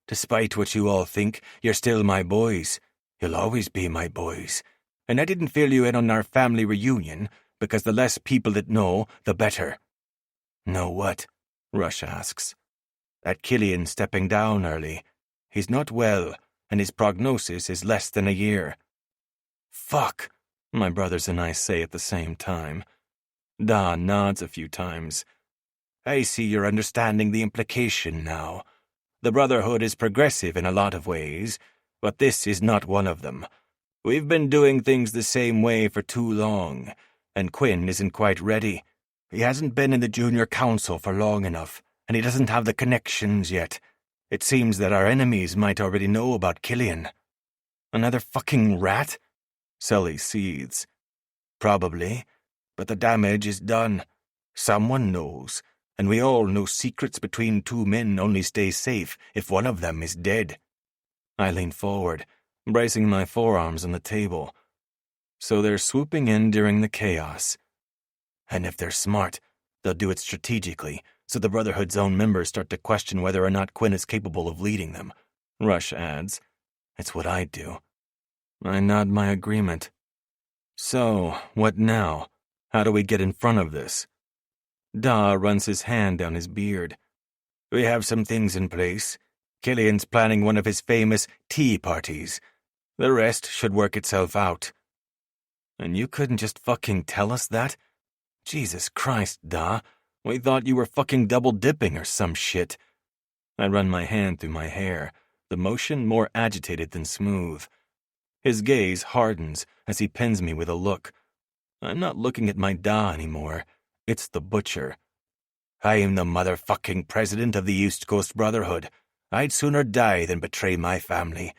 Despite what you all think, you're still my boys. You'll always be my boys. And I didn't fill you in on our family reunion, because the less people that know, the better. Know what? Rush asks. That Killian's stepping down early. He's not well, and his prognosis is less than a year. Fuck, my brothers and I say at the same time. Da nods a few times. I see you're understanding the implication now. The Brotherhood is progressive in a lot of ways, but this is not one of them. We've been doing things the same way for too long, and Quinn isn't quite ready. He hasn't been in the Junior Council for long enough, and he doesn't have the connections yet. It seems that our enemies might already know about Killian. Another fucking rat? Sully seethes. Probably, but the damage is done. Someone knows, and we all know secrets between 2 men only stay safe if one of them is dead. I lean forward, bracing my forearms on the table. So they're swooping in during the chaos. And if they're smart, they'll do it strategically, so the Brotherhood's own members start to question whether or not Quinn is capable of leading them. Rush adds, It's what I'd do. I nod my agreement. So, what now? How do we get in front of this? Da runs his hand down his beard. We have some things in place. Killian's planning one of his famous tea parties. The rest should work itself out. And you couldn't just fucking tell us that? Jesus Christ, Da. We thought you were fucking double-dipping or some shit. I run my hand through my hair, the motion more agitated than smooth. His gaze hardens as he pins me with a look. I'm not looking at my Da anymore. It's the butcher. I am the motherfucking president of the East Coast Brotherhood. I'd sooner die than betray my family.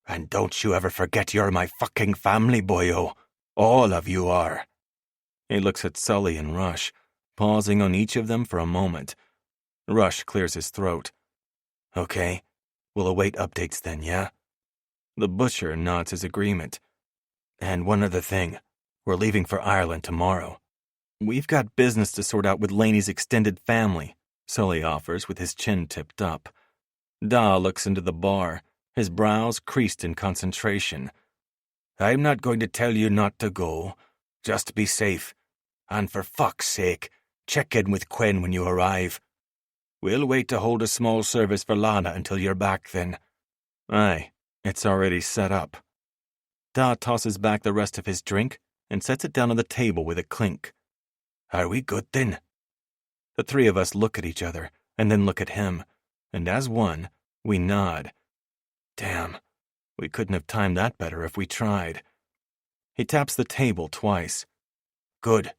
And don't you ever forget you're my fucking family, boyo. All of you are. He looks at Sully and Rush, pausing on each of them for a moment. Rush clears his throat. Okay, we'll await updates then, yeah? The butcher nods his agreement. And one other thing, we're leaving for Ireland tomorrow. We've got business to sort out with Laney's extended family, Sully offers with his chin tipped up. Da looks into the bar, his brows creased in concentration. I'm not going to tell you not to go. Just be safe. And for fuck's sake, check in with Quen when you arrive. We'll wait to hold a small service for Lana until you're back then. Aye, it's already set up. Da tosses back the rest of his drink and sets it down on the table with a clink. Are we good then? The three of us look at each other and then look at him, and as one, we nod. Damn, we couldn't have timed that better if we tried. He taps the table twice. Good.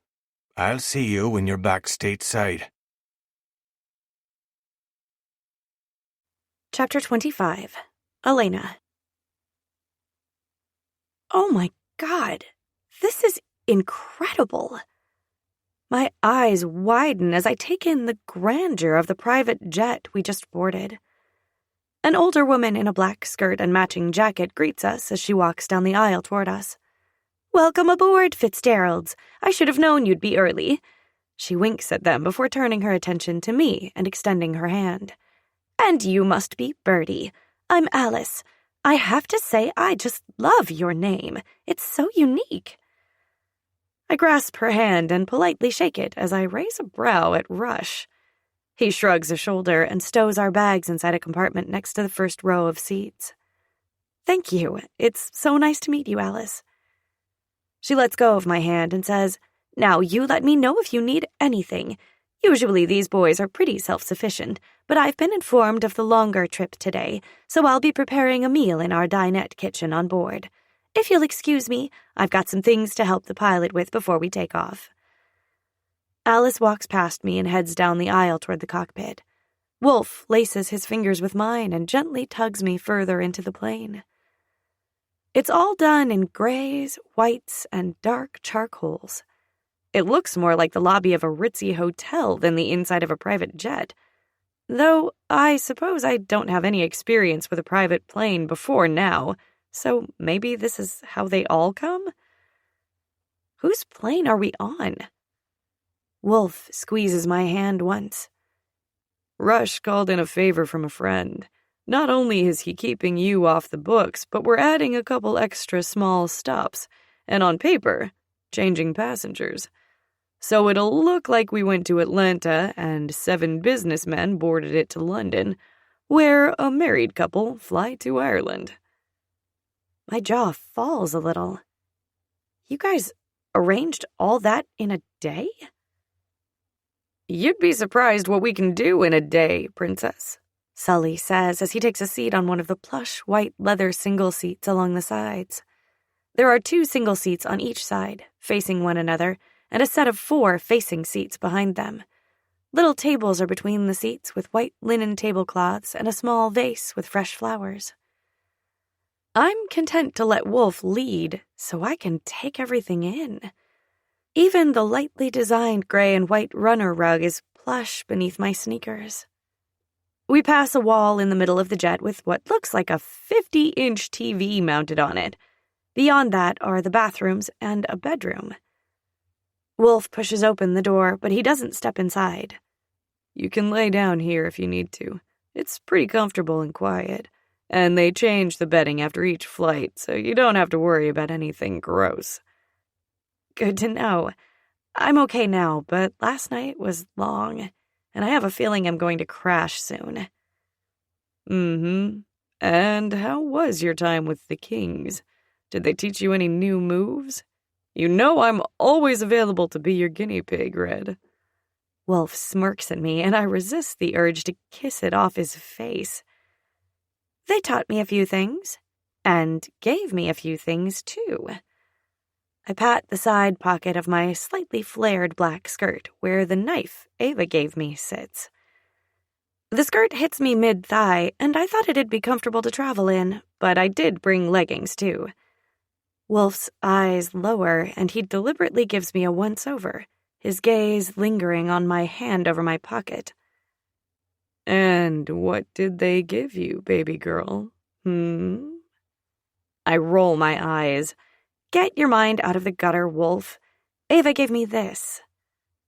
I'll see you when you're back stateside. Chapter 25. Elena. Oh my God, this is incredible. My eyes widen as I take in the grandeur of the private jet we just boarded. An older woman in a black skirt and matching jacket greets us as she walks down the aisle toward us. Welcome aboard, Fitzgeralds. I should have known you'd be early. She winks at them before turning her attention to me and extending her hand. And you must be Birdie. I'm Alice. I have to say I just love your name. It's so unique. I grasp her hand and politely shake it as I raise a brow at Rush. He shrugs a shoulder and stows our bags inside a compartment next to the first row of seats. Thank you. It's so nice to meet you, Alice. She lets go of my hand and says, Now you let me know if you need anything. Usually these boys are pretty self-sufficient, but I've been informed of the longer trip today, so I'll be preparing a meal in our dinette kitchen on board. If you'll excuse me, I've got some things to help the pilot with before we take off. Alice walks past me and heads down the aisle toward the cockpit. Wolf laces his fingers with mine and gently tugs me further into the plane. It's all done in grays, whites, and dark charcoals. It looks more like the lobby of a ritzy hotel than the inside of a private jet. Though I suppose I don't have any experience with a private plane before now, so maybe this is how they all come? Whose plane are we on? Wolf squeezes my hand once. Rush called in a favor from a friend. Not only is he keeping you off the books, but we're adding a couple extra small stops, and on paper, changing passengers. So it'll look like we went to Atlanta and 7 businessmen boarded it to London, where a married couple fly to Ireland. My jaw falls a little. You guys arranged all that in a day? You'd be surprised what we can do in a day, Princess, Sully says as he takes a seat on one of the plush white leather single seats along the sides. There are 2 single seats on each side, facing one another, and a set of 4 facing seats behind them. Little tables are between the seats with white linen tablecloths and a small vase with fresh flowers. I'm content to let Wolf lead so I can take everything in. Even the lightly designed gray and white runner rug is plush beneath my sneakers. We pass a wall in the middle of the jet with what looks like a 50-inch TV mounted on it. Beyond that are the bathrooms and a bedroom. Wolf pushes open the door, but he doesn't step inside. You can lay down here if you need to. It's pretty comfortable and quiet. And they change the bedding after each flight, so you don't have to worry about anything gross. Good to know. I'm okay now, but last night was long, and I have a feeling I'm going to crash soon. Mm-hmm. And how was your time with the Kings? Did they teach you any new moves? You know I'm always available to be your guinea pig, Red. Wolf smirks at me, and I resist the urge to kiss it off his face. They taught me a few things, and gave me a few things, too. I pat the side pocket of my slightly flared black skirt where the knife Ava gave me sits. The skirt hits me mid-thigh, and I thought it'd be comfortable to travel in, but I did bring leggings, too. Wolf's eyes lower, and he deliberately gives me a once-over, his gaze lingering on my hand over my pocket. And what did they give you, baby girl? I roll my eyes. Get your mind out of the gutter, Wolf. Ava gave me this.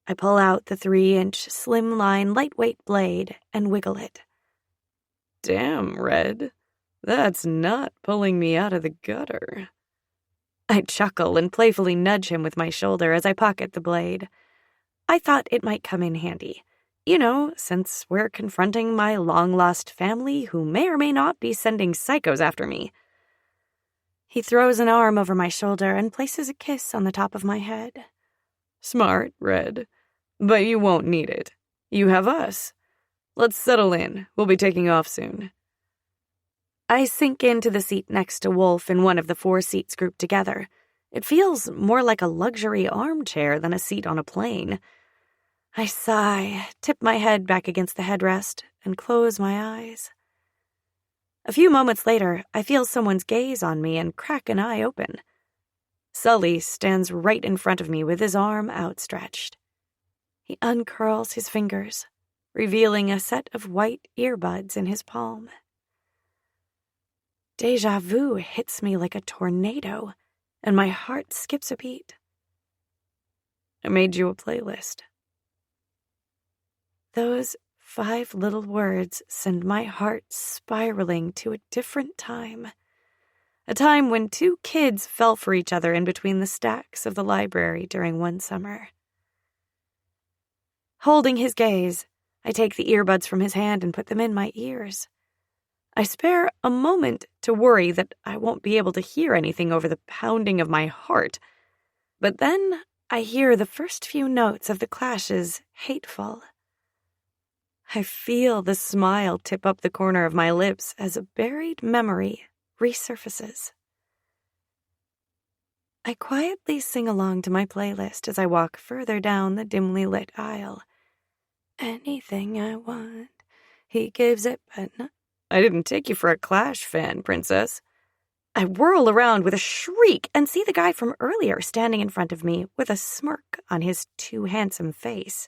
I pull out the 3-inch slimline lightweight blade and wiggle it. Damn, Red. That's not pulling me out of the gutter. I chuckle and playfully nudge him with my shoulder as I pocket the blade. I thought it might come in handy. You know, since we're confronting my long-lost family who may or may not be sending psychos after me. He throws an arm over my shoulder and places a kiss on the top of my head. Smart, Red. But you won't need it. You have us. Let's settle in. We'll be taking off soon. I sink into the seat next to Wolf in one of the 4 seats grouped together. It feels more like a luxury armchair than a seat on a plane. I sigh, tip my head back against the headrest, and close my eyes. A few moments later, I feel someone's gaze on me and crack an eye open. Sully stands right in front of me with his arm outstretched. He uncurls his fingers, revealing a set of white earbuds in his palm. Déjà vu hits me like a tornado, and my heart skips a beat. I made you a playlist. Those 5 little words send my heart spiraling to a different time. A time when 2 kids fell for each other in between the stacks of the library during one summer. Holding his gaze, I take the earbuds from his hand and put them in my ears. I spare a moment to worry that I won't be able to hear anything over the pounding of my heart. But then I hear the first few notes of the Clash's Hateful. I feel the smile tip up the corner of my lips as a buried memory resurfaces. I quietly sing along to my playlist as I walk further down the dimly lit aisle. Anything I want, he gives it, but not. I didn't take you for a Clash fan, Princess. I whirl around with a shriek and see the guy from earlier standing in front of me with a smirk on his too handsome face.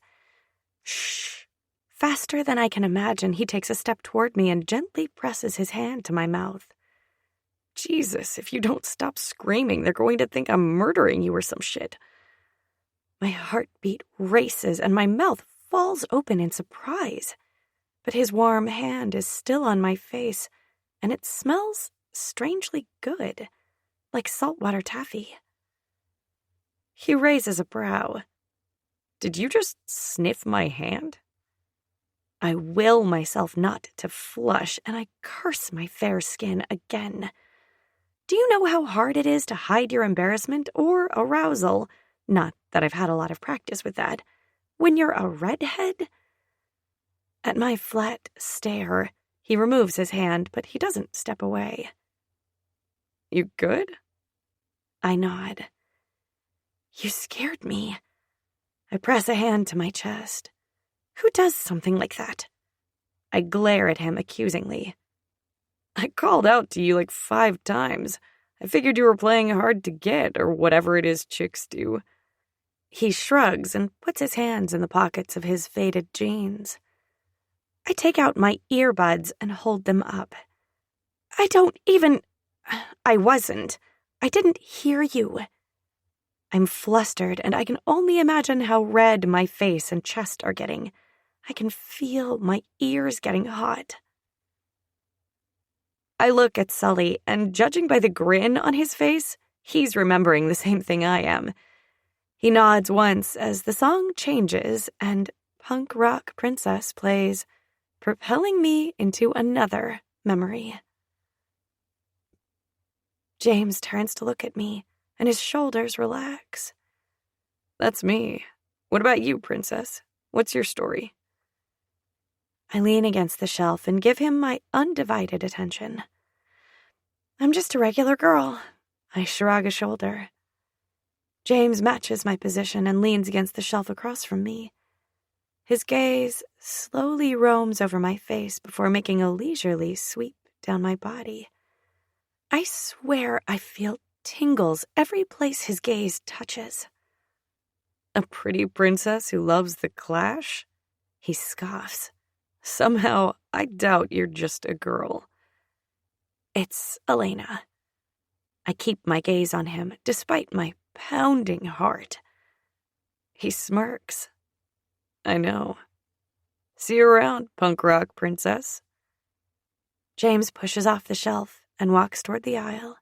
Shh. Faster than I can imagine, he takes a step toward me and gently presses his hand to my mouth. Jesus, if you don't stop screaming, they're going to think I'm murdering you or some shit. My heartbeat races and my mouth falls open in surprise. But his warm hand is still on my face, and it smells strangely good, like saltwater taffy. He raises a brow. Did you just sniff my hand? I will myself not to flush, and I curse my fair skin again. Do you know how hard it is to hide your embarrassment or arousal? Not that I've had a lot of practice with that. When you're a redhead? At my flat stare, he removes his hand, but he doesn't step away. You good? I nod. You scared me. I press a hand to my chest. Who does something like that? I glare at him accusingly. I called out to you like 5 times. I figured you were playing hard to get, or whatever it is chicks do. He shrugs and puts his hands in the pockets of his faded jeans. I take out my earbuds and hold them up. I didn't hear you. I'm flustered, and I can only imagine how red my face and chest are getting. I can feel my ears getting hot. I look at Sully, and judging by the grin on his face, he's remembering the same thing I am. He nods once as the song changes and Punk Rock Princess plays, propelling me into another memory. James turns to look at me, and his shoulders relax. That's me. What about you, Princess? What's your story? I lean against the shelf and give him my undivided attention. I'm just a regular girl. I shrug a shoulder. James matches my position and leans against the shelf across from me. His gaze slowly roams over my face before making a leisurely sweep down my body. I swear I feel tingles every place his gaze touches. A pretty princess who loves the clash? He scoffs. Somehow, I doubt you're just a girl. It's Elena. I keep my gaze on him, despite my pounding heart. He smirks. I know. See you around, punk rock princess. James pushes off the shelf and walks toward the aisle.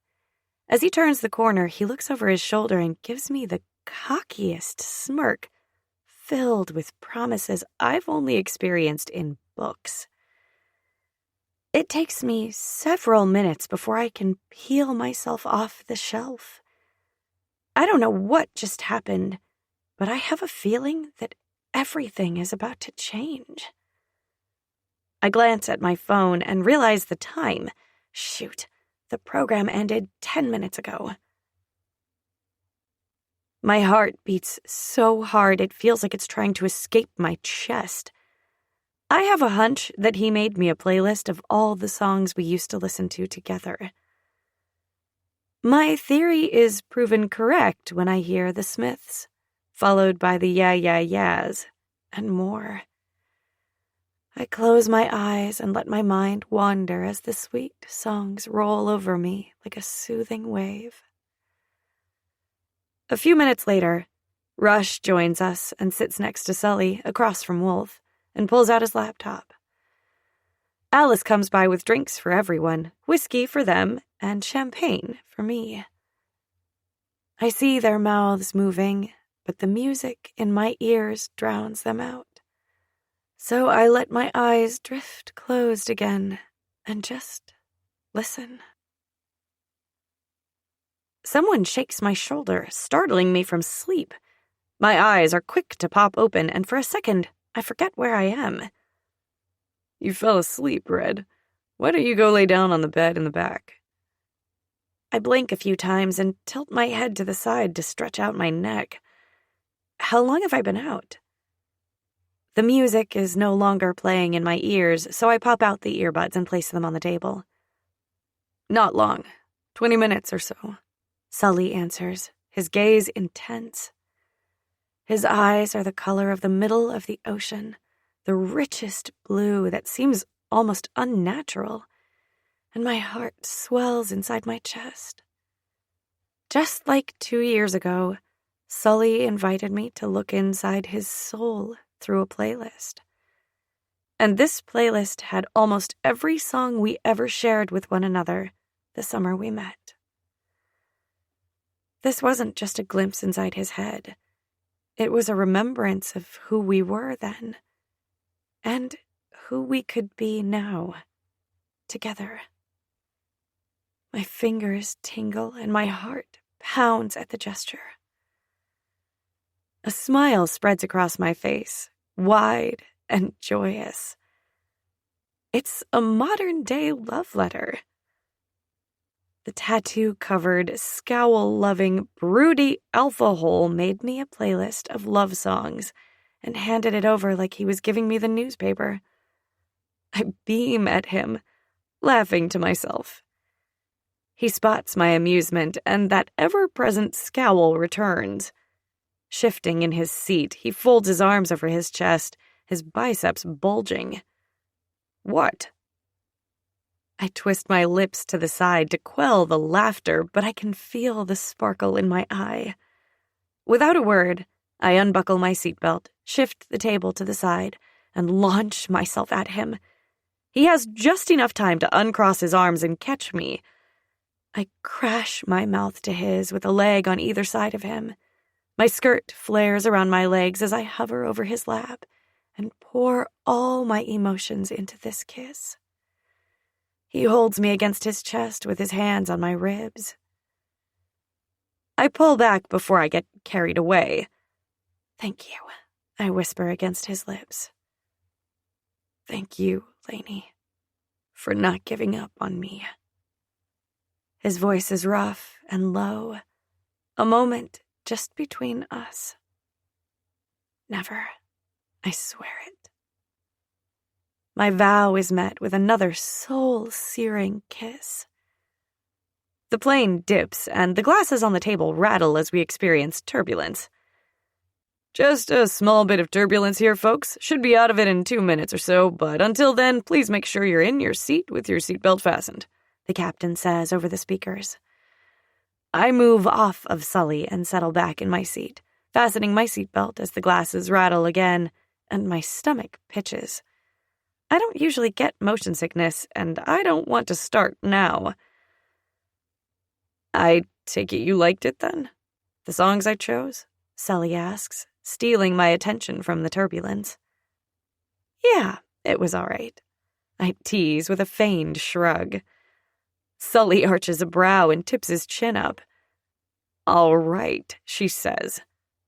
As he turns the corner, he looks over his shoulder and gives me the cockiest smirk, filled with promises I've only experienced in books. It takes me several minutes before I can peel myself off the shelf. I don't know what just happened, but I have a feeling that everything is about to change. I glance at my phone and realize the time. Shoot, the program ended 10 minutes ago. My heart beats so hard it feels like it's trying to escape my chest. I have a hunch that he made me a playlist of all the songs we used to listen to together. My theory is proven correct when I hear the Smiths, followed by the Yeah Yeah Yeahs, and more. I close my eyes and let my mind wander as the sweet songs roll over me like a soothing wave. A few minutes later, Rush joins us and sits next to Sully across from Wolf and pulls out his laptop. Alice comes by with drinks for everyone, whiskey for them, and champagne for me. I see their mouths moving, but the music in my ears drowns them out. So I let my eyes drift closed again and just listen. Someone shakes my shoulder, startling me from sleep. My eyes are quick to pop open, and for a second, I forget where I am. You fell asleep, Red. Why don't you go lay down on the bed in the back? I blink a few times and tilt my head to the side to stretch out my neck. How long have I been out? The music is no longer playing in my ears, so I pop out the earbuds and place them on the table. Not long. 20 minutes or so. Sully answers, his gaze intense. His eyes are the color of the middle of the ocean, the richest blue that seems almost unnatural, and my heart swells inside my chest. Just like 2 years ago, Sully invited me to look inside his soul through a playlist. And this playlist had almost every song we ever shared with one another the summer we met. This wasn't just a glimpse inside his head. It was a remembrance of who we were then, and who we could be now, together. My fingers tingle and my heart pounds at the gesture. A smile spreads across my face, wide and joyous. It's a modern-day love letter. The tattoo-covered, scowl-loving, broody alpha hole made me a playlist of love songs and handed it over like he was giving me the newspaper. I beam at him, laughing to myself. He spots my amusement, and that ever-present scowl returns. Shifting in his seat, he folds his arms over his chest, his biceps bulging. What? I twist my lips to the side to quell the laughter, but I can feel the sparkle in my eye. Without a word, I unbuckle my seatbelt, shift the table to the side, and launch myself at him. He has just enough time to uncross his arms and catch me. I crash my mouth to his with a leg on either side of him. My skirt flares around my legs as I hover over his lap and pour all my emotions into this kiss. He holds me against his chest with his hands on my ribs. I pull back before I get carried away. Thank you, I whisper against his lips. Thank you, Lainey, for not giving up on me. His voice is rough and low, a moment just between us. Never, I swear it. My vow is met with another soul-searing kiss. The plane dips, and the glasses on the table rattle as we experience turbulence. Just a small bit of turbulence here, folks. Should be out of it in 2 minutes or so, but until then, please make sure you're in your seat with your seatbelt fastened, the captain says over the speakers. I move off of Sully and settle back in my seat, fastening my seatbelt as the glasses rattle again, and my stomach pitches. I don't usually get motion sickness, and I don't want to start now. I take it you liked it, then? The songs I chose? Sully asks, stealing my attention from the turbulence. Yeah, it was all right. I tease with a feigned shrug. Sully arches a brow and tips his chin up. All right, she says.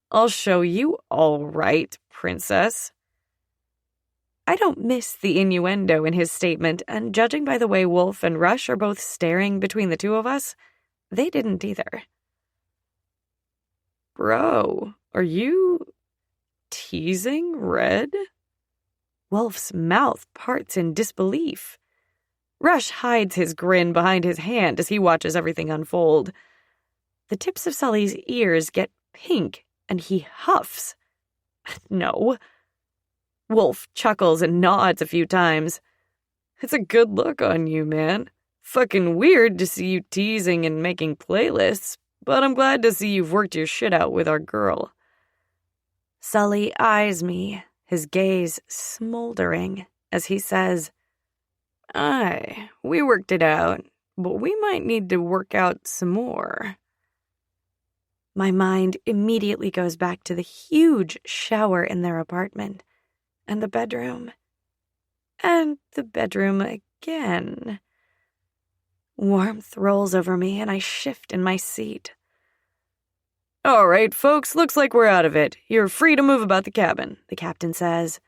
I'll show you all right, princess. I don't miss the innuendo in his statement, and judging by the way Wolf and Rush are both staring between the two of us, they didn't either. Bro, are you teasing Red? Wolf's mouth parts in disbelief. Rush hides his grin behind his hand as he watches everything unfold. The tips of Sully's ears get pink, and he huffs. No. Wolf chuckles and nods a few times. It's a good look on you, man. Fucking weird to see you teasing and making playlists, but I'm glad to see you've worked your shit out with our girl. Sully eyes me, his gaze smoldering, as he says, Aye, we worked it out, but we might need to work out some more. My mind immediately goes back to the huge shower in their apartment, and the bedroom again. Warmth rolls over me, and I shift in my seat. All right, folks, looks like we're out of it. You're free to move about the cabin, the captain says.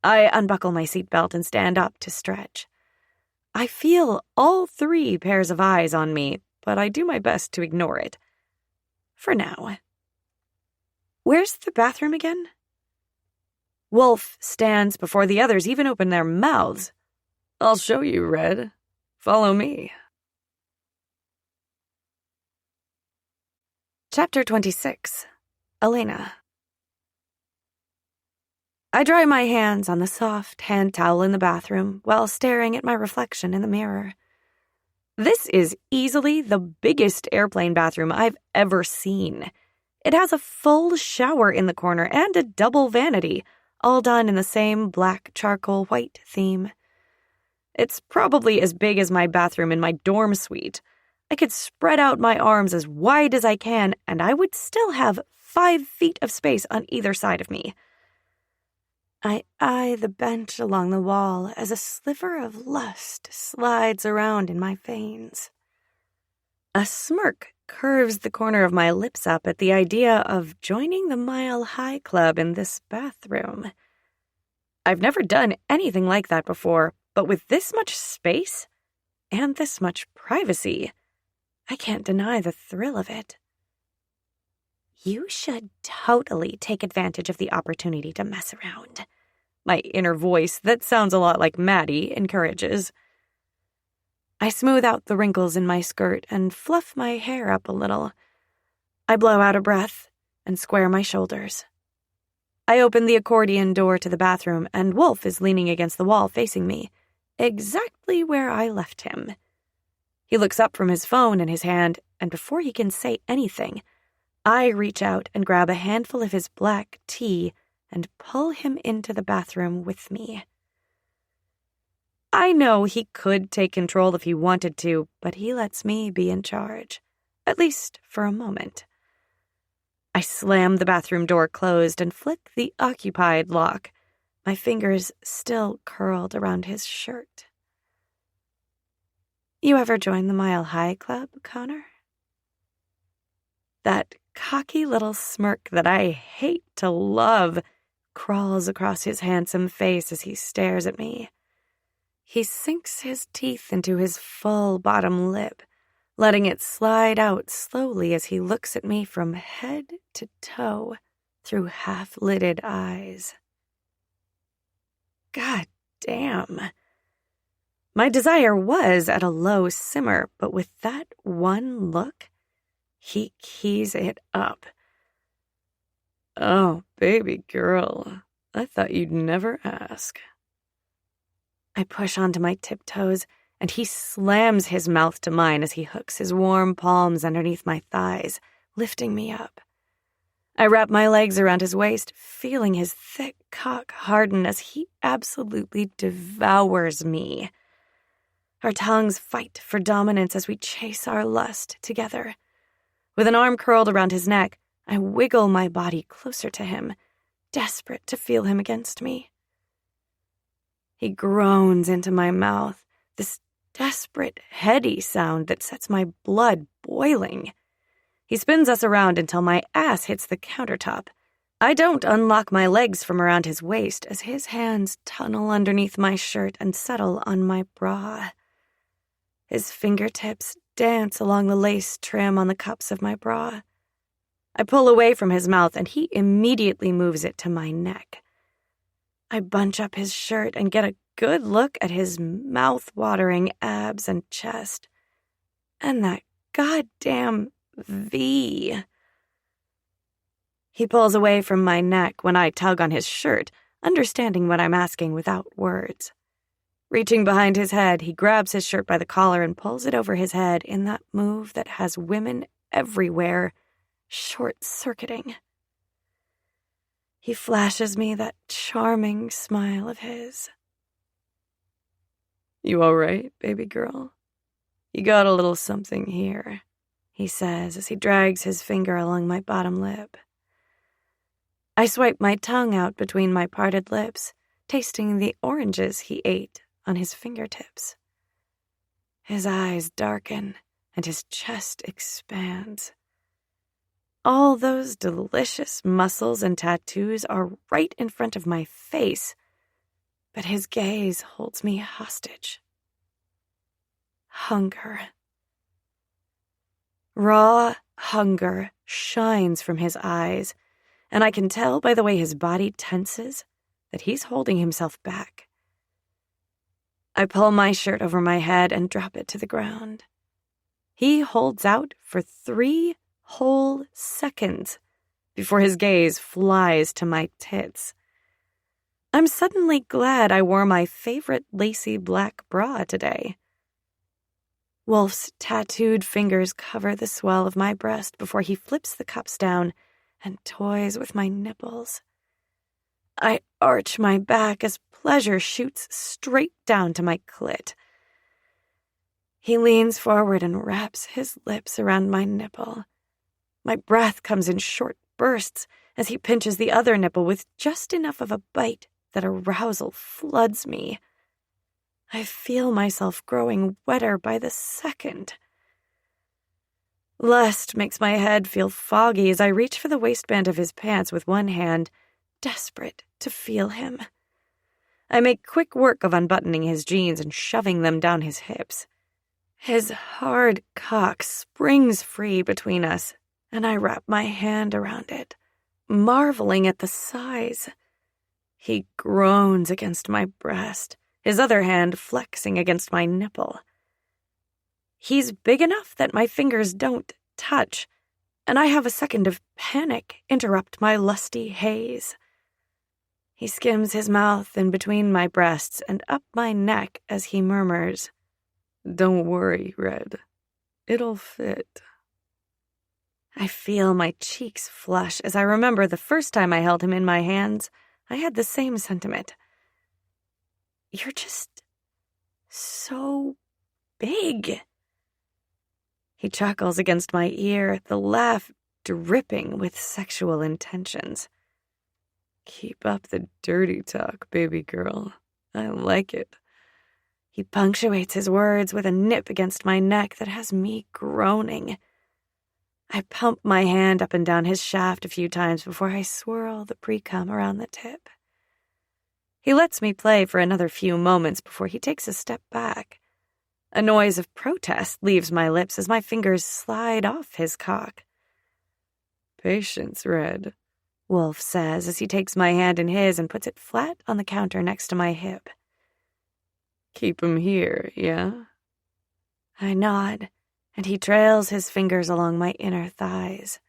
I unbuckle my seatbelt and stand up to stretch. I feel all 3 pairs of eyes on me, but I do my best to ignore it. For now. Where's the bathroom again? Wolf stands before the others even open their mouths. I'll show you, Red. Follow me. Chapter 26. Elena. I dry my hands on the soft hand towel in the bathroom while staring at my reflection in the mirror. This is easily the biggest airplane bathroom I've ever seen. It has a full shower in the corner and a double vanity, all done in the same black charcoal white theme. It's probably as big as my bathroom in my dorm suite. I could spread out my arms as wide as I can, and I would still have 5 feet of space on either side of me. I eye the bench along the wall as a sliver of lust slides around in my veins. A smirk curves the corner of my lips up at the idea of joining the Mile High Club in this bathroom. I've never done anything like that before, but with this much space and this much privacy, I can't deny the thrill of it. You should totally take advantage of the opportunity to mess around. My inner voice, that sounds a lot like Maddie, encourages. I smooth out the wrinkles in my skirt and fluff my hair up a little. I blow out a breath and square my shoulders. I open the accordion door to the bathroom, and Wolf is leaning against the wall facing me, exactly where I left him. He looks up from his phone in his hand, and before he can say anything, I reach out and grab a handful of his black tea and pull him into the bathroom with me. I know he could take control if he wanted to, but he lets me be in charge, at least for a moment. I slam the bathroom door closed and flick the occupied lock, my fingers still curled around his shirt. You ever join the Mile High Club, Connor? That cocky little smirk that I hate to love crawls across his handsome face as he stares at me. He sinks his teeth into his full bottom lip, letting it slide out slowly as he looks at me from head to toe through half-lidded eyes. God damn. My desire was at a low simmer, but with that one look, he keys it up. Oh, baby girl, I thought you'd never ask. I push onto my tiptoes, and he slams his mouth to mine as he hooks his warm palms underneath my thighs, lifting me up. I wrap my legs around his waist, feeling his thick cock harden as he absolutely devours me. Our tongues fight for dominance as we chase our lust together. With an arm curled around his neck, I wiggle my body closer to him, desperate to feel him against me. He groans into my mouth, this desperate, heady sound that sets my blood boiling. He spins us around until my ass hits the countertop. I don't unlock my legs from around his waist as his hands tunnel underneath my shirt and settle on my bra. His fingertips dance along the lace trim on the cups of my bra. I pull away from his mouth and he immediately moves it to my neck. I bunch up his shirt and get a good look at his mouth-watering abs and chest. And that goddamn V. He pulls away from my neck when I tug on his shirt, understanding what I'm asking without words. Reaching behind his head, he grabs his shirt by the collar and pulls it over his head in that move that has women everywhere short-circuiting. He flashes me that charming smile of his. You all right, baby girl? You got a little something here, he says as he drags his finger along my bottom lip. I swipe my tongue out between my parted lips, tasting the oranges he ate on his fingertips. His eyes darken and his chest expands. All those delicious muscles and tattoos are right in front of my face, but his gaze holds me hostage. Hunger. Raw hunger shines from his eyes, and I can tell by the way his body tenses that he's holding himself back. I pull my shirt over my head and drop it to the ground. He holds out for 3 whole seconds before his gaze flies to my tits. I'm suddenly glad I wore my favorite lacy black bra today. Wolf's tattooed fingers cover the swell of my breast before he flips the cups down and toys with my nipples. I arch my back as pleasure shoots straight down to my clit. He leans forward and wraps his lips around my nipple. My breath comes in short bursts as he pinches the other nipple with just enough of a bite that arousal floods me. I feel myself growing wetter by the second. Lust makes my head feel foggy as I reach for the waistband of his pants with one hand, desperate to feel him. I make quick work of unbuttoning his jeans and shoving them down his hips. His hard cock springs free between us, and I wrap my hand around it, marveling at the size. He groans against my breast, his other hand flexing against my nipple. He's big enough that my fingers don't touch, and I have a second of panic interrupt my lusty haze. He skims his mouth in between my breasts and up my neck as he murmurs, "Don't worry, Red. It'll fit." I feel my cheeks flush as I remember the first time I held him in my hands, I had the same sentiment. You're just so big. He chuckles against my ear, the laugh dripping with sexual intentions. Keep up the dirty talk, baby girl. I like it. He punctuates his words with a nip against my neck that has me groaning. I pump my hand up and down his shaft a few times before I swirl the pre-cum around the tip. He lets me play for another few moments before he takes a step back. A noise of protest leaves my lips as my fingers slide off his cock. "Patience, Red," Wolf says as he takes my hand in his and puts it flat on the counter next to my hip. Keep him here, yeah? I nod, and he trails his fingers along my inner thighs.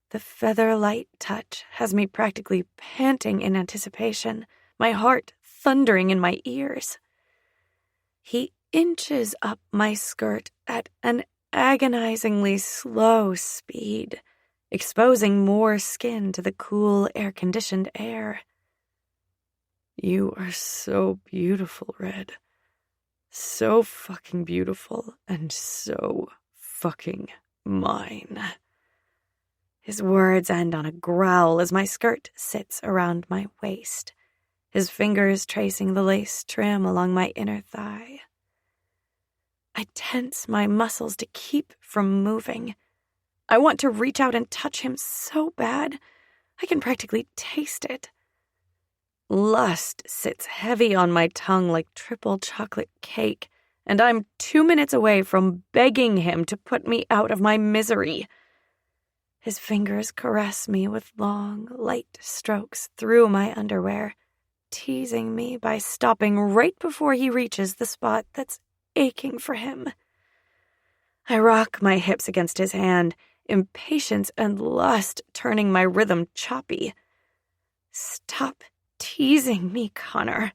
The feather-light touch has me practically panting in anticipation, my heart thundering in my ears. He inches up my skirt at an agonizingly slow speed, exposing more skin to the cool, air-conditioned air. You are so beautiful, Red. So fucking beautiful and so fucking mine. His words end on a growl as my skirt sits around my waist, his fingers tracing the lace trim along my inner thigh. I tense my muscles to keep from moving. I want to reach out and touch him so bad, I can practically taste it. Lust sits heavy on my tongue like triple chocolate cake, and I'm 2 minutes away from begging him to put me out of my misery. His fingers caress me with long, light strokes through my underwear, teasing me by stopping right before he reaches the spot that's aching for him. I rock my hips against his hand, impatience and lust turning my rhythm choppy. Stop teasing me, Connor.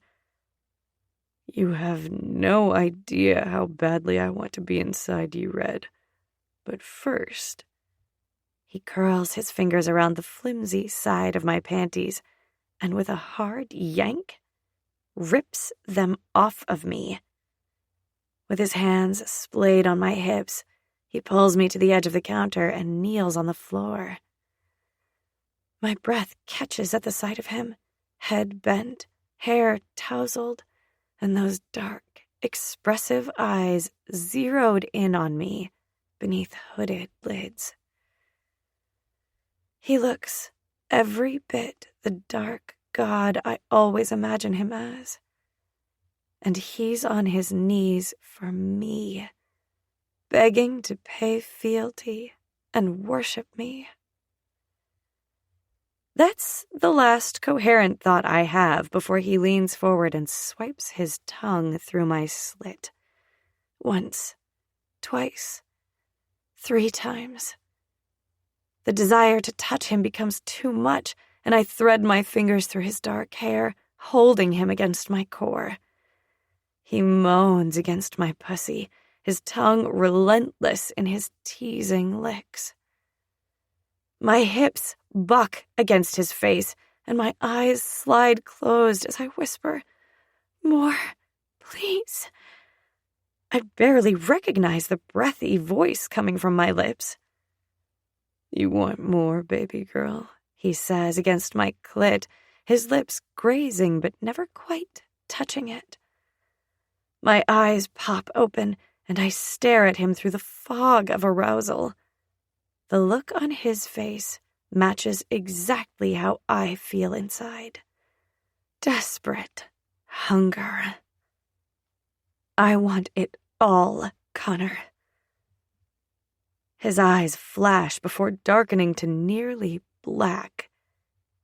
You have no idea how badly I want to be inside you, Red. But first... He curls his fingers around the flimsy side of my panties, and with a hard yank, rips them off of me. With his hands splayed on my hips, he pulls me to the edge of the counter and kneels on the floor. My breath catches at the sight of him, head bent, hair tousled, and those dark, expressive eyes zeroed in on me beneath hooded lids. He looks every bit the dark god I always imagine him as. And he's on his knees for me, begging to pay fealty and worship me. That's the last coherent thought I have before he leans forward and swipes his tongue through my slit. Once, twice, 3 times. The desire to touch him becomes too much, and I thread my fingers through his dark hair, holding him against my core. He moans against my pussy, his tongue relentless in his teasing licks. My hips buck against his face, and my eyes slide closed as I whisper, "More, please." I barely recognize the breathy voice coming from my lips. You want more, baby girl, he says against my clit, his lips grazing but never quite touching it. My eyes pop open, and I stare at him through the fog of arousal. The look on his face matches exactly how I feel inside. Desperate hunger. I want it all, Connor. His eyes flash before darkening to nearly black.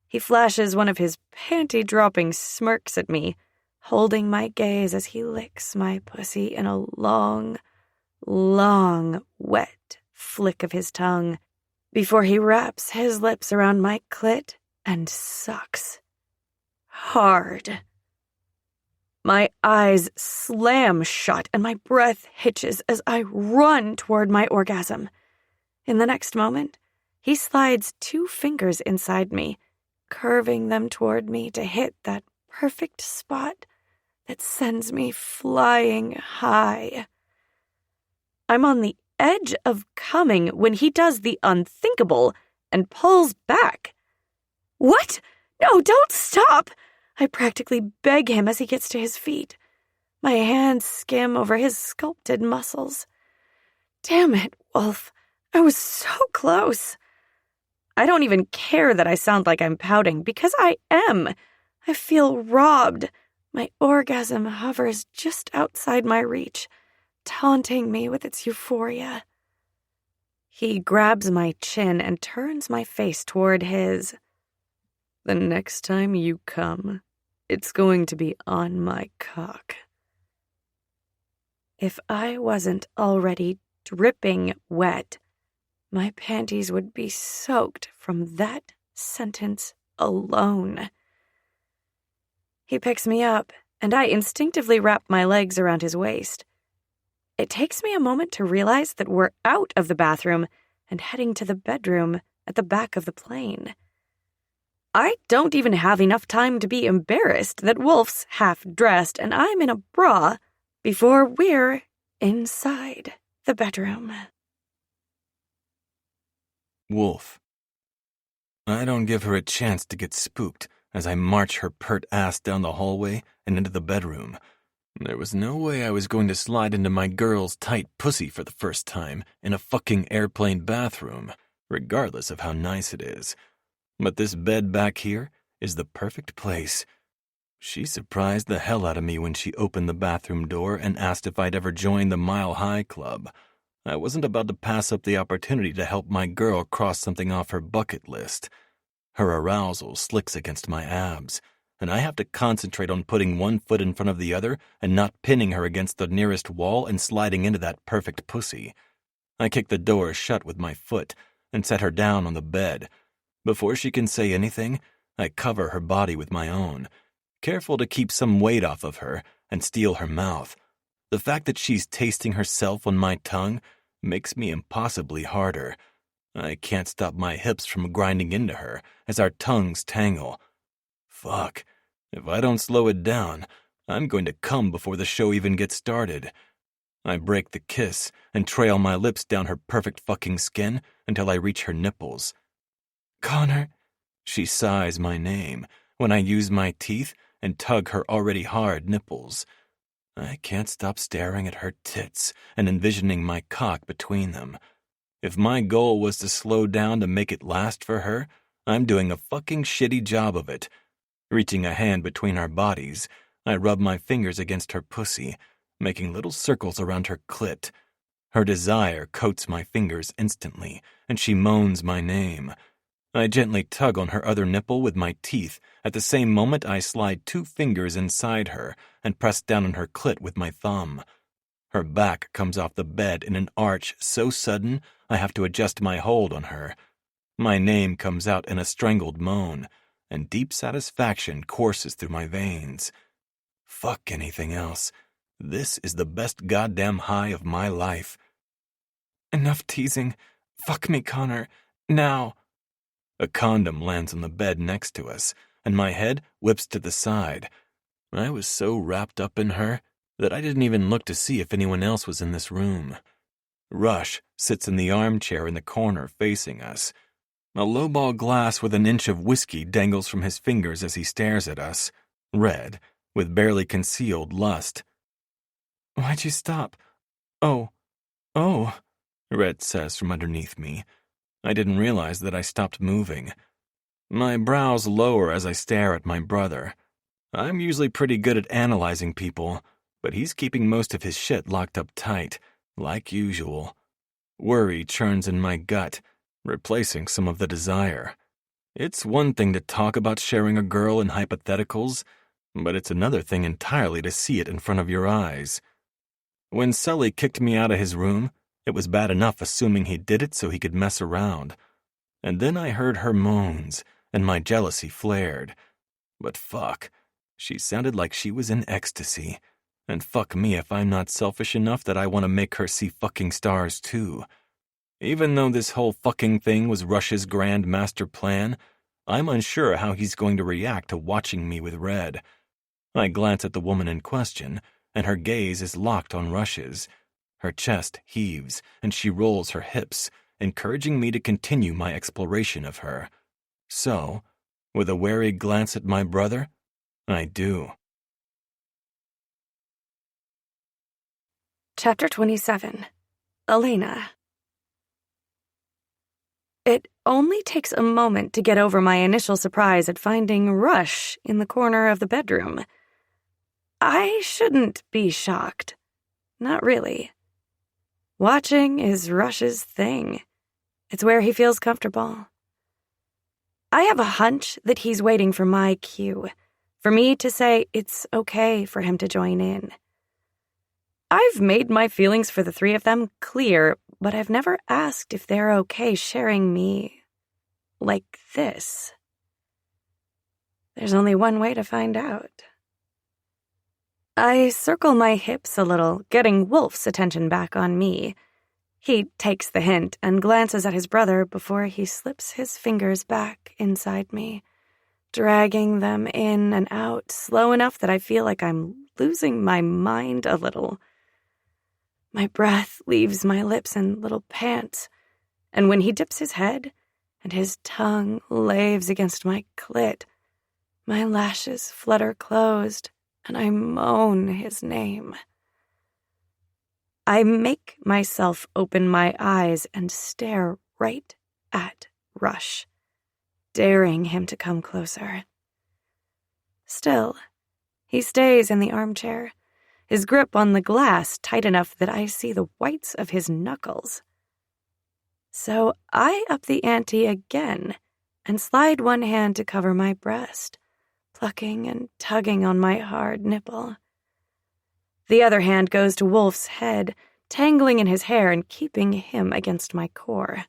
He flashes one of his panty-dropping smirks at me, holding my gaze as he licks my pussy in a long, long, wet flick of his tongue before he wraps his lips around my clit and sucks. Hard. My eyes slam shut and my breath hitches as I run toward my orgasm. In the next moment, he slides 2 fingers inside me, curving them toward me to hit that perfect spot that sends me flying high. I'm on the edge of coming when he does the unthinkable and pulls back. "What? No, don't stop!" I practically beg him as he gets to his feet. My hands skim over his sculpted muscles. Damn it, Wolf. I was so close. I don't even care that I sound like I'm pouting, because I am. I feel robbed. My orgasm hovers just outside my reach, taunting me with its euphoria. He grabs my chin and turns my face toward his. The next time you come, it's going to be on my cock. If I wasn't already dripping wet, my panties would be soaked from that sentence alone. He picks me up, and I instinctively wrap my legs around his waist. It takes me a moment to realize that we're out of the bathroom and heading to the bedroom at the back of the plane. I don't even have enough time to be embarrassed that Wolf's half-dressed and I'm in a bra before we're inside the bedroom. Wolf. I don't give her a chance to get spooked as I march her pert ass down the hallway and into the bedroom. There was no way I was going to slide into my girl's tight pussy for the first time in a fucking airplane bathroom, regardless of how nice it is. But this bed back here is the perfect place. She surprised the hell out of me when she opened the bathroom door and asked if I'd ever joined the Mile High Club. I wasn't about to pass up the opportunity to help my girl cross something off her bucket list. Her arousal slicks against my abs, and I have to concentrate on putting one foot in front of the other and not pinning her against the nearest wall and sliding into that perfect pussy. I kick the door shut with my foot and set her down on the bed. Before she can say anything, I cover her body with my own, careful to keep some weight off of her and steal her mouth. The fact that she's tasting herself on my tongue makes me impossibly harder. I can't stop my hips from grinding into her as our tongues tangle. Fuck. If I don't slow it down, I'm going to come before the show even gets started. I break the kiss and trail my lips down her perfect fucking skin until I reach her nipples. Connor. She sighs my name when I use my teeth and tug her already hard nipples. I can't stop staring at her tits and envisioning my cock between them. If my goal was to slow down to make it last for her, I'm doing a fucking shitty job of it. Reaching a hand between our bodies, I rub my fingers against her pussy, making little circles around her clit. Her desire coats my fingers instantly, and she moans my name. I gently tug on her other nipple with my teeth. At the same moment, I slide 2 fingers inside her and press down on her clit with my thumb. Her back comes off the bed in an arch so sudden I have to adjust my hold on her. My name comes out in a strangled moan, and deep satisfaction courses through my veins. Fuck anything else. This is the best goddamn high of my life. Enough teasing. Fuck me, Connor. Now. A condom lands on the bed next to us, and my head whips to the side. I was so wrapped up in her that I didn't even look to see if anyone else was in this room. Rush sits in the armchair in the corner facing us. A lowball glass with an inch of whiskey dangles from his fingers as he stares at us, red, with barely concealed lust. Why'd you stop? Oh, Red says from underneath me. I didn't realize that I stopped moving. My brows lower as I stare at my brother. I'm usually pretty good at analyzing people, but he's keeping most of his shit locked up tight, like usual. Worry churns in my gut, replacing some of the desire. It's one thing to talk about sharing a girl in hypotheticals, but it's another thing entirely to see it in front of your eyes. When Sully kicked me out of his room, it was bad enough assuming he did it so he could mess around. And then I heard her moans, and my jealousy flared. But fuck, she sounded like she was in ecstasy. And fuck me if I'm not selfish enough that I want to make her see fucking stars too. Even though this whole fucking thing was Rush's grand master plan, I'm unsure how he's going to react to watching me with Red. I glance at the woman in question, and her gaze is locked on Rush's. Her chest heaves, and she rolls her hips, encouraging me to continue my exploration of her. So, with a wary glance at my brother, I do. Chapter 27. Elena. It only takes a moment to get over my initial surprise at finding Rush in the corner of the bedroom. I shouldn't be shocked. Not really. Watching is Rush's thing. It's where he feels comfortable. I have a hunch that he's waiting for my cue, for me to say it's okay for him to join in. I've made my feelings for the three of them clear, but I've never asked if they're okay sharing me like this. There's only one way to find out. I circle my hips a little, getting Wolf's attention back on me. He takes the hint and glances at his brother before he slips his fingers back inside me, dragging them in and out slow enough that I feel like I'm losing my mind a little. My breath leaves my lips in little pants, and when he dips his head and his tongue laves against my clit, my lashes flutter closed, and I moan his name. I make myself open my eyes and stare right at Rush, daring him to come closer. Still, he stays in the armchair, his grip on the glass tight enough that I see the whites of his knuckles. So I up the ante again and slide one hand to cover my breast, plucking and tugging on my hard nipple. The other hand goes to Wolf's head, tangling in his hair and keeping him against my core.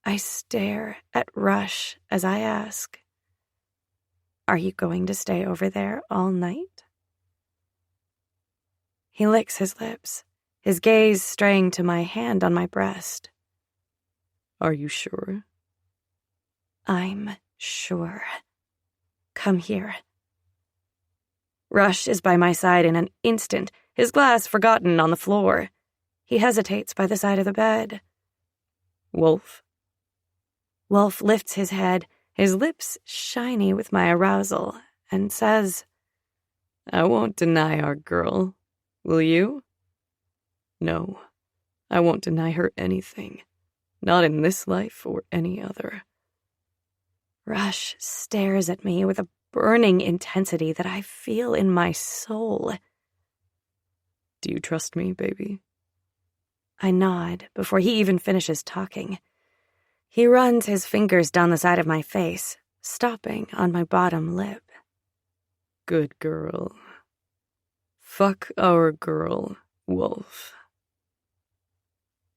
I stare at Rush as I ask, "Are you going to stay over there all night?" He licks his lips, his gaze straying to my hand on my breast. "Are you sure?" "I'm sure. Come here." Rush is by my side in an instant, his glass forgotten on the floor. He hesitates by the side of the bed. "Wolf?" Wolf lifts his head, his lips shiny with my arousal, and says, "I won't deny our girl. Will you?" "No, I won't deny her anything. Not in this life or any other." Rush stares at me with a burning intensity that I feel in my soul. "Do you trust me, baby?" I nod before he even finishes talking. He runs his fingers down the side of my face, stopping on my bottom lip. "Good girl. Fuck our girl, Wolf."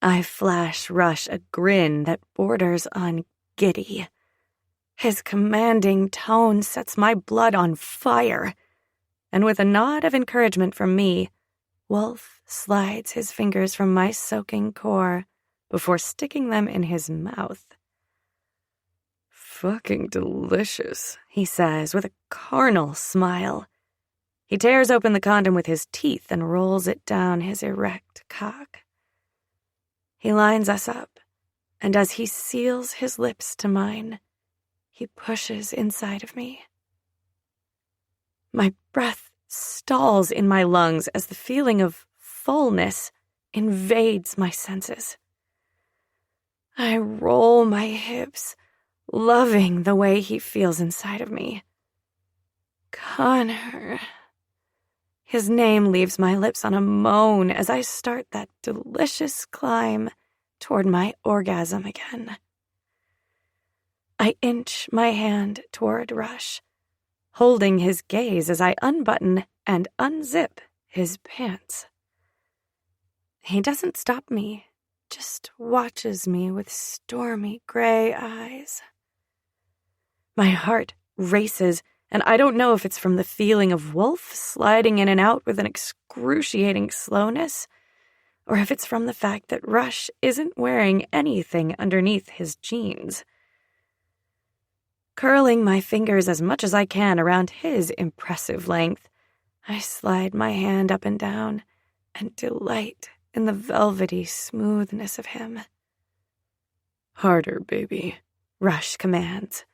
I flash Rush a grin that borders on giddy. His commanding tone sets my blood on fire, and with a nod of encouragement from me, Wolf slides his fingers from my soaking core before sticking them in his mouth. "Fucking delicious," he says with a carnal smile. He tears open the condom with his teeth and rolls it down his erect cock. He lines us up, and as he seals his lips to mine, he pushes inside of me. My breath stalls in my lungs as the feeling of fullness invades my senses. I roll my hips, loving the way he feels inside of me. Connor. His name leaves my lips on a moan as I start that delicious climb toward my orgasm again. I inch my hand toward Rush, holding his gaze as I unbutton and unzip his pants. He doesn't stop me, just watches me with stormy gray eyes. My heart races, and I don't know if it's from the feeling of Wolf sliding in and out with an excruciating slowness, or if it's from the fact that Rush isn't wearing anything underneath his jeans. Curling my fingers as much as I can around his impressive length, I slide my hand up and down and delight in the velvety smoothness of him. "Harder, baby," Rush commands.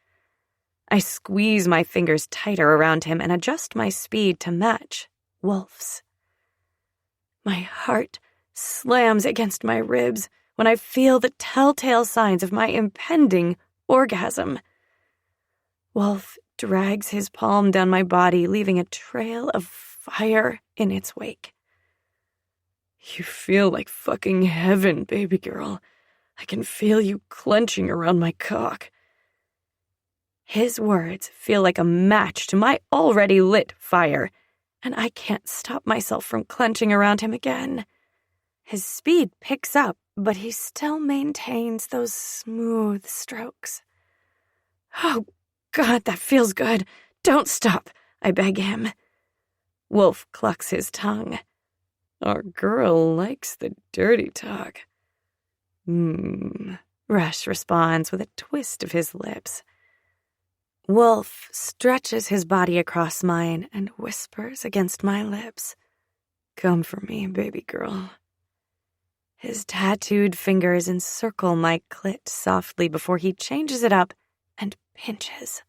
I squeeze my fingers tighter around him and adjust my speed to match Wolf's. My heart slams against my ribs when I feel the telltale signs of my impending orgasm. Wolf drags his palm down my body, leaving a trail of fire in its wake. "You feel like fucking heaven, baby girl. I can feel you clenching around my cock." His words feel like a match to my already lit fire, and I can't stop myself from clenching around him again. His speed picks up, but he still maintains those smooth strokes. Oh, God, that feels good. Don't stop, I beg him. Wolf clucks his tongue. Our girl likes the dirty talk. Rush responds with a twist of his lips. Wolf stretches his body across mine and whispers against my lips. Come for me, baby girl. His tattooed fingers encircle my clit softly before he changes it up and pinches.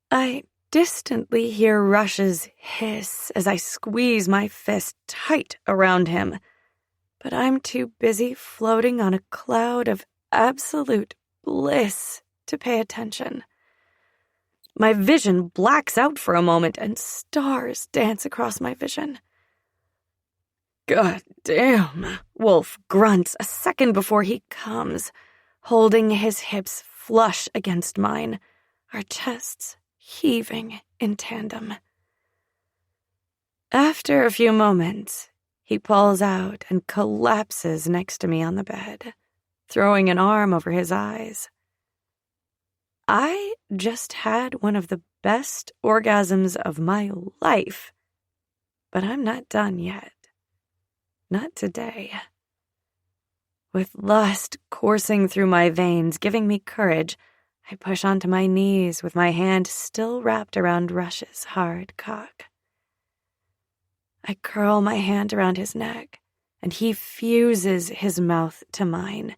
I distantly hear Rush's hiss as I squeeze my fist tight around him, but I'm too busy floating on a cloud of absolute bliss to pay attention. My vision blacks out for a moment and stars dance across my vision. God damn, Wolf grunts a second before he comes, holding his hips flush against mine, our chests heaving in tandem. After a few moments, he pulls out and collapses next to me on the bed, throwing an arm over his eyes. I just had one of the best orgasms of my life, but I'm not done yet. Not today. With lust coursing through my veins, giving me courage, I push onto my knees with my hand still wrapped around Rush's hard cock. I curl my hand around his neck, and he fuses his mouth to mine,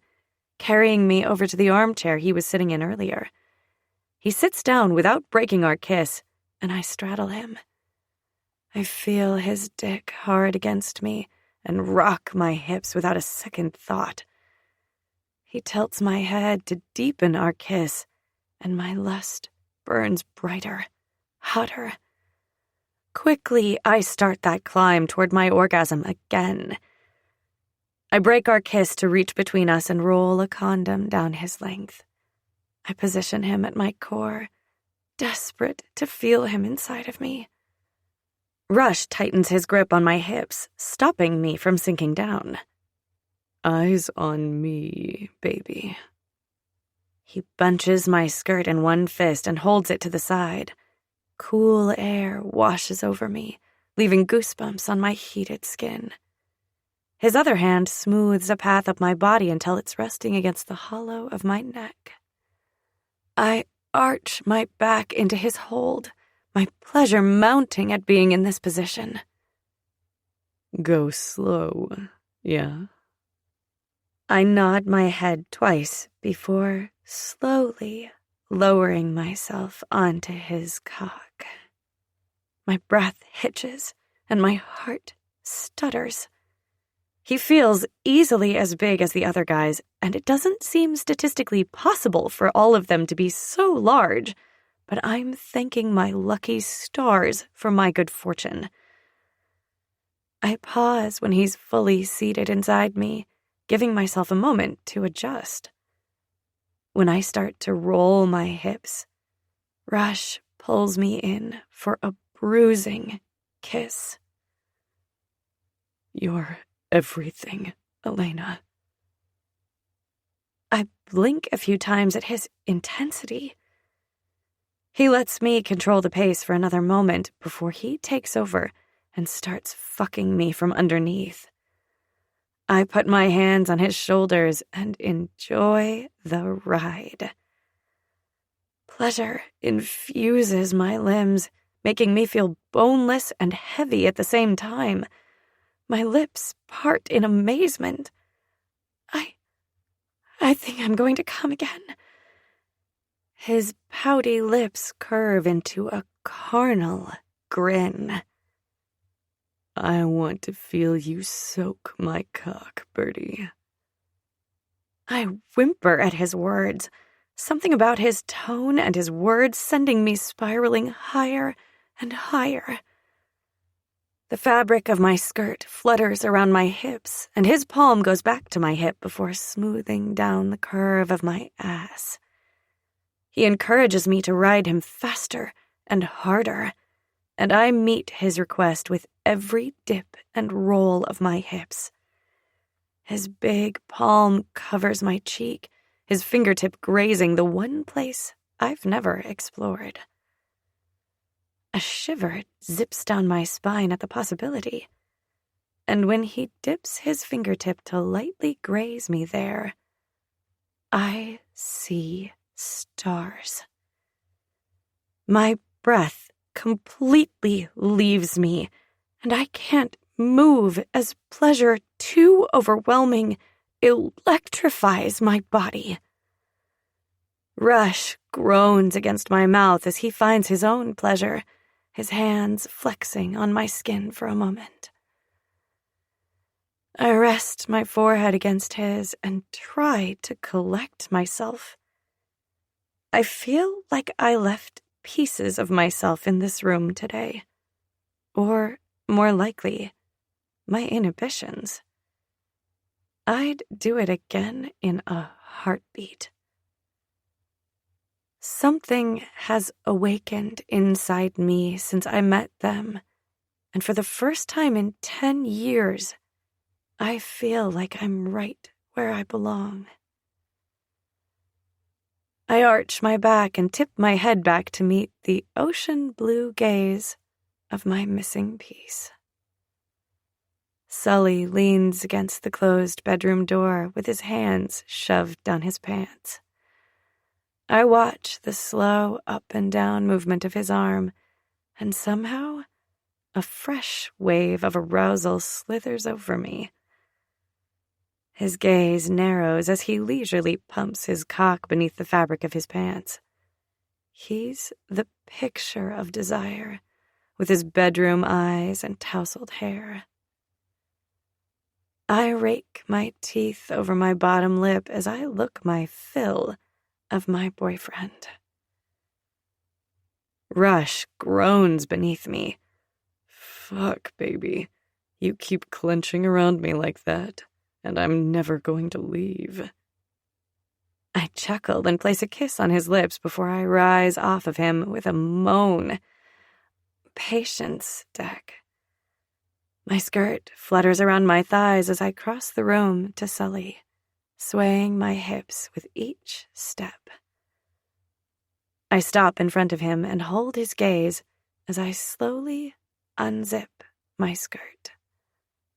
carrying me over to the armchair he was sitting in earlier. He sits down without breaking our kiss, and I straddle him. I feel his dick hard against me and rock my hips without a second thought. He tilts my head to deepen our kiss, and my lust burns brighter, hotter. Quickly, I start that climb toward my orgasm again. I break our kiss to reach between us and roll a condom down his length. I position him at my core, desperate to feel him inside of me. Rush tightens his grip on my hips, stopping me from sinking down. Eyes on me, baby. He bunches my skirt in one fist and holds it to the side. Cool air washes over me, leaving goosebumps on my heated skin. His other hand smooths a path up my body until it's resting against the hollow of my neck. I arch my back into his hold, my pleasure mounting at being in this position. Go slow, yeah? I nod my head twice before slowly lowering myself onto his cock. My breath hitches and my heart stutters. He feels easily as big as the other guys, and it doesn't seem statistically possible for all of them to be so large, but I'm thanking my lucky stars for my good fortune. I pause when he's fully seated inside me, giving myself a moment to adjust. When I start to roll my hips, Rush pulls me in for a bruising kiss. You're everything, Elena. I blink a few times at his intensity. He lets me control the pace for another moment before he takes over and starts fucking me from underneath. I put my hands on his shoulders and enjoy the ride. Pleasure infuses my limbs, making me feel boneless and heavy at the same time. My lips part in amazement. I think I'm going to come again. His pouty lips curve into a carnal grin. I want to feel you soak my cock, Bertie. I whimper at his words, something about his tone and his words sending me spiraling higher and higher. The fabric of my skirt flutters around my hips, and his palm goes back to my hip before smoothing down the curve of my ass. He encourages me to ride him faster and harder, and I meet his request with every dip and roll of my hips. His big palm covers my cheek, his fingertip grazing the one place I've never explored. A shiver zips down my spine at the possibility, and when he dips his fingertip to lightly graze me there, I see stars. My breath completely leaves me, and I can't move as pleasure too overwhelming electrifies my body. Rush groans against my mouth as he finds his own pleasure, his hands flexing on my skin for a moment. I rest my forehead against his and try to collect myself. I feel like I left pieces of myself in this room today. Or, more likely, my inhibitions. I'd do it again in a heartbeat. Something has awakened inside me since I met them, and for the first time in 10 years, I feel like I'm right where I belong. I arch my back and tip my head back to meet the ocean blue gaze of my missing piece. Sully leans against the closed bedroom door with his hands shoved down his pants. I watch the slow up and down movement of his arm, and somehow a fresh wave of arousal slithers over me. His gaze narrows as he leisurely pumps his cock beneath the fabric of his pants. He's the picture of desire, with his bedroom eyes and tousled hair. I rake my teeth over my bottom lip as I look my fill of my boyfriend. Rush groans beneath me. Fuck, baby. You keep clenching around me like that, and I'm never going to leave. I chuckle and place a kiss on his lips before I rise off of him with a moan. Patience, Deck. My skirt flutters around my thighs as I cross the room to Sully, swaying my hips with each step. I stop in front of him and hold his gaze as I slowly unzip my skirt,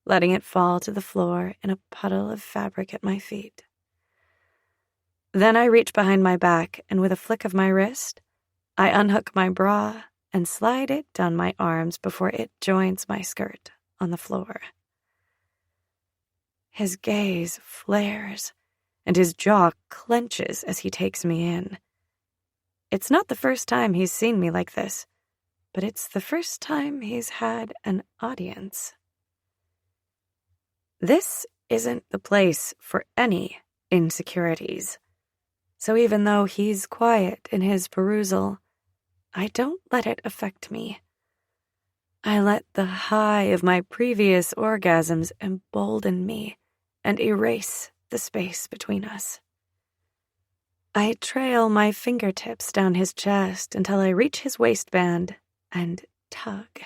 letting it fall to the floor in a puddle of fabric at my feet. Then I reach behind my back and with a flick of my wrist, I unhook my bra and slide it down my arms before it joins my skirt on the floor. His gaze flares, and his jaw clenches as he takes me in. It's not the first time he's seen me like this, but it's the first time he's had an audience. This isn't the place for any insecurities. So even though he's quiet in his perusal, I don't let it affect me. I let the high of my previous orgasms embolden me and erase the space between us. I trail my fingertips down his chest until I reach his waistband and tug.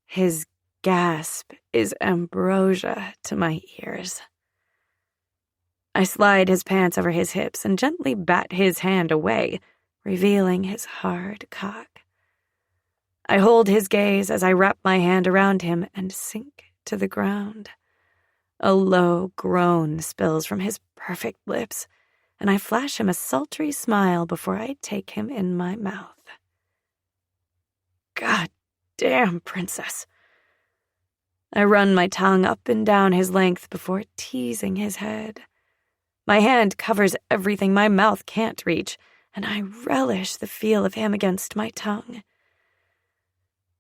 His gasp is ambrosia to my ears. I slide his pants over his hips and gently bat his hand away, revealing his hard cock. I hold his gaze as I wrap my hand around him and sink to the ground. A low groan spills from his perfect lips, and I flash him a sultry smile before I take him in my mouth. God damn, princess. I run my tongue up and down his length before teasing his head. My hand covers everything my mouth can't reach, and I relish the feel of him against my tongue.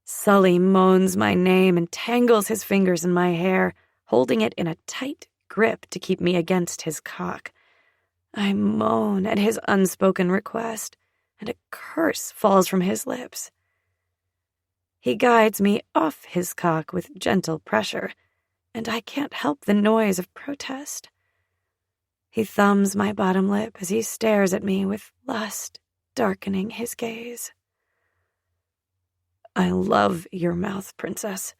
Sully moans my name and tangles his fingers in my hair, holding it in a tight grip to keep me against his cock. I moan at his unspoken request, and a curse falls from his lips. He guides me off his cock with gentle pressure, and I can't help the noise of protest. He thumbs my bottom lip as he stares at me with lust darkening his gaze. I love your mouth, princess,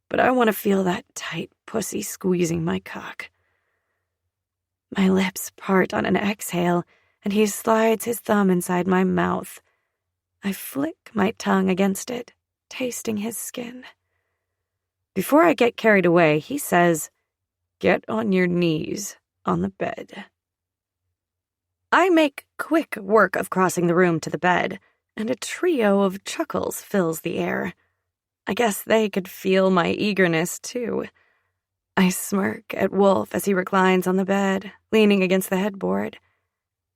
but I want to feel that tight pussy squeezing my cock. My lips part on an exhale, and he slides his thumb inside my mouth. I flick my tongue against it, tasting his skin. Before I get carried away, he says, "Get on your knees on the bed." I make quick work of crossing the room to the bed, and a trio of chuckles fills the air. I guess they could feel my eagerness, too. I smirk at Wolf as he reclines on the bed, leaning against the headboard.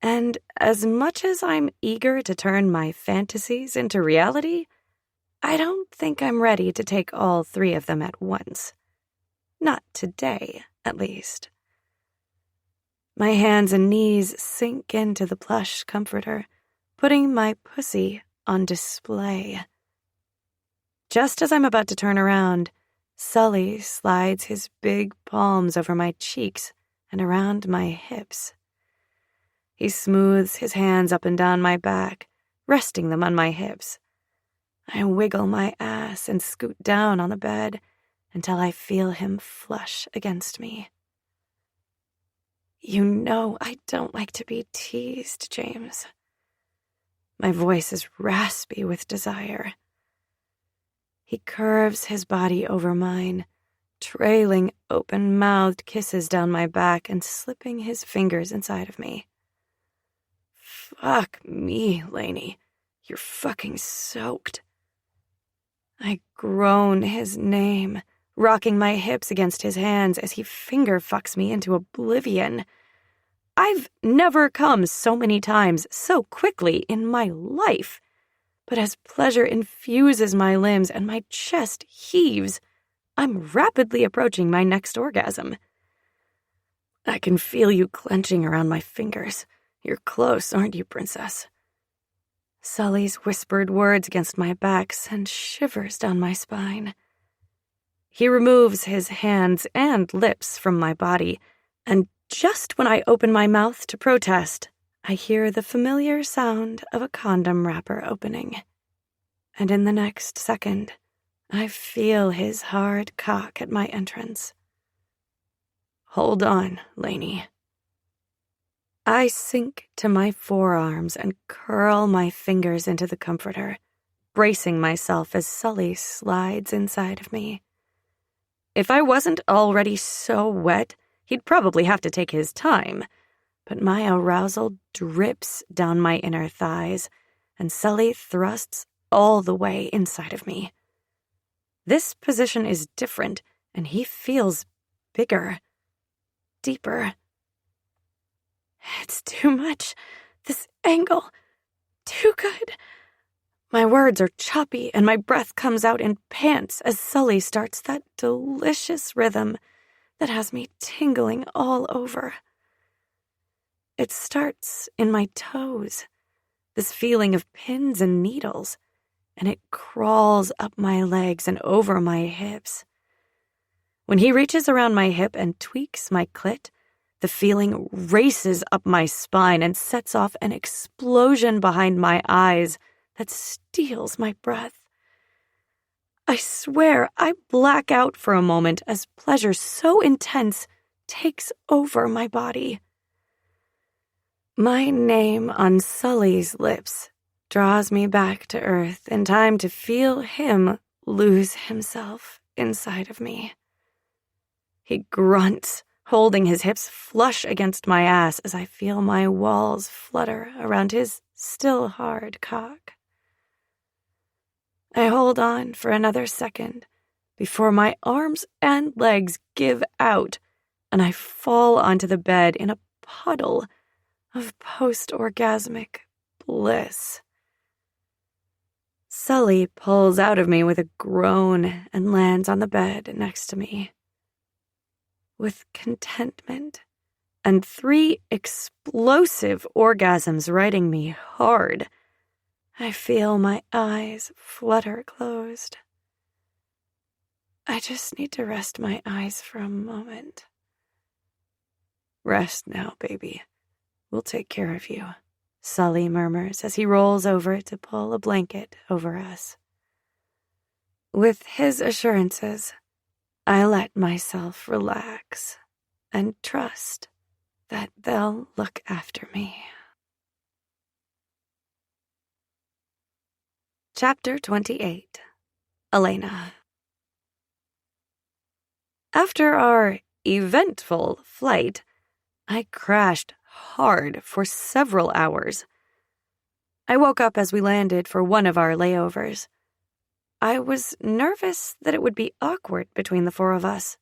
And as much as I'm eager to turn my fantasies into reality, I don't think I'm ready to take all three of them at once. Not today, at least. My hands and knees sink into the plush comforter, putting my pussy on display. Just as I'm about to turn around, Sully slides his big palms over my cheeks and around my hips. He smooths his hands up and down my back, resting them on my hips. I wiggle my ass and scoot down on the bed until I feel him flush against me. You know I don't like to be teased, James. My voice is raspy with desire. He curves his body over mine, trailing open-mouthed kisses down my back and slipping his fingers inside of me. Fuck me, Lainey. You're fucking soaked. I groan his name, rocking my hips against his hands as he finger fucks me into oblivion. I've never come so many times so quickly in my life. But as pleasure infuses my limbs and my chest heaves, I'm rapidly approaching my next orgasm. I can feel you clenching around my fingers. You're close, aren't you, princess? Sully's whispered words against my back send shivers down my spine. He removes his hands and lips from my body, and just when I open my mouth to protest, I hear the familiar sound of a condom wrapper opening. And in the next second, I feel his hard cock at my entrance. Hold on, Lainey. I sink to my forearms and curl my fingers into the comforter, bracing myself as Sully slides inside of me. If I wasn't already so wet, he'd probably have to take his time, but my arousal drips down my inner thighs, and Sully thrusts all the way inside of me. This position is different, and he feels bigger, deeper. It's too much. This angle. Too good. My words are choppy, and my breath comes out in pants as Sully starts that delicious rhythm that has me tingling all over. It starts in my toes, this feeling of pins and needles, and it crawls up my legs and over my hips. When he reaches around my hip and tweaks my clit, the feeling races up my spine and sets off an explosion behind my eyes that steals my breath. I swear I black out for a moment as pleasure so intense takes over my body. My name on Sully's lips draws me back to earth in time to feel him lose himself inside of me. He grunts, holding his hips flush against my ass as I feel my walls flutter around his still hard cock. I hold on for another second before my arms and legs give out and I fall onto the bed in a puddle of post-orgasmic bliss. Sully pulls out of me with a groan and lands on the bed next to me. With contentment and 3 explosive orgasms riding me hard, I feel my eyes flutter closed. I just need to rest my eyes for a moment. Rest now, baby. We'll take care of you, Sully murmurs as he rolls over to pull a blanket over us. With his assurances, I let myself relax and trust that they'll look after me. Chapter 28. Elena. After our eventful flight, I crashed hard for several hours. I woke up as we landed for one of our layovers. I was nervous that it would be awkward between the four of us.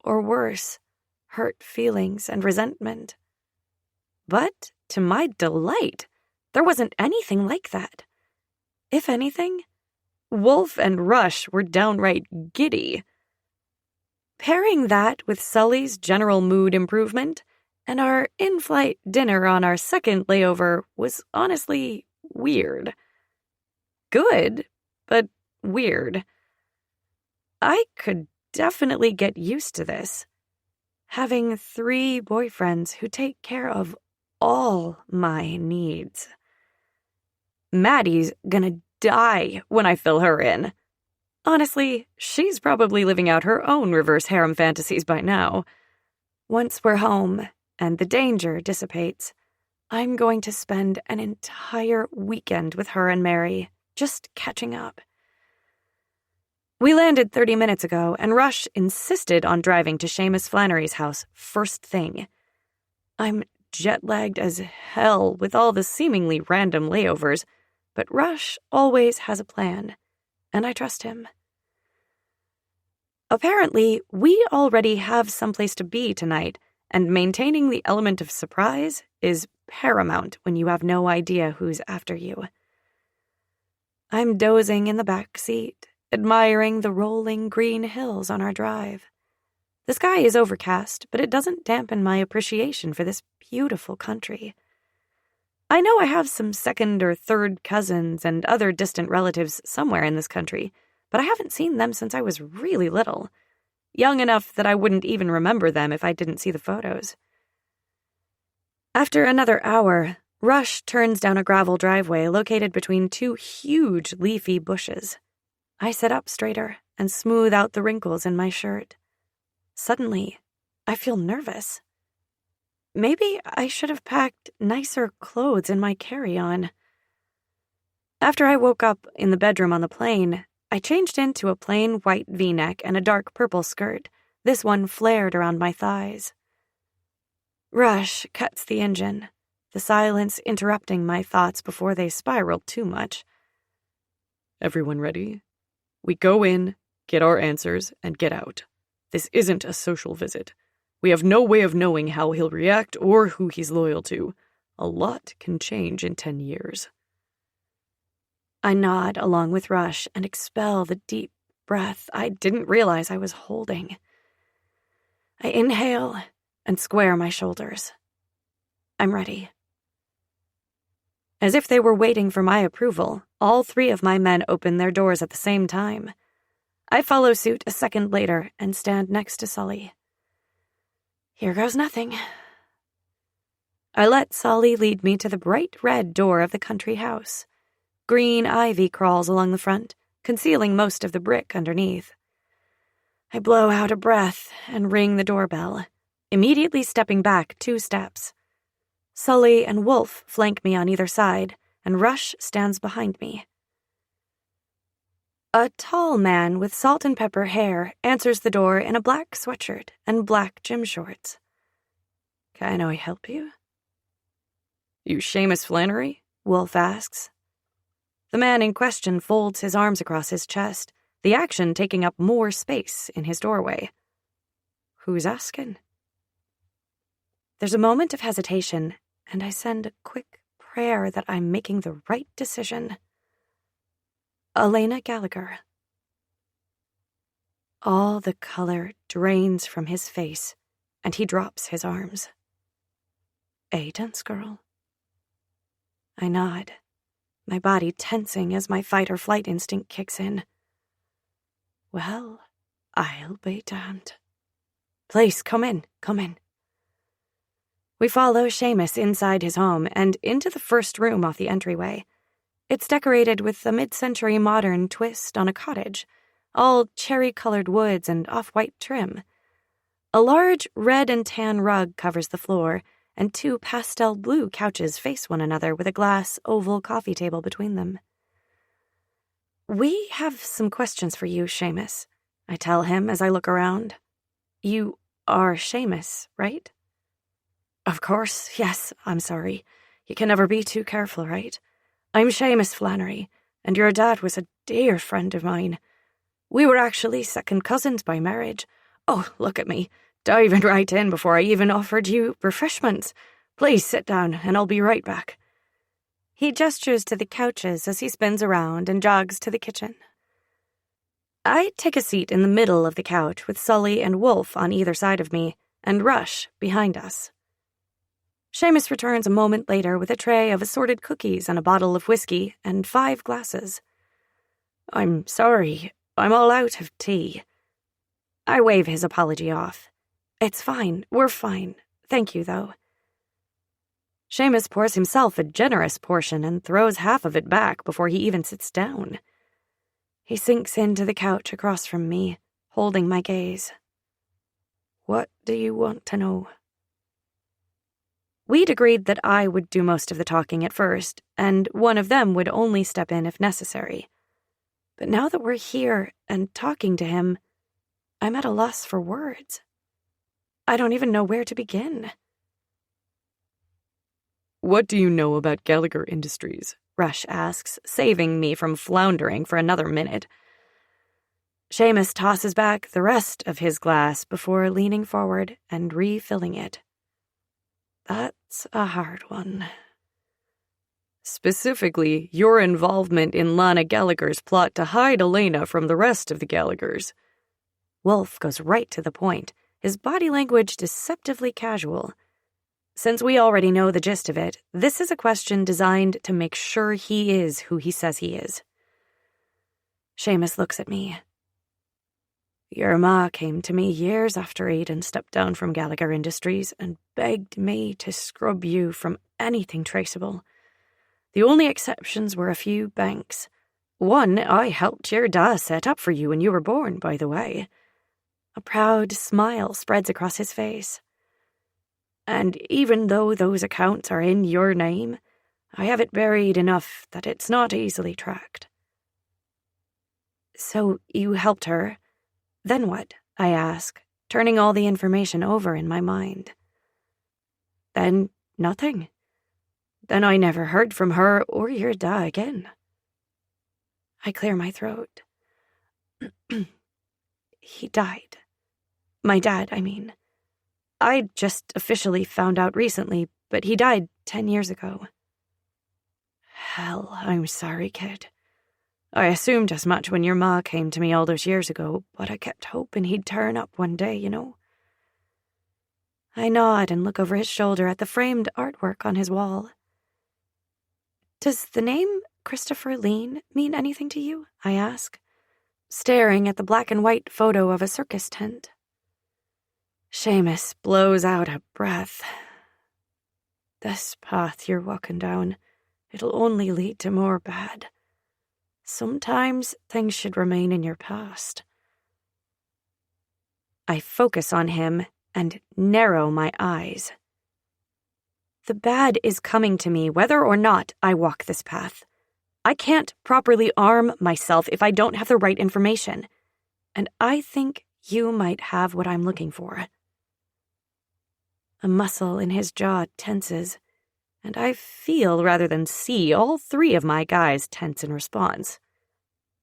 Or worse, hurt feelings and resentment. But, to my delight, there wasn't anything like that. If anything, Wolf and Rush were downright giddy. Pairing that with Sully's general mood improvement and our in-flight dinner on our second layover was honestly weird. Good, but weird. I could definitely get used to this. Having 3 boyfriends who take care of all my needs. Maddie's gonna die when I fill her in. Honestly, she's probably living out her own reverse harem fantasies by now. Once we're home and the danger dissipates, I'm going to spend an entire weekend with her and Mary, just catching up. We landed 30 minutes ago, and Rush insisted on driving to Seamus Flannery's house first thing. I'm jet-lagged as hell with all the seemingly random layovers, but Rush always has a plan, and I trust him. Apparently, we already have someplace to be tonight, and maintaining the element of surprise is paramount when you have no idea who's after you. I'm dozing in the back seat, admiring the rolling green hills on our drive. The sky is overcast, but it doesn't dampen my appreciation for this beautiful country. I know I have some second or third cousins and other distant relatives somewhere in this country, but I haven't seen them since I was really little, young enough that I wouldn't even remember them if I didn't see the photos. After another hour, Rush turns down a gravel driveway located between 2 huge leafy bushes. I sit up straighter and smooth out the wrinkles in my shirt. Suddenly, I feel nervous. Maybe I should have packed nicer clothes in my carry-on. After I woke up in the bedroom on the plane, I changed into a plain white V-neck and a dark purple skirt. This one flared around my thighs. Rush cuts the engine, the silence interrupting my thoughts before they spiraled too much. Everyone ready? We go in, get our answers, and get out. This isn't a social visit. We have no way of knowing how he'll react or who he's loyal to. A lot can change in 10 years. I nod along with Rush and expel the deep breath I didn't realize I was holding. I inhale and square my shoulders. I'm ready. As if they were waiting for my approval, all 3 of my men open their doors at the same time. I follow suit a second later and stand next to Sully. Here goes nothing. I let Sully lead me to the bright red door of the country house. Green ivy crawls along the front, concealing most of the brick underneath. I blow out a breath and ring the doorbell, immediately stepping back 2 steps. Sully and Wolf flank me on either side, and Rush stands behind me. A tall man with salt and pepper hair answers the door in a black sweatshirt and black gym shorts. Can I help you? You Seamus Flannery? Wolf asks. The man in question folds his arms across his chest, the action taking up more space in his doorway. Who's asking? There's a moment of hesitation, and I send a quick prayer that I'm making the right decision. Elena Gallagher. All the color drains from his face, and he drops his arms. Aiden's girl. I nod, my body tensing as my fight-or-flight instinct kicks in. Well, I'll be damned. Please, come in. We follow Seamus inside his home and into the first room off the entryway. It's decorated with a mid-century modern twist on a cottage, all cherry-colored woods and off-white trim. A large red and tan rug covers the floor, and 2 pastel blue couches face one another with a glass oval coffee table between them. "We have some questions for you, Seamus," I tell him as I look around. "You are Seamus, right?" "Of course, yes, I'm sorry. You can never be too careful, right? I'm Seamus Flannery, and your dad was a dear friend of mine. We were actually second cousins by marriage. Oh, look at me, diving right in before I even offered you refreshments. Please sit down, and I'll be right back." He gestures to the couches as he spins around and jogs to the kitchen. I take a seat in the middle of the couch with Sully and Wolf on either side of me, and Rush behind us. Seamus returns a moment later with a tray of assorted cookies and a bottle of whiskey and 5 glasses. "I'm sorry, I'm all out of tea." I wave his apology off. "It's fine, we're fine. Thank you, though." Seamus pours himself a generous portion and throws half of it back before he even sits down. He sinks into the couch across from me, holding my gaze. "What do you want to know?" We'd agreed that I would do most of the talking at first, and one of them would only step in if necessary. But now that we're here and talking to him, I'm at a loss for words. I don't even know where to begin. "What do you know about Gallagher Industries?" Rush asks, saving me from floundering for another minute. Seamus tosses back the rest of his glass before leaning forward and refilling it. "That's a hard one." "Specifically, your involvement in Lana Gallagher's plot to hide Elena from the rest of the Gallaghers." Wolf goes right to the point, his body language deceptively casual. Since we already know the gist of it, this is a question designed to make sure he is who he says he is. Seamus looks at me. "Your ma came to me years after Aidan stepped down from Gallagher Industries and begged me to scrub you from anything traceable. The only exceptions were a few banks. One I helped your dad set up for you when you were born, by the way." A proud smile spreads across his face. "And even though those accounts are in your name, I have it buried enough that it's not easily tracked." "So you helped her? Then what?" I ask, turning all the information over in my mind. "Then nothing. Then I never heard from her or your dad again." I clear my throat. "He died. My dad, I mean. I just officially found out recently, but he died 10 years ago." "Hell, I'm sorry, kid. I assumed as much when your ma came to me all those years ago, but I kept hoping he'd turn up one day, you know." I nod and look over his shoulder at the framed artwork on his wall. "Does the name Christopher Lean mean anything to you?" I ask, staring at the black and white photo of a circus tent. Seamus blows out a breath. "This path you're walking down, it'll only lead to more bad. Sometimes things should remain in your past." I focus on him and narrow my eyes. The bad is coming to me whether or not I walk this path. I can't properly arm myself if I don't have the right information, and I think you might have what I'm looking for. A muscle in his jaw tenses, and I feel rather than see all 3 of my guys tense in response.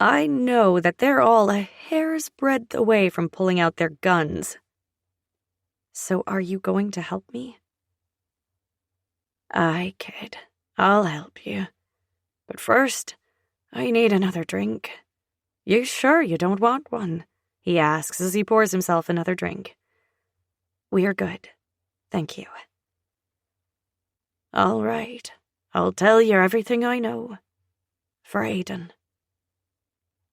I know that they're all a hair's breadth away from pulling out their guns. "So are you going to help me?" "Aye, kid, I'll help you. But first, I need another drink." "You sure you don't want one?" he asks as he pours himself another drink. "We're good. Thank you." "All right, I'll tell you everything I know. For Aidan."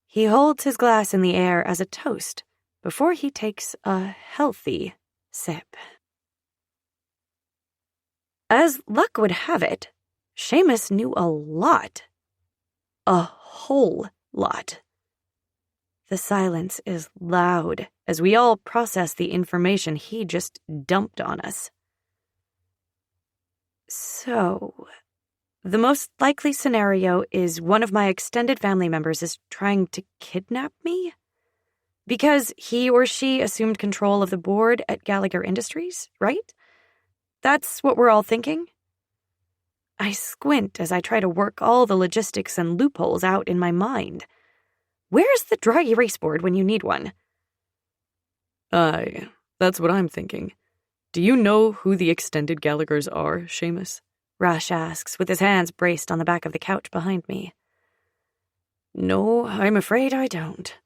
He holds his glass in the air as a toast before he takes a healthy sip. As luck would have it, Seamus knew a lot. A whole lot. The silence is loud as we all process the information he just dumped on us. So, the most likely scenario is one of my extended family members is trying to kidnap me? Because he or she assumed control of the board at Gallagher Industries, right? That's what we're all thinking? I squint as I try to work all the logistics and loopholes out in my mind. Where's the dry erase board when you need one? Aye, that's what I'm thinking. Do you know who the extended Gallaghers are, Seamus? Rush asks, with his hands braced on the back of the couch behind me. No, I'm afraid I don't.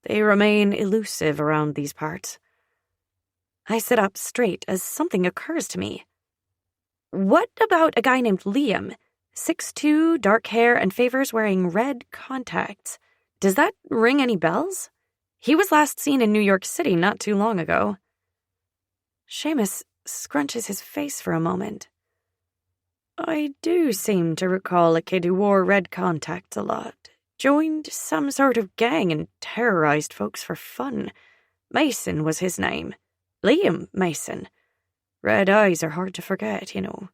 They remain elusive around these parts. I sit up straight as something occurs to me. What about a guy named Liam? 6'2", dark hair, and favors wearing red contacts. Does that ring any bells? He was last seen in New York City not too long ago. Seamus scrunches his face for a moment. I do seem to recall a kid who wore red contacts a lot. Joined some sort of gang and terrorized folks for fun. Mason was his name. Liam Mason. Red eyes are hard to forget, you know.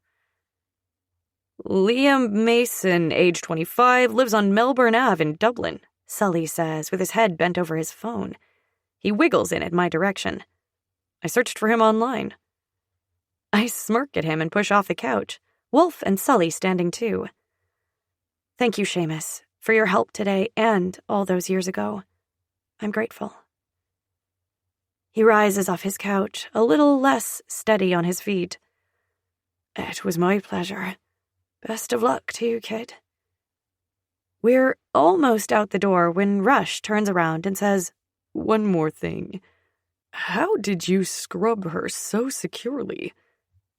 Liam Mason, age 25, lives on Melbourne Ave in Dublin, Sully says, with his head bent over his phone. He wiggles in my direction. I searched for him online. I smirk at him and push off the couch, Wolf and Sully standing too. Thank you, Seamus, for your help today and all those years ago. I'm grateful. He rises off his couch, a little less steady on his feet. It was my pleasure. Best of luck to you, kid. We're almost out the door when Rush turns around and says, One more thing. How did you scrub her so securely?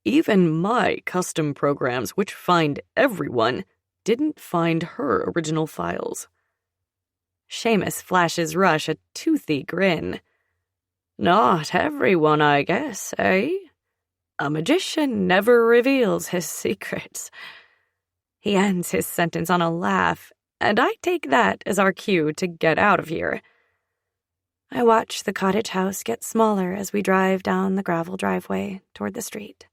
Even my custom programs, which find everyone, didn't find her original files. Seamus flashes Rush a toothy grin. Not everyone, I guess, eh? A magician never reveals his secrets. He ends his sentence on a laugh, and I take that as our cue to get out of here. I watch the cottage house get smaller as we drive down the gravel driveway toward the street.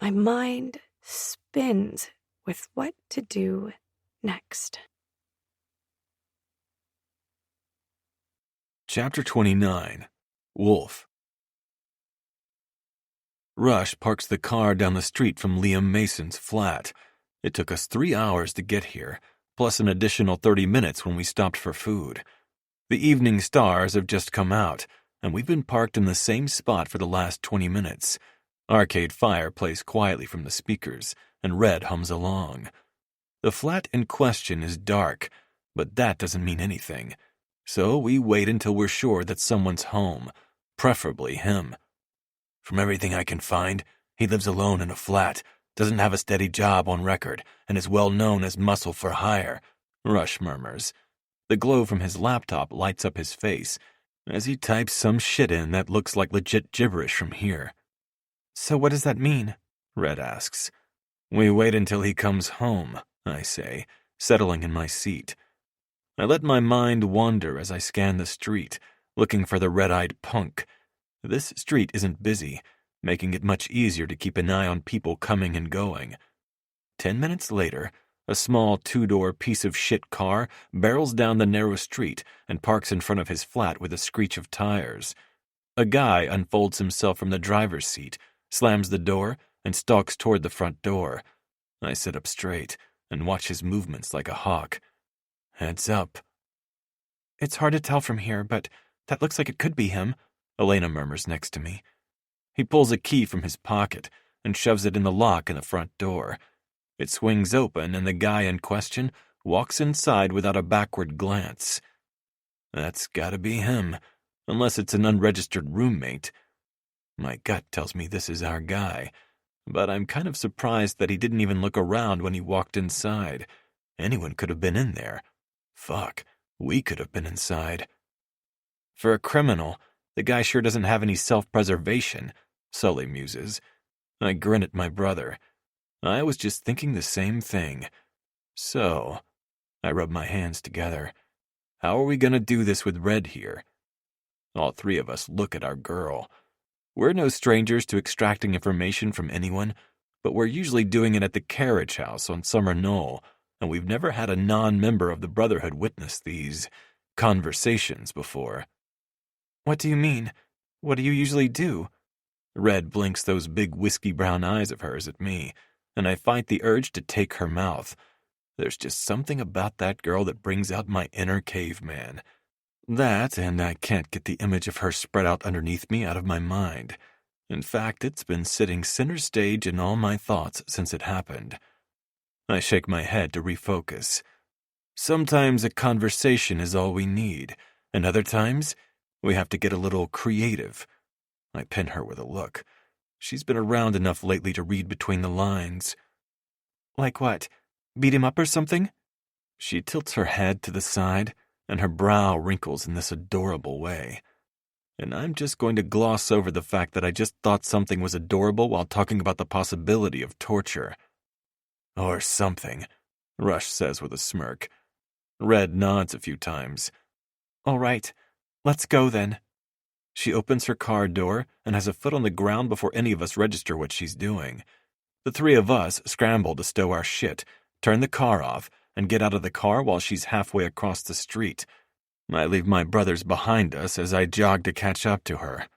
My mind spins with what to do next. Chapter 29. Wolf. Rush parks the car down the street from Liam Mason's flat. It took us 3 hours to get here, plus an additional 30 minutes when we stopped for food. The evening stars have just come out, and we've been parked in the same spot for the last 20 minutes. Arcade Fire plays quietly from the speakers, and Red hums along. The flat in question is dark, but that doesn't mean anything. So we wait until we're sure that someone's home, preferably him. From everything I can find, he lives alone in a flat, doesn't have a steady job on record, and is well known as muscle for hire, Rush murmurs. The glow from his laptop lights up his face as he types some shit in that looks like legit gibberish from here. So what does that mean? Red asks. We wait until he comes home, I say, settling in my seat. I let my mind wander as I scan the street, looking for the red-eyed punk. This street isn't busy, making it much easier to keep an eye on people coming and going. 10 minutes later, a small 2-door piece of shit car barrels down the narrow street and parks in front of his flat with a screech of tires. A guy unfolds himself from the driver's seat, slams the door, and stalks toward the front door. I sit up straight and watch his movements like a hawk. Heads up. It's hard to tell from here, but that looks like it could be him, Elena murmurs next to me. He pulls a key from his pocket and shoves it in the lock in the front door. It swings open, and the guy in question walks inside without a backward glance. That's gotta be him, unless it's an unregistered roommate. My gut tells me this is our guy, but I'm kind of surprised that he didn't even look around when he walked inside. Anyone could have been in there. Fuck, we could have been inside. For a criminal, the guy sure doesn't have any self-preservation, Sully muses. I grin at my brother. I was just thinking the same thing. So, I rub my hands together. How are we gonna do this with Red here? All three of us look at our girl. We're no strangers to extracting information from anyone, but we're usually doing it at the carriage house on Summer Knoll, and we've never had a non-member of the Brotherhood witness these conversations before. What do you mean? What do you usually do? Red blinks those big whiskey brown eyes of hers at me, and I fight the urge to take her mouth. There's just something about that girl that brings out my inner caveman. That, and I can't get the image of her spread out underneath me out of my mind. In fact, it's been sitting center stage in all my thoughts since it happened. I shake my head to refocus. Sometimes a conversation is all we need, and other times we have to get a little creative. I pin her with a look. She's been around enough lately to read between the lines. Like what? Beat him up or something? She tilts her head to the side, and her brow wrinkles in this adorable way. And I'm just going to gloss over the fact that I just thought something was adorable while talking about the possibility of torture. Or something, Rush says with a smirk. Red nods a few times. All right, let's go then. She opens her car door and has a foot on the ground before any of us register what she's doing. The three of us scramble to stow our shit, turn the car off, and get out of the car while she's halfway across the street. I leave my brothers behind us as I jog to catch up to her.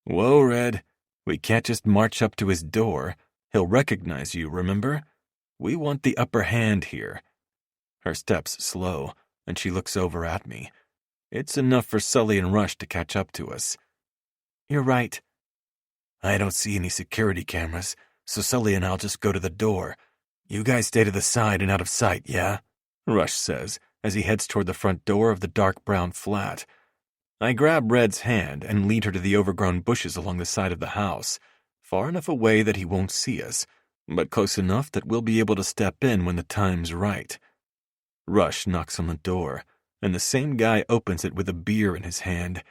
Whoa, Red. We can't just march up to his door. He'll recognize you, remember? We want the upper hand here. Her steps slow, and she looks over at me. It's enough for Sully and Rush to catch up to us. You're right. I don't see any security cameras, so Sully and I'll just go to the door. You guys stay to the side and out of sight, yeah? Rush says, as he heads toward the front door of the dark brown flat. I grab Red's hand and lead her to the overgrown bushes along the side of the house, far enough away that he won't see us, but close enough that we'll be able to step in when the time's right. Rush knocks on the door, and the same guy opens it with a beer in his hand.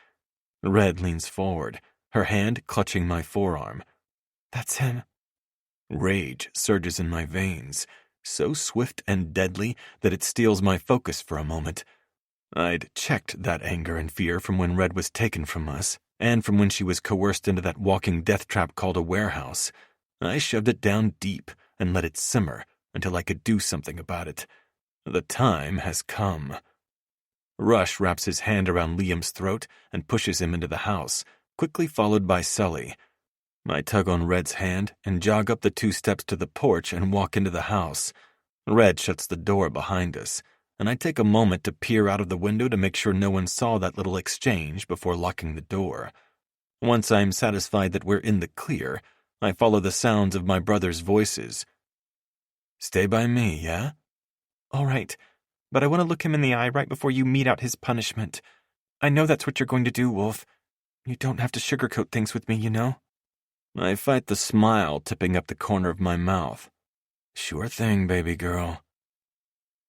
Red leans forward, her hand clutching my forearm. That's him. Rage surges in my veins, so swift and deadly that it steals my focus for a moment. I'd checked that anger and fear from when Red was taken from us, and from when she was coerced into that walking death trap called a warehouse. I shoved it down deep and let it simmer until I could do something about it. The time has come. Rush wraps his hand around Liam's throat and pushes him into the house, quickly followed by Sully. I tug on Red's hand and jog up the 2 steps to the porch and walk into the house. Red shuts the door behind us, and I take a moment to peer out of the window to make sure no one saw that little exchange before locking the door. Once I'm satisfied that we're in the clear, I follow the sounds of my brothers' voices. Stay by me, yeah? All right, but I want to look him in the eye right before you mete out his punishment. I know that's what you're going to do, Wolf. You don't have to sugarcoat things with me, you know? I fight the smile tipping up the corner of my mouth. Sure thing, baby girl.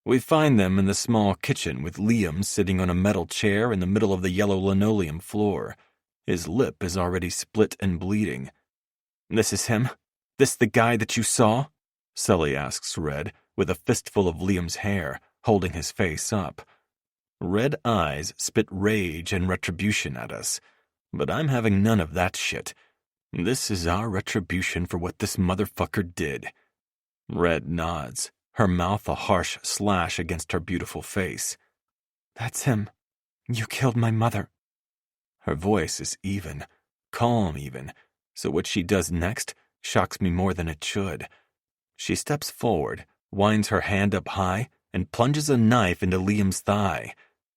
We find them in the small kitchen with Liam sitting on a metal chair in the middle of the yellow linoleum floor. His lip is already split and bleeding. This is him? This the guy that you saw? Sully asks Red, with a fistful of Liam's hair, holding his face up. Red eyes spit rage and retribution at us, but I'm having none of that shit. This is our retribution for what this motherfucker did. Red nods, her mouth a harsh slash against her beautiful face. That's him. You killed my mother. Her voice is even, calm even, so what she does next shocks me more than it should. She steps forward, winds her hand up high, and plunges a knife into Liam's thigh.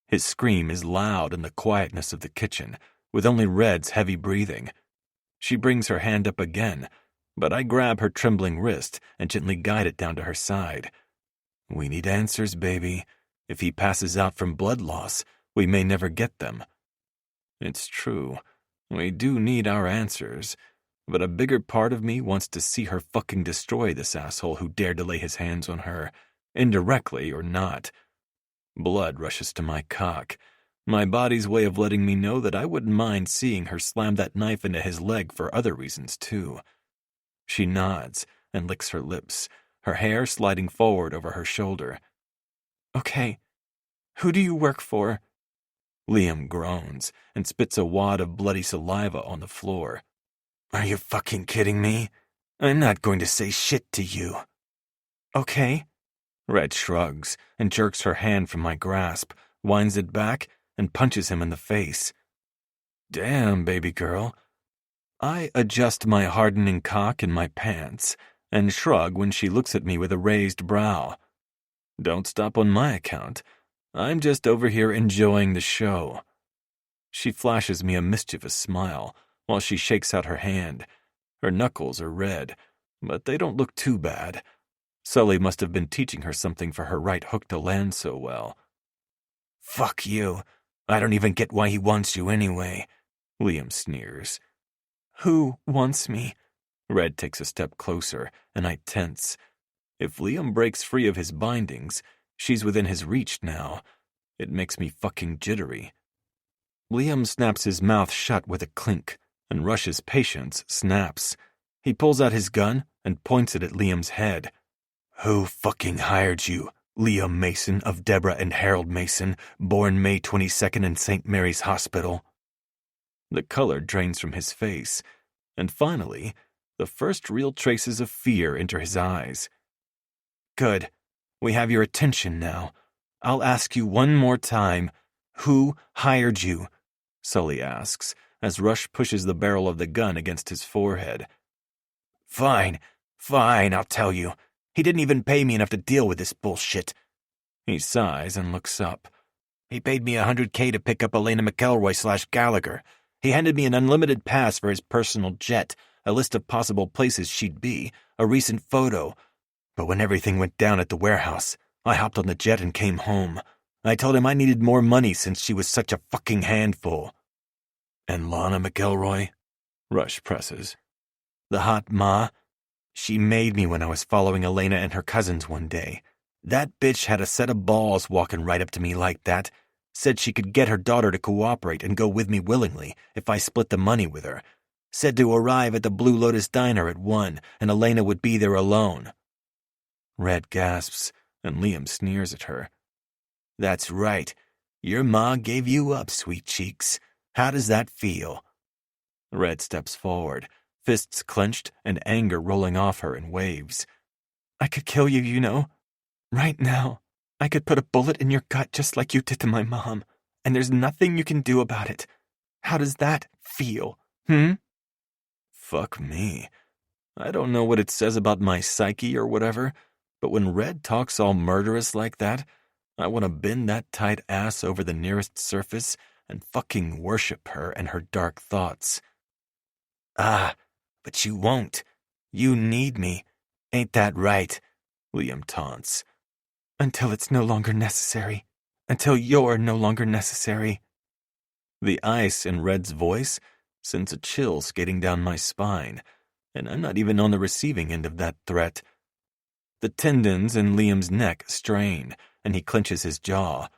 His scream is loud in the quietness of the kitchen, with only Red's heavy breathing. She brings her hand up again, but I grab her trembling wrist and gently guide it down to her side. We need answers, baby. If he passes out from blood loss, we may never get them. It's true. We do need our answers, but a bigger part of me wants to see her fucking destroy this asshole who dared to lay his hands on her, indirectly or not. Blood rushes to my cock, my body's way of letting me know that I wouldn't mind seeing her slam that knife into his leg for other reasons, too. She nods and licks her lips, her hair sliding forward over her shoulder. Okay, who do you work for? Liam groans and spits a wad of bloody saliva on the floor. Are you fucking kidding me? I'm not going to say shit to you. Okay. Red shrugs and jerks her hand from my grasp, winds it back, and punches him in the face. Damn, baby girl. I adjust my hardening cock in my pants and shrug when she looks at me with a raised brow. Don't stop on my account. I'm just over here enjoying the show. She flashes me a mischievous smile while she shakes out her hand. Her knuckles are red, but they don't look too bad. Sully must have been teaching her something for her right hook to land so well. Fuck you. I don't even get why he wants you anyway, Liam sneers. Who wants me? Red takes a step closer, and I tense. If Liam breaks free of his bindings, she's within his reach now. It makes me fucking jittery. Liam snaps his mouth shut with a clink, and Rush's patience snaps. He pulls out his gun and points it at Liam's head. Who fucking hired you, Liam Mason of Deborah and Harold Mason, born May 22nd in St. Mary's Hospital? The color drains from his face, and finally, the first real traces of fear enter his eyes. Good. We have your attention now. I'll ask you one more time. Who hired you? Sully asks, as Rush pushes the barrel of the gun against his forehead. Fine, I'll tell you. He didn't even pay me enough to deal with this bullshit. He sighs and looks up. He paid me $100K to pick up Elena McElroy/Gallagher. He handed me an unlimited pass for his personal jet, a list of possible places she'd be, a recent photo. But when everything went down at the warehouse, I hopped on the jet and came home. I told him I needed more money since she was such a fucking handful. And Lana McElroy? Rush presses. The hot ma? She made me when I was following Elena and her cousins one day. That bitch had a set of balls walking right up to me like that. Said she could get her daughter to cooperate and go with me willingly if I split the money with her. Said to arrive at the Blue Lotus Diner at 1 and Elena would be there alone. Red gasps and Liam sneers at her. That's right. Your ma gave you up, sweet cheeks. How does that feel? Red steps forward, fists clenched and anger rolling off her in waves. I could kill you, you know. Right now. I could put a bullet in your gut just like you did to my mom, and there's nothing you can do about it. How does that feel, Fuck me. I don't know what it says about my psyche or whatever, but when Red talks all murderous like that, I want to bend that tight ass over the nearest surface and fucking worship her and her dark thoughts. Ah, but you won't. You need me. Ain't that right? Liam taunts. Until it's no longer necessary. Until you're no longer necessary. The ice in Red's voice sends a chill skating down my spine, and I'm not even on the receiving end of that threat. The tendons in Liam's neck strain, and he clenches his jaw.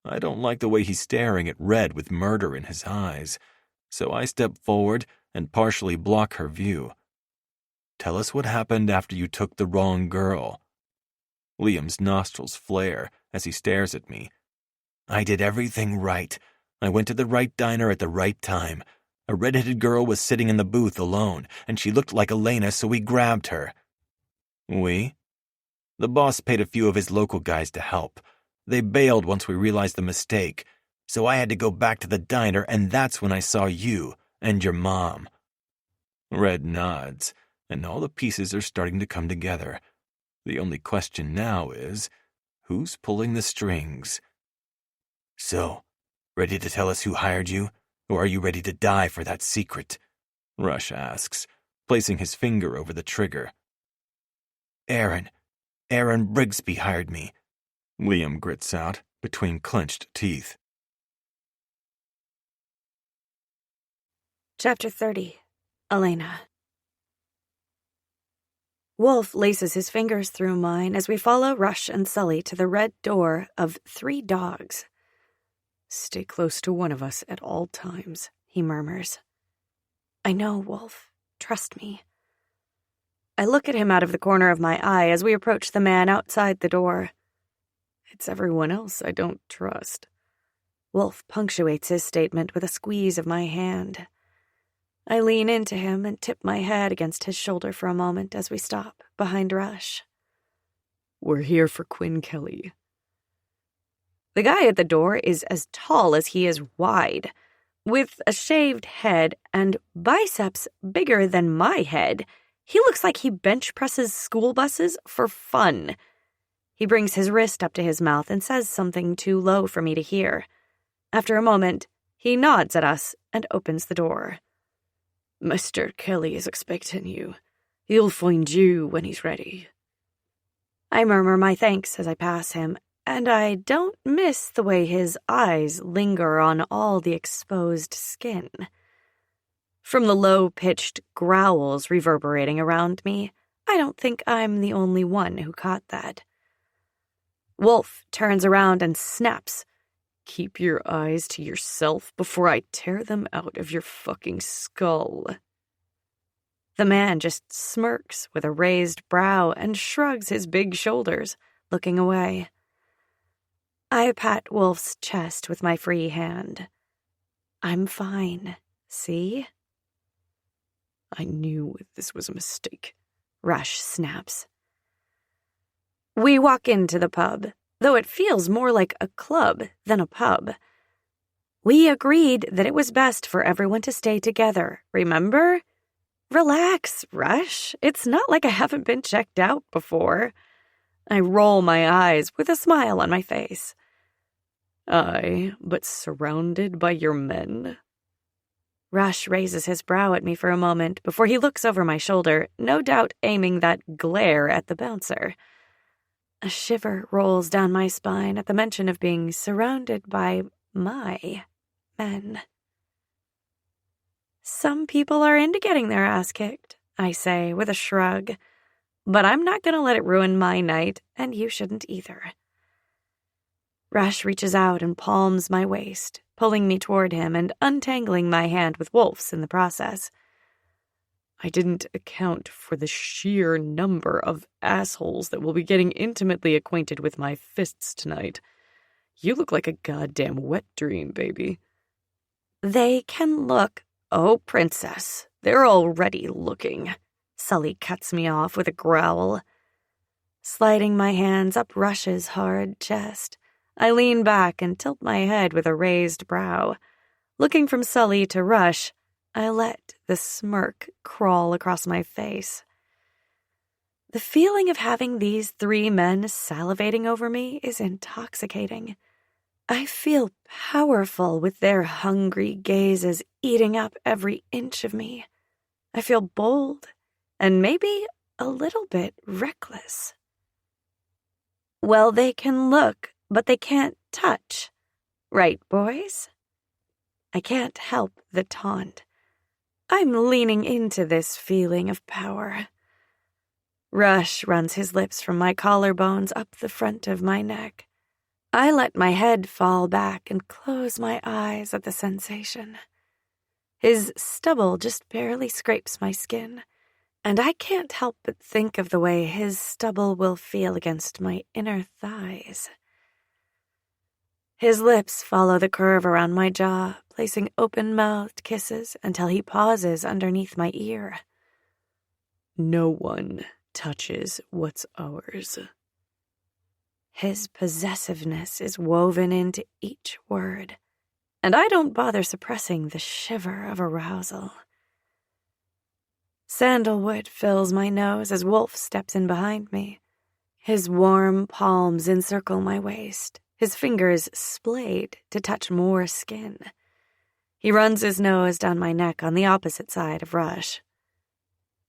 I don't like the way he's staring at Red with murder in his eyes, so I step forward and partially block her view. Tell us what happened after you took the wrong girl. Liam's nostrils flare as he stares at me. I did everything right. I went to the right diner at the right time. A red-headed girl was sitting in the booth alone, and she looked like Elena, so we grabbed her. We? The boss paid a few of his local guys to help. They bailed once we realized the mistake, so I had to go back to the diner, and that's when I saw you and your mom. Red nods, and all the pieces are starting to come together. The only question now is, who's pulling the strings? So, ready to tell us who hired you, or are you ready to die for that secret? Rush asks, placing his finger over the trigger. Aaron Brigsby hired me, Liam grits out between clenched teeth. Chapter 30. Elena. Wolf laces his fingers through mine as we follow Rush and Sully to the red door of 3 dogs. Stay close to one of us at all times, he murmurs. I know, Wolf. Trust me. I look at him out of the corner of my eye as we approach the man outside the door. It's everyone else I don't trust. Wolf punctuates his statement with a squeeze of my hand. I lean into him and tip my head against his shoulder for a moment as we stop behind Rush. We're here for Quinn Kelly. The guy at the door is as tall as he is wide, with a shaved head and biceps bigger than my head. He looks like he bench presses school buses for fun. He brings his wrist up to his mouth and says something too low for me to hear. After a moment, he nods at us and opens the door. Mr. Kelly is expecting you. He'll find you when he's ready. I murmur my thanks as I pass him, and I don't miss the way his eyes linger on all the exposed skin. From the low-pitched growls reverberating around me, I don't think I'm the only one who caught that. Wolf turns around and snaps. Keep your eyes to yourself before I tear them out of your fucking skull. The man just smirks with a raised brow and shrugs his big shoulders, looking away. I pat Wolf's chest with my free hand. I'm fine, see? I knew this was a mistake. Rush snaps. We walk into the pub, though it feels more like a club than a pub. We agreed that it was best for everyone to stay together, remember? Relax, Rush. It's not like I haven't been checked out before. I roll my eyes with a smile on my face. Aye, but surrounded by your men? Rush raises his brow at me for a moment before he looks over my shoulder, no doubt aiming that glare at the bouncer. A shiver rolls down my spine at the mention of being surrounded by my men. Some people are into getting their ass kicked, I say with a shrug, but I'm not going to let it ruin my night, and you shouldn't either. Rush reaches out and palms my waist, pulling me toward him and untangling my hand with Wolf's in the process. I didn't account for the sheer number of assholes that will be getting intimately acquainted with my fists tonight. You look like a goddamn wet dream, baby. They can look. Oh, princess, they're already looking. Sully cuts me off with a growl. Sliding my hands up Rush's hard chest, I lean back and tilt my head with a raised brow. Looking from Sully to Rush, I let the smirk crawl across my face. The feeling of having these three men salivating over me is intoxicating. I feel powerful with their hungry gazes eating up every inch of me. I feel bold and maybe a little bit reckless. Well, they can look, but they can't touch. Right, boys? I can't help the taunt. I'm leaning into this feeling of power. Rush runs his lips from my collarbones up the front of my neck. I let my head fall back and close my eyes at the sensation. His stubble just barely scrapes my skin, and I can't help but think of the way his stubble will feel against my inner thighs. His lips follow the curve around my jaw, placing open-mouthed kisses until he pauses underneath my ear. No one touches what's ours. His possessiveness is woven into each word, and I don't bother suppressing the shiver of arousal. Sandalwood fills my nose as Wolf steps in behind me. His warm palms encircle my waist, his fingers splayed to touch more skin. He runs his nose down my neck on the opposite side of Rush.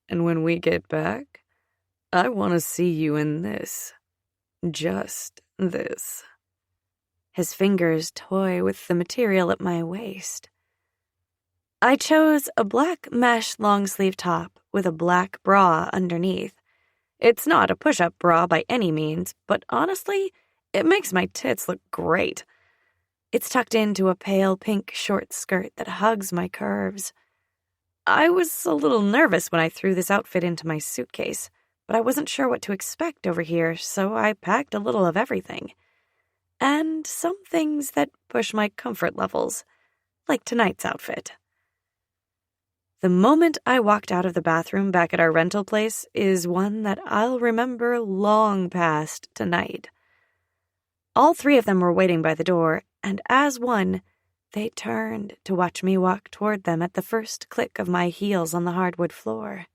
And when we get back, I want to see you in this. Just this. His fingers toy with the material at my waist. I chose a black mesh long-sleeve top with a black bra underneath. It's not a push-up bra by any means, but honestly, it makes my tits look great. It's tucked into a pale pink short skirt that hugs my curves. I was a little nervous when I threw this outfit into my suitcase, but I wasn't sure what to expect over here, so I packed a little of everything. and some things that push my comfort levels, like tonight's outfit. The moment I walked out of the bathroom back at our rental place is one that I'll remember long past tonight. All three of them were waiting by the door, and as one, they turned to watch me walk toward them at the first click of my heels on the hardwood floor.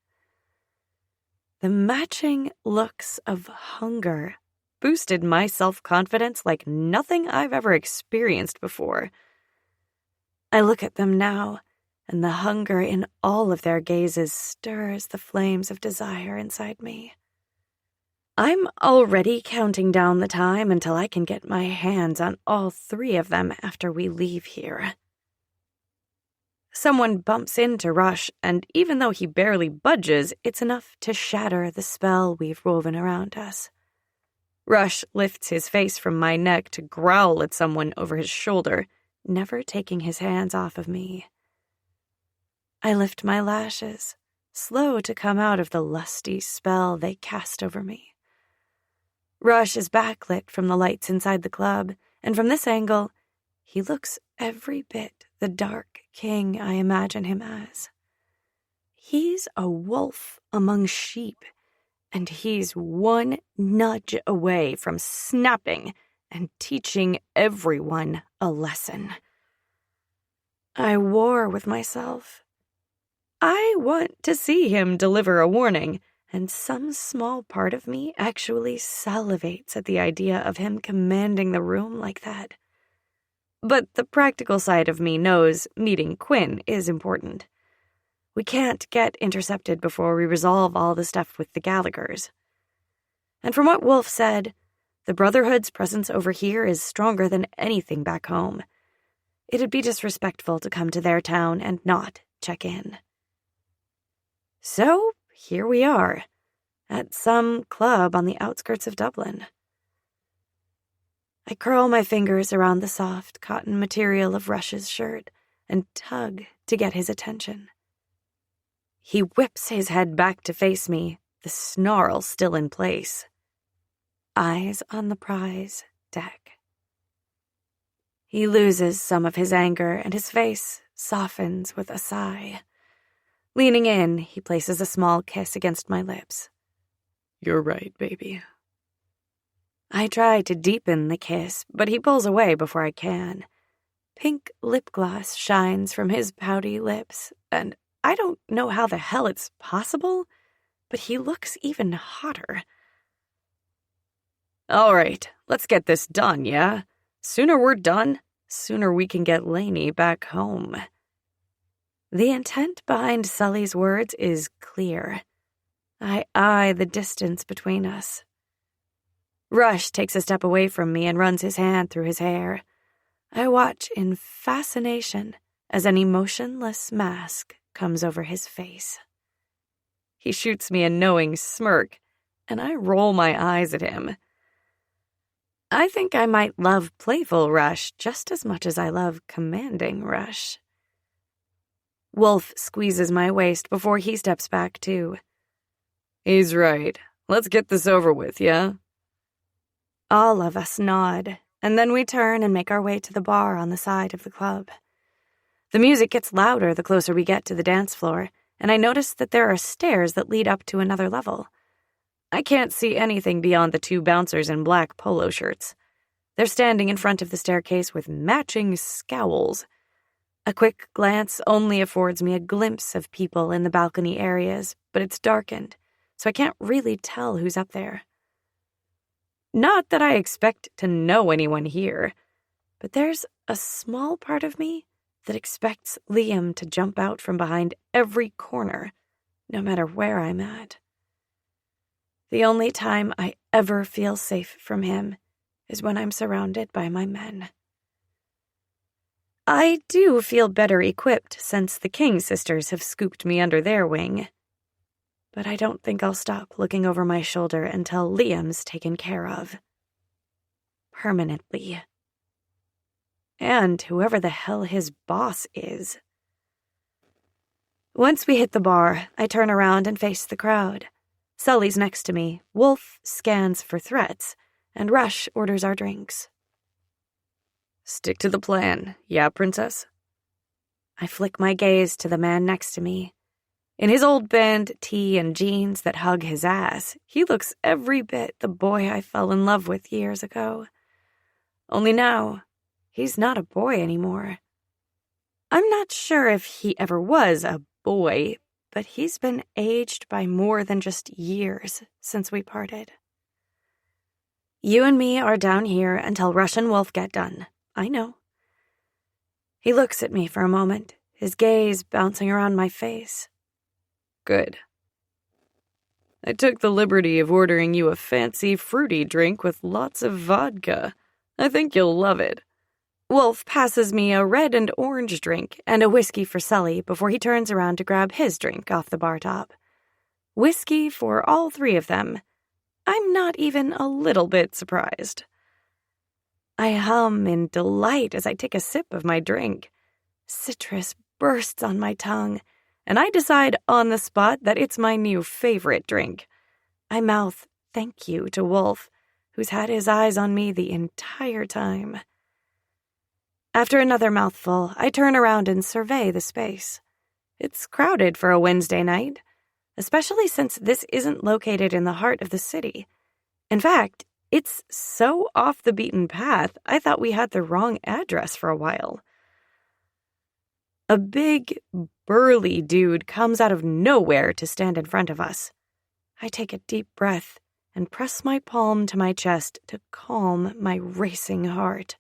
The matching looks of hunger boosted my self-confidence like nothing I've ever experienced before. I look at them now, and the hunger in all of their gazes stirs the flames of desire inside me. I'm already counting down the time until I can get my hands on all three of them after we leave here. Someone bumps into Rush, and even though he barely budges, it's enough to shatter the spell we've woven around us. Rush lifts his face from my neck to growl at someone over his shoulder, never taking his hands off of me. I lift my lashes, slow to come out of the lusty spell they cast over me. Rush is backlit from the lights inside the club, and from this angle, he looks every bit the dark king I imagine him as. He's a wolf among sheep, and he's one nudge away from snapping and teaching everyone a lesson. I war with myself. I want to see him deliver a warning, and some small part of me actually salivates at the idea of him commanding the room like that. But the practical side of me knows meeting Quinn is important. We can't get intercepted before we resolve all the stuff with the Gallaghers. And from what Wolf said, the Brotherhood's presence over here is stronger than anything back home. It'd be disrespectful to come to their town and not check in. So, here we are, at some club on the outskirts of Dublin. I curl my fingers around the soft cotton material of Rush's shirt and tug to get his attention. He whips his head back to face me, the snarl still in place. Eyes on the prize deck. He loses some of his anger, and his face softens with a sigh. Leaning in, he places a small kiss against my lips. You're right, baby. I try to deepen the kiss, but he pulls away before I can. Pink lip gloss shines from his pouty lips, and I don't know how the hell it's possible, but he looks even hotter. All right, let's get this done, yeah? Sooner we're done, sooner we can get Lainey back home. The intent behind Sully's words is clear. I eye the distance between us. Rush takes a step away from me and runs his hand through his hair. I watch in fascination as an emotionless mask comes over his face. He shoots me a knowing smirk, and I roll my eyes at him. I think I might love playful Rush just as much as I love commanding Rush. Wolf squeezes my waist before he steps back, too. He's right. Let's get this over with, yeah? All of us nod, and then we turn and make our way to the bar on the side of the club. The music gets louder the closer we get to the dance floor, and I notice that there are stairs that lead up to another level. I can't see anything beyond the two bouncers in black polo shirts. They're standing in front of the staircase with matching scowls. A quick glance only affords me a glimpse of people in the balcony areas, but it's darkened, so I can't really tell who's up there. Not that I expect to know anyone here, but there's a small part of me that expects Liam to jump out from behind every corner, no matter where I'm at. The only time I ever feel safe from him is when I'm surrounded by my men. I do feel better equipped since the King sisters have scooped me under their wing. But I don't think I'll stop looking over my shoulder until Liam's taken care of. Permanently. And whoever the hell his boss is. Once we hit the bar, I turn around and face the crowd. Sully's next to me, Wolf scans for threats, and Rush orders our drinks. Stick to the plan, yeah, princess? I flick my gaze to the man next to me. In his old band tee and jeans that hug his ass, he looks every bit the boy I fell in love with years ago. Only now, he's not a boy anymore. I'm not sure if he ever was a boy, but he's been aged by more than just years since we parted. You and me are down here until Rush and Wolf get done. I know. He looks at me for a moment, his gaze bouncing around my face. Good. I took the liberty of ordering you a fancy fruity drink with lots of vodka. I think you'll love it. Wolf passes me a red and orange drink and a whiskey for Sully before he turns around to grab his drink off the bar top. Whiskey for all three of them. I'm not even a little bit surprised. I hum in delight as I take a sip of my drink. Citrus bursts on my tongue, and I decide on the spot that it's my new favorite drink. I mouth thank you to Wolf, who's had his eyes on me the entire time. After another mouthful, I turn around and survey the space. It's crowded for a Wednesday night, especially since this isn't located in the heart of the city. In fact, it's so off the beaten path, I thought we had the wrong address for a while. A big, burly dude comes out of nowhere to stand in front of us. I take a deep breath and press my palm to my chest to calm my racing heart.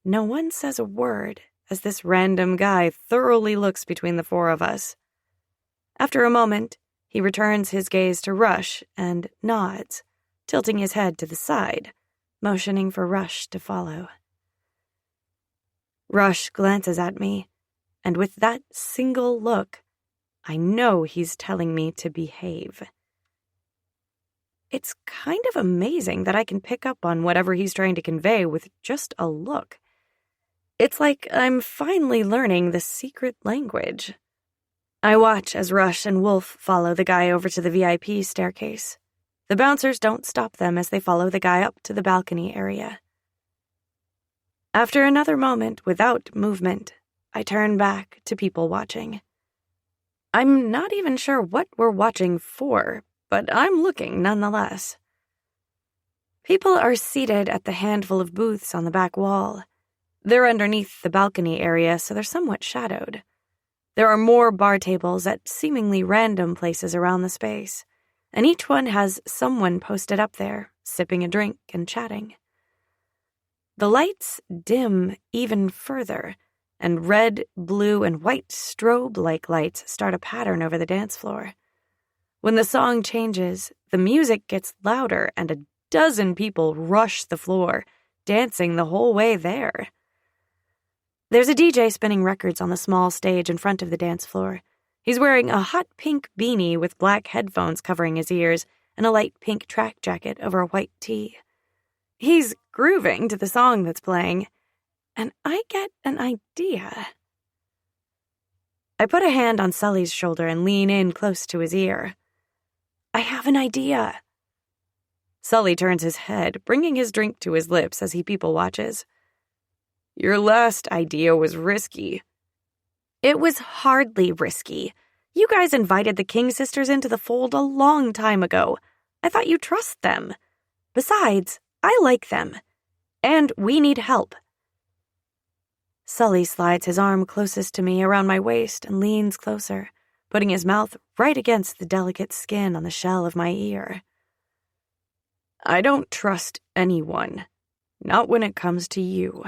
No one says a word as this random guy thoroughly looks between the four of us. After a moment, he returns his gaze to Rush and nods, tilting his head to the side, motioning for Rush to follow. Rush glances at me, and with that single look, I know he's telling me to behave. It's kind of amazing that I can pick up on whatever he's trying to convey with just a look. It's like I'm finally learning the secret language. I watch as Rush and Wolf follow the guy over to the VIP staircase. The bouncers don't stop them as they follow the guy up to the balcony area. After another moment without movement, I turn back to people watching. I'm not even sure what we're watching for, but I'm looking nonetheless. People are seated at the handful of booths on the back wall. They're underneath the balcony area, so they're somewhat shadowed. There are more bar tables at seemingly random places around the space, and each one has someone posted up there, sipping a drink and chatting. The lights dim even further, and red, blue, and white strobe-like lights start a pattern over the dance floor. When the song changes, the music gets louder and a dozen people rush the floor, dancing the whole way there. There's a DJ spinning records on the small stage in front of the dance floor. He's wearing a hot pink beanie with black headphones covering his ears and a light pink track jacket over a white tee. He's grooving to the song that's playing, and I get an idea. I put a hand on Sully's shoulder and lean in close to his ear. I have an idea. Sully turns his head, bringing his drink to his lips as he people watches. Your last idea was risky. It was hardly risky. You guys invited the King sisters into the fold a long time ago. I thought you'd trust them. Besides, I like them. And we need help. Sully slides his arm closest to me around my waist and leans closer, putting his mouth right against the delicate skin on the shell of my ear. I don't trust anyone. Not when it comes to you.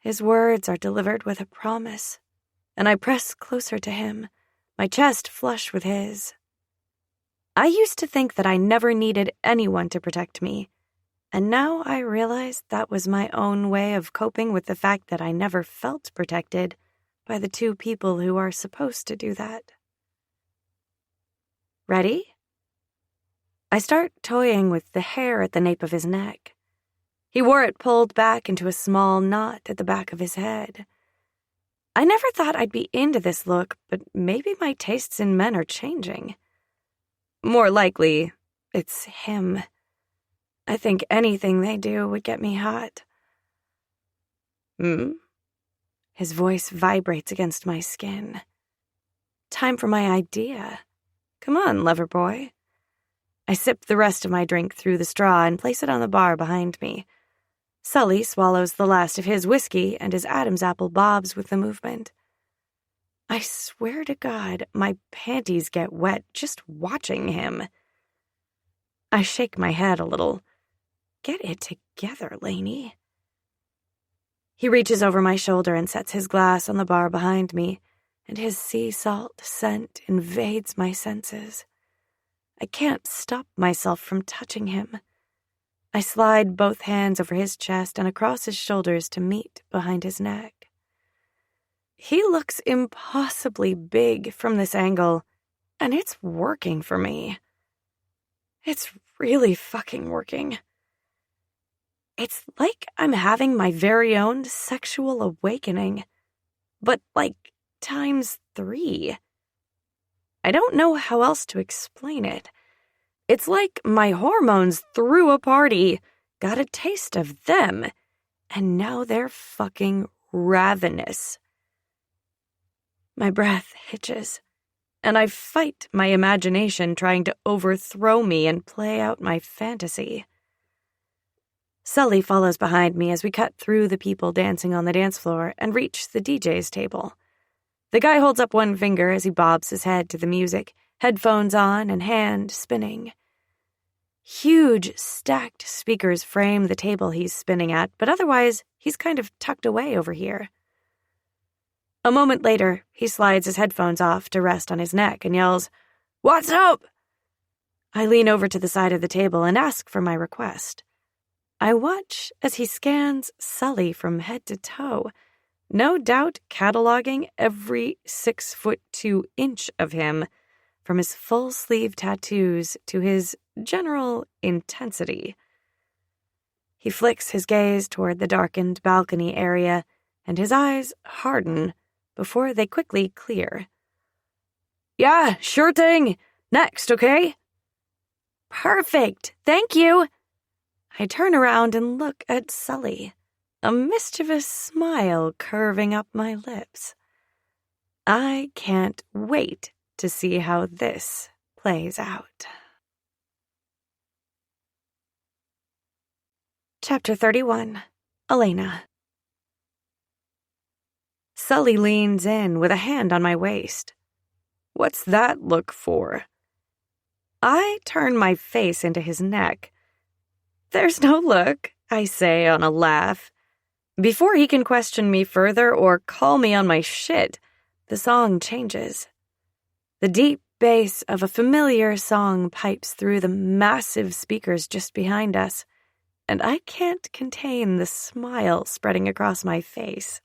His words are delivered with a promise, and I press closer to him, my chest flush with his. I used to think that I never needed anyone to protect me, and now I realize that was my own way of coping with the fact that I never felt protected by the two people who are supposed to do that. Ready? I start toying with the hair at the nape of his neck. He wore it pulled back into a small knot at the back of his head. I never thought I'd be into this look, but maybe my tastes in men are changing. More likely, it's him. I think anything they do would get me hot. His voice vibrates against my skin. Time for my idea. Come on, lover boy. I sip the rest of my drink through the straw and place it on the bar behind me. Sully swallows the last of his whiskey and his Adam's apple bobs with the movement. I swear to God, my panties get wet just watching him. I shake my head a little. Get it together, Lainey. He reaches over my shoulder and sets his glass on the bar behind me, and his sea salt scent invades my senses. I can't stop myself from touching him. I slide both hands over his chest and across his shoulders to meet behind his neck. He looks impossibly big from this angle, and it's working for me. It's really fucking working. It's like I'm having my very own sexual awakening, but like times 3. I don't know how else to explain it. It's like my hormones threw a party, got a taste of them, and now they're fucking ravenous. My breath hitches, and I fight my imagination trying to overthrow me and play out my fantasy. Sully follows behind me as we cut through the people dancing on the dance floor and reach the DJ's table. The guy holds up one finger as he bobs his head to the music, headphones on and hand spinning. Huge, stacked speakers frame the table he's spinning at, but otherwise, he's kind of tucked away over here. A moment later, he slides his headphones off to rest on his neck and yells, "What's up?" I lean over to the side of the table and ask for my request. I watch as he scans Sully from head to toe, no doubt cataloging every 6'2" of him, from his full-sleeve tattoos to his general intensity. He flicks his gaze toward the darkened balcony area, and his eyes harden before they quickly clear. "Yeah, sure thing. Next, okay?" "Perfect, thank you." I turn around and look at Sully, a mischievous smile curving up my lips. I can't wait to see how this plays out. Chapter 31. Elena. Sully leans in with a hand on my waist. "What's that look for?" I turn my face into his neck. "There's no look," I say on a laugh. Before he can question me further or call me on my shit, the song changes. The deep bass of a familiar song pipes through the massive speakers just behind us, and I can't contain the smile spreading across my face.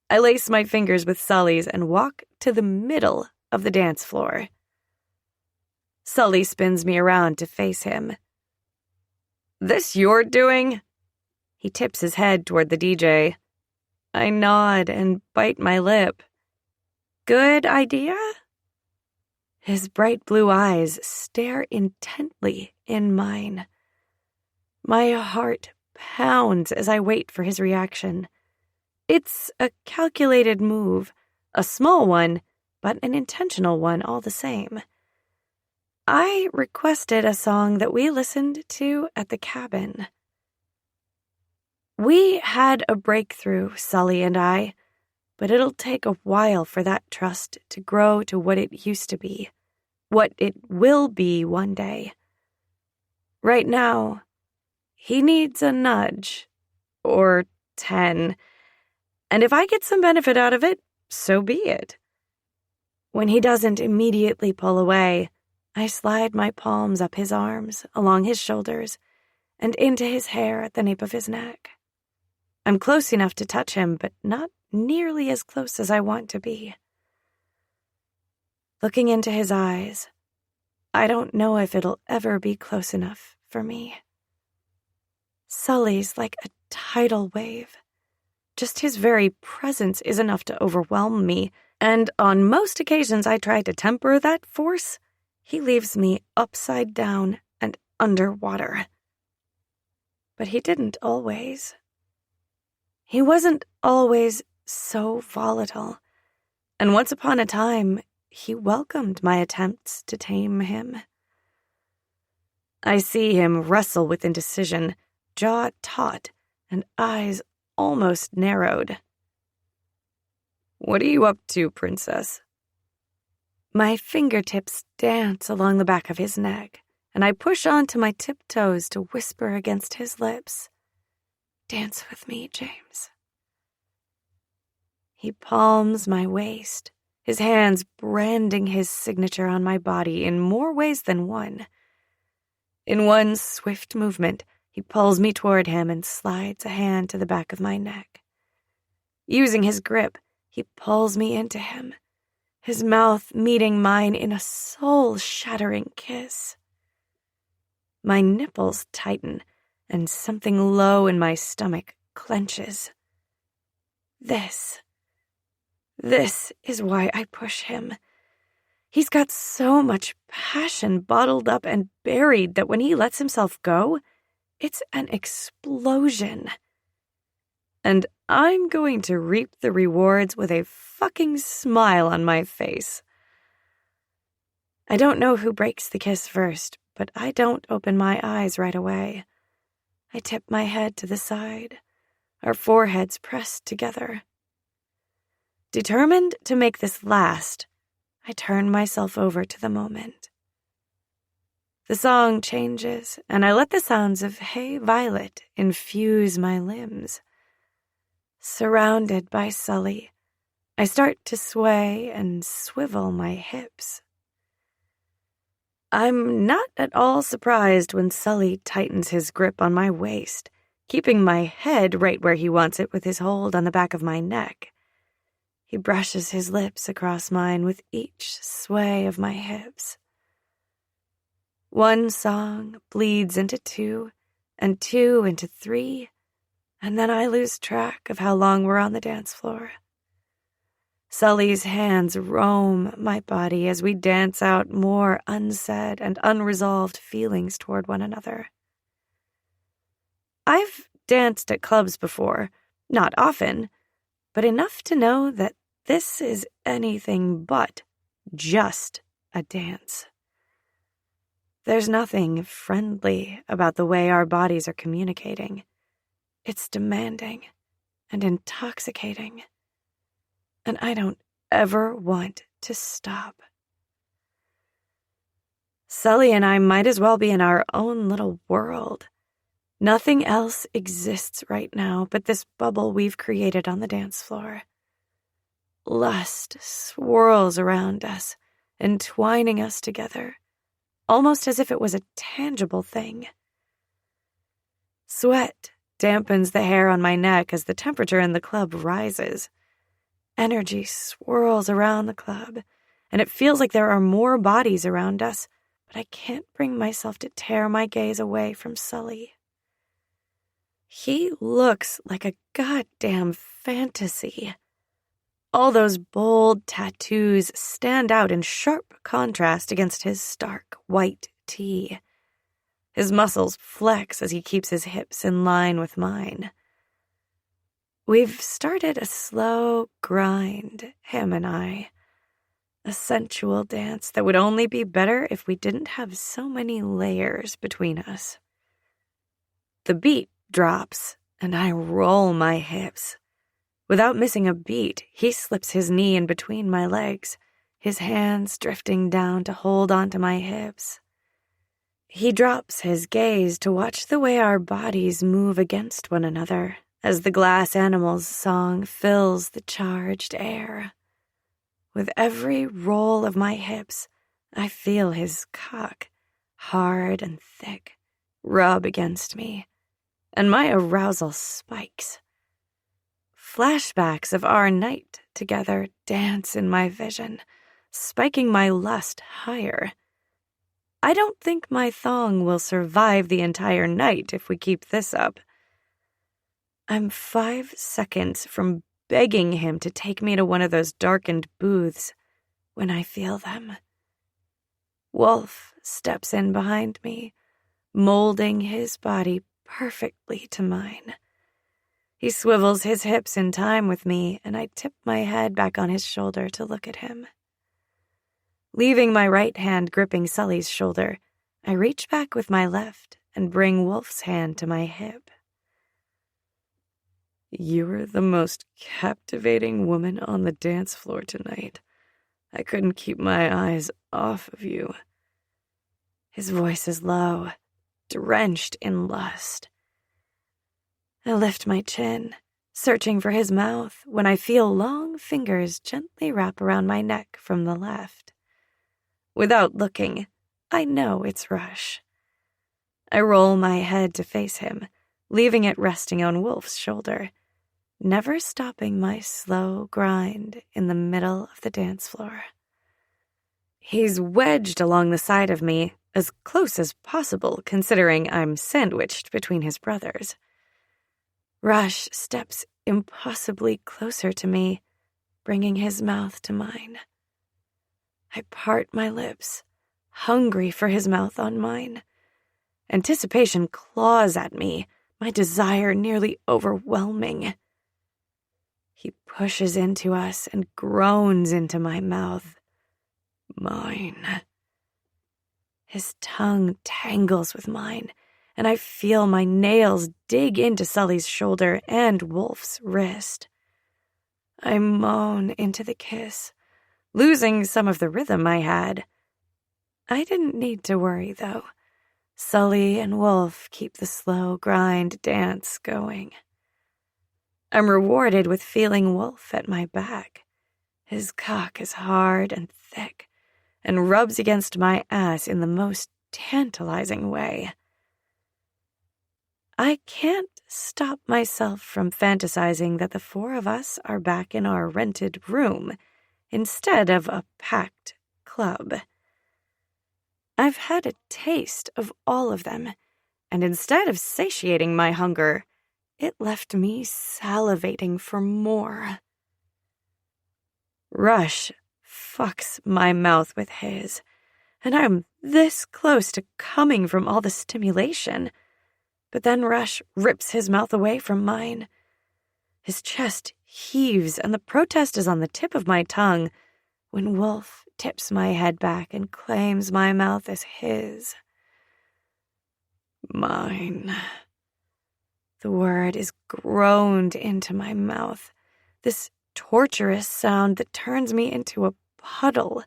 I lace my fingers with Sully's and walk to the middle of the dance floor. Sully spins me around to face him. "This your doing?" He tips his head toward the DJ. I nod and bite my lip. "Good idea?" His bright blue eyes stare intently in mine. My heart pounds as I wait for his reaction. It's a calculated move, a small one, but an intentional one all the same. I requested a song that we listened to at the cabin. We had a breakthrough, Sully and I, but it'll take a while for that trust to grow to what it used to be, what it will be one day. Right now, he needs a nudge, or 10, and if I get some benefit out of it, so be it. When he doesn't immediately pull away, I slide my palms up his arms, along his shoulders, and into his hair at the nape of his neck. I'm close enough to touch him, but not nearly as close as I want to be. Looking into his eyes, I don't know if it'll ever be close enough for me. Sully's like a tidal wave. Just his very presence is enough to overwhelm me, and on most occasions I try to temper that force. He leaves me upside down and underwater. But he didn't always. He wasn't always so volatile, and once upon a time, he welcomed my attempts to tame him. I see him wrestle with indecision, jaw taut, and eyes almost narrowed. "What are you up to, princess?" My fingertips dance along the back of his neck, and I push onto my tiptoes to whisper against his lips. "Dance with me, James." He palms my waist, his hands branding his signature on my body in more ways than one. In one swift movement, he pulls me toward him and slides a hand to the back of my neck. Using his grip, he pulls me into him, his mouth meeting mine in a soul-shattering kiss. My nipples tighten, and something low in my stomach clenches. This is why I push him. He's got so much passion bottled up and buried that when he lets himself go, it's an explosion. And I'm going to reap the rewards with a fucking smile on my face. I don't know who breaks the kiss first, but I don't open my eyes right away. I tip my head to the side, our foreheads pressed together. Determined to make this last, I turn myself over to the moment. The song changes, and I let the sounds of Hey Violet infuse my limbs. Surrounded by Sully, I start to sway and swivel my hips. I'm not at all surprised when Sully tightens his grip on my waist, keeping my head right where he wants it with his hold on the back of my neck. He brushes his lips across mine with each sway of my hips. One song bleeds into two, and two into three, and then I lose track of how long we're on the dance floor. Sully's hands roam my body as we dance out more unsaid and unresolved feelings toward one another. I've danced at clubs before, not often, but enough to know that this is anything but just a dance. There's nothing friendly about the way our bodies are communicating. It's demanding and intoxicating, and I don't ever want to stop. Sully and I might as well be in our own little world. Nothing else exists right now but this bubble we've created on the dance floor. Lust swirls around us, entwining us together, almost as if it was a tangible thing. Sweat dampens the hair on my neck as the temperature in the club rises. Energy swirls around the club, and it feels like there are more bodies around us, but I can't bring myself to tear my gaze away from Sully. He looks like a goddamn fantasy. All those bold tattoos stand out in sharp contrast against his stark white tee. His muscles flex as he keeps his hips in line with mine. We've started a slow grind, him and I. A sensual dance that would only be better if we didn't have so many layers between us. The beat drops, and I roll my hips. Without missing a beat, he slips his knee in between my legs, his hands drifting down to hold onto my hips. He drops his gaze to watch the way our bodies move against one another as the glass animal's song fills the charged air. With every roll of my hips, I feel his cock, hard and thick, rub against me, and my arousal spikes. Flashbacks of our night together dance in my vision, spiking my lust higher. I don't think my thong will survive the entire night if we keep this up. I'm 5 seconds from begging him to take me to one of those darkened booths when I feel them. Wolf steps in behind me, molding his body perfectly to mine. He swivels his hips in time with me, and I tip my head back on his shoulder to look at him. Leaving my right hand gripping Sully's shoulder, I reach back with my left and bring Wolf's hand to my hip. You were the most captivating woman on the dance floor tonight. I couldn't keep my eyes off of you. His voice is low, drenched in lust. I lift my chin, searching for his mouth, when I feel long fingers gently wrap around my neck from the left. Without looking, I know it's Rush. I roll my head to face him, leaving it resting on Wolf's shoulder, never stopping my slow grind in the middle of the dance floor. He's wedged along the side of me, as close as possible considering I'm sandwiched between his brothers. Rush steps impossibly closer to me, bringing his mouth to mine. I part my lips, hungry for his mouth on mine. Anticipation claws at me, my desire nearly overwhelming. He pushes into us and groans into my mouth. Mine. His tongue tangles with mine, and I feel my nails dig into Sully's shoulder and Wolf's wrist. I moan into the kiss, losing some of the rhythm I had. I didn't need to worry, though. Sully and Wolf keep the slow grind dance going. I'm rewarded with feeling Wolf at my back. His cock is hard and thick, and rubs against my ass in the most tantalizing way. I can't stop myself from fantasizing that the four of us are back in our rented room instead of a packed club. I've had a taste of all of them, and instead of satiating my hunger, it left me salivating for more. Rush fucks my mouth with his, and I'm this close to coming from all the stimulation. But then Rush rips his mouth away from mine. His chest heaves, and the protest is on the tip of my tongue when Wolf tips my head back and claims my mouth as his. Mine. The word is groaned into my mouth, this torturous sound that turns me into a puddle.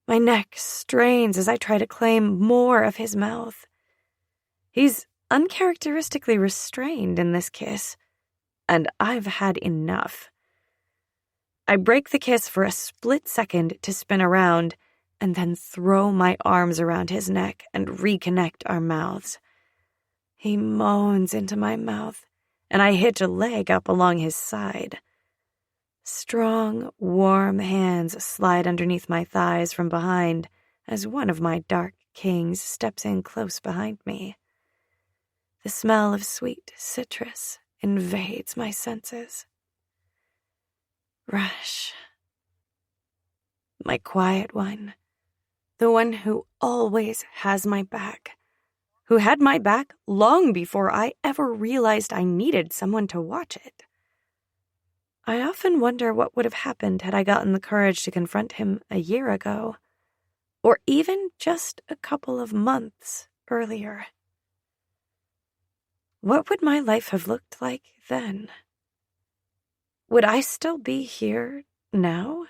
My neck strains as I try to claim more of his mouth. He's uncharacteristically restrained in this kiss, and I've had enough. I break the kiss for a split second to spin around, and then throw my arms around his neck and reconnect our mouths. He moans into my mouth, and I hitch a leg up along his side. Strong, warm hands slide underneath my thighs from behind as one of my dark kings steps in close behind me. The smell of sweet citrus invades my senses. Rush. My quiet one. The one who always has my back. Who had my back long before I ever realized I needed someone to watch it. I often wonder what would have happened had I gotten the courage to confront him a year ago, or even just a couple of months earlier. What would my life have looked like then? Would I still be here now?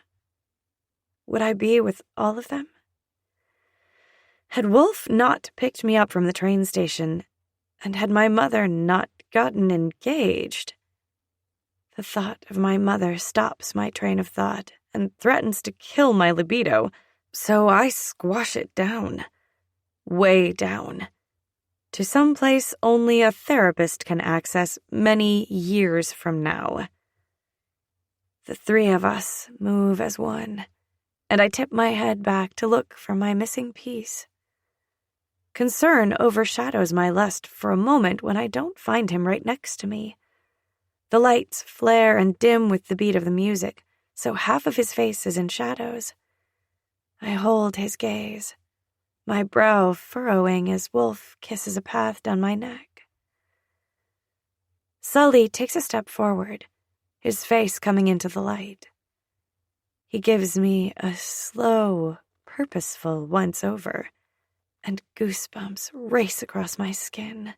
Would I be with all of them? Had Wolf not picked me up from the train station, and had my mother not gotten engaged? The thought of my mother stops my train of thought and threatens to kill my libido, so I squash it down, way down, to some place only a therapist can access many years from now. The three of us move as one, and I tip my head back to look for my missing piece. Concern overshadows my lust for a moment when I don't find him right next to me. The lights flare and dim with the beat of the music, so half of his face is in shadows. I hold his gaze, my brow furrowing as Wolf kisses a path down my neck. Sully takes a step forward, his face coming into the light. He gives me a slow, purposeful once-over, and goosebumps race across my skin.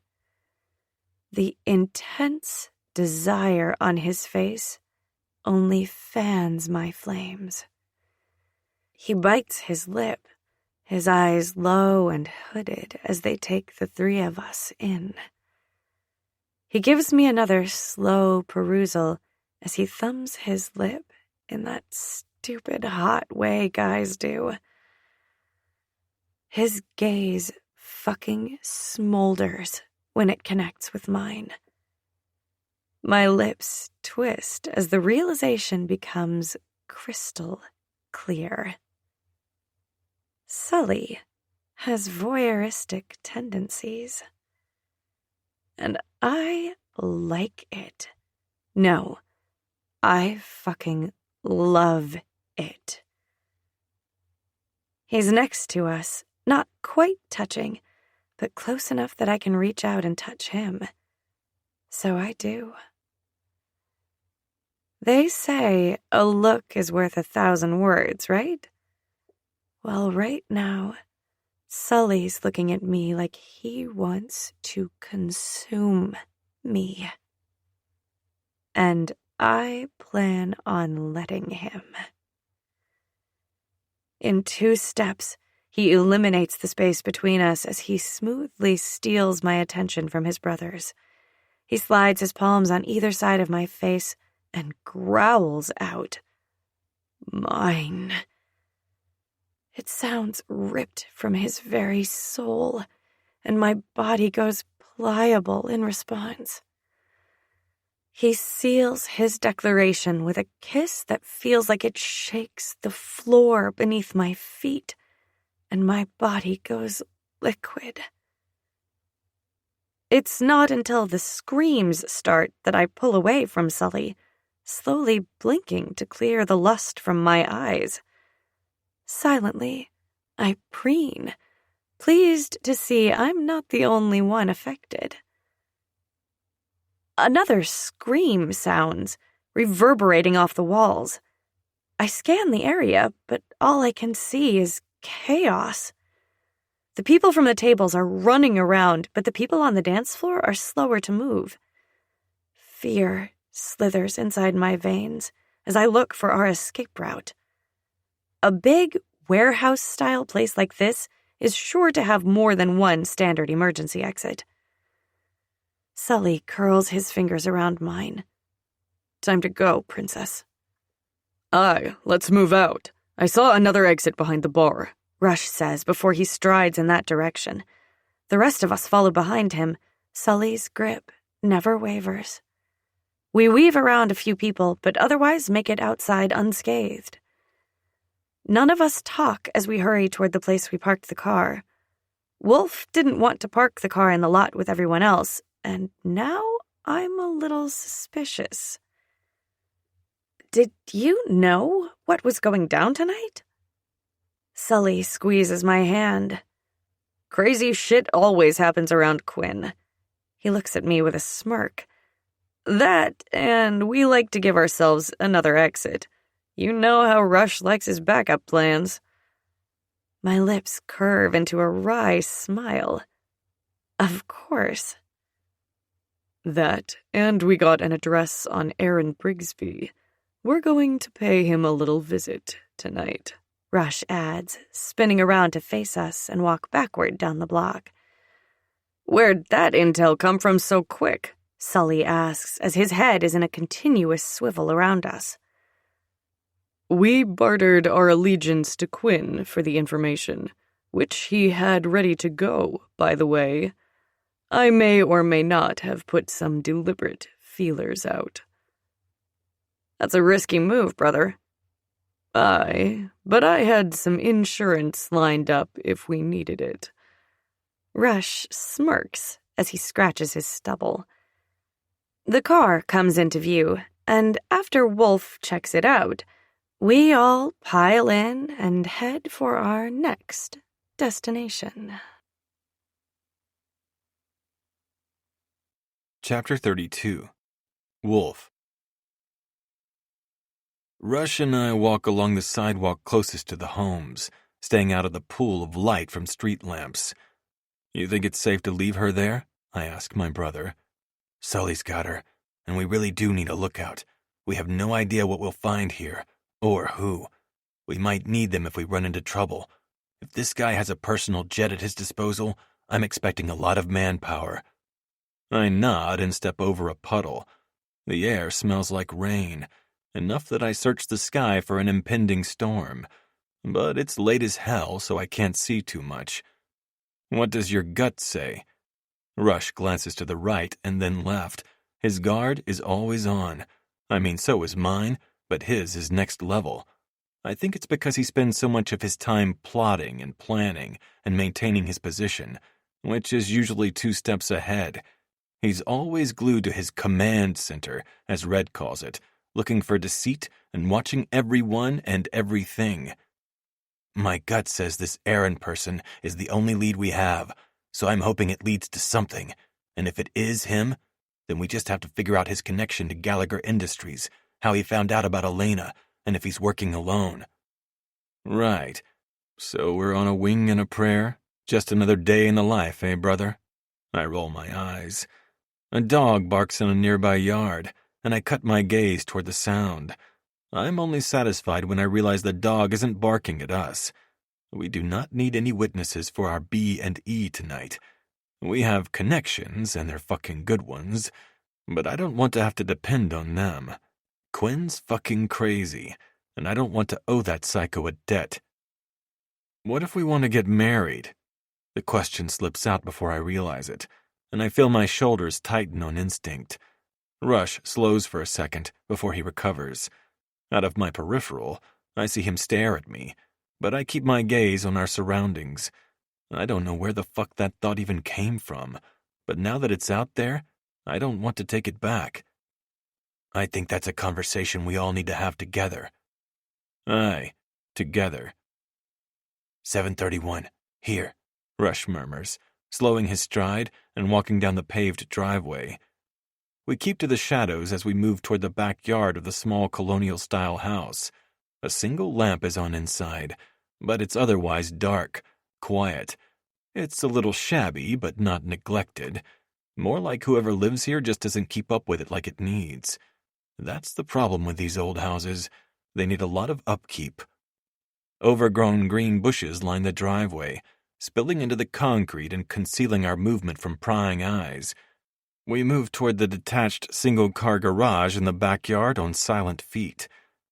The intense desire on his face only fans my flames. He bites his lip, his eyes low and hooded as they take the three of us in. He gives me another slow perusal as he thumbs his lip in that stupid hot way guys do. His gaze fucking smolders when it connects with mine. My lips twist as the realization becomes crystal clear. Sully has voyeuristic tendencies. And I like it. No, I fucking love it. He's next to us, not quite touching, but close enough that I can reach out and touch him. So I do. They say a look is worth 1,000 words, right? Well, right now, Sully's looking at me like he wants to consume me. And I plan on letting him. In 2 steps, he eliminates the space between us as he smoothly steals my attention from his brothers. He slides his palms on either side of my face and growls out, "Mine." It sounds ripped from his very soul, and my body goes pliable in response. He seals his declaration with a kiss that feels like it shakes the floor beneath my feet, and my body goes liquid. It's not until the screams start that I pull away from Sully, slowly blinking to clear the lust from my eyes. Silently, I preen, pleased to see I'm not the only one affected. Another scream sounds, reverberating off the walls. I scan the area, but all I can see is chaos. The people from the tables are running around, but the people on the dance floor are slower to move. Fear slithers inside my veins as I look for our escape route. A big warehouse-style place like this is sure to have more than one standard emergency exit. Sully curls his fingers around mine. "Time to go, princess." "Aye, let's move out. I saw another exit behind the bar," Rush says before he strides in that direction. The rest of us follow behind him. Sully's grip never wavers. We weave around a few people, but otherwise make it outside unscathed. None of us talk as we hurry toward the place we parked the car. Wolf didn't want to park the car in the lot with everyone else, and now I'm a little suspicious. "Did you know what was going down tonight?" Sully squeezes my hand. "Crazy shit always happens around Quinn." He looks at me with a smirk. "That, and we like to give ourselves another exit. You know how Rush likes his backup plans." My lips curve into a wry smile. Of course. "That, and we got an address on Aaron Brigsby. We're going to pay him a little visit tonight," Rush adds, spinning around to face us and walk backward down the block. "Where'd that intel come from so quick?" Sully asks as his head is in a continuous swivel around us. "We bartered our allegiance to Quinn for the information, which he had ready to go, by the way. I may or may not have put some deliberate feelers out." That's a risky move, brother. Aye, but I had some insurance lined up if we needed it. Rush smirks as he scratches his stubble. The car comes into view, and after Wolf checks it out, we all pile in and head for our next destination. Chapter 32. Wolf. Rush and I walk along the sidewalk closest to the homes, staying out of the pool of light from street lamps. You think it's safe to leave her there? I ask my brother. Sully's got her, and we really do need a lookout. We have no idea what we'll find here, or who. We might need them if we run into trouble. If this guy has a personal jet at his disposal, I'm expecting a lot of manpower. I nod and step over a puddle. The air smells like rain, enough that I search the sky for an impending storm. But it's late as hell, so I can't see too much. What does your gut say? Rush glances to the right and then left. His guard is always on. I mean, so is mine, but his is next level. I think it's because he spends so much of his time plotting and planning and maintaining his position, which is usually 2 steps ahead. He's always glued to his command center, as Red calls it, looking for deceit and watching everyone and everything. My gut says this Aaron person is the only lead we have, so I'm hoping it leads to something, and if it is him, then we just have to figure out his connection to Gallagher Industries, how he found out about Elena, and if he's working alone. Right. So we're on a wing and a prayer? Just another day in the life, eh, brother? I roll my eyes. A dog barks in a nearby yard, and I cut my gaze toward the sound. I'm only satisfied when I realize the dog isn't barking at us. We do not need any witnesses for our B and E tonight. We have connections, and they're fucking good ones, but I don't want to have to depend on them. Quinn's fucking crazy, and I don't want to owe that psycho a debt. What if we want to get married? The question slips out before I realize it, and I feel my shoulders tighten on instinct. Rush slows for a second before he recovers. Out of my peripheral, I see him stare at me, but I keep my gaze on our surroundings. I don't know where the fuck that thought even came from, but now that it's out there, I don't want to take it back. I think that's a conversation we all need to have together. Aye, together. 7:31, here, Rush murmurs, slowing his stride and walking down the paved driveway. We keep to the shadows as we move toward the backyard of the small colonial-style house. A single lamp is on inside, but it's otherwise dark, quiet. It's a little shabby, but not neglected. More like whoever lives here just doesn't keep up with it like it needs. That's the problem with these old houses. They need a lot of upkeep. Overgrown green bushes line the driveway, spilling into the concrete and concealing our movement from prying eyes. We move toward the detached single-car garage in the backyard on silent feet.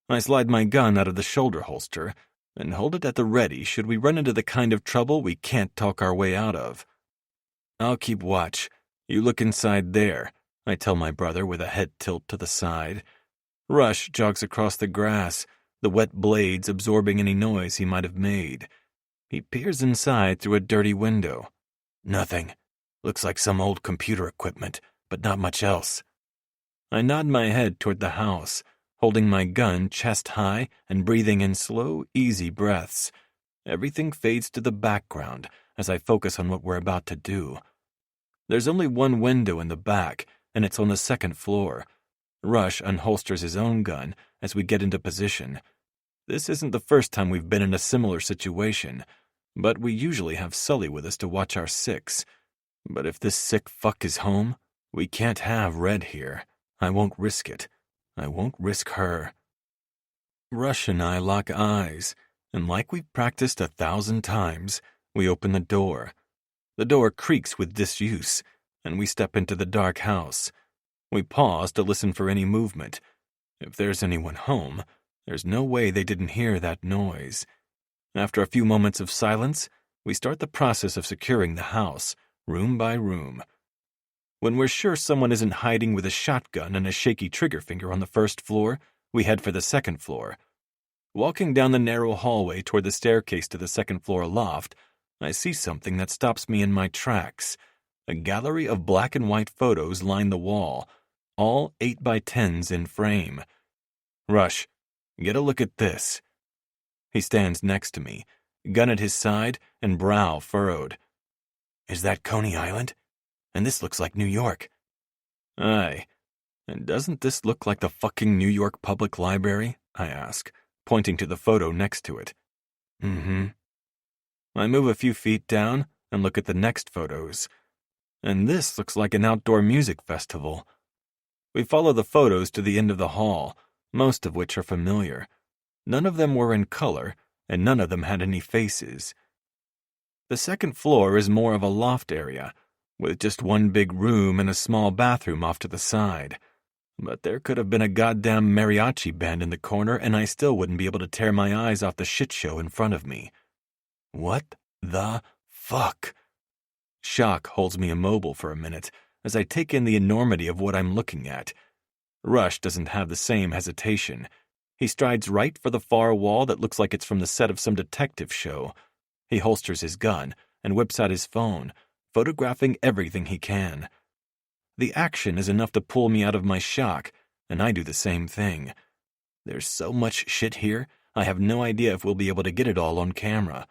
I slide my gun out of the shoulder holster and hold it at the ready should we run into the kind of trouble we can't talk our way out of. I'll keep watch. You look inside there, I tell my brother with a head tilt to the side. Rush jogs across the grass, the wet blades absorbing any noise he might have made. He peers inside through a dirty window. Nothing. Looks like some old computer equipment, but not much else. I nod my head toward the house, holding my gun chest high and breathing in slow, easy breaths. Everything fades to the background as I focus on what we're about to do. There's only one window in the back, and it's on the 2nd floor. Rush unholsters his own gun as we get into position. This isn't the first time we've been in a similar situation, but we usually have Sully with us to watch our 6. But if this sick fuck is home, we can't have Red here. I won't risk it. I won't risk her. Rush and I lock eyes, and like we've practiced 1,000 times, we open the door. The door creaks with disuse, and we step into the dark house. We pause to listen for any movement. If there's anyone home, there's no way they didn't hear that noise. After a few moments of silence, we start the process of securing the house, room by room. When we're sure someone isn't hiding with a shotgun and a shaky trigger finger on the 1st floor, we head for the 2nd floor. Walking down the narrow hallway toward the staircase to the 2nd floor loft, I see something that stops me in my tracks. A gallery of black and white photos line the wall, all 8x10s in frame. Rush, get a look at this. He stands next to me, gun at his side and brow furrowed. Is that Coney Island? And this looks like New York. Aye. And doesn't this look like the fucking New York Public Library? I ask, pointing to the photo next to it. Mm-hmm. I move a few feet down and look at the next photos. And this looks like an outdoor music festival. We follow the photos to the end of the hall, most of which are familiar. None of them were in color, and none of them had any faces. The second floor is more of a loft area, with just one big room and a small bathroom off to the side. But there could have been a goddamn mariachi band in the corner, and I still wouldn't be able to tear my eyes off the shit show in front of me. What the fuck? Shock holds me immobile for a minute as I take in the enormity of what I'm looking at. Rush doesn't have the same hesitation. He strides right for the far wall that looks like it's from the set of some detective show. He holsters his gun and whips out his phone, photographing everything he can. The action is enough to pull me out of my shock, and I do the same thing. There's so much shit here, I have no idea if we'll be able to get it all on camera.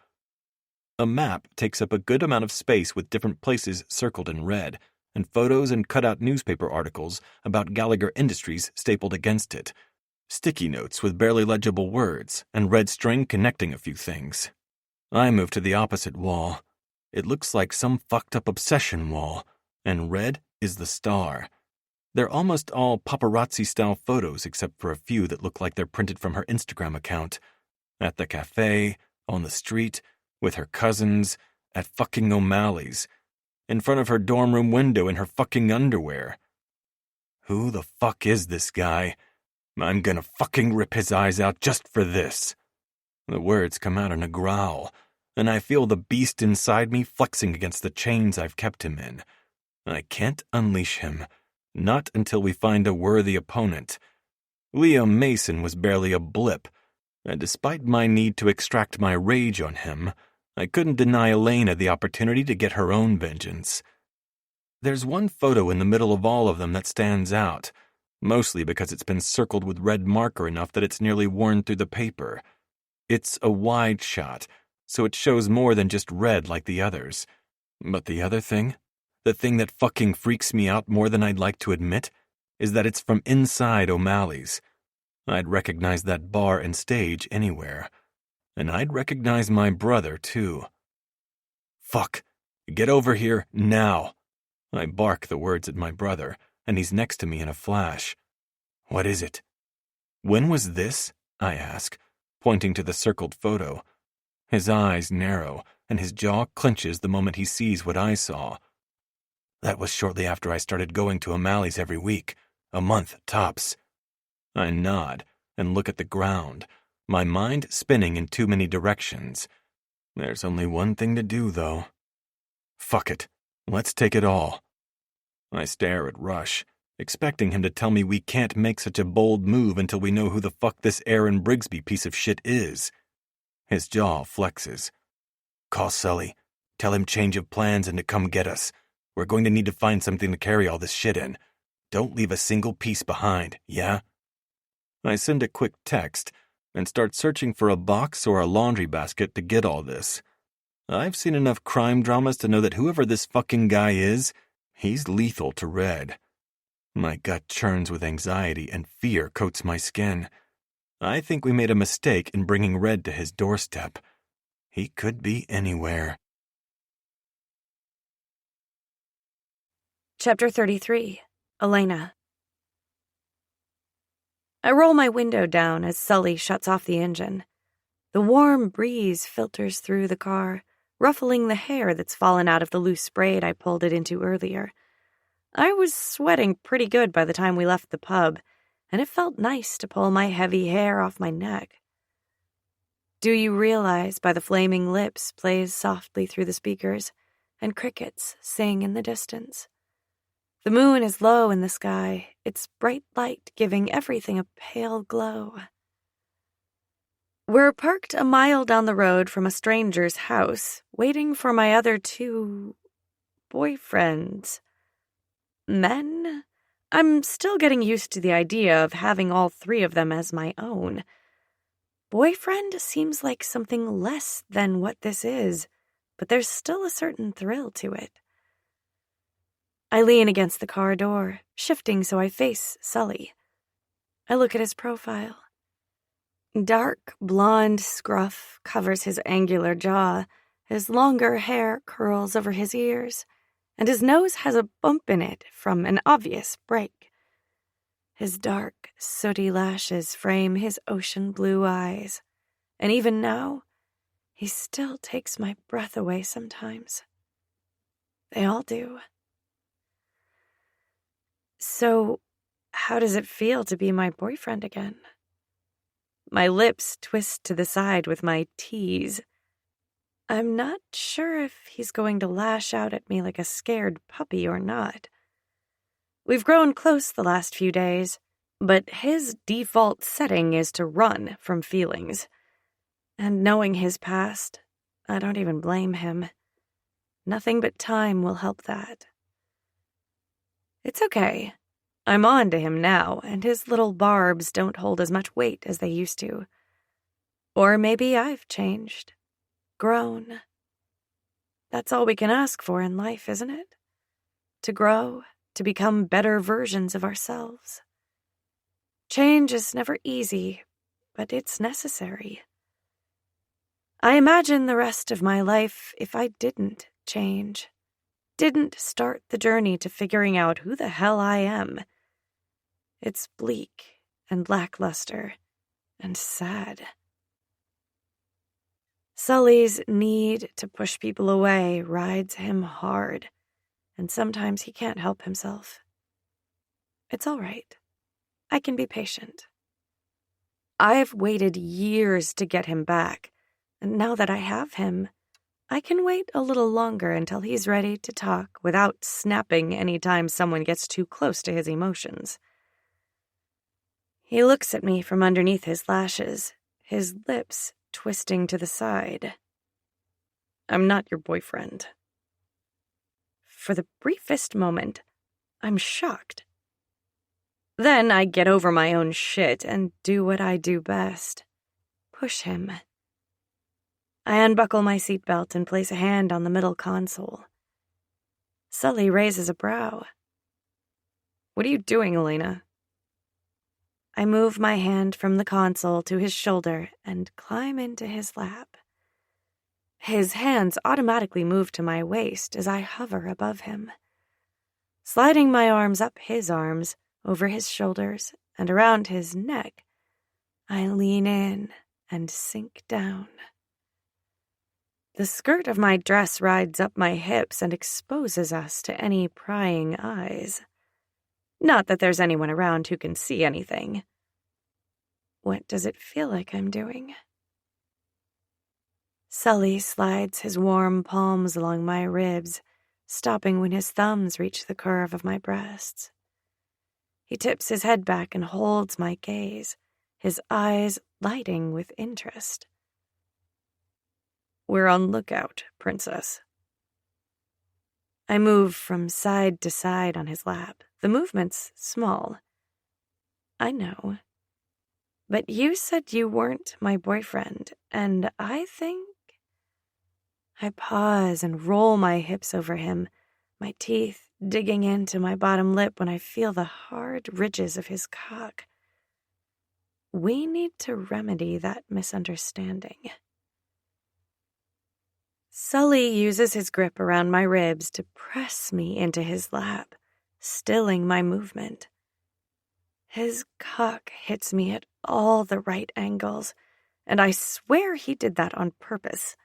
A map takes up a good amount of space with different places circled in red, and photos and cut-out newspaper articles about Gallagher Industries stapled against it. Sticky notes with barely legible words, and red string connecting a few things. I move to the opposite wall. It looks like some fucked-up obsession wall, and red is the star. They're almost all paparazzi-style photos except for a few that look like they're printed from her Instagram account. At the cafe, on the street, with her cousins, at fucking O'Malley's, in front of her dorm room window in her fucking underwear. Who the fuck is this guy? I'm gonna fucking rip his eyes out just for this. The words come out in a growl, and I feel the beast inside me flexing against the chains I've kept him in. I can't unleash him, not until we find a worthy opponent. Liam Mason was barely a blip, and despite my need to extract my rage on him, I couldn't deny Elena the opportunity to get her own vengeance. There's one photo in the middle of all of them that stands out, mostly because it's been circled with red marker enough that it's nearly worn through the paper. It's a wide shot, so it shows more than just red like the others. But the other thing? The thing that fucking freaks me out more than I'd like to admit is that it's from inside O'Malley's. I'd recognize that bar and stage anywhere. And I'd recognize my brother, too. Fuck. Get over here, now. I bark the words at my brother, and he's next to me in a flash. What is it? When was this? I ask, pointing to the circled photo. His eyes narrow, and his jaw clenches the moment he sees what I saw. That was shortly after I started going to O'Malley's every week, a month tops. I nod and look at the ground, my mind spinning in too many directions. There's only one thing to do, though. Fuck it. Let's take it all. I stare at Rush, expecting him to tell me we can't make such a bold move until we know who the fuck this Aaron Brigsby piece of shit is. His jaw flexes. Call Sully. Tell him change of plans and to come get us. We're going to need to find something to carry all this shit in. Don't leave a single piece behind, yeah? I send a quick text and start searching for a box or a laundry basket to get all this. I've seen enough crime dramas to know that whoever this fucking guy is, he's lethal to Red. My gut churns with anxiety and fear coats my skin. I think we made a mistake in bringing Red to his doorstep. He could be anywhere. Chapter 33. Elena. I roll my window down as Sully shuts off the engine. The warm breeze filters through the car, ruffling the hair that's fallen out of the loose braid I pulled it into earlier. I was sweating pretty good by the time we left the pub, and it felt nice to pull my heavy hair off my neck. Do You Realize by the Flaming Lips plays softly through the speakers, and crickets sing in the distance. The moon is low in the sky, its bright light giving everything a pale glow. We're parked a mile down the road from a stranger's house, waiting for my other two boyfriends. Men? I'm still getting used to the idea of having all three of them as my own. Boyfriend seems like something less than what this is, but there's still a certain thrill to it. I lean against the car door, shifting so I face Sully. I look at his profile. Dark blonde scruff covers his angular jaw, his longer hair curls over his ears, and his nose has a bump in it from an obvious break. His dark, sooty lashes frame his ocean blue eyes, and even now, he still takes my breath away sometimes. They all do. So, how does it feel to be my boyfriend again? My lips twist to the side with my tease. I'm not sure if he's going to lash out at me like a scared puppy or not. We've grown close the last few days, but his default setting is to run from feelings. And knowing his past, I don't even blame him. Nothing but time will help that. It's okay. I'm on to him now, and his little barbs don't hold as much weight as they used to. Or maybe I've changed. Grown. That's all we can ask for in life, isn't it? To grow, to become better versions of ourselves. Change is never easy, but it's necessary. I imagine the rest of my life if I didn't change, didn't start the journey to figuring out who the hell I am. It's bleak and lackluster and sad. Sully's need to push people away rides him hard, and sometimes he can't help himself. It's all right. I can be patient. I've waited years to get him back, and now that I have him, I can wait a little longer until he's ready to talk without snapping anytime someone gets too close to his emotions. He looks at me from underneath his lashes, his lips twisting to the side. I'm not your boyfriend. For the briefest moment, I'm shocked. Then I get over my own shit and do what I do best. Push him. I unbuckle my seatbelt and place a hand on the middle console. Sully raises a brow. What are you doing, Elena? I move my hand from the console to his shoulder and climb into his lap. His hands automatically move to my waist as I hover above him. Sliding my arms up his arms, over his shoulders, and around his neck, I lean in and sink down. The skirt of my dress rides up my hips and exposes us to any prying eyes. Not that there's anyone around who can see anything. What does it feel like I'm doing? Sully slides his warm palms along my ribs, stopping when his thumbs reach the curve of my breasts. He tips his head back and holds my gaze, his eyes lighting with interest. We're on lookout, Princess. I move from side to side on his lap. The movement's small. I know. But you said you weren't my boyfriend, and I think... I pause and roll my hips over him, my teeth digging into my bottom lip when I feel the hard ridges of his cock. We need to remedy that misunderstanding. Sully uses his grip around my ribs to press me into his lap, stilling my movement. His cock hits me at all the right angles, and I swear he did that on purpose.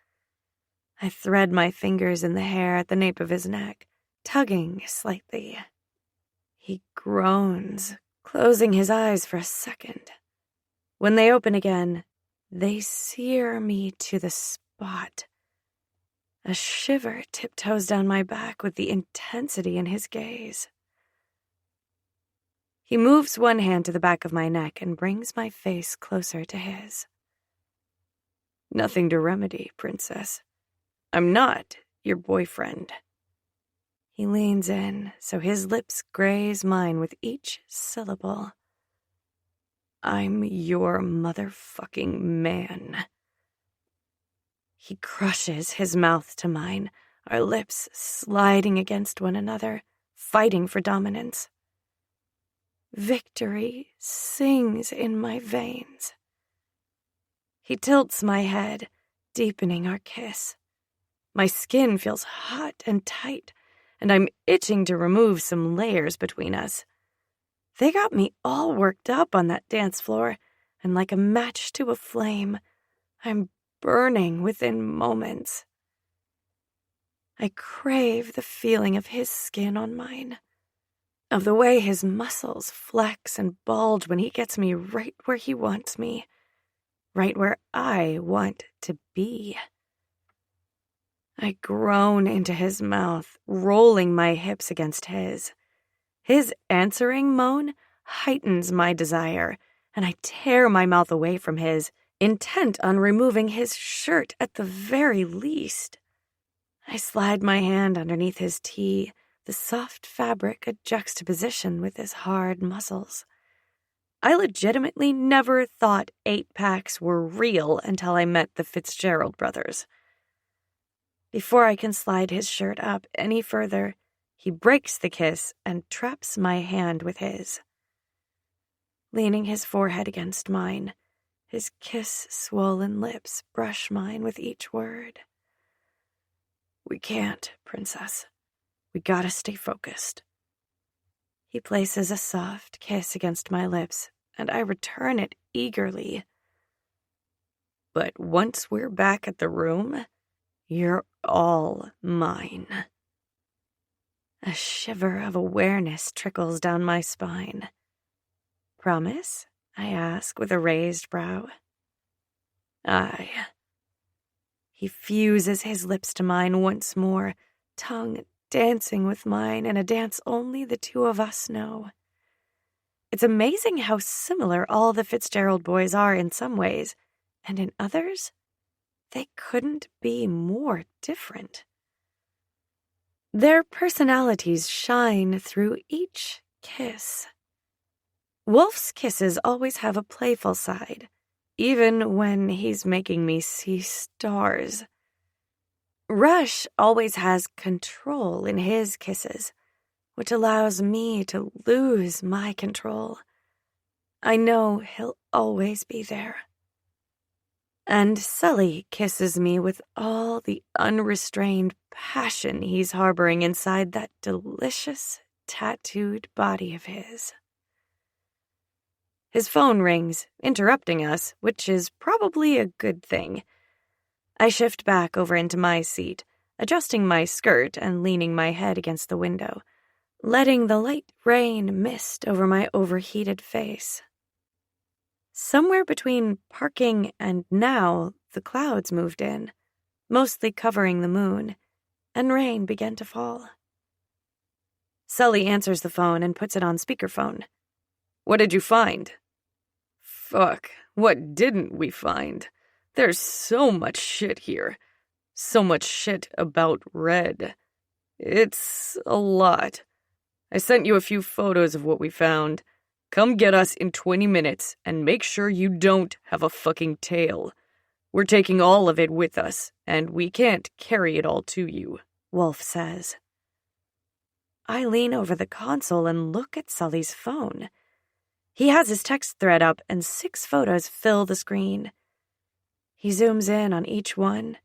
I thread my fingers in the hair at the nape of his neck, tugging slightly. He groans, closing his eyes for a second. When they open again, they sear me to the spot. A shiver tiptoes down my back with the intensity in his gaze. He moves one hand to the back of my neck and brings my face closer to his. Nothing to remedy, Princess. I'm not your boyfriend. He leans in, so his lips graze mine with each syllable. I'm your motherfucking man. He crushes his mouth to mine, our lips sliding against one another, fighting for dominance. Victory sings in my veins. He tilts my head, deepening our kiss. My skin feels hot and tight, and I'm itching to remove some layers between us. They got me all worked up on that dance floor, and like a match to a flame, I'm burning within moments. I crave the feeling of his skin on mine, of the way his muscles flex and bulge when he gets me right where he wants me, right where I want to be. I groan into his mouth, rolling my hips against his. His answering moan heightens my desire, and I tear my mouth away from his, intent on removing his shirt at the very least. I slide my hand underneath his tee, the soft fabric a juxtaposition with his hard muscles. I legitimately never thought 8-packs were real until I met the Fitzgerald brothers. Before I can slide his shirt up any further, he breaks the kiss and traps my hand with his. Leaning his forehead against mine, his kiss-swollen lips brush mine with each word. We can't, Princess. We gotta stay focused. He places a soft kiss against my lips, and I return it eagerly. But once we're back at the room, you're all mine. A shiver of awareness trickles down my spine. Promise? I ask with a raised brow. Aye. He fuses his lips to mine once more, tongue dancing with mine in a dance only the two of us know. It's amazing how similar all the Fitzgerald boys are in some ways, and in others, they couldn't be more different. Their personalities shine through each kiss. Wolf's kisses always have a playful side, even when he's making me see stars. Rush always has control in his kisses, which allows me to lose my control. I know he'll always be there. And Sully kisses me with all the unrestrained passion he's harboring inside that delicious, tattooed body of his. His phone rings, interrupting us, which is probably a good thing. I shift back over into my seat, adjusting my skirt and leaning my head against the window, letting the light rain mist over my overheated face. Somewhere between parking and now, the clouds moved in, mostly covering the moon, and rain began to fall. Sully answers the phone and puts it on speakerphone. What did you find? Fuck, what didn't we find? There's so much shit here. So much shit about Red. It's a lot. I sent you a few photos of what we found. Come get us in 20 minutes and make sure you don't have a fucking tail. We're taking all of it with us, and we can't carry it all to you, Wolf says. I lean over the console and look at Sully's phone. He has his text thread up and 6 photos fill the screen. He zooms in on each one,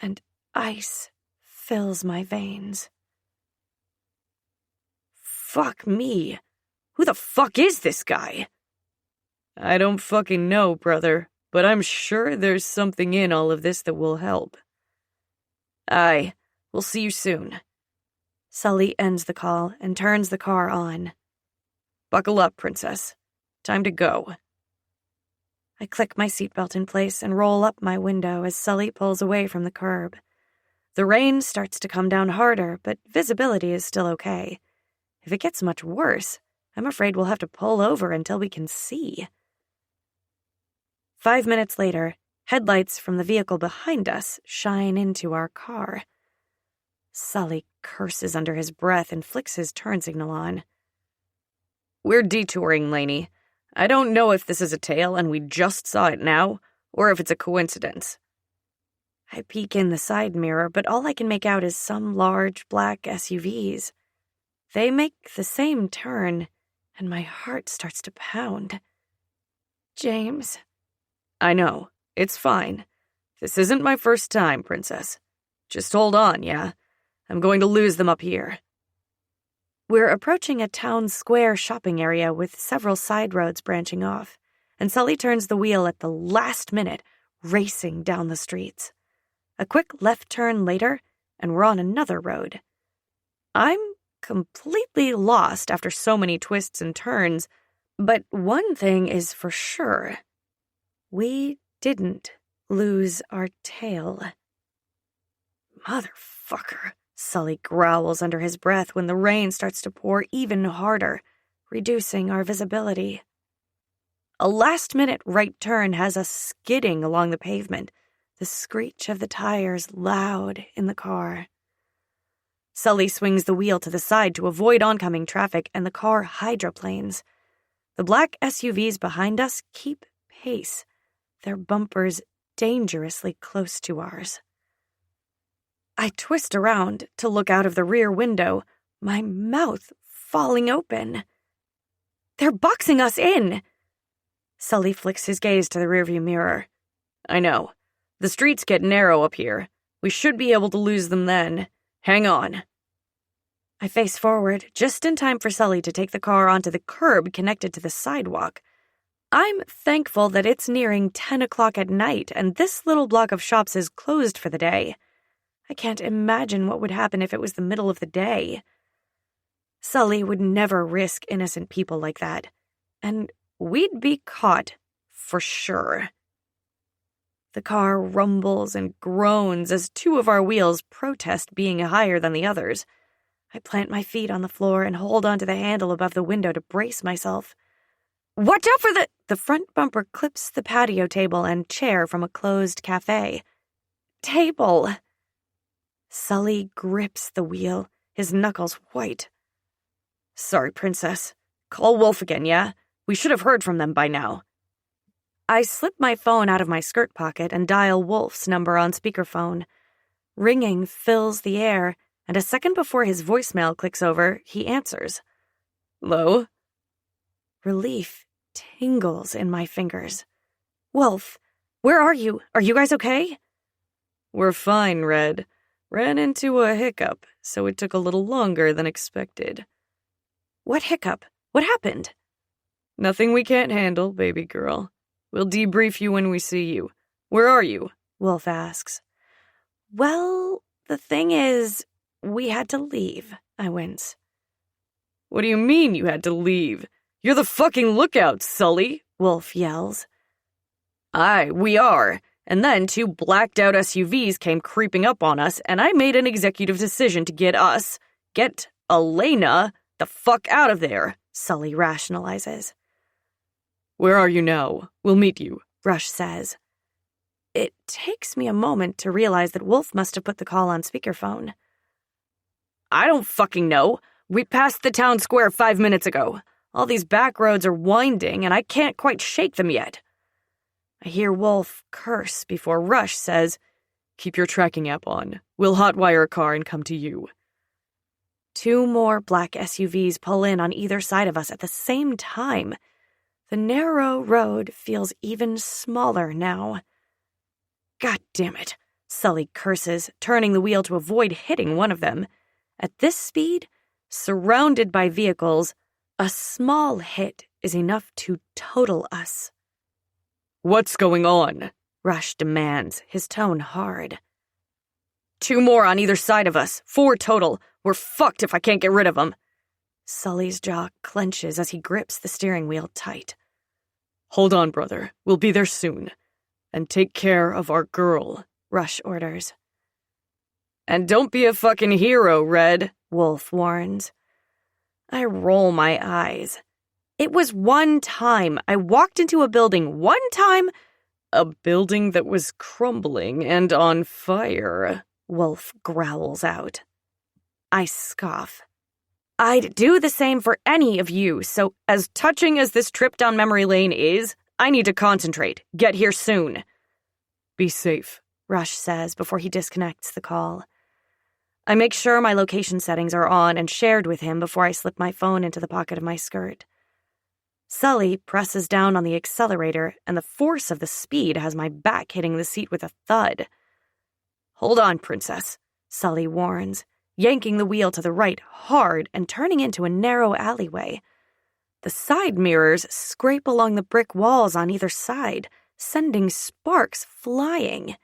and ice fills my veins. Fuck me. Who the fuck is this guy? I don't fucking know, brother, but I'm sure there's something in all of this that will help. Aye, we'll see you soon. Sully ends the call and turns the car on. Buckle up, Princess. Time to go. I click my seatbelt in place and roll up my window as Sully pulls away from the curb. The rain starts to come down harder, but visibility is still okay. If it gets much worse, I'm afraid we'll have to pull over until we can see. 5 minutes later, headlights from the vehicle behind us shine into our car. Sully curses under his breath and flicks his turn signal on. We're detouring, Laney. I don't know if this is a tail and we just saw it now, or if it's a coincidence. I peek in the side mirror, but all I can make out is some large black SUVs. They make the same turn, and my heart starts to pound. James. I know. It's fine. This isn't my first time, Princess. Just hold on, yeah? I'm going to lose them up here. We're approaching a town square shopping area with several side roads branching off, and Sully turns the wheel at the last minute, racing down the streets. A quick left turn later, and we're on another road. I'm completely lost after so many twists and turns, but one thing is for sure. We didn't lose our tail. Motherfucker, Sully growls under his breath when the rain starts to pour even harder, reducing our visibility. A last-minute right turn has us skidding along the pavement, the screech of the tires loud in the car. Sully swings the wheel to the side to avoid oncoming traffic, and the car hydroplanes. The black SUVs behind us keep pace, their bumpers dangerously close to ours. I twist around to look out of the rear window, my mouth falling open. They're boxing us in! Sully flicks his gaze to the rearview mirror. I know. The streets get narrow up here. We should be able to lose them then. Hang on. I face forward, just in time for Sully to take the car onto the curb connected to the sidewalk. I'm thankful that it's nearing 10 o'clock at night and this little block of shops is closed for the day. I can't imagine what would happen if it was the middle of the day. Sully would never risk innocent people like that, and we'd be caught for sure. The car rumbles and groans as two of our wheels protest being higher than the others. I plant my feet on the floor and hold onto the handle above the window to brace myself. Watch out for the front bumper clips the patio table and chair from a closed cafe. Table! Sully grips the wheel, his knuckles white. Sorry, Princess. Call Wolf again, yeah? We should have heard from them by now. I slip my phone out of my skirt pocket and dial Wolf's number on speakerphone. Ringing fills the air, and a second before his voicemail clicks over, he answers. Hello? Relief tingles in my fingers. Wolf, where are you? Are you guys okay? We're fine, Red. Ran into a hiccup, so it took a little longer than expected. What hiccup? What happened? Nothing we can't handle, baby girl. We'll debrief you when we see you. Where are you? Wolf asks. Well, the thing is, we had to leave, I wince. What do you mean you had to leave? You're the fucking lookout, Sully, Wolf yells. Aye, we are. And then two blacked-out SUVs came creeping up on us, and I made an executive decision to get Elena, the fuck out of there, Sully rationalizes. Where are you now? We'll meet you, Rush says. It takes me a moment to realize that Wolf must have put the call on speakerphone. I don't fucking know. We passed the town square 5 minutes ago. All these back roads are winding, and I can't quite shake them yet. I hear Wolf curse before Rush says, Keep your tracking app on. We'll hotwire a car and come to you. Two more black SUVs pull in on either side of us at the same time. The narrow road feels even smaller now. God damn it, Sully curses, turning the wheel to avoid hitting one of them. At this speed, surrounded by vehicles, a small hit is enough to total us. What's going on? Rush demands, his tone hard. Two more on either side of us. 4 total. We're fucked if I can't get rid of them. Sully's jaw clenches as he grips the steering wheel tight. Hold on, brother. We'll be there soon. And take care of our girl, Rush orders. And don't be a fucking hero, Red, Wolf warns. I roll my eyes. It was one time. I walked into a building one time. A building that was crumbling and on fire, Wolf growls out. I scoff. I'd do the same for any of you, so as touching as this trip down memory lane is, I need to concentrate. Get here soon. Be safe, Rush says before he disconnects the call. I make sure my location settings are on and shared with him before I slip my phone into the pocket of my skirt. Sully presses down on the accelerator, and the force of the speed has my back hitting the seat with a thud. "Hold on, Princess," Sully warns, yanking the wheel to the right hard and turning into a narrow alleyway. The side mirrors scrape along the brick walls on either side, sending sparks flying.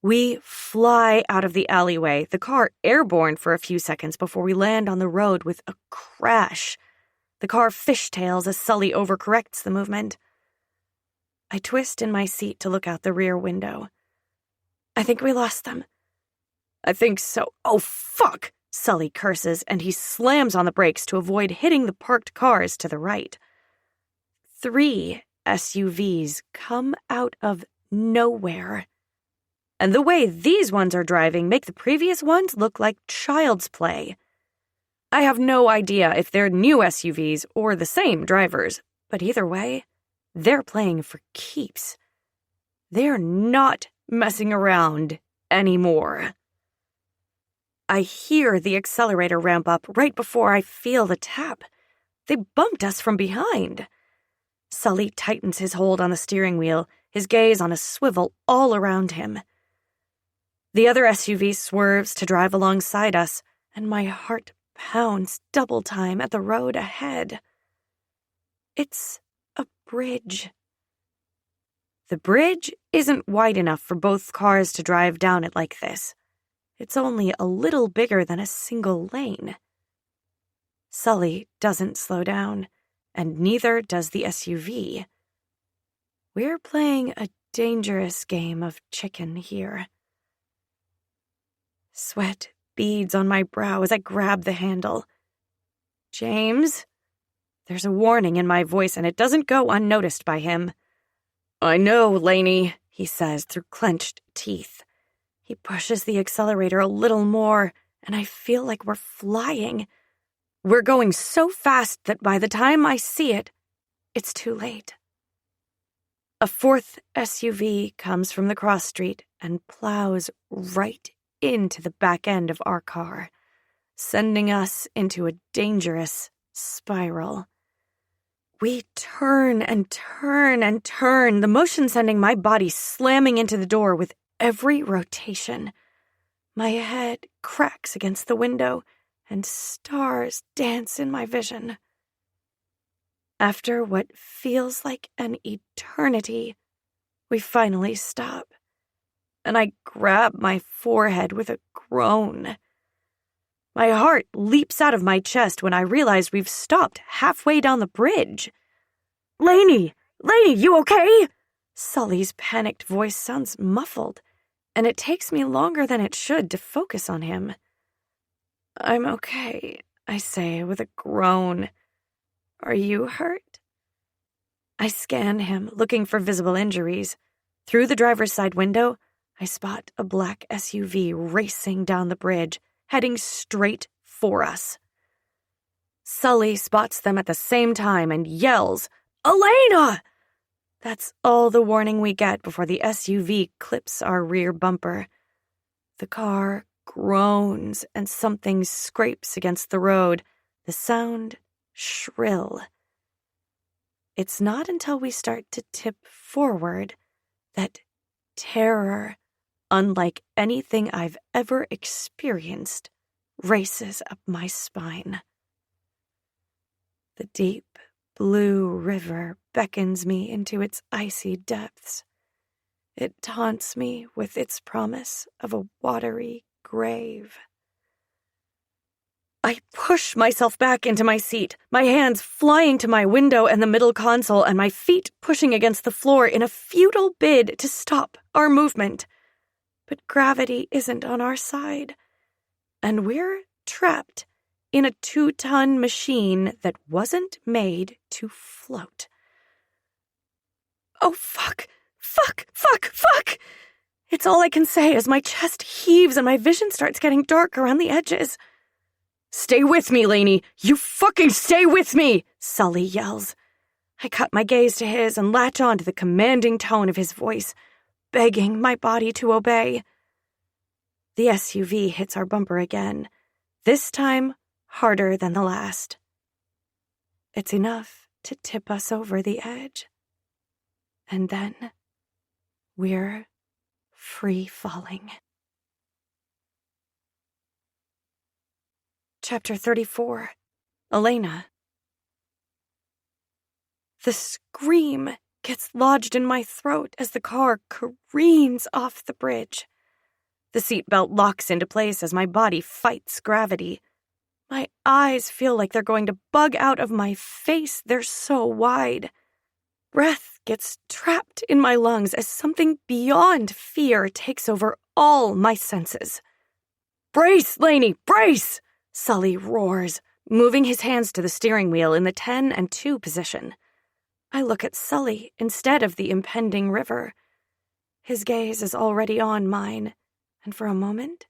We fly out of the alleyway, the car airborne for a few seconds before we land on the road with a crash. The car fishtails as Sully overcorrects the movement. I twist in my seat to look out the rear window. I think we lost them. I think so. Oh, fuck! Sully curses, and he slams on the brakes to avoid hitting the parked cars to the right. 3 SUVs come out of nowhere. And the way these ones are driving make the previous ones look like child's play. I have no idea if they're new SUVs or the same drivers, but either way, they're playing for keeps. They're not messing around anymore. I hear the accelerator ramp up right before I feel the tap. They bumped us from behind. Sully tightens his hold on the steering wheel, his gaze on a swivel all around him. The other SUV swerves to drive alongside us, and my heart pounds double time at the road ahead. It's a bridge. The bridge isn't wide enough for both cars to drive down it like this. It's only a little bigger than a single lane. Sully doesn't slow down, and neither does the SUV. We're playing a dangerous game of chicken here. Sweat beads on my brow as I grab the handle. "James?" There's a warning in my voice, and it doesn't go unnoticed by him. "I know, Lainey," he says through clenched teeth. He pushes the accelerator a little more, and I feel like we're flying. We're going so fast that by the time I see it, it's too late. A 4th SUV comes from the cross street and plows right into the back end of our car, sending us into a dangerous spiral. We turn and turn and turn, the motion sending my body slamming into the door with every rotation. My head cracks against the window, and stars dance in my vision. After what feels like an eternity, we finally stop, and I grab my forehead with a groan. My heart leaps out of my chest when I realize we've stopped halfway down the bridge. Lainey, you okay?" Sully's panicked voice sounds muffled, and it takes me longer than it should to focus on him. "I'm okay," I say with a groan. "Are you hurt?" I scan him, looking for visible injuries. Through the driver's side window, I spot a black SUV racing down the bridge, heading straight for us. Sully spots them at the same time and yells, "Elena!" That's all the warning we get before the SUV clips our rear bumper. The car groans and something scrapes against the road, the sound shrill. It's not until we start to tip forward that terror, unlike anything I've ever experienced, races up my spine. The deep blue river beckons me into its icy depths. It taunts me with its promise of a watery grave. I push myself back into my seat, my hands flying to my window and the middle console and my feet pushing against the floor in a futile bid to stop our movement. But gravity isn't on our side, and we're trapped in a 2-ton machine that wasn't made to float. Oh, fuck! It's all I can say as my chest heaves and my vision starts getting dark around the edges. "Stay with me, Lainey! You fucking stay with me!" Sully yells. I cut my gaze to his and latch on to the commanding tone of his voice, begging my body to obey. The SUV hits our bumper again, this time harder than the last. It's enough to tip us over the edge. And then we're free falling. Chapter 34. Elena. The scream gets lodged in my throat as the car careens off the bridge. The seatbelt locks into place as my body fights gravity. My eyes feel like they're going to bug out of my face, they're so wide. Breath gets trapped in my lungs as something beyond fear takes over all my senses. "Brace, Laney, brace!" Sully roars, moving his hands to the steering wheel in the 10 and 2 position. I look at Sully instead of the impending river. His gaze is already on mine, and for a moment,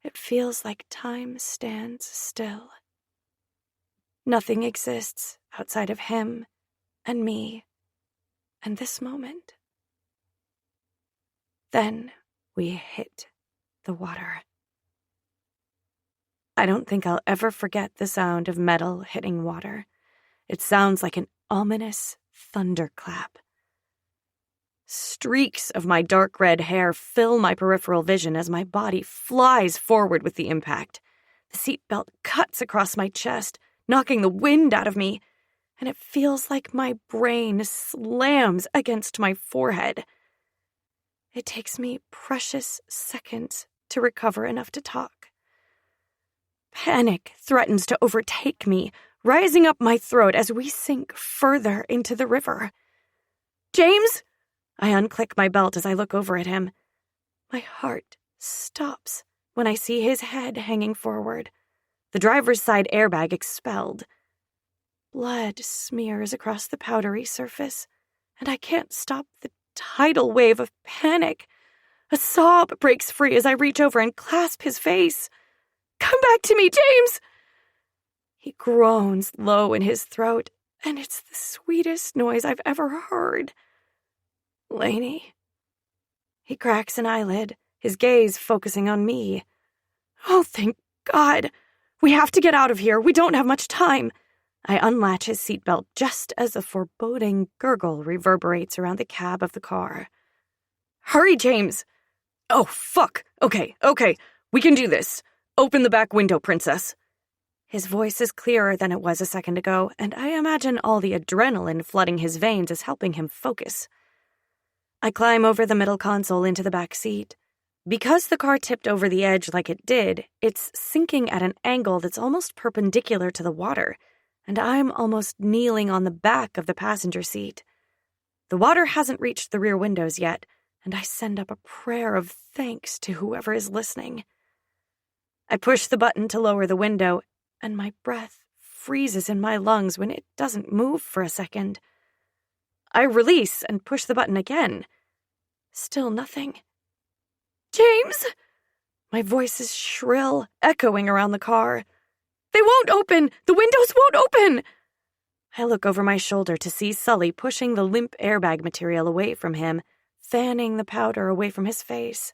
it feels like time stands still. Nothing exists outside of him and me and this moment. Then we hit the water. I don't think I'll ever forget the sound of metal hitting water. It sounds like an ominous thunderclap. Streaks of my dark red hair fill my peripheral vision as my body flies forward with the impact. The seatbelt cuts across my chest, knocking the wind out of me, and it feels like my brain slams against my forehead. It takes me precious seconds to recover enough to talk. Panic threatens to overtake me, rising up my throat as we sink further into the river. "James?" I unclick my belt as I look over at him. My heart stops when I see his head hanging forward, the driver's side airbag expelled. Blood smears across the powdery surface, and I can't stop the tidal wave of panic. A sob breaks free as I reach over and clasp his face. "Come back to me, James!" He groans low in his throat, and it's the sweetest noise I've ever heard. "Laney." He cracks an eyelid, his gaze focusing on me. "Oh, thank God. We have to get out of here. We don't have much time." I unlatch his seatbelt just as a foreboding gurgle reverberates around the cab of the car. "Hurry, James!" "Oh, fuck. Okay. We can do this. Open the back window, princess." His voice is clearer than it was a second ago, and I imagine all the adrenaline flooding his veins is helping him focus. I climb over the middle console into the back seat. Because the car tipped over the edge like it did, it's sinking at an angle that's almost perpendicular to the water, and I'm almost kneeling on the back of the passenger seat. The water hasn't reached the rear windows yet, and I send up a prayer of thanks to whoever is listening. I push the button to lower the window, and my breath freezes in my lungs when it doesn't move for a second. I release and push the button again. Still nothing. "James!" My voice is shrill, echoing around the car. "They won't open! The windows won't open!" I look over my shoulder to see Sully pushing the limp airbag material away from him, fanning the powder away from his face.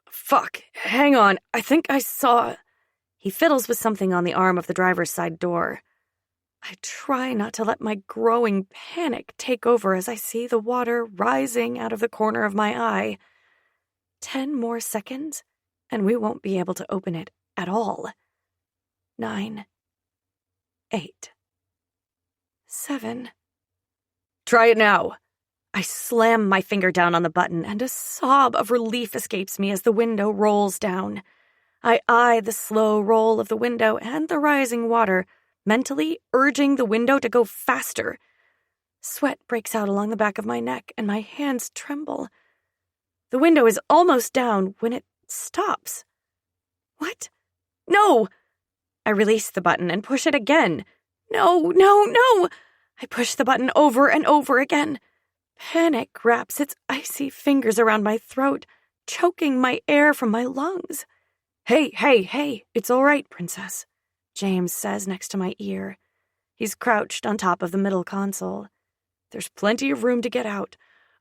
"Fuck, hang on, I think I saw..." He fiddles with something on the arm of the driver's side door. I try not to let my growing panic take over as I see the water rising out of the corner of my eye. 10 more seconds, and we won't be able to open it at all. 9, 8, 7. "Try it now." I slam my finger down on the button, and a sob of relief escapes me as the window rolls down. I eye the slow roll of the window and the rising water, mentally urging the window to go faster. Sweat breaks out along the back of my neck, and my hands tremble. The window is almost down when it stops. What? No! I release the button and push it again. No! I push the button over and over again. Panic wraps its icy fingers around my throat, choking my air from my lungs. Hey, it's all right, princess," James says next to my ear. He's crouched on top of the middle console. "There's plenty of room to get out.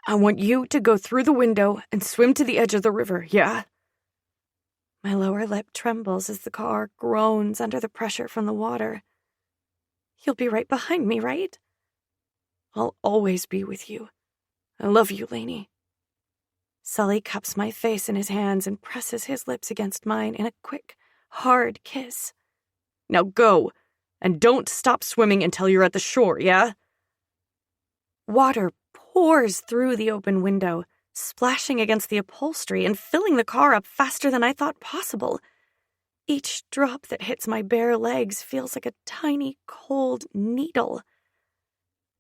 I want you to go through the window and swim to the edge of the river, yeah?" My lower lip trembles as the car groans under the pressure from the water. You'll be right behind me, right? I'll always be with you. I love you, Lainey. Sully cups my face in his hands and presses his lips against mine in a quick, hard kiss. Now go, and don't stop swimming until you're at the shore, yeah? Water pours through the open window, splashing against the upholstery and filling the car up faster than I thought possible. Each drop that hits my bare legs feels like a tiny, cold needle.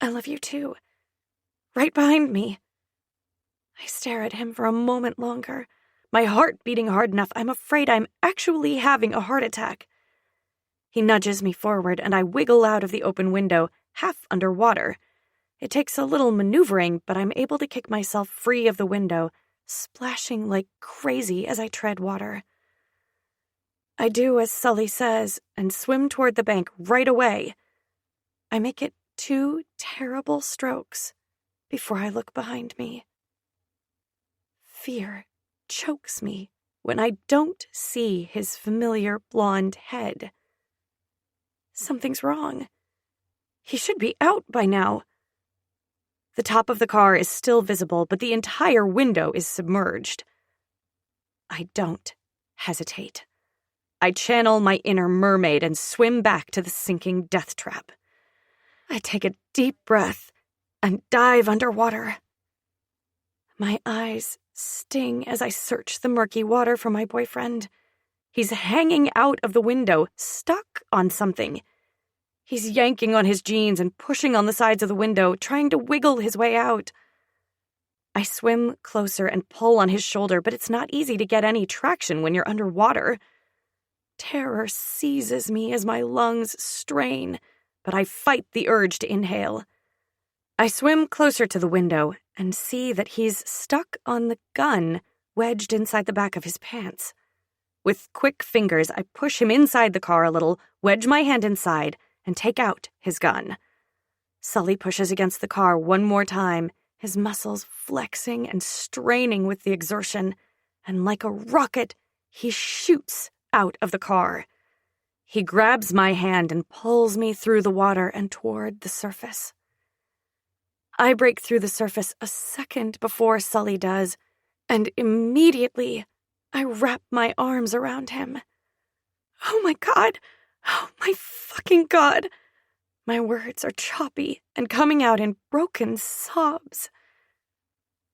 I love you too. Right behind me. I stare at him for a moment longer, my heart beating hard enough I'm afraid I'm actually having a heart attack. He nudges me forward and I wiggle out of the open window, half underwater. It takes a little maneuvering, but I'm able to kick myself free of the window, splashing like crazy as I tread water. I do as Sully says and swim toward the bank right away. I make it 2 terrible strokes before I look behind me. Fear chokes me when I don't see his familiar blonde head. Something's wrong. He should be out by now. The top of the car is still visible, but the entire window is submerged. I don't hesitate. I channel my inner mermaid and swim back to the sinking death trap. I take a deep breath and dive underwater. My eyes sting as I search the murky water for my boyfriend. He's hanging out of the window, stuck on something. He's yanking on his jeans and pushing on the sides of the window, trying to wiggle his way out. I swim closer and pull on his shoulder, but it's not easy to get any traction when you're underwater. Terror seizes me as my lungs strain, but I fight the urge to inhale. I swim closer to the window and see that he's stuck on the gun wedged inside the back of his pants. With quick fingers, I push him inside the car a little, wedge my hand inside, and take out his gun. Sully pushes against the car one more time, his muscles flexing and straining with the exertion, and like a rocket, he shoots out of the car. He grabs my hand and pulls me through the water and toward the surface. I break through the surface a second before Sully does, and immediately I wrap my arms around him. Oh my God! Oh my fucking God! My words are choppy and coming out in broken sobs.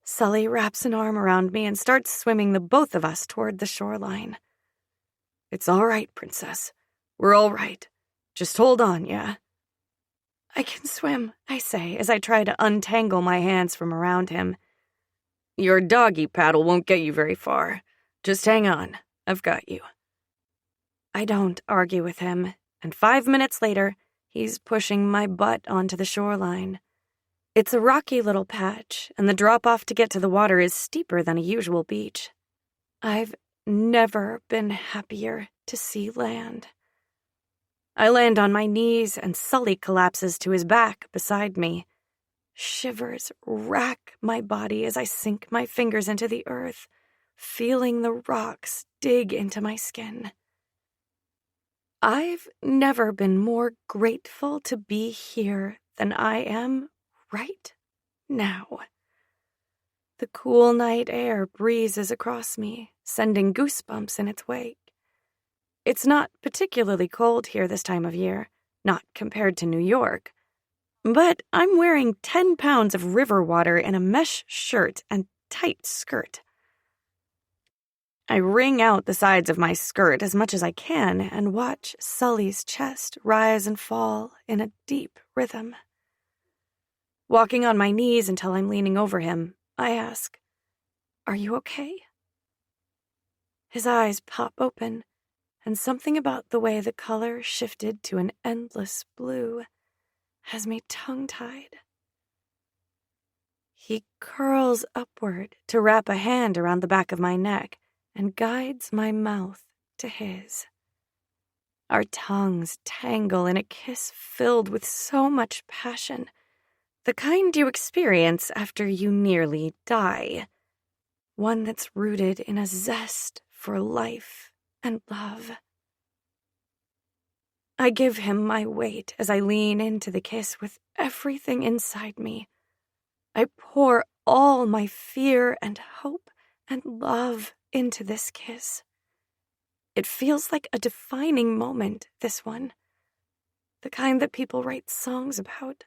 Sully wraps an arm around me and starts swimming the both of us toward the shoreline. It's all right, Princess. We're all right. Just hold on, yeah? I can swim, I say as I try to untangle my hands from around him. Your doggy paddle won't get you very far. Just hang on. I've got you. I don't argue with him, and 5 minutes later, he's pushing my butt onto the shoreline. It's a rocky little patch, and the drop-off to get to the water is steeper than a usual beach. I've never been happier to see land. I land on my knees, and Sully collapses to his back beside me. Shivers rack my body as I sink my fingers into the earth, feeling the rocks dig into my skin. I've never been more grateful to be here than I am right now. The cool night air breezes across me, sending goosebumps in its wake. It's not particularly cold here this time of year, not compared to New York, but I'm wearing 10 pounds of river water in a mesh shirt and tight skirt. I wring out the sides of my skirt as much as I can and watch Sully's chest rise and fall in a deep rhythm. Walking on my knees until I'm leaning over him, I ask, "Are you okay?" His eyes pop open, and something about the way the color shifted to an endless blue has me tongue-tied. He curls upward to wrap a hand around the back of my neck and guides my mouth to his. Our tongues tangle in a kiss filled with so much passion, the kind you experience after you nearly die, one that's rooted in a zest for life and love. I give him my weight as I lean into the kiss with everything inside me. I pour all my fear and hope and love into this kiss. It feels like a defining moment, this one. The kind that people write songs about.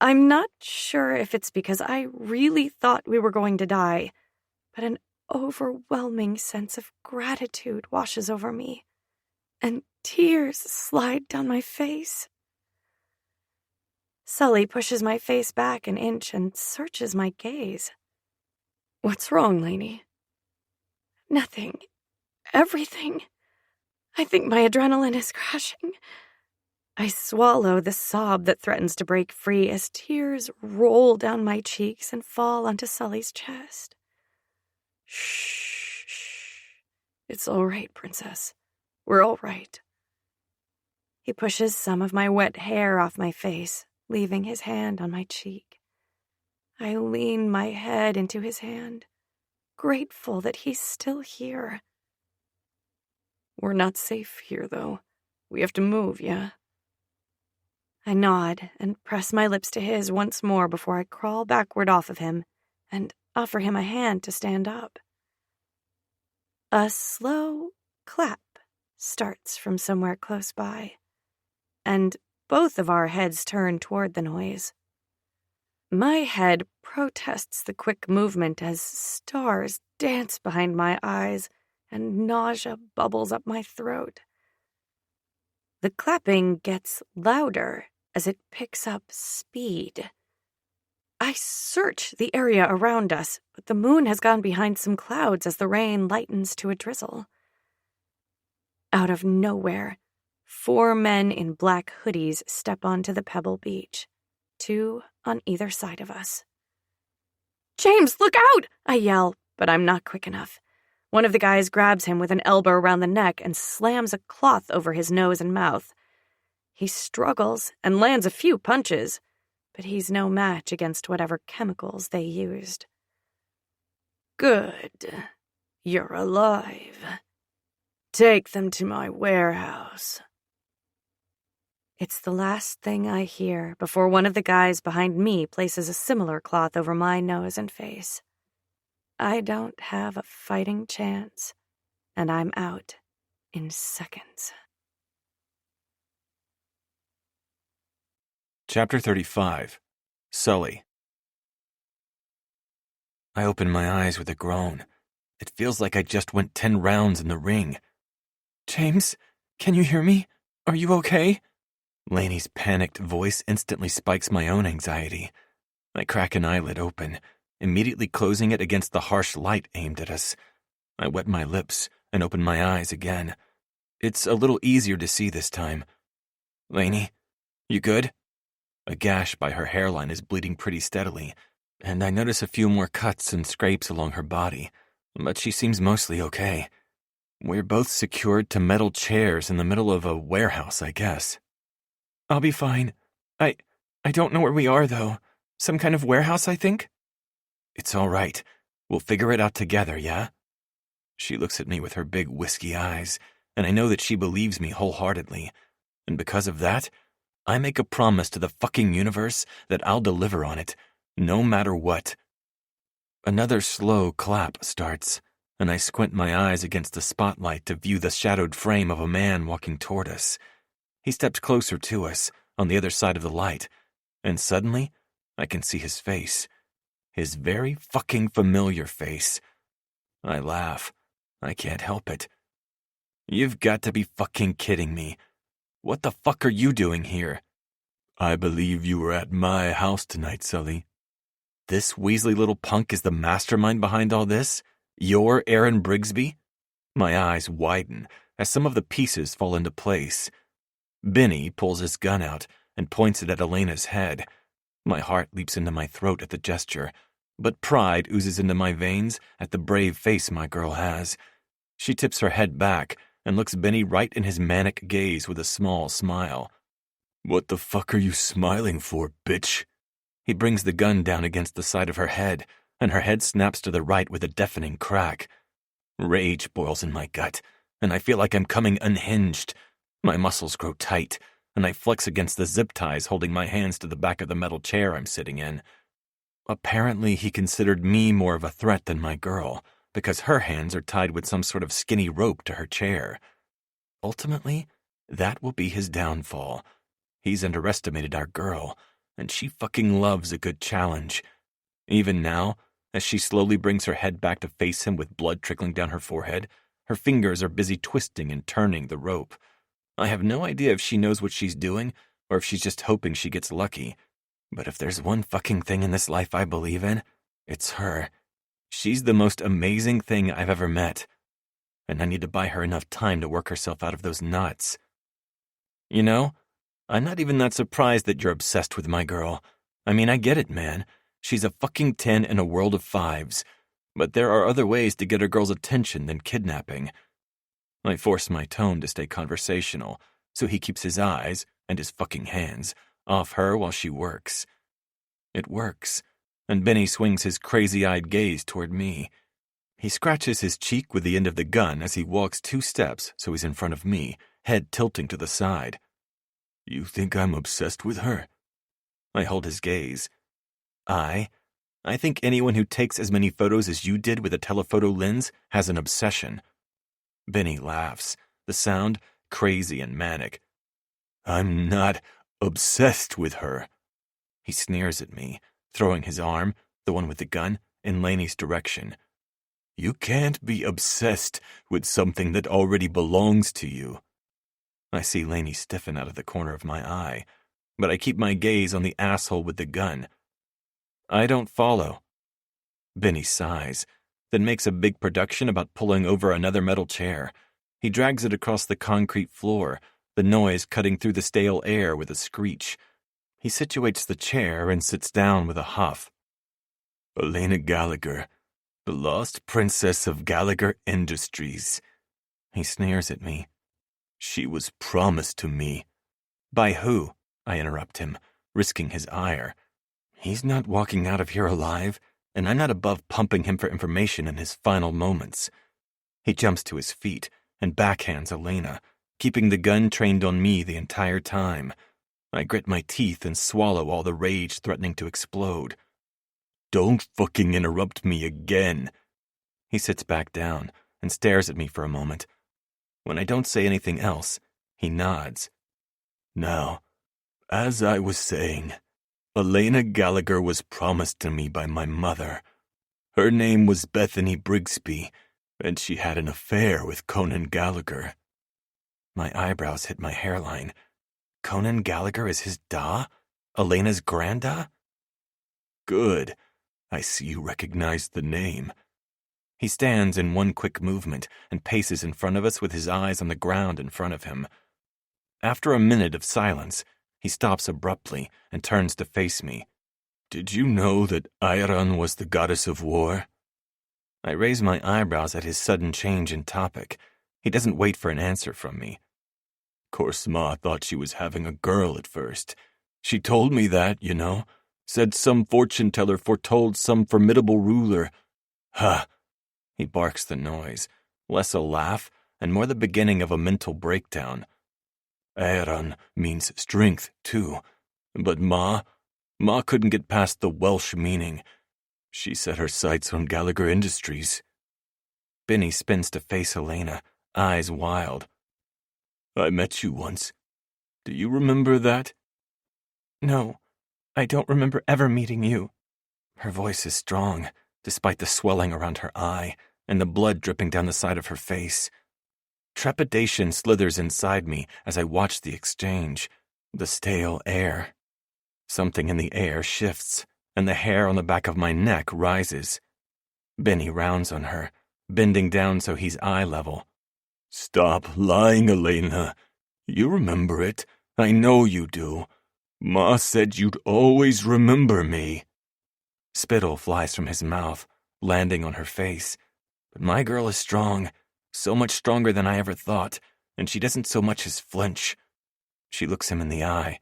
I'm not sure if it's because I really thought we were going to die, but an overwhelming sense of gratitude washes over me, and tears slide down my face. Sully pushes my face back an inch and searches my gaze. What's wrong, Lainey? Nothing. Everything. I think my adrenaline is crashing. I swallow the sob that threatens to break free as tears roll down my cheeks and fall onto Sully's chest. Shh. It's all right, Princess. We're all right. He pushes some of my wet hair off my face, leaving his hand on my cheek. I lean my head into his hand, grateful that he's still here. We're not safe here, though. We have to move, yeah? I nod and press my lips to his once more before I crawl backward off of him and offer him a hand to stand up. A slow clap starts from somewhere close by, and both of our heads turn toward the noise. My head protests the quick movement as stars dance behind my eyes and nausea bubbles up my throat. The clapping gets louder as it picks up speed. I search the area around us, but the moon has gone behind some clouds as the rain lightens to a drizzle. Out of nowhere, 4 men in black hoodies step onto the pebble beach, 2 on either side of us. James, look out! I yell, but I'm not quick enough. One of the guys grabs him with an elbow around the neck and slams a cloth over his nose and mouth. He struggles and lands a few punches, but he's no match against whatever chemicals they used. Good. You're alive. Take them to my warehouse. It's the last thing I hear before one of the guys behind me places a similar cloth over my nose and face. I don't have a fighting chance, and I'm out in seconds. Chapter 35. Sully. I open my eyes with a groan. It feels like I just went 10 rounds in the ring. James, can you hear me? Are you okay? Lainey's panicked voice instantly spikes my own anxiety. I crack an eyelid open, immediately closing it against the harsh light aimed at us. I wet my lips and open my eyes again. It's a little easier to see this time. Lainey, you good? A gash by her hairline is bleeding pretty steadily, and I notice a few more cuts and scrapes along her body, but she seems mostly okay. We're both secured to metal chairs in the middle of a warehouse, I guess. I'll be fine. I don't know where we are, though. Some kind of warehouse, I think? It's all right. We'll figure it out together, yeah? She looks at me with her big whiskey eyes, and I know that she believes me wholeheartedly. And because of that, I make a promise to the fucking universe that I'll deliver on it, no matter what. Another slow clap starts, and I squint my eyes against the spotlight to view the shadowed frame of a man walking toward us. He steps closer to us, on the other side of the light, and suddenly, I can see his face. His very fucking familiar face. I laugh. I can't help it. You've got to be fucking kidding me. What the fuck are you doing here? I believe you were at my house tonight, Sully. This Weasley little punk is the mastermind behind all this? You're Aaron Brigsby? My eyes widen as some of the pieces fall into place. Benny pulls his gun out and points it at Elena's head. My heart leaps into my throat at the gesture, but pride oozes into my veins at the brave face my girl has. She tips her head back and looks Benny right in his manic gaze with a small smile. What the fuck are you smiling for, bitch? He brings the gun down against the side of her head, and her head snaps to the right with a deafening crack. Rage boils in my gut, and I feel like I'm coming unhinged. My muscles grow tight, and I flex against the zip ties holding my hands to the back of the metal chair I'm sitting in. Apparently, he considered me more of a threat than my girl, because her hands are tied with some sort of skinny rope to her chair. Ultimately, that will be his downfall. He's underestimated our girl, and she fucking loves a good challenge. Even now, as she slowly brings her head back to face him with blood trickling down her forehead, her fingers are busy twisting and turning the rope. I have no idea if she knows what she's doing, or if she's just hoping she gets lucky. But if there's one fucking thing in this life I believe in, it's her. She's the most amazing thing I've ever met. And I need to buy her enough time to work herself out of those knots. You know, I'm not even that surprised that you're obsessed with my girl. I mean, I get it, man. She's a fucking 10 in a world of 5s. But there are other ways to get a girl's attention than kidnapping. I force my tone to stay conversational, so he keeps his eyes, and his fucking hands, off her while she works. It works, and Benny swings his crazy-eyed gaze toward me. He scratches his cheek with the end of the gun as he walks 2 steps so he's in front of me, head tilting to the side. You think I'm obsessed with her? I hold his gaze. I think anyone who takes as many photos as you did with a telephoto lens has an obsession. Benny laughs, the sound crazy and manic. I'm not obsessed with her. He sneers at me, throwing his arm, the one with the gun, in Laney's direction. You can't be obsessed with something that already belongs to you. I see Laney stiffen out of the corner of my eye, but I keep my gaze on the asshole with the gun. I don't follow. Benny sighs, then makes a big production about pulling over another metal chair. He drags it across the concrete floor, the noise cutting through the stale air with a screech. He situates the chair and sits down with a huff. Elena Gallagher, the lost princess of Gallagher Industries. He sneers at me. She was promised to me. By who? I interrupt him, risking his ire. He's not walking out of here alive, and I'm not above pumping him for information in his final moments. He jumps to his feet and backhands Elena, keeping the gun trained on me the entire time. I grit my teeth and swallow all the rage threatening to explode. Don't fucking interrupt me again. He sits back down and stares at me for a moment. When I don't say anything else, he nods. Now, as I was saying, Elena Gallagher was promised to me by my mother. Her name was Bethany Brigsby, and she had an affair with Conan Gallagher. My eyebrows hit my hairline. Conan Gallagher is his da? Elena's granda? Good. I see you recognized the name. He stands in one quick movement and paces in front of us with his eyes on the ground in front of him. After a minute of silence, he stops abruptly and turns to face me. Did you know that Iran was the goddess of war? I raise my eyebrows at his sudden change in topic. He doesn't wait for an answer from me. Of course, Ma thought she was having a girl at first. She told me that, you know. Said some fortune teller foretold some formidable ruler. Ha! He barks the noise, less a laugh and more the beginning of a mental breakdown. Aeron means strength, too. But Ma couldn't get past the Welsh meaning. She set her sights on Gallagher Industries. Benny spins to face Elena, eyes wild. I met you once. Do you remember that? No, I don't remember ever meeting you. Her voice is strong, despite the swelling around her eye and the blood dripping down the side of her face. Trepidation slithers inside me as I watch the exchange, the stale air. Something in the air shifts, and the hair on the back of my neck rises. Benny rounds on her, bending down so he's eye level. Stop lying, Elena. You remember it. I know you do. Ma said you'd always remember me. Spittle flies from his mouth, landing on her face. But my girl is strong, so much stronger than I ever thought, and she doesn't so much as flinch. She looks him in the eye.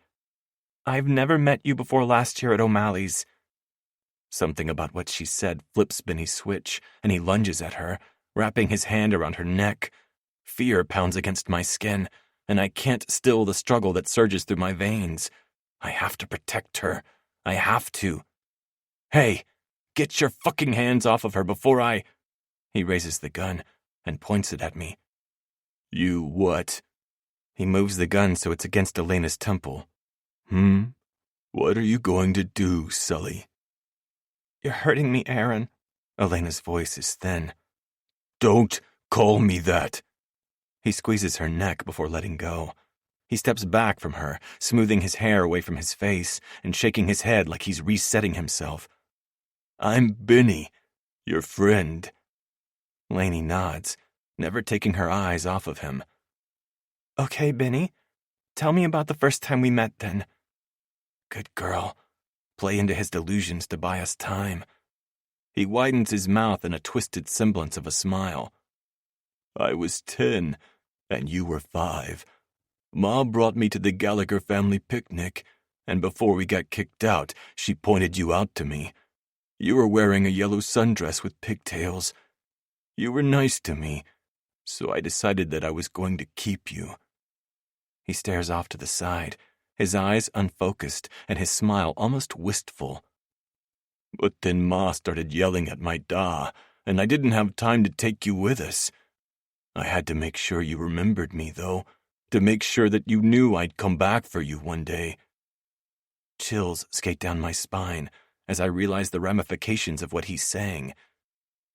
I've never met you before last year at O'Malley's. Something about what she said flips Benny's switch, and he lunges at her, wrapping his hand around her neck. Fear pounds against my skin, and I can't still the struggle that surges through my veins. I have to protect her. I have to. Hey, get your fucking hands off of her before I... He raises the gun and points it at me. You what? He moves the gun so it's against Elena's temple. What are you going to do, Sully? You're hurting me, Aaron. Elena's voice is thin. Don't call me that. He squeezes her neck before letting go. He steps back from her, smoothing his hair away from his face and shaking his head like he's resetting himself. I'm Benny, your friend. Lainey nods, never taking her eyes off of him. Okay, Benny. Tell me about the first time we met then. Good girl. Play into his delusions to buy us time. He widens his mouth in a twisted semblance of a smile. I was 10, and you were 5. Ma brought me to the Gallagher family picnic, and before we got kicked out, she pointed you out to me. You were wearing a yellow sundress with pigtails. You were nice to me, so I decided that I was going to keep you. He stares off to the side, his eyes unfocused and his smile almost wistful. But then Ma started yelling at my da, and I didn't have time to take you with us. I had to make sure you remembered me, though, to make sure that you knew I'd come back for you one day. Chills skate down my spine as I realize the ramifications of what he's saying.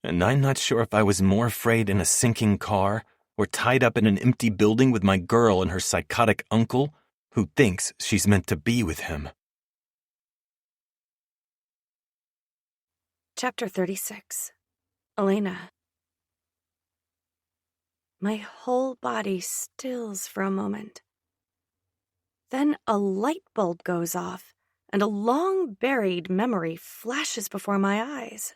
And I'm not sure if I was more afraid in a sinking car or tied up in an empty building with my girl and her psychotic uncle who thinks she's meant to be with him. Chapter 36. Elena. My whole body stills for a moment. Then a light bulb goes off, and a long-buried memory flashes before my eyes.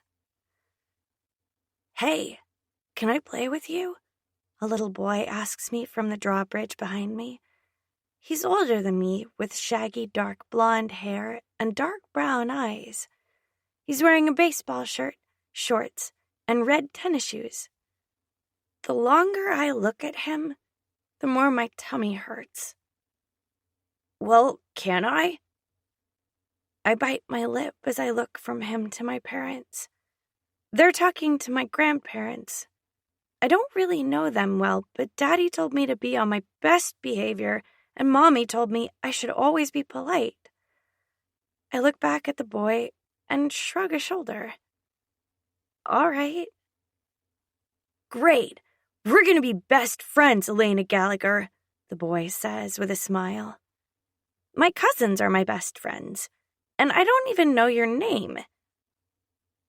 Hey, can I play with you? A little boy asks me from the drawbridge behind me. He's older than me, with shaggy dark blonde hair and dark brown eyes. He's wearing a baseball shirt, shorts, and red tennis shoes. The longer I look at him, the more my tummy hurts. Well, can I? I bite my lip as I look from him to my parents. They're talking to my grandparents. I don't really know them well, but Daddy told me to be on my best behavior, and Mommy told me I should always be polite. I look back at the boy and shrug a shoulder. All right. Great. We're going to be best friends, Elena Gallagher, the boy says with a smile. My cousins are my best friends, and I don't even know your name.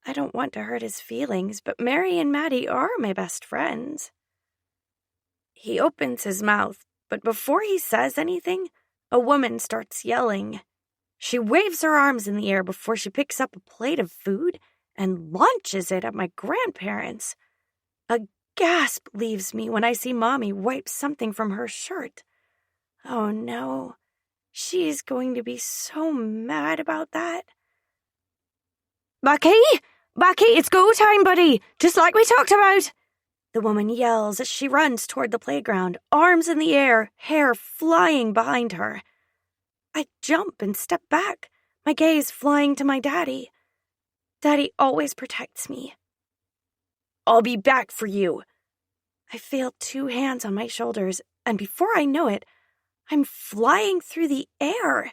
I don't want to hurt his feelings, but Mary and Maddie are my best friends. He opens his mouth, but before he says anything, a woman starts yelling. She waves her arms in the air before she picks up a plate of food and launches it at my grandparents. A gasp leaves me when I see Mommy wipe something from her shirt. Oh no, she's going to be so mad about that. Bucky, it's go time, buddy, just like we talked about. The woman yells as she runs toward the playground, arms in the air, hair flying behind her. I jump and step back, my gaze flying to my daddy. Daddy always protects me. I'll be back for you. I feel 2 hands on my shoulders, and before I know it, I'm flying through the air.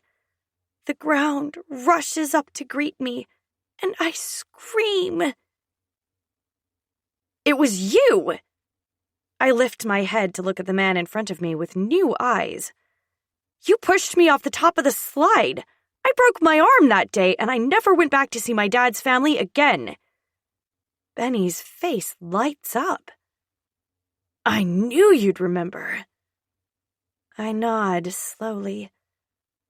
The ground rushes up to greet me, and I scream. It was you! I lift my head to look at the man in front of me with new eyes. You pushed me off the top of the slide. I broke my arm that day, and I never went back to see my dad's family again. Benny's face lights up. I knew you'd remember. I nod slowly,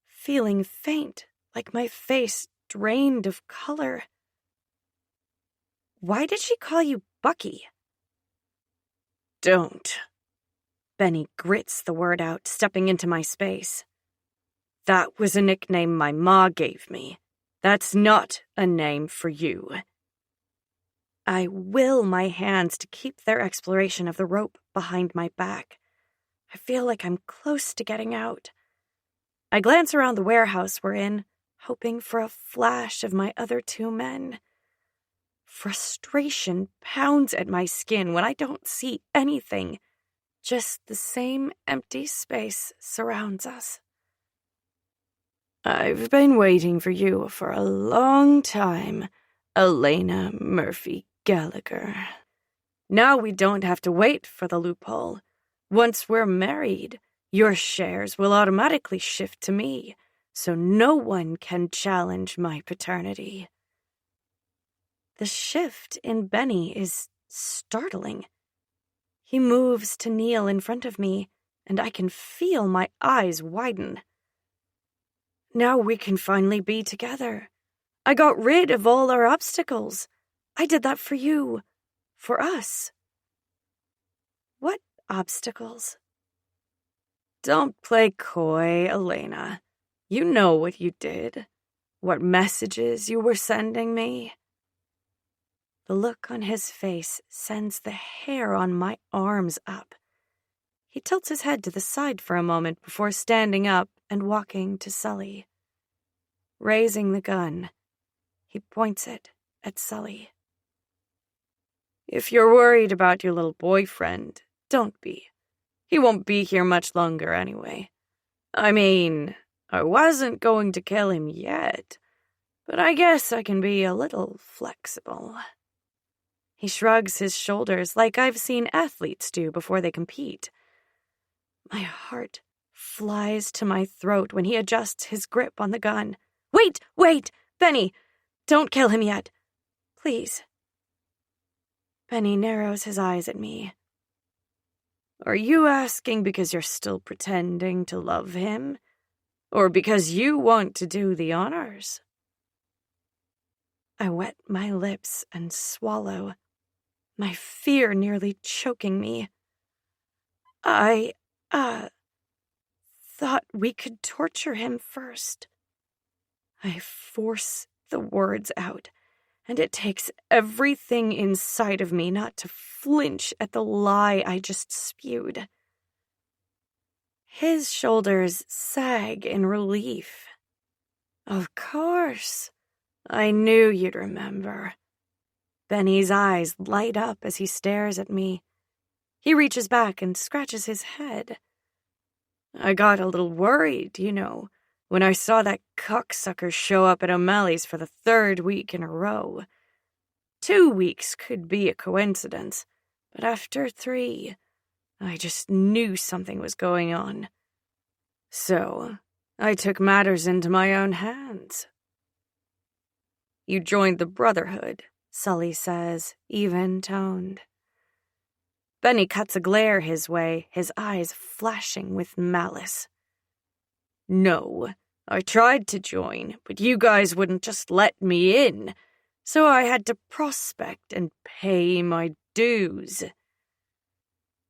feeling faint, like my face drained of color. Why did she call you Bucky? Don't. Benny grits the word out, stepping into my space. That was a nickname my ma gave me. That's not a name for you. I will my hands to keep their exploration of the rope behind my back. I feel like I'm close to getting out. I glance around the warehouse we're in, hoping for a flash of my other two men. Frustration pounds at my skin when I don't see anything. Just the same empty space surrounds us. I've been waiting for you for a long time, Elena Murphy Gallagher. Now we don't have to wait for the loophole. Once we're married, your shares will automatically shift to me, so no one can challenge my paternity. The shift in Benny is startling. He moves to kneel in front of me, and I can feel my eyes widen. Now we can finally be together. I got rid of all our obstacles. I did that for you. For us. What obstacles? Don't play coy, Elena. You know what you did. What messages you were sending me. The look on his face sends the hair on my arms up. He tilts his head to the side for a moment before standing up and walking to Sully. Raising the gun, he points it at Sully. If you're worried about your little boyfriend, don't be. He won't be here much longer anyway. I mean, I wasn't going to kill him yet, but I guess I can be a little flexible. He shrugs his shoulders like I've seen athletes do before they compete. My heart flies to my throat when he adjusts his grip on the gun. Wait, Benny, don't kill him yet. Please. Benny narrows his eyes at me. Are you asking because you're still pretending to love him? Or because you want to do the honors? I wet my lips and swallow, my fear nearly choking me. I, thought we could torture him first. I force the words out, and it takes everything inside of me not to flinch at the lie I just spewed. His shoulders sag in relief. Of course. I knew you'd remember. Benny's eyes light up as he stares at me. He reaches back and scratches his head. I got a little worried, when I saw that cocksucker show up at O'Malley's for the 3rd week in a row. 2 weeks could be a coincidence, but after 3, I just knew something was going on. So, I took matters into my own hands. You joined the Brotherhood, Sully says, even-toned. Benny cuts a glare his way, his eyes flashing with malice. No, I tried to join, but you guys wouldn't just let me in, so I had to prospect and pay my dues.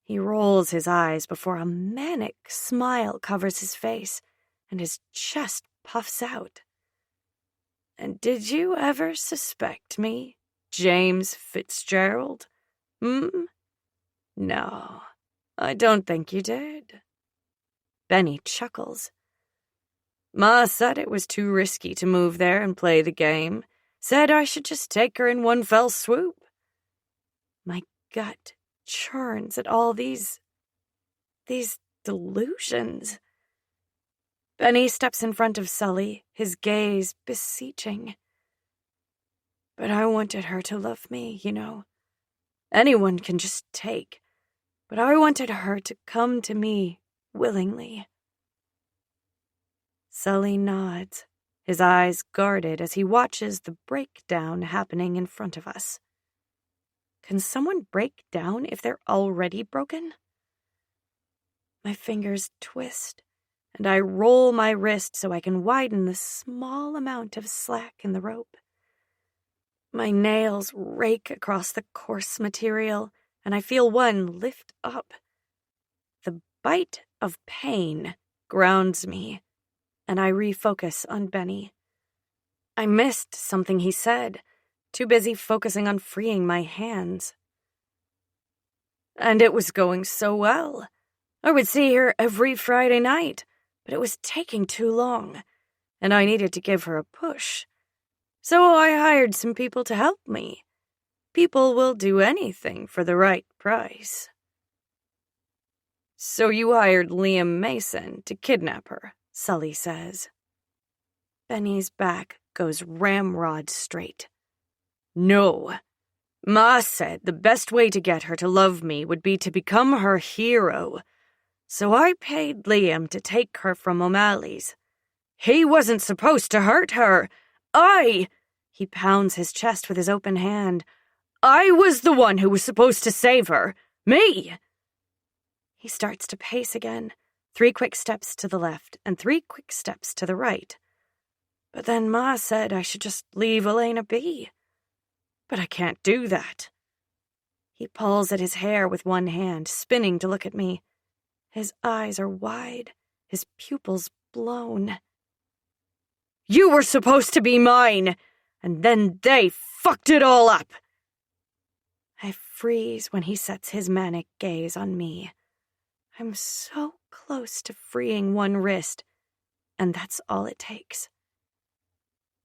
He rolls his eyes before a manic smile covers his face, and his chest puffs out. And did you ever suspect me, James Fitzgerald? No, I don't think you did. Benny chuckles. Ma said it was too risky to move there and play the game. Said I should just take her in one fell swoop. My gut churns at all these delusions. Benny steps in front of Sully, his gaze beseeching. But I wanted her to love me, Anyone can just take, but I wanted her to come to me willingly. Sully nods, his eyes guarded as he watches the breakdown happening in front of us. Can someone break down if they're already broken? My fingers twist, and I roll my wrist so I can widen the small amount of slack in the rope. My nails rake across the coarse material, and I feel one lift up. The bite of pain grounds me, and I refocus on Benny. I missed something he said, too busy focusing on freeing my hands. And it was going so well. I would see her every Friday night, but it was taking too long, and I needed to give her a push. So I hired some people to help me. People will do anything for the right price. So you hired Liam Mason to kidnap her, Sully says. Benny's back goes ramrod straight. No. Ma said the best way to get her to love me would be to become her hero. So I paid Liam to take her from O'Malley's. He wasn't supposed to hurt her. He pounds his chest with his open hand. I was the one who was supposed to save her. Me! He starts to pace again, 3 quick steps to the left and 3 quick steps to the right. But then Ma said I should just leave Elena be. But I can't do that. He pulls at his hair with one hand, spinning to look at me. His eyes are wide, his pupils blown. You were supposed to be mine, and then they fucked it all up. I freeze when he sets his manic gaze on me. I'm so close to freeing one wrist, and that's all it takes.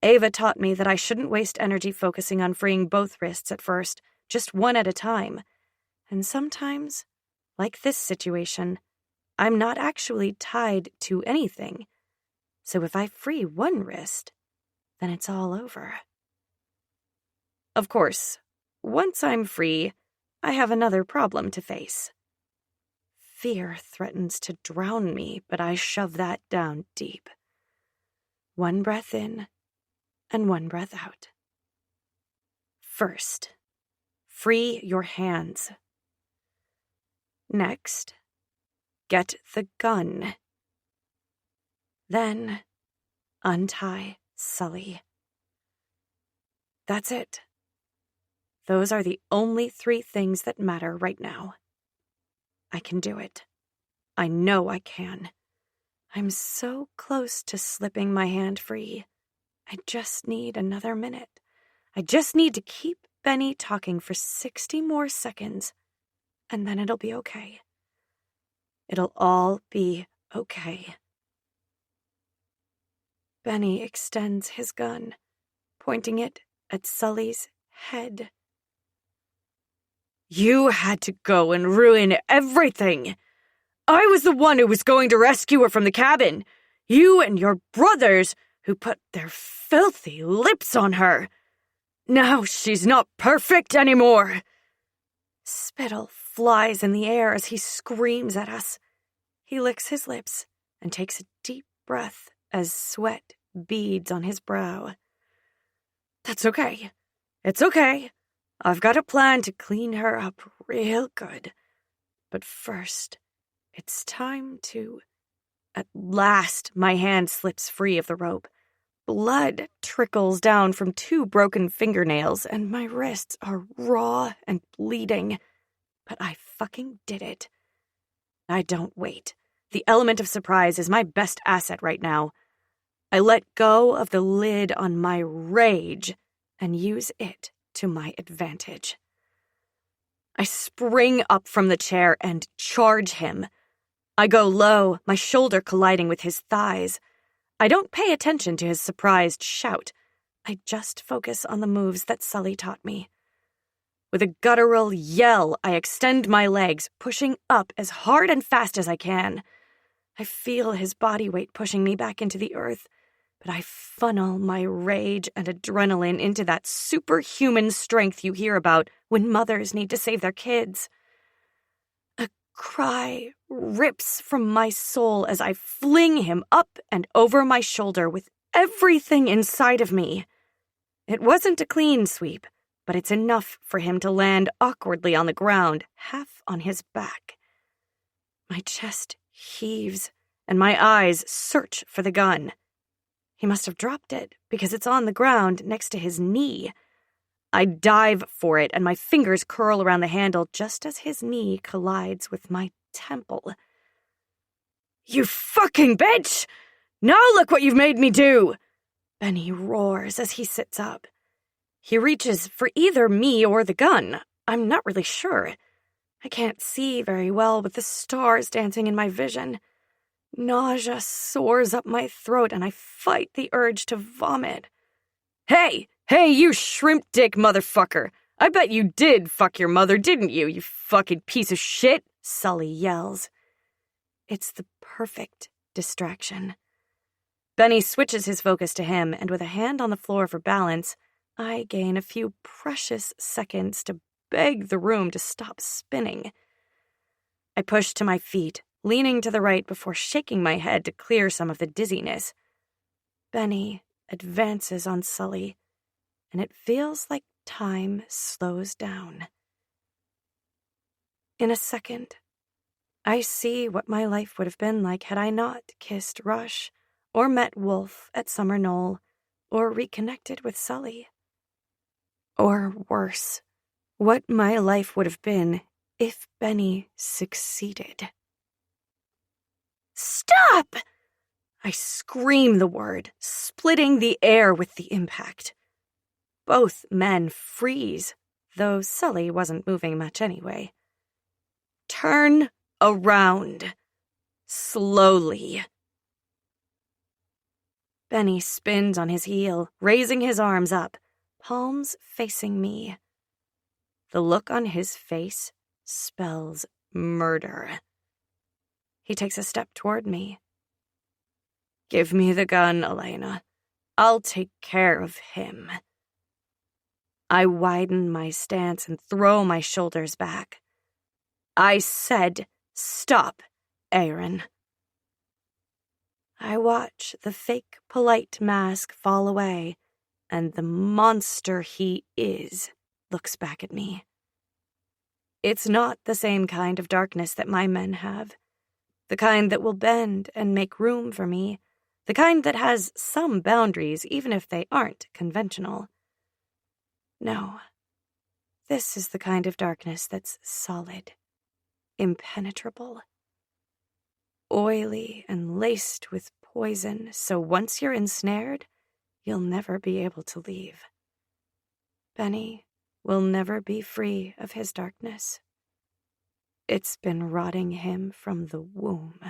Ava taught me that I shouldn't waste energy focusing on freeing both wrists at first, just one at a time. And sometimes, like this situation, I'm not actually tied to anything. So if I free one wrist, then it's all over. Of course, once I'm free, I have another problem to face. Fear threatens to drown me, but I shove that down deep. 1 breath in, and 1 breath out. First, free your hands. Next, get the gun. Then, untie Sully. That's it. Those are the only 3 things that matter right now. I can do it. I know I can. I'm so close to slipping my hand free. I just need another minute. I just need to keep Benny talking for 60 more seconds, and then it'll be okay. It'll all be okay. Benny extends his gun, pointing it at Sully's head. You had to go and ruin everything. I was the one who was going to rescue her from the cabin. You and your brothers who put their filthy lips on her. Now she's not perfect anymore. Spittle flies in the air as he screams at us. He licks his lips and takes a deep breath as sweat beads on his brow. That's okay. It's okay. I've got a plan to clean her up real good. But first, it's time to... At last, my hand slips free of the rope. Blood trickles down from 2 broken fingernails, and my wrists are raw and bleeding. But I fucking did it. I don't wait. The element of surprise is my best asset right now. I let go of the lid on my rage and use it to my advantage. I spring up from the chair and charge him. I go low, my shoulder colliding with his thighs. I don't pay attention to his surprised shout. I just focus on the moves that Sully taught me. With a guttural yell, I extend my legs, pushing up as hard and fast as I can. I feel his body weight pushing me back into the earth, but I funnel my rage and adrenaline into that superhuman strength you hear about when mothers need to save their kids. A cry rips from my soul as I fling him up and over my shoulder with everything inside of me. It wasn't a clean sweep, but it's enough for him to land awkwardly on the ground, half on his back. My chest heaves, and my eyes search for the gun. He must have dropped it, because it's on the ground next to his knee. I dive for it, and my fingers curl around the handle just as his knee collides with my temple. You fucking bitch! Now look what you've made me do! Benny roars as he sits up. He reaches for either me or the gun. I'm not really sure. I can't see very well with the stars dancing in my vision. Nausea soars up my throat and I fight the urge to vomit. Hey, you shrimp dick motherfucker. I bet you did fuck your mother, didn't you, you fucking piece of shit? Sully yells. It's the perfect distraction. Benny switches his focus to him, and with a hand on the floor for balance, I gain a few precious seconds to beg the room to stop spinning. I push to my feet, leaning to the right before shaking my head to clear some of the dizziness. Benny advances on Sully, and it feels like time slows down. In a second, I see what my life would have been like had I not kissed Rush, or met Wolf at Summer Knoll, or reconnected with Sully. Or worse, what my life would have been if Benny succeeded. Stop! I scream the word, splitting the air with the impact. Both men freeze, though Sully wasn't moving much anyway. Turn around. Slowly. Benny spins on his heel, raising his arms up, palms facing me. The look on his face spells murder. He takes a step toward me. Give me the gun, Elena. I'll take care of him. I widen my stance and throw my shoulders back. I said, stop, Aaron. I watch the fake polite mask fall away, and the monster he is looks back at me. It's not the same kind of darkness that my men have. The kind that will bend and make room for me. The kind that has some boundaries, even if they aren't conventional. No, this is the kind of darkness that's solid, impenetrable, oily and laced with poison, so once you're ensnared, you'll never be able to leave. Benny will never be free of his darkness. It's been rotting him from the womb.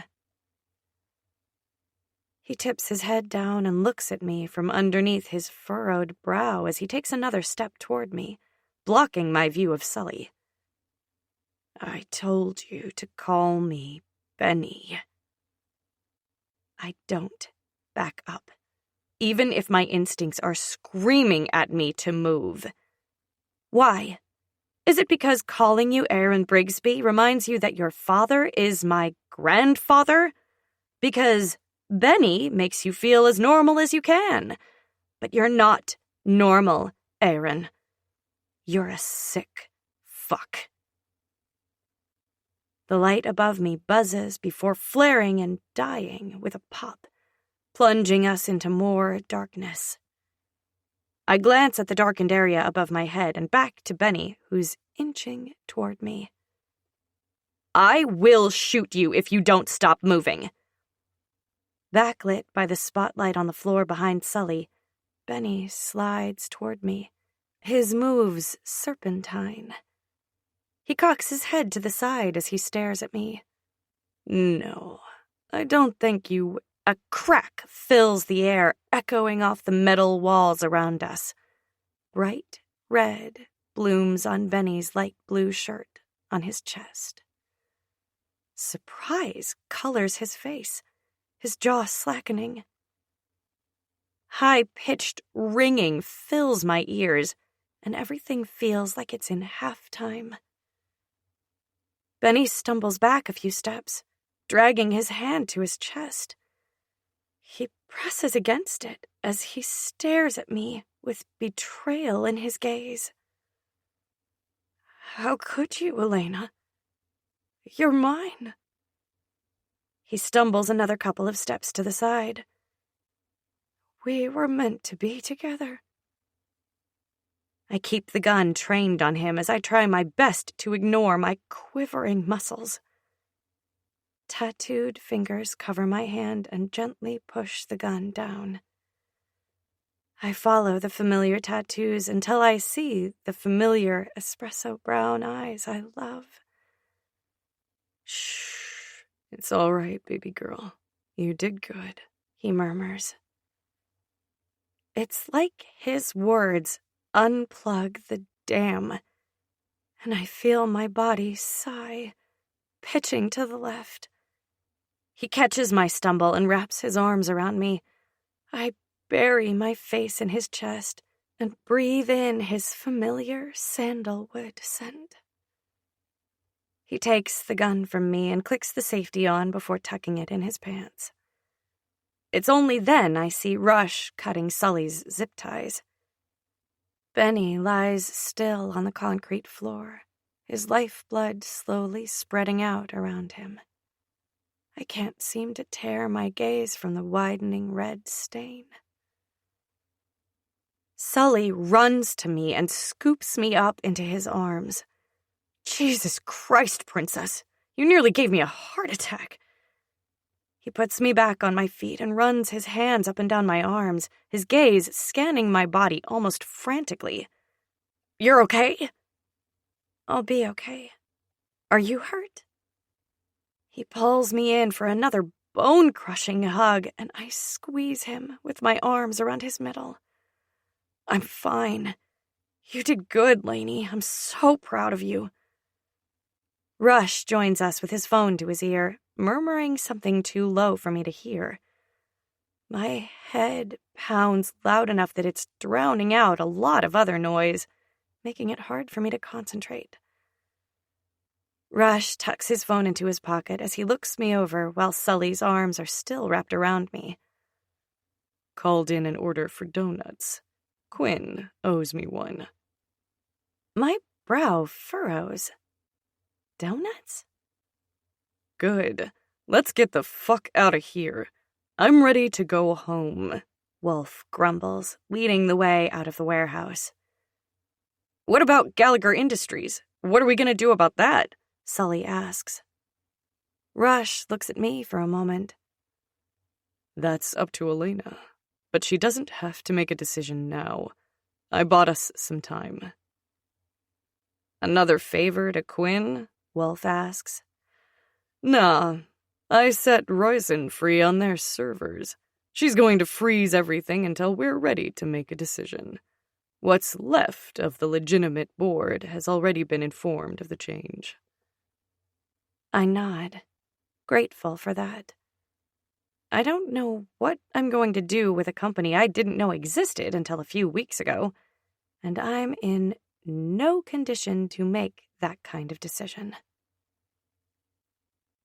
He tips his head down and looks at me from underneath his furrowed brow as he takes another step toward me, blocking my view of Sully. I told you to call me Benny. I don't back up, even if my instincts are screaming at me to move. Why? Is it because calling you Aaron Brigsby reminds you that your father is my grandfather? Because Benny makes you feel as normal as you can. But you're not normal, Aaron. You're a sick fuck. The light above me buzzes before flaring and dying with a pop, plunging us into more darkness. I glance at the darkened area above my head and back to Benny, who's inching toward me. I will shoot you if you don't stop moving. Backlit by the spotlight on the floor behind Sully, Benny slides toward me, his moves serpentine. He cocks his head to the side as he stares at me. No, I don't think you... A crack fills the air, echoing off the metal walls around us. Bright red blooms on Benny's light blue shirt on his chest. Surprise colors his face, his jaw slackening. High-pitched ringing fills my ears, and everything feels like it's in halftime. Benny stumbles back a few steps, dragging his hand to his chest. He presses against it as he stares at me with betrayal in his gaze. How could you, Elena? You're mine. He stumbles another couple of steps to the side. We were meant to be together. I keep the gun trained on him as I try my best to ignore my quivering muscles. Tattooed fingers cover my hand and gently push the gun down. I follow the familiar tattoos until I see the familiar espresso brown eyes I love. Shh. It's all right, baby girl. You did good, he murmurs. It's like his words unplug the dam, and I feel my body sigh, pitching to the left. He catches my stumble and wraps his arms around me. I bury my face in his chest and breathe in his familiar sandalwood scent. He takes the gun from me and clicks the safety on before tucking it in his pants. It's only then I see Rush cutting Sully's zip ties. Benny lies still on the concrete floor, his lifeblood slowly spreading out around him. I can't seem to tear my gaze from the widening red stain. Sully runs to me and scoops me up into his arms. Jesus Christ, Princess, you nearly gave me a heart attack. He puts me back on my feet and runs his hands up and down my arms, his gaze scanning my body almost frantically. You're okay? I'll be okay. Are you hurt? He pulls me in for another bone-crushing hug, and I squeeze him with my arms around his middle. I'm fine. You did good, Lainey. I'm so proud of you. Rush joins us with his phone to his ear, murmuring something too low for me to hear. My head pounds loud enough that it's drowning out a lot of other noise, making it hard for me to concentrate. Rush tucks his phone into his pocket as he looks me over while Sully's arms are still wrapped around me. Called in an order for donuts. Quinn owes me one. My brow furrows. Donuts? Good. Let's get the fuck out of here. I'm ready to go home, Wolf grumbles, leading the way out of the warehouse. What about Gallagher Industries? What are we going to do about that? Sully asks. Rush looks at me for a moment. That's up to Elena, but she doesn't have to make a decision now. I bought us some time. Another favor to Quinn? Wolf asks. Nah, I set Roisin free on their servers. She's going to freeze everything until we're ready to make a decision. What's left of the legitimate board has already been informed of the change. I nod, grateful for that. I don't know what I'm going to do with a company I didn't know existed until a few weeks ago, and I'm in no condition to make that kind of decision.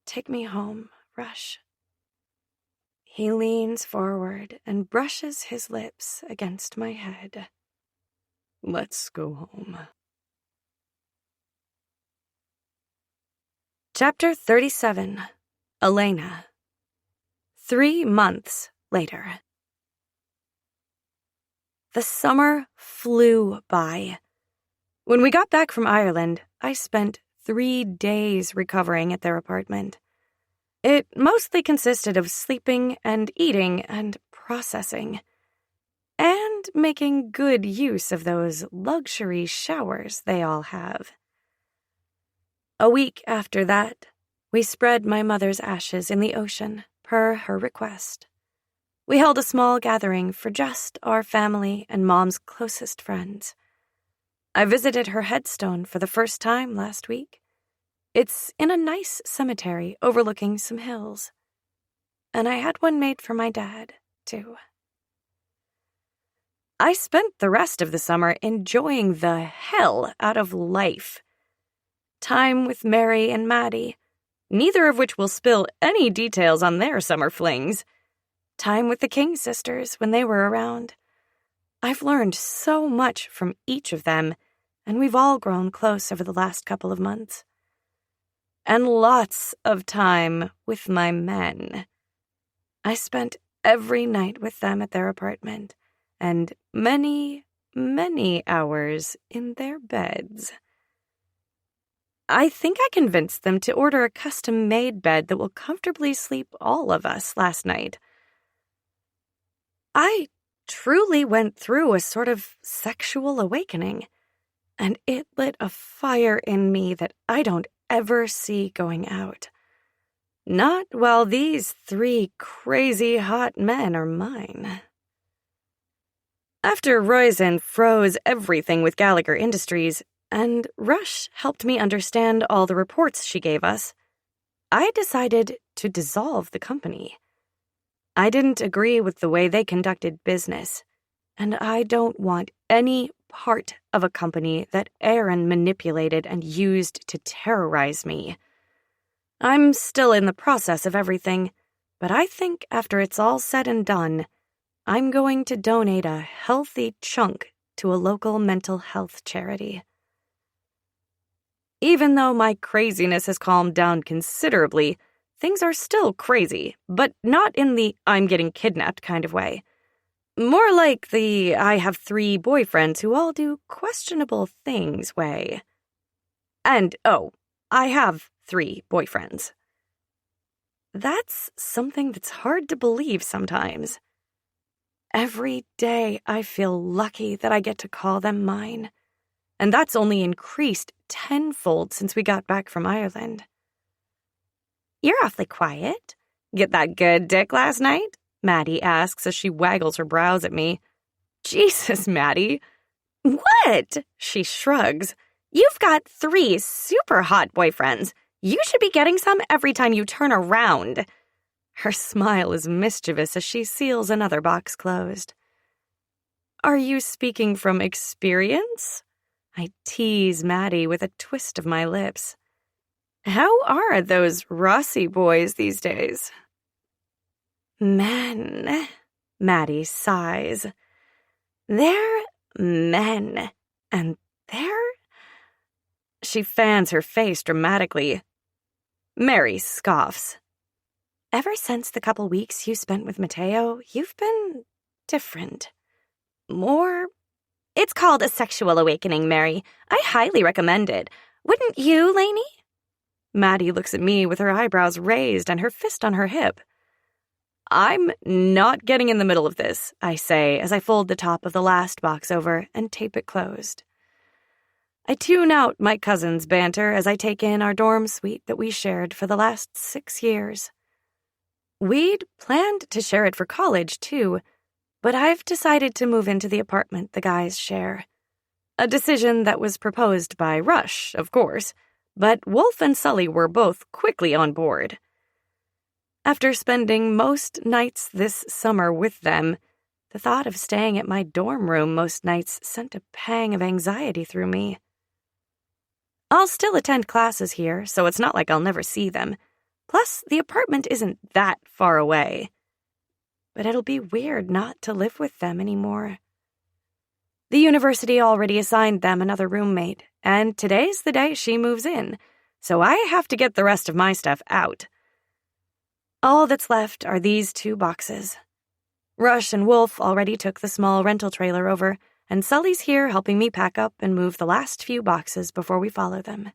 Take me home, Rush. He leans forward and brushes his lips against my head. Let's go home. Chapter 37. Elena. 3 months later. The summer flew by. When we got back from Ireland, I spent 3 days recovering at their apartment. It mostly consisted of sleeping and eating and processing, and making good use of those luxury showers they all have. A week after that, we spread my mother's ashes in the ocean, per her request. We held a small gathering for just our family and Mom's closest friends. I visited her headstone for the first time last week. It's in a nice cemetery overlooking some hills. And I had one made for my dad, too. I spent the rest of the summer enjoying the hell out of life. Time with Mary and Maddie, neither of which will spill any details on their summer flings. Time with the King sisters when they were around. I've learned so much from each of them, and we've all grown close over the last couple of months. And lots of time with my men. I spent every night with them at their apartment, and many, many hours in their beds. I think I convinced them to order a custom-made bed that will comfortably sleep all of us last night. I truly went through a sort of sexual awakening, and it lit a fire in me that I don't ever see going out. Not while these 3 crazy hot men are mine. After Roisin froze everything with Gallagher Industries, and Rush helped me understand all the reports she gave us, I decided to dissolve the company. I didn't agree with the way they conducted business, and I don't want any part of a company that Aaron manipulated and used to terrorize me. I'm still in the process of everything, but I think after it's all said and done, I'm going to donate a healthy chunk to a local mental health charity. Even though my craziness has calmed down considerably, things are still crazy, but not in the I'm getting kidnapped kind of way. More like the I have 3 boyfriends who all do questionable things way. And, I have 3 boyfriends. That's something that's hard to believe sometimes. Every day I feel lucky that I get to call them mine. And that's only increased tenfold since we got back from Ireland. You're awfully quiet. Get that good dick last night? Maddie asks as she waggles her brows at me. Jesus, Maddie. What? She shrugs. You've got 3 super hot boyfriends. You should be getting some every time you turn around. Her smile is mischievous as she seals another box closed. Are you speaking from experience? I tease Maddie with a twist of my lips. How are those Rossi boys these days? Men, Maddie sighs. They're men, and they're... She fans her face dramatically. Mary scoffs. Ever since the couple weeks you spent with Matteo, you've been different. More... It's called a sexual awakening, Mary. I highly recommend it. Wouldn't you, Lainey? Maddie looks at me with her eyebrows raised and her fist on her hip. I'm not getting in the middle of this, I say as I fold the top of the last box over and tape it closed. I tune out my cousin's banter as I take in our dorm suite that we shared for the last 6 years. We'd planned to share it for college, too, but I've decided to move into the apartment the guys share. A decision that was proposed by Rush, of course, but Wolf and Sully were both quickly on board. After spending most nights this summer with them, the thought of staying at my dorm room most nights sent a pang of anxiety through me. I'll still attend classes here, so it's not like I'll never see them. Plus, the apartment isn't that far away. But it'll be weird not to live with them anymore. The university already assigned them another roommate, and today's the day she moves in, so I have to get the rest of my stuff out. All that's left are these 2 boxes. Rush and Wolf already took the small rental trailer over, and Sully's here helping me pack up and move the last few boxes before we follow them.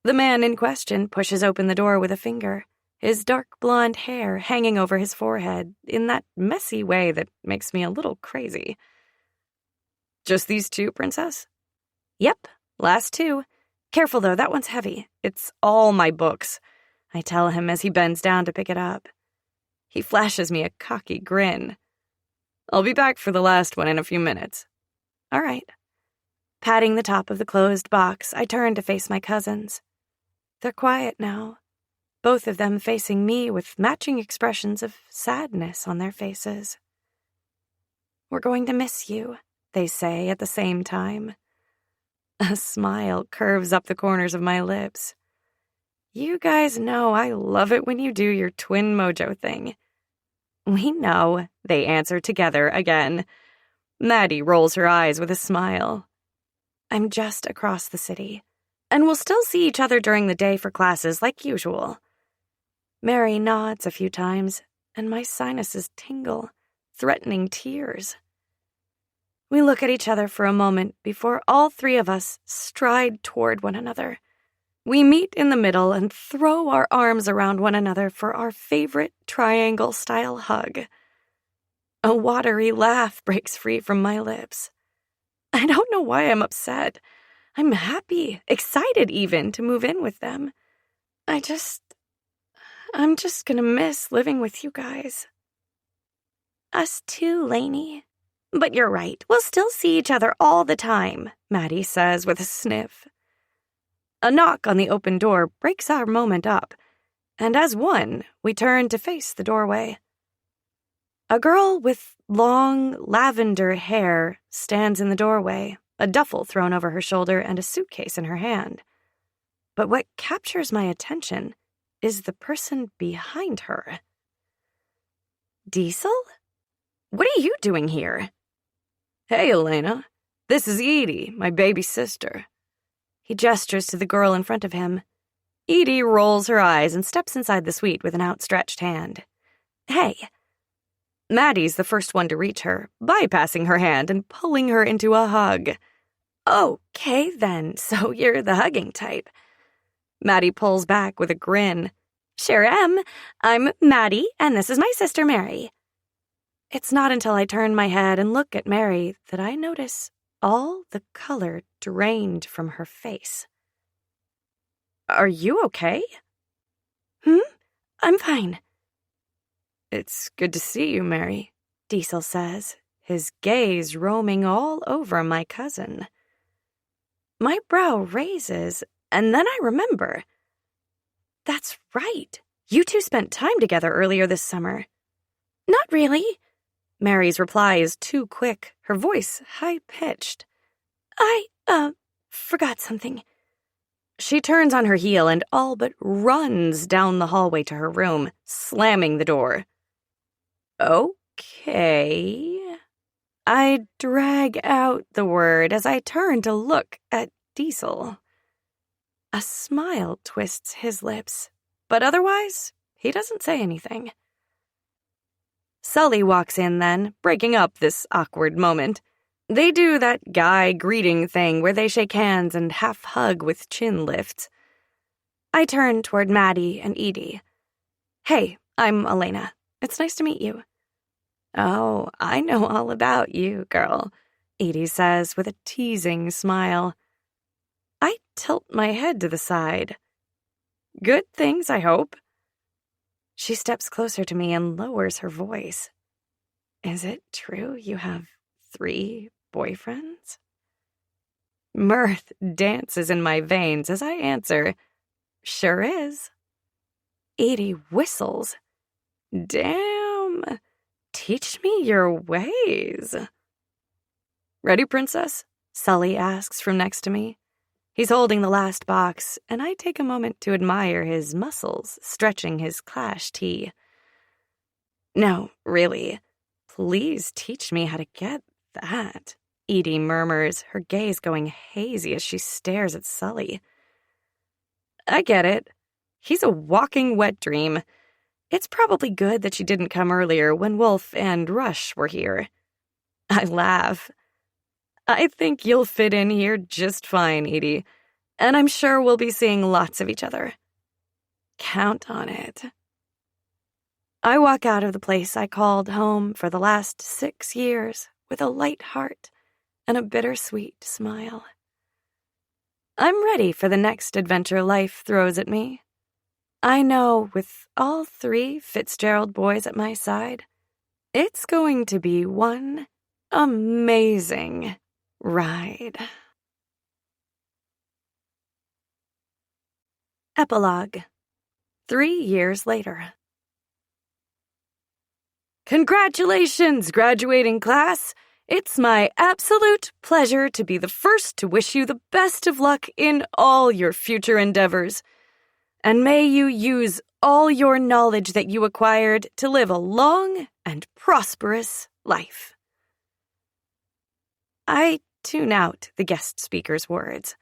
The man in question pushes open the door with a finger, his dark blonde hair hanging over his forehead in that messy way that makes me a little crazy. Just these 2, Princess? Yep, last 2. Careful, though, that one's heavy. It's all my books, I tell him as he bends down to pick it up. He flashes me a cocky grin. I'll be back for the last one in a few minutes. All right. Patting the top of the closed box, I turn to face my cousins. They're quiet now, both of them facing me with matching expressions of sadness on their faces. We're going to miss you, they say at the same time. A smile curves up the corners of my lips. You guys know I love it when you do your twin mojo thing. We know, they answer together again. Maddie rolls her eyes with a smile. I'm just across the city, and we'll still see each other during the day for classes like usual. Mary nods a few times, and my sinuses tingle, threatening tears. We look at each other for a moment before all 3 of us stride toward one another. We meet in the middle and throw our arms around one another for our favorite triangle-style hug. A watery laugh breaks free from my lips. I don't know why I'm upset. I'm happy, excited even, to move in with them. I'm just gonna miss living with you guys. Us too, Lainey. But you're right, we'll still see each other all the time, Maddie says with a sniff. A knock on the open door breaks our moment up, and as one, we turn to face the doorway. A girl with long, lavender hair stands in the doorway, a duffel thrown over her shoulder and a suitcase in her hand. But what captures my attention is the person behind her. Diesel? What are you doing here? Hey, Elena. This is Edie, my baby sister. He gestures to the girl in front of him. Edie rolls her eyes and steps inside the suite with an outstretched hand. Hey. Maddie's the first one to reach her, bypassing her hand and pulling her into a hug. Okay, then, so you're the hugging type. Maddie pulls back with a grin. Sure am. I'm Maddie, and this is my sister Mary. It's not until I turn my head and look at Mary that I notice all the color drained from her face. Are you okay? I'm fine. It's good to see you, Mary, Diesel says, his gaze roaming all over my cousin. My brow raises, and then I remember. That's right. You two spent time together earlier this summer. Not really. Mary's reply is too quick, her voice high-pitched. I forgot something. She turns on her heel and all but runs down the hallway to her room, slamming the door. Okay. I drag out the word as I turn to look at Diesel. A smile twists his lips, but otherwise, he doesn't say anything. Sully walks in then, breaking up this awkward moment. They do that guy greeting thing where they shake hands and half hug with chin lifts. I turn toward Maddie and Edie. Hey, I'm Elena. It's nice to meet you. Oh, I know all about you, girl, Edie says with a teasing smile. I tilt my head to the side. Good things, I hope. She steps closer to me and lowers her voice. Is it true you have 3 boyfriends? Mirth dances in my veins as I answer, sure is. Edie whistles. Damn. Teach me your ways. Ready, princess? Sully asks from next to me. He's holding the last box, and I take a moment to admire his muscles stretching his clash tee. No, really. Please teach me how to get that, Edie murmurs, her gaze going hazy as she stares at Sully. I get it. He's a walking wet dream. It's probably good that she didn't come earlier when Wolf and Rush were here. I laugh. I think you'll fit in here just fine, Edie, and I'm sure we'll be seeing lots of each other. Count on it. I walk out of the place I called home for the last 6 years with a light heart and a bittersweet smile. I'm ready for the next adventure life throws at me. I know with all 3 Fitzgerald boys at my side, it's going to be one amazing ride. Epilogue. 3 years later. Congratulations, graduating class! It's my absolute pleasure to be the first to wish you the best of luck in all your future endeavors. And may you use all your knowledge that you acquired to live a long and prosperous life. I tune out the guest speaker's words.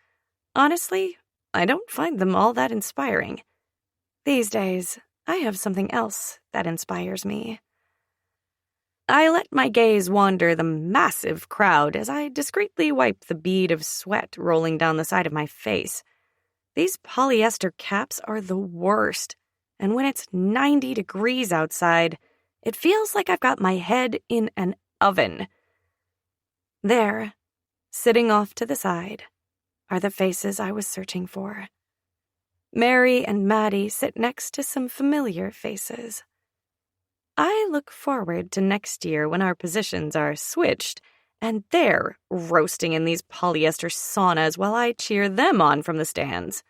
Honestly, I don't find them all that inspiring. These days, I have something else that inspires me. I let my gaze wander the massive crowd as I discreetly wipe the bead of sweat rolling down the side of my face. These polyester caps are the worst, and when it's 90 degrees outside, It feels like I've got my head in an oven. There, sitting off to the side, are the faces I was searching for. Mary and Maddie sit next to some familiar faces. I look forward to next year when our positions are switched, and they're roasting in these polyester saunas while I cheer them on from the stands.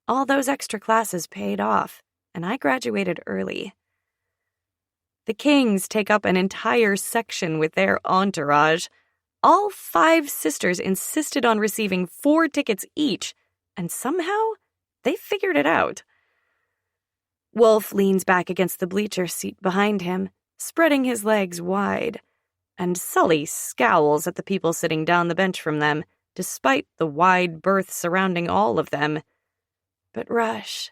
All those extra classes paid off, and I graduated early. The Kings take up an entire section with their entourage. All 5 sisters insisted on receiving 4 tickets each, and somehow they figured it out. Wolf leans back against the bleacher seat behind him, spreading his legs wide, and Sully scowls at the people sitting down the bench from them, despite the wide berth surrounding all of them. But Rush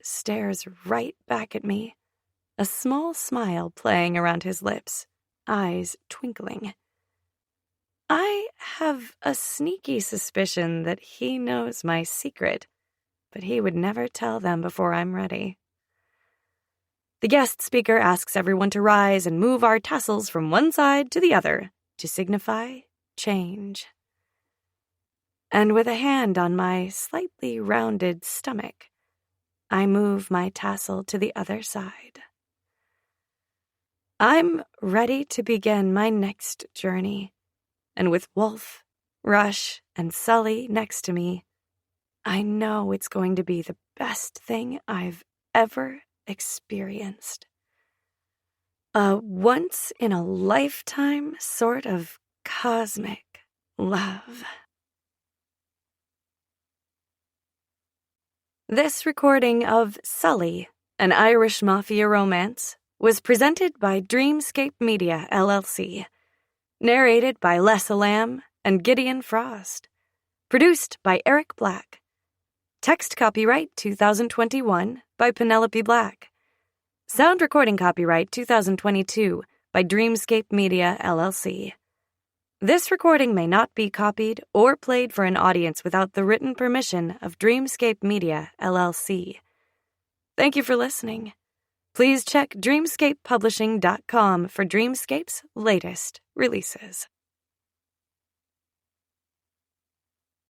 stares right back at me, a small smile playing around his lips, eyes twinkling. I have a sneaky suspicion that he knows my secret, but he would never tell them before I'm ready. The guest speaker asks everyone to rise and move our tassels from one side to the other to signify change. And with a hand on my slightly rounded stomach, I move my tassel to the other side. I'm ready to begin my next journey, and with Wolf, Rush, and Sully next to me, I know it's going to be the best thing I've ever experienced. A once-in-a-lifetime sort of cosmic love. This recording of Sully, an Irish Mafia romance, was presented by Dreamscape Media, LLC. Narrated by Lessa Lamb and Gideon Frost. Produced by Eric Black. Text copyright 2021 by Penelope Black. Sound recording copyright 2022 by Dreamscape Media, LLC. This recording may not be copied or played for an audience without the written permission of Dreamscape Media, LLC. Thank you for listening. Please check dreamscapepublishing.com for Dreamscape's latest releases.